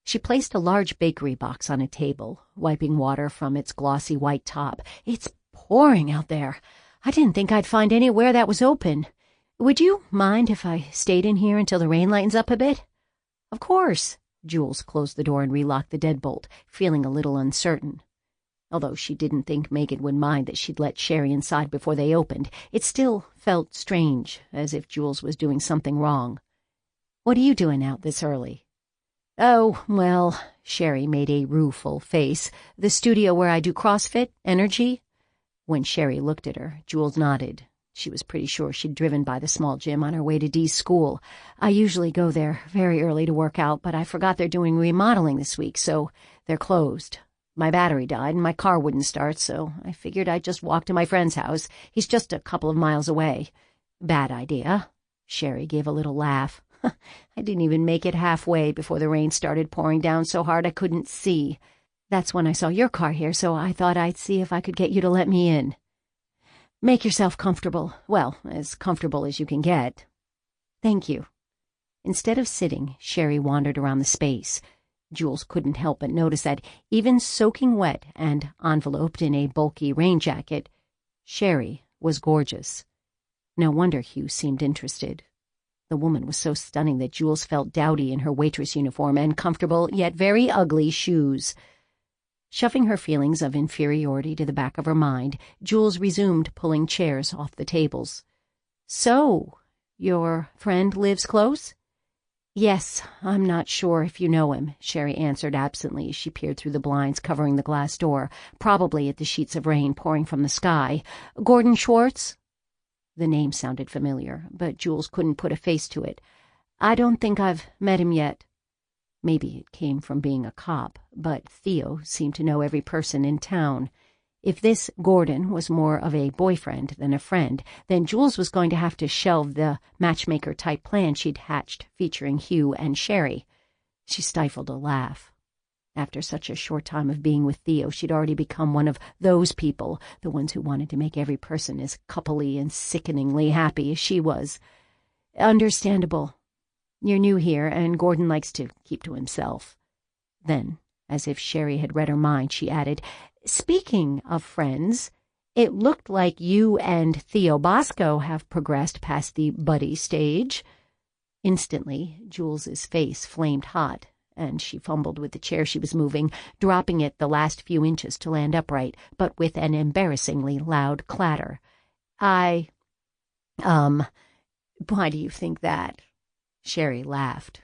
She placed a large bakery box on a table, wiping water from its glossy white top. "It's pouring out there. I didn't think I'd find anywhere that was open. Would you mind if I stayed in here until the rain lightens up a bit?" "Of course." Jules closed the door and relocked the deadbolt, feeling a little uncertain. Although she didn't think Megan would mind that she'd let Sherry inside before they opened, it still felt strange, as if Jules was doing something wrong. "What are you doing out this early?" "Oh, well," Sherry made a rueful face. "The studio where I do CrossFit, Energy." When Sherry looked at her, Jules nodded. She was pretty sure she'd driven by the small gym on her way to Dee's school. "I usually go there very early to work out, but I forgot they're doing remodeling this week, so they're closed. My battery died and my car wouldn't start, so I figured I'd just walk to my friend's house. He's just a couple of miles away." "Bad idea." Sherry gave a little laugh. "I didn't even make it halfway before the rain started pouring down so hard I couldn't see. That's when I saw your car here, so I thought I'd see if I could get you to let me in." "Make yourself comfortable. Well, as comfortable as you can get." "Thank you." Instead of sitting, Sherry wandered around the space. Jules couldn't help but notice that, even soaking wet and enveloped in a bulky rain jacket, Sherry was gorgeous. No wonder Hugh seemed interested. The woman was so stunning that Jules felt dowdy in her waitress uniform and comfortable yet very ugly shoes. Shoving her feelings of inferiority to the back of her mind, Jules resumed pulling chairs off the tables. "So, your friend lives close?" "Yes, I'm not sure if you know him," Sherry answered absently as she peered through the blinds covering the glass door, probably at the sheets of rain pouring from the sky. "Gordon Schwartz?" The name sounded familiar, but Jules couldn't put a face to it. "I don't think I've met him yet." Maybe it came from being a cop, but Theo seemed to know every person in town. If this Gordon was more of a boyfriend than a friend, then Jules was going to have to shelve the matchmaker-type plan she'd hatched featuring Hugh and Sherry. She stifled a laugh. After such a short time of being with Theo, she'd already become one of those people, the ones who wanted to make every person as coupley and sickeningly happy as she was. "Understandable. You're new here, and Gordon likes to keep to himself." Then, as if Sherry had read her mind, she added, "Speaking of friends, it looked like you and Theo Bosco have progressed past the buddy stage." Instantly, Jules's face flamed hot, and she fumbled with the chair she was moving, dropping it the last few inches to land upright, but with an embarrassingly loud clatter. Why do you think that?" Sherry laughed.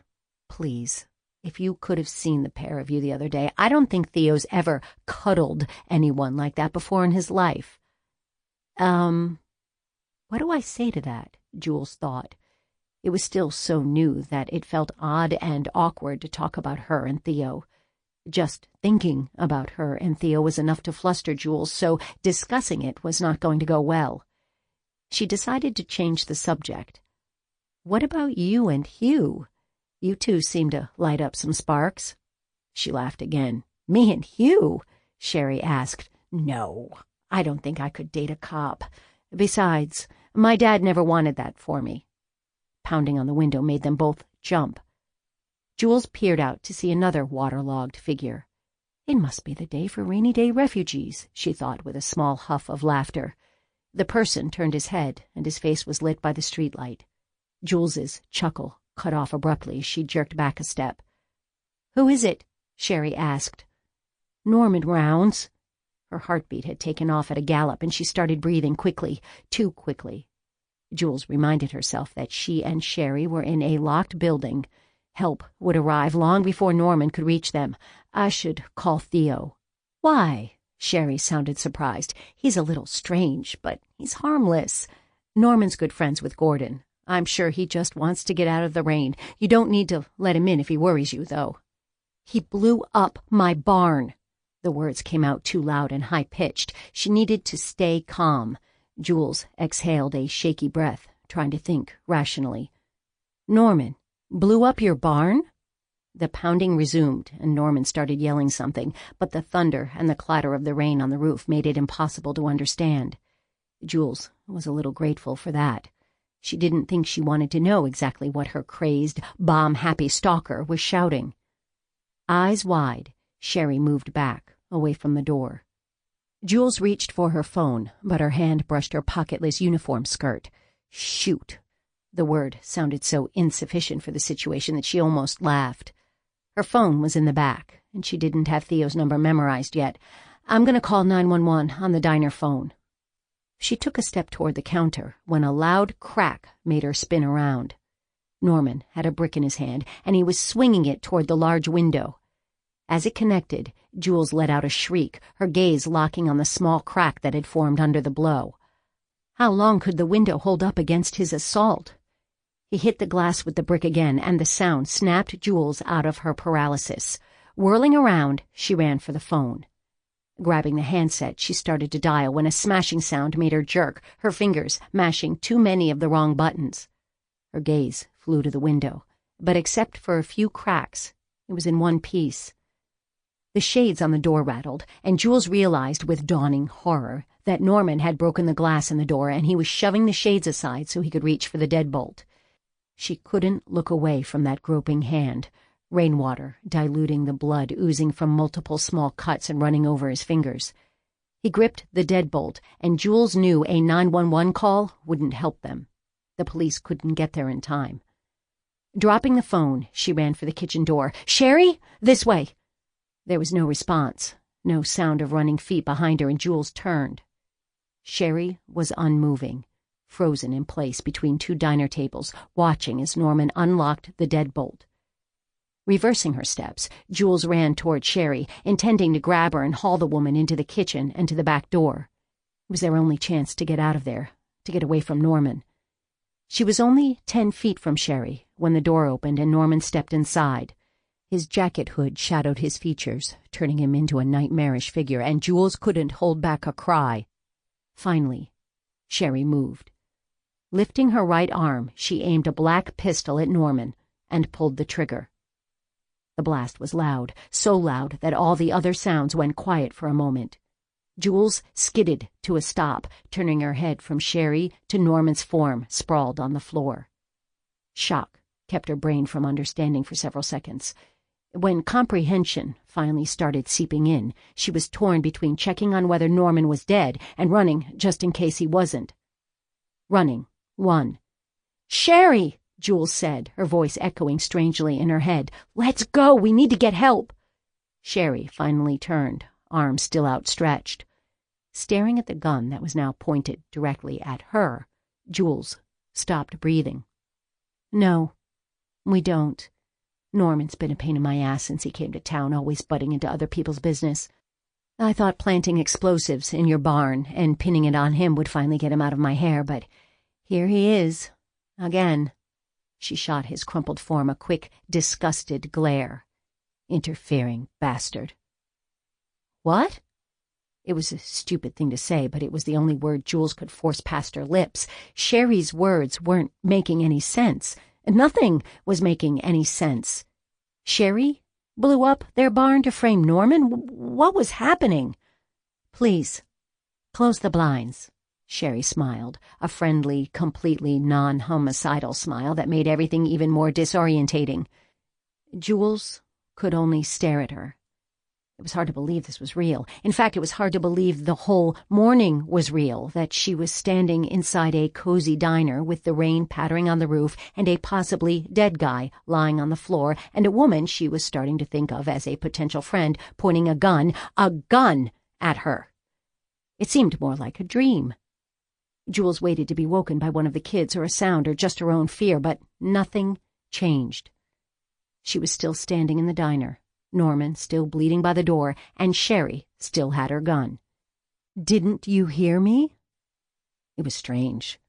"Please. If you could have seen the pair of you the other day, I don't think Theo's ever cuddled anyone like that before in his life." What do I say to that?" Jules thought. It was still so new that it felt odd and awkward to talk about her and Theo. Just thinking about her and Theo was enough to fluster Jules, so discussing it was not going to go well. She decided to change the subject. "What about you and Hugh? You two seem to light up some sparks." She laughed again. "Me and Hugh?" Sherry asked. "No, I don't think I could date a cop. Besides, my dad never wanted that for me." Pounding on the window made them both jump. Jules peered out to see another waterlogged figure. It must be the day for rainy day refugees, she thought with a small huff of laughter. The person turned his head, and his face was lit by the streetlight. Jules's chuckle cut off abruptly as she jerked back a step. "Who is it?" Sherry asked. "Norman Rounds." Her heartbeat had taken off at a gallop, and she started breathing quickly, too quickly. Jules reminded herself that she and Sherry were in a locked building. Help would arrive long before Norman could reach them. "I should call Theo." "Why?" Sherry sounded surprised. "He's a little strange, but he's harmless. Norman's good friends with Gordon. I'm sure he just wants to get out of the rain. You don't need to let him in if he worries you, though." "He blew up my barn." The words came out too loud and high-pitched. She needed to stay calm. Jules exhaled a shaky breath, trying to think rationally. "Norman blew up your barn?" The pounding resumed, and Norman started yelling something, but the thunder and the clatter of the rain on the roof made it impossible to understand. Jules was a little grateful for that. She didn't think she wanted to know exactly what her crazed, bomb-happy stalker was shouting. Eyes wide, Sherry moved back, away from the door. Jules reached for her phone, but her hand brushed her pocketless uniform skirt. Shoot! The word sounded so insufficient for the situation that she almost laughed. Her phone was in the back, and she didn't have Theo's number memorized yet. "I'm going to call 911 on the diner phone." She took a step toward the counter when a loud crack made her spin around. Norman had a brick in his hand, and he was swinging it toward the large window. As it connected, Jules let out a shriek, her gaze locking on the small crack that had formed under the blow. How long could the window hold up against his assault? He hit the glass with the brick again, and the sound snapped Jules out of her paralysis. Whirling around, she ran for the phone. Grabbing the handset, she started to dial when a smashing sound made her jerk, her fingers mashing too many of the wrong buttons. Her gaze flew to the window, but except for a few cracks, it was in one piece. The shades on the door rattled, and Jules realized with dawning horror that Norman had broken the glass in the door, and he was shoving the shades aside so he could reach for the deadbolt. She couldn't look away from that groping hand, rainwater diluting the blood oozing from multiple small cuts and running over his fingers. He gripped the deadbolt, and Jules knew a 911 call wouldn't help them. The police couldn't get there in time. Dropping the phone, she ran for the kitchen door. "Sherry, this way!" There was no response, no sound of running feet behind her, and Jules turned. Sherry was unmoving, frozen in place between two diner tables, watching as Norman unlocked the deadbolt. Reversing her steps, Jules ran toward Sherry, intending to grab her and haul the woman into the kitchen and to the back door. It was their only chance to get out of there, to get away from Norman. She was only 10 feet from Sherry when the door opened and Norman stepped inside. His jacket hood shadowed his features, turning him into a nightmarish figure, and Jules couldn't hold back a cry. Finally, Sherry moved. Lifting her right arm, she aimed a black pistol at Norman and pulled the trigger. The blast was loud, so loud that all the other sounds went quiet for a moment. Jules skidded to a stop, turning her head from Sherry to Norman's form sprawled on the floor. Shock kept her brain from understanding for several seconds. When comprehension finally started seeping in, she was torn between checking on whether Norman was dead and running just in case he wasn't. Running won. "Sherry!" Jules said, her voice echoing strangely in her head. "Let's go! We need to get help!" Sherry finally turned, arms still outstretched. Staring at the gun that was now pointed directly at her, Jules stopped breathing. "No, we don't. Norman's been a pain in my ass since he came to town, always butting into other people's business. I thought planting explosives in your barn and pinning it on him would finally get him out of my hair, but here he is, again." She shot his crumpled form a quick, disgusted glare. "Interfering bastard." "What?" It was a stupid thing to say, but it was the only word Jules could force past her lips. Sherry's words weren't making any sense. Nothing was making any sense. Sherry blew up their barn to frame Norman? What was happening? "Please, close the blinds." Sherry smiled, a friendly, completely non-homicidal smile that made everything even more disorientating. Jules could only stare at her. It was hard to believe this was real. In fact, it was hard to believe the whole morning was real, that she was standing inside a cozy diner with the rain pattering on the roof and a possibly dead guy lying on the floor and a woman she was starting to think of as a potential friend pointing a gun at her. It seemed more like a dream. Jules waited to be woken by one of the kids or a sound or just her own fear, but nothing changed. She was still standing in the diner, Norman still bleeding by the door, and Sherry still had her gun. "Didn't you hear me?" It was strange.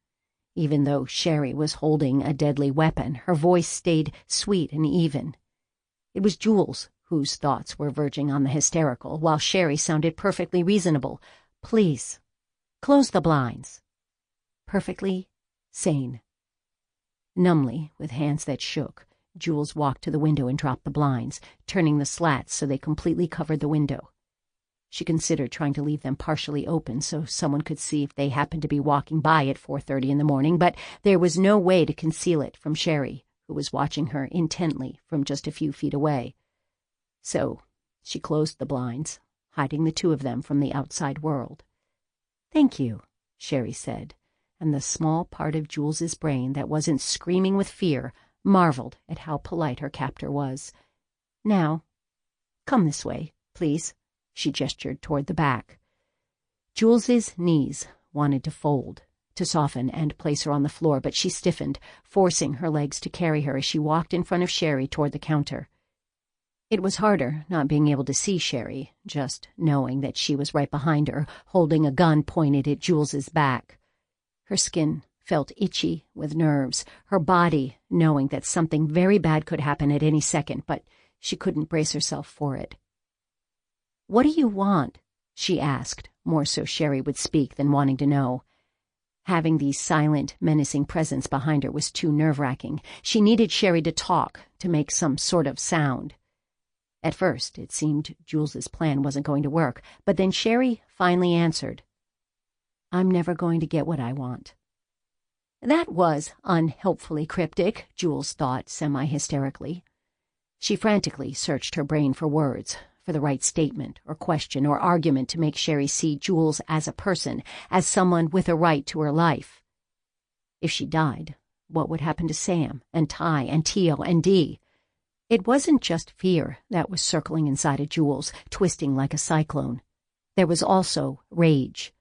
Even though Sherry was holding a deadly weapon, her voice stayed sweet and even. It was Jules whose thoughts were verging on the hysterical, while Sherry sounded perfectly reasonable. "Please, close the blinds." Perfectly sane. Numbly, with hands that shook, Jules walked to the window and dropped the blinds, turning the slats so they completely covered the window. She considered trying to leave them partially open so someone could see if they happened to be walking by at 4:30 in the morning, but there was no way to conceal it from Sherry, who was watching her intently from just a few feet away. So she closed the blinds, hiding the two of them from the outside world. "Thank you," Sherry said, and the small part of Jules's brain that wasn't screaming with fear marveled at how polite her captor was. "Now, come this way, please." She gestured toward the back. Jules's knees wanted to fold, to soften and place her on the floor, but she stiffened, forcing her legs to carry her as she walked in front of Sherry toward the counter. It was harder not being able to see Sherry, just knowing that she was right behind her, holding a gun pointed at Jules's back. Her skin felt itchy with nerves, her body knowing that something very bad could happen at any second, but she couldn't brace herself for it. "What do you want?" she asked, more so Sherry would speak than wanting to know. Having the silent, menacing presence behind her was too nerve-wracking. She needed Sherry to talk, to make some sort of sound. At first, it seemed Jules's plan wasn't going to work, but then Sherry finally answered. "I'm never going to get what I want." That was unhelpfully cryptic, Jules thought semi-hysterically. She frantically searched her brain for words, for the right statement or question or argument to make Sherry see Jules as a person, as someone with a right to her life. If she died, what would happen to Sam and Ty and Tio and Dee? It wasn't just fear that was circling inside of Jules, twisting like a cyclone. There was also rage.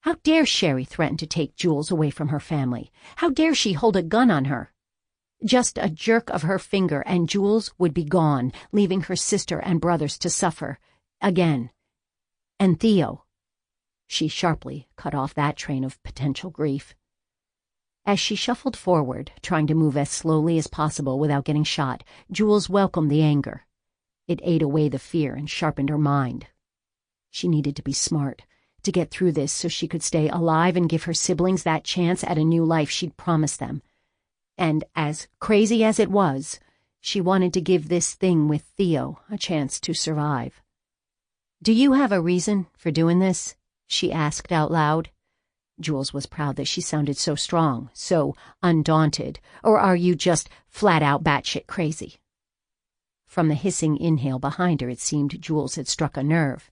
How dare Sherry threaten to take Jules away from her family? How dare she hold a gun on her? Just a jerk of her finger and Jules would be gone, leaving her sister and brothers to suffer. Again. And Theo. She sharply cut off that train of potential grief. As she shuffled forward, trying to move as slowly as possible without getting shot, Jules welcomed the anger. It ate away the fear and sharpened her mind. She needed to be smart, to get through this so she could stay alive and give her siblings that chance at a new life she'd promised them. And as crazy as it was, she wanted to give this thing with Theo a chance to survive. "Do you have a reason for doing this?" she asked out loud. Jules was proud that she sounded so strong, so undaunted. "Or are you just flat-out batshit crazy?" From the hissing inhale behind her, it seemed Jules had struck a nerve.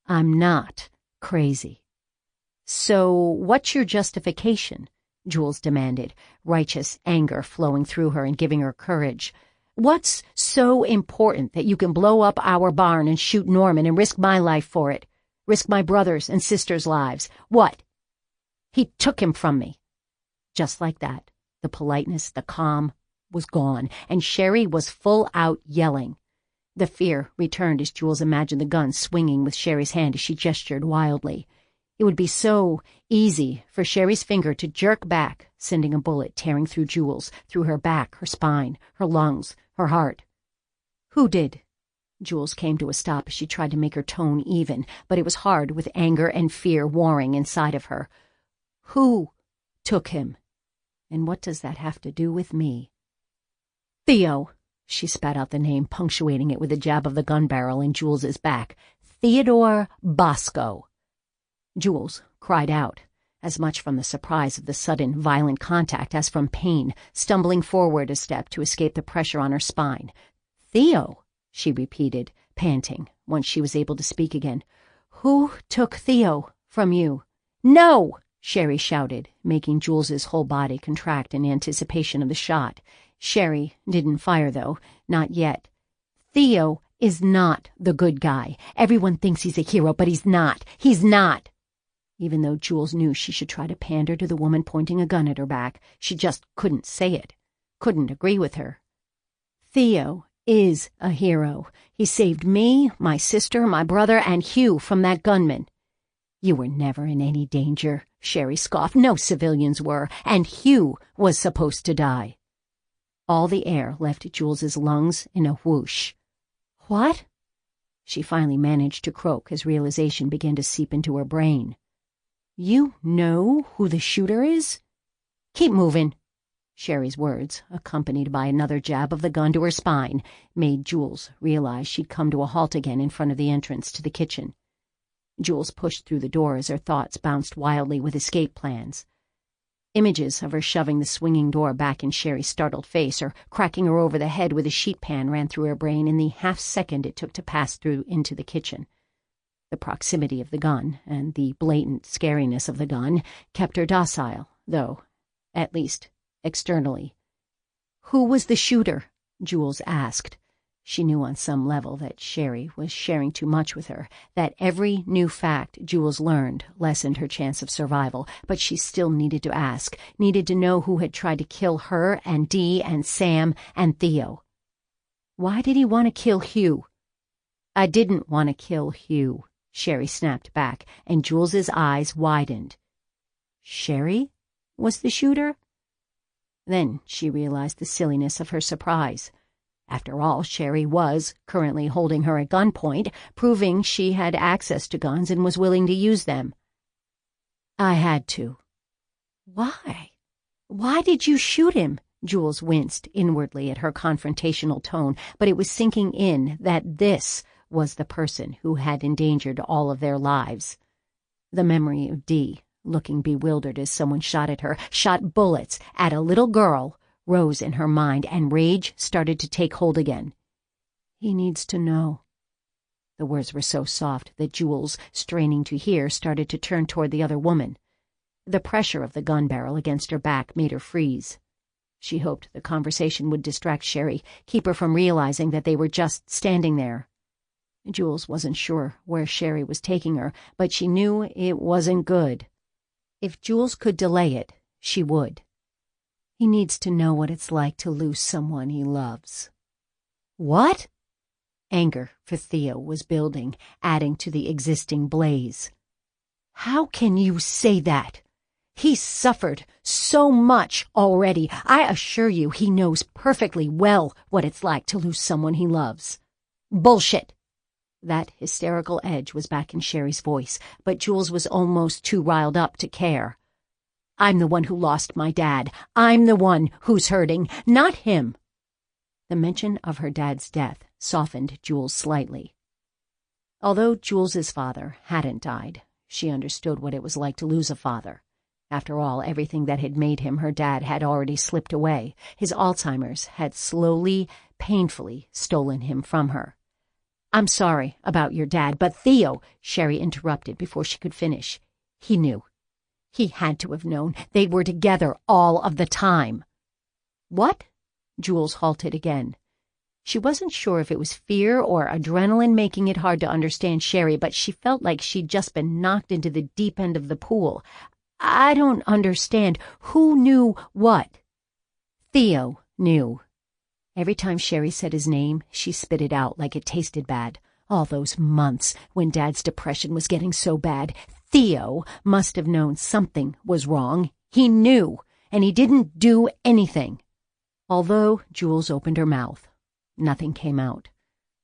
"I'm not crazy." "So what's your justification?" Jules demanded, righteous anger flowing through her and giving her courage. "What's so important that you can blow up our barn and shoot Norman and risk my life for it? Risk my brothers' and sisters' lives? What? He took him from me." Just like that, the politeness, the calm, was gone, and Sherry was full out yelling. The fear returned as Jules imagined the gun swinging with Sherry's hand as she gestured wildly. It would be so easy for Sherry's finger to jerk back, sending a bullet tearing through Jules, through her back, her spine, her lungs, her heart. "Who did?" Jules came to a stop as she tried to make her tone even, but it was hard with anger and fear warring inside of her. "Who took him? And what does that have to do with me?" "Theo." She spat out the name, punctuating it with a jab of the gun barrel in Jules's back. "Theodore Bosco." Jules cried out, as much from the surprise of the sudden, violent contact as from pain, stumbling forward a step to escape the pressure on her spine. "Theo," she repeated, panting, once she was able to speak again. "Who took Theo from you?" "No!" Sherry shouted, making Jules's whole body contract in anticipation of the shot. Sherry didn't fire, though, not yet. "Theo is not the good guy. Everyone thinks he's a hero, but he's not. He's not." Even though Jules knew she should try to pander to the woman pointing a gun at her back, she just couldn't say it, couldn't agree with her. "Theo is a hero. He saved me, my sister, my brother, and Hugh from that gunman." "You were never in any danger," Sherry scoffed. "No civilians were, and Hugh was supposed to die." All the air left Jules's lungs in a whoosh. "What?" She finally managed to croak as realization began to seep into her brain. "You know who the shooter is?" "Keep moving." Sherry's words, accompanied by another jab of the gun to her spine, made Jules realize she'd come to a halt again in front of the entrance to the kitchen. Jules pushed through the door as her thoughts bounced wildly with escape plans. Images of her shoving the swinging door back in Sherry's startled face or cracking her over the head with a sheet pan ran through her brain in the half-second it took to pass through into the kitchen. The proximity of the gun and the blatant scariness of the gun kept her docile, though, at least externally. "Who was the shooter?" Jules asked. She knew on some level that Sherry was sharing too much with her, that every new fact Jules learned lessened her chance of survival, but she still needed to ask, needed to know who had tried to kill her and Dee and Sam and Theo. "Why did he want to kill Hugh?" "I didn't want to kill Hugh," Sherry snapped back, and Jules's eyes widened. Sherry was the shooter? Then she realized the silliness of her surprise. After all, Sherry was currently holding her at gunpoint, proving she had access to guns and was willing to use them. "I had to." "Why? Why did you shoot him?" Jules winced inwardly at her confrontational tone, but it was sinking in that this was the person who had endangered all of their lives. The memory of Dee, looking bewildered as someone shot at her, shot bullets at a little girl, rose in her mind, and rage started to take hold again. "He needs to know." The words were so soft that Jules, straining to hear, started to turn toward the other woman. The pressure of the gun barrel against her back made her freeze. She hoped the conversation would distract Sherry, keep her from realizing that they were just standing there. Jules wasn't sure where Sherry was taking her, but she knew it wasn't good. If Jules could delay it, she would. He needs to know what it's like to lose someone he loves. What? Anger for Theo was building, adding to the existing blaze. How can you say that? He's suffered so much already. I assure you he knows perfectly well what it's like to lose someone he loves. Bullshit! That hysterical edge was back in Sherry's voice, but Jules was almost too riled up to care. I'm the one who lost my dad. I'm the one who's hurting, not him. The mention of her dad's death softened Jules slightly. Although Jules's father hadn't died, she understood what it was like to lose a father. After all, everything that had made him her dad had already slipped away. His Alzheimer's had slowly, painfully stolen him from her. I'm sorry about your dad, but Theo, Sherry interrupted before she could finish. He knew. He had to have known. They were together all of the time. What? Jules halted again. She wasn't sure if it was fear or adrenaline making it hard to understand Sherry, but she felt like she'd just been knocked into the deep end of the pool. I don't understand. Who knew what? Theo knew. Every time Sherry said his name, she spit it out like it tasted bad. All those months when Dad's depression was getting so bad, Theo must have known something was wrong. He knew, and he didn't do anything. Although Jules opened her mouth, nothing came out.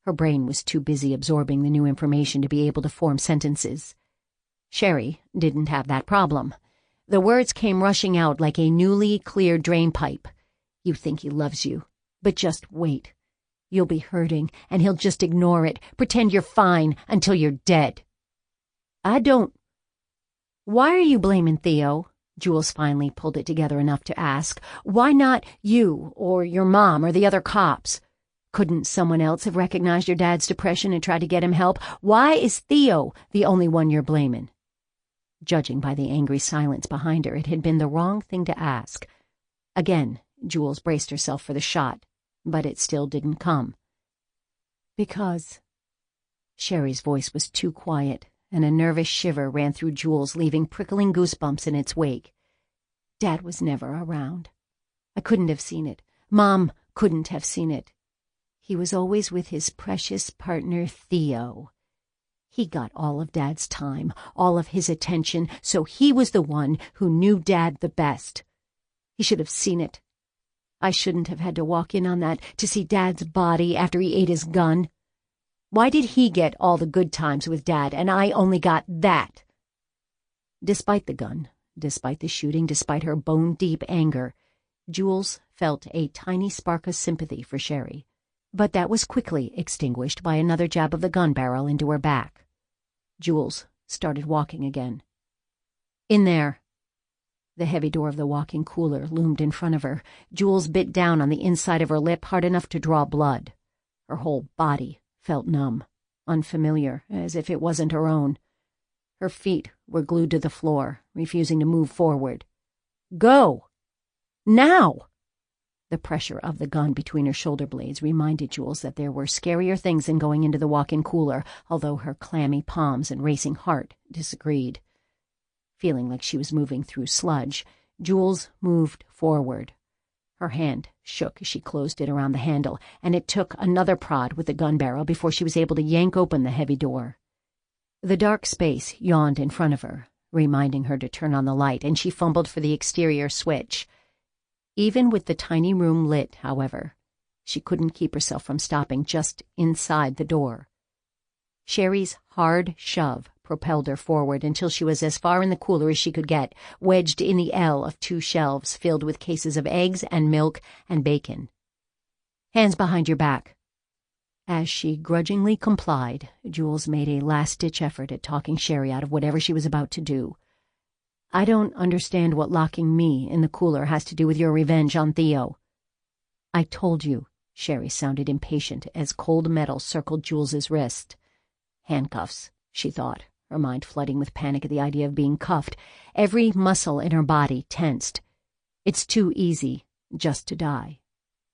Her brain was too busy absorbing the new information to be able to form sentences. Sherry didn't have that problem. The words came rushing out like a newly cleared drain pipe. You think he loves you, but just wait. You'll be hurting, and he'll just ignore it, pretend you're fine until you're dead. I don't... Why are you blaming Theo? Jules finally pulled it together enough to ask. Why not you, or your mom, or the other cops? Couldn't someone else have recognized your dad's depression and tried to get him help? Why is Theo the only one you're blaming? Judging by the angry silence behind her, it had been the wrong thing to ask. Again, Jules braced herself for the shot, but it still didn't come. Because... Sherry's voice was too quiet, and a nervous shiver ran through Jules, leaving prickling goosebumps in its wake. Dad was never around. I couldn't have seen it. Mom couldn't have seen it. He was always with his precious partner, Theo. He got all of Dad's time, all of his attention, so he was the one who knew Dad the best. He should have seen it. I shouldn't have had to walk in on that, to see Dad's body after he ate his gun. Why did he get all the good times with Dad, and I only got that? Despite the gun, despite the shooting, despite her bone-deep anger, Jules felt a tiny spark of sympathy for Sherry. But that was quickly extinguished by another jab of the gun barrel into her back. Jules started walking again. In there. The heavy door of the walk-in cooler loomed in front of her. Jules bit down on the inside of her lip hard enough to draw blood. Her whole body felt numb, unfamiliar, as if it wasn't her own. Her feet were glued to the floor, refusing to move forward. Go! Now! The pressure of the gun between her shoulder blades reminded Jules that there were scarier things than going into the walk-in cooler, although her clammy palms and racing heart disagreed. Feeling like she was moving through sludge, Jules moved forward. Her hand shook as she closed it around the handle, and it took another prod with the gun barrel before she was able to yank open the heavy door. The dark space yawned in front of her, reminding her to turn on the light, and she fumbled for the exterior switch. Even with the tiny room lit, however, she couldn't keep herself from stopping just inside the door. Sherry's hard shove propelled her forward until she was as far in the cooler as she could get, wedged in the L of two shelves filled with cases of eggs and milk and bacon. Hands behind your back. As she grudgingly complied, Jules made a last-ditch effort at talking Sherry out of whatever she was about to do. I don't understand what locking me in the cooler has to do with your revenge on Theo. I told you. Sherry sounded impatient as cold metal circled Jules's wrist. Handcuffs, she thought, her mind flooding with panic at the idea of being cuffed. Every muscle in her body tensed. It's too easy just to die.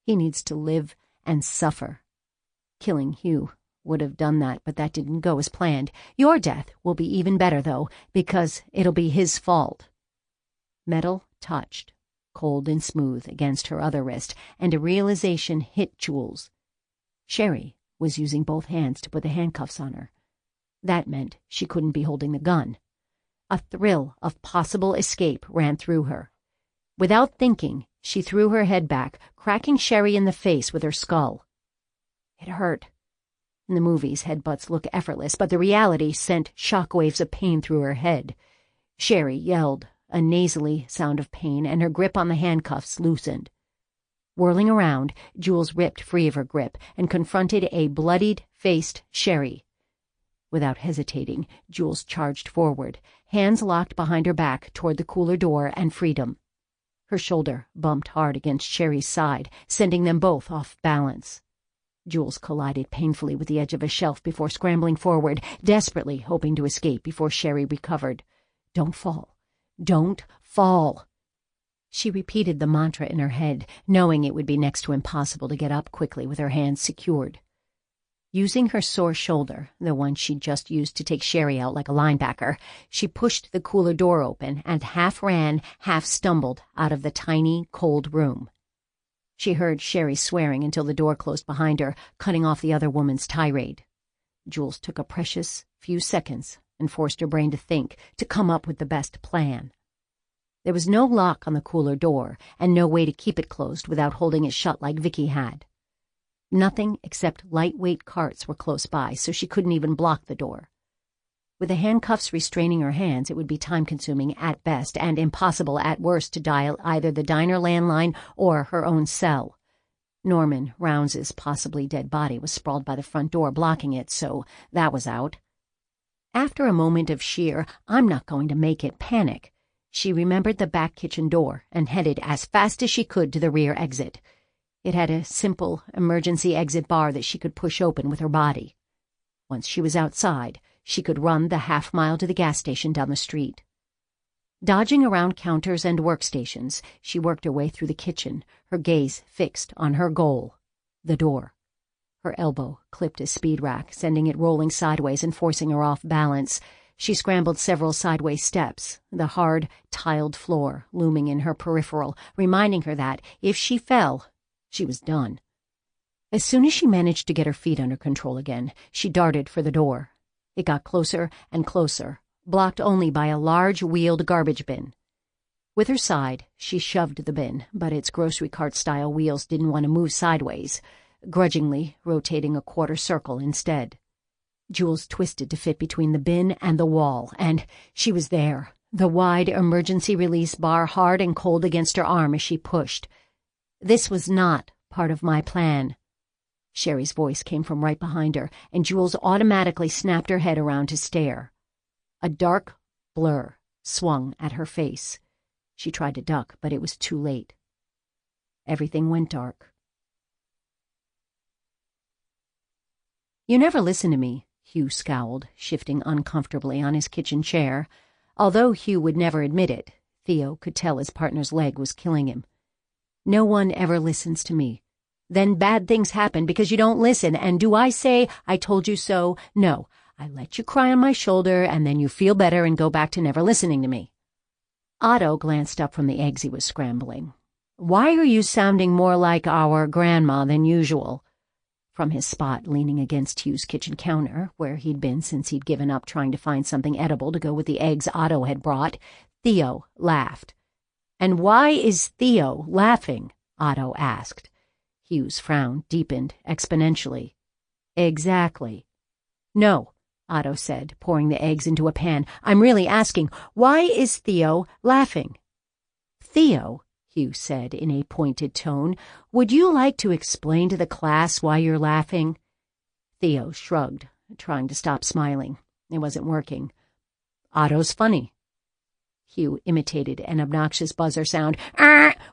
He needs to live and suffer. Killing Hugh would have done that, but that didn't go as planned. Your death will be even better, though, because it'll be his fault. Metal touched, cold and smooth, against her other wrist, and a realization hit Jules. Sherry was using both hands to put the handcuffs on her. That meant she couldn't be holding the gun. A thrill of possible escape ran through her. Without thinking, she threw her head back, cracking Sherry in the face with her skull. It hurt. In the movies, headbutts look effortless, but the reality sent shockwaves of pain through her head. Sherry yelled, a nasally sound of pain, and her grip on the handcuffs loosened. Whirling around, Jules ripped free of her grip and confronted a bloodied-faced Sherry. Without hesitating, Jules charged forward, hands locked behind her back toward the cooler door and freedom. Her shoulder bumped hard against Sherry's side, sending them both off balance. Jules collided painfully with the edge of a shelf before scrambling forward, desperately hoping to escape before Sherry recovered. Don't fall. Don't fall. She repeated the mantra in her head, knowing it would be next to impossible to get up quickly with her hands secured. Using her sore shoulder, the one she'd just used to take Sherry out like a linebacker, she pushed the cooler door open and half ran, half stumbled out of the tiny, cold room. She heard Sherry swearing until the door closed behind her, cutting off the other woman's tirade. Jules took a precious few seconds and forced her brain to think, to come up with the best plan. There was no lock on the cooler door, and no way to keep it closed without holding it shut like Vicky had. Nothing except lightweight carts were close by, so she couldn't even block the door. With the handcuffs restraining her hands, it would be time-consuming at best and impossible at worst to dial either the diner landline or her own cell. Norman Rounds's possibly dead body was sprawled by the front door, blocking it, so that was out. After a moment of sheer, I'm not going to make it, panic, she remembered the back kitchen door and headed as fast as she could to the rear exit. It had a simple emergency exit bar that she could push open with her body. Once she was outside, she could run the half-mile to the gas station down the street. Dodging around counters and workstations, she worked her way through the kitchen, her gaze fixed on her goal, the door. Her elbow clipped a speed rack, sending it rolling sideways and forcing her off balance. She scrambled several sideways steps, the hard, tiled floor looming in her peripheral, reminding her that, if she fell, she was done. As soon as she managed to get her feet under control again, she darted for the door. It got closer and closer, blocked only by a large wheeled garbage bin. With her side, she shoved the bin, but its grocery cart-style wheels didn't want to move sideways, grudgingly rotating a quarter circle instead. Jules twisted to fit between the bin and the wall, and she was there, the wide emergency release bar hard and cold against her arm as she pushed. This was not part of my plan. Sherry's voice came from right behind her, and Jules automatically snapped her head around to stare. A dark blur swung at her face. She tried to duck, but it was too late. Everything went dark. You never listen to me, Hugh scowled, shifting uncomfortably on his kitchen chair. Although Hugh would never admit it, Theo could tell his partner's leg was killing him. No one ever listens to me. Then bad things happen because you don't listen, and do I say, I told you so? No, I let you cry on my shoulder, and then you feel better and go back to never listening to me. Otto glanced up from the eggs he was scrambling. Why are you sounding more like our grandma than usual? From his spot leaning against Hugh's kitchen counter, where he'd been since he'd given up trying to find something edible to go with the eggs Otto had brought, Theo laughed. And why is Theo laughing? Otto asked. Hugh's frown deepened exponentially. Exactly. No, Otto said, pouring the eggs into a pan. I'm really asking, why is Theo laughing? Theo, Hugh said in a pointed tone, would you like to explain to the class why you're laughing? Theo shrugged, trying to stop smiling. It wasn't working. Otto's funny. Hugh imitated an obnoxious buzzer sound.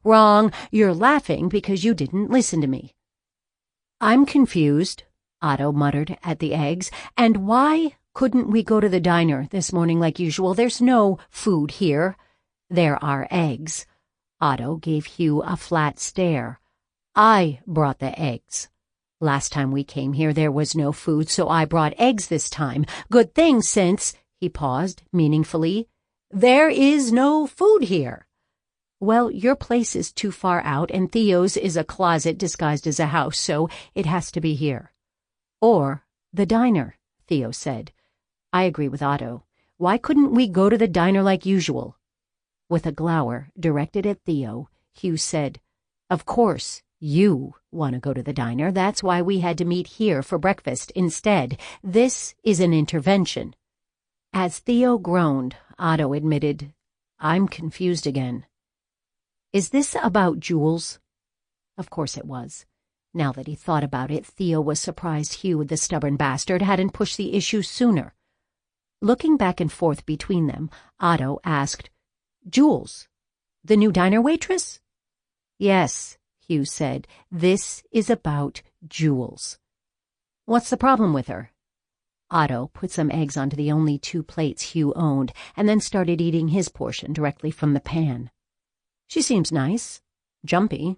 Wrong. You're laughing because you didn't listen to me. I'm confused, Otto muttered at the eggs. "And why couldn't we go to the diner this morning like usual? There's no food here." "There are eggs." Otto gave Hugh a flat stare. "I brought the eggs. Last time we came here there was no food, so I brought eggs this time. Good thing since—" he paused meaningfully, "there is no food here." "Well, your place is too far out, and Theo's is a closet disguised as a house, so it has to be here." "Or the diner," Theo said. "I agree with Otto. Why couldn't we go to the diner like usual?" With a glower directed at Theo, Hugh said, "Of course you want to go to the diner. That's why we had to meet here for breakfast instead. This is an intervention." As Theo groaned, Otto admitted, "I'm confused again." "Is this about Jules?" Of course it was. Now that he thought about it, Theo was surprised Hugh, the stubborn bastard, hadn't pushed the issue sooner. Looking back and forth between them, Otto asked, "Jules, the new diner waitress?" "Yes," Hugh said, "this is about Jules." "What's the problem with her?" Otto put some eggs onto the only 2 plates Hugh owned, and then started eating his portion directly from the pan. "She seems nice. Jumpy,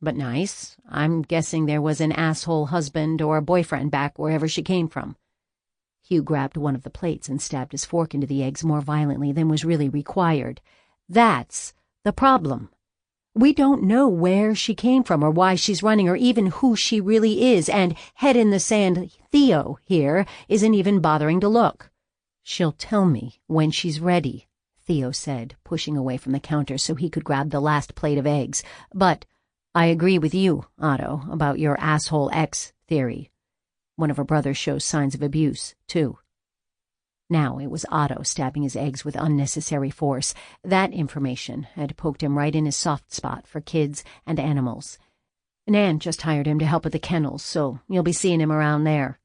but nice. I'm guessing there was an asshole husband or a boyfriend back wherever she came from." Hugh grabbed one of the plates and stabbed his fork into the eggs more violently than was really required. "That's the problem. We don't know where she came from or why she's running or even who she really is, and head in the sand Theo here isn't even bothering to look." "She'll tell me when she's ready," Theo said, pushing away from the counter so he could grab the last plate of eggs. "But I agree with you, Otto, about your asshole ex theory. One of her brothers shows signs of abuse, too." Now it was Otto stabbing his eggs with unnecessary force. That information had poked him right in his soft spot for kids and animals. "Nan just hired him to help at the kennels, so you'll be seeing him around there."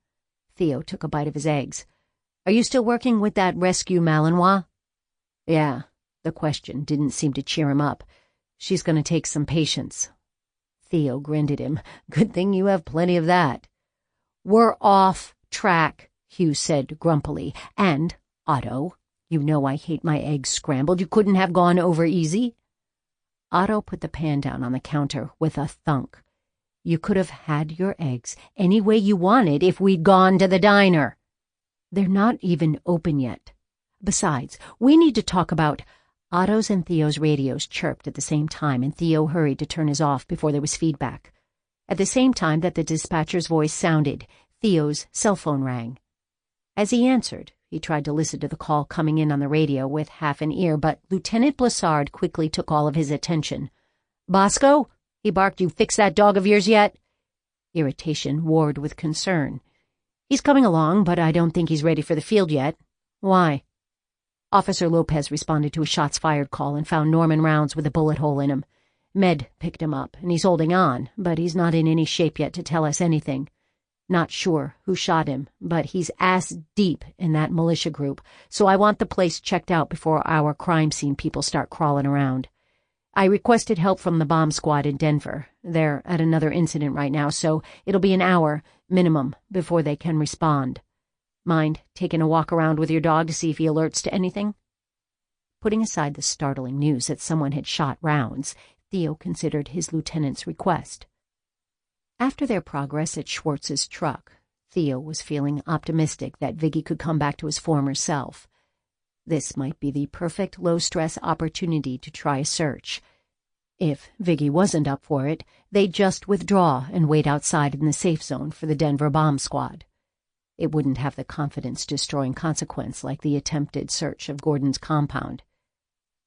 Theo took a bite of his eggs. "Are you still working with that rescue Malinois?" "Yeah." The question didn't seem to cheer him up. "She's going to take some patience." Theo grinned at him. "Good thing you have plenty of that." "We're off track," Hugh said grumpily. "And, Otto, you know I hate my eggs scrambled. You couldn't have gone over easy." Otto put the pan down on the counter with a thunk. "You could have had your eggs any way you wanted if we'd gone to the diner. They're not even open yet. Besides, we need to talk about—" Otto's and Theo's radios chirped at the same time, and Theo hurried to turn his off before there was feedback. At the same time that the dispatcher's voice sounded, Theo's cell phone rang. As he answered, he tried to listen to the call coming in on the radio with half an ear, but Lieutenant Blessard quickly took all of his attention. "Bosco," he barked, "you fixed that dog of yours yet?" Irritation warred with concern. "He's coming along, but I don't think he's ready for the field yet." "Why?" Officer Lopez responded to a shots-fired call and found Norman Rounds with a bullet hole in him. Med picked him up, and he's holding on, but he's not in any shape yet to tell us anything. Not sure who shot him, but he's ass-deep in that militia group, so I want the place checked out before our crime scene people start crawling around. I requested help from the bomb squad in Denver. They're at another incident right now, so it'll be an hour, minimum, before they can respond. Mind taking a walk around with your dog to see if he alerts to anything?" Putting aside the startling news that someone had shot Rounds, Theo considered his lieutenant's request. After their progress at Schwartz's truck, Theo was feeling optimistic that Viggy could come back to his former self. This might be the perfect low-stress opportunity to try a search. If Viggy wasn't up for it, they'd just withdraw and wait outside in the safe zone for the Denver bomb squad. It wouldn't have the confidence-destroying consequence like the attempted search of Gordon's compound.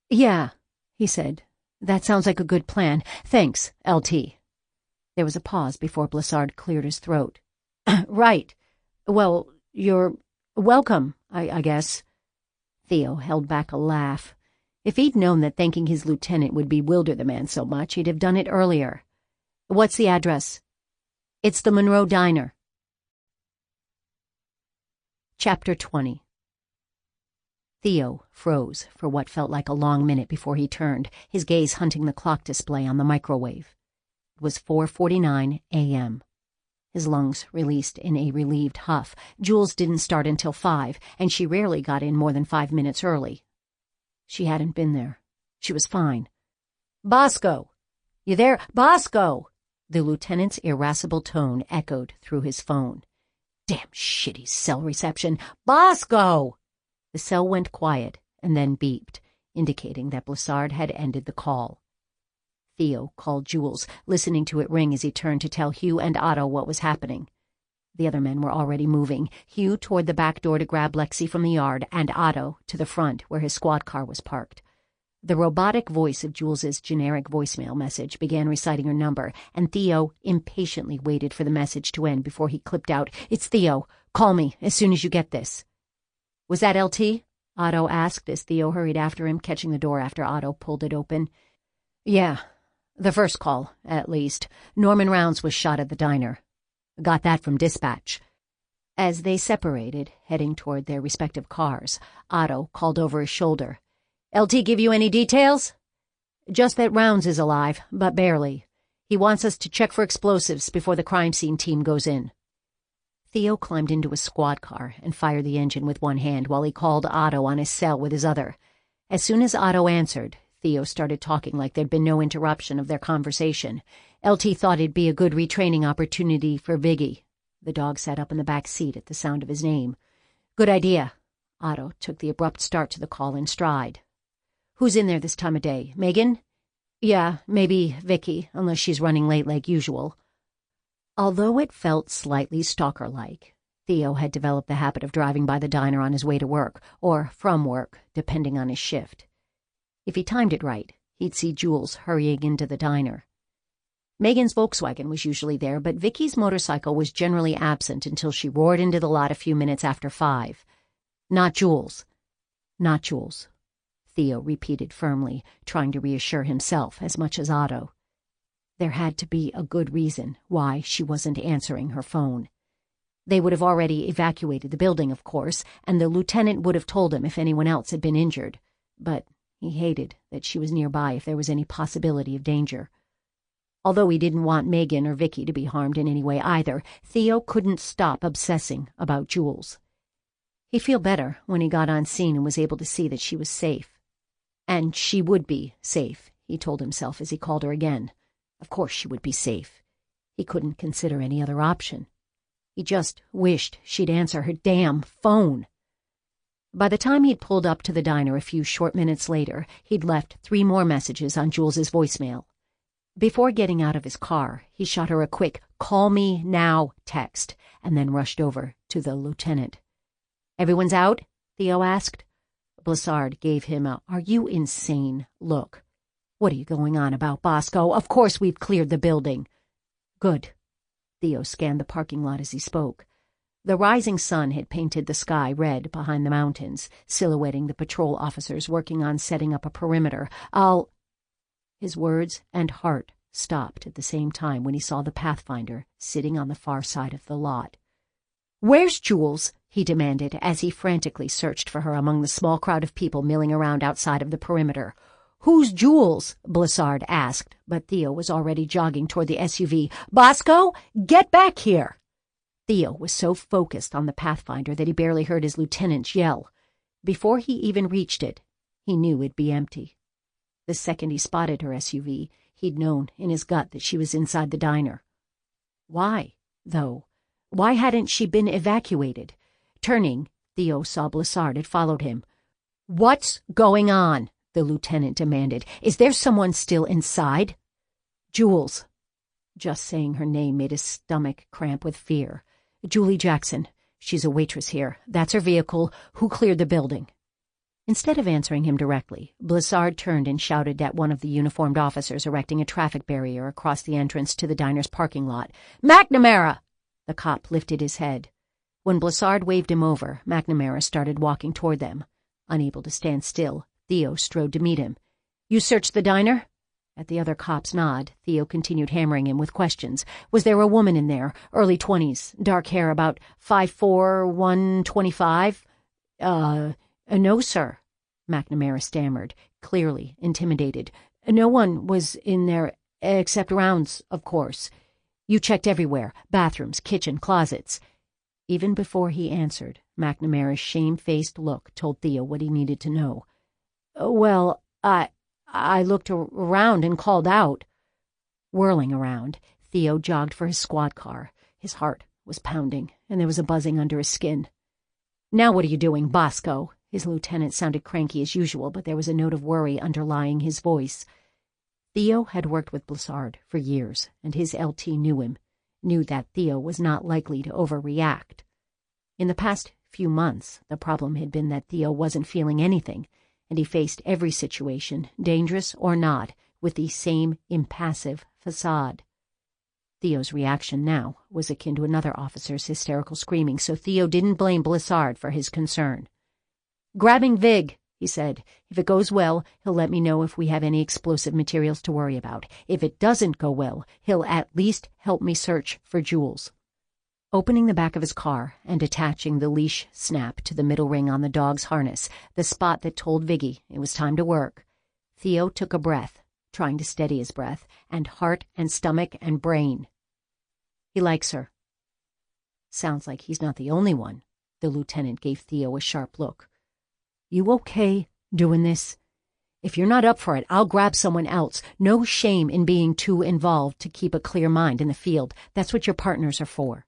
"Yeah," he said. "That sounds like a good plan. Thanks, LT." There was a pause before Blessard cleared his throat. "Right. Well, you're welcome, I guess." Theo held back a laugh. If he'd known that thanking his lieutenant would bewilder the man so much, he'd have done it earlier. "What's the address?" "It's the Monroe Diner." Chapter 20. Theo froze for what felt like a long minute before he turned, his gaze hunting the clock display on the microwave. It was 4:49 a.m. His lungs released in a relieved huff. Jules didn't start until 5, and she rarely got in more than 5 minutes early. She hadn't been there. She was fine. "Bosco! You there? Bosco!" The lieutenant's irascible tone echoed through his phone. "Damn shitty cell reception. Bosco!" The cell went quiet and then beeped, indicating that Blessard had ended the call. Theo called Jules, listening to it ring as he turned to tell Hugh and Otto what was happening. The other men were already moving, Hugh toward the back door to grab Lexi from the yard, and Otto to the front where his squad car was parked. The robotic voice of Jules's generic voicemail message began reciting her number, and Theo impatiently waited for the message to end before he clipped out, "It's Theo. Call me as soon as you get this." "Was that LT?" Otto asked as Theo hurried after him, catching the door after Otto pulled it open. "Yeah, the first call, at least. Norman Rounds was shot at the diner. Got that from dispatch." As they separated, heading toward their respective cars, Otto called over his shoulder, "LT give you any details?" "Just that Rounds is alive, but barely. He wants us to check for explosives before the crime scene team goes in." Theo climbed into his squad car and fired the engine with one hand while he called Otto on his cell with his other. As soon as Otto answered, Theo started talking like there'd been no interruption of their conversation. LT thought it'd be a good retraining opportunity for Viggy. The dog sat up in the back seat at the sound of his name. "Good idea." Otto took the abrupt start to the call in stride. "Who's in there this time of day? Megan?" "Yeah, maybe Vicky, unless she's running late like usual." Although it felt slightly stalker-like, Theo had developed the habit of driving by the diner on his way to work, or from work, depending on his shift. If he timed it right, he'd see Jules hurrying into the diner. Megan's Volkswagen was usually there, but Vicky's motorcycle was generally absent until she roared into the lot a few minutes after 5. "Not Jules. Not Jules," Theo repeated firmly, trying to reassure himself as much as Otto. There had to be a good reason why she wasn't answering her phone. They would have already evacuated the building, of course, and the lieutenant would have told him if anyone else had been injured. But he hated that she was nearby if there was any possibility of danger. Although he didn't want Megan or Vicky to be harmed in any way either, Theo couldn't stop obsessing about Jules. He'd feel better when he got on scene and was able to see that she was safe. And she would be safe, he told himself as he called her again. Of course she would be safe. He couldn't consider any other option. He just wished she'd answer her damn phone. By the time he'd pulled up to the diner a few short minutes later, he'd left 3 more messages on Jules's voicemail. Before getting out of his car, he shot her a quick "call me now" text and then rushed over to the lieutenant. "Everyone's out?" Theo asked. Blessard gave him a "are you insane" look. "What are you going on about, Bosco? Of course we've cleared the building." "Good." Theo scanned the parking lot as he spoke. The rising sun had painted the sky red behind the mountains, silhouetting the patrol officers working on setting up a perimeter. His words and heart stopped at the same time when he saw the Pathfinder sitting on the far side of the lot. "Where's Jules?" he demanded as he frantically searched for her among the small crowd of people milling around outside of the perimeter. "Who's Jules?" Blessard asked, but Theo was already jogging toward the SUV. "Bosco, get back here!" Theo was so focused on the Pathfinder that he barely heard his lieutenant yell. Before he even reached it, he knew it'd be empty. The second he spotted her SUV, he'd known in his gut that she was inside the diner. Why, though? Why hadn't she been evacuated? Turning, Theo saw Blessard had followed him. "What's going on?" the lieutenant demanded. "Is there someone still inside?" "Jules." Just saying her name made his stomach cramp with fear. "Julie Jackson. She's a waitress here. That's her vehicle. Who cleared the building?" Instead of answering him directly, Blessard turned and shouted at one of the uniformed officers erecting a traffic barrier across the entrance to the diner's parking lot. "McNamara!" The cop lifted his head. When Blessard waved him over, McNamara started walking toward them. Unable to stand still, Theo strode to meet him. "You searched the diner?" At the other cop's nod, Theo continued hammering him with questions. "Was there a woman in there? Early 20s, dark hair, about 5'4", 125? No, sir," McNamara stammered, clearly intimidated. "No one was in there except Rounds, of course. You checked everywhere, bathrooms, kitchen, closets. Even before he answered, McNamara's shame-faced look told Theo what he needed to know. Well, I looked around and called out. Whirling around, Theo jogged for his squad car. His heart was pounding, and there was a buzzing under his skin. Now what are you doing, Bosco? His lieutenant sounded cranky as usual, but there was a note of worry underlying his voice. Theo had worked with Blissard for years, and his LT knew that Theo was not likely to overreact. In the past few months, the problem had been that Theo wasn't feeling anything, and he faced every situation, dangerous or not, with the same impassive facade. Theo's reaction now was akin to another officer's hysterical screaming, so Theo didn't blame Blissard for his concern. "Grabbing Vig," he said. "If it goes well, he'll let me know if we have any explosive materials to worry about. If it doesn't go well, he'll at least help me search for jewels." Opening the back of his car and attaching the leash snap to the middle ring on the dog's harness, the spot that told Viggy it was time to work, Theo took a breath, trying to steady his breath, and heart and stomach and brain. He likes her. Sounds like he's not the only one. The lieutenant gave Theo a sharp look. "You okay doing this? If you're not up for it, I'll grab someone else. No shame in being too involved to keep a clear mind in the field. That's what your partners are for."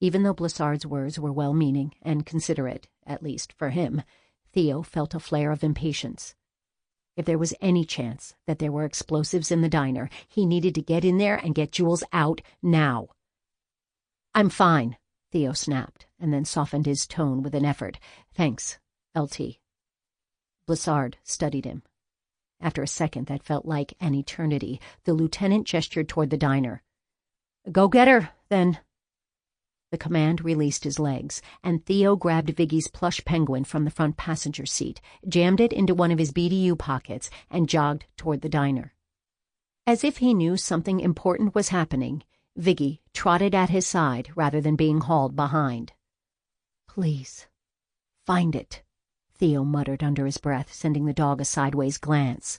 Even though Blissard's words were well-meaning and considerate, at least for him, Theo felt a flare of impatience. If there was any chance that there were explosives in the diner, he needed to get in there and get Jules out now. "I'm fine," Theo snapped, and then softened his tone with an effort. "Thanks, LT." Blissard studied him. After a second that felt like an eternity, the lieutenant gestured toward the diner. "Go get her, then." The command released his legs, and Theo grabbed Viggy's plush penguin from the front passenger seat, jammed it into one of his BDU pockets, and jogged toward the diner. As if he knew something important was happening, Viggy trotted at his side rather than being hauled behind. "Please, find it," Theo muttered under his breath, sending the dog a sideways glance.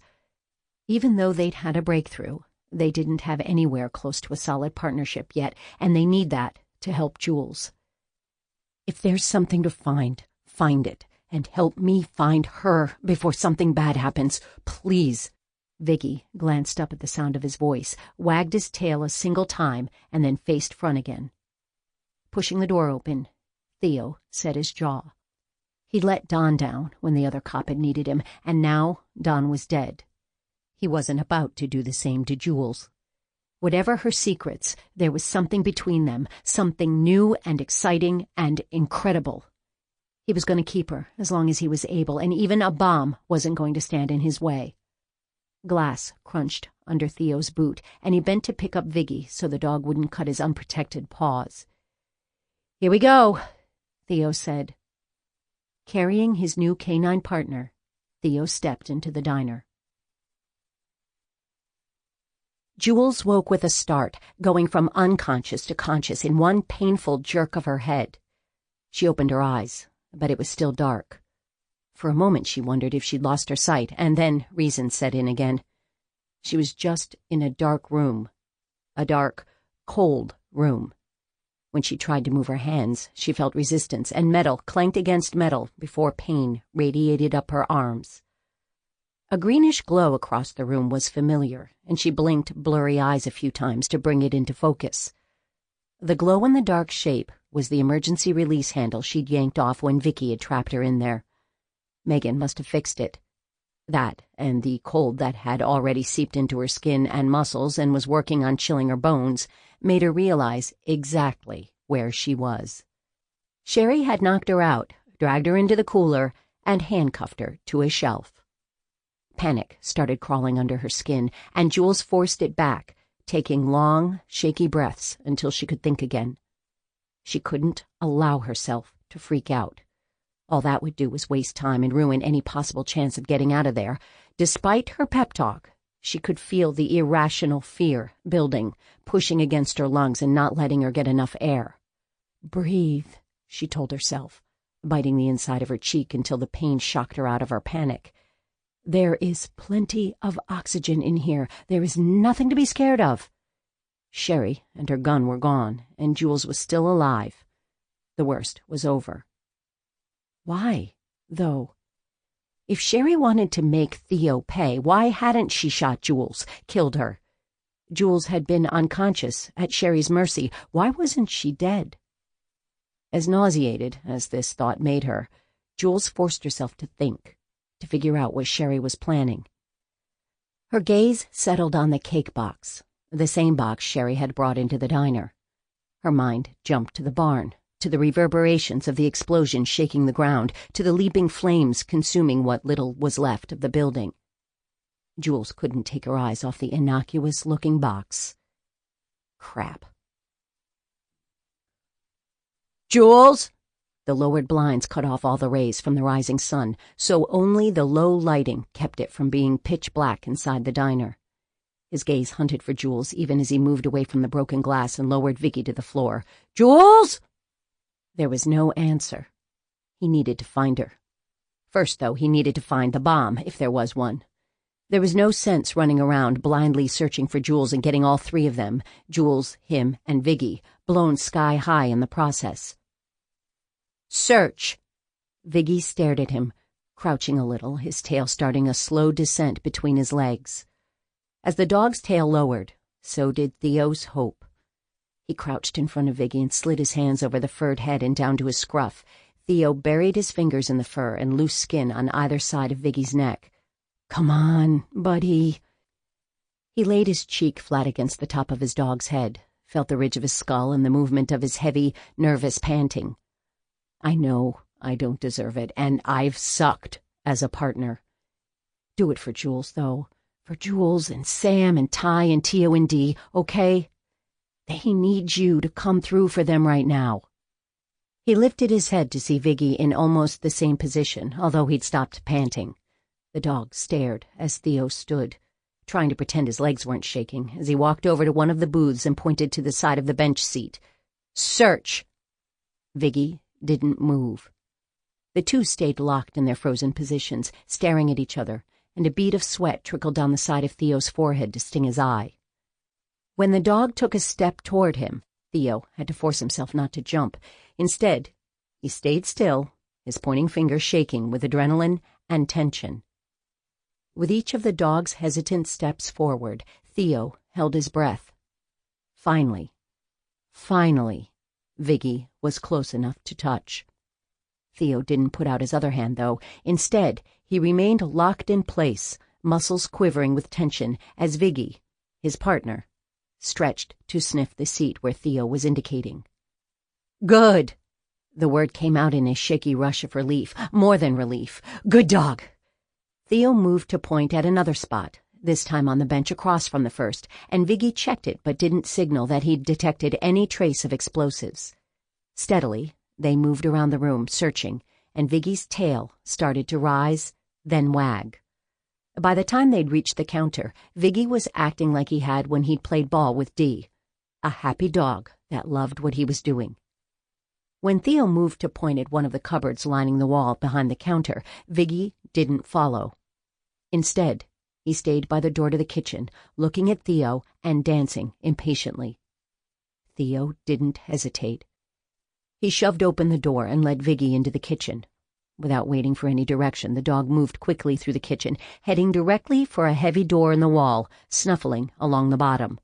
Even though they'd had a breakthrough, they didn't have anywhere close to a solid partnership yet, and they need that to help Jules. "If there's something to find it, and help me find her before something bad happens, please." Viggy glanced up at the sound of his voice, wagged his tail a single time, and then faced front again. Pushing the door open, Theo set his jaw. He'd let Don down when the other cop had needed him, and now Don was dead. He wasn't about to do the same to Jules. Whatever her secrets, there was something between them, something new and exciting and incredible. He was going to keep her as long as he was able, and even a bomb wasn't going to stand in his way. Glass crunched under Theo's boot, and he bent to pick up Viggy so the dog wouldn't cut his unprotected paws. "Here we go," Theo said. Carrying his new canine partner, Theo stepped into the diner. Jules woke with a start, going from unconscious to conscious in one painful jerk of her head. She opened her eyes, but it was still dark. For a moment she wondered if she'd lost her sight, and then reason set in again. She was just in a dark room. A dark, cold room. When she tried to move her hands, she felt resistance, and metal clanked against metal before pain radiated up her arms. A greenish glow across the room was familiar, and she blinked blurry eyes a few times to bring it into focus. The glow-in-the-dark shape was the emergency release handle she'd yanked off when Vicky had trapped her in there. Megan must have fixed it. That, and the cold that had already seeped into her skin and muscles and was working on chilling her bones, made her realize exactly where she was. Sherry had knocked her out, dragged her into the cooler, and handcuffed her to a shelf. Panic started crawling under her skin, and Jules forced it back, taking long, shaky breaths until she could think again. She couldn't allow herself to freak out. All that would do was waste time and ruin any possible chance of getting out of there. Despite her pep talk, she could feel the irrational fear building, pushing against her lungs and not letting her get enough air. "Breathe," she told herself, biting the inside of her cheek until the pain shocked her out of her panic. "There is plenty of oxygen in here. There is nothing to be scared of." Sherry and her gun were gone, and Jules was still alive. The worst was over. Why, though? If Sherry wanted to make Theo pay, why hadn't she shot Jules, killed her? Jules had been unconscious, at Sherry's mercy. Why wasn't she dead? As nauseated as this thought made her, Jules forced herself to think, to figure out what Sherry was planning. Her gaze settled on the cake box, the same box Sherry had brought into the diner. Her mind jumped to the barn, to the reverberations of the explosion shaking the ground, to the leaping flames consuming what little was left of the building. Jules couldn't take her eyes off the innocuous-looking box. Crap. "Jules!" The lowered blinds cut off all the rays from the rising sun, so only the low lighting kept it from being pitch black inside the diner. His gaze hunted for Jules even as he moved away from the broken glass and lowered Vicky to the floor. "Jules!" There was no answer. He needed to find her. First, though, he needed to find the bomb, if there was one. There was no sense running around blindly searching for Jules and getting all three of them, Jules, him, and Vicky, blown sky high in the process. "Search!" Vicky stared at him, crouching a little, his tail starting a slow descent between his legs. As the dog's tail lowered, so did Theo's hope. He crouched in front of Vicky and slid his hands over the furred head and down to his scruff. Theo buried his fingers in the fur and loose skin on either side of Vicky's neck. "Come on, buddy." He laid his cheek flat against the top of his dog's head, felt the ridge of his skull and the movement of his heavy, nervous panting. "I know I don't deserve it, and I've sucked as a partner. Do it for Jules, though. For Jules and Sam and Ty and Tio and Dee, okay? They need you to come through for them right now." He lifted his head to see Vicky in almost the same position, although he'd stopped panting. The dog stared as Theo stood, trying to pretend his legs weren't shaking, as he walked over to one of the booths and pointed to the side of the bench seat. "Search!" Vicky didn't move. The two stayed locked in their frozen positions, staring at each other, and a bead of sweat trickled down the side of Theo's forehead to sting his eye. When the dog took a step toward him, Theo had to force himself not to jump. Instead, he stayed still, his pointing finger shaking with adrenaline and tension. With each of the dog's hesitant steps forward, Theo held his breath. Finally, Vicky was close enough to touch. Theo didn't put out his other hand, though. Instead, he remained locked in place, muscles quivering with tension, as Vicky, his partner, stretched to sniff the seat where Theo was indicating. "Good!" The word came out in a shaky rush of relief, more than relief. "Good dog!" Theo moved to point at another spot, this time on the bench across from the first, and Vicky checked it but didn't signal that he'd detected any trace of explosives. Steadily, they moved around the room, searching, and Vicky's tail started to rise, then wag. By the time they'd reached the counter, Vicky was acting like he had when he'd played ball with Dee, a happy dog that loved what he was doing. When Theo moved to point at one of the cupboards lining the wall behind the counter, Vicky didn't follow. Instead, he stayed by the door to the kitchen, looking at Theo and dancing impatiently. Theo didn't hesitate. He shoved open the door and led Vicky into the kitchen. Without waiting for any direction, the dog moved quickly through the kitchen, heading directly for a heavy door in the wall, snuffling along the bottom.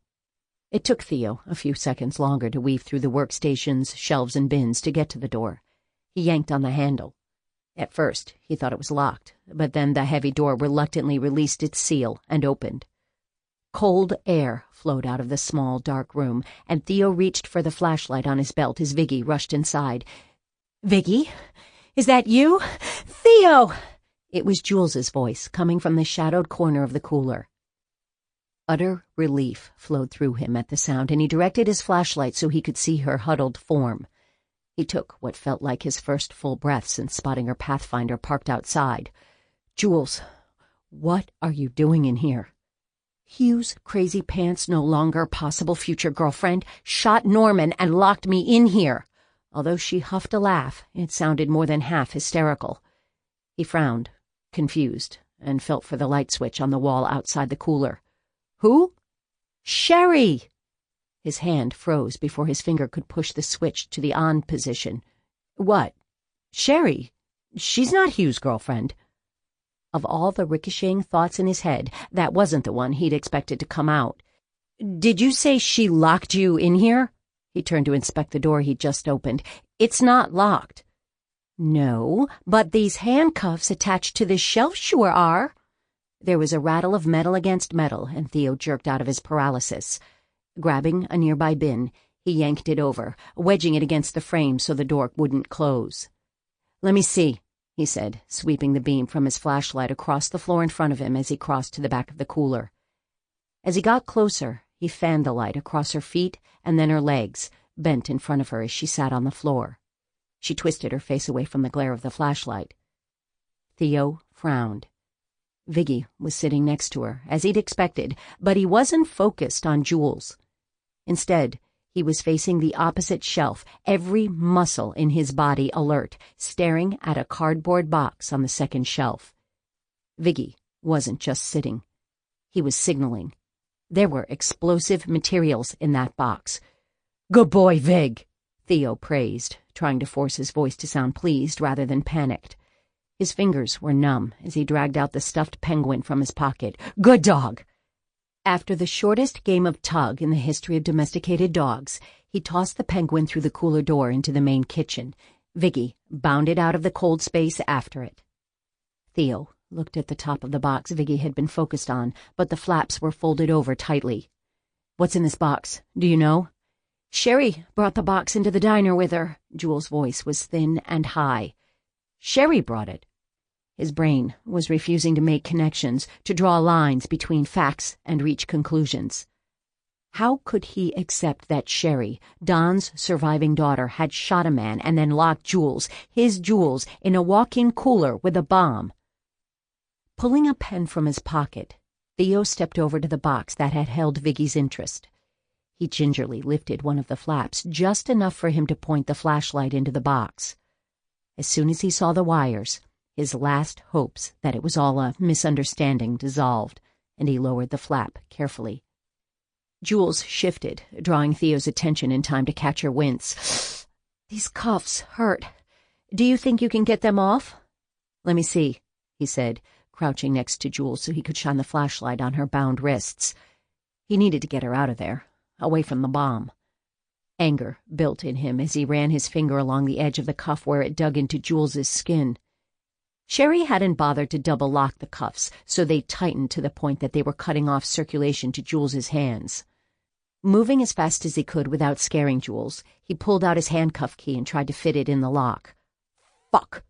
It took Theo a few seconds longer to weave through the workstations, shelves, and bins to get to the door. He yanked on the handle. At first, he thought it was locked, but then the heavy door reluctantly released its seal and opened. Cold air flowed out of the small, dark room, and Theo reached for the flashlight on his belt as Vicky rushed inside. "Vicky? Is that you? Theo!" It was Jules's voice, coming from the shadowed corner of the cooler. Utter relief flowed through him at the sound, and he directed his flashlight so he could see her huddled form. He took what felt like his first full breath since spotting her Pathfinder parked outside. "Jules, what are you doing in here?" Hugh's crazy pants no longer possible future girlfriend shot Norman and locked me in here. Although she huffed a laugh, it sounded more than half hysterical. He frowned, confused, and felt for the light switch on the wall outside the cooler. "Who?" "Sherry!" His hand froze before his finger could push the switch to the on position. What? Sherry? She's not Hugh's girlfriend. Of all the ricocheting thoughts in his head, that wasn't the one he'd expected to come out. Did you say she locked you in here? He turned to inspect the door he'd just opened. It's not locked. No, but these handcuffs attached to the shelf sure are. There was a rattle of metal against metal, and Theo jerked out of his paralysis. Grabbing a nearby bin, he yanked it over, wedging it against the frame so the door wouldn't close. Let me see, he said, sweeping the beam from his flashlight across the floor in front of him as he crossed to the back of the cooler. As he got closer, he fanned the light across her feet and then her legs, bent in front of her as she sat on the floor. She twisted her face away from the glare of the flashlight. Theo frowned. Viggy was sitting next to her, as he'd expected, but he wasn't focused on Jules. Instead, he was facing the opposite shelf, every muscle in his body alert, staring at a cardboard box on the second shelf. Viggy wasn't just sitting. He was signaling. There were explosive materials in that box. Good boy, Vig, Theo praised, trying to force his voice to sound pleased rather than panicked. His fingers were numb as he dragged out the stuffed penguin from his pocket. Good dog! After the shortest game of tug in the history of domesticated dogs, he tossed the penguin through the cooler door into the main kitchen. Viggy bounded out of the cold space after it. Theo looked at the top of the box Viggy had been focused on, but the flaps were folded over tightly. What's in this box? Do you know? Sherry brought the box into the diner with her. Jules' voice was thin and high. Sherry brought it. His brain was refusing to make connections, to draw lines between facts and reach conclusions. How could he accept that Sherry, Don's surviving daughter, had shot a man and then locked Jules, his Jules, in a walk-in cooler with a bomb? Pulling a pen from his pocket, Theo stepped over to the box that had held Viggy's interest. He gingerly lifted one of the flaps, just enough for him to point the flashlight into the box. As soon as he saw the wires, his last hopes that it was all a misunderstanding dissolved, and he lowered the flap carefully. Jules shifted, drawing Theo's attention in time to catch her wince. These cuffs hurt. Do you think you can get them off? Let me see, he said, crouching next to Jules so he could shine the flashlight on her bound wrists. He needed to get her out of there, away from the bomb. Anger built in him as he ran his finger along the edge of the cuff where it dug into Jules's skin. Sherry hadn't bothered to double-lock the cuffs, so they tightened to the point that they were cutting off circulation to Jules's hands. Moving as fast as he could without scaring Jules, he pulled out his handcuff key and tried to fit it in the lock. Fuck!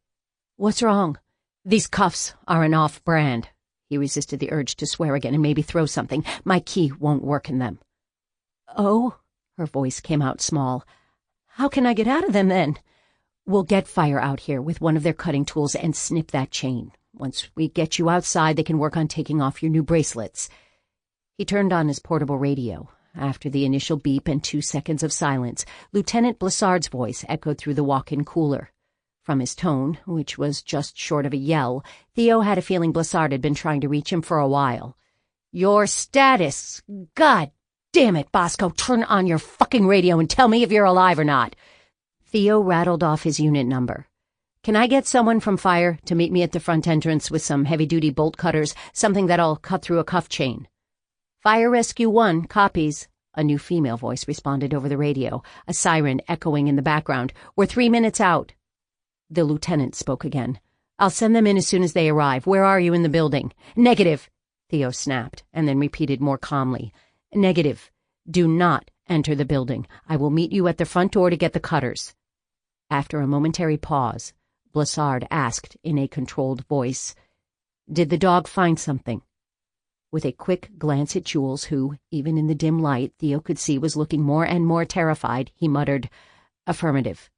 What's wrong? These cuffs are an off-brand. He resisted the urge to swear again and maybe throw something. My key won't work in them. Oh? Her voice came out small. How can I get out of them then? We'll get Fire out here with one of their cutting tools and snip that chain. Once we get you outside, they can work on taking off your new bracelets. He turned on his portable radio. After the initial beep and 2 seconds of silence, Lieutenant Blissard's voice echoed through the walk-in cooler. From his tone, which was just short of a yell, Theo had a feeling Blissard had been trying to reach him for a while. Your status! God damn it, Bosco, turn on your fucking radio and tell me if you're alive or not. Theo rattled off his unit number. Can I get someone from Fire to meet me at the front entrance with some heavy-duty bolt cutters, something that'll cut through a cuff chain? Fire Rescue 1, copies. A new female voice responded over the radio, a siren echoing in the background. We're 3 minutes out. The lieutenant spoke again. I'll send them in as soon as they arrive. Where are you in the building? Negative, Theo snapped, and then repeated more calmly. Negative. Do not enter the building. I will meet you at the front door to get the cutters. After a momentary pause, Blissard asked in a controlled voice, Did the dog find something? With a quick glance at Jules, who, even in the dim light, Theo could see was looking more and more terrified, he muttered, Affirmative.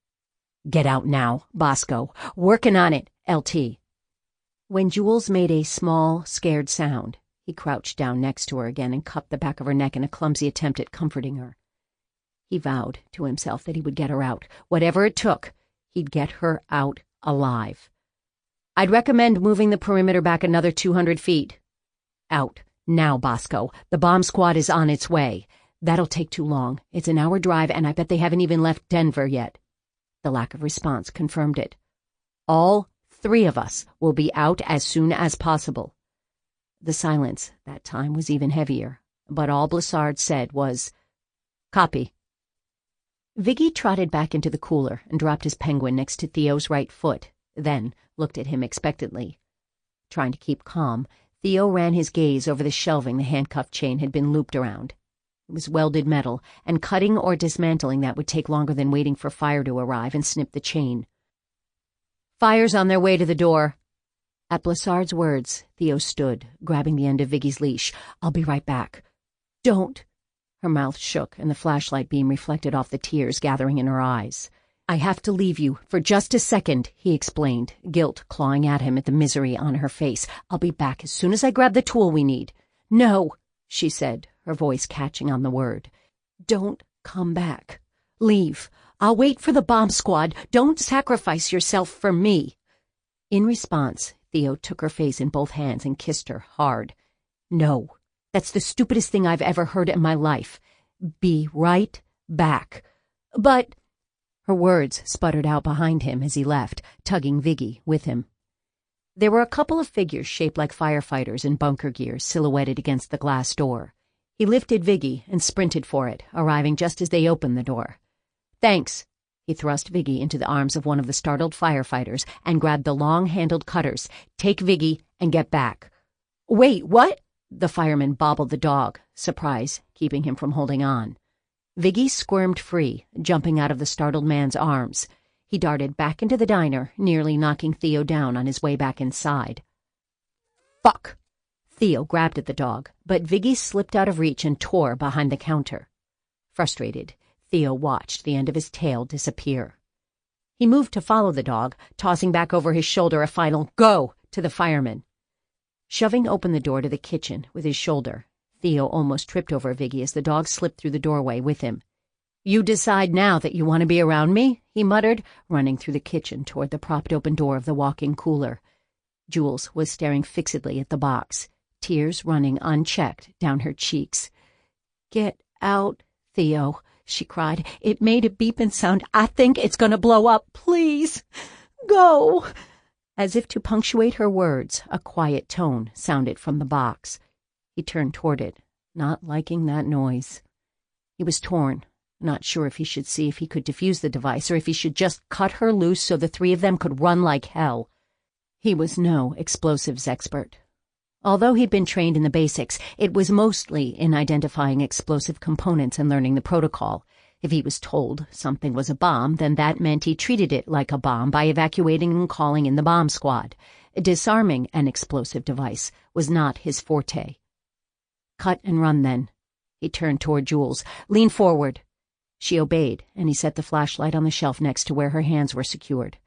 Get out now, Bosco. Working on it, LT. When Jules made a small, scared sound, he crouched down next to her again and cupped the back of her neck in a clumsy attempt at comforting her. He vowed to himself that he would get her out. Whatever it took, he'd get her out alive. I'd recommend moving the perimeter back another 200 feet. Out. Now, Bosco. The bomb squad is on its way. That'll take too long. It's an hour drive, and I bet they haven't even left Denver yet. The lack of response confirmed it. All 3 of us will be out as soon as possible. The silence that time was even heavier, but all Blessard said was, "Copy." Viggy trotted back into the cooler and dropped his penguin next to Theo's right foot, then looked at him expectantly. Trying to keep calm, Theo ran his gaze over the shelving the handcuff chain had been looped around. It was welded metal, and cutting or dismantling that would take longer than waiting for fire to arrive and snip the chain. "Fire's on their way to the door." At Blessard's words, Theo stood, grabbing the end of Viggy's leash. "I'll be right back." "Don't." Her mouth shook, and the flashlight beam reflected off the tears gathering in her eyes. "I have to leave you for just a second," he explained, guilt clawing at him at the misery on her face. "I'll be back as soon as I grab the tool we need." "No," she said, her voice catching on the word. "Don't come back. Leave. I'll wait for the bomb squad. Don't sacrifice yourself for me." In response, Theo took her face in both hands and kissed her hard. "No. That's the stupidest thing I've ever heard in my life. Be right back." "But—" Her words sputtered out behind him as he left, tugging Viggy with him. There were a couple of figures shaped like firefighters in bunker gear silhouetted against the glass door. He lifted Viggy and sprinted for it, arriving just as they opened the door. "Thanks." He thrust Viggy into the arms of one of the startled firefighters and grabbed the long-handled cutters. "Take Viggy and get back." "Wait, what?" The fireman bobbled the dog, surprise keeping him from holding on. Viggy squirmed free, jumping out of the startled man's arms. He darted back into the diner, nearly knocking Theo down on his way back inside. "Fuck!" Theo grabbed at the dog, but Viggy slipped out of reach and tore behind the counter. Frustrated, Theo watched the end of his tail disappear. He moved to follow the dog, tossing back over his shoulder a final "Go!" to the fireman. Shoving open the door to the kitchen with his shoulder, Theo almost tripped over Viggy as the dog slipped through the doorway with him. "You decide now that you want to be around me?" he muttered, running through the kitchen toward the propped-open door of the walk-in cooler. Jules was staring fixedly at the box, tears running unchecked down her cheeks. "Get out, Theo," she cried. "It made a beeping sound. I think it's going to blow up. Please, go." As if to punctuate her words, a quiet tone sounded from the box. He turned toward it, not liking that noise. He was torn, not sure if he should see if he could defuse the device or if he should just cut her loose so the 3 of them could run like hell. He was no explosives expert. Although he'd been trained in the basics, it was mostly in identifying explosive components and learning the protocol. If he was told something was a bomb, then that meant he treated it like a bomb by evacuating and calling in the bomb squad. Disarming an explosive device was not his forte. "Cut and run, then." He turned toward Jules. "Lean forward." She obeyed, and he set the flashlight on the shelf next to where her hands were secured.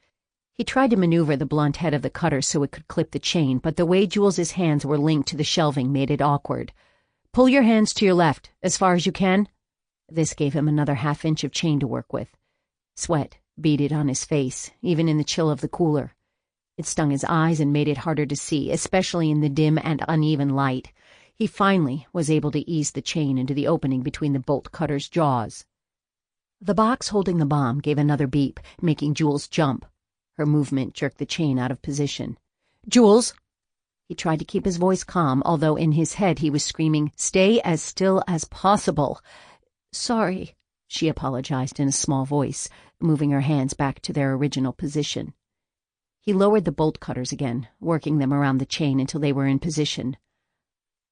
He tried to maneuver the blunt head of the cutter so it could clip the chain, but the way Jules's hands were linked to the shelving made it awkward. "Pull your hands to your left, as far as you can." This gave him another half-inch of chain to work with. Sweat beaded on his face, even in the chill of the cooler. It stung his eyes and made it harder to see, especially in the dim and uneven light. He finally was able to ease the chain into the opening between the bolt cutter's jaws. The box holding the bomb gave another beep, making Jules jump. Her movement jerked the chain out of position. "Jules!" He tried to keep his voice calm, although in his head he was screaming, "Stay as still as possible." "Sorry," she apologized in a small voice, moving her hands back to their original position. He lowered the bolt cutters again, working them around the chain until they were in position.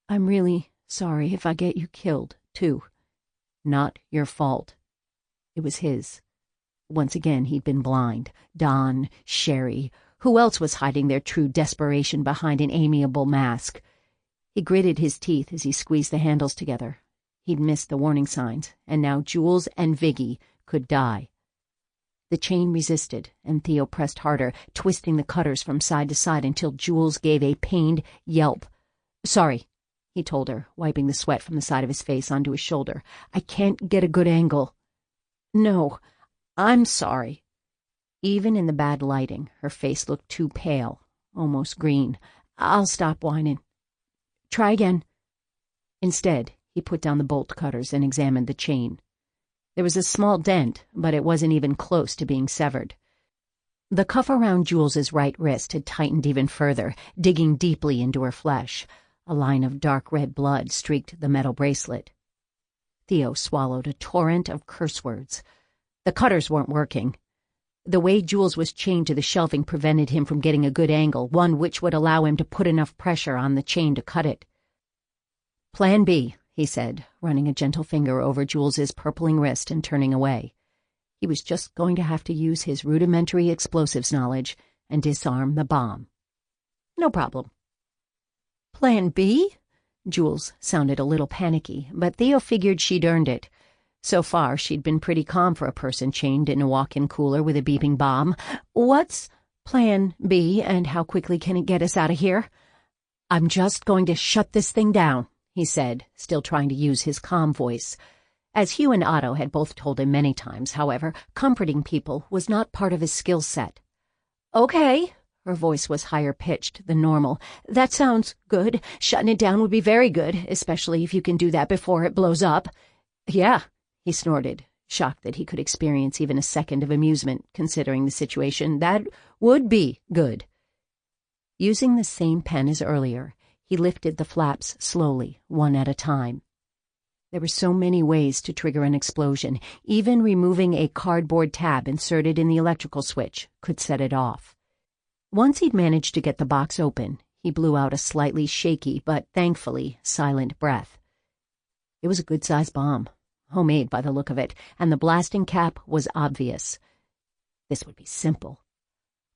"I'm really sorry if I get you killed, too." "Not your fault." It was his. Once again he'd been blind. Don, Sherry, who else was hiding their true desperation behind an amiable mask? He gritted his teeth as he squeezed the handles together. He'd missed the warning signs, and now Jules and Viggy could die. The chain resisted, and Theo pressed harder, twisting the cutters from side to side until Jules gave a pained yelp. "Sorry," he told her, wiping the sweat from the side of his face onto his shoulder. "I can't get a good angle." "No, I'm sorry." Even in the bad lighting, her face looked too pale, almost green. "I'll stop whining. Try again." Instead, He put down the bolt cutters and examined the chain. There was a small dent, but it wasn't even close to being severed. The cuff around Jules's right wrist had tightened even further, digging deeply into her flesh. A line of dark red blood streaked the metal bracelet. Theo swallowed a torrent of curse words. The cutters weren't working. The way Jules was chained to the shelving prevented him from getting a good angle, one which would allow him to put enough pressure on the chain to cut it. "Plan B," he said, running a gentle finger over Jules's purpling wrist and turning away. He was just going to have to use his rudimentary explosives knowledge and disarm the bomb. No problem. Plan B? Jules sounded a little panicky, but Theo figured she'd earned it. So far, she'd been pretty calm for a person chained in a walk-in cooler with a beeping bomb. "What's Plan B, and how quickly can it get us out of here?" "I'm just going to shut this thing down," he said, still trying to use his calm voice. As Hugh and Otto had both told him many times, however, comforting people was not part of his skill set. "Okay." Her voice was higher-pitched than normal. "That sounds good. Shutting it down would be very good, especially if you can do that before it blows up." "Yeah," he snorted, shocked that he could experience even a second of amusement, considering the situation. "That would be good." Using the same pen as earlier, he lifted the flaps slowly, one at a time. There were so many ways to trigger an explosion. Even removing a cardboard tab inserted in the electrical switch could set it off. Once he'd managed to get the box open, he blew out a slightly shaky but thankfully silent breath. It was a good-sized bomb, homemade by the look of it, and the blasting cap was obvious. This would be simple.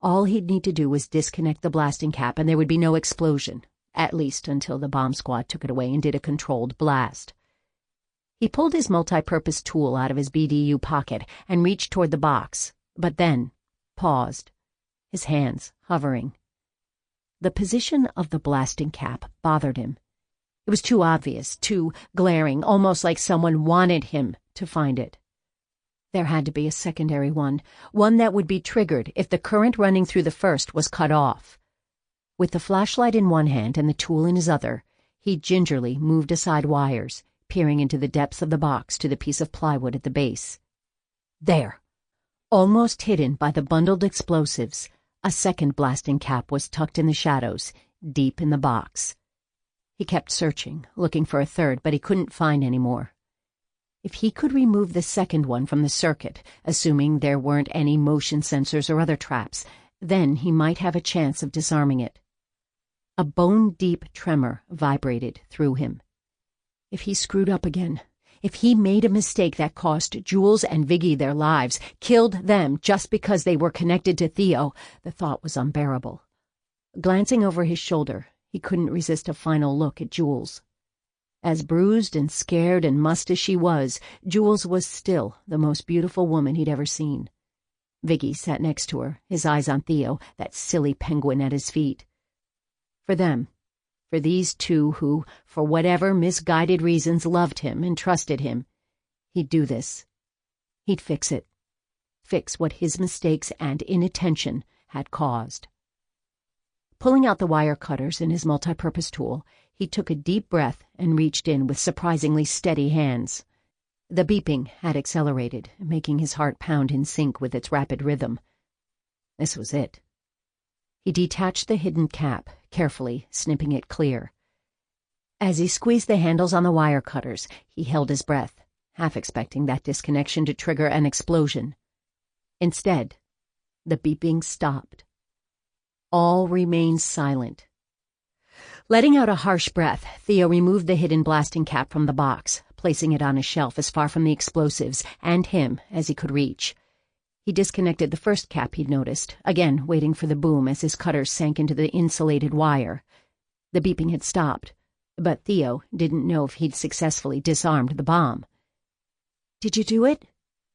All he'd need to do was disconnect the blasting cap and there would be no explosion, at least until the bomb squad took it away and did a controlled blast. He pulled his multi-purpose tool out of his BDU pocket and reached toward the box, but then paused, his hands hovering. The position of the blasting cap bothered him. It was too obvious, too glaring, almost like someone wanted him to find it. There had to be a secondary one that would be triggered if the current running through the first was cut off. With the flashlight in one hand and the tool in his other, he gingerly moved aside wires, peering into the depths of the box to the piece of plywood at the base. There, almost hidden by the bundled explosives, a second blasting cap was tucked in the shadows, deep in the box. He kept searching, looking for a third, but he couldn't find any more. If he could remove the second one from the circuit, assuming there weren't any motion sensors or other traps, then he might have a chance of disarming it. A bone-deep tremor vibrated through him. If he screwed up again, if he made a mistake that cost Jules and Viggy their lives, killed them just because they were connected to Theo, the thought was unbearable. Glancing over his shoulder, he couldn't resist a final look at Jules. As bruised and scared and mussed as she was, Jules was still the most beautiful woman he'd ever seen. Viggy sat next to her, his eyes on Theo, that silly penguin at his feet. For them, for these two who, for whatever misguided reasons, loved him and trusted him, he'd do this. He'd fix it. Fix what his mistakes and inattention had caused. Pulling out the wire cutters and his multi-purpose tool, he took a deep breath and reached in with surprisingly steady hands. The beeping had accelerated, making his heart pound in sync with its rapid rhythm. This was it. He detached the hidden cap, carefully snipping it clear. As he squeezed the handles on the wire cutters, he held his breath, half expecting that disconnection to trigger an explosion. Instead, the beeping stopped. All remained silent. Letting out a harsh breath, Theo removed the hidden blasting cap from the box, placing it on a shelf as far from the explosives and him as he could reach. He disconnected the first cap he'd noticed, again waiting for the boom as his cutters sank into the insulated wire. The beeping had stopped, but Theo didn't know if he'd successfully disarmed the bomb. "Did you do it?"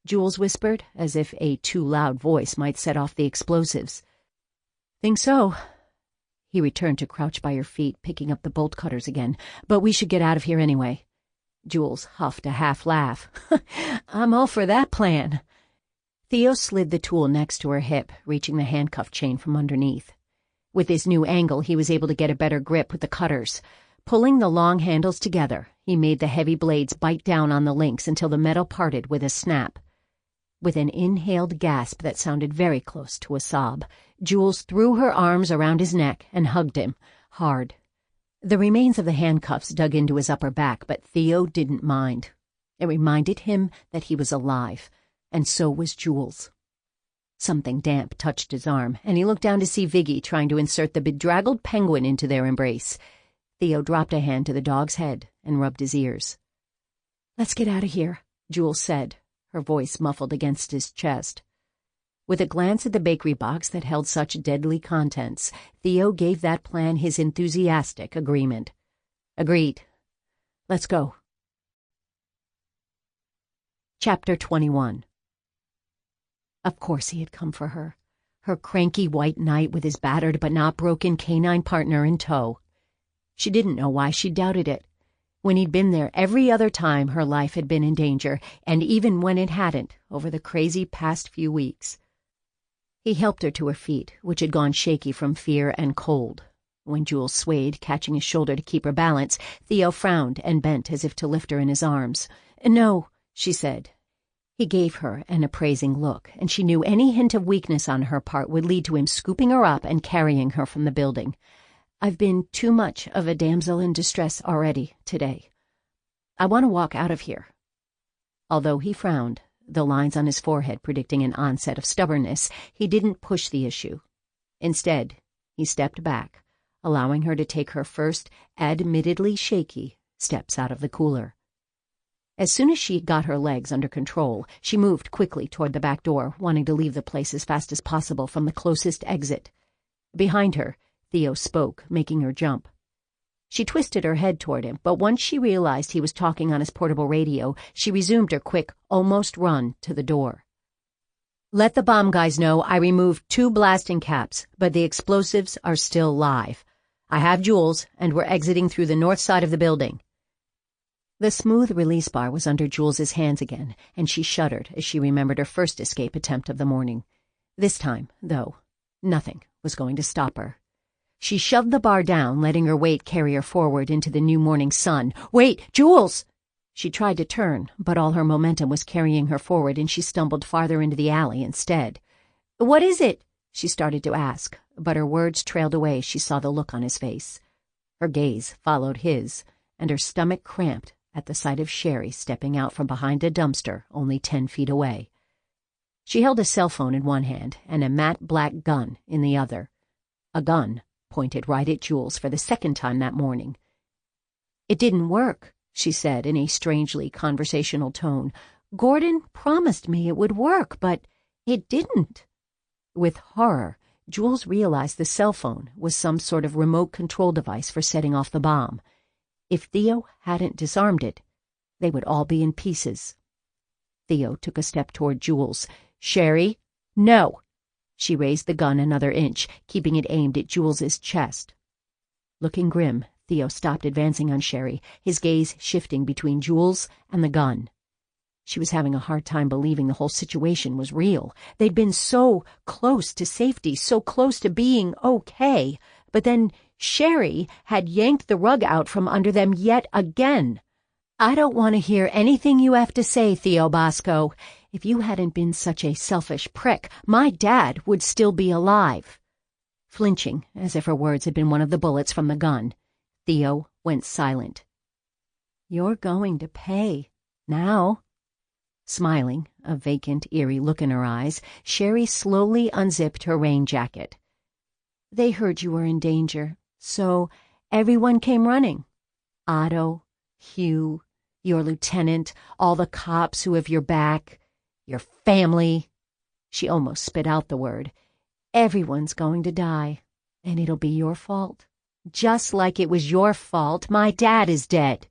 Jules whispered, as if a too loud voice might set off the explosives. "Think so." He returned to crouch by her feet, picking up the bolt cutters again. "But we should get out of here anyway." Jules huffed a half laugh. "I'm all for that plan." Theo slid the tool next to her hip, reaching the handcuff chain from underneath. With his new angle, he was able to get a better grip with the cutters. Pulling the long handles together, He made the heavy blades bite down on the links until the metal parted with a snap. With an inhaled gasp that sounded very close to a sob, Jules threw her arms around his neck and hugged him, hard. The remains of the handcuffs dug into his upper back, but Theo didn't mind. It reminded him that he was alive, and so was Jules. Something damp touched his arm, and he looked down to see Viggy trying to insert the bedraggled penguin into their embrace. Theo dropped a hand to the dog's head and rubbed his ears. "Let's get out of here," Jules said, her voice muffled against his chest. With a glance at the bakery box that held such deadly contents, Theo gave that plan his enthusiastic agreement. "Agreed. Let's go." Chapter 21. Of course he had come for her. Her cranky white knight with his battered but not broken canine partner in tow. She didn't know why she doubted it. When he'd been there every other time her life had been in danger, and even when it hadn't, over the crazy past few weeks. He helped her to her feet, which had gone shaky from fear and cold. When Jules swayed, catching his shoulder to keep her balance, Theo frowned and bent as if to lift her in his arms. "No," she said. He gave her an appraising look, and she knew any hint of weakness on her part would lead to him scooping her up and carrying her from the building. "I've been too much of a damsel in distress already today. I want to walk out of here." Although he frowned, the lines on his forehead predicting an onset of stubbornness, he didn't push the issue. Instead, he stepped back, allowing her to take her first, admittedly shaky, steps out of the cooler. As soon as she got her legs under control, she moved quickly toward the back door, wanting to leave the place as fast as possible from the closest exit. Behind her, Theo spoke, making her jump. She twisted her head toward him, but once she realized he was talking on his portable radio, she resumed her quick, almost run to the door. "Let the bomb guys know I removed 2 blasting caps, but the explosives are still live. I have Jules, and we're exiting through the north side of the building." The smooth release bar was under Jules's hands again, and she shuddered as she remembered her first escape attempt of the morning. This time, though, nothing was going to stop her. She shoved the bar down, letting her weight carry her forward into the new morning sun. "Wait, Jules!" She tried to turn, but all her momentum was carrying her forward, and she stumbled farther into the alley instead. "What is it?" she started to ask, but her words trailed away as she saw the look on his face. Her gaze followed his, and her stomach cramped at the sight of Sherry stepping out from behind a dumpster only 10 feet away. She held a cell phone in one hand and a matte black gun in the other. A gun pointed right at Jules for the second time that morning. "It didn't work," she said in a strangely conversational tone. "Gordon promised me it would work, but it didn't." With horror, Jules realized the cell phone was some sort of remote control device for setting off the bomb. If Theo hadn't disarmed it, they would all be in pieces. Theo took a step toward Jules. "Sherry, no!" She raised the gun another inch, keeping it aimed at Jules's chest. Looking grim, Theo stopped advancing on Sherry, his gaze shifting between Jules and the gun. She was having a hard time believing the whole situation was real. They'd been so close to safety, so close to being okay, but then Sherry had yanked the rug out from under them yet again. "I don't want to hear anything you have to say, Theo Bosco. If you hadn't been such a selfish prick, my dad would still be alive." Flinching, as if her words had been one of the bullets from the gun, Theo went silent. "You're going to pay, now." Smiling, a vacant, eerie look in her eyes, Sherry slowly unzipped her rain jacket. "They heard you were in danger, so everyone came running. Otto, Hugh, your lieutenant, all the cops who have your back, your family." She almost spit out the word. "Everyone's going to die, and it'll be your fault. Just like it was your fault my dad is dead."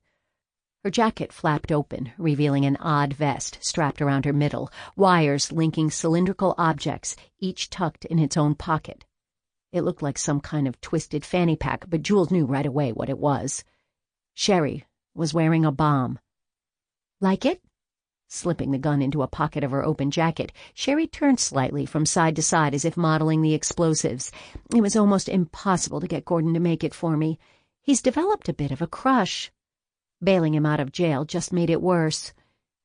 Her jacket flapped open, revealing an odd vest strapped around her middle, wires linking cylindrical objects, each tucked in its own pocket. It looked like some kind of twisted fanny pack, but Jules knew right away what it was. Sherry was wearing a bomb. "Like it?" Slipping the gun into a pocket of her open jacket, Sherry turned slightly from side to side as if modeling the explosives. "It was almost impossible to get Gordon to make it for me. He's developed a bit of a crush." Bailing him out of jail just made it worse.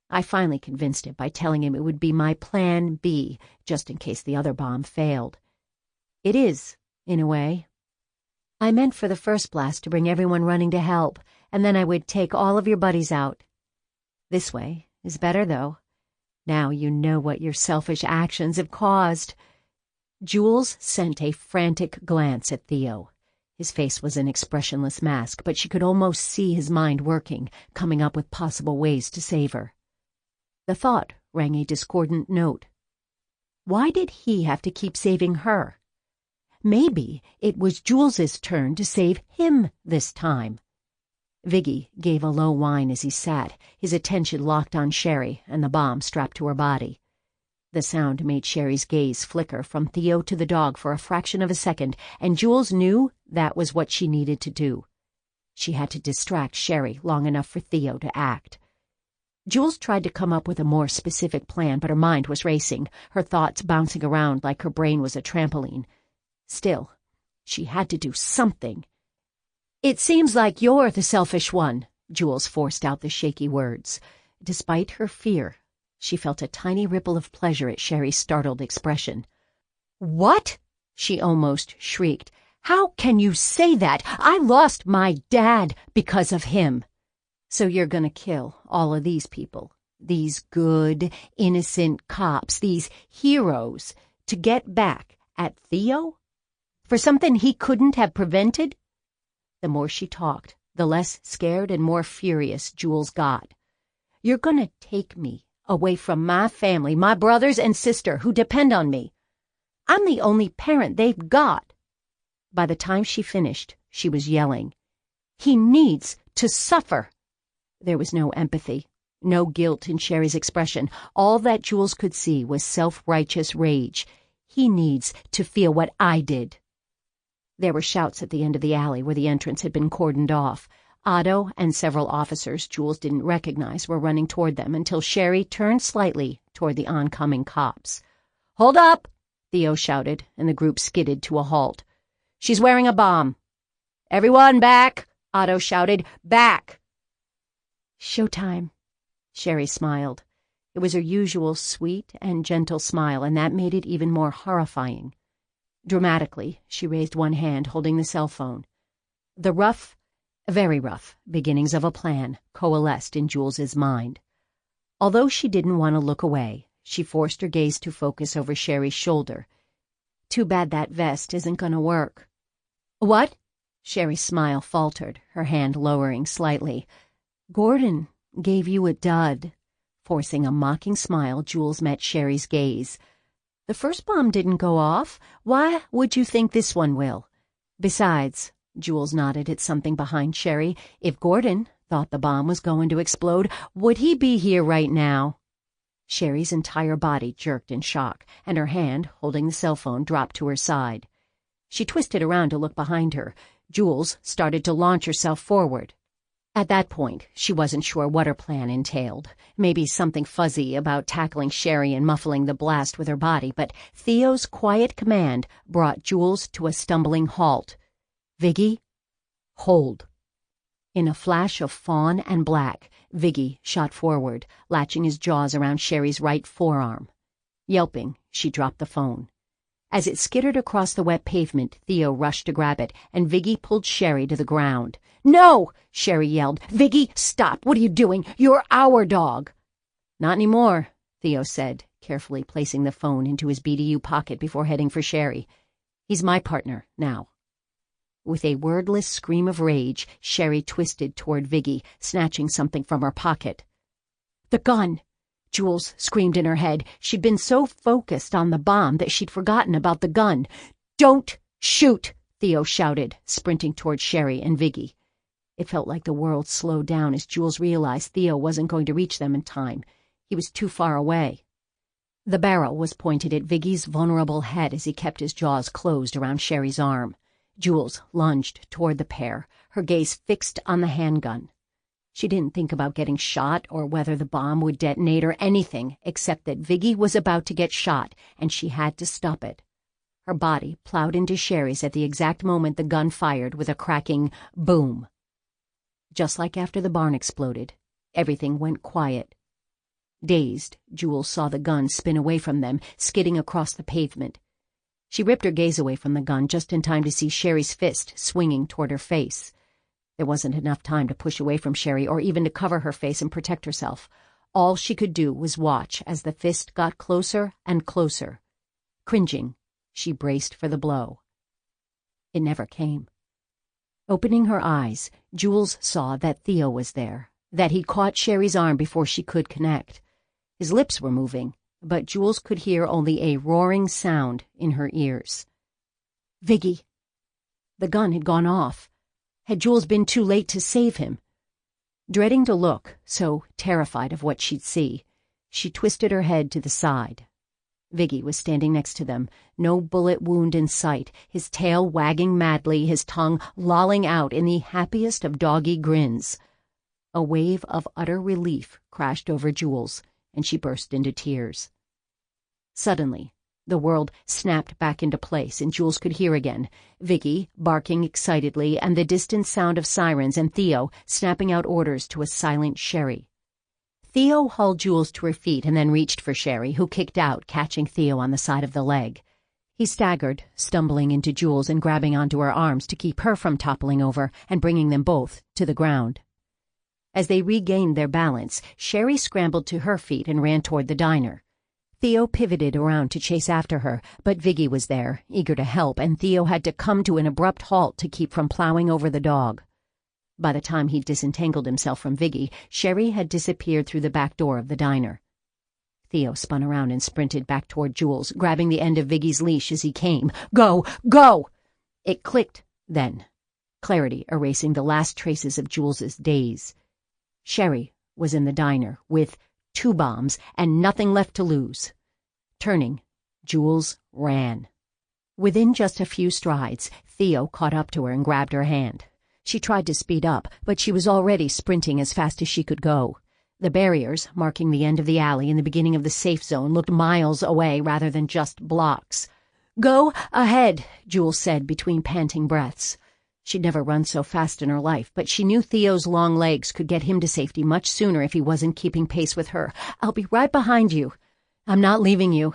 I finally convinced him by telling him it would be my plan B, just in case the other bomb failed. It is, in a way. I meant for the first blast to bring everyone running to help, and then I would take all of your buddies out. This way is better, though. Now you know what your selfish actions have caused. Jules sent a frantic glance at Theo. His face was an expressionless mask, but she could almost see his mind working, coming up with possible ways to save her. The thought rang a discordant note. Why did he have to keep saving her? Maybe it was Jules's turn to save him this time. Viggy gave a low whine as he sat, his attention locked on Sherry and the bomb strapped to her body. The sound made Sherry's gaze flicker from Theo to the dog for a fraction of a second, and Jules knew that was what she needed to do. She had to distract Sherry long enough for Theo to act. Jules tried to come up with a more specific plan, but her mind was racing, her thoughts bouncing around like her brain was a trampoline. Still, she had to do something. "It seems like you're the selfish one," Jules forced out the shaky words. Despite her fear, she felt a tiny ripple of pleasure at Sherry's startled expression. "What?" she almost shrieked. "How can you say that? I lost my dad because of him. So you're gonna kill all of these people, these good, innocent cops, these heroes, to get back at Theo? For something he couldn't have prevented?" The more she talked, the less scared and more furious Jules got. "You're gonna take me away from my family, my brothers and sister who depend on me. I'm the only parent they've got." By the time she finished, she was yelling, "He needs to suffer." There was no empathy, no guilt in Sherry's expression. All that Jules could see was self-righteous rage. "He needs to feel what I did." There were shouts at the end of the alley where the entrance had been cordoned off. Otto and several officers Jules didn't recognize were running toward them until Sherry turned slightly toward the oncoming cops. "Hold up!" Theo shouted, and the group skidded to a halt. "She's wearing a bomb." "Everyone back!" Otto shouted. "Back!" "Showtime," Sherry smiled. It was her usual sweet and gentle smile, and that made it even more horrifying. Dramatically, she raised one hand, holding the cell phone. The rough, very rough, beginnings of a plan coalesced in Jules's mind. Although she didn't want to look away, she forced her gaze to focus over Sherry's shoulder. "Too bad that vest isn't going to work." "What?" Sherry's smile faltered, her hand lowering slightly. "Gordon gave you a dud." Forcing a mocking smile, Jules met Sherry's gaze. "The first bomb didn't go off. Why would you think this one will? Besides," Jules nodded at something behind Sherry, "if Gordon thought the bomb was going to explode, would he be here right now?" Sherry's entire body jerked in shock, and her hand, holding the cell phone, dropped to her side. She twisted around to look behind her. Jules started to launch herself forward. At that point, she wasn't sure what her plan entailed. Maybe something fuzzy about tackling Sherry and muffling the blast with her body, but Theo's quiet command brought Jules to a stumbling halt. "Viggy, hold." In a flash of fawn and black, Viggy shot forward, latching his jaws around Sherry's right forearm. Yelping, she dropped the phone. As it skittered across the wet pavement, Theo rushed to grab it, and Viggy pulled Sherry to the ground. "No!" Sherry yelled. "Viggy, stop! What are you doing? You're our dog!" "Not anymore," Theo said, carefully placing the phone into his BDU pocket before heading for Sherry. "He's my partner, now." With a wordless scream of rage, Sherry twisted toward Viggy, snatching something from her pocket. "The gun!" Jules screamed in her head. She'd been so focused on the bomb that she'd forgotten about the gun. "Don't shoot!" Theo shouted, sprinting toward Sherry and Viggy. It felt like the world slowed down as Jules realized Theo wasn't going to reach them in time. He was too far away. The barrel was pointed at Viggy's vulnerable head as he kept his jaws closed around Sherry's arm. Jules lunged toward the pair, her gaze fixed on the handgun. She didn't think about getting shot or whether the bomb would detonate or anything except that Viggy was about to get shot, and she had to stop it. Her body plowed into Sherry's at the exact moment the gun fired with a cracking boom. Just like after the barn exploded, everything went quiet. Dazed, Jules saw the gun spin away from them, skidding across the pavement. She ripped her gaze away from the gun just in time to see Sherry's fist swinging toward her face. There wasn't enough time to push away from Sherry or even to cover her face and protect herself. All she could do was watch as the fist got closer and closer. Cringing, she braced for the blow. It never came. Opening her eyes, Jules saw that Theo was there, that he'd caught Sherry's arm before she could connect. His lips were moving, but Jules could hear only a roaring sound in her ears. Viggy! The gun had gone off. Had Jules been too late to save him? Dreading to look, so terrified of what she'd see, she twisted her head to the side. Viggy was standing next to them, no bullet wound in sight, his tail wagging madly, his tongue lolling out in the happiest of doggy grins. A wave of utter relief crashed over Jules, and she burst into tears. Suddenly, the world snapped back into place, and Jules could hear again, Viggy barking excitedly, and the distant sound of sirens, and Theo snapping out orders to a silent Sherry. Theo hauled Jules to her feet and then reached for Sherry, who kicked out, catching Theo on the side of the leg. He staggered, stumbling into Jules and grabbing onto her arms to keep her from toppling over and bringing them both to the ground. As they regained their balance, Sherry scrambled to her feet and ran toward the diner. Theo pivoted around to chase after her, but Viggy was there, eager to help, and Theo had to come to an abrupt halt to keep from plowing over the dog. By the time he'd disentangled himself from Viggy, Sherry had disappeared through the back door of the diner. Theo spun around and sprinted back toward Jules, grabbing the end of Viggy's leash as he came. "Go! Go!" It clicked then, clarity erasing the last traces of Jules's daze. Sherry was in the diner, with 2 bombs and nothing left to lose. Turning, Jules ran. Within just a few strides, Theo caught up to her and grabbed her hand. She tried to speed up, but she was already sprinting as fast as she could go. The barriers, marking the end of the alley and the beginning of the safe zone, looked miles away rather than just blocks. "Go ahead," Jules said between panting breaths. She'd never run so fast in her life, but she knew Theo's long legs could get him to safety much sooner if he wasn't keeping pace with her. "I'll be right behind you. I'm not leaving you."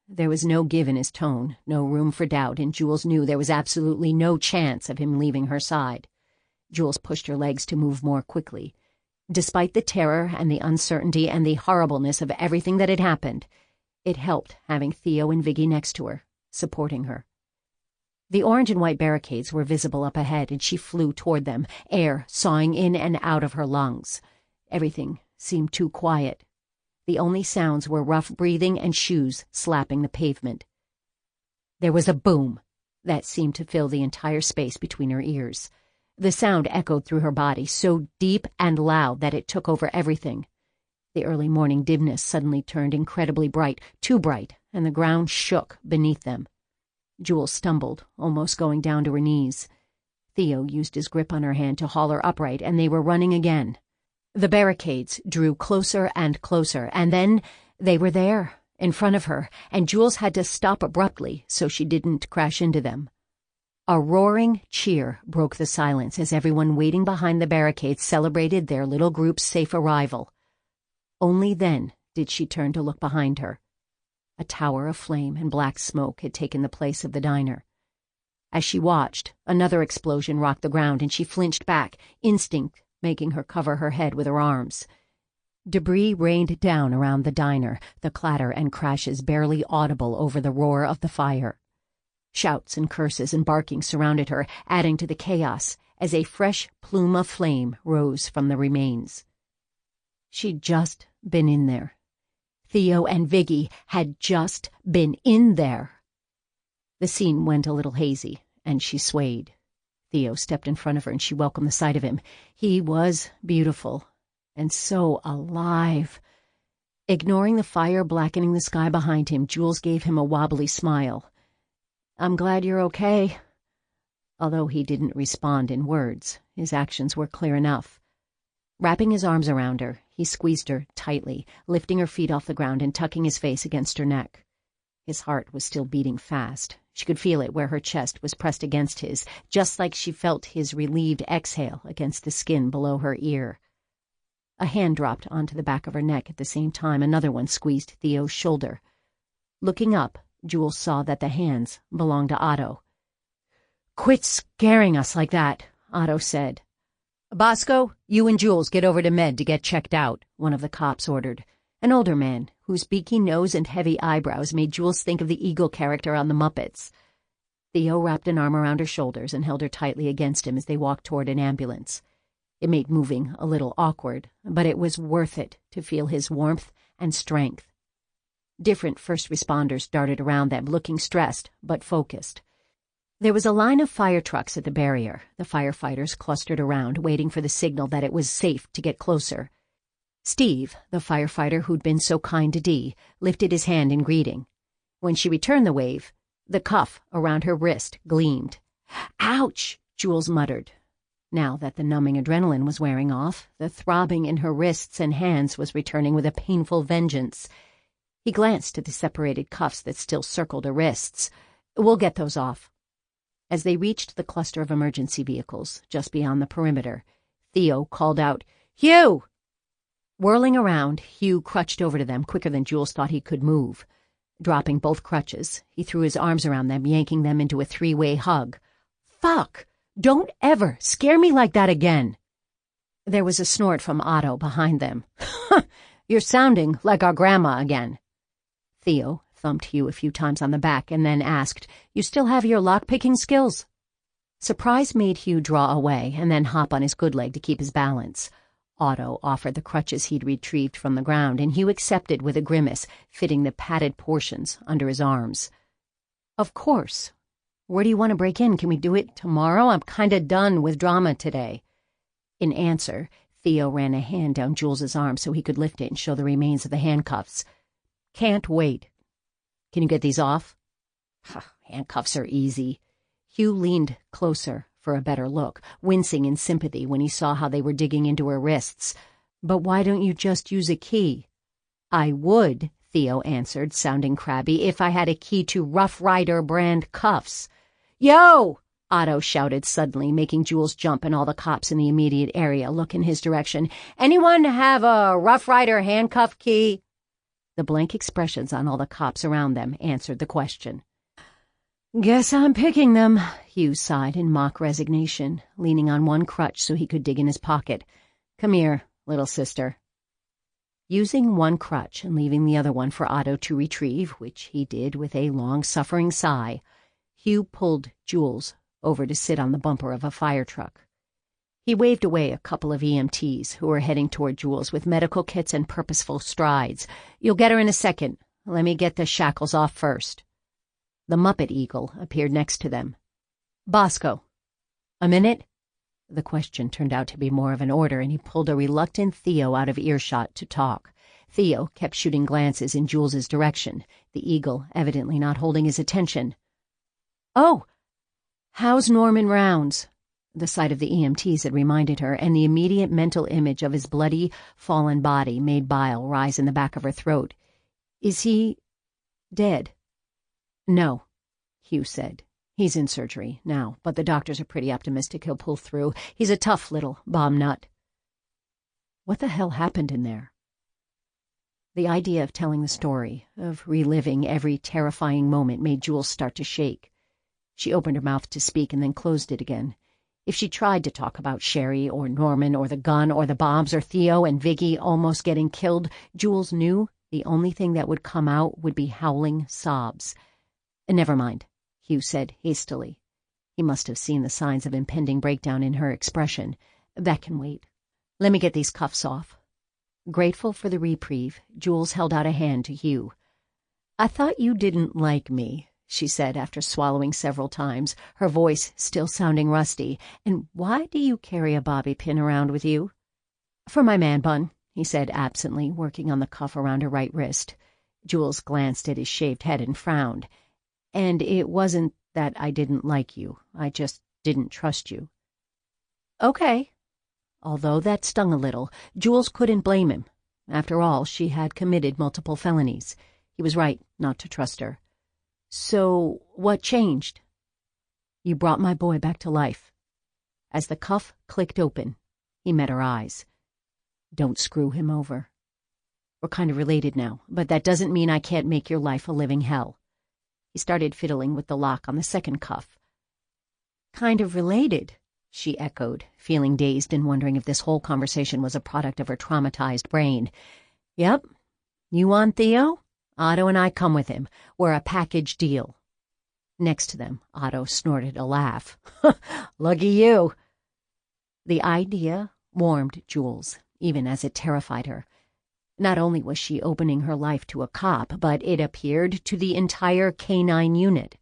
There was no give in his tone, no room for doubt, and Jules knew there was absolutely no chance of him leaving her side. Jules pushed her legs to move more quickly. Despite the terror and the uncertainty and the horribleness of everything that had happened, it helped having Theo and Viggy next to her, supporting her. The orange and white barricades were visible up ahead, and she flew toward them, air sawing in and out of her lungs. Everything seemed too quiet. The only sounds were rough breathing and shoes slapping the pavement. There was a boom that seemed to fill the entire space between her ears. The sound echoed through her body, so deep and loud that it took over everything. The early morning dimness suddenly turned incredibly bright, too bright, and the ground shook beneath them. Jules stumbled, almost going down to her knees. Theo used his grip on her hand to haul her upright, and they were running again. The barricades drew closer and closer, and then they were there, in front of her, and Jules had to stop abruptly so she didn't crash into them. A roaring cheer broke the silence as everyone waiting behind the barricades celebrated their little group's safe arrival. Only then did she turn to look behind her. A tower of flame and black smoke had taken the place of the diner. As she watched, another explosion rocked the ground, and she flinched back, instinct making her cover her head with her arms. Debris rained down around the diner, the clatter and crashes barely audible over the roar of the fire. Shouts and curses and barking surrounded her, adding to the chaos as a fresh plume of flame rose from the remains. She'd just been in there. Theo and Viggy had just been in there. The scene went a little hazy, and she swayed. Theo stepped in front of her, and she welcomed the sight of him. He was beautiful, and so alive. Ignoring the fire blackening the sky behind him, Jules gave him a wobbly smile. "I'm glad you're okay." Although he didn't respond in words, his actions were clear enough. Wrapping his arms around her, he squeezed her tightly, lifting her feet off the ground and tucking his face against her neck. His heart was still beating fast, She could feel it where her chest was pressed against his, just like she felt his relieved exhale against the skin below her ear. A hand dropped onto the back of her neck at the same time another one squeezed Theo's shoulder. Looking up, Jules saw that the hands belonged to Otto. "Quit scaring us like that," Otto said. "Bosco, you and Jules get over to Med to get checked out," one of the cops ordered. An older man, whose beaky nose and heavy eyebrows made Jules think of the eagle character on the Muppets. Theo wrapped an arm around her shoulders and held her tightly against him as they walked toward an ambulance. It made moving a little awkward, but it was worth it to feel his warmth and strength. Different first responders darted around them, looking stressed but focused. There was a line of fire trucks at the barrier. The firefighters clustered around, waiting for the signal that it was safe to get closer. Steve, the firefighter who'd been so kind to Dee, lifted his hand in greeting. When she returned the wave, the cuff around her wrist gleamed. "Ouch!" Jules muttered. Now that the numbing adrenaline was wearing off, the throbbing in her wrists and hands was returning with a painful vengeance. He glanced at the separated cuffs that still circled her wrists. "We'll get those off." As they reached the cluster of emergency vehicles just beyond the perimeter, Theo called out, "Hugh!" Whirling around, Hugh crutched over to them quicker than Jules thought he could move. Dropping both crutches, he threw his arms around them, yanking them into a three-way hug. "Fuck! Don't ever scare me like that again." There was a snort from Otto behind them. "You're sounding like our grandma again." Theo thumped Hugh a few times on the back and then asked, "You still have your lock-picking skills?" Surprise made Hugh draw away and then hop on his good leg to keep his balance. Otto offered the crutches he'd retrieved from the ground, and Hugh accepted with a grimace, fitting the padded portions under his arms. "Of course. Where do you want to break in? Can we do it tomorrow? I'm kinda done with drama today." In answer, Theo ran a hand down Jules's arm so he could lift it and show the remains of the handcuffs. "Can't wait. Can you get these off?" "Handcuffs are easy." Hugh leaned closer for a better look, wincing in sympathy when he saw how they were digging into her wrists. "But why don't you just use a key?" "I would," Theo answered, sounding crabby, "if I had a key to Rough Rider brand cuffs." "Yo!" Otto shouted suddenly, making Jules jump and all the cops in the immediate area look in his direction. "Anyone have a Rough Rider handcuff key?" The blank expressions on all the cops around them answered the question. "Guess I'm picking them," Hugh sighed in mock resignation, leaning on one crutch so he could dig in his pocket. "Come here, little sister." Using one crutch and leaving the other one for Otto to retrieve, which he did with a long-suffering sigh, Hugh pulled Jules over to sit on the bumper of a fire truck. He waved away a couple of EMTs who were heading toward Jules with medical kits and purposeful strides. "You'll get her in a second. Let me get the shackles off first." The Muppet Eagle appeared next to them. "Bosco, a minute?" The question turned out to be more of an order, and he pulled a reluctant Theo out of earshot to talk. Theo kept shooting glances in Jules's direction, the Eagle evidently not holding his attention. "Oh, how's Norman Rounds?" The sight of the EMTs had reminded her, and the immediate mental image of his bloody, fallen body made bile rise in the back of her throat. "Is he dead?" "No," Hugh said. "He's in surgery now, but the doctors are pretty optimistic he'll pull through. He's a tough little bomb nut." What the hell happened in there? The idea of telling the story, of reliving every terrifying moment, made Jules start to shake. She opened her mouth to speak and then closed it again. If she tried to talk about Sherry or Norman or the gun or the bombs or Theo and Viggy almost getting killed, Jules knew the only thing that would come out would be howling sobs. "Never mind," Hugh said hastily. He must have seen the signs of impending breakdown in her expression. "That can wait. Let me get these cuffs off." Grateful for the reprieve, Jules held out a hand to Hugh. "I thought you didn't like me," she said after swallowing several times, her voice still sounding rusty. "And why do you carry a bobby pin around with you?" "For my man bun," he said absently, working on the cuff around her right wrist. Jules glanced at his shaved head and frowned. "And it wasn't that I didn't like you. I just didn't trust you." "Okay." Although that stung a little, Jules couldn't blame him. After all, she had committed multiple felonies. He was right not to trust her. So, what changed? You brought my boy back to life. As the cuff clicked open, he met her eyes. Don't screw him over. We're kind of related now, but that doesn't mean I can't make your life a living hell. He started fiddling with the lock on the second cuff. Kind of related, she echoed, feeling dazed and wondering if this whole conversation was a product of her traumatized brain. Yep. You want Theo? Otto and I come with him. We're a package deal. Next to them, Otto snorted a laugh. Lucky you. The idea warmed Jules, even as it terrified her. Not only was she opening her life to a cop, but it appeared to the entire K-9 unit.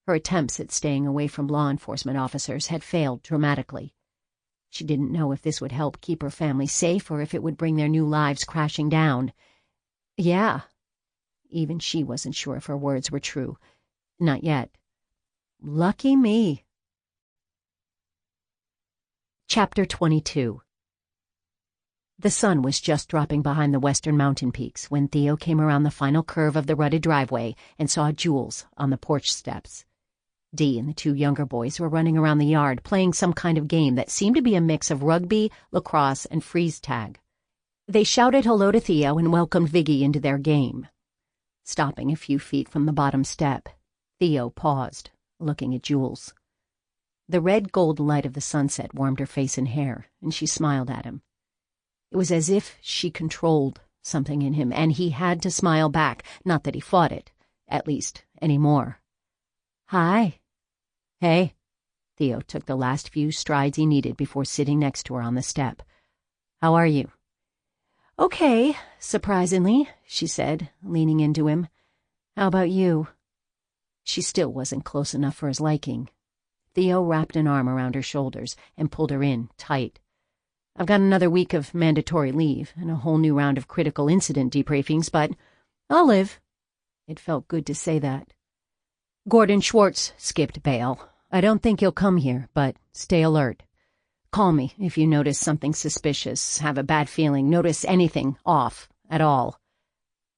Her attempts at staying away from law enforcement officers had failed dramatically. She didn't know if this would help keep her family safe or if it would bring their new lives crashing down. Yeah. Even she wasn't sure if her words were true. Not yet. Lucky me. Chapter 22. The sun was just dropping behind the western mountain peaks when Theo came around the final curve of the rutted driveway and saw Jules on the porch steps. Dee and the two younger boys were running around the yard playing some kind of game that seemed to be a mix of rugby, lacrosse, and freeze tag. They shouted hello to Theo and welcomed Viggy into their game. Stopping a few feet from the bottom step, Theo paused, looking at Jules. The red-gold light of the sunset warmed her face and hair, and she smiled at him. It was as if she controlled something in him, and he had to smile back, not that he fought it, at least, anymore. Hi. Hey. Theo took the last few strides he needed before sitting next to her on the step. How are you? Okay, surprisingly, she said, leaning into him. How about you? She still wasn't close enough for his liking. Theo wrapped an arm around her shoulders and pulled her in tight. I've got another week of mandatory leave and a whole new round of critical incident debriefings, but I'll live. It felt good to say that. Gordon Schwartz skipped bail. I don't think he'll come here, but stay alert. Call me if you notice something suspicious, have a bad feeling, notice anything off at all.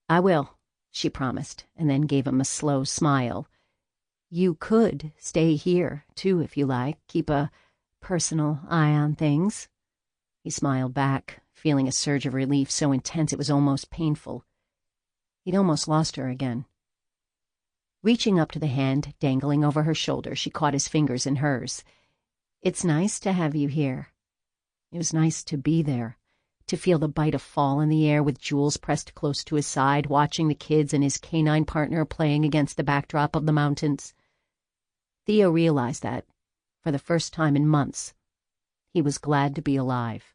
I will, she promised, and then gave him a slow smile. You could stay here, too, if you like, keep a personal eye on things. He smiled back, feeling a surge of relief so intense it was almost painful. He'd almost lost her again. Reaching up to the hand dangling over her shoulder, she caught his fingers in hers. It's nice to have you here. It was nice to be there, to feel the bite of fall in the air with Jules pressed close to his side, watching the kids and his canine partner playing against the backdrop of the mountains. Theo realized that, for the first time in months, he was glad to be alive.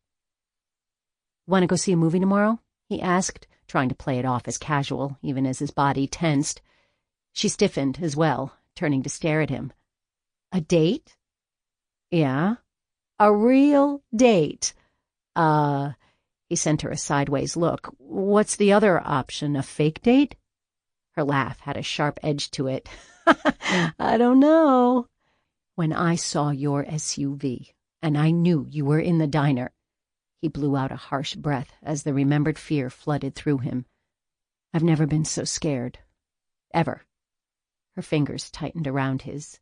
Want to go see a movie tomorrow? He asked, trying to play it off as casual, even as his body tensed. She stiffened as well, turning to stare at him. A date? Yeah. A real date. He sent her a sideways look. What's the other option, a fake date? Her laugh had a sharp edge to it. I don't know. When I saw your SUV, and I knew you were in the diner. He blew out a harsh breath as the remembered fear flooded through him. I've never been so scared. Ever. Her fingers tightened around his.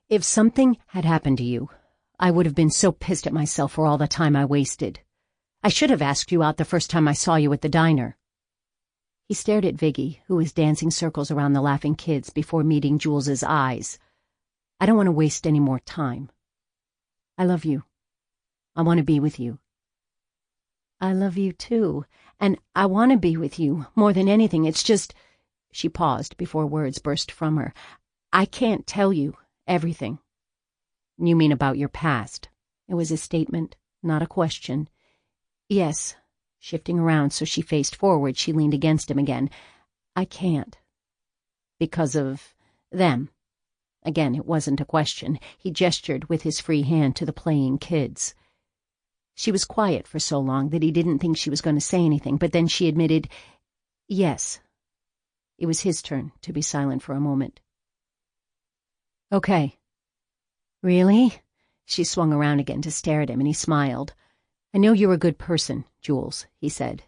If something had happened to you, I would have been so pissed at myself for all the time I wasted. I should have asked you out the first time I saw you at the diner. He stared at Viggy, who was dancing circles around the laughing kids before meeting Jules's eyes. I don't want to waste any more time. I love you. I want to be with you. I love you too, and I want to be with you more than anything. It's just... She paused before words burst from her. I can't tell you everything. You mean about your past? It was a statement, not a question. Yes. Shifting around so she faced forward, she leaned against him again. I can't. Because of them. Again, it wasn't a question. He gestured with his free hand to the playing kids. She was quiet for so long that he didn't think she was going to say anything, but then she admitted, yes. It was his turn to be silent for a moment. Okay. Really? She swung around again to stare at him, and he smiled. I know you're a good person, Jules, he said.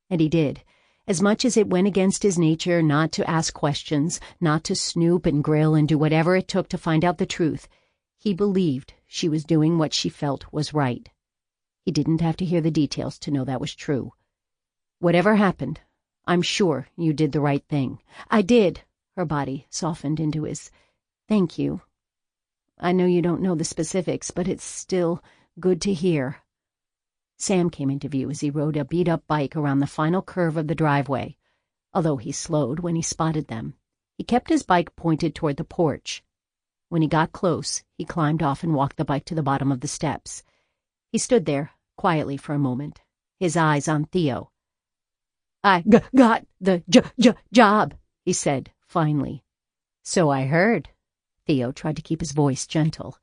And he did. As much as it went against his nature not to ask questions, not to snoop and grill and do whatever it took to find out the truth, he believed she was doing what she felt was right. He didn't have to hear the details to know that was true. "Whatever happened, I'm sure you did the right thing." "I did." Her body softened into his. "Thank you. I know you don't know the specifics, but it's still good to hear." Sam came into view as he rode a beat-up bike around the final curve of the driveway. Although he slowed when he spotted them, he kept his bike pointed toward the porch. When he got close, he climbed off and walked the bike to the bottom of the steps. He stood there quietly for a moment, his eyes on Theo. "I got the job," he said finally. "So I heard." Theo tried to keep his voice gentle.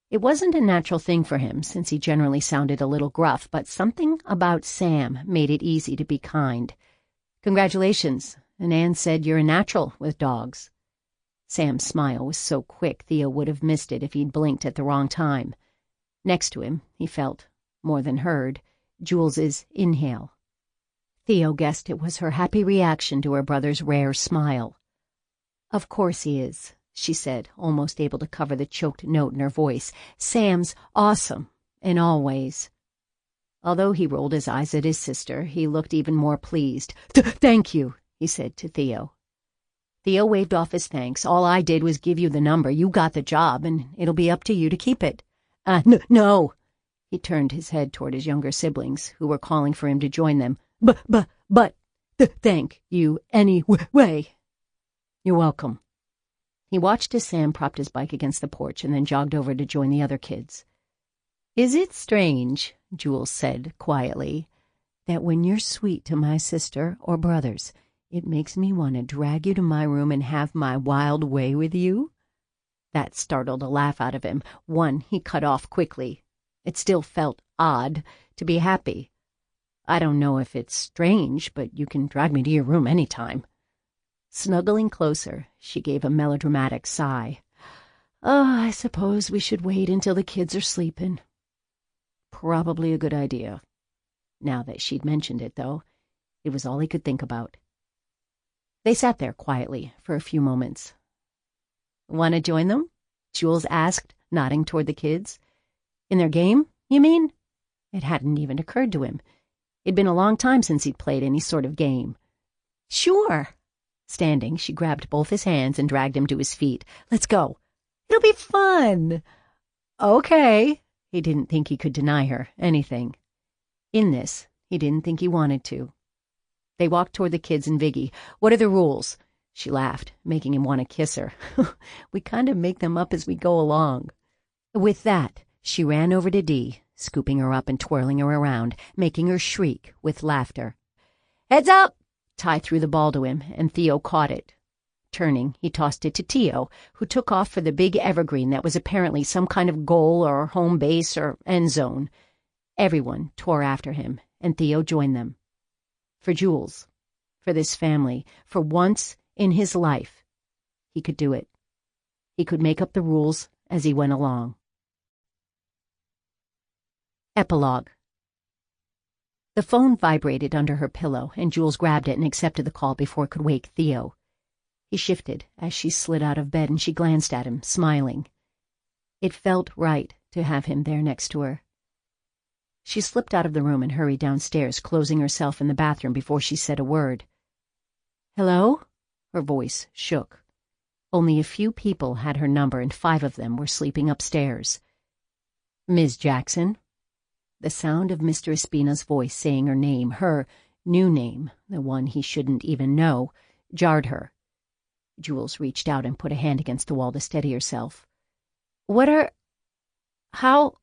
It wasn't a natural thing for him, since he generally sounded a little gruff, but something about Sam made it easy to be kind. "Congratulations, and Anne said you're a natural with dogs." Sam's smile was so quick Theo would have missed it if he'd blinked at the wrong time. Next to him, he felt, more than heard, Jules's inhale. Theo guessed it was her happy reaction to her brother's rare smile. "Of course he is," she said, almost able to cover the choked note in her voice. "Sam's awesome, in all ways." Although he rolled his eyes at his sister, he looked even more pleased. "Thank you," he said to Theo. Theo waved off his thanks. "All I did was give you the number. You got the job, and it'll be up to you to keep it." No." He turned his head toward his younger siblings, who were calling for him to join them. But, thank you anyway." "You're welcome." He watched as Sam propped his bike against the porch and then jogged over to join the other kids. "Is it strange," Jules said quietly, "that when you're sweet to my sister or brothers, it makes me want to drag you to my room and have my wild way with you?" That startled a laugh out of him, one he cut off quickly. It still felt odd to be happy. "I don't know if it's strange, but you can drag me to your room any time." Snuggling closer, she gave a melodramatic sigh. "Oh, I suppose we should wait until the kids are sleeping." Probably a good idea. Now that she'd mentioned it, though, it was all he could think about. They sat there quietly for a few moments. "Want to join them?" Jules asked, nodding toward the kids. "In their game, you mean?" It hadn't even occurred to him. It'd been a long time since he'd played any sort of game. "Sure." Standing, she grabbed both his hands and dragged him to his feet. "Let's go. It'll be fun." "Okay." He didn't think he could deny her anything. In this, he didn't think he wanted to. They walked toward the kids and Viggy. "What are the rules?" She laughed, making him want to kiss her. "We kind of make them up as we go along." With that, she ran over to Dee, scooping her up and twirling her around, making her shriek with laughter. "Heads up!" Ty threw the ball to him, and Theo caught it. Turning, he tossed it to Tio, who took off for the big evergreen that was apparently some kind of goal or home base or end zone. Everyone tore after him, and Theo joined them. For Jules, for this family, for once in his life, he could do it. He could make up the rules as he went along. Epilogue. The phone vibrated under her pillow, and Jules grabbed it and accepted the call before it could wake Theo. He shifted as she slid out of bed, and she glanced at him, smiling. It felt right to have him there next to her. She slipped out of the room and hurried downstairs, closing herself in the bathroom before she said a word. "Hello?" Her voice shook. Only a few people had her number, and 5 of them were sleeping upstairs. "Ms. Jackson?" The sound of Mr. Espina's voice saying her name, her new name, the one he shouldn't even know, jarred her. Jules reached out and put a hand against the wall to steady herself. How?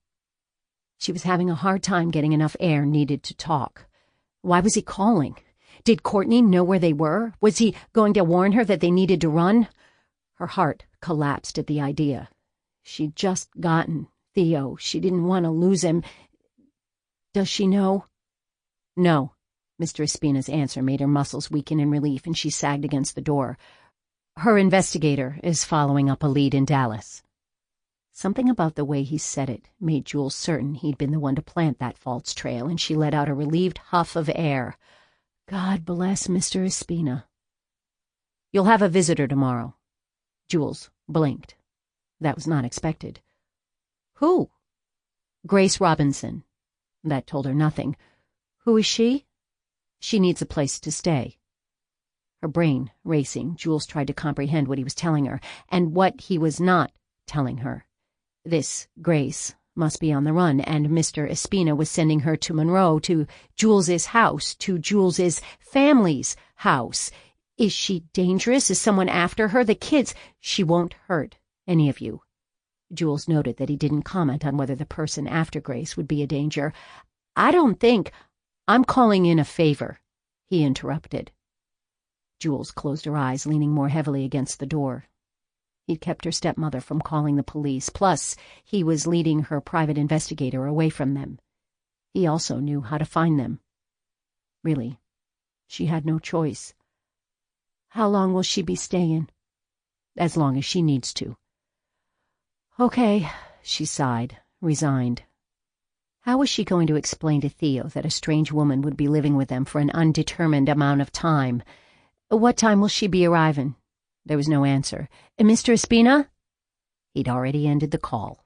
She was having a hard time getting enough air needed to talk. Why was he calling? Did Courtney know where they were? Was he going to warn her that they needed to run? Her heart collapsed at the idea. She'd just gotten Theo. She didn't want to lose him. Does she know? No. Mr. Espina's answer made her muscles weaken in relief, and she sagged against the door. Her investigator is following up a lead in Dallas. Something about the way he said it made Jules certain he'd been the one to plant that false trail, and she let out a relieved huff of air. God bless Mr. Espina. You'll have a visitor tomorrow. Jules blinked. That was not expected. Who? Grace Robinson. That told her nothing. Who is she? She needs a place to stay. Her brain racing, Jules tried to comprehend what he was telling her, and what he was not telling her. This Grace must be on the run, and Mr. Espina was sending her to Monroe, to Jules's house, to Jules's family's house. Is she dangerous? Is someone after her? The kids? She won't hurt any of you. Jules noted that he didn't comment on whether the person after Grace would be a danger. I don't think... I'm calling in a favor, he interrupted. Jules closed her eyes, leaning more heavily against the door. He'd kept her stepmother from calling the police, plus he was leading her private investigator away from them. He also knew how to find them. Really, she had no choice. How long will she be staying? As long as she needs to. Okay, she sighed, resigned. How was she going to explain to Theo that a strange woman would be living with them for an undetermined amount of time? What time will she be arriving? There was no answer. Mr. Espina? He'd already ended the call.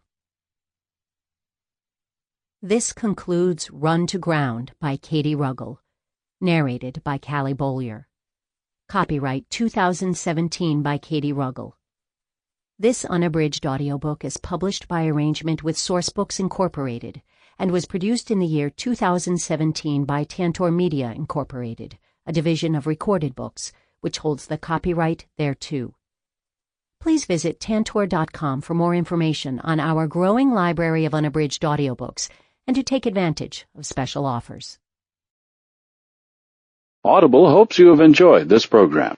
This concludes Run to Ground by Katie Ruggle, narrated by Callie Bollier. Copyright 2017 by Katie Ruggle. This unabridged audiobook is published by arrangement with Sourcebooks Incorporated and was produced in the year 2017 by Tantor Media Incorporated, a division of Recorded Books, which holds the copyright thereto. Please visit tantor.com for more information on our growing library of unabridged audiobooks and to take advantage of special offers. Audible hopes you have enjoyed this program.